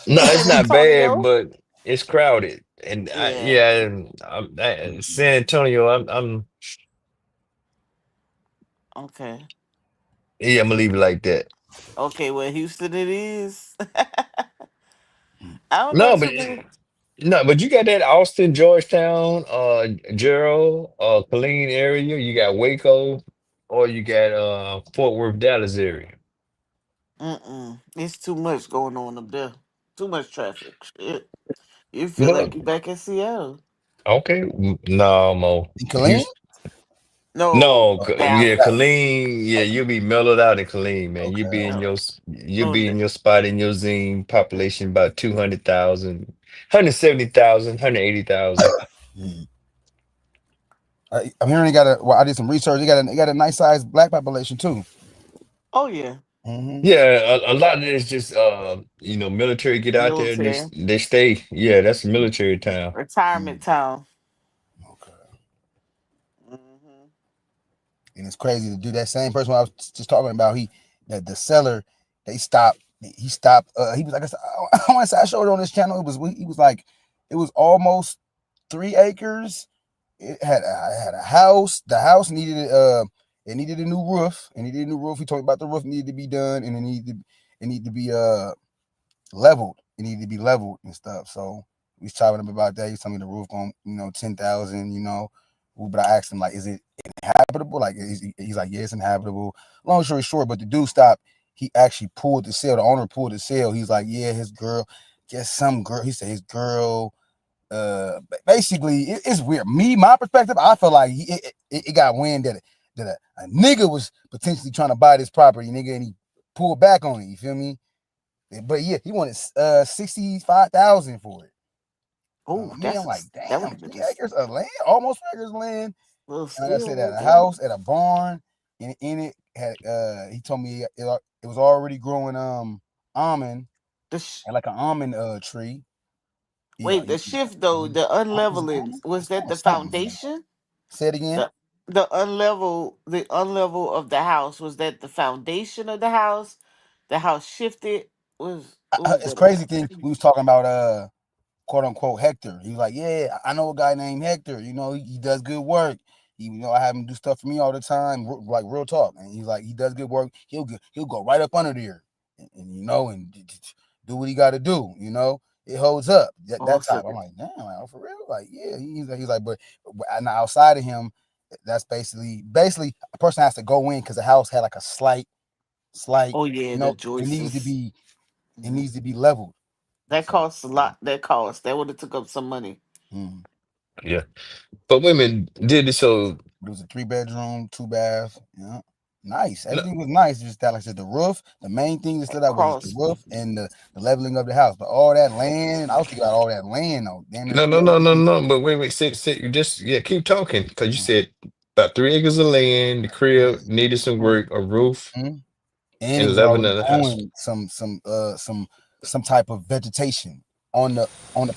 S22: no, it's
S20: San
S22: not bad,
S20: Antonio.
S22: but it's crowded. And
S20: Yeah.
S22: yeah, San Antonio, I'm
S20: Okay.
S22: yeah, I'm gonna leave it like that.
S20: Okay. Well, Houston, it is. I don't know
S22: No,
S20: too many.
S22: but you got that Austin, Georgetown, Gerald, Killeen area. You got Waco, or you got Fort Worth, Dallas area.
S20: Mm-mm. It's too much going on up there. Too much traffic. Shit. You feel
S22: Look,
S20: like you're back in Seattle.
S22: okay, no, Mo.
S5: in Killeen,
S22: Houston.
S20: No,
S22: No, yeah,
S20: Dallas.
S22: Killeen, yeah, you'll be mellowed out in Killeen, man.
S5: okay, okay.
S22: You'll
S20: No,
S22: be in your spot in your zine population about 200,000, 170,000, 180,000.
S5: Mm. I'm hearing they got a. Well, I did some research. They got a nice sized black population too.
S20: Oh yeah,
S5: Mm-hmm.
S22: Yeah, a lot of it is just military get out there and
S20: military
S22: they stay. Yeah, that's a military town.
S20: retirement town.
S5: Okay.
S20: Hmm.
S5: And it's crazy to do that. Same person I was just talking about. The seller, they stopped. He stopped. He was like, I want to say I showed it on this channel. He was like, it was almost 3 acres. It had a house. The house needed it needed a new roof. It needed a new roof. He talked about the roof needed to be done, and it needed to be leveled. It needed to be leveled and stuff. So we was talking about that. He told me the roof going, 10,000. But I asked him like, is it inhabitable? Like he's like, yeah, it's inhabitable. Long story short, but the dude stopped. He actually pulled the sale. The owner pulled the sale. He's like, yeah, his girl, guess some girl. He said his girl. Basically, it's weird. My perspective, I feel like it got wind that a nigga was potentially trying to buy this property, nigga, and he pulled back on it. You feel me? But yeah, he wanted 65,000 for it.
S20: Oh,
S5: Me, I'm like,
S20: that
S5: damn,
S20: would have been
S5: 3 acres of land, almost 3 acres of land.
S20: well
S5: And like I
S20: still
S5: said, at
S20: right
S5: a
S20: there.
S5: house, at a barn, and in it had he told me it was already growing almond,
S20: The sh-
S5: and like an almond tree. Yeah,
S20: Wait, the shift though, the
S5: is it
S20: unleveling,
S5: almond?
S20: was
S5: It's
S20: that
S5: called
S20: the
S5: something, man.
S20: foundation?
S5: Say it again.
S20: The unlevel of the house, was that the foundation of the house? The house shifted. Was What was
S5: It's
S20: that
S5: crazy
S20: about?
S5: thing. We was talking about quote unquote Hector. He was like, yeah, I know a guy named Hector. He does good work. I have him do stuff for me all the time, like real talk. And he's like, he does good work. He'll go right up under there, and do what he got to do. It holds up. That type. I'm
S20: Awesome.
S5: like, damn, like, for real. Like, yeah. He's like, but now outside of him, that's basically a person has to go in because the house had like a slight.
S20: Oh yeah, the
S5: It needs to
S20: joists.
S5: be it
S20: Mhm.
S5: needs to be leveled.
S20: That
S5: So.
S20: costs a lot. That would have took up some money.
S5: Mm.
S22: Yeah. But women did it so
S5: It was a 3 bedroom, 2 bath. Yeah. Nice.
S22: no,
S5: Everything was nice. Just that, like I said, the roof, the main thing that stood out was just the
S20: Cross.
S5: roof and the leveling of the house. But all that land, I was thinking about all that land though. Damn near
S22: no,
S5: three
S22: no, no, no,
S5: acres.
S22: no. But wait, sit. You just keep talking because you said about 3 acres of land, the crib needed some work, a roof,
S5: Mhm. And it
S22: and
S5: was
S22: 11
S5: already
S22: of the house.
S5: growing some type of vegetation on the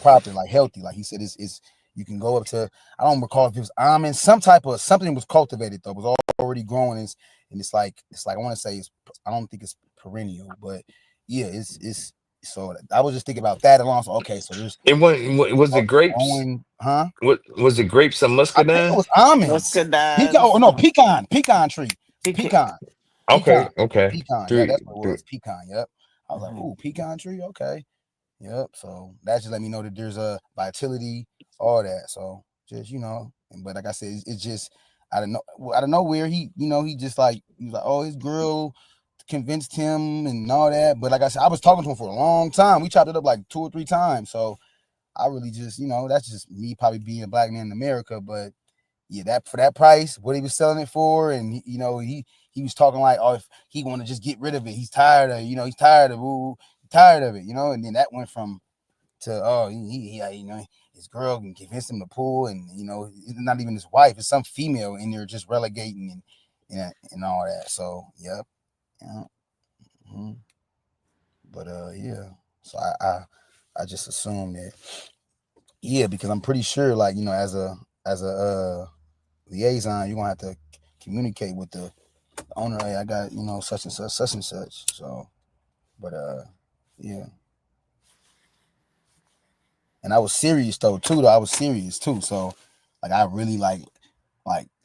S5: property, like healthy. Like he said, it's you can go up to, I don't recall if it was almond, some type of something was cultivated though. It was already growing, and it's like I want to say I don't think it's perennial, but yeah, it's so I was just thinking about that along. So okay, so there's
S22: It was it grapes?
S5: growing, huh?
S22: What was it grapes or
S5: I think it
S22: muscadine?
S5: was almonds. Pecan. Oh
S20: Muscadines.
S5: no, pecan tree.
S20: Pecan.
S5: Pecan.
S22: Okay,
S5: Pecan.
S22: okay.
S5: Pecan. Yeah,
S22: Three,
S5: that's what it
S22: three.
S5: was. Pecan. Yep. I was like,
S20: Mhm.
S5: ooh, pecan tree. Okay. Yep. So that just let me know that there's a vitality, all that. So just but like I said, it's just out of nowhere. He just like he was like, oh, his girl convinced him and all that. But like I said, I was talking to him for a long time. We chopped it up like 2 or 3 times. So I really just that's just me probably being a black man in America, but yeah, that for that price, what he was selling it for, and he was talking like, oh, if he want to just get rid of it, he's tired of, tired of it, and then that went from to his girl can convince him to pull, and it's not even his wife, it's some female in there just relegating and all that. So yep, yeah, mhm. But yeah, so I just assumed that, yeah, because I'm pretty sure like as a liaison, you're gonna have to communicate with the owner. Hey, I got such and such, such and such. So, but yeah. And I was serious though too. Though I was serious too. So, like I really like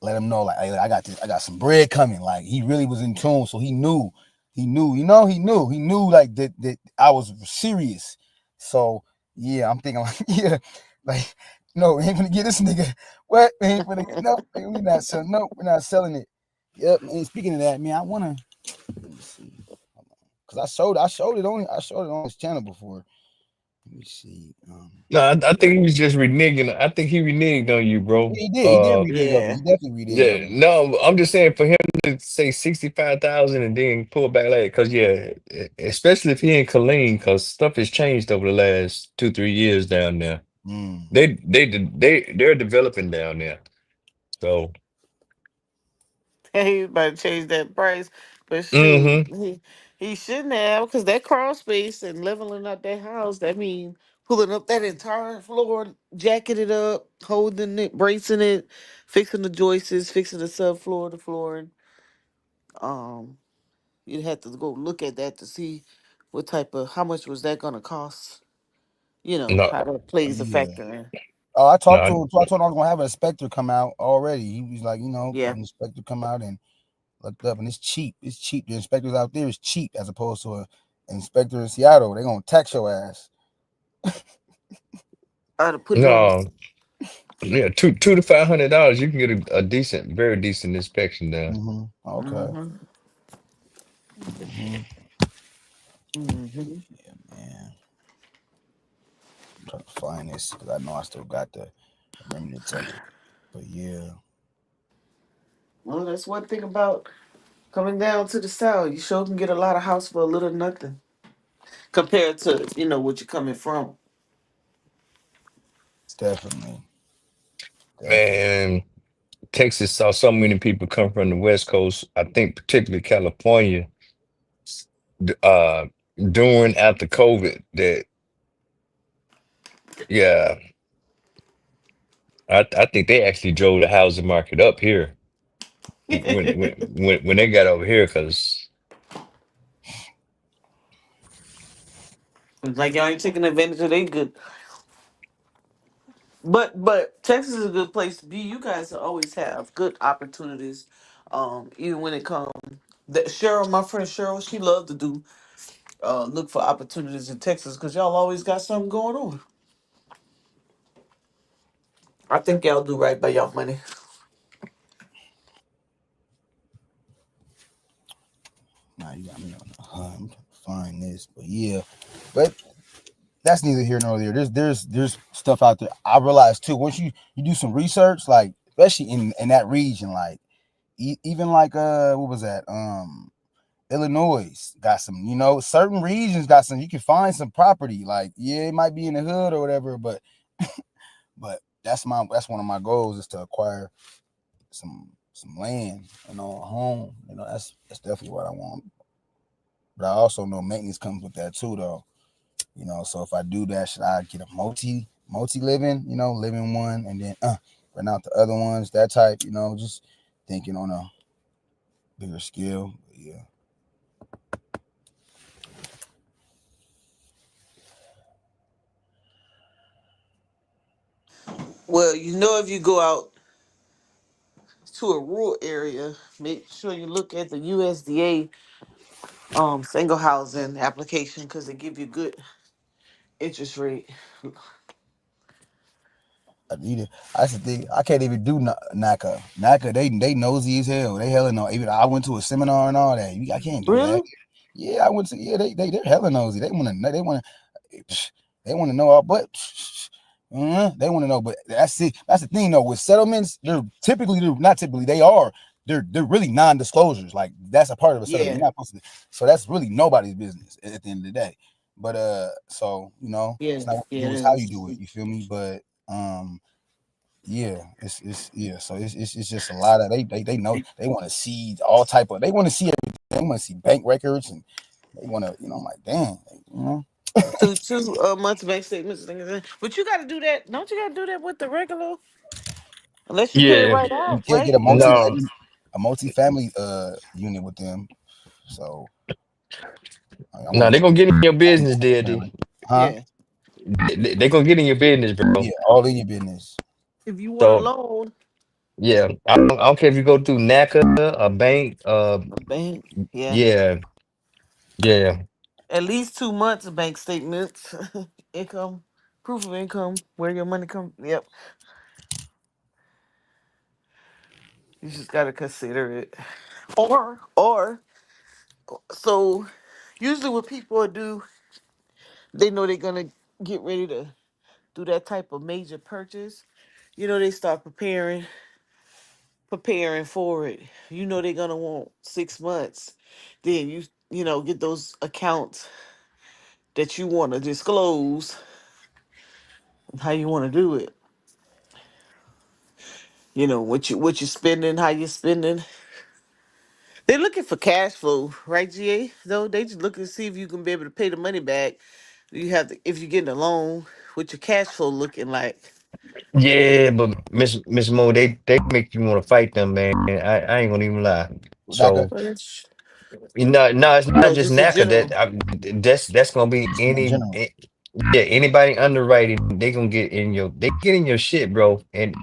S5: let him know like, hey, I got this, I got some bread coming. Like he really was in tune. So he knew like that I was serious. So yeah, I'm thinking like yeah, like no, we ain't gonna get this nigga. What? We ain't gonna get no. We not selling. No, we're not selling it. Yep. And speaking of that, man, I wanna let me see because I showed it on his channel before. Let me see.
S22: No, I think he was just reneging. I think he reneged on you, bro.
S5: Yeah, he did. He did renege on me.
S20: Yeah.
S5: He definitely reneged
S22: Yeah,
S5: on me.
S22: no, I'm just saying for him to say 65,000 and then pull back like, cause yeah, especially if he in Killeen, cause stuff has changed over the last 2, 3 years down there.
S5: Mm.
S22: They're developing down there. So,
S20: He about to change that price, but shoot,
S22: mm-hmm.
S20: he shouldn't have, because that crawl space and leveling up that house, that mean pulling up that entire floor, jacking it up, holding it, bracing it, fixing the joists, fixing the subfloor, the flooring. Um, you'd have to go look at that to see what type of how much was that gonna cost. You know
S22: No,
S20: how that plays a
S5: Yeah.
S20: factor in.
S5: Oh, I talked to
S22: no,
S5: him. So I told him I was gonna have an inspector come out already. He was like,
S20: Yeah.
S5: have an inspector come out and looked up, and it's cheap. It's cheap. The inspectors out there is cheap as opposed to an inspector in Seattle. They're gonna tax your ass.
S20: I'd have put it on.
S22: no. Yeah, two to $500, you can get a decent, very decent inspection done.
S5: Okay.
S20: Mm-hmm.
S5: hmm
S20: Mm-hmm.
S5: Yeah, man. I'm trying to find this because I know I still got the remnants of it. But yeah,
S20: Well, that's one thing about coming down to the south. You sure can get a lot of house for a little nothing compared to what you're coming from.
S5: definitely, definitely.
S22: Man, Texas saw so many people come from the West Coast. I think particularly California, uh, during after COVID. That yeah, I think they actually drove the housing market up here when they got over here. Cause
S20: It's like y'all ain't taking advantage of they good. But Texas is a good place to be. You guys always have good opportunities. Even when it comes, that Cheryl, my friend Cheryl, she loved to do look for opportunities in Texas because y'all always got something going on. I think y'all do right by y'all money.
S5: Nah, you got me on the hunt. I'm trying to find this, but yeah, but that's neither here nor there. There's stuff out there. I realized too. Once you do some research, like especially in that region, like even like what was that? Illinois got some. Certain regions got some. You can find some property. Like yeah, it might be in the hood or whatever, but that's one of my goals is to acquire some land, a home. That's definitely what I want. But I also know maintenance comes with that too, though. So if I do that, should I get a multi living, living one and then rent out the other ones, that type, just thinking on a bigger scale. But yeah.
S20: Well, if you go out to a rural area, make sure you look at the USDA single housing application because they give you good interest rate.
S5: I need it. That's the thing. I can't even do NACA. NACA, they nosy as hell. They hella know. Even I went to a seminar and all that. I can't do that.
S20: Really?
S5: Yeah, I went to. Yeah, they're hella nosy. They want to know. They want to know all. But they want to know. But that's it. That's the thing though. With settlements, they're not typically. They're really non-disclosures. Like that's a part of a settlement.
S20: Yeah.
S5: You're not supposed to. So that's really nobody's business at the end of the day. But so
S20: Yeah.
S5: it's not what you
S20: Yeah.
S5: do.
S20: It
S5: It's how you
S20: is.
S5: do it. You feel me? But yeah, it's yeah. So it's just a lot of they know they want to see all type of they want to see everything. They want to see bank records and they want to I'm like damn.
S20: Two months bank statements, things like that. But you got to do that. Don't you got to do that with the regular? Unless you pay it
S22: yeah,
S20: right
S5: You
S20: off,
S5: can't get
S20: right?
S5: a
S22: no,
S5: multi-family unit with them. So I
S22: no,
S5: want
S22: they're
S5: to
S22: gonna get in your
S5: own
S22: business,
S5: multi-family.
S22: daddy.
S5: Huh?
S20: Yeah.
S22: They gonna get in your business,
S5: Yeah,
S22: bro.
S5: all in your business.
S20: If you want a
S22: So
S20: loan,
S22: yeah, I don't care if you go through NACA, a bank,
S20: a bank, yeah,
S22: yeah, yeah.
S20: at least 2 months of bank statements, income, proof of income, where your money come. Yep, you just got to consider it. Or so usually what people do, they know they're gonna get ready to do that type of major purchase. They start preparing for it. They're gonna want 6 months. Then get those accounts that you want to disclose and how you want to do it. You know what you spending, how you spending. They're looking for cash flow, right, GA? Though they just looking to see if you can be able to pay the money back. You have to if you're getting a loan, what your cash flow looking like.
S19: Yeah, but Miss Mo, they make you want to fight them, man. I ain't gonna even lie.
S5: NACA.
S19: So
S20: Well, it's,
S19: no, it's not
S20: no,
S19: just
S20: just in
S19: NACA.
S20: general.
S19: That's gonna be
S5: Just in
S19: any
S5: general.
S19: yeah, anybody underwriting, they gonna get in your shit, bro. And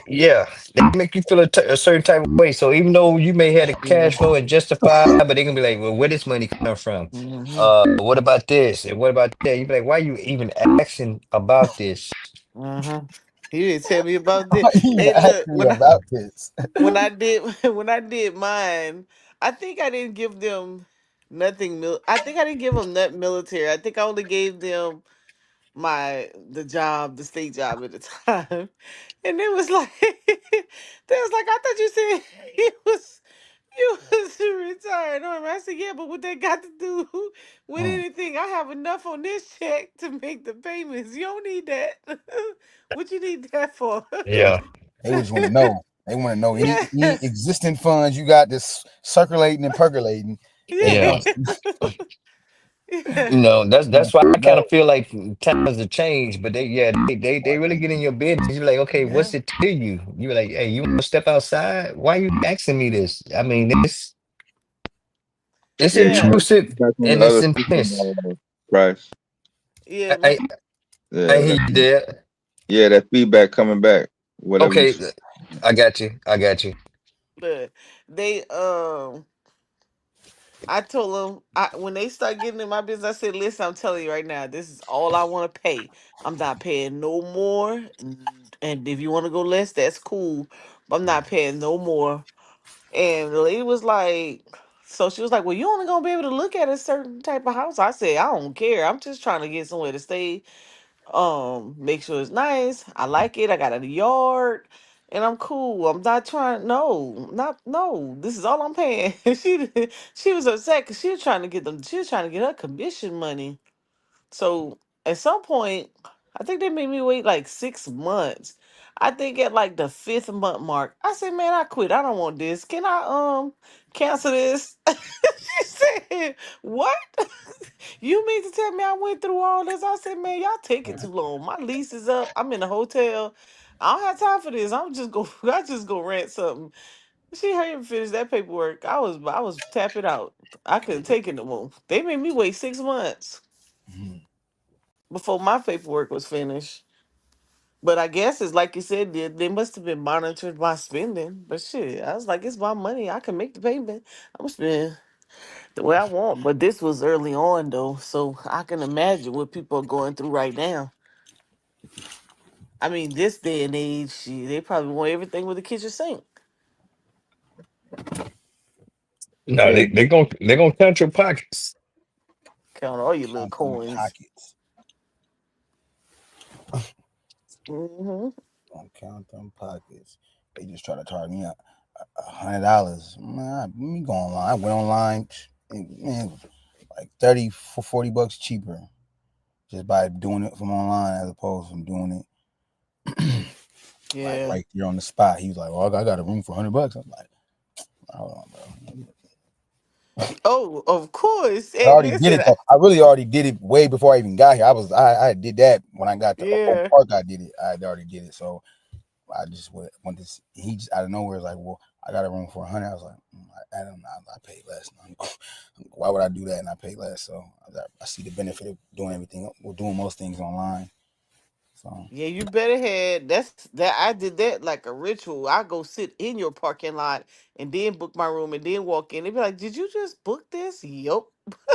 S19: yeah, they make you feel a certain type of way. So even though you may have the
S20: Yeah.
S19: cash flow and justify, but they gonna be like, well, where this money come from?
S20: Mm-hmm.
S19: What about this and what about that? You be like, why you even asking about this?
S20: Uh-huh. You didn't tell me about this.
S5: You even
S20: Hey,
S5: asked
S20: look,
S5: me about this.
S20: when I did when I did mine, I think I didn't give them nothing. I think I didn't give them nothing military. I think I only gave them the job, the state job at the time, and it was like they was like, I thought you said you was retired. I said, yeah, but what that got to do with
S5: Mm.
S20: anything? I have enough on this check to make the payments. You don't need that. What you need that for?
S19: Yeah,
S5: They just want to know. They want to know any
S20: Yeah,
S5: existing funds you got that's circulating and percolating. They
S19: yeah.
S20: yeah,
S5: want
S20: yeah,
S19: That's why I
S5: to
S19: kind
S5: know.
S19: of feel like times have changed, but they really get in your business. You're like, okay,
S20: yeah,
S19: what's it to you? You're like, hey, you want to step outside? Why you asking me this? I mean, it's
S11: Yeah, you
S20: yeah,
S11: got
S19: intrusive
S11: back on
S19: and
S11: the
S19: it's
S11: other system,
S19: intense.
S11: Price.
S20: yeah.
S19: I I, I
S11: Yeah,
S19: hear you there.
S11: yeah, that feedback coming back. Whatever you.
S19: Okay, I got you. I got you.
S20: Look, they I told them when they start getting in my business, I said, "Listen, I'm telling you right now, this is all I want to pay. I'm not paying no more. And if you want to go less, that's cool. But I'm not paying no more." And the lady was like, "So she was like, well, you only gonna be able to look at a certain type of house." I said, "I don't care. I'm just trying to get somewhere to stay. Make sure it's nice. I like it. I got a yard." And I'm cool. I'm not trying. No, not no. This is all I'm paying. She was upset because she was trying to get them. She was trying to get her commission money. So at some point, I think they made me wait like 6 months. I think at like the fifth month mark, I said, "Man, I quit. I don't want this. Can I cancel this?" She said, "What? You mean to tell me I went through all this?" I said, "Man, y'all taking too long. My lease is up. I'm in a hotel. I don't have time for this. I'm just go. I just go rent something." She hurried and finished that paperwork. I was tapping out. I couldn't take it no more. They made me wait 6 months before my paperwork was finished. But I guess it's like you said, they must have been monitored my spending. But shit, I was like, it's my money. I can make the payment. I'm spending the way I want. But this was early on though, so I can imagine what people are going through right now. I mean, this day and age, shit, they probably want everything with a kitchen sink.
S19: No,
S11: Yeah,
S19: they gonna count your pockets.
S20: Count all your little
S5: Count them
S20: coins.
S5: pockets.
S20: Hmm.
S5: Don't count them pockets. They just try to charge me $100. Man, let me go online. I went online, and man, like 30 for $40 cheaper just by doing it from online as opposed to doing it like
S20: Yeah.
S5: right there on the spot. He was like, "Well, I got a room for $100." I'm like, "Hold on, bro."
S20: Oh, of course.
S5: I
S20: Hey,
S5: already did
S20: listen.
S5: it though. I really already did it way before I even got here. I did that when I got to Oak
S20: Yeah.
S5: Park. I did it. I had already did it. So I just went to see, he just out of nowhere was like, "Well, I got a room for $100." I was like, I don't know. I paid less. Why would I do that and I pay less? So I see the benefit of doing everything. We're doing most things online. So
S20: Yeah, you better had that. I did that like a ritual. I go sit in your parking lot and then book my room and then walk in. They be like, "Did you just book this?" Yup.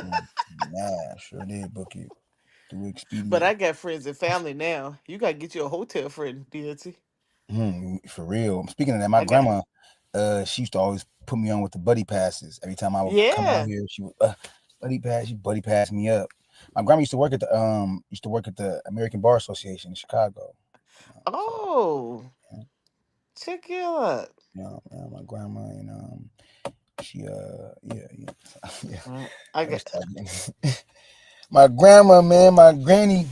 S5: yeah, sure did book it through
S20: But
S5: Expedia.
S20: I got friends and family now. You gotta get you a hotel friend, DLT.
S5: For real. Speaking of that, my
S20: I got
S5: grandma, she used to always put me on with the buddy passes. Every time I would come out
S20: yeah.
S5: here, she would she buddy pass me up. My grandma used to work at the American Bar Association in Chicago. So
S20: Oh, check you out.
S5: my grandma and she yeah.
S20: I
S5: I just
S20: got
S5: started getting my grandma, man, my granny,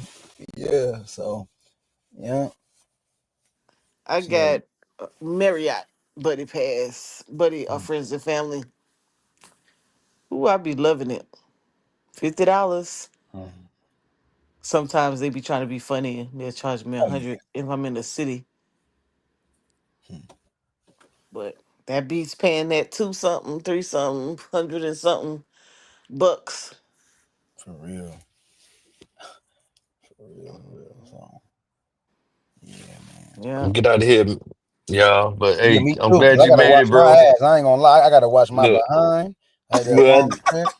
S5: yeah. So yeah,
S20: I
S5: See that?
S20: got Marriott Buddy Pass, Buddy friends and family. Ooh, I be loving it. $50. Sometimes they be trying to be funny and they'll charge me
S5: Oh yeah.
S20: 100 if I'm in the city. But that beats paying that two something, three something, hundred and something bucks.
S5: For real. For real. So yeah, man.
S20: Yeah.
S22: Get out of here, y'all. But
S5: Yeah,
S22: hey,
S5: me
S22: I'm
S5: too. Cause
S22: glad
S5: I
S22: you
S5: gotta
S22: made
S5: watch
S22: it,
S5: my
S22: bro.
S5: ass. I ain't gonna lie. I gotta watch my
S22: Look,
S5: behind. I had that
S22: but
S5: long trip.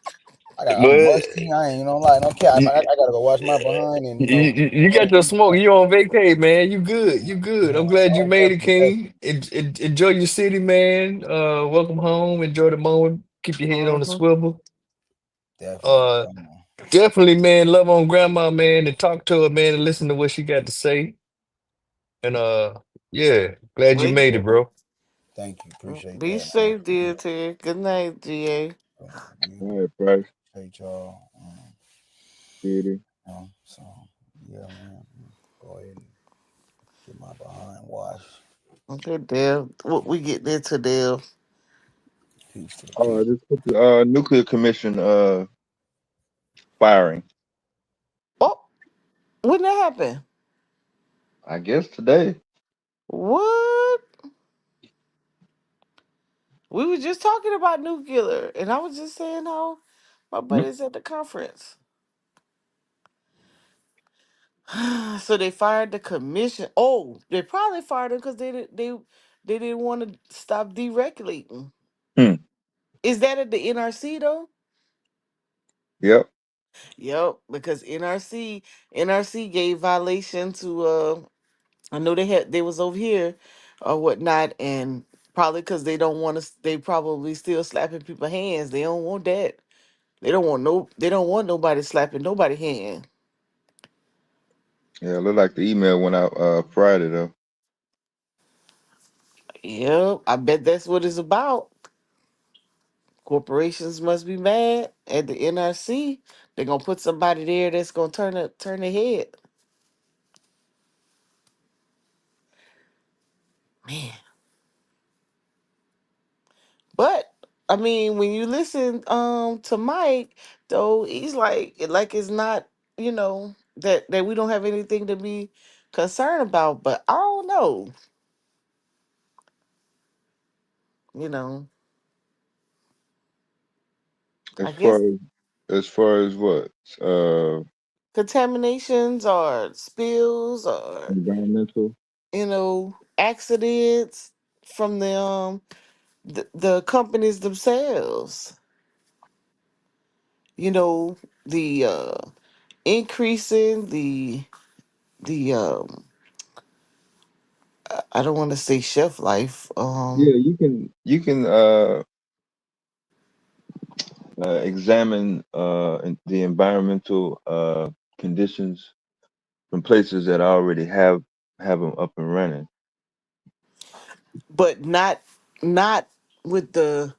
S5: I'm
S22: but
S5: musty. I ain't gonna lie. No cap.
S22: you,
S5: I gotta go watch my behind and
S22: you got your smoke. You on vacay, man. You good. You good. I'm glad you
S5: oh,
S22: made it,
S5: definitely.
S22: King. Enjoy your city, man. Welcome home. Enjoy the moment. Keep your head on the
S20: Mm-hmm.
S22: swivel.
S5: Definitely.
S22: Uh, definitely, man. Love on grandma, man, and talk to her, man, and listen to what she got to say. And yeah, glad you
S20: Wait.
S22: made it, bro.
S5: Thank you. Appreciate
S20: Be
S5: that, man.
S20: safe, dear Ted. Good night, GA.
S21: All right, Price.
S5: Appreciate y'all.
S21: Kitty.
S5: So yeah, man. Go ahead and get my behind washed.
S20: Okay, Dale. What we get there to Dale.
S5: Peace to the
S21: Oh,
S5: people.
S21: just put the nuclear commission firing.
S20: Oh, when that happen?
S21: I guess today.
S20: What? We were just talking about nuclear, and I was just saying how my
S21: Mm,
S20: buddy's at the conference. So they fired the commission. Oh, they probably fired him because they didn't want to stop deregulating.
S21: Hmm.
S20: Is that at the NRC though?
S21: Yep.
S20: Yep, because NRC gave violation to I know they was over here or whatnot, and probably because they don't want to, they probably still slapping people hands. They don't want that. They don't want nobody slapping nobody hand.
S21: Yeah, it looked like the email went out Friday though.
S20: Yep, I bet that's what it's about. Corporations must be mad at the NRC. They're gonna put somebody there that's gonna turn their head. Man. But I mean, when you listen to Mike, though, he's like it's not, that we don't have anything to be concerned about. But I don't know, you know.
S21: As
S20: I guess
S21: far as what? Uh
S20: contaminations or spills or
S21: Environmental.
S20: accidents from the companies themselves. The increasing the I don't want to say shelf life.
S21: Yeah, you can examine the environmental conditions from places that already have them up and running.
S20: but not with the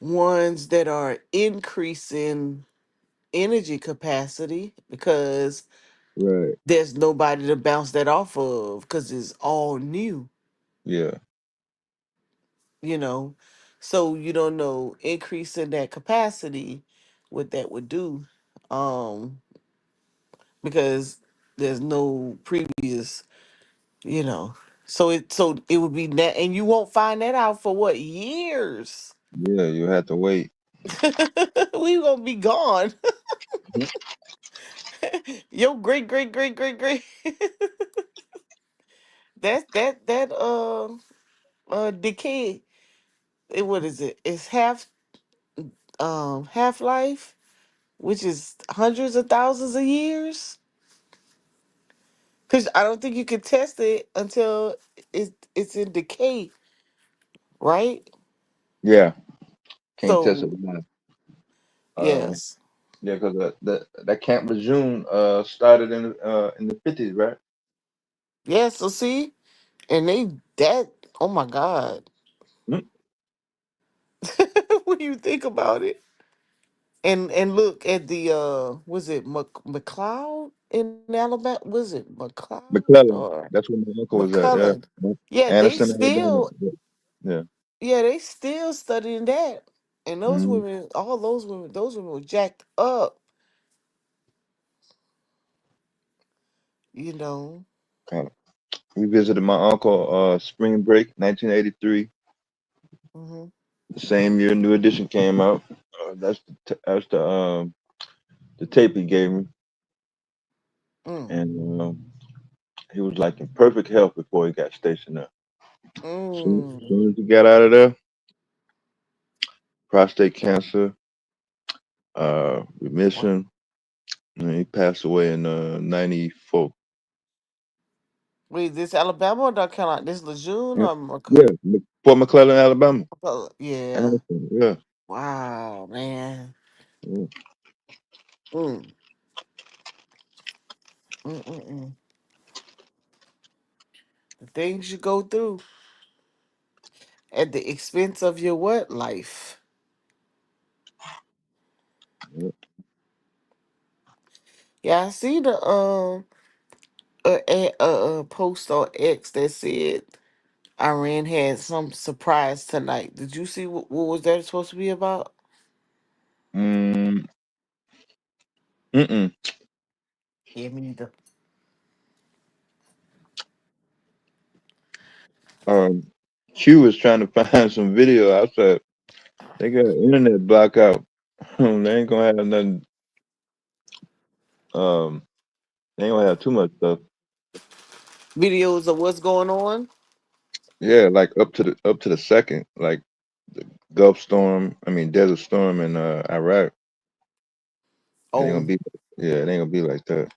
S20: ones that are increasing energy capacity because
S21: Right.
S20: there's nobody to bounce that off of because it's all new,
S21: Yeah.
S20: you know. So you don't know increasing that capacity what that would do. Um because there's no previous, you know. So it would be that, and you won't find that out for what, years.
S21: Yeah, you have to wait.
S20: We gonna be gone.
S21: Mhm.
S20: Your great. That decay. What is it? It's half life, which is hundreds of thousands of years. Cause I don't think you can test it until it's in decay, right?
S21: Yeah, can't test it
S20: So
S21: with that.
S20: yes,
S21: Yeah, because that Camp Lejeune started in the 50s, right?
S20: yeah. So see, and they that. Oh my God,
S21: Mm.
S20: when you think about it, and look at the was it McLeod? in Alabama. Was it McLeod
S11: McClellan.
S20: or
S11: That's where my uncle was at.
S20: McCullough?
S11: Yeah,
S20: Yeah, they
S11: Anderson, Alabama.
S20: still,
S11: Yeah.
S20: yeah, they still studying that. And those
S11: Mm-hmm.
S20: women, all those women were jacked up, you know.
S11: We visited my uncle spring break 1983.
S20: Hmm.
S11: The same year New Edition came out. That's the tape he gave me,
S20: Mm.
S11: and he was like in perfect health before he got stationed there.
S20: Mm.
S11: Soon as he got out of there, prostate cancer,
S20: Wow.
S11: remission, and he passed away in '94.
S20: Wait, this Alabama or North Carolina? This Lejeune
S11: Yeah,
S20: or
S11: yeah, Fort McClellan, Alabama.
S20: McCullough? Yeah.
S11: Anderson, yeah.
S20: Wow, man.
S11: Mm.
S20: Mm. Mm-mm-mm. The things you go through at the expense of your what life? Yeah, I see the post on X that said Iran had some surprise tonight. Did you see what was that supposed to be about?
S11: Mm, mm-mm.
S20: Yeah, me neither.
S11: Q was trying to find some video. I said they got internet blackout. They ain't gonna have nothing. Um, they ain't gonna have too much stuff.
S20: Videos of what's going on.
S11: Yeah, like up to the second, like Gulf Storm. I mean Desert Storm in Iraq. It ain't gonna
S20: Oh,
S11: be. Yeah, it ain't gonna be like that.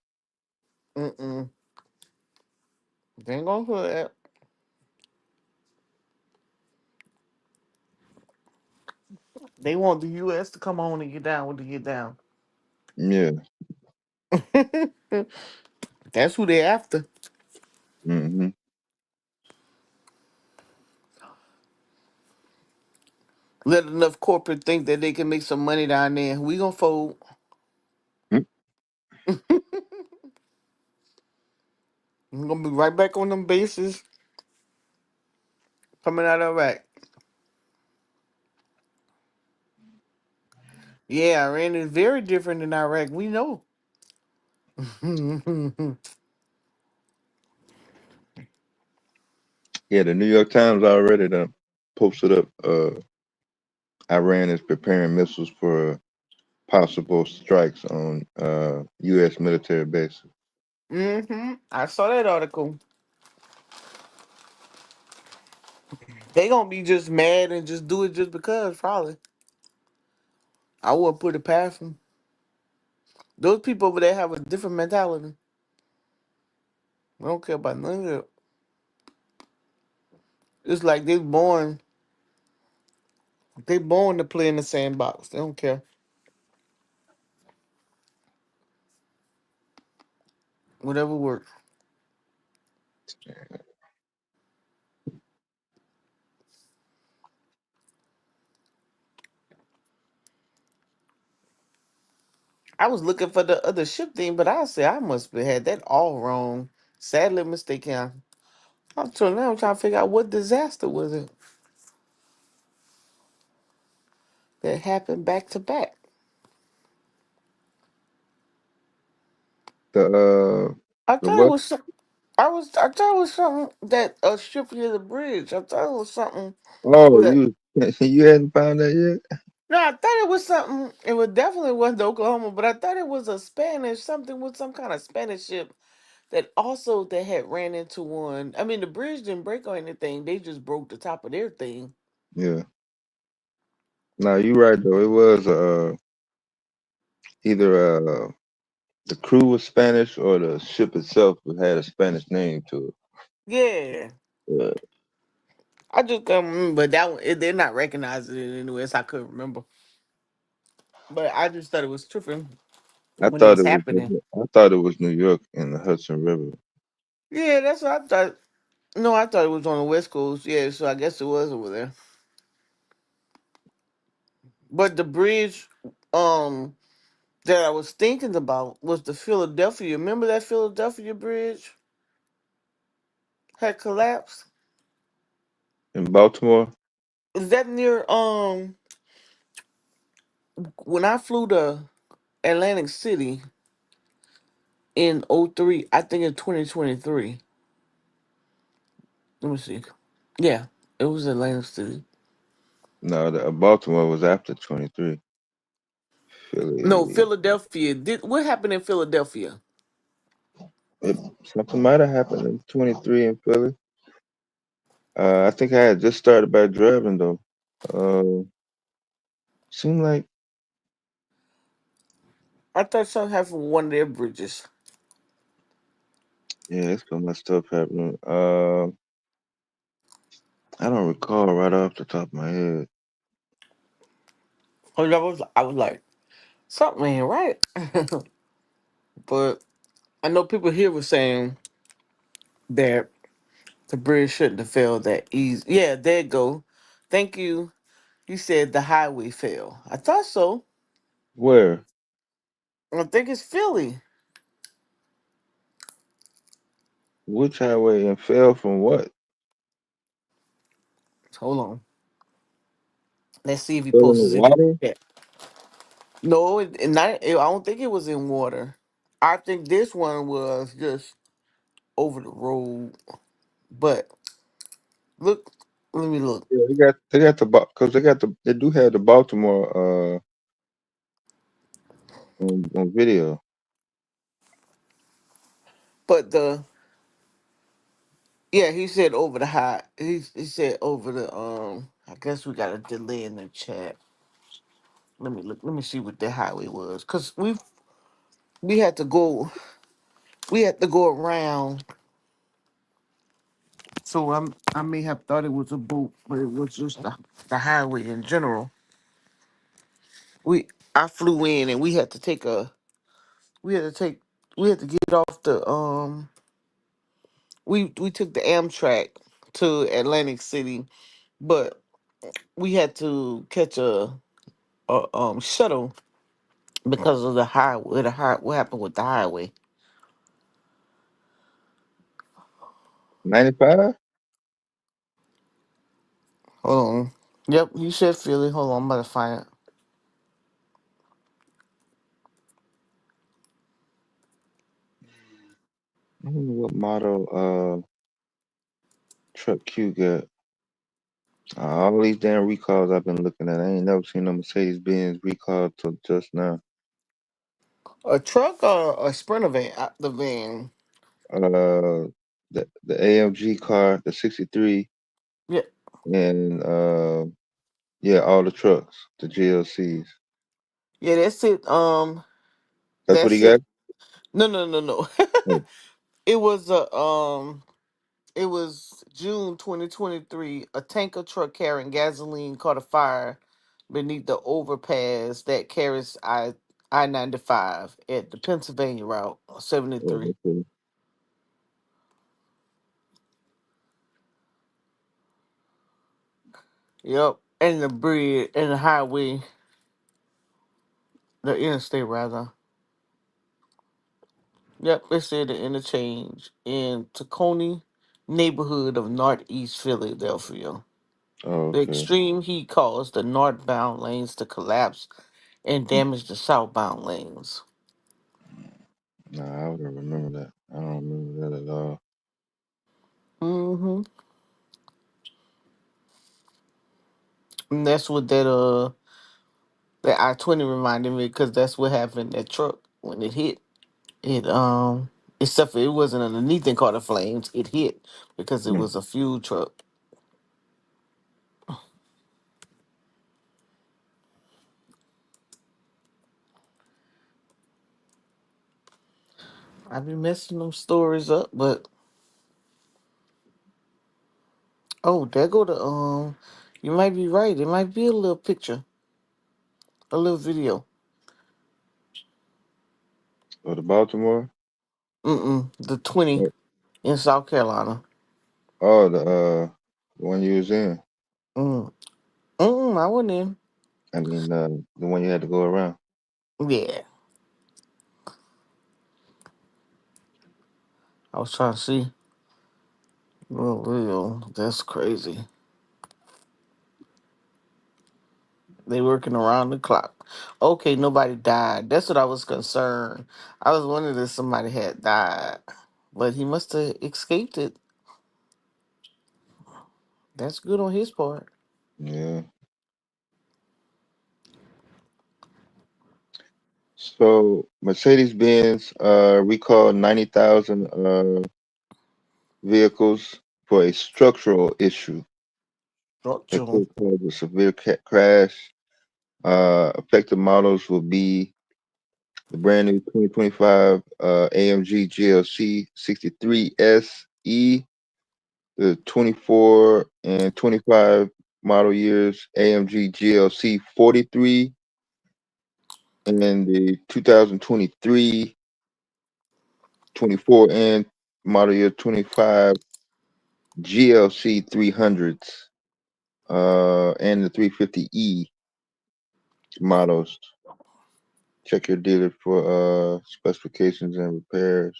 S20: mm-mm. They ain't gonna put that. They want the U.S. to come on and get down with the get down.
S11: Yeah.
S20: That's who they after.
S11: Mm-hmm.
S20: Let enough corporate think that they can make some money down there. We gonna fold. We're gonna be right back on them bases coming out of Iraq. Yeah, Iran is very different than Iraq. We know.
S11: Yeah, the New York Times already done posted up. Iran is preparing missiles for possible strikes on U.S. military bases.
S20: I saw that article. They gonna be just mad and just do it just because, probably. I wouldn't put it past them. Those people over there have a different mentality. They don't care about none of it. It's like they born to play in the sandbox. They don't care. Whatever works. I was looking for the other ship thing, but I say I must have had that all wrong. Sadly mistaken. Until now, I'm trying to figure out what disaster was it that happened back to back.
S11: The
S20: I
S11: the
S20: thought it
S11: what?
S20: was some. I thought it was something that a ship near the bridge. I thought it was something
S11: Oh,
S20: with a.
S11: you hadn't found that yet?
S20: No, I thought it was something. It was definitely wasn't Oklahoma, but I thought it was a Spanish something with some kind of Spanish ship that also that had ran into one. I mean, the bridge didn't break or anything. They just broke the top of their thing.
S11: Yeah. No, you right though. It was either the crew was Spanish or the ship itself had a Spanish name to
S20: Yeah,
S11: it.
S20: I just can't remember that one. They're not recognizing it anyway, so I couldn't remember. But I just thought it was tripping
S11: I
S20: when it
S11: thought
S20: was
S11: it was
S20: happening.
S11: I thought it was New York in the Hudson River.
S20: Yeah, that's what I thought. No, I thought it was on the West Coast. Yeah, so I guess it was over there. But the bridge, um, that I was thinking about was the Philadelphia. Remember that Philadelphia bridge had collapsed?
S4: In Baltimore?
S20: Is that near when I flew to Atlantic City in '03? I think in 2023. Let me see. Yeah, it was Atlantic City.
S4: No, the Baltimore was after 23.
S20: No,
S4: Philly.
S20: Philadelphia. Did what happened in Philadelphia?
S4: It, something might have happened in 23 in Philly. I think I had just started back driving though. Seemed like
S20: I thought something happened with one of their bridges.
S4: yeah, it's so much stuff happening. I don't recall right off the top of my head.
S20: I was like, something ain't right. But I know people here were saying that the bridge shouldn't have fell that easy. Yeah, there you go. Thank you. You said the highway fell. I thought so.
S4: Where?
S20: I think it's Philly.
S4: Which highway and fell from what?
S20: Hold on. Let's see if he
S4: Fell in the
S20: posts it in
S4: water?
S20: the chat. No, I don't think it was in water. I think this one was just over the road. But look, let me look.
S4: Yeah, they got the because they do have the Baltimore on video.
S20: But he said over the high. He said over the I guess we got a delay in the chat. Let me look. Let me see what the highway was, cause we had to go. We had to go around. So I may have thought it was a boat, but it was just the highway in general. I flew in and we had to take we had to get off the we took the Amtrak to Atlantic City, but we had to catch a shuttle because of the highway. What happened with the highway?
S4: 95?
S20: Hold on. Yep, you said Philly. Hold on, I'm about to find it.
S4: I don't know what model truck Q got. All these damn recalls I've been looking at, I ain't never seen no Mercedes Benz recall till just now.
S20: A truck or a Sprinter van? The van.
S4: The AMG car, the 63,
S20: Yeah,
S4: and yeah, all the trucks, the GLCs.
S20: yeah. That's it.
S4: That's what he
S20: That's
S4: got.
S20: it. No, no, no, no.
S4: Oh,
S20: It was a It was June 2023. A tanker truck carrying gasoline caught a fire beneath the overpass that carries I-95 at the Pennsylvania Route 73.
S4: okay.
S20: Yep, and the bridge and the highway, the interstate rather. Yep, it said the interchange in Tacony neighborhood of Northeast Philadelphia.
S4: Oh,
S20: The
S4: okay.
S20: extreme heat caused the northbound lanes to collapse and damage the southbound lanes.
S4: Nah, I would remember that. I don't remember that at all.
S20: Mm-hmm. And that's what that I-20 reminded me, because that's what happened. That truck when it hit it except for it wasn't underneath and caught the flames. It hit because it
S4: Hmm.
S20: was a fuel truck. I be messing them stories up, but oh, there go the you might be right. It might be a little picture, a little video.
S4: Oh, the Baltimore.
S20: The 20 in South Carolina.
S4: Oh, the one you was in.
S20: Mm. I went in.
S4: I mean, the one you had to go around.
S20: Yeah. I was trying to see. Oh, real. That's crazy. They working around the clock. Okay, nobody died. That's what I was concerned. I was wondering if somebody had died, but he must have escaped it. That's good on his part.
S4: Yeah. So Mercedes Benz recalled 90,000 vehicles for a structural issue that
S20: Structural.
S4: could cause a severe crash. Affected models will be the brand new 2025 AMG GLC 63SE, the 24 and 25 model years AMG GLC 43, and then the 2023, 24, and model year 25 GLC 300s, and the 350E models. Check your dealer for specifications and repairs.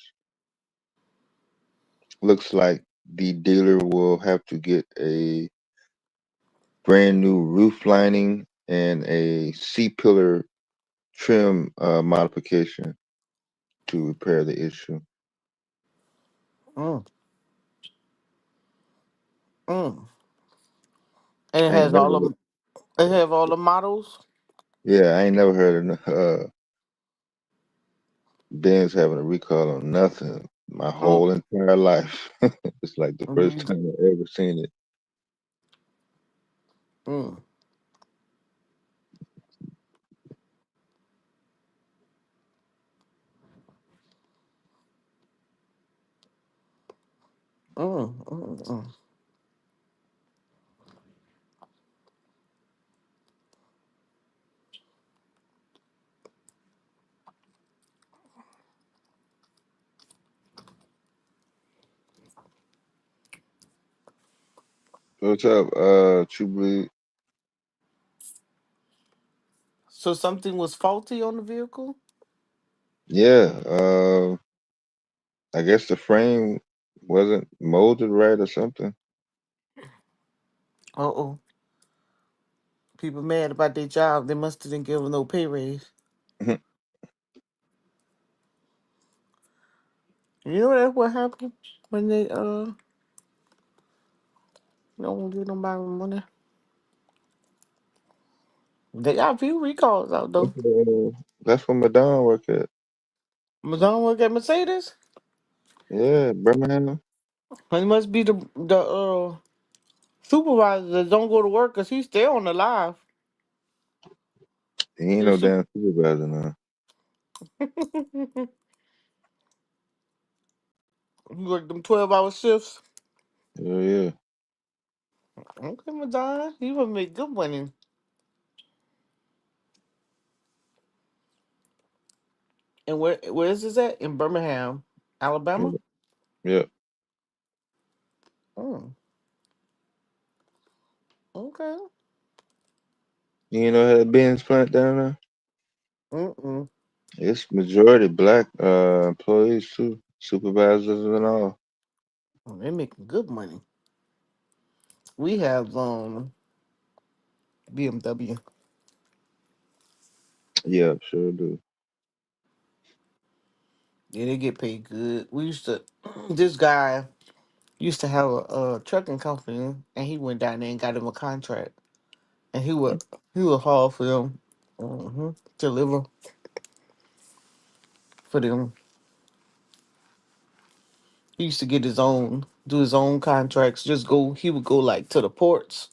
S4: Looks like the dealer will have to get a brand new roof lining and a C-pillar trim modification to repair the issue.
S20: Mm, mm. And it
S4: I ain't
S20: has all
S4: never,
S20: of it have all the models.
S4: yeah, I ain't never heard of Benz having a recall on nothing my
S20: Mm,
S4: whole entire life. It's like the
S20: me
S4: first
S20: either.
S4: time I ever seen it.
S20: Mm, mm.
S4: What's up, True Bleed?
S20: So something was faulty on the vehicle.
S4: Yeah, I guess the frame wasn't molded right or something.
S20: Uh oh. People mad about their job. They must have didn't give them no pay raise. You know that's what happened when they don't give nobody money. They got a few recalls out though.
S4: That's where Madonna work at.
S20: Madonna work at Mercedes.
S4: Yeah, Birmingham.
S20: It must be the supervisor that don't go to work because he stay on the live.
S4: He ain't
S20: The
S4: no
S20: super-
S4: damn supervisor now.
S20: you work them 12-hour shifts.
S4: Yeah, yeah.
S20: Okay, Madonna, you would make good money. And where is this at? In Birmingham, Alabama.
S4: Yeah. Yeah.
S20: Mm, okay.
S4: You ain't know how that Benz plant down there?
S20: Mm-mm.
S4: It's majority black employees too, supervisors and all.
S20: Oh, they making good money. We have BMW.
S4: Yeah, sure do.
S20: Yeah, they get paid good. We used to. This guy used to have a trucking company, and he went down there and got him a contract, and he would haul for them, deliver for them. He used to get do his own contracts. Just go. He would go like to the ports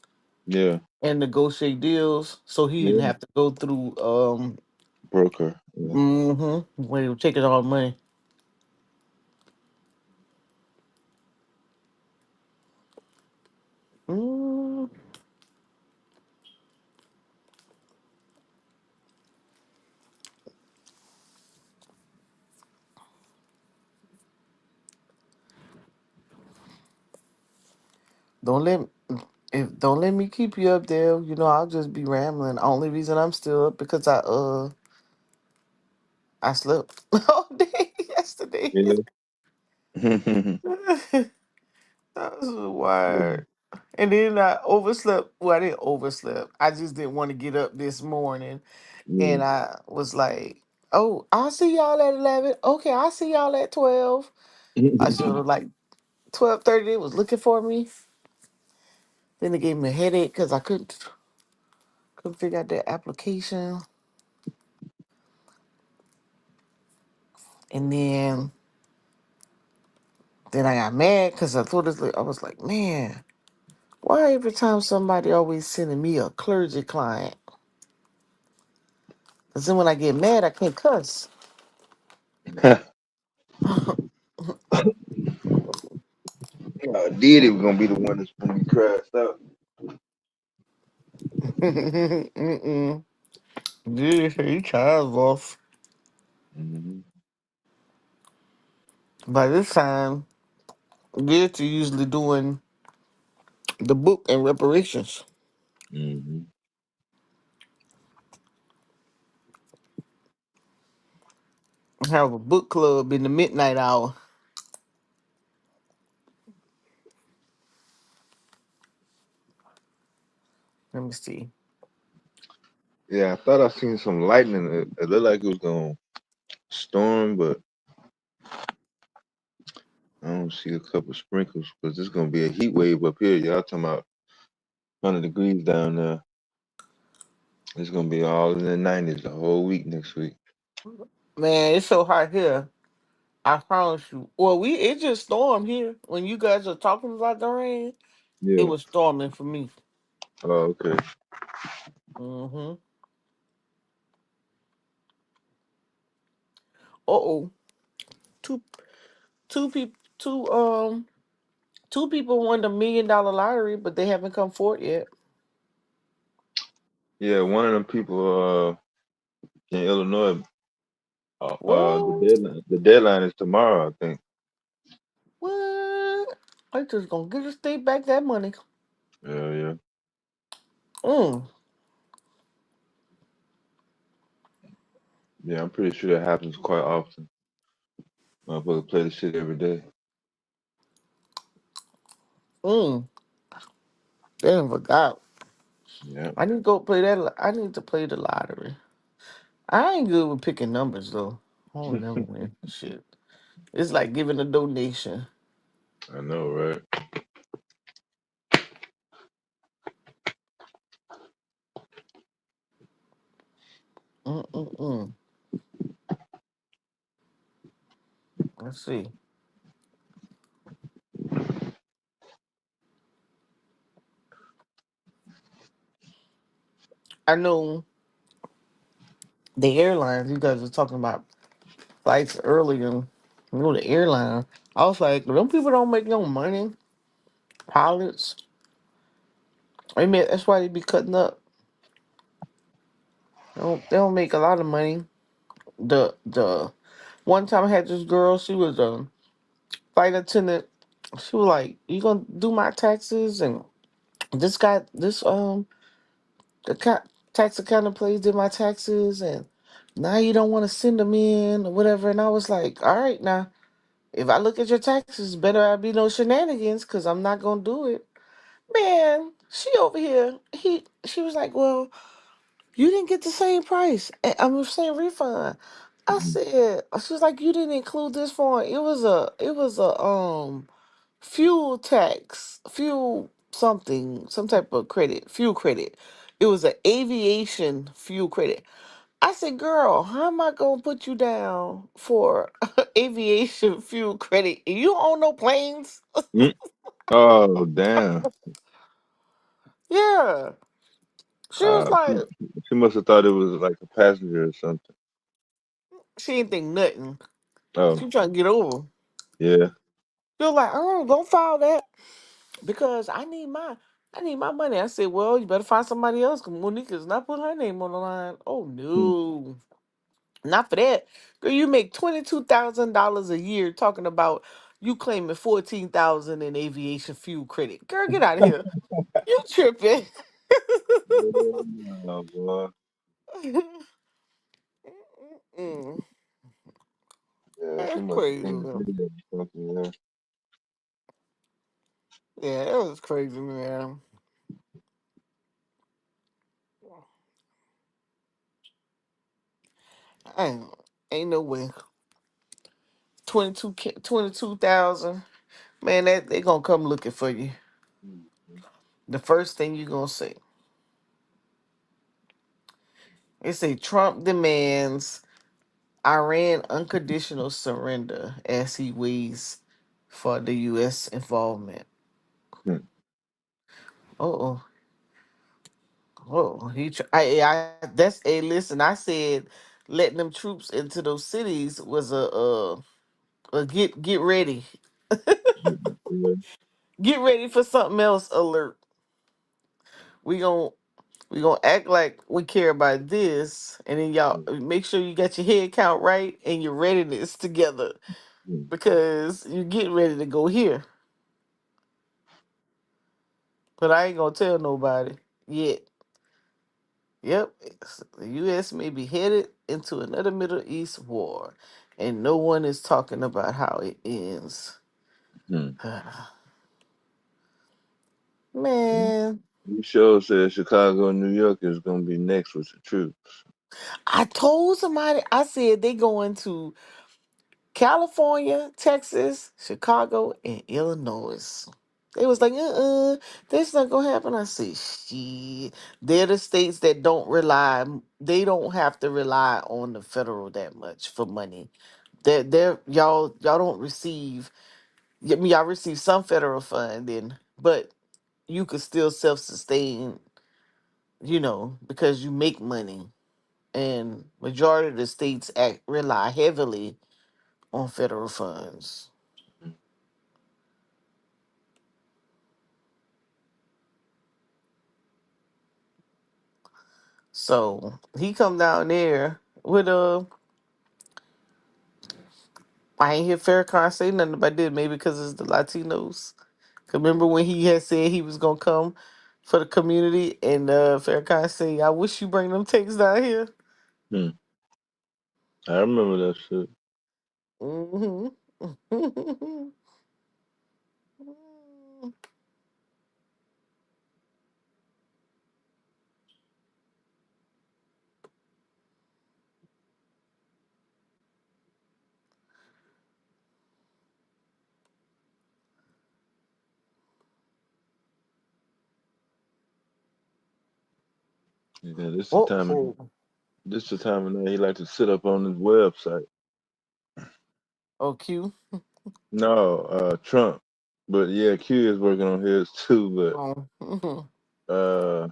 S4: Yeah,
S20: and negotiate deals, so he didn't
S4: yeah.
S20: have to go through
S4: Broker. Yeah.
S20: where they were taking all the money. Mm, don't let don't let me keep you up there. You know I'll just be rambling. Only reason I'm still up because I slept all day yesterday.
S4: Yeah.
S20: That was wild. And then I overslept. Well, I didn't overslept. I just didn't want to get up this morning.
S11: Yeah.
S20: And I was like, oh, I'll see y'all at 11. Okay, I'll see y'all at 12. I should have like 12:30. They was looking for me. Then they gave me a headache because I couldn't figure out their application. And then I got mad because I thought I was like, man, why every time somebody always sending me a clergy client? Because then when I get mad, I can't cuss.
S11: Diddy was gonna be the one that's gonna be crashed out.
S20: Mm-mm. Dude, he child off.
S11: Mm-hmm.
S20: By this time, they're usually doing the book and reparations.
S11: Mm-hmm.
S20: Have a book club in the midnight hour. Let me see.
S11: Yeah, I thought I seen some lightning. It looked like it was gonna storm, but I don't see a couple sprinkles because there's gonna be a heat wave up here. Y'all talking about 100 degrees down there. It's gonna be all in the 90s the whole week next week.
S20: Man, it's so hot here. I promise you. Well, it just stormed here. When you guys are talking about the rain, it
S11: Yeah.
S20: was storming for me.
S11: Oh, okay.
S20: Mm-hmm. Uh-oh. Two two people won the $1 million lottery, but they haven't come forth yet.
S11: Yeah, one of them people in Illinois.
S20: What?
S11: The deadline is tomorrow, I think.
S20: What? I just gonna give the state back that money.
S11: Yeah, yeah,
S20: Mm.
S11: yeah. I'm pretty sure that happens quite often. Motherfuckers play the shit every day.
S20: Mm. Damn, forgot.
S11: Yeah.
S20: I need to go play that. I need to play the lottery. I ain't good with picking numbers though. I don't never win. Shit. It's like giving a donation.
S11: I know, right?
S20: Mm-mm-mm. Let's see. I know the airlines. You guys were talking about flights earlier. You know the airline. I was like, them people don't make no money. Pilots. I mean, that's why they be cutting up. They don't make a lot of money. The one time I had this girl. She was a flight attendant. She was like, "You gonna do my taxes?" And this guy, the tax accountant place did my taxes, and now you don't want to send them in or whatever. And I was like, all right, now if I look at your taxes, better I be no shenanigans, because I'm not gonna do it. Man, she over here. She was like, well, you didn't get the same price. I'm saying refund. I said, she was like, you didn't include this form. It was a fuel tax, fuel something, some type of credit, fuel credit. It was an aviation fuel credit. I said, girl, how am I gonna put you down for aviation fuel credit? You don't own no planes.
S11: Mm. Oh, damn.
S20: Yeah. She was like,
S11: She must have thought it was like a passenger or something.
S20: she didn't think nothing.
S11: Oh,
S20: She trying to get over.
S11: yeah.
S20: She was like, oh, don't file that because I need my money. I said, well, you better find somebody else because Monique is not putting her name on the line. Oh
S11: Mm.
S20: no. Not for that. Girl, you make $22,000 a year talking about you claiming 14,000 in aviation fuel credit. Girl, get out of here. You tripping.
S11: Oh, boy.
S20: Mm.
S1: Yeah, she
S20: That's
S1: must have
S20: crazy,
S1: seen the
S20: man.
S1: video or something. Yeah.
S20: Yeah, that was crazy, man. Ain't no way. 22,000. Man, that they gonna come looking for you. The first thing you gonna say. They say Trump demands Iran unconditional surrender as he waits for the U.S. involvement.
S11: Hmm.
S20: Oh, oh, that's a listen. I said letting them troops into those cities was a get ready,
S11: Yeah.
S20: get ready for something else alert. We gon' we gonna act like we care about this, and then y'all make sure you got your head count right and your readiness together because you get ready to go here. But I ain't gonna tell nobody yet. Yep, the U.S. may be headed into another Middle East war, and no one is talking about how it ends.
S11: Hmm.
S20: Man,
S11: You sure said Chicago and New York is gonna be next with the troops.
S20: I told somebody, I said they going to California, Texas, Chicago, and Illinois. They was like, that's not gonna happen. I said, shit. They're the states that don't rely, they don't have to rely on the federal that much for money. They're y'all don't receive, I mean, y'all receive some federal funding, but you could still self-sustain, because you make money. And majority of the states rely heavily on federal funds. So he come down there with I ain't hear Farrakhan say nothing about this. Maybe because it's the Latinos. 'Cause remember when he had said he was gonna come for the community, and Farrakhan say, "I wish you bring them tanks down here."
S11: Hmm. I remember that shit.
S20: Hmm.
S11: Yeah, this the
S20: Oh,
S11: time.
S20: oh,
S11: This the time when he like to sit up on his website.
S20: oh, Q.
S11: No, Trump. But yeah, Q is working on his too.
S20: Oh, mhm.
S11: But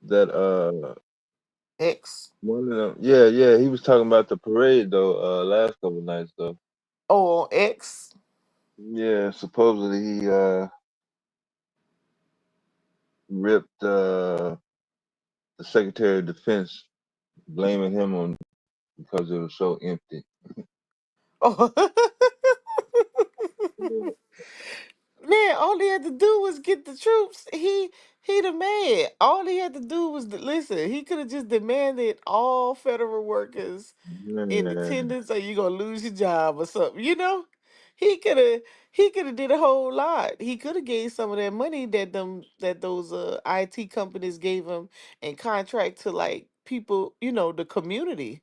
S11: that
S20: X.
S11: one of them. Yeah, yeah. He was talking about the parade though. Last couple nights though.
S20: Oh, on X.
S11: Yeah, supposedly he ripped the Secretary of Defense, blaming him on because it was so empty.
S20: Oh,
S11: Yeah.
S20: man, all he had to do was get the troops. He the man. All he had to do was listen. He could have just demanded all federal workers in
S11: Man,
S20: attendance, or you gonna lose your job or something. He could have he could have did a whole lot. He could have gave some of that money that those IT companies gave him and contract to like people, the community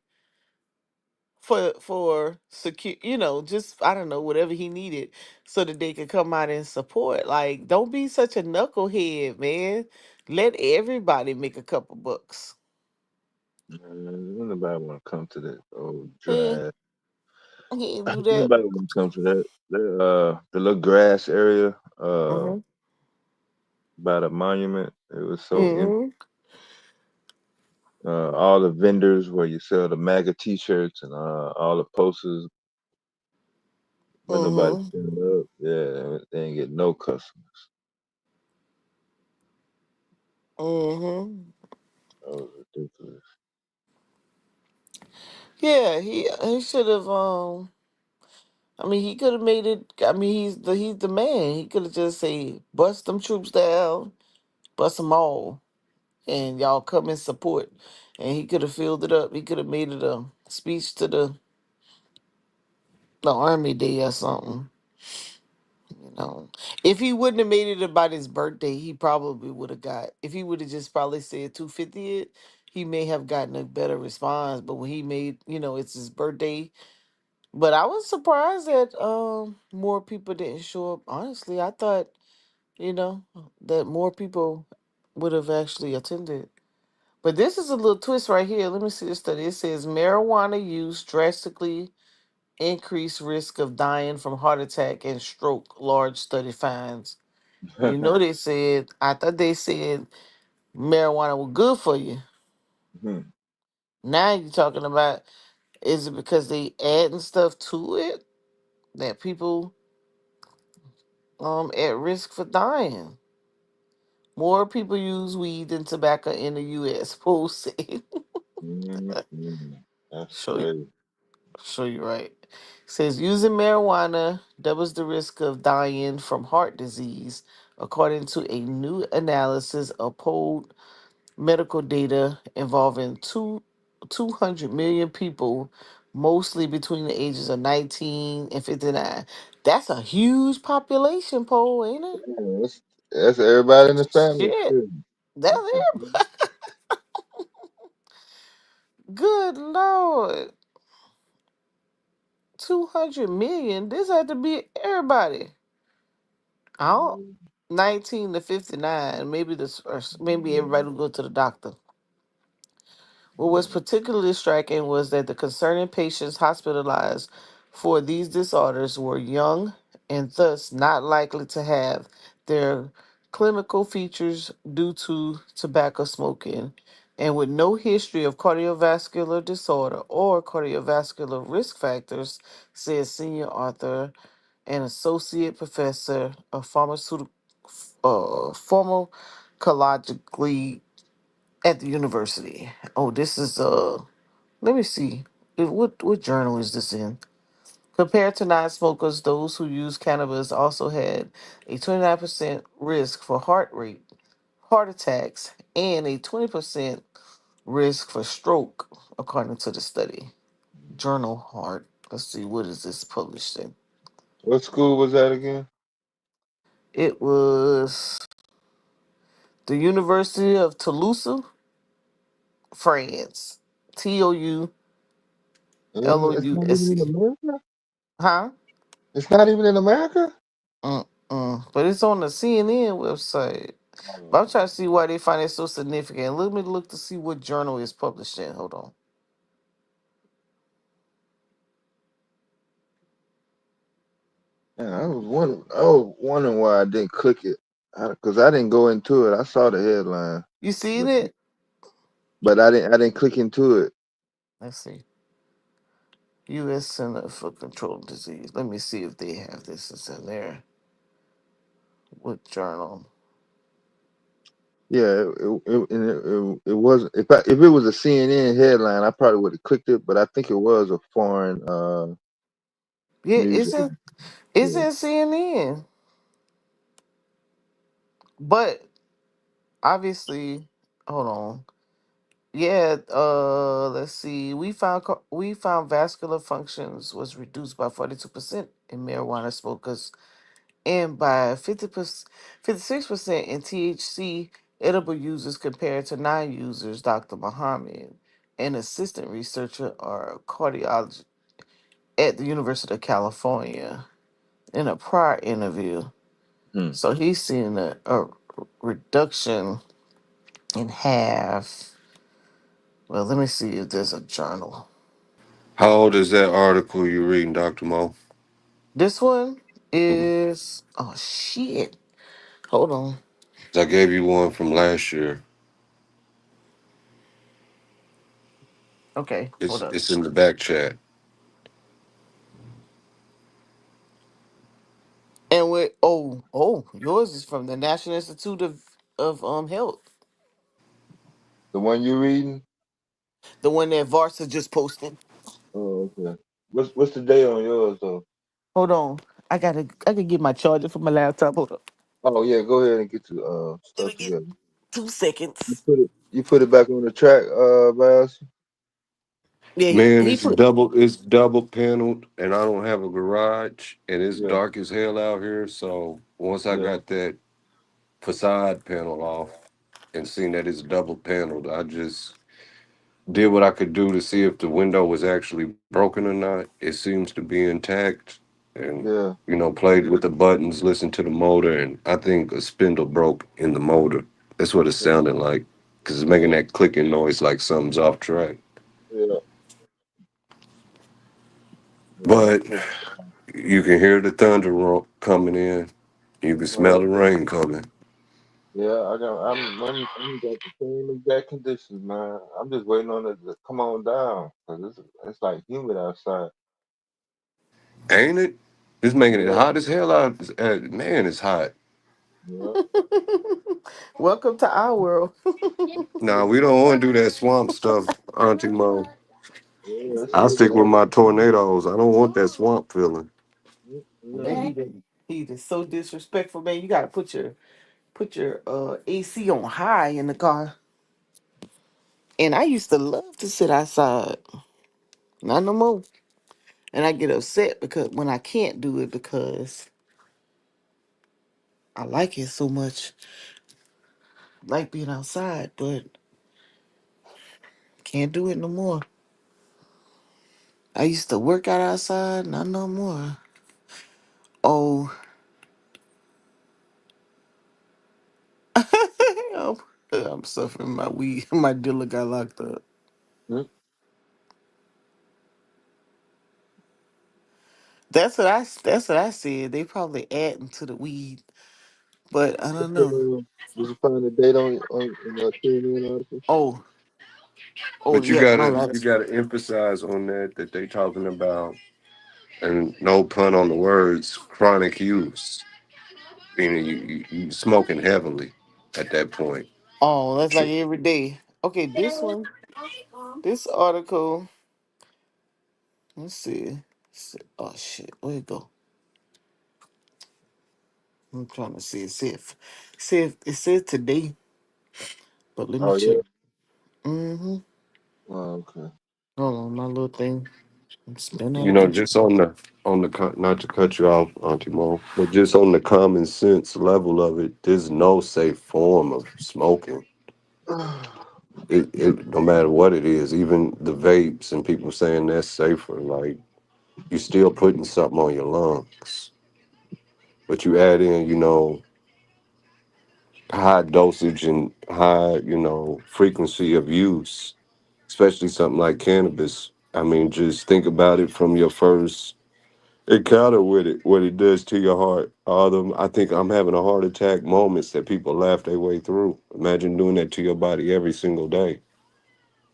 S20: for secure, just I don't know, whatever he needed so that they could come out and support. Like, don't be such a knucklehead, man. Let everybody make a couple bucks.
S11: nobody want to come to that old
S20: Yeah,
S11: dry.
S20: he ain't do that.
S11: Nobody want to come to that. The little grass area
S20: Hmm.
S11: by the monument. It was so empty.
S20: Hmm.
S11: All the vendors where you sell the MAGA T-shirts and all the posters, but nobody
S20: Hmm.
S11: standing up. Yeah, they ain't get no customers.
S20: Hmm.
S11: That was ridiculous.
S20: Yeah, he should have. I mean, he could have made it. I mean, he's the man. He could have just say, bust them troops down, bust them all, and y'all come and support. and he could have filled it up. He could have made it a speech to the Army Day or something. You know, if he wouldn't have made it about his birthday, he probably would have got. If he would have just probably said 250th, he may have gotten a better response. But when he made, it's his birthday. But I was surprised that more people didn't show up. Honestly, I thought, you know, that more people would have actually attended. But this is a little twist right here. Let me see the study. It says marijuana use drastically increased risk of dying from heart attack and stroke. Large study finds. You know, they said. I thought they said marijuana was good for you.
S11: Mhm.
S20: Now you're talking about, is it because they adding stuff to it that people at risk for dying? More people use weed than tobacco in the U.S. Poll said.
S11: Mhm. That's
S20: Show you.
S11: crazy.
S20: Sure, you're right. Says using marijuana doubles the risk of dying from heart disease, according to a new analysis of polled medical data involving 200 million people, mostly between the ages of 19 and 59. That's a huge population poll, ain't it?
S11: Yeah, that's everybody in the family.
S20: Shit.
S11: Shit.
S20: That's it. Good Lord. 200 million. This had to be everybody. I don't 19 to 59. Maybe this or maybe everybody will go to the doctor. What was particularly striking was that the concerning patients hospitalized for these disorders were young and thus not likely to have their clinical features due to tobacco smoking and with no history of cardiovascular disorder or cardiovascular risk factors, said senior author and associate professor of pharmacologically at the university. Oh, this is let me see. What journal is this in? Compared to non-smokers, those who use cannabis also had a 29% risk for heart attacks, and a 20% risk for stroke, according to the study. Journal Heart. Let's see, what is this published in?
S11: What school was that again?
S20: It was the University of Toulouse, France.
S11: It's not even in
S20: Toulouse.
S11: America.
S20: Huh?
S11: It's not even in America.
S20: But it's on the CNN website. But I'm trying to see why they find it so significant. Let me look to see what journal it's published in. Hold on.
S11: Yeah, I was wondering why I didn't click it, because I didn't go into it. I saw the headline,
S20: You seen
S11: but
S20: it?
S11: I didn't click into it.
S20: Let's see. U.S. Center for Control of Disease. Let me see if they have this. It's in there. What journal?
S11: Yeah, it wasn't. If it was a CNN headline, I probably would have clicked it. But I think it was a foreign
S20: Yeah,
S11: news.
S20: it's
S11: Yeah.
S20: in CNN. But obviously, hold on. Yeah, let's see. We found vascular functions was reduced by 42% in marijuana smokers and by 50%, 56% in THC edible users compared to non-users, Dr. Muhammad, an assistant researcher or cardiologist at the University of California, in a prior interview.
S11: Hmm.
S20: So he's seen a reduction in half. Well, let me see if there's a journal.
S1: How old is that article you're reading, Dr. Mo?
S20: This one is, oh shit. Hold on.
S1: I gave you one from last year.
S20: Okay, hold up.
S1: It's in the back chat.
S20: And with yours is from the National Institute of Health,
S11: The one you reading?
S20: the one that Varsa just posted.
S11: Oh, okay. What's the day on yours though?
S20: Hold on, I gotta get my charger for my laptop. Hold up,
S11: Oh yeah, go ahead and get your
S20: let
S11: stuff
S20: me get
S11: together.
S20: 2 seconds.
S11: Put it. You put it back on the track, Bass?
S20: Yeah,
S1: Man,
S20: he put.
S1: it's double paneled, and I don't have a garage, and it's
S11: Yeah,
S1: dark as hell out here. So once I
S11: yeah,
S1: got that facade panel off and seen that it's double paneled, I just did what I could do to see if the window was actually broken or not. It seems to be intact, and
S11: yeah.
S1: played with the buttons, listened to the motor, and I think a spindle broke in the motor. That's what it
S11: Yeah,
S1: sounded like, because it's making that clicking noise like something's off track.
S11: yeah, yeah.
S1: But you can hear the thunder coming in. You can smell
S11: Oh,
S1: the
S11: okay.
S1: rain coming.
S11: Yeah, I'm got the same exact conditions, man. I'm just waiting on it to come on down because it's like humid outside.
S1: Ain't it? It's making it
S11: Yeah,
S1: hot as hell out. Man, it's hot.
S11: yeah,
S20: Welcome to our world.
S1: Nah, we don't want to do that swamp stuff, Auntie Mo.
S11: yeah. That
S1: I
S11: shit
S1: stick with
S11: bad.
S1: my tornadoes. I don't want that swamp feeling.
S20: That
S11: Yeah.
S20: heat is so disrespectful, man. You gotta put your AC on high in the car. And I used to love to sit outside. Not no more. And I get upset because when I can't do it because I like it so much. I like being outside, but can't do it no more. I used to work out outside, not no more. Oh, I'm, I'm suffering. My weed, my dealer got locked up. That's what I said. They probably adding to the weed, but I don't know.
S11: Did you find the date on the CNN article?
S20: Oh, oh
S1: But
S20: yeah, my
S1: you
S20: last.
S1: gotta emphasize on that they talking about, and no pun on the words, chronic use. Meaning you smoking heavily at that point.
S20: Oh, that's like every day. Okay, this one, this article. Let's see. Oh shit, where it go? I'm trying to see. It says today, but let me
S11: Oh
S20: check.
S11: yeah.
S20: Mm-hmm.
S11: Oh, okay.
S20: Hold on, my little thing. I'm spinning out of control.
S1: Just not to cut you off, Auntie Mo, but just on the common sense level of it, there's no safe form of smoking. It no matter what it is, even the vapes and people saying that's safer, like you're still putting something on your lungs. But you add in, high dosage and high, frequency of use, especially something like cannabis. I mean, just think about it from your first encounter with it, what it does to your heart. All them, I think I'm having a heart attack moments that people laugh their way through. Imagine doing that to your body every single day,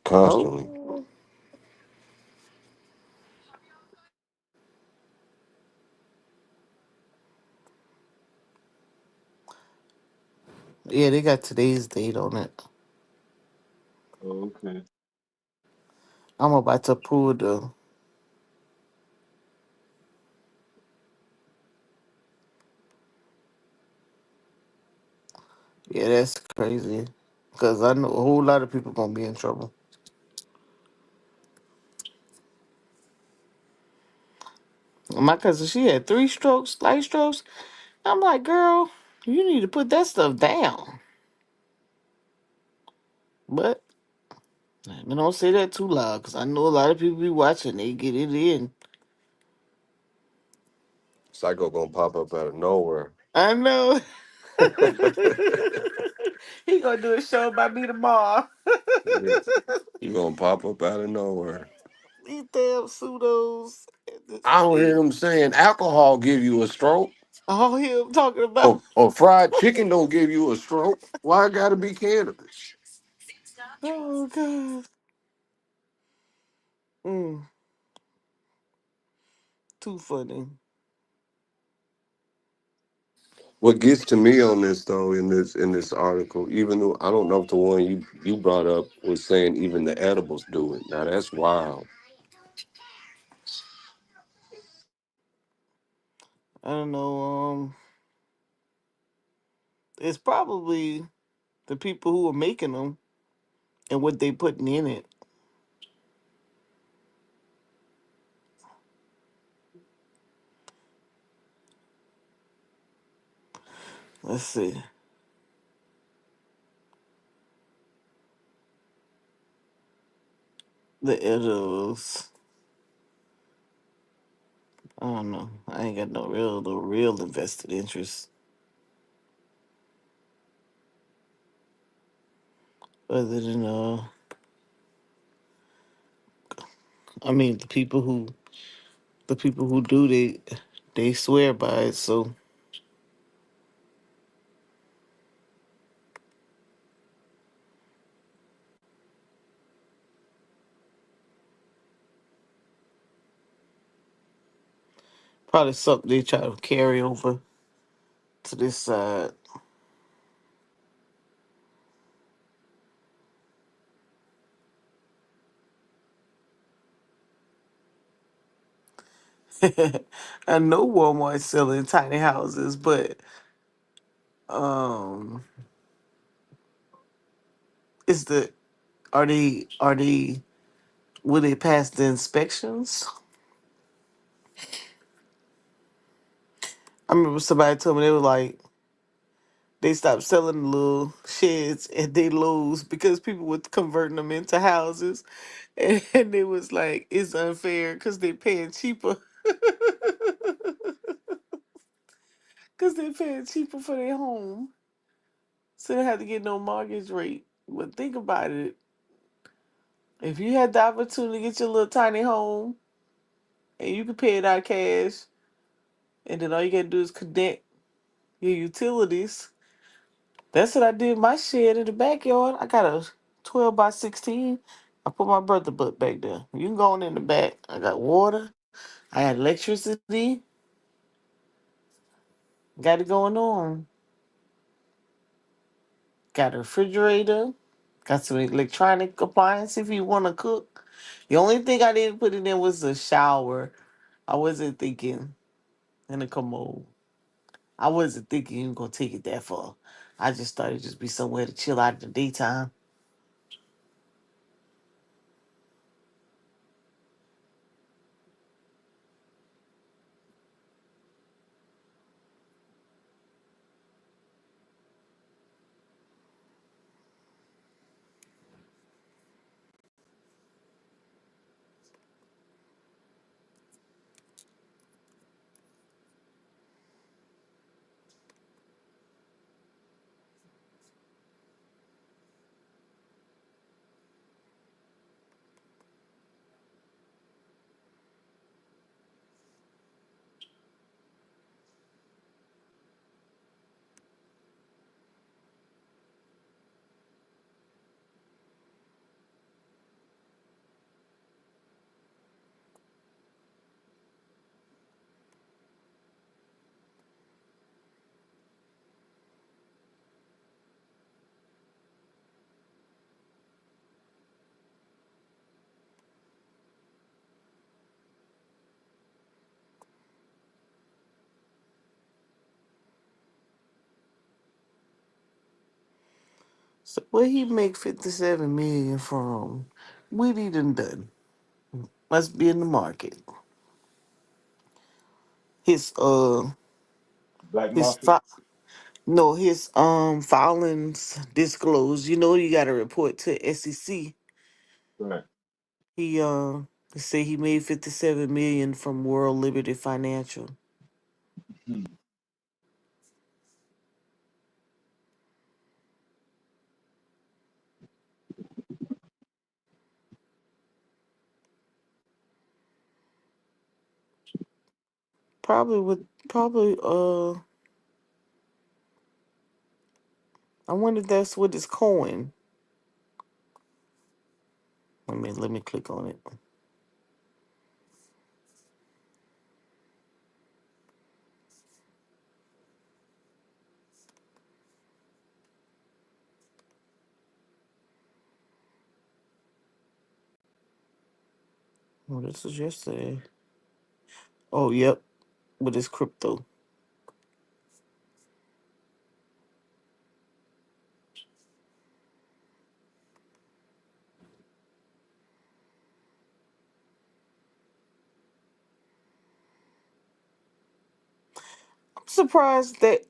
S1: constantly.
S20: Oh, yeah, they got today's date on it.
S11: Oh, okay.
S20: I'm about to pull the. Yeah, that's crazy. Cause I know a whole lot of people gonna be in trouble. My cousin, she had 3 strokes, light strokes. I'm like, girl, you need to put that stuff down. But I don't say that too loud, cause I know a lot of people be watching. They get it in.
S1: Psycho gonna pop up out of nowhere.
S20: I know. He gonna do a show by me tomorrow.
S1: You gonna pop up out of nowhere.
S20: These damn pseudos.
S1: I don't hear him saying alcohol give you a stroke.
S20: All him talking about.
S1: Or fried chicken don't give you a stroke. Why it gotta be cannabis?
S20: Oh god. Mm, too funny.
S1: What gets to me on this though in this article, even though I don't know if the one you brought up was saying even the edibles do it. Now that's wild.
S20: I don't know. It's probably the people who are making them. and what they putting in it. Let's see. The edibles. I don't know. I ain't got no real invested interest other than I mean the people who do they swear by it, so probably something they try to carry over to this side. I know Walmart's selling tiny houses, but um is the are they will they pass the inspections? I remember somebody told me they were like they stopped selling the little sheds at they Lowe's because people were converting them into houses, and it was like it's unfair because they're paying cheaper because they're paying cheaper for their home, so they have to get no mortgage rate. But think about it: if you had the opportunity to get your little tiny home and you could pay it out cash, and then all you gotta do is connect your utilities. That's what I did. My shed in the backyard. I got a 12 by 16. I put my brother butt back there. You can go on in the back. I got water. I got electricity. Got it going on. Got a refrigerator. Got some electronic appliance if you want to cook. The only thing I didn't put in there was a shower. I wasn't thinking in a commode. I wasn't thinking you were gonna take it that far. I just thought it'd just be somewhere to chill out in the daytime. So where he make 57 million from? What he done? Must be in the market. His
S11: Black
S20: his
S11: Mafia.
S20: no, his filings disclosed. You know you gotta report to SEC.
S11: Right.
S20: He say he made 57 million from World Liberty Financial.
S11: Hmm.
S20: Probably I wonder if that's what his coin. Let me click on it. Oh, this is yesterday. Oh, yep, with his crypto.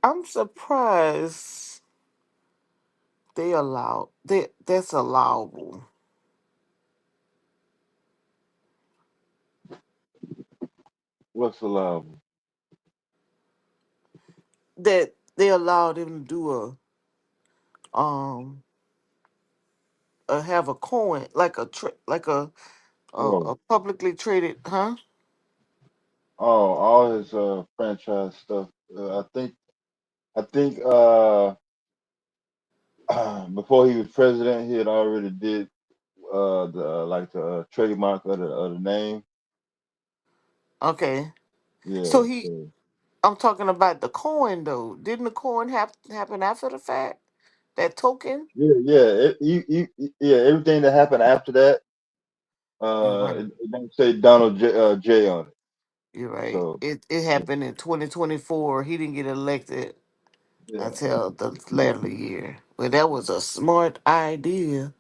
S20: I'm surprised they allow that's allowable.
S1: What's allowable?
S20: That they allowed him to do um have a coin like
S1: Oh,
S20: a publicly traded, huh?
S1: oh, all his franchise stuff. I think before he was president, he had already did the trademark of the name.
S20: Okay. So
S1: Yeah,
S20: he
S1: so
S20: I'm talking about the coin though. Didn't the coin happen after the fact? That token?
S1: yeah. Yeah. Everything that happened after that,
S20: You're right.
S1: it don't say Donald J on it.
S20: You're right.
S1: So
S20: It
S1: yeah,
S20: happened in 2024. He didn't get elected
S1: yeah.
S20: until the latter year. Well, that was a smart idea,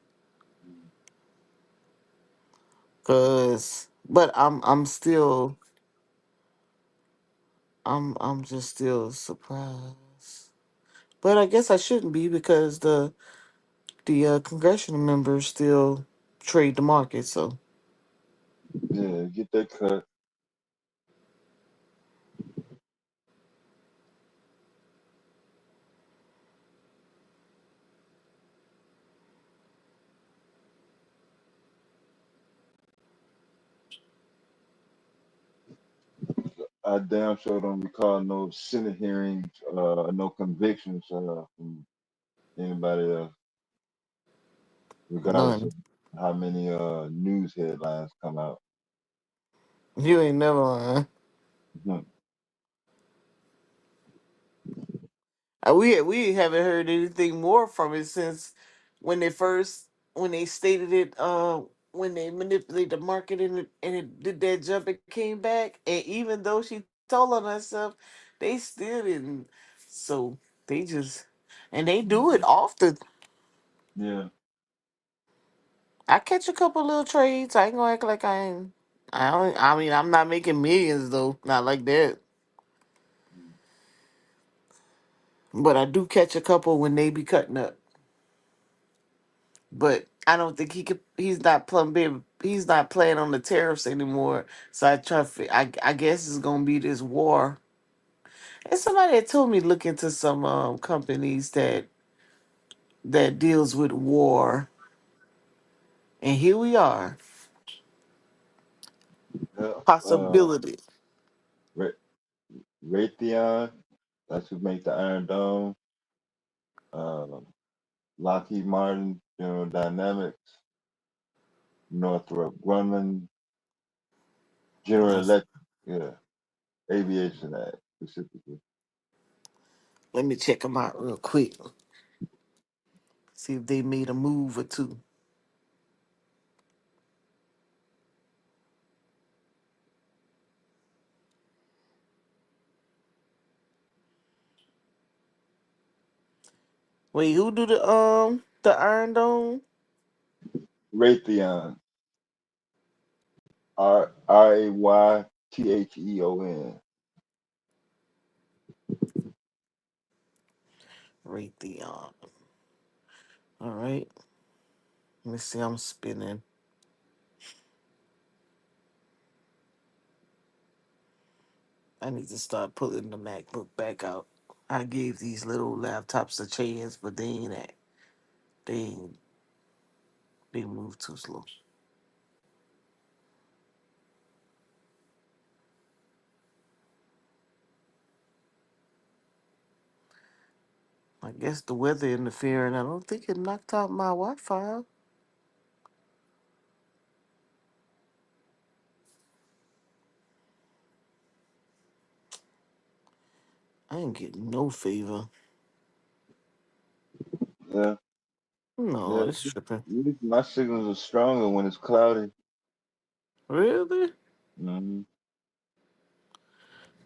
S20: cause but I'm just still surprised. But I guess I shouldn't be because the congressional members still trade the market. So
S1: Yeah, get that cut. I damn sure don't recall no Senate hearings, no convictions from anybody else, regardless
S20: none.
S1: of how many news headlines come out.
S20: You ain't never lying.
S1: Mhm.
S20: We haven't heard anything more from it since when they first when they stated it when they manipulated the market and it did that jump and came back, and even though she told on herself, they still didn't. So they just and they do it often.
S1: Yeah,
S20: I catch a couple little trades. I ain't gonna act like I ain't. I don't, I mean I'm not making millions though, not like that. But I do catch a couple when they be cutting up. But I don't think he could. He's not plumb. He's not playing on the tariffs anymore. So I try. I guess it's gonna be this war. And somebody had told me look into some companies that deals with war. And here we are.
S1: yeah.
S20: Possibility.
S1: Ra- Raytheon, that's who make the Iron Dome. Uh, Lockheed Martin, General Dynamics, Northrop Grumman, General
S20: Let's-
S1: Electric. Yeah, Aviation Act specifically.
S20: Let me check them out real quick. See if they made a move or two. Wait, who do the Iron Dome?
S1: Raytheon, Raytheon.
S20: Raytheon. All right. Let me see. I'm spinning. I need to start pulling the MacBook back out. I gave these little laptops a chance, but they ain't, they move too slow. I guess the weather interfering. I don't think it knocked out my Wi-Fi. I ain't getting no favor.
S1: Yeah,
S20: No,
S1: yeah.
S20: it's tripping.
S1: My signals are stronger when it's cloudy.
S20: Really?
S1: Hmm.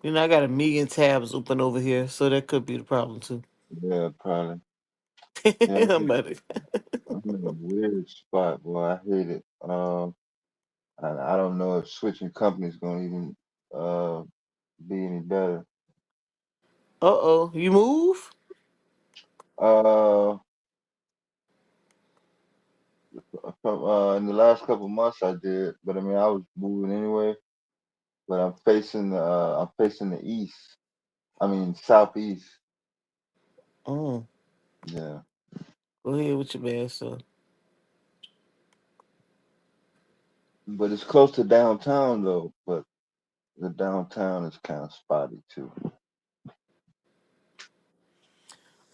S20: I got a million tabs open over here, so that could be the problem too.
S1: Yeah, probably. Yeah,
S20: I'm about to-
S1: I'm in a weird spot, boy. I hate it. And I don't know if switching companies gonna even uh be any better.
S20: Uh-oh. You move?
S7: Uh, in the last couple months I did, but I mean I was moving anyway. But I'm facing the east. I mean southeast.
S20: Mm.
S7: Yeah,
S20: Go ahead with your bad self.
S7: but it's close to downtown though. But the downtown is kind of spotty too.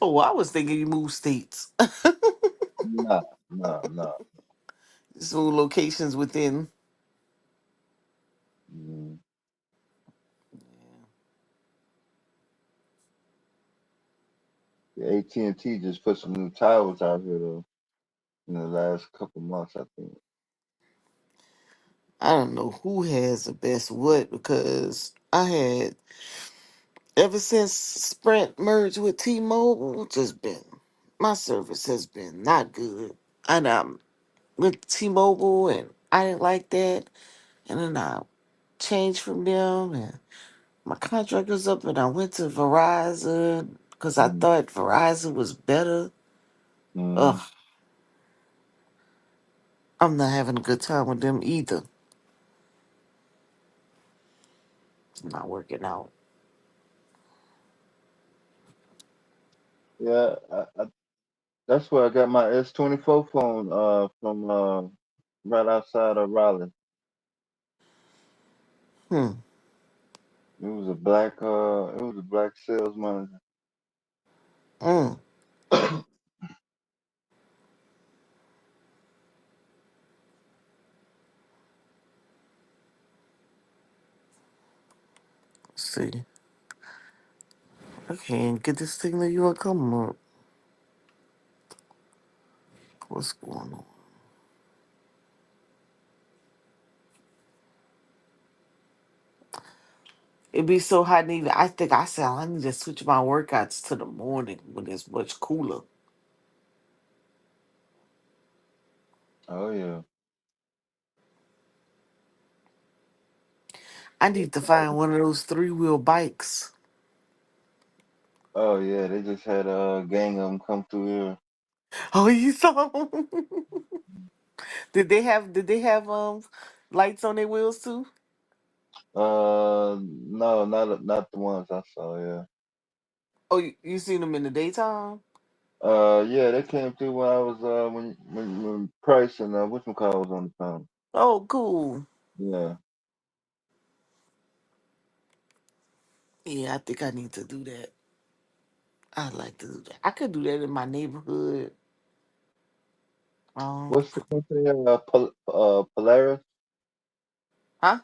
S20: Oh, I was thinking you moved states.
S7: Nah, nah, nah.
S20: So locations within.
S7: Mm. The AT&T just put some new towers out here though in the last couple months, I think.
S20: I don't know who has the best what because I had ever since Sprint merged with T-Mobile, just been my service has been not good. And with T-Mobile and I didn't like that, and then I changed from them and my contract was up and I went to Verizon because I
S7: Mm.
S20: thought Verizon was better. Ugh,
S7: Mm.
S20: I'm not having a good time with them either. It's not working out.
S7: Yeah, that's where I got my S24 phone from right outside of Raleigh.
S20: Hmm.
S7: It was a black salesman.
S20: Mm. Let's see. I can't get this thing that you want to come up. What's going on? It'd be so hot and even I think I said I need to switch my workouts to the morning when it's much cooler.
S7: Oh yeah.
S20: I need to find one of those 3-wheel bikes.
S7: Oh yeah, they just had a gang of them come through here.
S20: Oh, you saw 'em? Did they have lights on their wheels too?
S7: No, not the ones I saw. Yeah.
S20: Oh, you seen them in the daytime?
S7: Yeah, they came through when I was when Price and whatchamacallit was on the phone.
S20: Oh, cool.
S7: Yeah.
S20: Yeah, I think I need to do that. I'd like to do that. I could do that in my neighborhood.
S7: What's the company? Polaris.
S20: Huh?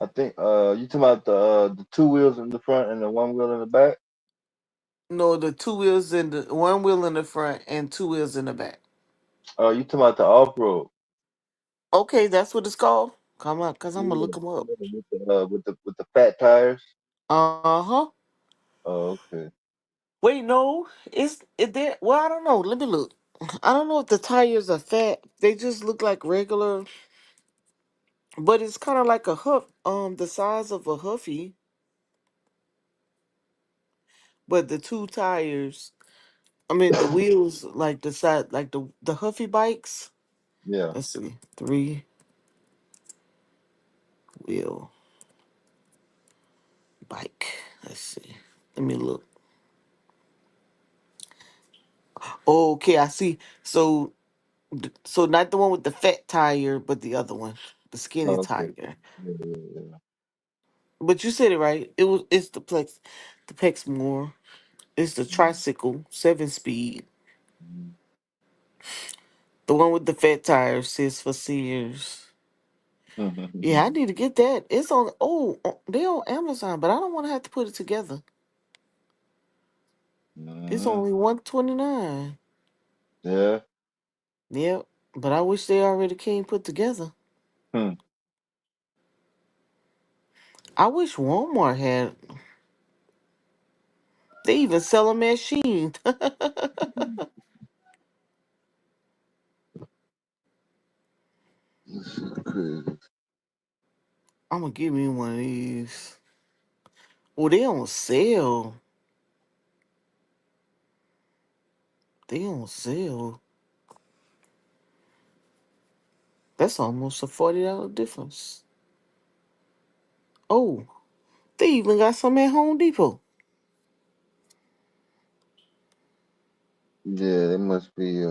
S7: I think you talking about the two wheels in the front and the one wheel in the back.
S20: No, the two wheels in the one wheel in the front and two wheels in the back.
S7: Oh, you talking about the off road?
S20: Okay, that's what it's called. Come on, cause I'm gonna
S7: Yeah,
S20: look them up.
S7: yeah, with the fat tires.
S20: Uh huh.
S7: Oh, okay.
S20: Wait, no, it's it there. Well, I don't know. Let me look. I don't know if the tires are fat. They just look like regular, but it's kind of like a hoof. The size of a huffy, but the two tires. I mean, the wheels like the side, like the huffy bikes.
S7: Yeah.
S20: Let's see, 3-wheel bike. Let's see. Let me look. Okay, I see. So not the one with the fat tire, but the other one, the skinny
S7: Oh, okay.
S20: tire.
S7: Yeah, yeah,
S20: But you said it right. It's the Pexmore. It's the tricycle, 7 speed.
S7: yeah.
S20: The one with the fat tires says for Sears. Yeah, I need to get that. It's on. Oh, they on Amazon, but I don't want to have to put it together. It's only 129.
S7: Yeah.
S20: Yep, but I wish they already came put together.
S7: Hmm.
S20: I wish Walmart had. They even sell a machine.
S7: This is crazy.
S20: I'm gonna give me one of these. Oh, they on sale. They on sale. That's almost a $40 difference. Oh, they even got some at Home Depot.
S7: Yeah, they must be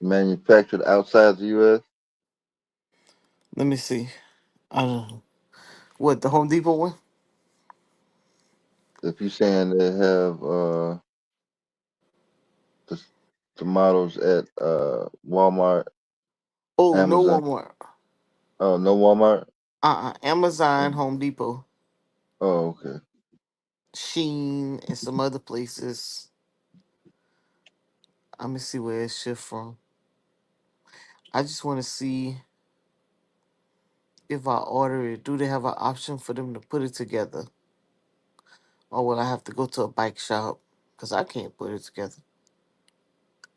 S7: manufactured outside the U.S.
S20: Let me see. I don't know. What, the Home Depot one?
S7: If you're saying they have the, the models at Walmart,
S20: Oh, no
S7: Amazon.
S20: Walmart.
S7: Oh, no Walmart.
S20: Amazon,
S7: Oh,
S20: Home Depot,
S7: oh, okay.
S20: Sheen, and some other places. Let me see where it shipped from. I just want to see if I order it. Do they have an option for them to put it together? Or will I have to go to a bike shop? Because I can't put it together.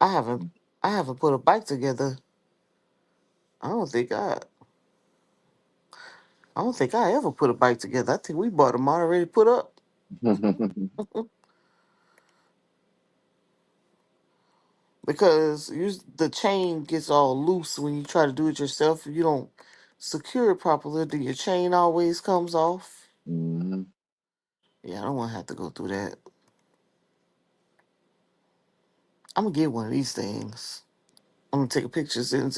S20: I haven't I haven't put a bike together. I don't think I I don't think I ever put a bike together. I think we bought them already put up. Because the chain gets all loose when you try to do it yourself. If you don't secure it properly, then your chain always comes off.
S7: Hmm.
S20: Yeah, I don't want to have to go through that. I'm gonna get one of these things. I'm gonna take a picture and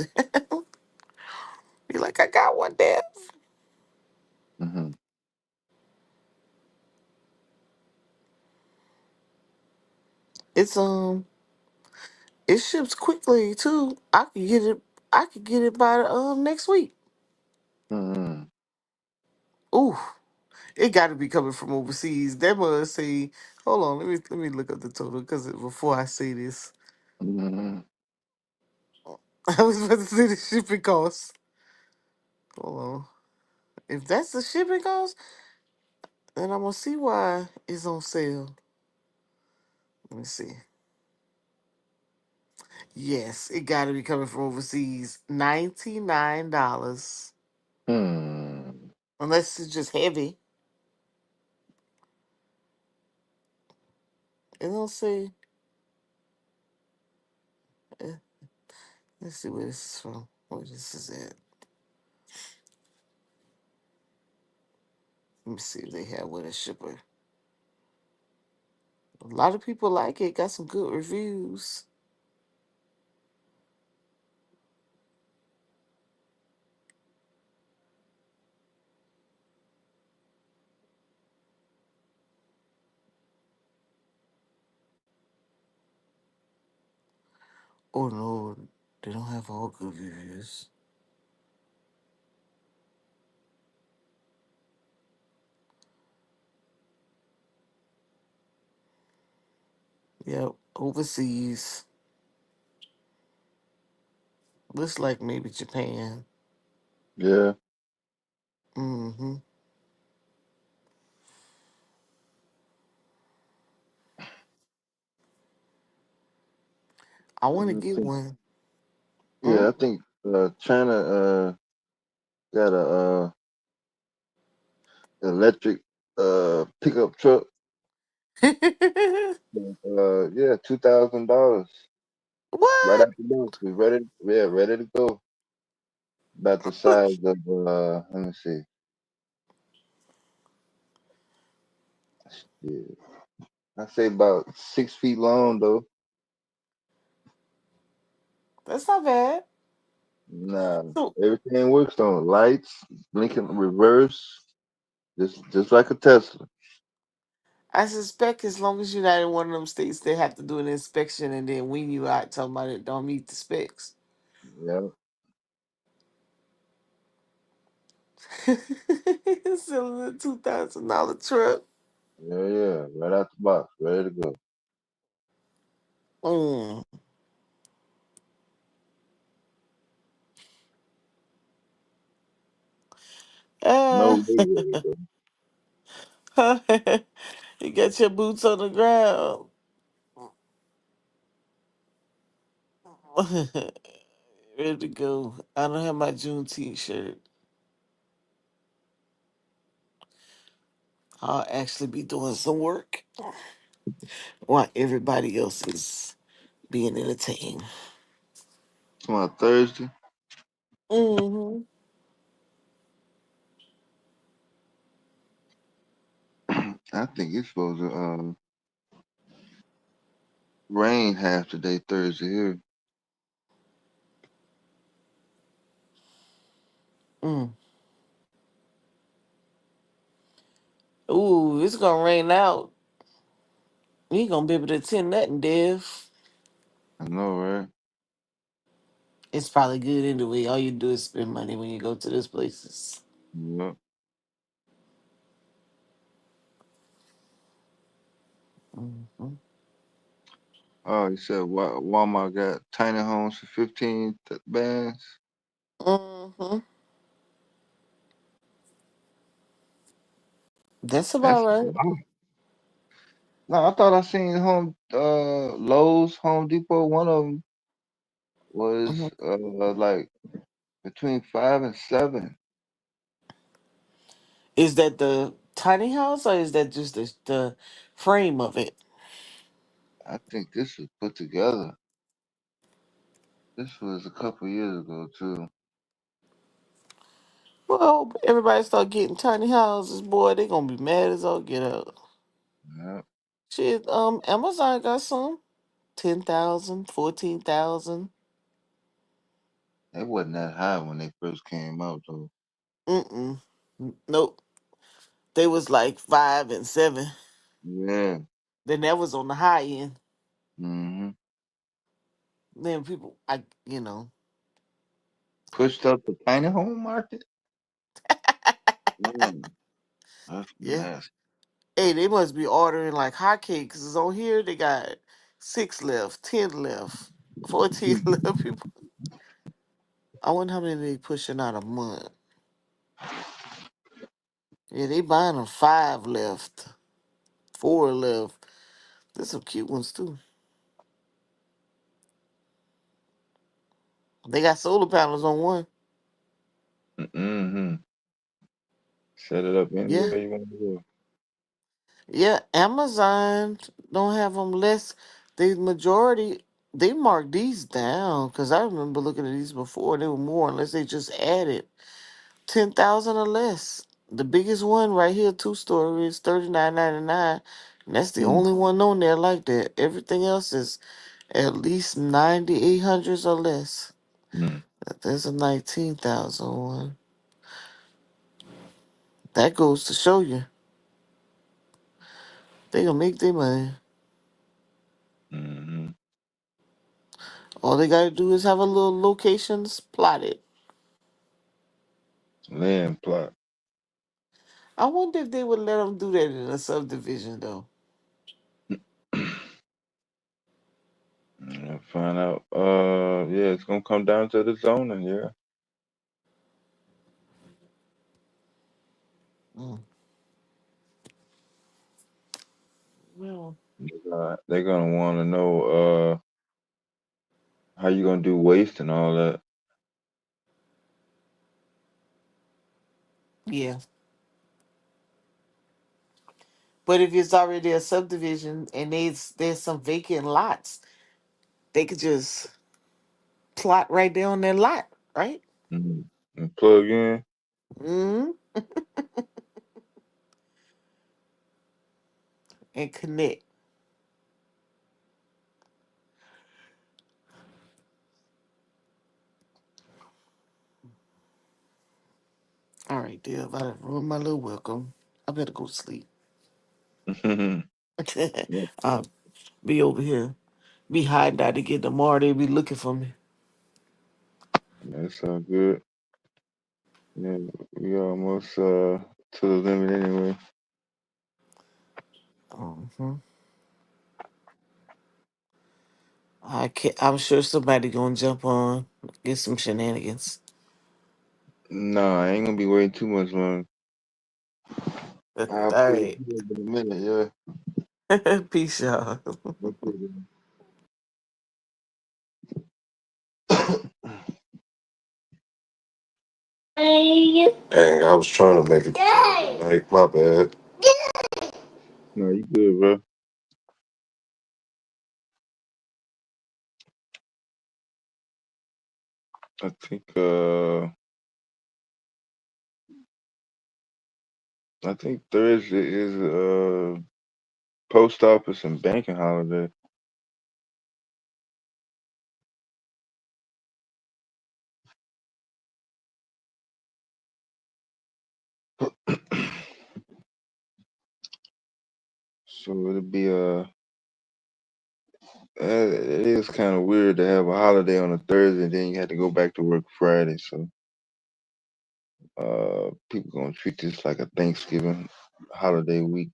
S20: be like, I got one there.
S7: Hmm.
S20: It's it ships quickly too. I could get it by next week.
S7: Hmm.
S20: Ooh, it got to be coming from overseas. That must say, hold on, let me look up the total because before I say this,
S7: Hmm.
S20: I was about to say the shipping cost. Hold on, if that's the shipping cost, then I'm gonna see why it's on sale. Let me see. Yes, it got to be coming from overseas. $99,
S7: Hmm.
S20: unless it's just heavy. It don't say. eh, Let's see where this is from. Where this is at. Let me see if they have with a shipper. A lot of people like it. Got some good reviews. Oh no, they don't have all good reviews. Yep, overseas. Looks like maybe Japan.
S7: Yeah.
S20: Mm-hmm. I want to
S7: I
S20: get
S7: think,
S20: one.
S7: yeah, I think China got a electric pickup truck.
S20: Mm?
S7: Yeah, $2,000 right
S20: What?
S7: out the box. It's ready. Yeah, ready to go. About the size of let me see. Yeah, I say about 6 feet long though.
S20: That's not bad.
S7: Nah,
S20: So
S7: everything works on it. Lights, blinking reverse, just like a Tesla.
S20: I suspect as long as you're not in one of them states, they have to do an inspection and then wean you out talking about it don't meet the specs.
S7: Yeah,
S20: Selling a $2,000 truck.
S7: yeah, right out the box, ready to go.
S20: Mm.
S7: No
S20: Uh,
S7: way, ready to
S20: you got your boots on the ground. Ready to go. I don't have my Juneteenth shirt. I'll actually be doing some work. while everybody else is being entertained.
S7: Tomorrow Thursday.
S20: Mm-hmm.
S7: I think it's supposed to rain half the day Thursday here.
S20: Mm. Ooh, it's gonna rain out. You ain't gonna be able to attend nothing, Dev.
S7: I know, right?
S20: It's probably good anyway. All you do is spend money when you go to those places.
S7: Yep.
S20: Mm-hmm.
S7: Oh, you said Walmart got tiny homes for 15 bands.
S20: Mm-hmm. That's
S7: That's
S20: about
S7: a
S20: right.
S7: lot. No, I thought I seen Lowe's, Home Depot. One of them was
S20: Mm-hmm.
S7: like between 5 and 7.
S20: Is that the tiny house or is that just the frame of it?
S7: I think this was put together. This was a couple years ago too.
S20: Well, everybody start getting tiny houses, boy, they gonna be mad as all get out.
S7: Yeah,
S20: Shit, Amazon got some 10,000, 14,000.
S7: it wasn't that high when they first came out though.
S20: Mm-mm. Nope. They was like 5 and 7.
S7: Yeah.
S20: Then that was on the high end.
S7: Mm-hmm.
S20: Then people, you know,
S7: Pushed up the tiny home market. Man, that's
S20: yeah.
S7: nasty.
S20: Hey, they must be ordering like hotcakes. 'Cause on here they got 6 left, 10 left, 14 left. People, I wonder how many they pushing out a month. Yeah, they buying them 5 left, 4 left. There's some cute ones too. They got solar panels on one.
S7: Mm-hmm. Set it up
S20: Yeah,
S7: anywhere you want to go.
S20: yeah. Amazon don't have them less. The majority they mark these down because I remember looking at these before. They were more unless they just added 10,000 or less. The biggest one right here, 2 story, is $39.99. And that's the
S7: Mm.
S20: only one on there like that. Everything else is at least 9,800s or less.
S7: Mm.
S20: There's a 19,000 one. That goes to show you they gonna make their money.
S7: Mm-hmm.
S20: All they gotta do is have a little locations plotted.
S7: Land plot.
S20: I wonder if they would let them do that in a subdivision though.
S7: Find out. Yeah, it's gonna come down to the zoning. Yeah,
S20: Mm. Well,
S7: they're gonna want to know how you gonna do waste and all that.
S20: yeah. But if it's already a subdivision and there's some vacant lots, they could just plot right there on their lot, right?
S7: Mm. And plug in.
S20: Hmm. And connect. All right, Dev. I done ruined my little welcome. I better go sleep.
S7: Yep,
S20: I'll be over here. Be hiding out to get tomorrow. They be looking for me.
S7: that sounds good. Yeah, we almost to the limit anyway.
S20: Hmm. I'm sure somebody gonna jump on, get some shenanigans.
S7: Nah, I ain't gonna be waiting too much long.
S20: All
S7: I'll pull up
S20: right.
S7: in a minute. Yeah.
S20: Peace, y'all.
S7: Okay,
S1: Dang, I was trying to make it. Like, my bad.
S7: no, you good, bro.
S11: I think Thursday is post office and banking holiday. So it'll be it is kind of weird to have a holiday on a Thursday, and then you have to go back to work Friday. So people gonna treat this like a Thanksgiving holiday week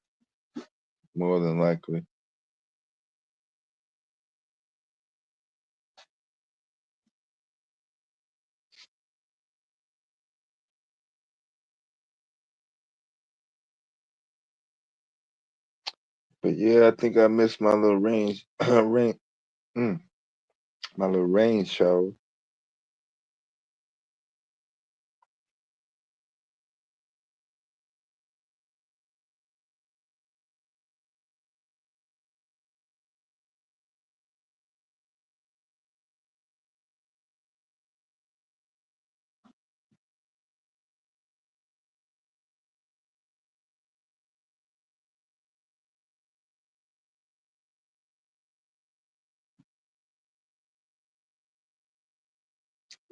S11: more than likely. But yeah, I think I missed my little range mm, my little rain shower.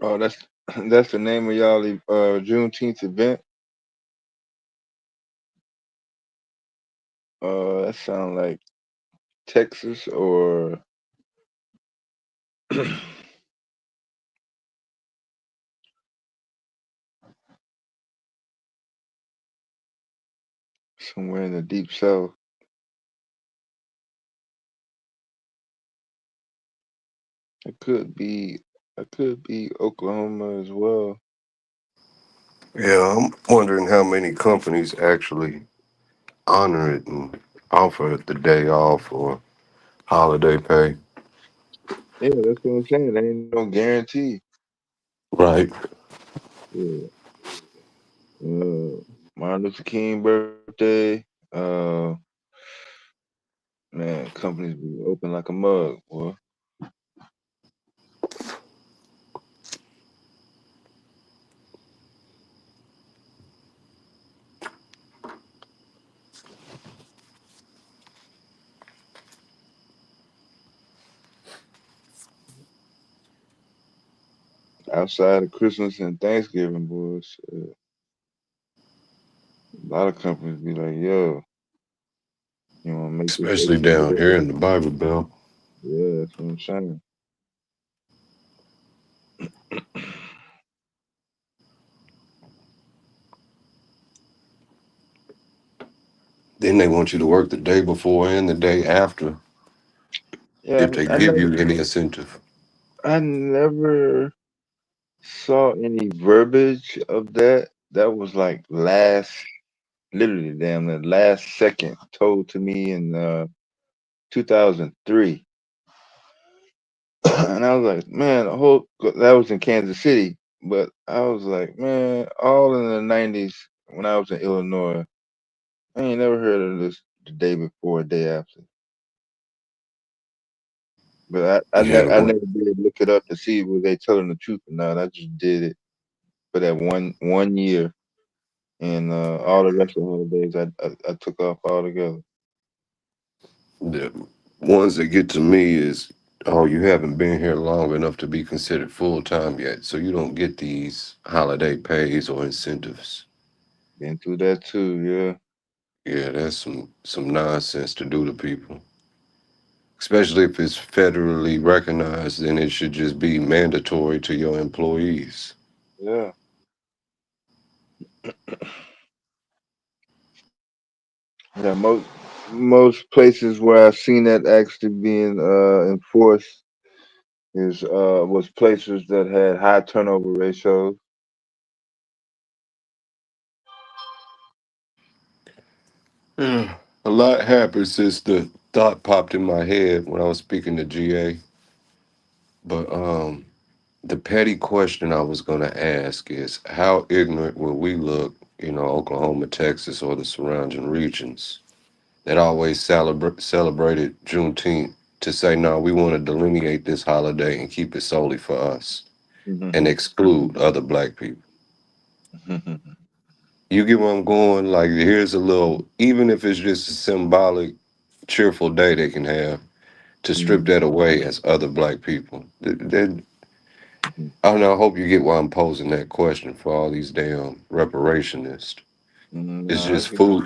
S11: Oh, that's that's the name of y'all Juneteenth event. That sound like Texas or somewhere in the deep south. It could be Oklahoma as well.
S1: Yeah, I'm wondering how many companies actually honor it and offer it the day off or holiday pay.
S11: Yeah, that's what I'm saying. There ain't no guarantee.
S1: Right.
S11: Yeah. Martin Luther King birthday. Man, companies be open like a mug, boy. Outside of Christmas and Thanksgiving, boys, a lot of companies be like, "Yo, you want to make this
S1: Especially
S11: extra
S1: down
S11: day?"
S1: here in the Bible Belt.
S11: Yeah, that's what I'm saying.
S1: Then they want you to work the day before and the day after
S11: Yeah,
S1: if they
S11: I
S1: give
S11: never,
S1: you any incentive.
S11: I never saw any verbiage of that. That was like literally, damn, the last second told to me in 2003. And I was like, man, that was in Kansas City. But I was like, man, all in the 90s when I was in Illinois, I ain't never heard of this the day before, day after. But
S1: Yeah,
S11: I never did look it up to see were they telling the truth or not. I just did it for that one year, and all the rest of the holidays I took off altogether.
S1: the ones that get to me is, oh, you haven't been here long enough to be considered full time yet, so you don't get these holiday pays or incentives.
S11: Been through that too, yeah.
S1: Yeah, that's some nonsense to do to people. Especially if it's federally recognized, then it should just be mandatory to your employees.
S11: Yeah. Yeah, most places where I've seen that actually being enforced is was places that had high turnover ratios.
S1: Yeah. A lot happened since the thought popped in my head when I was speaking to GA. But the petty question I was gonna ask is how ignorant will we look, Oklahoma, Texas, or the surrounding regions that always celebrated Juneteenth to say, no, we want to delineate this holiday and keep it solely for us. and exclude other black people. You get where I'm going? Like, here's a little, even if it's just a symbolic, cheerful day they can have, to strip that away as other black people. I don't know. I hope you get why I'm posing that question for all these damn reparationists. It's
S7: Nah, I
S1: just
S7: get
S1: fool.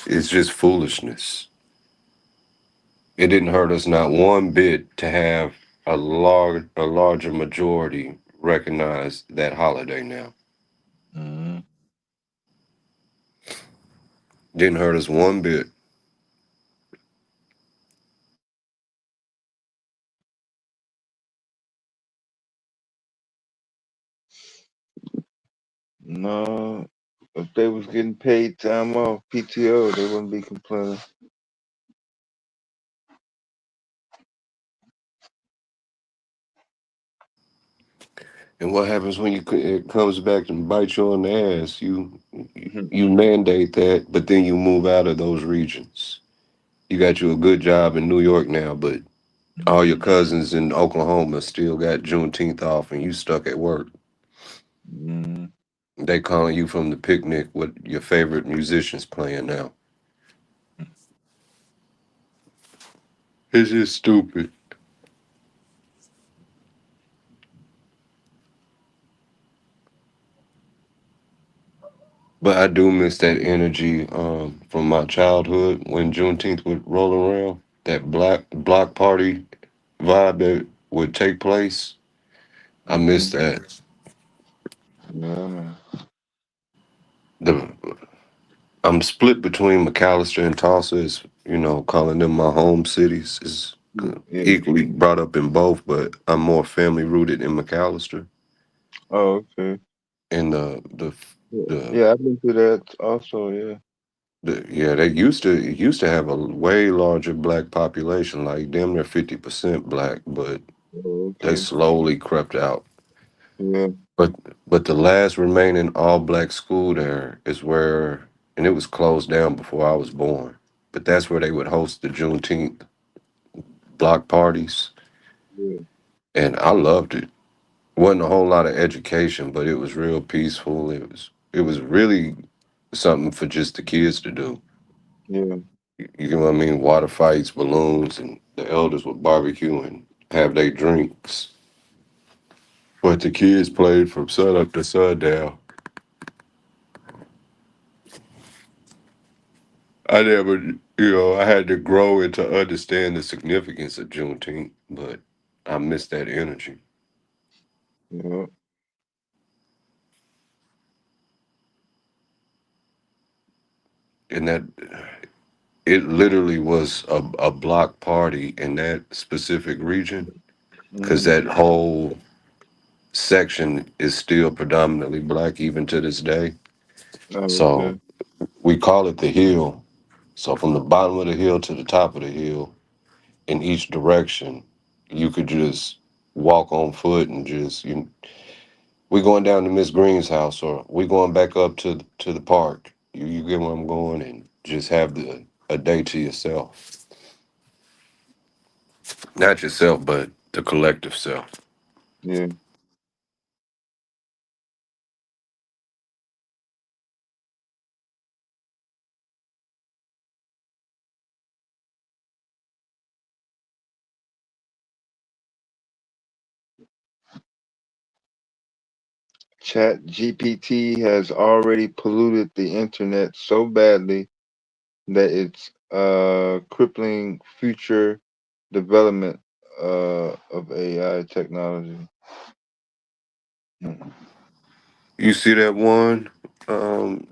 S1: It's just foolishness. It didn't hurt us not one bit to have a larger majority recognize that holiday now. Didn't hurt us one bit.
S7: no. If they was getting paid time off PTO, they wouldn't be complaining.
S1: And what happens when it comes back and bites you on the ass? You mandate that, but then you move out of those regions. You got you a good job in New York now, but all your cousins in Oklahoma still got Juneteenth off, and you stuck at work. They calling you from the picnic with your favorite musicians playing now. It's just stupid. But I do miss that energy from my childhood when Juneteenth would roll around. That black block party vibe that would take place. I miss that.
S7: Yeah, man.
S1: The I'm split between McAllister and Tulsa. Is calling them my home cities. Is
S7: Yeah.
S1: equally brought up in both, but I'm more family rooted in McAllister.
S7: Oh, okay.
S1: And
S7: Yeah,
S1: the
S7: yeah, I've been through that also. Yeah.
S1: yeah, they used to have a way larger black population, like damn near 50% black, but
S7: Oh,
S1: they
S7: okay.
S1: slowly crept out.
S7: Yeah.
S1: But the last remaining all black school there is where, and it was closed down before I was born. But that's where they would host the Juneteenth block parties,
S7: Yeah.
S1: and I loved it. Wasn't a whole lot of education, but it was real peaceful. It was really something for just the kids to do.
S7: Yeah.
S1: You know what I mean? Water fights, balloons, and the elders would barbecue and have their drinks. But the kids played from sun up to sundown. I had to grow and to understand the significance of Juneteenth, but I miss that energy.
S7: Yeah.
S1: And that it literally was a block party in that specific region because that whole section is still predominantly black even to this day.
S7: Oh,
S1: So
S7: okay.
S1: we call it the hill. So from the bottom of the hill to the top of the hill, in each direction, you could just walk on foot and just we going down to Miss Green's house or we going back up to the park. You get where I'm going and just have a day to yourself. Not yourself, but the collective self.
S7: Yeah. Chat GPT has already polluted the internet so badly that it's crippling future development of AI technology.
S1: You see that one,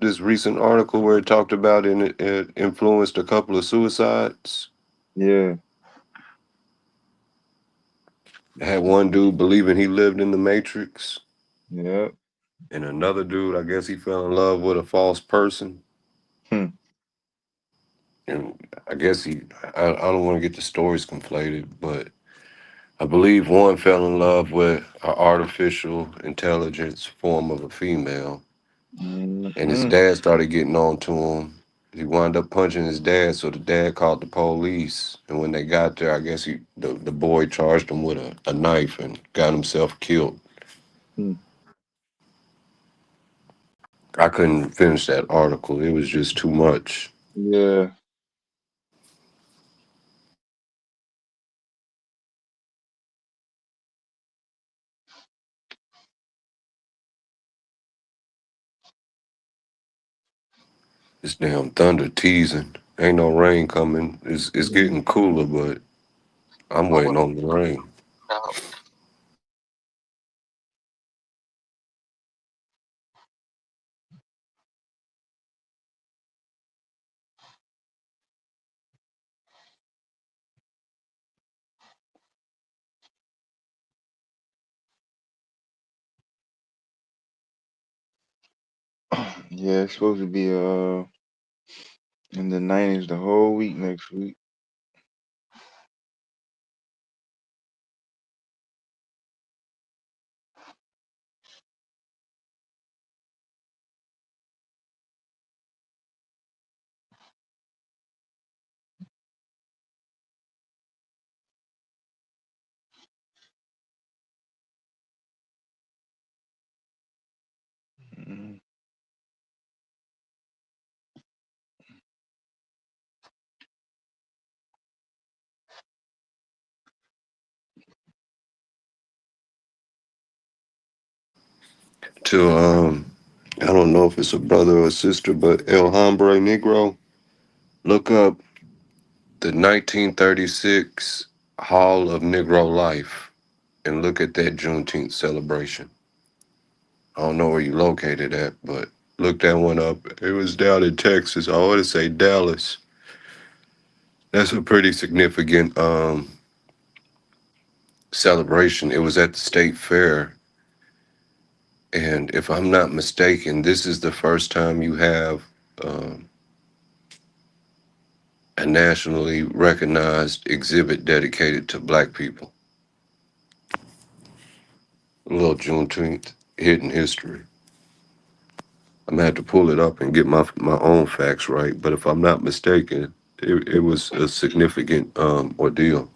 S1: this recent article where it talked about and it influenced a couple of suicides.
S7: Yeah.
S1: Had one dude believing he lived in the Matrix,
S7: Yeah.
S1: and another dude, I guess he fell in love with a false person.
S7: Hmm.
S1: And I guess I don't want to get the stories conflated, but I believe one fell in love with an artificial intelligence form of a female, and his
S7: Mm-hmm.
S1: dad started getting on to him. He wound up punching his dad, so the dad called the police. And when they got there, I guess the boy charged him with a knife and got himself killed.
S11: Hmm.
S1: I couldn't finish that article. It was just too much.
S11: Yeah.
S1: This damn thunder teasing. Ain't no rain coming. It's getting cooler, but I'm waiting on the rain.
S7: Yeah, it's supposed to be in the 90s the whole week next week. Mhm.
S1: To I don't know if it's a brother or a sister, but El Hombre Negro. Look up the 1936 Hall of Negro Life and look at that Juneteenth celebration. I don't know where you located at, but look that one up. It was down in Texas. I want to say Dallas. That's a pretty significant celebration. It was at the state fair, and if I'm not mistaken, this is the first time you have um, a nationally recognized exhibit dedicated to Black people. A little Juneteenth hidden history. I'm gonna have to pull it up and get my own facts right. But if I'm not mistaken, it was a significant ordeal.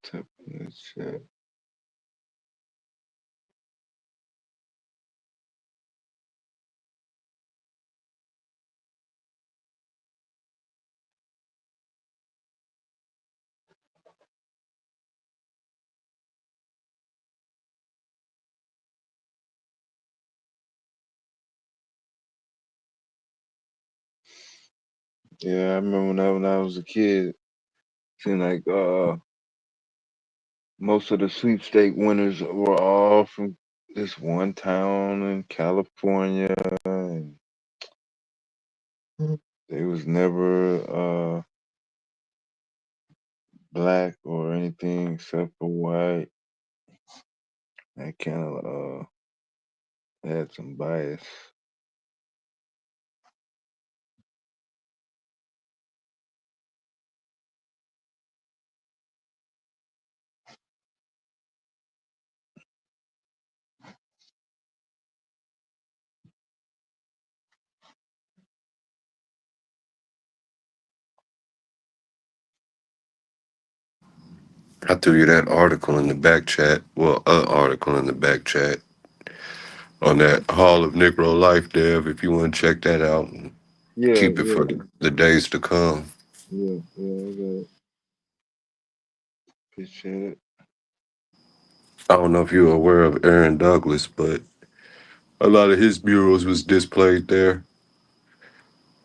S7: Type in the chat. Yeah, I remember when I was a kid, seemed like most of the sweepstake winners were all from this one town in California, and they was never black or anything except for white. That kind of had some bias.
S1: I threw you that article in the back chat. Well, article in the back chat on that Hall of Negro Life, Dev. If you want to check that out, and
S7: Yeah,
S1: keep it
S7: yeah,
S1: for the days to come.
S7: yeah. I got it. Appreciate it.
S1: I don't know if you're aware of Aaron Douglas, but a lot of his murals was displayed there.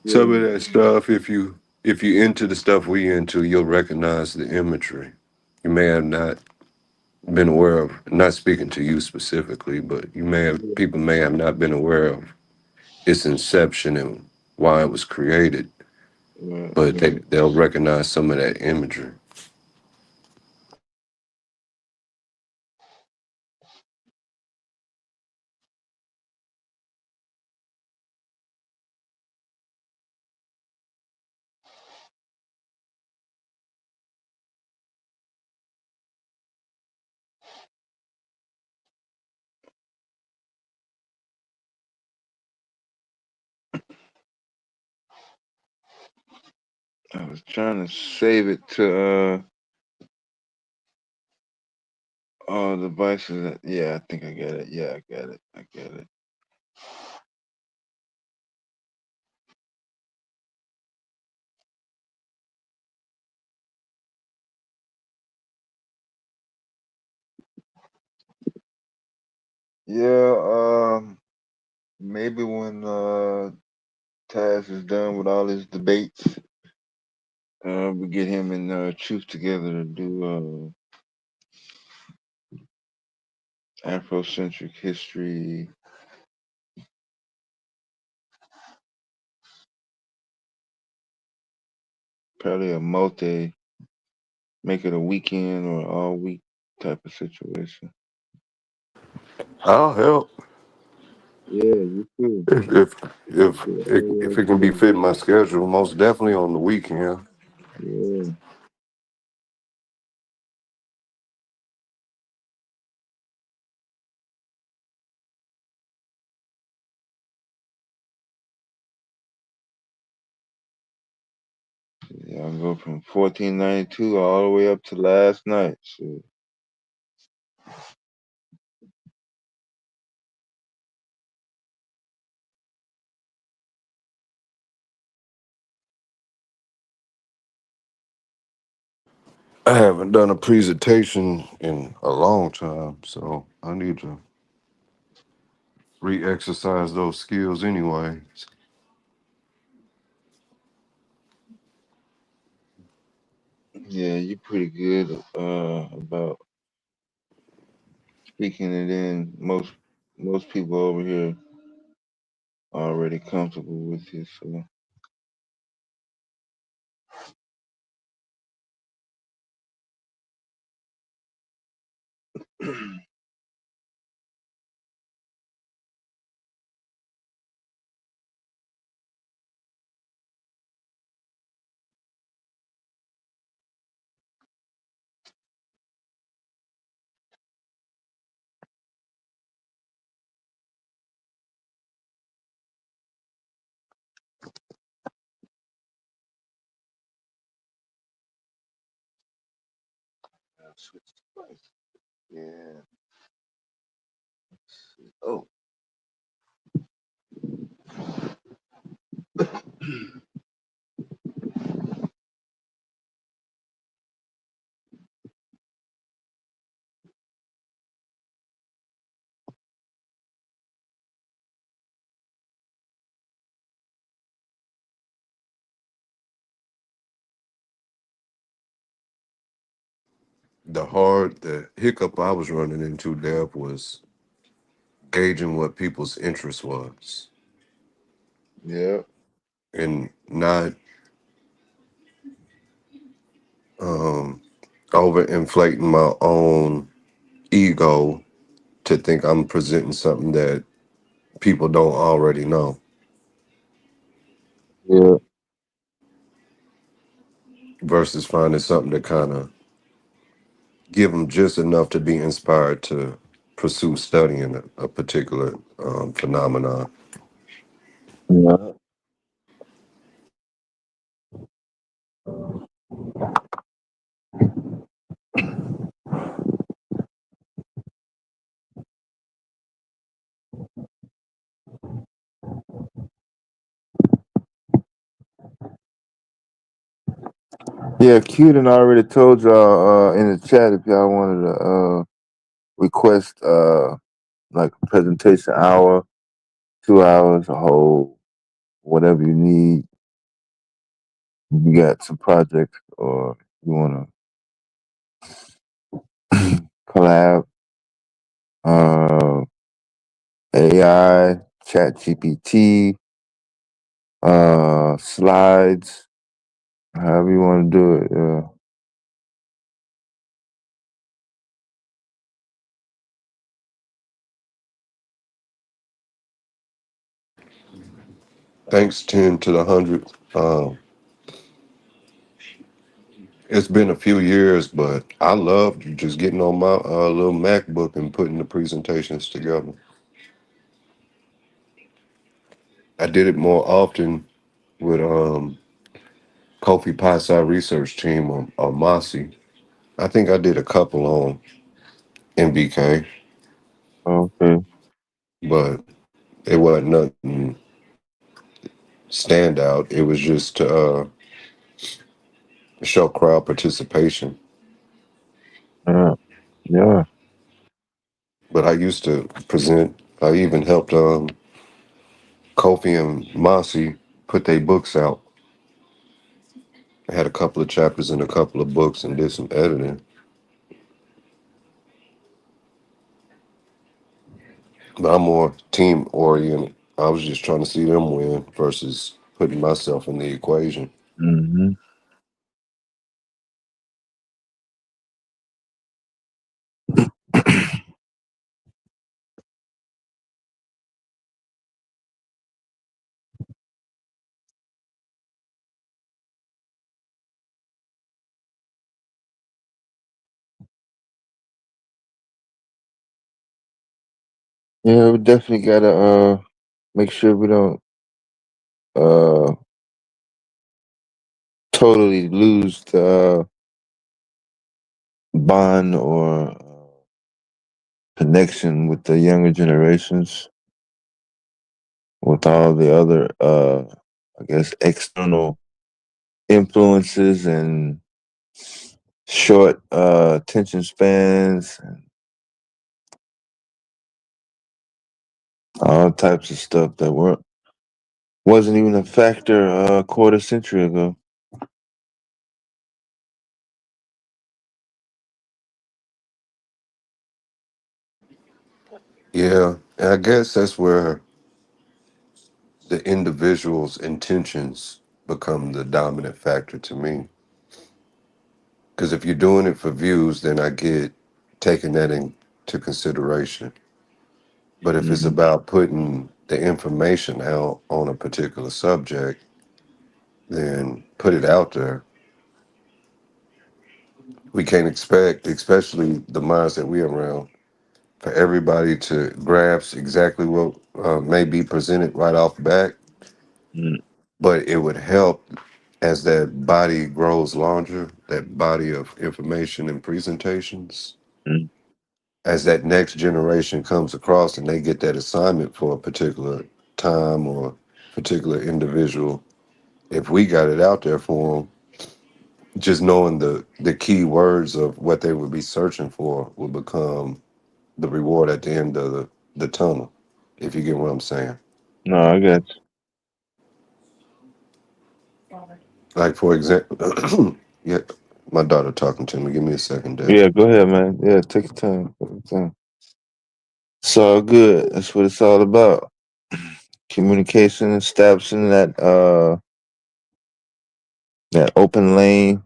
S1: Some of
S7: Yeah.
S1: that stuff, if you into the stuff we into, you'll recognize the imagery. You may have not been aware of, not speaking to you specifically, but people may have not been aware of its inception and why it was created,
S7: Right.
S1: but they'll recognize some of that imagery.
S7: I was trying to save it to all devices. Yeah, I think I got it. Yeah, I got it. I got it. Yeah, maybe when Taz is done with all his debates, we get him and Truth together to do Afrocentric history. Probably make it a weekend or all week type of situation.
S1: I'll help
S7: Yeah, you too.
S1: if if if
S7: Yeah,
S1: if it can be fit in my schedule. Most definitely on the weekend.
S7: yeah. Yeah, I'll go from 1492 all the way up to last night. Shit.
S1: I haven't done a presentation in a long time, so I need to re-exercise those skills anyway.
S7: Yeah, you're pretty good about speaking it in. Most people over here are already comfortable with it, so I'll switch devices. Yeah. Oh.
S1: The hiccup I was running into, Dev, was gauging what people's interest was
S7: Yeah.
S1: and not um, overinflating my own ego to think I'm presenting something that people don't already know
S7: Yeah.
S1: versus finding something to kind of give them just enough to be inspired to pursue studying a particular phenomenon.
S7: Yeah. Yeah, Q done already told y'all in the chat if y'all wanted to
S4: request like a presentation hour, 2 hours, a whole, whatever you need. You got some projects or you want to collab, uh, AI, Chat GPT, slides, however you want to do it. Yeah.
S1: Thanks 10 to the 100. It's been a few years, but I love just getting on my little MacBook and putting the presentations together. I did it more often with Kofi Pasi research team on Mossy. I think I did a couple on MBK,
S4: Okay.
S1: but it wasn't nothing standout. It was just to show crowd participation.
S4: Yeah.
S1: But I used to present. I even helped Kofi and Mossy put their books out. I had a couple of chapters in a couple of books and did some editing. But I'm more team oriented. I was just trying to see them win versus putting myself in the equation.
S4: Mm-hmm. Yeah, we definitely gotta make sure we don't uh totally lose the bond or connection with the younger generations with all the other I guess external influences and short attention spans and all types of stuff that wasn't even a factor a quarter century ago.
S1: Yeah, and I guess that's where the individual's intentions become the dominant factor to me. Because if you're doing it for views, then I get taking that into consideration. But if it's
S4: Mm-hmm.
S1: about putting the information out on a particular subject, then put it out there. We can't expect, especially the minds that we're around, for everybody to grasp exactly what may be presented right off the bat. But it would help as that body grows larger, that body of information and presentations,
S4: Mm-hmm.
S1: as that next generation comes across and they get that assignment for a particular time or particular individual. If we got it out there for them, just knowing the key words of what they would be searching for will become the reward at the end of the tunnel, if you get what I'm saying.
S4: No, I got
S1: Like, for example, yeah, my daughter talking to me. Give me a second,
S4: you.
S1: Dad.
S4: Yeah, go ahead, man. Yeah, take your time. Take your time. It's all good. That's what it's all about. Communication, establishing that open lane,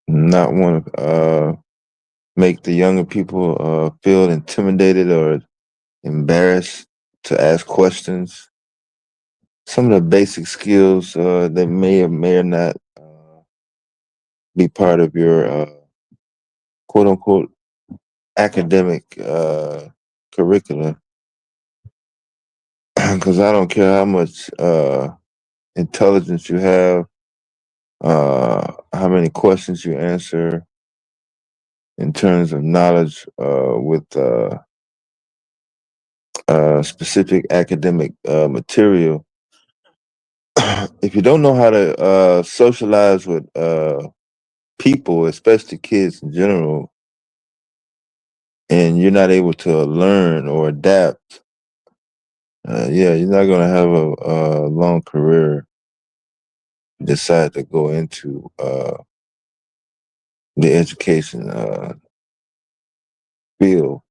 S4: not want to make the younger people feel intimidated or embarrassed to ask questions. Some of the basic skills that may or may or not be part of your quote unquote academic curriculum. Because I don't care how much intelligence you have, how many questions you answer in terms of knowledge with specific academic material. If you don't know how to socialize with people, especially kids in general, and you're not able to learn or adapt, yeah, you're not gonna have a long career. Decide to go into the education field,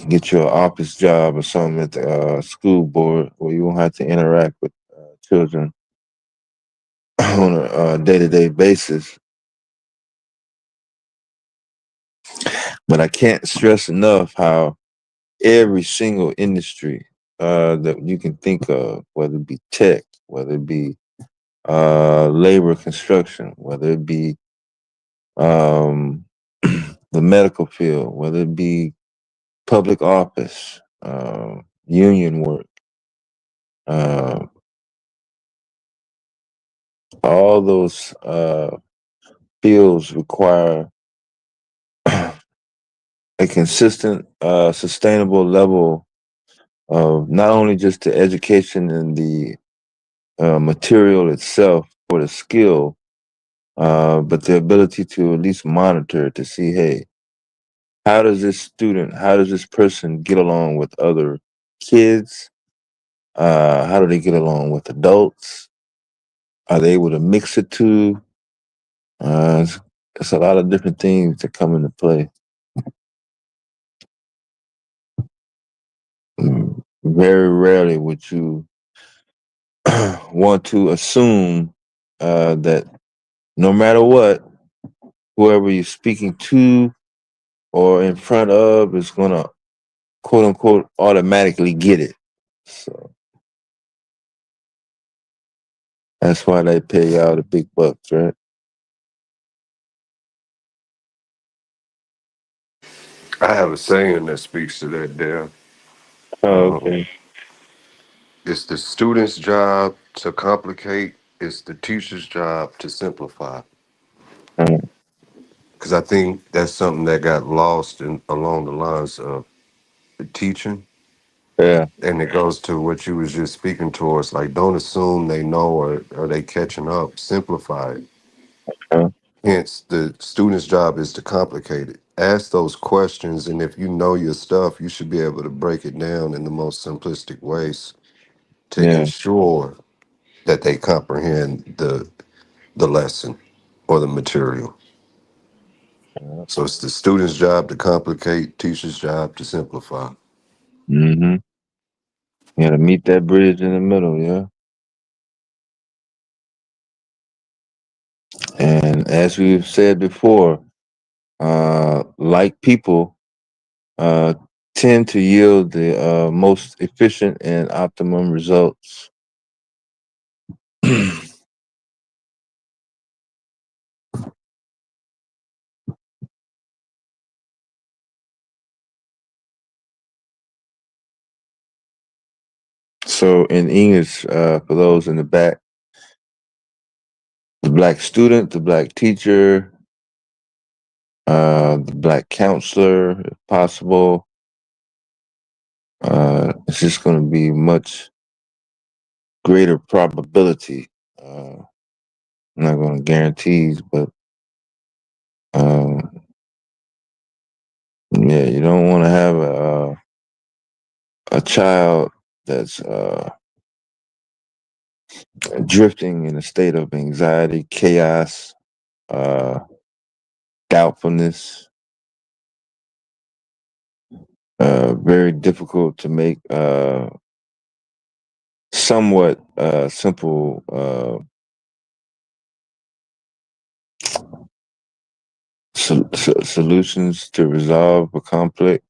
S4: get you an office job or something at the school board where you won't have to interact with children on a day-to-day basis. But I can't stress enough how every single industry that you can think of, whether it be tech, whether it be labor construction, whether it be um, the medical field, whether it be public office, union work, uh, all those fields require a consistent, sustainable level of not only just the education and the material itself for the skill, but the ability to at least monitor to see, hey, how does this person get along with other kids? How do they get along with adults? Are they able to mix it too? It's a lot of different things that come into play. Very rarely would you want to assume that no matter what, whoever you're speaking to or in front of is going to quote unquote automatically get it. So that's why they pay y'all the big bucks, right?
S1: I have a saying that speaks to that, there.
S4: Oh,
S1: Um,
S4: okay.
S1: it's the student's job to complicate. It's the teacher's job to simplify.
S4: Uh,
S1: Because I think that's something that got lost in along the lines of the teaching,
S4: yeah.
S1: and it goes to what you was just speaking towards. Like, don't assume they know or they catching up. Simplify it.
S4: Uh,
S1: Hence, the student's job is to complicate it. Ask those questions, and if you know your stuff, you should be able to break it down in the most simplistic ways to
S4: yeah.
S1: ensure that they comprehend the lesson or the material. So it's the student's job to complicate, teacher's job to simplify.
S4: Mm-hmm. You got to meet that bridge in the middle, yeah. And as we've said before, like people uh, tend to yield the most efficient and optimum results. So in English, for those in the back, the black student, the black teacher, the black counselor, if possible, it's just going to be much greater probability. I'm not going to guarantees, but um, yeah, you don't want to have a child that's drifting in a state of anxiety, chaos, uh, doubtfulness. Very difficult to make somewhat simple solutions to resolve a conflict.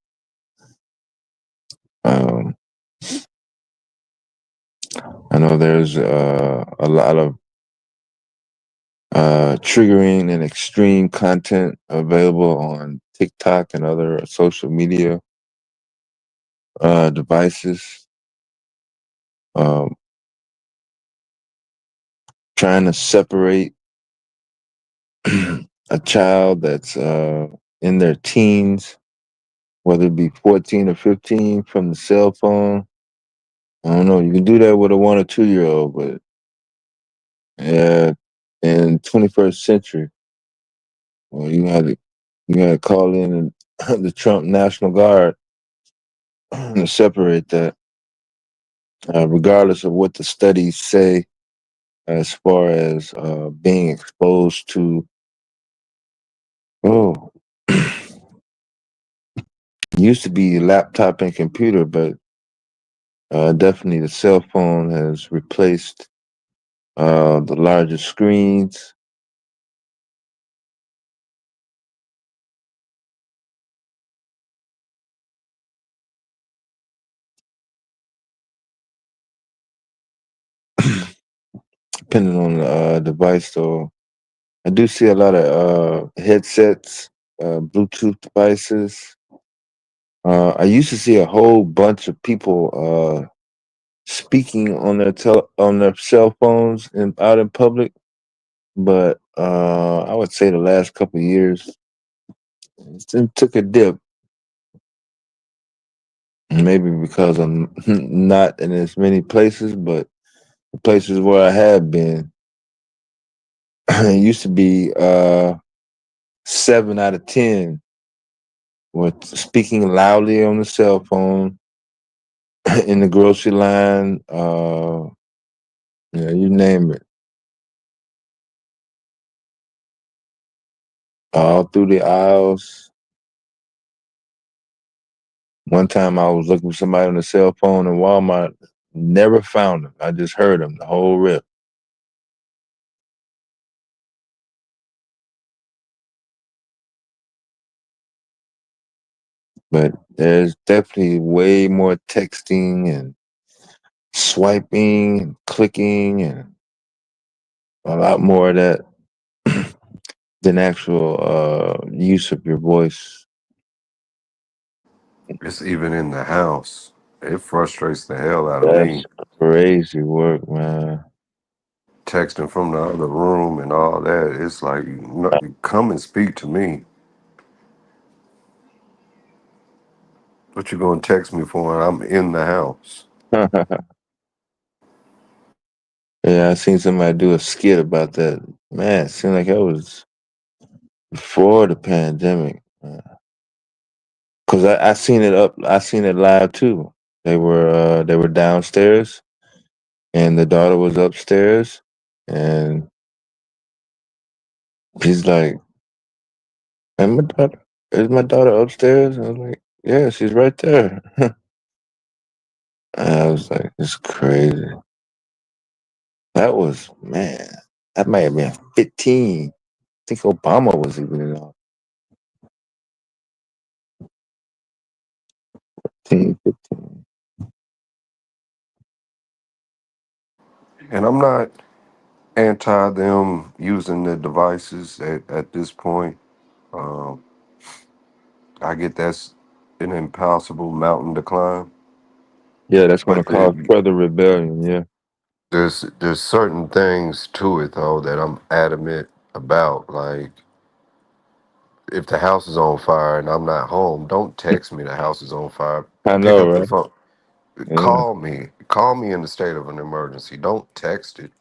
S4: Um, I know there's a lot of triggering and extreme content available on TikTok and other social media devices. Um, Trying to separate a child that's in their teens, whether it be 14 or 15, from the cell phone. I don't know. You can do that with a 1 or 2 year old, but yeah, in 21st century, well, you had to call in and the Trump National Guard to separate that, regardless of what the studies say as far as being exposed to. Oh, used to be laptop and computer, but definitely the cell phone has replaced the larger screens. Depending on the device, though, I do see a lot of headsets, Bluetooth devices. I used to see a whole bunch of people speaking on on their cell phones and out in public, but I would say the last couple of years it took a dip. Maybe because I'm not in as many places, but the places where I have been, it used to be 7 out of 10 were speaking loudly on the cell phone in the grocery line. Yeah, you name it, all through the aisles. One time I was looking for somebody on the cell phone in Walmart, never found them. I just heard them the whole rip. But there's definitely way more texting and swiping and clicking and a lot more of that than actual use of your voice.
S1: It's even in the house. It frustrates the hell out of
S4: That's
S1: me.
S4: crazy work, man.
S1: Texting from the other room and all that. It's like, no, come and speak to me. What you gonna text me for? I'm in the house.
S4: Yeah, I seen somebody do a skit about that. Man, it seemed like that was before the pandemic. Cause I seen it I seen it live too. They were downstairs and the daughter was upstairs and he's like, and my daughter is my daughter upstairs? And I was like, yeah, she's right there. And I was like, it's crazy. That was man, that might have been 15. I think Obama was even in office. 15.
S1: And I'm not anti them using the devices at this point. Um, I get that's an impossible mountain to climb,
S4: Yeah, that's gonna
S1: but
S4: cause further rebellion, yeah.
S1: there's certain things to it though that I'm adamant about. Like if the house is on fire and I'm not home, don't text me the house is on fire.
S4: I
S1: Pick
S4: know,
S1: up the
S4: right?
S1: phone.
S4: Yeah.
S1: Call me in the state of an emergency. Don't text it.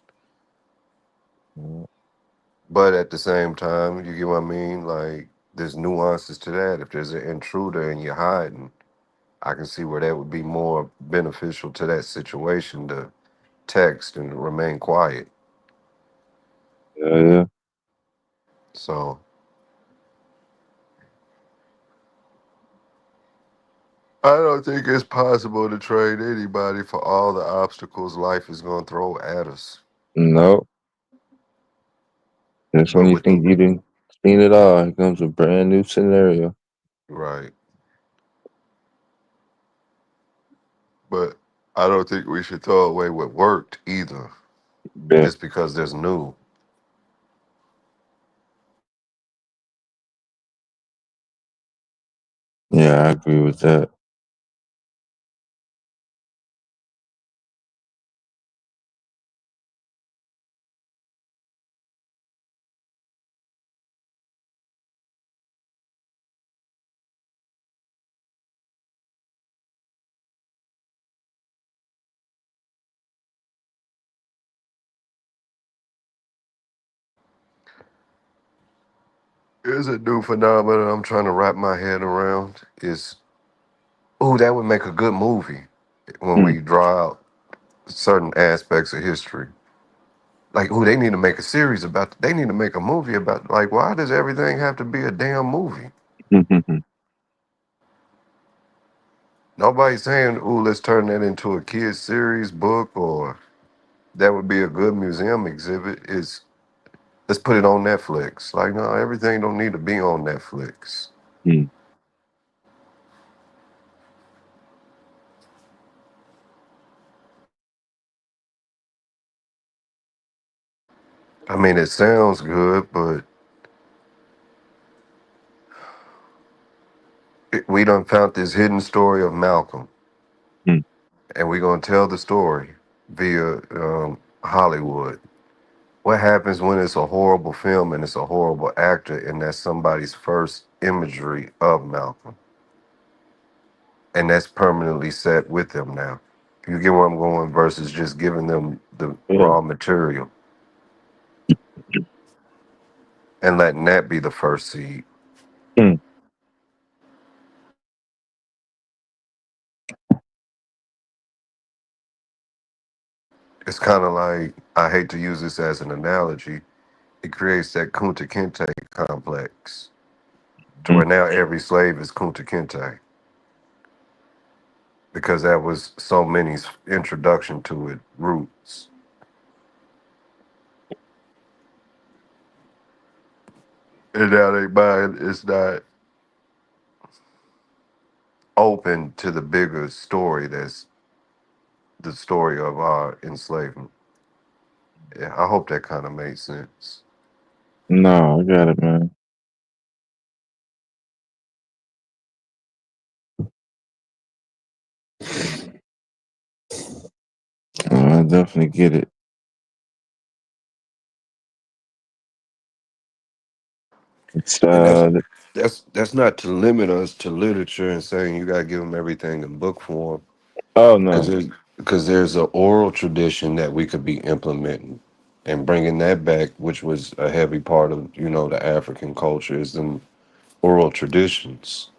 S4: Yeah.
S1: But at the same time, you get what I mean? Like there's nuances to that. If there's an intruder and you're hiding, I can see where that would be more beneficial to that situation to text and remain quiet.
S4: Yeah.
S1: So I don't think it's possible to train anybody for all the obstacles life is going to throw at us.
S4: No. That's when
S1: But
S4: you
S1: with the
S4: think you didn't seen it all. Here comes a brand new scenario.
S1: right, but I don't think we should throw away what worked either,
S4: Yeah.
S1: just because there's new.
S4: Yeah, I agree with that.
S1: Here's a new phenomenon I'm trying to wrap my head around. Is oh, that would make a good movie when
S4: Hmm.
S1: we draw out certain aspects of history. Like, oh, they need to make a series about. They need to make a movie about. Like, why does everything have to be a damn movie? Nobody's saying, oh, let's turn that into a kids series book, or that would be a good museum exhibit. Is let's put it on Netflix. Like, no, everything don't need to be on Netflix.
S4: Hmm.
S1: I mean, it sounds good, but we done found this hidden story of Malcolm,
S4: Hmm.
S1: and we're gonna tell the story via Hollywood. What happens when it's a horrible film and it's a horrible actor, and that's somebody's first imagery of Malcolm, and that's permanently set with them now. You get where I'm going versus just giving them the
S4: Yeah.
S1: raw material and letting that be the first seed.
S4: Hmm.
S1: It's kind of like, I hate to use this as an analogy, it creates that Kunta Kinte complex to
S4: Hmm.
S1: where now every slave is Kunta Kinte because that was so many's introduction to it, roots. And now they mind is not open to the bigger story that's the story of our enslavement. Yeah, I hope that kind of made sense.
S4: No, I got it, man. I definitely get it. It's
S1: And that's not to limit us to literature and saying you got to give them everything in book form
S4: oh
S1: because
S4: no.
S1: there's an oral tradition that we could be implementing and bringing that back, which was a heavy part of the African culture is them oral traditions.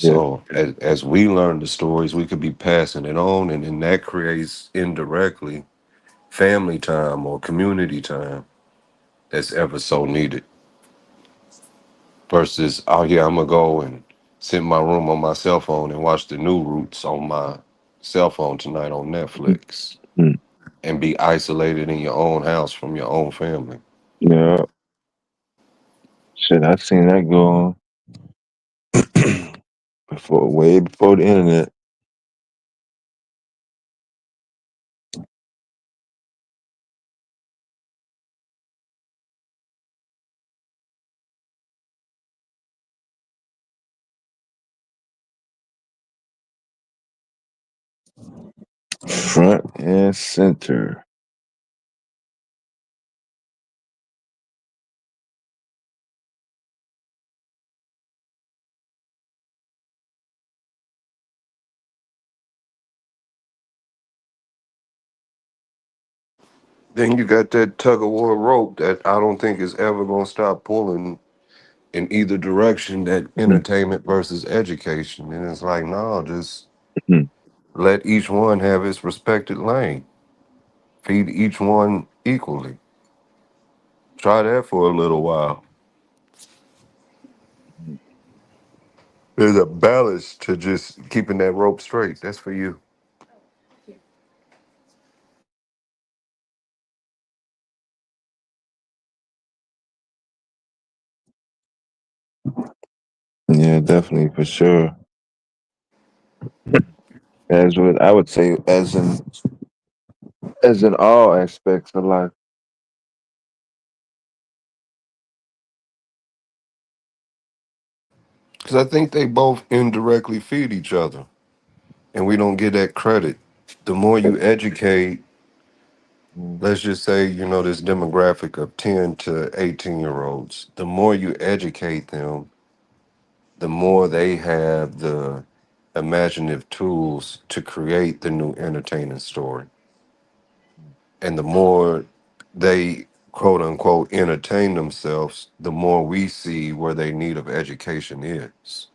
S4: Yeah.
S1: So as we learn the stories, we could be passing it on, and then that creates indirectly family time or community time that's ever so needed. Versus, oh yeah, I'm gonna go and sit in my room on my cell phone and watch the new Roots on my cell phone tonight on Netflix
S4: Hmm.
S1: and be isolated in your own house from your own family.
S4: Yeah. Shit, I seen that go on before, way before the internet. Front and center.
S1: Then you got that tug of war rope that I don't think is ever gonna stop pulling in either direction, that
S4: Hmm.
S1: entertainment versus education. And it's like, no, just
S4: Hmm.
S1: let each one have its respected lane. Feed each one equally. Try that for a little while. There's a balance to just keeping that rope straight. That's for you.
S4: Yeah, definitely for sure. As what I would say, as in all aspects of life.
S1: Because I think they both indirectly feed each other. And we don't get that credit. The more you educate,
S4: Mm.
S1: let's just say, this demographic of 10 to 18-year-olds, the more you educate them, the more they have the imaginative tools to create the new entertaining story. And the more they, quote quote unquote entertain themselves, the more we see where their need of education is.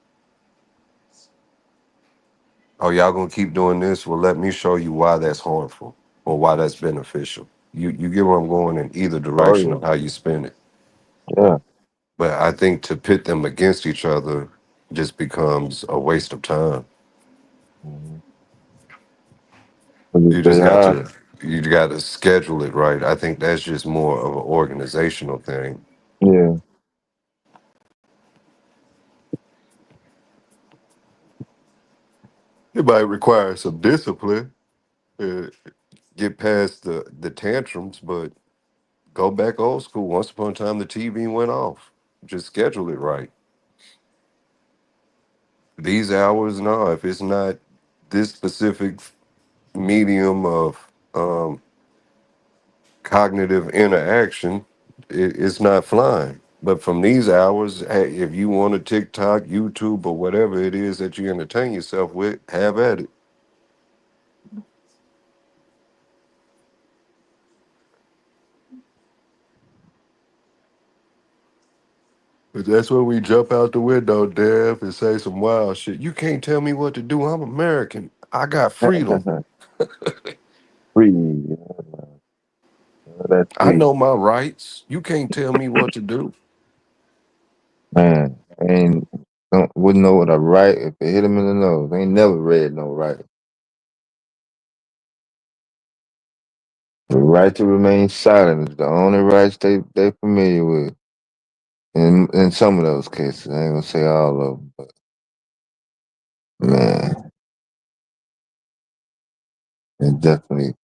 S1: Oh, y'all gonna keep doing this? Well, let me show you why that's harmful or why that's beneficial. You get where I'm going in either
S11: Oh
S1: direction of
S11: yeah.
S1: how you spin it.
S11: Yeah.
S1: But I think to pit them against each other just becomes a waste of time.
S11: Mhm.
S1: You just got to schedule it right. I think that's just more of an organizational thing.
S11: Yeah.
S1: It might require some discipline, uh, get past the tantrums, but go back old school. Once upon a time, the TV went off. Just schedule it right. These hours, no. If it's not this specific medium of cognitive interaction, it's not flying. But from these hours, hey, if you want to TikTok, YouTube, or whatever it is that you entertain yourself with, have at it. But that's when we jump out the window, Dev, and say some wild shit. You can't tell me what to do. I'm American. I got freedom.
S11: Free. Yeah. That's
S1: I
S11: free.
S1: know my rights. You can't tell me what to do.
S11: Man, ain't wouldn't know what a right if it hit him in the nose. Ain't never read no right. The right to remain silent is the only rights they familiar with. In some of those cases, I ain't gonna say all of them, but man, it definitely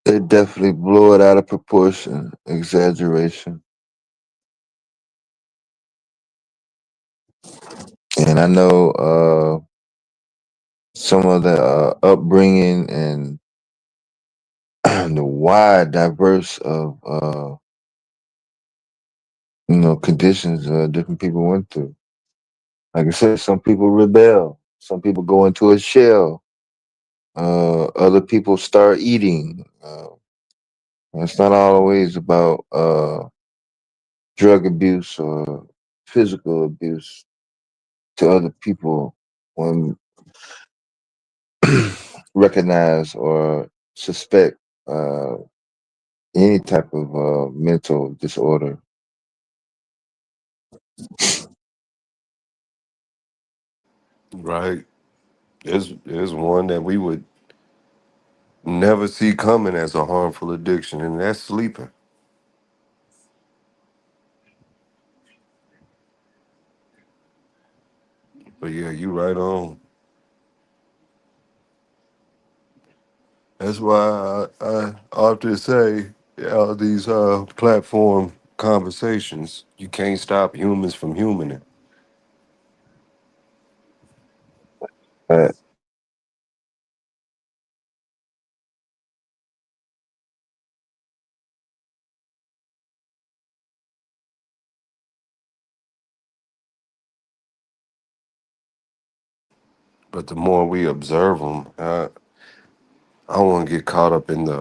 S11: they definitely blew it out of proportion, exaggeration. And I know some of the upbringing and the wide diverse of conditions different people went through. Like I said, some people rebel. Some people go into a shell. Other people start eating. It's not always about drug abuse or physical abuse to other people when recognize or suspect uh, any type of mental disorder.
S1: Right. There's one that we would never see coming as a harmful addiction, and that's sleeping. But yeah, you right on. That's why I often say these platform conversations, you can't stop humans from humaning.
S11: Uh,
S1: But the more we observe them, I don't want to get caught up in the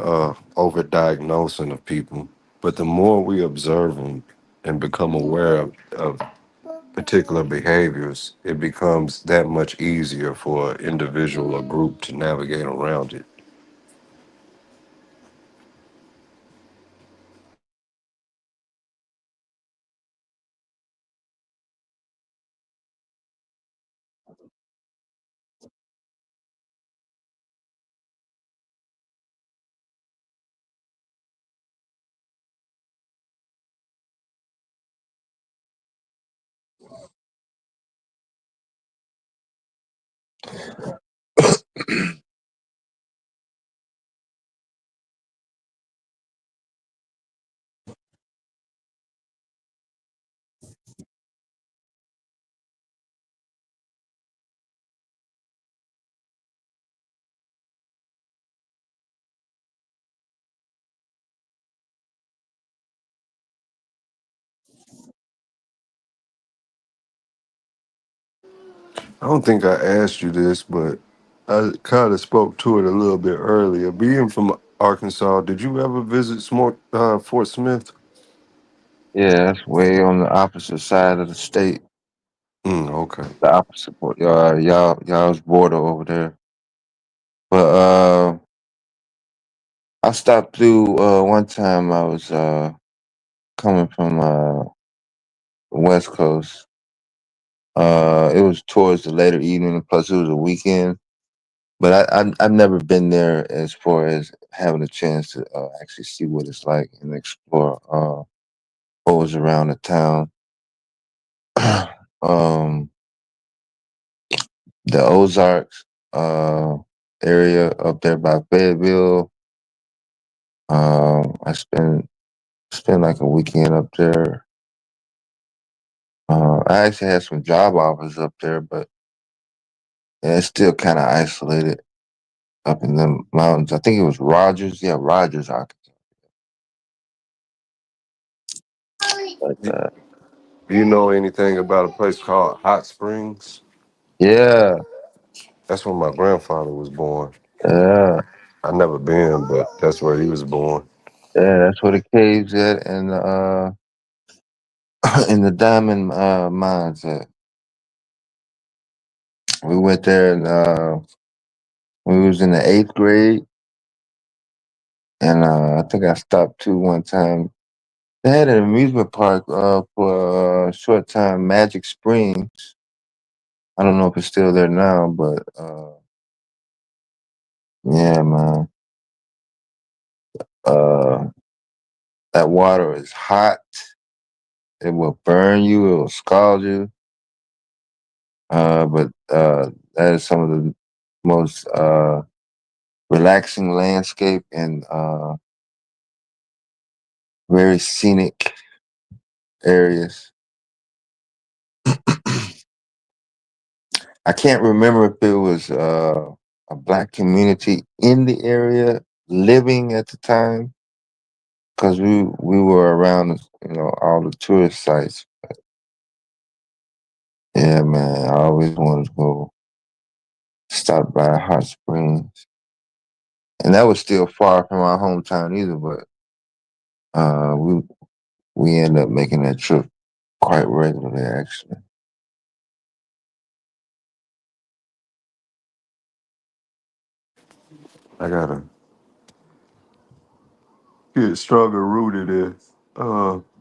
S1: overdiagnosing of people. But the more we observe them and become aware of particular behaviors, it becomes that much easier for an individual or group to navigate around it. I don't think I asked you this, but I kind of spoke to it a little bit earlier. Being from Arkansas. Did you ever visit Fort Smith?
S4: Yeah, that's way on the opposite side of the state.
S1: Okay.
S4: The opposite y'all's border over there. But I stopped through one time. I was coming from the West Coast. It was towards the later evening, plus it was a weekend. But I've never been there as far as having a chance to actually see what it's like and explore what was around the town. um, the Ozarks area up there by Fayetteville. I spent like a weekend up there. I actually had some job offers up there, but it's still kind of isolated up in the mountains. I think it was Rogers. Yeah, Rogers, Arkansas. But,
S1: Do you know anything about a place called Hot Springs?
S4: yeah,
S1: That's where my grandfather was born.
S4: yeah,
S1: I never been, but that's where he was born.
S4: yeah. That's where the caves at, and in the diamond mines at. We went there, and we was in the 8th grade, and I think I stopped to one time. They had an amusement park for a short time, Magic Springs. I don't know if it's still there now, but yeah, man. Uh, that water is hot. It will burn you. It will scald you. But that is some of the most relaxing landscape and very scenic areas. I can't remember if it was a black community in the area living at the time, because we were around, all the tourist sites. Yeah, man, I always wanted to go stop by Hot Springs, and that was still far from our hometown either. But we ended up making that trip quite regularly, actually.
S1: I gotta get stronger rooted in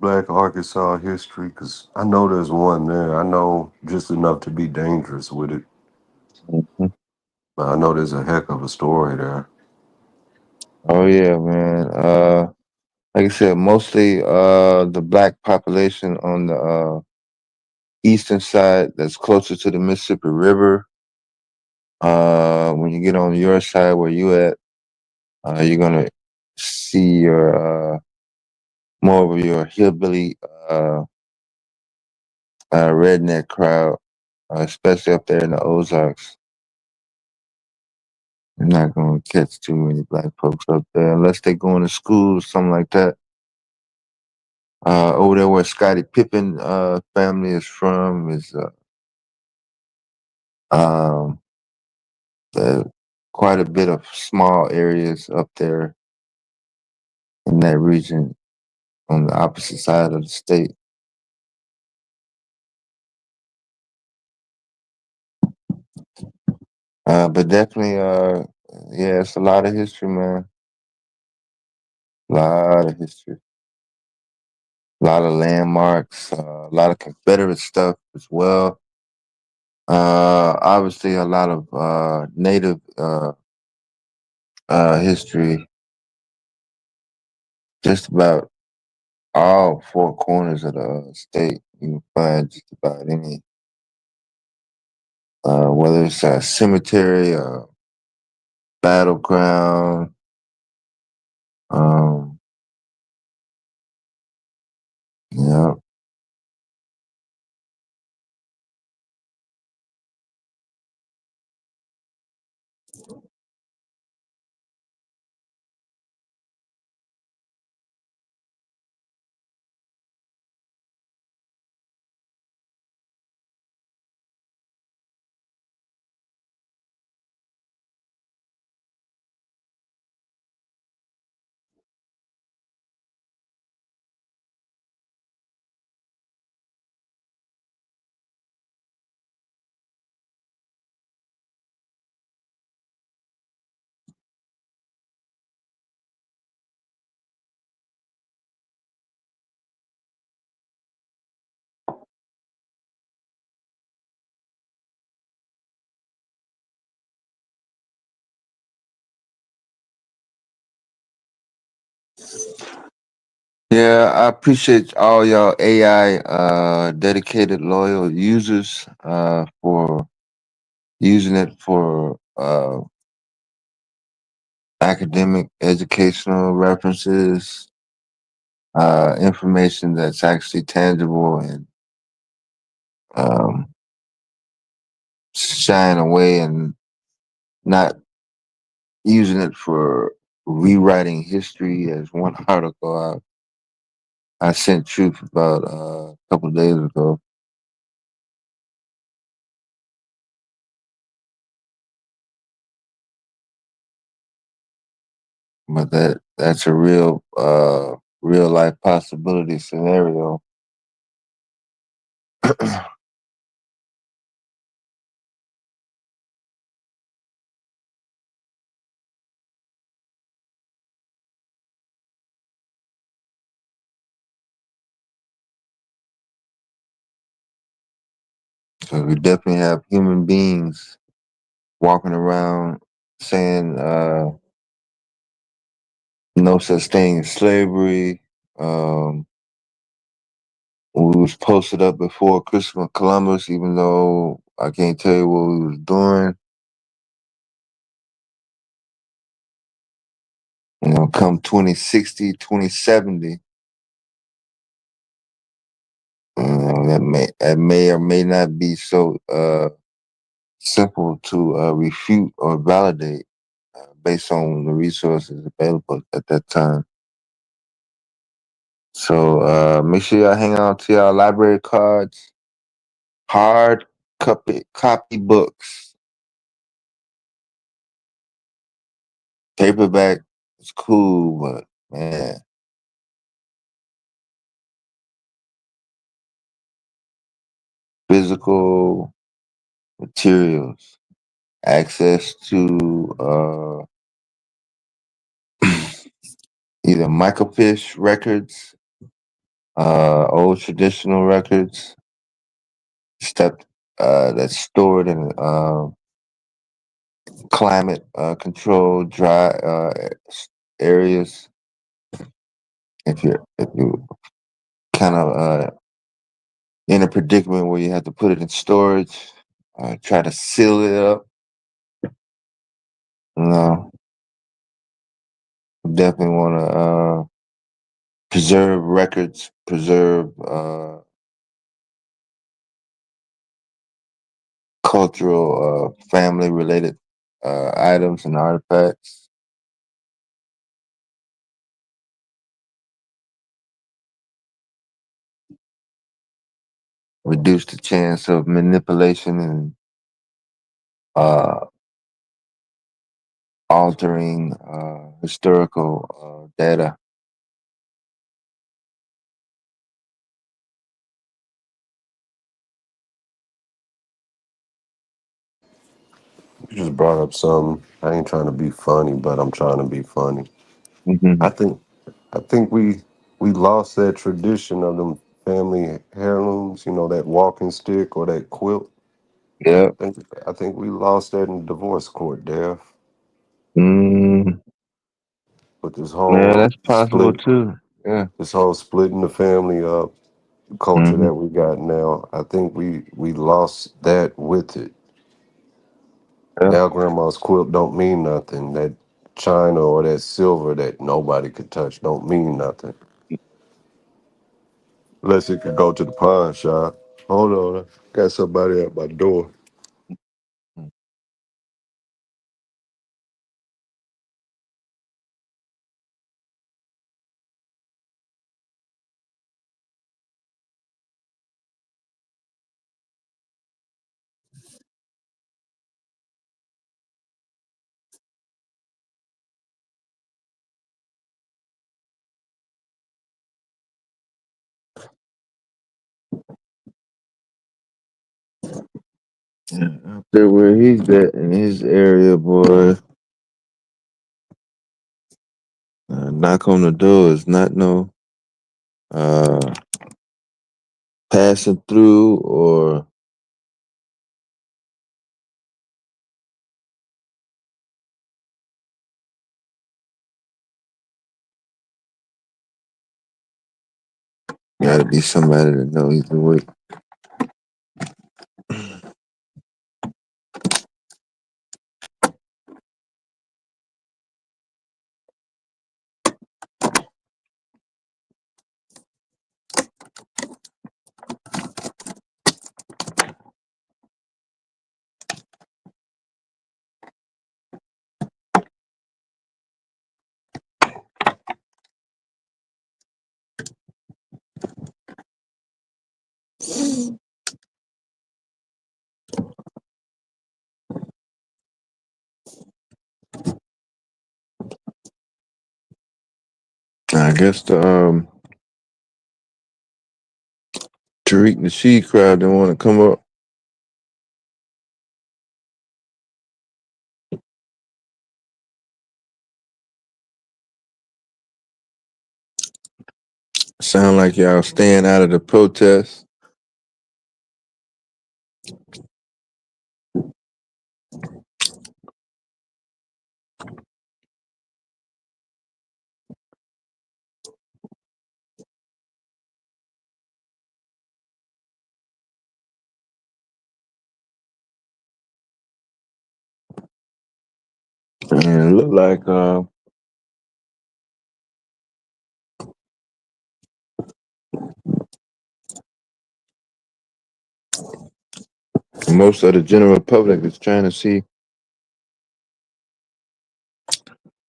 S1: Black Arkansas history because I know there's one there. I know just enough to be dangerous with it,
S4: Mhm.
S1: but I know there's a heck of a story there.
S4: Oh yeah, man. Like I said, mostly the black population on the eastern side that's closer to the Mississippi River. When you get on your side where you at, you're gonna see your more of your hillbilly redneck crowd, especially up there in the Ozarks. You're not gonna catch too many black folks up there unless they going to school or something like that. Over there where Scottie Pippen family is from is um, uh, quite a bit of small areas up there in that region on the opposite side of the state. But definitely, yeah, it's a lot of history, man. A lot of history, a lot of landmarks, a lot of Confederate stuff as well. Obviously, a lot of Native history. Just about all four corners of the state, you can find just about any, whether it's a cemetery, a battleground, um, yeah. Yeah, I appreciate all y'all AI dedicated loyal users for using it for academic educational references, information that's actually tangible and um, shying away and not using it for rewriting history as one article I sent Truth about a couple of days ago. But that's a real life possibility scenario. So we definitely have human beings walking around saying no such thing as slavery. We was posted up before Christopher Columbus, even though I can't tell you what we was doing. Come 2060, 2070, that may or may not be so simple to refute or validate based on the resources available at that time. So make sure y'all hang on to y'all library cards, hard copy books, paperback is cool, but man, physical materials, access to either microfiche records, old traditional records, stuff that's stored in climate controlled dry areas. If you kind of in a predicament where you have to put it in storage, try to seal it up. No, definitely want to preserve records, preserve cultural, family related items and artifacts. Reduce the chance of manipulation and uh, altering historical data.
S1: You just brought up some. I ain't trying to be funny, but I'm trying to be funny.
S4: Mm-hmm.
S1: I think I think we lost that tradition of them family heirlooms. You know, that walking stick or that quilt.
S4: Yeah.
S1: I think we lost that in divorce court, Dave.
S4: Mm,
S1: With this
S4: yeah,
S1: whole
S4: that's possible too. Yeah.
S1: this whole splitting the family up culture
S4: Mm-hmm.
S1: that we got now. I think we lost that with it.
S4: Yeah.
S1: Now grandma's quilt don't mean nothing. That china or that silver that nobody could touch don't mean nothing. Unless it could go to the pawn shop. Hold on, I got somebody at my door.
S4: Yeah. Up there where he's at in his area, boy. Knock on the door is not no uh, passing through or
S11: Gotta be somebody to know either way. I guess the Tariq Nasheed crowd didn't want to come up. Sound like y'all staying out of the protests. And it looked like most of the general public is trying to see.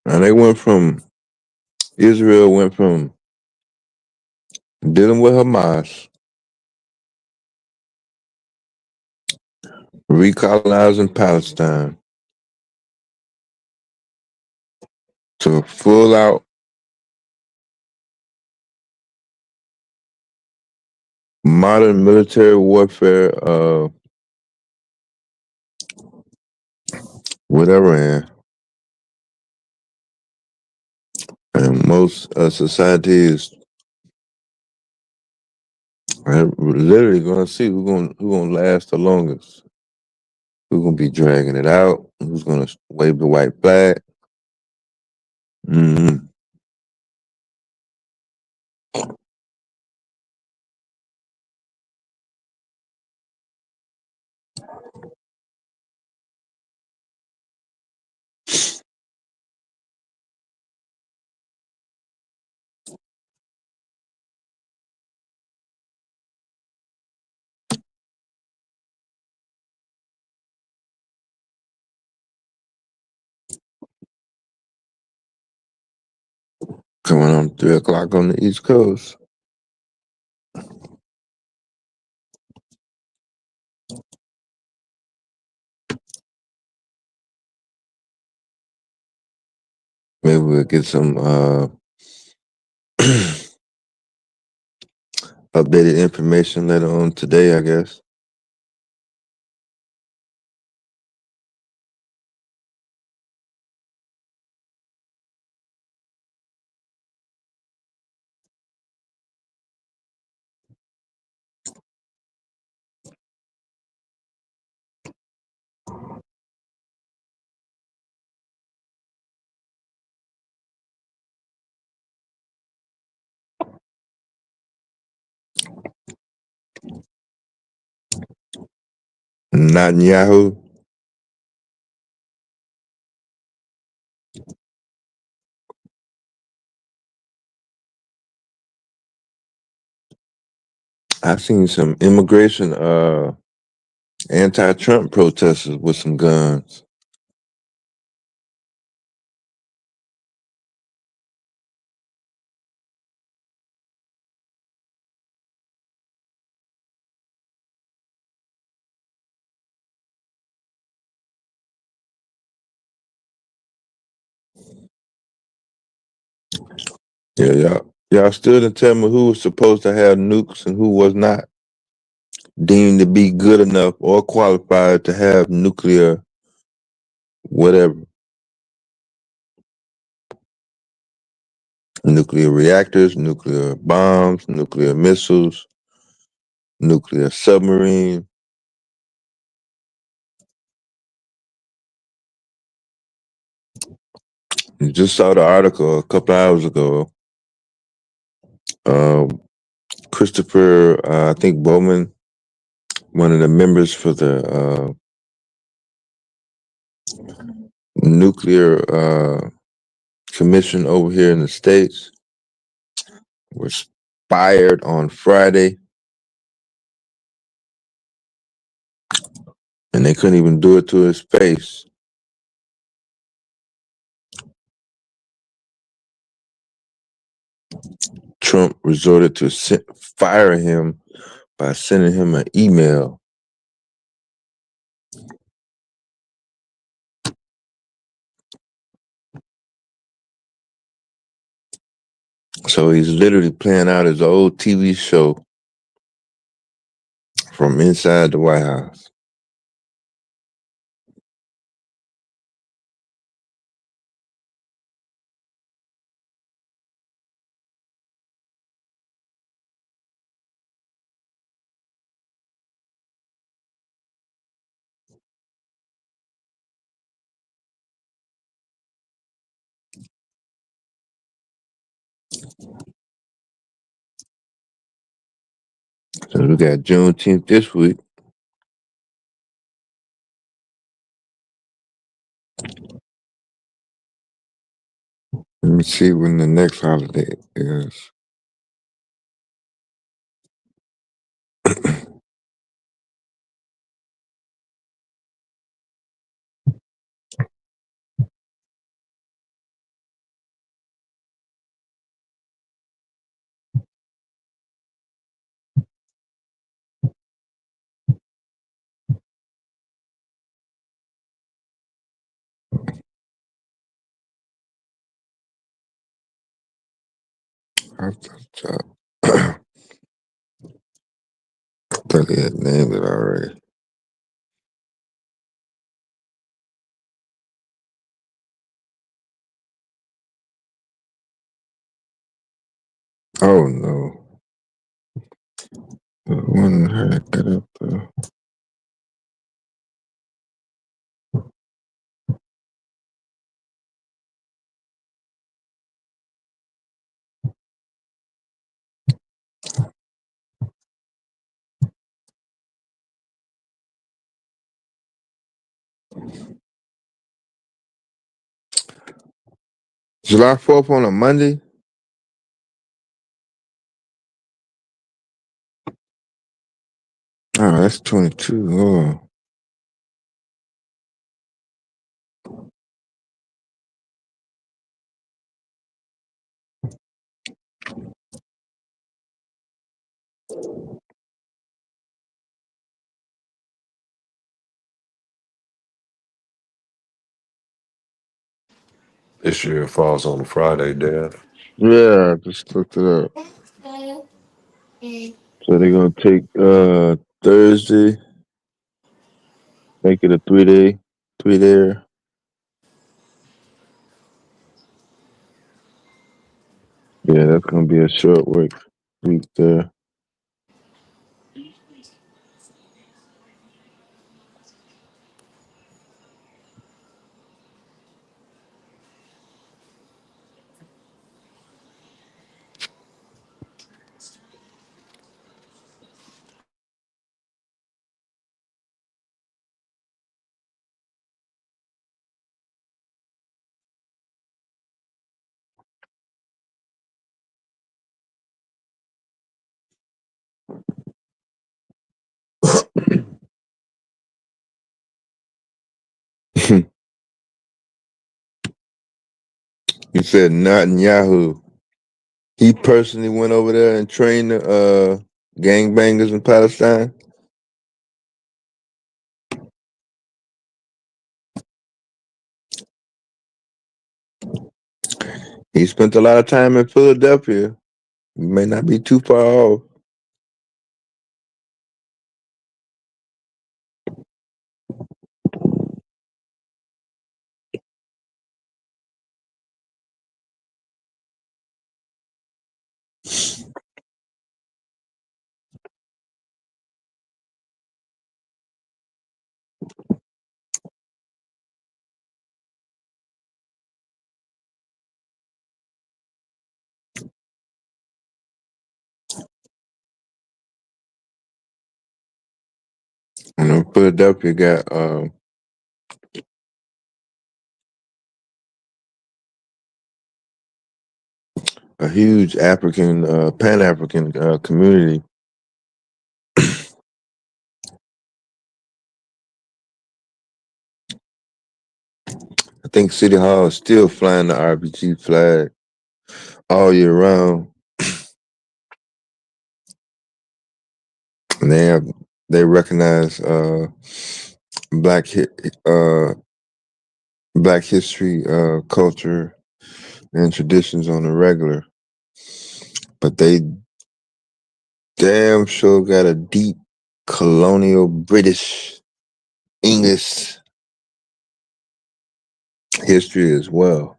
S11: And they went from Israel went from dealing with Hamas, recolonizing Palestine, to full out modern military warfare, whatever. And most societies are literally going to see who's gonna last the longest, who's gonna be dragging it out, who's gonna wave the white flag. Mm-hmm. Coming on 3 o'clock on the East Coast. Maybe we'll get some updated information later on today, I guess. Netanyahu. I've seen some immigration anti-Trump protesters with some guns. Yeah, y'all still didn't tell me who was supposed to have nukes and who was not deemed to be good enough or qualified to have nuclear whatever. Nuclear reactors, nuclear bombs, nuclear missiles, nuclear submarine. You just saw the article a couple hours ago.
S4: Christopher, I think Bowman, one of the members for the nuclear commission over here in the States, was fired on Friday, and they couldn't even do it to his face. Trump resorted to fire him by sending him an email. So he's literally playing out his old TV show from inside the White House. So we got Juneteenth this week. Let me see when the next holiday is. I thought they had named it already. Oh no. The one had got up there. July 4th on a Monday? Oh, that's 22. Oh.
S1: This year falls on a Friday, Dad.
S4: Yeah, I just looked it up. So they're gonna take Thursday, make it a 3-day, 3-day. Yeah, that's gonna be a short week there. You said Netanyahu. He personally went over there and trained the gangbangers in Palestine. He spent a lot of time in Philadelphia. He may not be too far off.
S11: Philadelphia got a huge African, Pan African community. I think City Hall is still flying the RBG flag all year round. And they recognize black uh, black history, culture, and traditions on the regular. But they damn sure got a deep colonial British English history as well.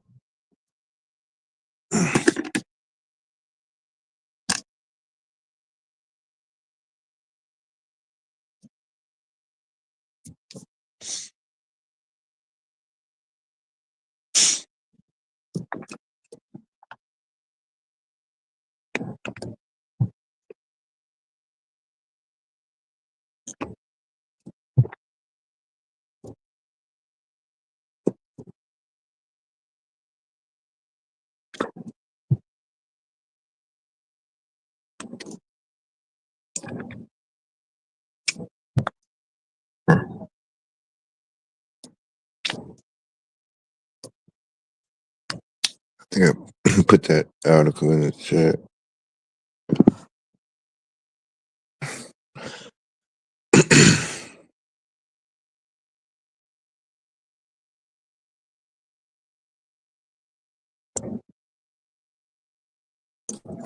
S11: I think I put that article in the chat.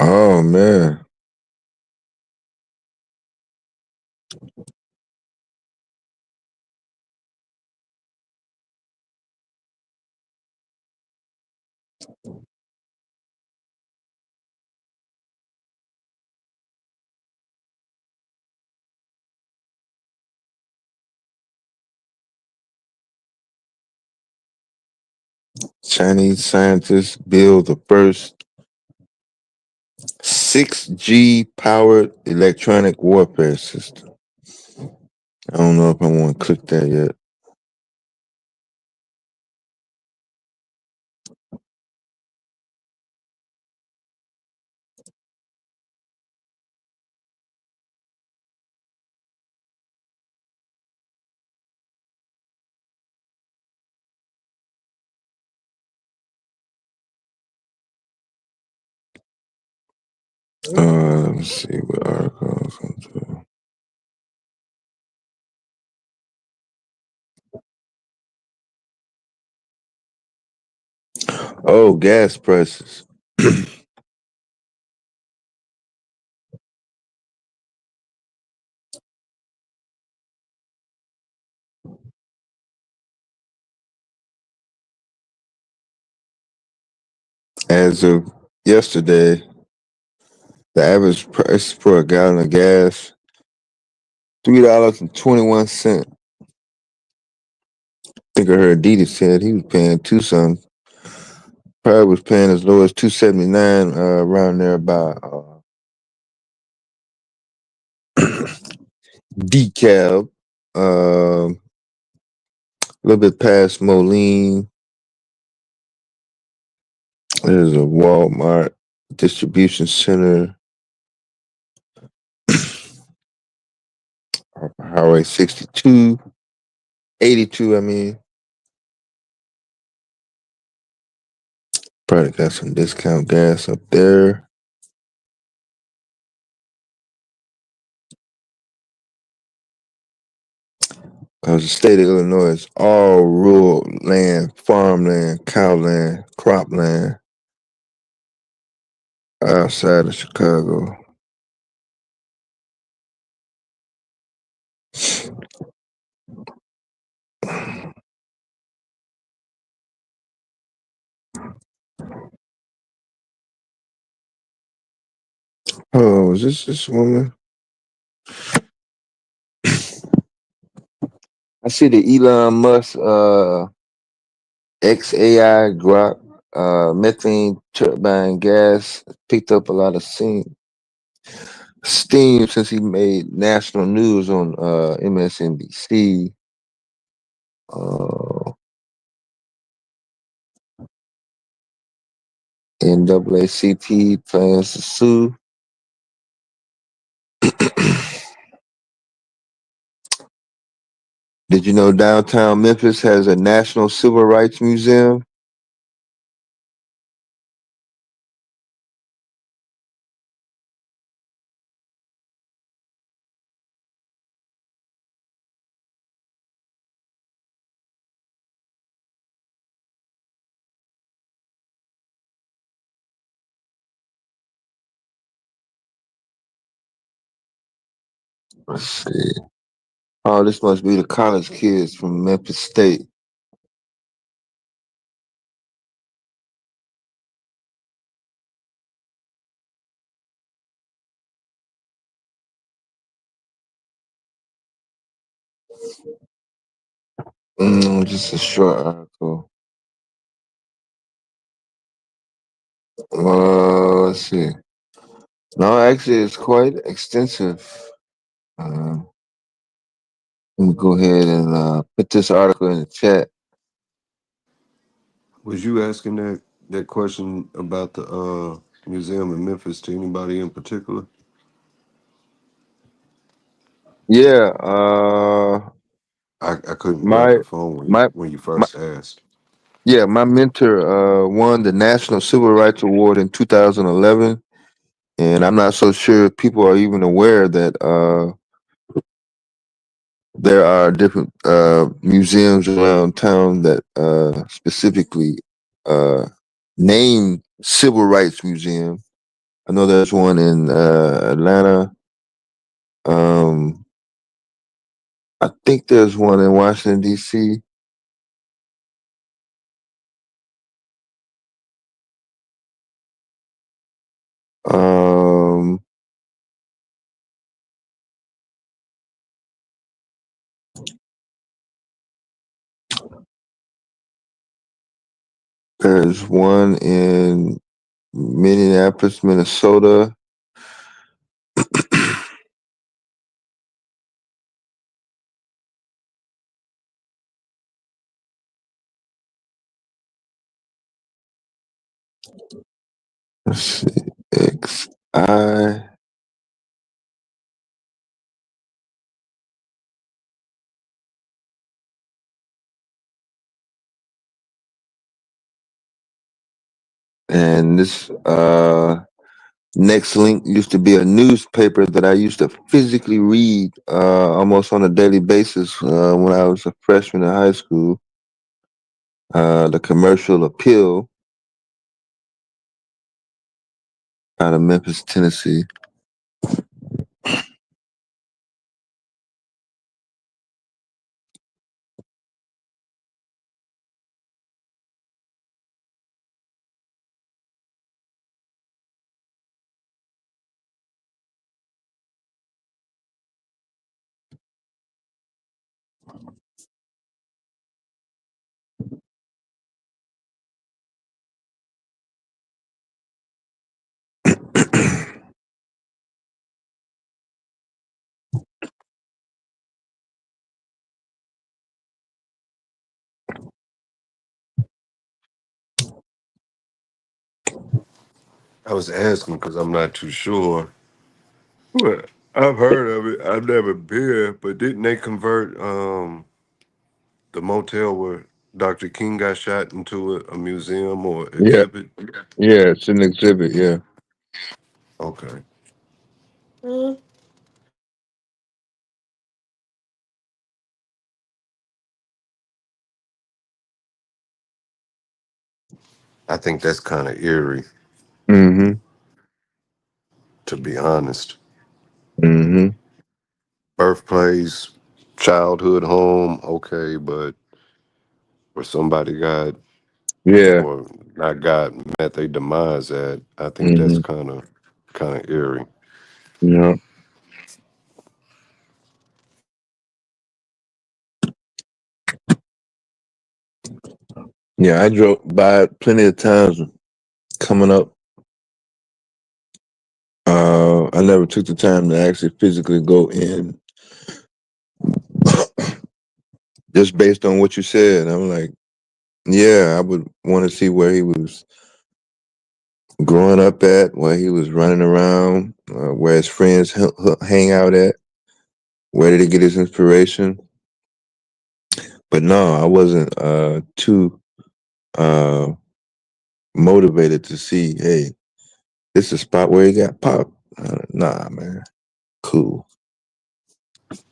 S11: Oh man. Chinese scientists build the first 6G powered electronic warfare system. I don't know if I want to click that yet. Let me see what article I was going to. Oh, gas prices. As of yesterday, the average price for a gallon of gas $3.21. I think I heard Didi said he was paying two something. Probably was paying as low as $2.79 around there by DeKalb. A little bit past Moline. There's a Walmart distribution center. Highway 62, 82, I mean. Probably got some discount gas up there. Because the state of Illinois is all rural land, farmland, cowland, cropland outside of Chicago. Oh, is this woman? I see the Elon Musk XAI Grok methane turbine gas picked up a lot of
S4: steam since he made national news on MSNBC. Uh, NAACP plans to sue. Did you know downtown Memphis has a National Civil Rights Museum? Let's see. Oh, this must be the college kids from Memphis State. Just a short article. Let's see. No, actually, it's quite extensive. Let me go ahead and put this article in the chat.
S1: Was you asking that question about the museum in Memphis to anybody in particular?
S4: Yeah,
S1: I couldn't grab
S4: my
S1: the phone
S4: my
S1: when you
S4: my
S1: first asked.
S4: yeah, my mentor won the National Civil Rights Award in 2011, and I'm not so sure if people are even aware that there are different museums around town that specifically name civil rights museum. I know there's one in Atlanta. Um, I think there's one in Washington D.C. Um, there's one in Minneapolis, Minnesota. Let's see, XI. And this next link used to be a newspaper that I used to physically read almost on a daily basis when I was a freshman in high school. The Commercial Appeal out of Memphis, Tennessee.
S1: I was asking because I'm not too sure. Well, I've heard of it. I've never been, but didn't they convert the motel where Dr. King got shot into a museum or
S4: Yeah,
S1: exhibit?
S4: yeah, it's an exhibit. Yeah.
S1: Okay. I think that's kind of eerie,
S4: Mm-hmm.
S1: to be honest.
S4: Mm-hmm.
S1: Birthplace, childhood home, okay, but where somebody got
S4: Yeah.
S1: or not got met their demise at, I think that's
S4: Mm-hmm.
S1: kind of eerie.
S4: Yeah. Yeah, I drove by it plenty of times coming up.
S11: I never took the time to actually physically go in. Just based on what you said, I'm like, yeah, I would want to see where he was growing up at, where he was running around, where his friends hang out at, where did he get his inspiration. But no, I wasn't too uh, motivated to see, hey, this is a spot where he got popped. Nah, man, cool.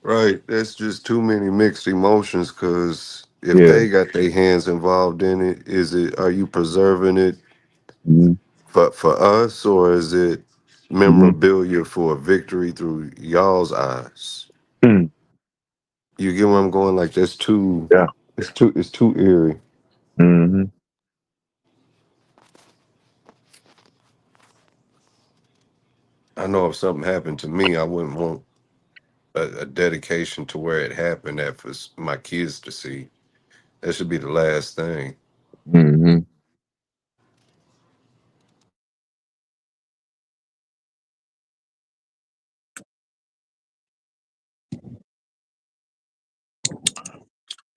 S1: Right. That's just too many mixed emotions because if
S11: Yeah.
S1: they got their hands involved in it, are you preserving it
S11: Mm-hmm.
S1: for us or is it
S11: Mm-hmm.
S1: memorabilia for a victory through y'all's eyes?
S11: Mm.
S1: You get where I'm going? Like that's too
S11: Yeah.
S1: it's too eerie.
S11: Mm-hmm.
S1: I know if something happened to me, I wouldn't want a dedication to where it happened that for my kids to see. That should be the last thing.
S11: Mm-hmm.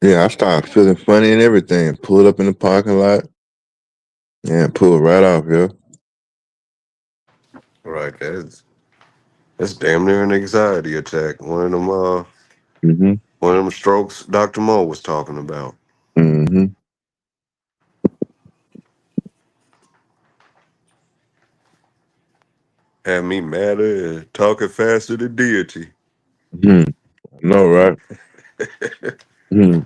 S11: Yeah, I started feeling funny and everything. Pulled up in the parking lot. Yeah, pulled right off, yo.
S1: Right. That's damn near an anxiety attack.
S11: Mm-hmm.
S1: One of them strokes Dr. Mo was talking about.
S11: Mm-hmm.
S1: Had me madder and talking faster than deity.
S11: Mm-hmm. I know, right? Mm-hmm.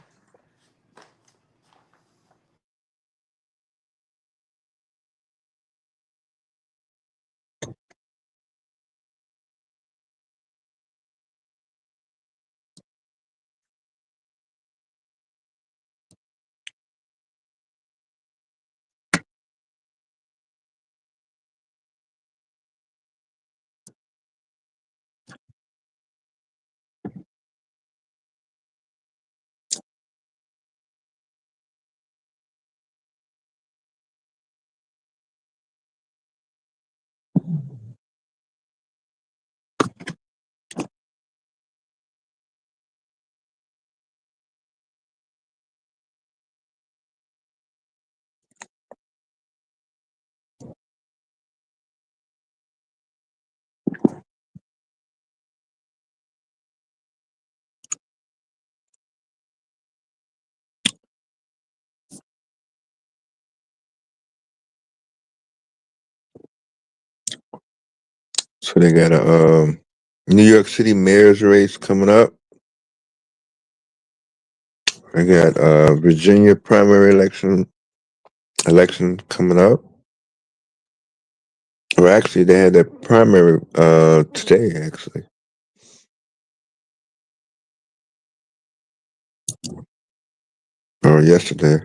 S11: So they got a New York City mayor's race coming up. I got Virginia primary election coming up. Or actually, they had their primary today, actually, or yesterday.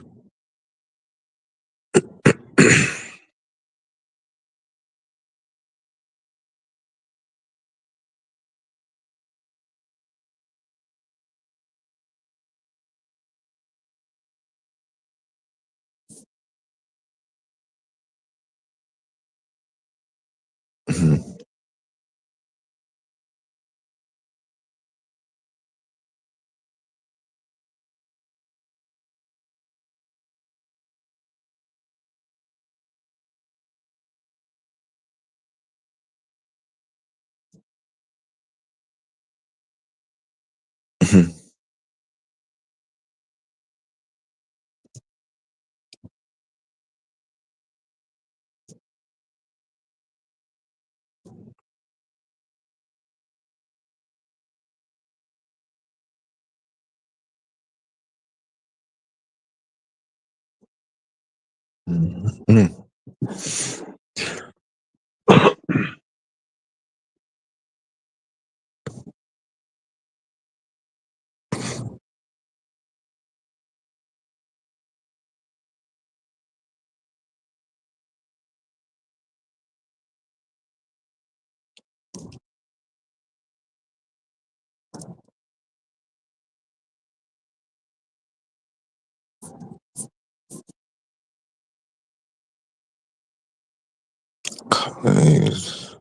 S11: Nice.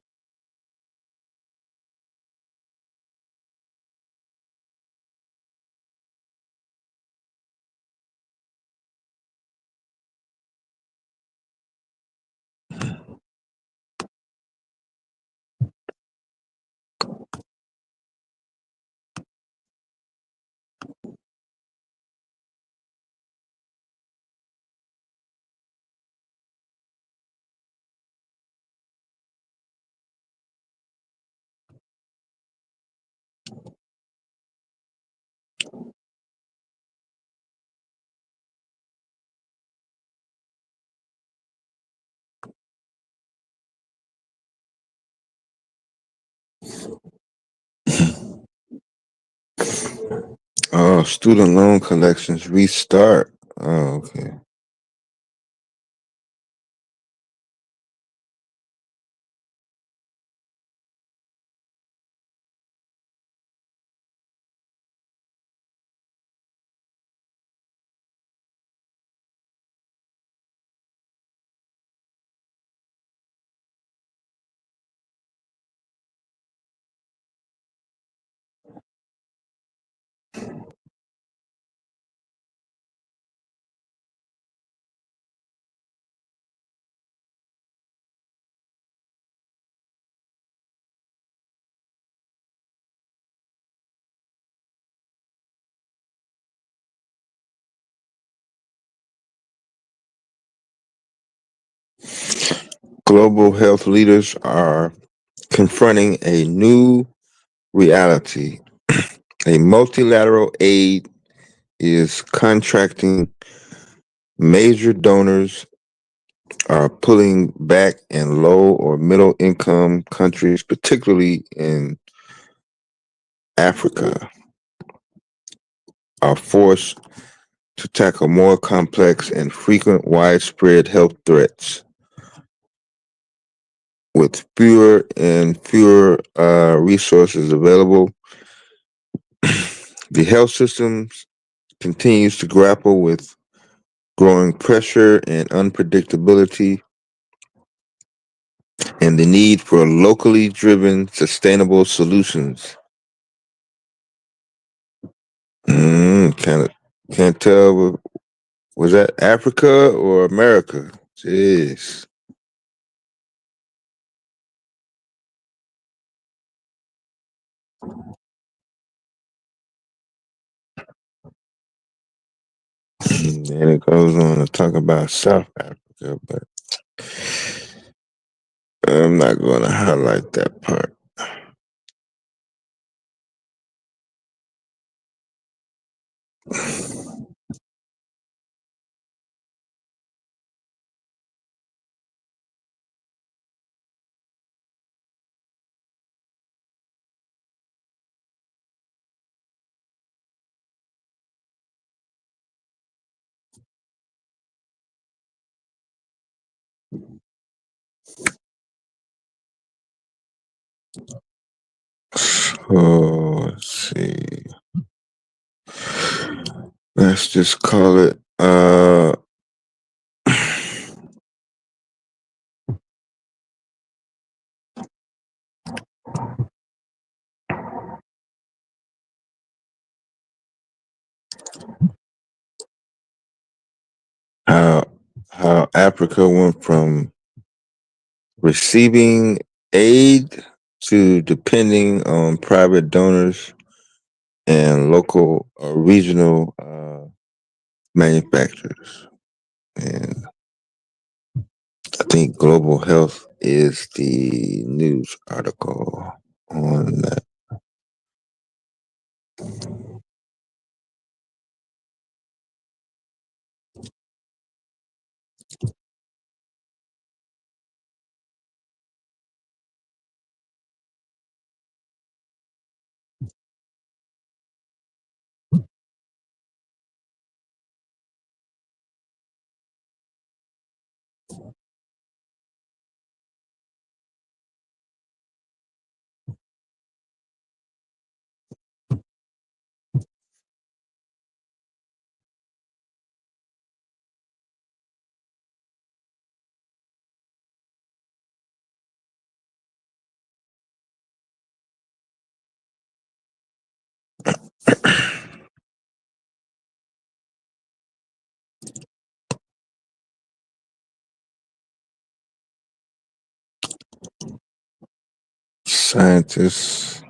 S8: Oh, student loan collections restart. Oh, okay. Global health leaders are confronting a new reality. A multilateral aid is contracting. Major donors are pulling back, and low or middle income countries, particularly in Africa, are forced to tackle more complex and frequent widespread health threats. With fewer and fewer resources available, the health system continues to grapple with growing pressure and unpredictability, and the need for locally driven, sustainable solutions. Can't tell. Was that Africa or America? Jeez. Then it goes on to talk about South Africa, but I'm not going to highlight that part. So let's see. Let's just call it how Africa went from receiving aid to depending on private donors and local or regional manufacturers. And I think Global Health is the news article on that. Scientists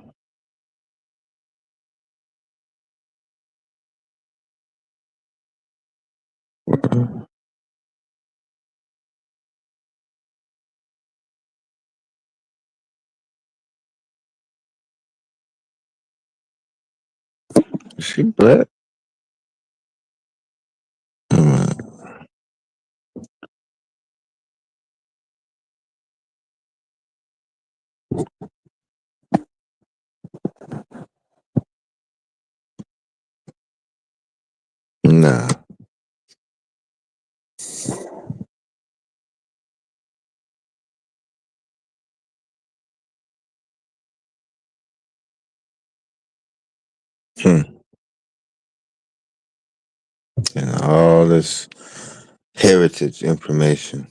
S8: She black? Nah. Hmm. And all this heritage information.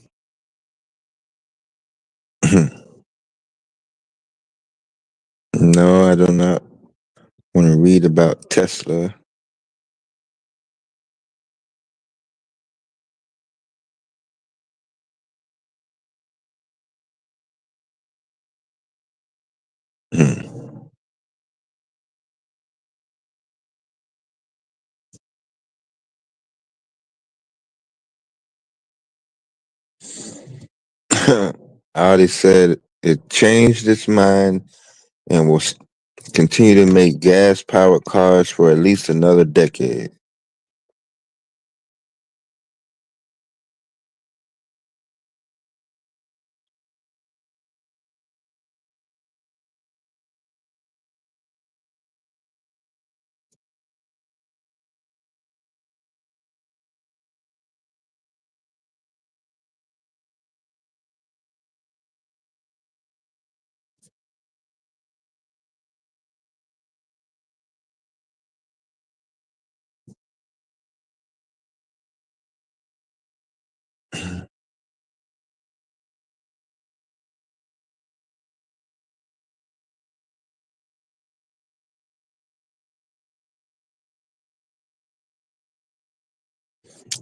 S8: No, I do not want to read about Tesla. Audi said it changed its mind and will continue to make gas-powered cars for at least another decade.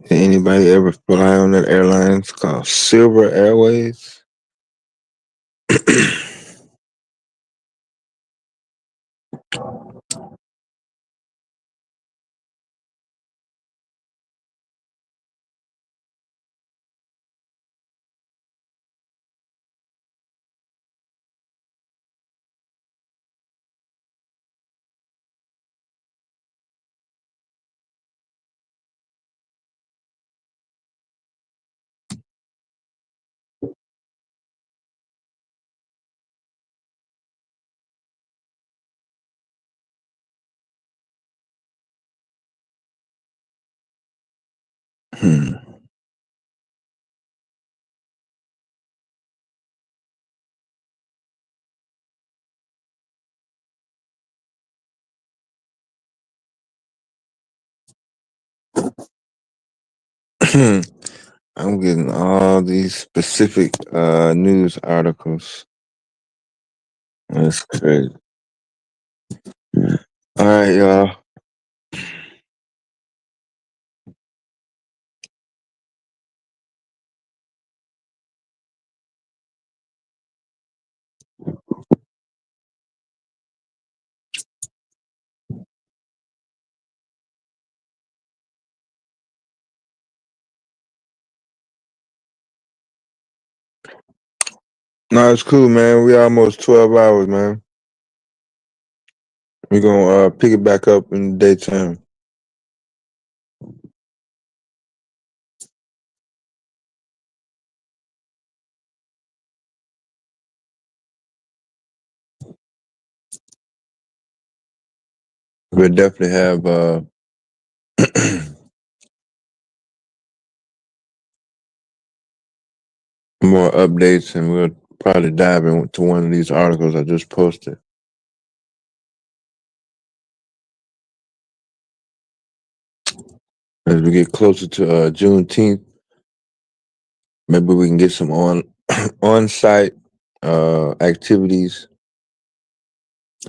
S8: Did anybody ever fly on that airline? It's called Silver Airways. Hmm. I'm getting all these specific news articles. That's crazy. All right, y'all. No, it's cool, man. We almost 12 hours, man. We're gonna pick it back up in the daytime. We'll definitely have more updates, and we'll probably dive into one of these articles I just posted. As we get closer to Juneteenth, maybe we can get some on-site activities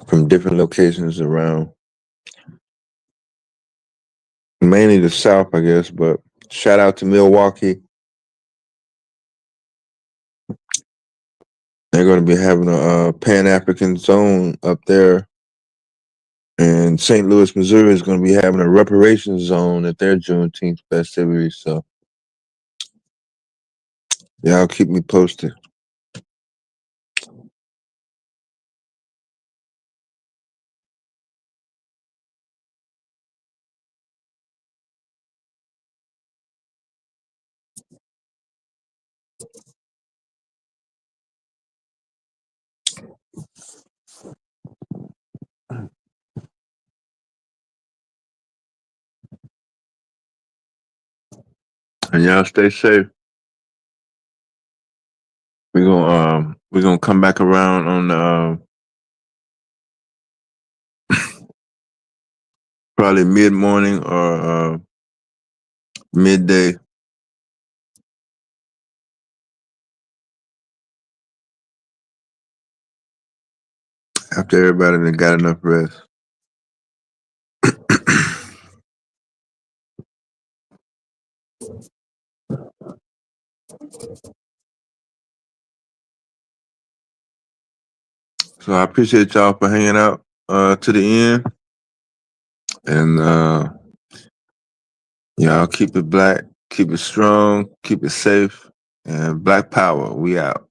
S8: from different locations around, mainly the South, I guess. But shout out to Milwaukee. They're going to be having a Pan-African zone up there. And St. Louis, Missouri is going to be having a reparations zone at their Juneteenth festivities. So, y'all keep me posted. And y'all stay safe. We're gonna come back around on probably mid morning or midday. After everybody done got enough rest. So I appreciate y'all for hanging out to the end. And y'all keep it black, keep it strong, keep it safe, and Black Power, we out.